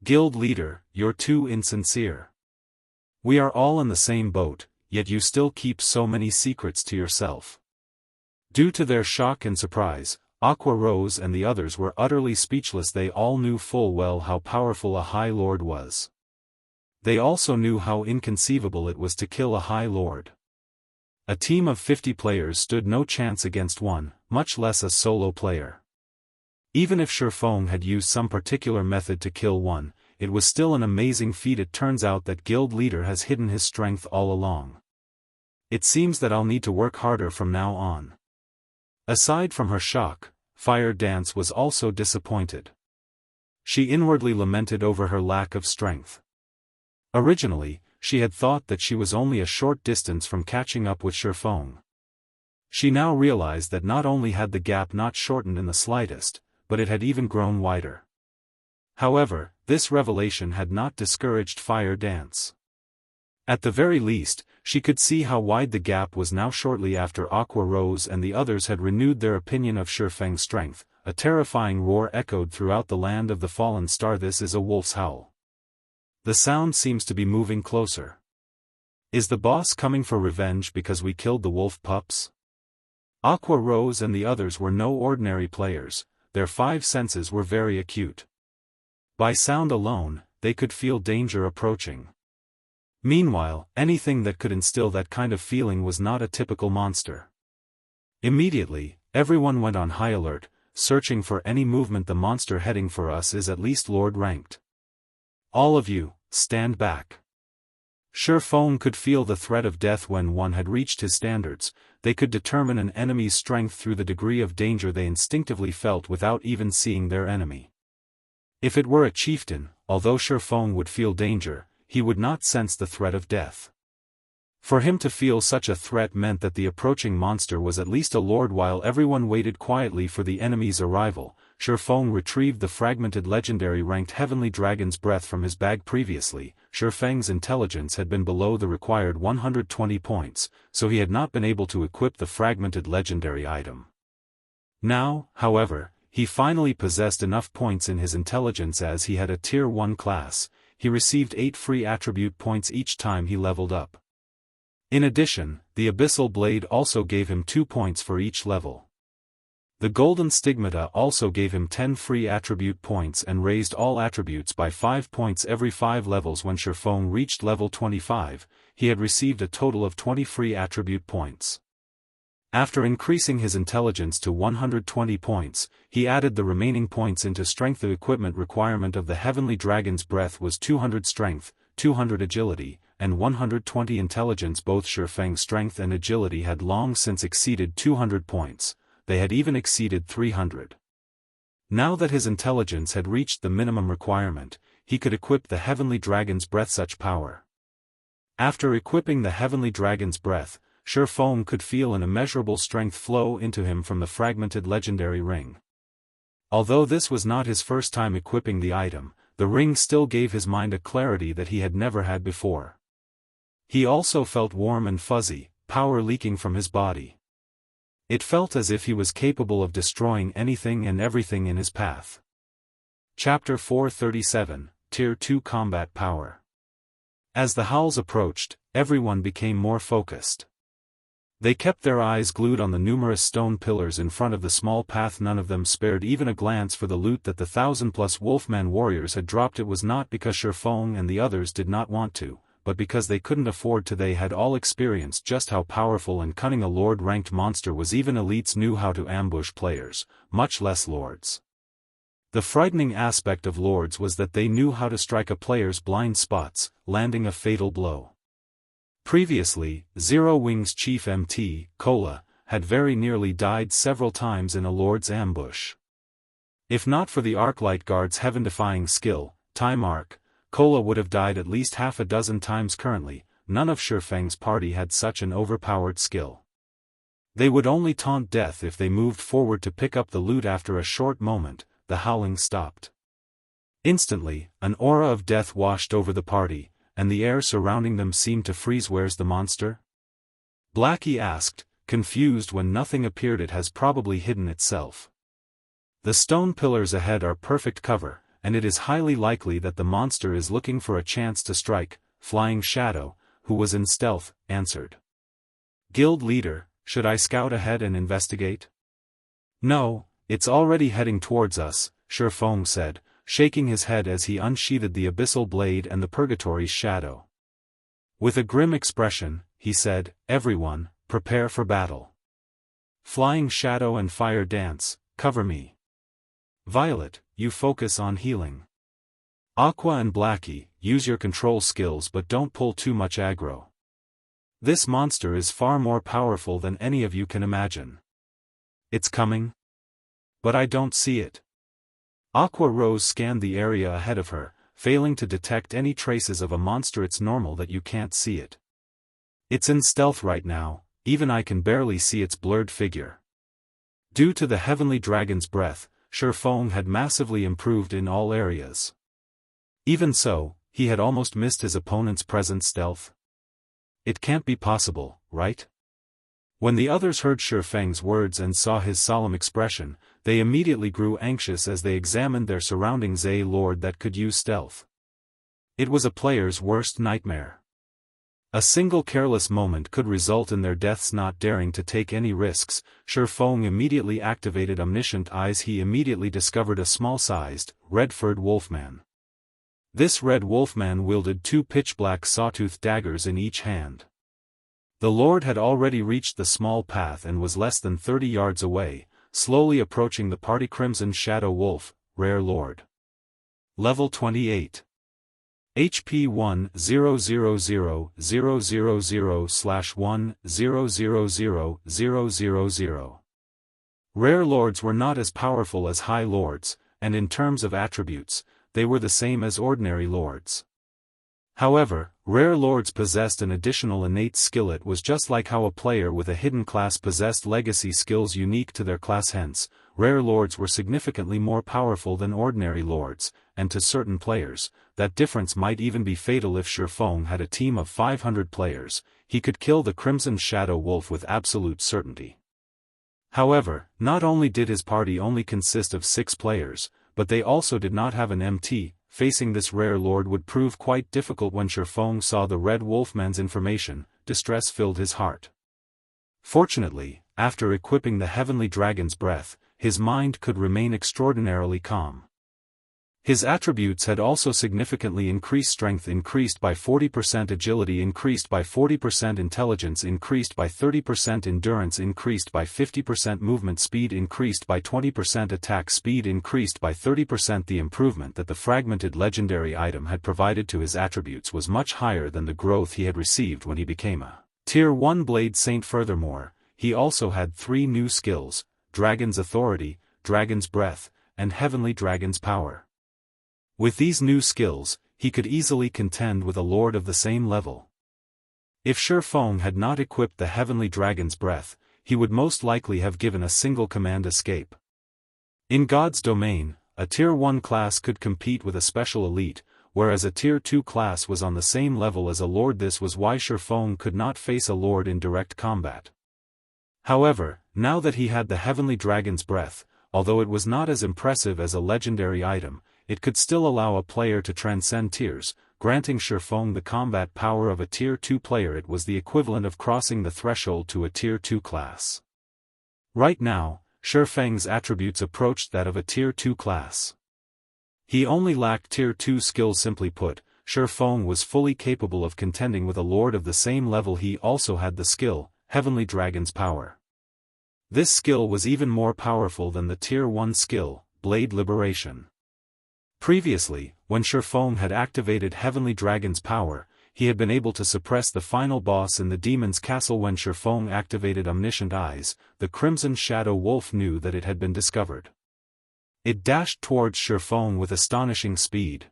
Guild leader, you're too insincere. We are all in the same boat, yet you still keep so many secrets to yourself. Due to their shock and surprise, Aqua Rose and the others were utterly speechless. They all knew full well how powerful a High Lord was. They also knew how inconceivable it was to kill a High Lord. A team of 50 players stood no chance against one, much less a solo player. Even if Shifeng had used some particular method to kill one, it was still an amazing feat. It turns out that Guild leader has hidden his strength all along. It seems that I'll need to work harder from now on. Aside from her shock, Fire Dance was also disappointed. She inwardly lamented over her lack of strength. Originally, she had thought that she was only a short distance from catching up with Shifeng. She now realized that not only had the gap not shortened in the slightest, but it had even grown wider. However, this revelation had not discouraged Fire Dance. At the very least, she could see how wide the gap was now. Shortly after Aqua Rose and the others had renewed their opinion of Shifeng's strength, a terrifying roar echoed throughout the land of the fallen star. This is a wolf's howl. The sound seems to be moving closer. Is the boss coming for revenge because we killed the wolf pups? Aqua Rose and the others were no ordinary players, their 5 senses were very acute. By sound alone, they could feel danger approaching. Meanwhile, anything that could instill that kind of feeling was not a typical monster. Immediately, everyone went on high alert, searching for any movement. The monster heading for us is at least Lord-ranked. All of you, stand back. Shifeng could feel the threat of death when one had reached his standards. They could determine an enemy's strength through the degree of danger they instinctively felt without even seeing their enemy. If it were a chieftain, although Shifeng would feel danger, he would not sense the threat of death. For him to feel such a threat meant that the approaching monster was at least a lord. While everyone waited quietly for the enemy's arrival, Shifeng retrieved the fragmented legendary ranked heavenly dragon's breath from his bag. Previously, Shifeng's intelligence had been below the required 120 points, so he had not been able to equip the fragmented legendary item. Now, however, he finally possessed enough points in his intelligence as he had a Tier 1 class. He received 8 free attribute points each time he leveled up. In addition, the Abyssal Blade also gave him 2 points for each level. The Golden Stigmata also gave him 10 free attribute points and raised all attributes by 5 points every 5 levels. When Shifeng reached level 25, he had received a total of 20 free attribute points. After increasing his intelligence to 120 points, he added the remaining points into strength. The equipment requirement of the Heavenly Dragon's Breath was 200 strength, 200 agility, and 120 intelligence. Both Shifeng's strength and agility had long since exceeded 200 points, they had even exceeded 300. Now that his intelligence had reached the minimum requirement, he could equip the Heavenly Dragon's Breath. Such power. After equipping the Heavenly Dragon's Breath, Shifeng could feel an immeasurable strength flow into him from the fragmented legendary ring. Although this was not his first time equipping the item, the ring still gave his mind a clarity that he had never had before. He also felt warm and fuzzy, power leaking from his body. It felt as if he was capable of destroying anything and everything in his path. Chapter 437, Tier 2 Combat Power. As the howls approached, everyone became more focused. They kept their eyes glued on the numerous stone pillars in front of the small path. None of them spared even a glance for the loot that the 1,000+ Wolfman warriors had dropped. It was not because Shifeng and the others did not want to, but because they couldn't afford to. They had all experienced just how powerful and cunning a lord-ranked monster was. Even elites knew how to ambush players, much less lords. The frightening aspect of lords was that they knew how to strike a player's blind spots, landing a fatal blow. Previously, Zero Wing's chief MT, Kola, had very nearly died several times in a lord's ambush. If not for the Arclight Guard's heaven-defying skill, Time Arc, Kola would have died at least half a dozen times. Currently, none of Shifeng's party had such an overpowered skill. They would only taunt death if they moved forward to pick up the loot. After a short moment, the howling stopped. Instantly, an aura of death washed over the party, and the air surrounding them seemed to freeze. Where's the monster? Blackie asked, confused. When nothing appeared, it has probably hidden itself. The stone pillars ahead are perfect cover, and it is highly likely that the monster is looking for a chance to strike. Flying Shadow, who was in stealth, answered. Guild leader, should I scout ahead and investigate? No, it's already heading towards us, Shifeng said, shaking his head as he unsheathed the Abyssal Blade and the Purgatory's Shadow. With a grim expression, he said, everyone, prepare for battle. Flying Shadow and Fire Dance, cover me. Violet, you focus on healing. Aqua and Blackie, use your control skills but don't pull too much aggro. This monster is far more powerful than any of you can imagine. It's coming? But I don't see it. Aqua Rose scanned the area ahead of her, failing to detect any traces of a monster. It's normal that you can't see it. It's in stealth right now, even I can barely see its blurred figure. Due to the Heavenly Dragon's Breath, Shifeng had massively improved in all areas. Even so, he had almost missed his opponent's present stealth. It can't be possible, right? When the others heard Shifeng's words and saw his solemn expression, they immediately grew anxious as they examined their surroundings. A lord that could use stealth. It was a player's worst nightmare. A single careless moment could result in their deaths. Not daring to take any risks, Shifeng immediately activated Omniscient Eyes. He immediately discovered a small-sized, red-furred wolfman. This red wolfman wielded 2 pitch-black sawtooth daggers in each hand. The lord had already reached the small path and was less than 30 yards away, slowly approaching the party. Crimson Shadow Wolf, Rare Lord. Level 28. HP 1000000/1000000. Rare Lords were not as powerful as High Lords, and in terms of attributes, they were the same as ordinary lords. However, rare lords possessed an additional innate skill. It was just like how a player with a hidden class possessed legacy skills unique to their class. Hence, rare lords were significantly more powerful than ordinary lords, and to certain players, that difference might even be fatal. If Shifeng had a team of 500 players, he could kill the Crimson Shadow Wolf with absolute certainty. However, not only did his party only consist of 6 players, but they also did not have an MT. Facing this rare lord would prove quite difficult. When Shifeng saw the Red Wolfman's information, distress filled his heart. Fortunately, after equipping the Heavenly Dragon's Breath, his mind could remain extraordinarily calm. His attributes had also significantly increased: strength increased by 40%, agility increased by 40%, intelligence increased by 30%, endurance increased by 50%, movement speed increased by 20%, attack speed increased by 30%. The improvement that the fragmented legendary item had provided to his attributes was much higher than the growth he had received when he became a Tier 1 Blade Saint. Furthermore, he also had 3 new skills: Dragon's Authority, Dragon's Breath, and Heavenly Dragon's Power. With these new skills, he could easily contend with a lord of the same level. If Shifeng had not equipped the Heavenly Dragon's Breath, he would most likely have given a single command escape. In God's domain, a Tier 1 class could compete with a special elite, whereas a Tier 2 class was on the same level as a lord. This was why Shifeng could not face a lord in direct combat. However, now that he had the Heavenly Dragon's Breath, although it was not as impressive as a legendary item, it could still allow a player to transcend tiers, granting Shifeng the combat power of a Tier 2 player. It was the equivalent of crossing the threshold to a Tier 2 class. Right now, Shifeng's attributes approached that of a Tier 2 class. He only lacked Tier 2 skills. Simply put, Shifeng was fully capable of contending with a lord of the same level. He also had the skill, Heavenly Dragon's Power. This skill was even more powerful than the Tier 1 skill, Blade Liberation. Previously, when Shifeng had activated Heavenly Dragon's Power, he had been able to suppress the final boss in the Demon's Castle. When Shifeng activated Omniscient Eyes, the Crimson Shadow Wolf knew that it had been discovered. It dashed towards Shifeng with astonishing speed.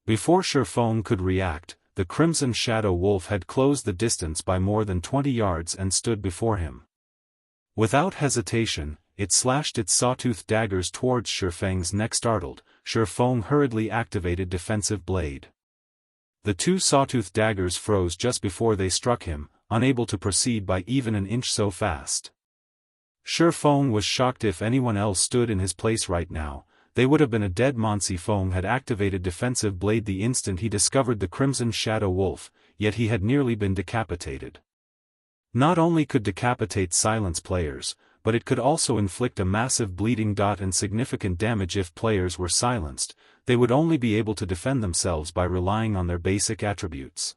Before Shifeng could react, the Crimson Shadow Wolf had closed the distance by more than 20 yards and stood before him. Without hesitation, it slashed its sawtooth daggers towards Shifeng's neck. Startled, Shifeng hurriedly activated Defensive Blade. The 2 sawtooth daggers froze just before they struck him, unable to proceed by even an inch so fast. Shifeng was shocked. If anyone else stood in his place right now, they would have been a dead man. Shifeng had activated Defensive Blade the instant he discovered the Crimson Shadow Wolf, yet he had nearly been decapitated. Not only could decapitate silence players, but it could also inflict a massive bleeding and significant damage. If players were silenced, they would only be able to defend themselves by relying on their basic attributes.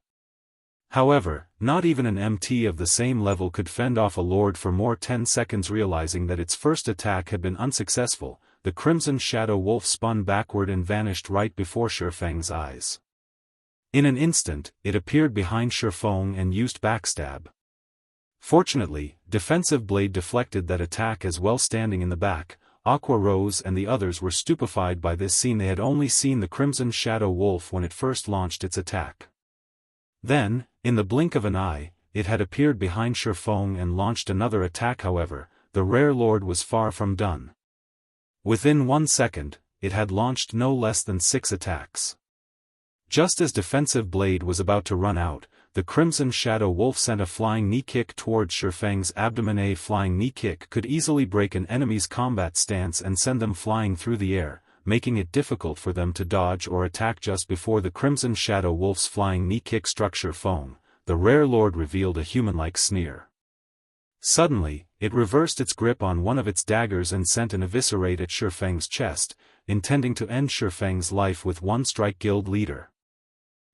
However, not even an MT of the same level could fend off a lord for more 10 seconds. Realizing that its first attack had been unsuccessful, the Crimson Shadow Wolf spun backward and vanished right before Shifeng's eyes. In an instant, it appeared behind Shifeng and used Backstab. Fortunately, Defensive Blade deflected that attack as well. Standing in the back, Aqua Rose and the others were stupefied by this scene. They had only seen the Crimson Shadow Wolf when it first launched its attack. Then, in the blink of an eye, it had appeared behind Shifeng and launched another attack. However, the rare lord was far from done. Within 1 second, it had launched no less than 6 attacks. Just as Defensive Blade was about to run out, the Crimson Shadow Wolf sent a flying knee kick towards Shifeng's abdomen. A flying knee kick could easily break an enemy's combat stance and send them flying through the air, making it difficult for them to dodge or attack. Just before the Crimson Shadow Wolf's flying knee kick struck Shifeng, the rare lord revealed a human-like sneer. Suddenly, it reversed its grip on one of its daggers and sent an eviscerate at Shifeng's chest, intending to end Shifeng's life with one strike. Guild leader.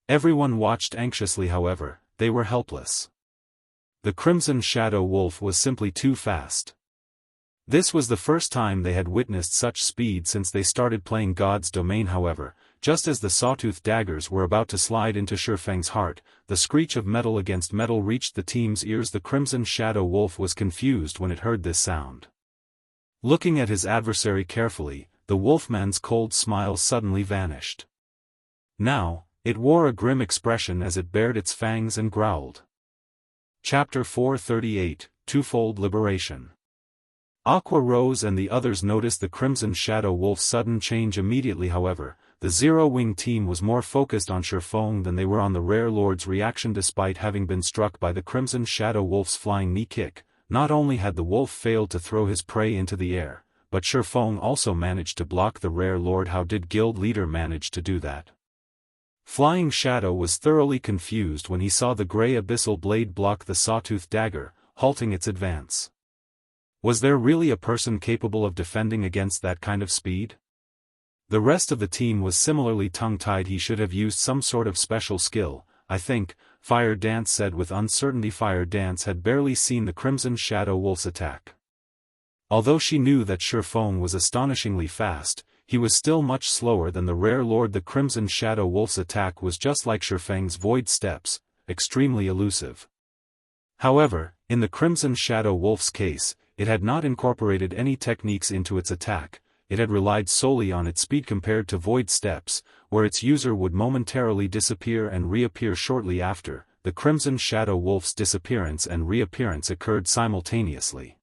Everyone watched anxiously. However, they were helpless. The Crimson Shadow Wolf was simply too fast. This was the first time they had witnessed such speed since they started playing God's Domain. However, just as the sawtooth daggers were about to slide into Shifeng's heart, the screech of metal against metal reached the team's ears. The Crimson Shadow Wolf was confused when it heard this sound. Looking at his adversary carefully, the wolfman's cold smile suddenly vanished. Now, it wore a grim expression as it bared its fangs and growled. Chapter 438, Twofold Liberation. Aqua Rose and the others noticed the Crimson Shadow Wolf's sudden change immediately. However, the Zero-Wing team was more focused on Shifeng than they were on the Rare Lord's reaction. Despite having been struck by the Crimson Shadow Wolf's flying knee kick, not only had the wolf failed to throw his prey into the air, but Shifeng also managed to block the Rare Lord. How did Guild Leader manage to do that? Flying Shadow was thoroughly confused when he saw the grey abyssal blade block the sawtooth dagger, halting its advance. Was there really a person capable of defending against that kind of speed? The rest of the team was similarly tongue-tied. He should have used some sort of special skill, I think, Fire Dance said with uncertainty. Fire Dance had barely seen the Crimson Shadow Wolf's attack. Although she knew that Shifeng was astonishingly fast, he was still much slower than the Rare Lord. The Crimson Shadow Wolf's attack was just like Shifeng's Void Steps, extremely elusive. However, in the Crimson Shadow Wolf's case, it had not incorporated any techniques into its attack. It had relied solely on its speed compared to Void Steps, where its user would momentarily disappear and reappear shortly after. The Crimson Shadow Wolf's disappearance and reappearance occurred simultaneously.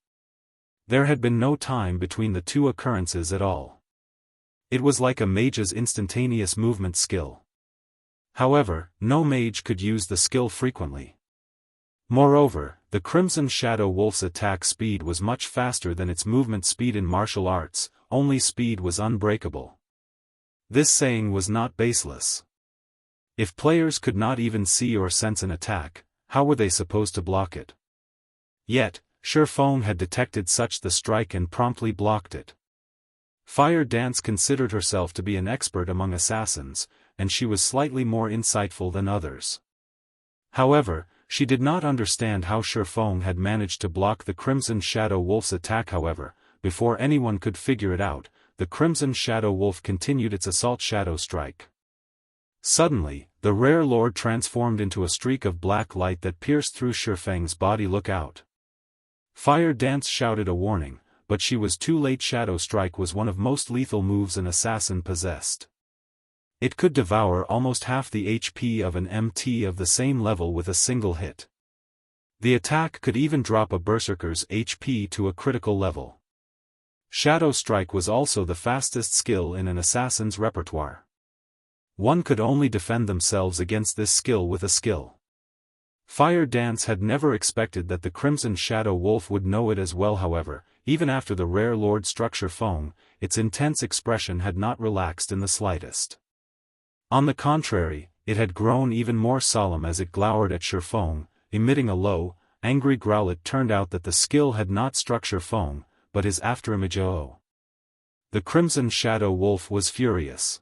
There had been no time between the two occurrences at all. It was like a mage's instantaneous movement skill. However, no mage could use the skill frequently. Moreover, the Crimson Shadow Wolf's attack speed was much faster than its movement speed. In martial arts, only speed was unbreakable. This saying was not baseless. If players could not even see or sense an attack, how were they supposed to block it? Yet, Shifeng had detected such the strike and promptly blocked it. Fire Dance considered herself to be an expert among assassins, and she was slightly more insightful than others. However, she did not understand how Shifeng had managed to block the Crimson Shadow Wolf's attack. However, before anyone could figure it out, the Crimson Shadow Wolf continued its assault shadow strike. Suddenly, the Rare Lord transformed into a streak of black light that pierced through Shifeng's body. Look out! Fire Dance shouted a warning, but she was too late. Shadow Strike was one of most lethal moves an assassin possessed. It could devour almost half the HP of an MT of the same level with a single hit. The attack could even drop a berserker's HP to a critical level. Shadow Strike was also the fastest skill in an assassin's repertoire. One could only defend themselves against this skill with a skill. Fire Dance had never expected that the Crimson Shadow Wolf would know it as well. However, even after the Rare Lord struck Shifeng, its intense expression had not relaxed in the slightest. On the contrary, it had grown even more solemn as it glowered at Shifeng, emitting a low, angry growl. It turned out that the skill had not struck Shifeng, but his afterimage. The Crimson Shadow Wolf was furious.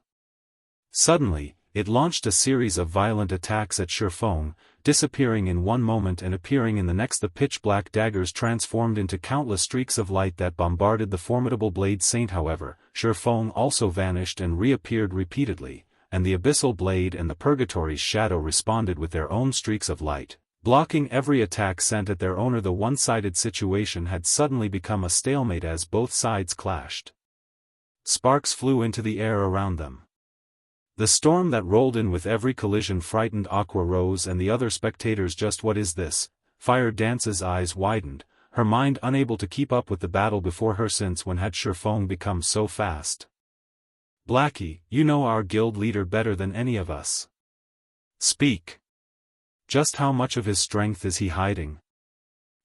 Suddenly, it launched a series of violent attacks at Shifeng, disappearing in one moment and appearing in the next. The pitch-black daggers transformed into countless streaks of light that bombarded the formidable blade saint. However, Shifeng also vanished and reappeared repeatedly, and the abyssal blade and the purgatory's shadow responded with their own streaks of light, blocking every attack sent at their owner. The one-sided situation had suddenly become a stalemate as both sides clashed. Sparks flew into the air around them. The storm that rolled in with every collision frightened Aqua Rose and the other spectators. Just what is this? Fire Dance's eyes widened, her mind unable to keep up with the battle before her. Since when had Shifeng become so fast? Blackie, you know our guild leader better than any of us. Speak. Just how much of his strength is he hiding?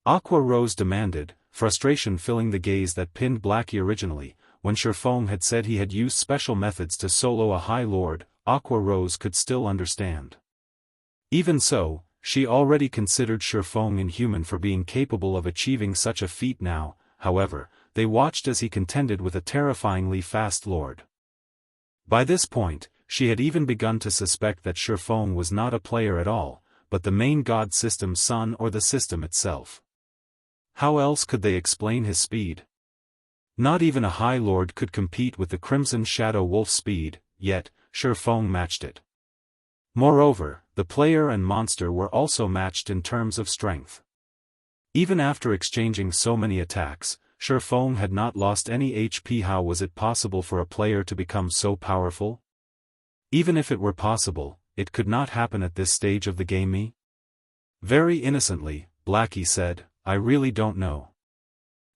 Aqua Rose demanded, frustration filling the gaze that pinned Blackie. Originally, when Shifeng had said he had used special methods to solo a High Lord, Aqua Rose could still understand. Even so, she already considered Shifeng inhuman for being capable of achieving such a feat. Now, however, they watched as he contended with a terrifyingly fast lord. By this point, she had even begun to suspect that Shifeng was not a player at all, but the main god system's son or the system itself. How else could they explain his speed? Not even a High Lord could compete with the Crimson Shadow Wolf's speed, yet, Shifeng matched it. Moreover, the player and monster were also matched in terms of strength. Even after exchanging so many attacks, Shifeng had not lost any HP. How was it possible for a player to become so powerful? Even if it were possible, it could not happen at this stage of the game. Me? Very innocently, Blackie said, I really don't know.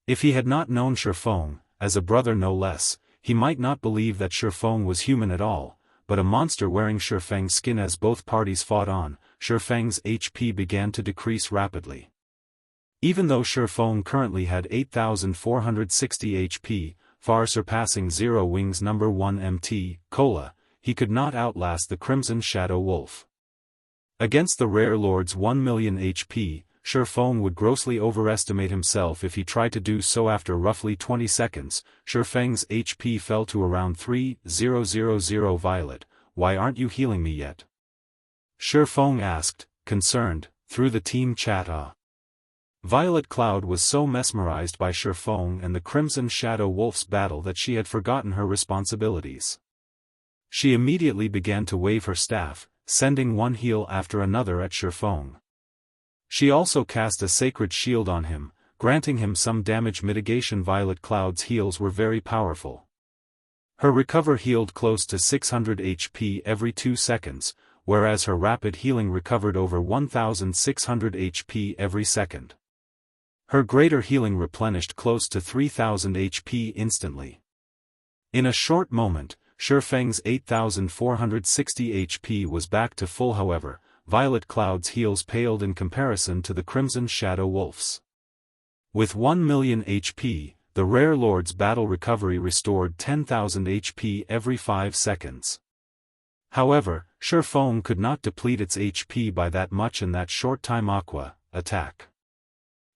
If he had not known Shifeng, as a brother no less, he might not believe that Shifeng was human at all, but a monster wearing Shifeng's skin. As both parties fought on, Shifeng's HP began to decrease rapidly. Even though Shifeng currently had 8,460 HP, far surpassing Zero Wings number 1 MT, Cola, he could not outlast the Crimson Shadow Wolf. Against the Rare Lord's 1 million HP, Shifeng would grossly overestimate himself if he tried to do so. After roughly 20 seconds, Shifeng's HP fell to around 3,000. Violet, why aren't you healing me yet? Shifeng asked, concerned, through the team chat. Violet Cloud was so mesmerized by Shifeng and the Crimson Shadow Wolf's battle that she had forgotten her responsibilities. She immediately began to wave her staff, sending one heal after another at Shifeng. She also cast a sacred shield on him, granting him some damage mitigation. Violet Cloud's heals were very powerful. Her recover healed close to 600 HP every 2 seconds, whereas her rapid healing recovered over 1,600 HP every second. Her greater healing replenished close to 3,000 HP instantly. In a short moment, Shifeng's 8,460 HP was back to full. However, Violet Cloud's heals paled in comparison to the Crimson Shadow Wolf's. With 1 million HP, the Rare Lord's battle recovery restored 10,000 HP every 5 seconds. However, Shifeng could not deplete its HP by that much in that short time. Aqua, attack.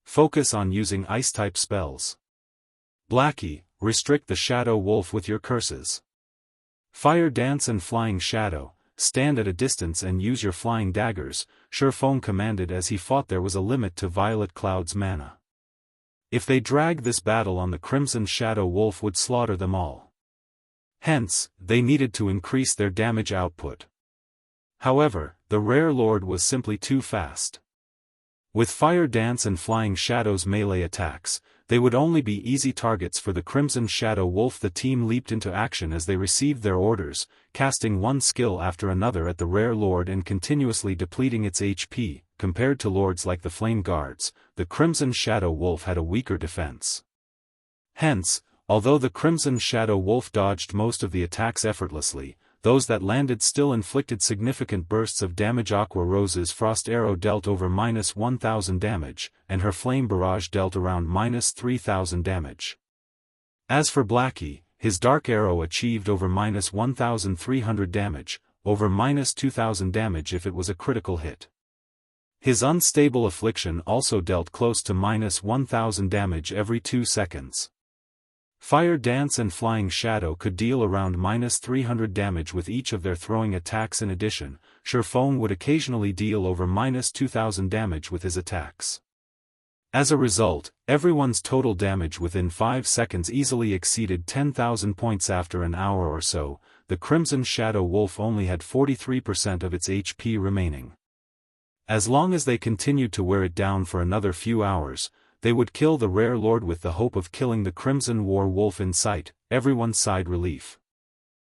Focus on using Ice-type spells. Blackie, restrict the Shadow Wolf with your curses. Fire Dance and Flying Shadow, stand at a distance and use your flying daggers, Shifeng commanded as he fought. There was a limit to Violet Cloud's mana. If they dragged this battle on, the Crimson Shadow Wolf would slaughter them all. Hence, they needed to increase their damage output. However, the Rare Lord was simply too fast. With Fire Dance and Flying Shadow's melee attacks, they would only be easy targets for the Crimson Shadow Wolf. The team leaped into action as they received their orders, casting one skill after another at the Rare Lord and continuously depleting its HP. Compared to lords like the Flame Guards, the Crimson Shadow Wolf had a weaker defense. Hence, although the Crimson Shadow Wolf dodged most of the attacks effortlessly, those that landed still inflicted significant bursts of damage. Aqua Rose's Frost Arrow dealt over -1,000 damage, and her Flame Barrage dealt around -3,000 damage. As for Blackie, his Dark Arrow achieved over -1,300 damage, over -2,000 damage if it was a critical hit. His Unstable Affliction also dealt close to -1,000 damage every 2 seconds. Fire Dance and Flying Shadow could deal around -300 damage with each of their throwing attacks. In addition, Shifeng would occasionally deal over -2,000 damage with his attacks. As a result, everyone's total damage within 5 seconds easily exceeded 10,000 points. After an hour or so, the Crimson Shadow Wolf only had 43% of its HP remaining. As long as they continued to wear it down for another few hours, they would kill the Rare Lord with the hope of killing the Crimson War Wolf in sight. Everyone sighed relief.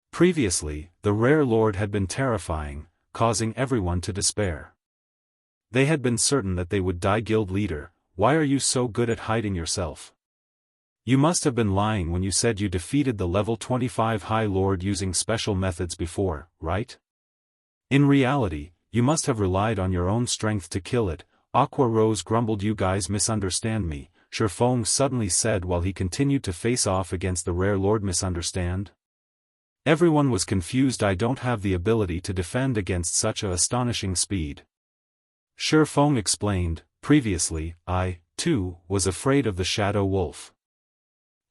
Previously, the Rare Lord had been terrifying, causing everyone to despair. They had been certain that they would die. Guild leader, why are you so good at hiding yourself? You must have been lying when you said you defeated the level 25 High Lord using special methods before, right? In reality, you must have relied on your own strength to kill it. Aqua Rose grumbled. You guys misunderstand me, Shifeng suddenly said while he continued to face off against the Rare Lord. Misunderstand? Everyone was confused. I don't have the ability to defend against such a astonishing speed. Shifeng explained, previously, I, too, was afraid of the Shadow Wolf.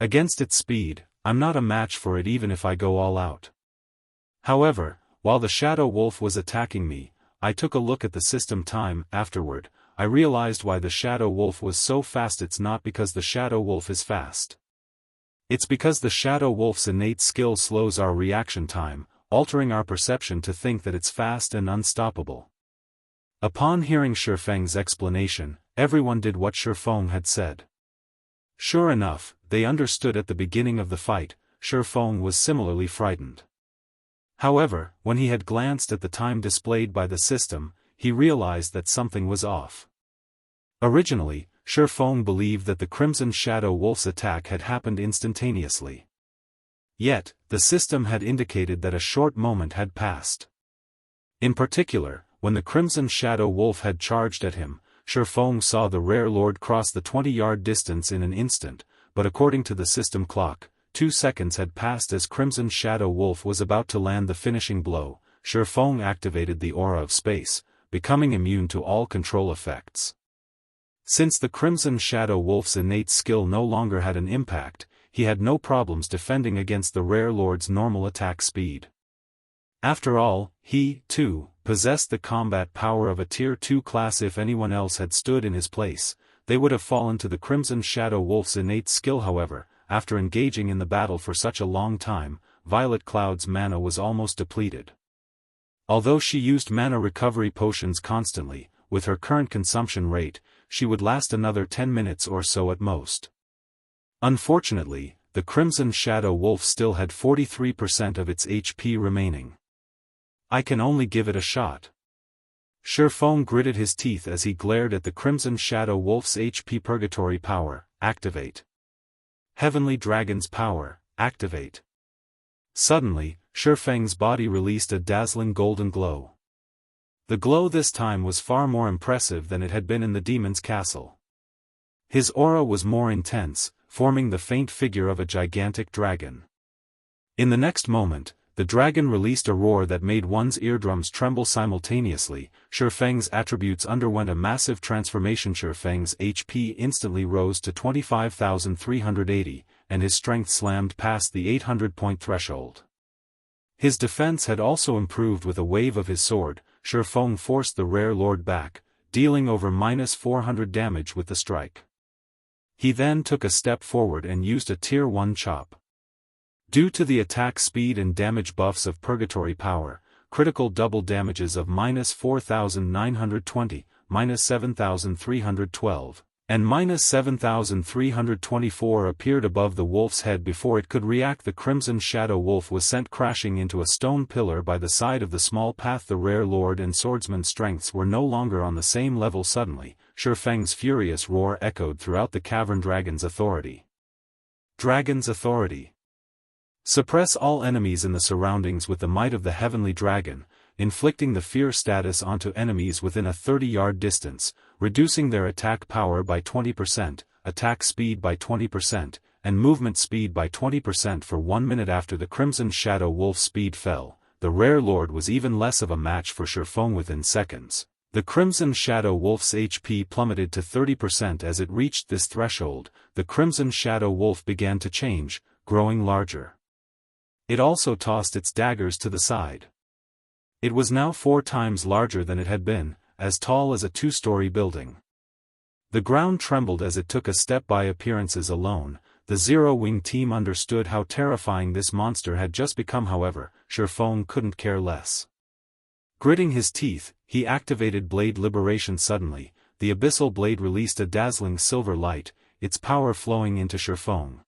Against its speed, I'm not a match for it even if I go all out. However, while the Shadow Wolf was attacking me, I took a look at the system time. Afterward, I realized why the Shadow Wolf was so fast. It's not because the Shadow Wolf is fast. It's because the Shadow Wolf's innate skill slows our reaction time, altering our perception to think that it's fast and unstoppable. Upon hearing Shifeng's explanation, everyone did what Shifeng had said. Sure enough, they understood at the beginning of the fight, Shifeng was similarly frightened. However, when he had glanced at the time displayed by the system, he realized that something was off. Originally, Shifeng believed that the Crimson Shadow Wolf's attack had happened instantaneously. Yet, the system had indicated that a short moment had passed. In particular, when the Crimson Shadow Wolf had charged at him, Shifeng saw the rare lord cross the 20-yard distance in an instant, but according to the system clock, 2 seconds had passed as Crimson Shadow Wolf was about to land the finishing blow. Shifeng activated the aura of space, becoming immune to all control effects. Since the Crimson Shadow Wolf's innate skill no longer had an impact, he had no problems defending against the rare lord's normal attack speed. After all, he, too, possessed the combat power of a Tier 2 class. If anyone else had stood in his place, they would have fallen to the Crimson Shadow Wolf's innate skill. However, after engaging in the battle for such a long time, Violet Cloud's mana was almost depleted. Although she used mana recovery potions constantly, with her current consumption rate, she would last another 10 minutes or so at most. Unfortunately, the Crimson Shadow Wolf still had 43% of its HP remaining. I can only give it a shot. Shifeng gritted his teeth as he glared at the Crimson Shadow Wolf's HP. Purgatory Power, activate. Heavenly Dragon's Power, activate. Suddenly, Shifeng's body released a dazzling golden glow. The glow this time was far more impressive than it had been in the demon's castle. His aura was more intense, forming the faint figure of a gigantic dragon. In the next moment, the dragon released a roar that made one's eardrums tremble simultaneously. Shifeng's attributes underwent a massive transformation. Shifeng's HP instantly rose to 25,380, and his strength slammed past the 800-point threshold. His defense had also improved. With a wave of his sword, Shifeng forced the rare lord back, dealing over -400 damage with the strike. He then took a step forward and used a Tier 1 chop. Due to the attack speed and damage buffs of Purgatory Power, critical double damages of -4,920, -7,312, and -7,324 appeared above the wolf's head. Before it could react, the Crimson Shadow Wolf was sent crashing into a stone pillar by the side of the small path. The rare lord and swordsman's strengths were no longer on the same level. Suddenly, Shifeng's furious roar echoed throughout the cavern. Dragon's Authority. Dragon's Authority. Suppress all enemies in the surroundings with the might of the Heavenly Dragon, inflicting the fear status onto enemies within a 30-yard distance, reducing their attack power by 20%, attack speed by 20%, and movement speed by 20% for 1 minute. After the Crimson Shadow Wolf's speed fell, the rare lord was even less of a match for Shifeng. Within seconds, the Crimson Shadow Wolf's HP plummeted to 30%. As it reached this threshold, the Crimson Shadow Wolf began to change, growing larger. It also tossed its daggers to the side. It was now 4 times larger than it had been, as tall as a 2-story building. The ground trembled as it took a step. By appearances alone, the Zero-Wing team understood how terrifying this monster had just become. However, Shifeng couldn't care less. Gritting his teeth, he activated Blade Liberation. Suddenly, the Abyssal Blade released a dazzling silver light, its power flowing into Shifeng.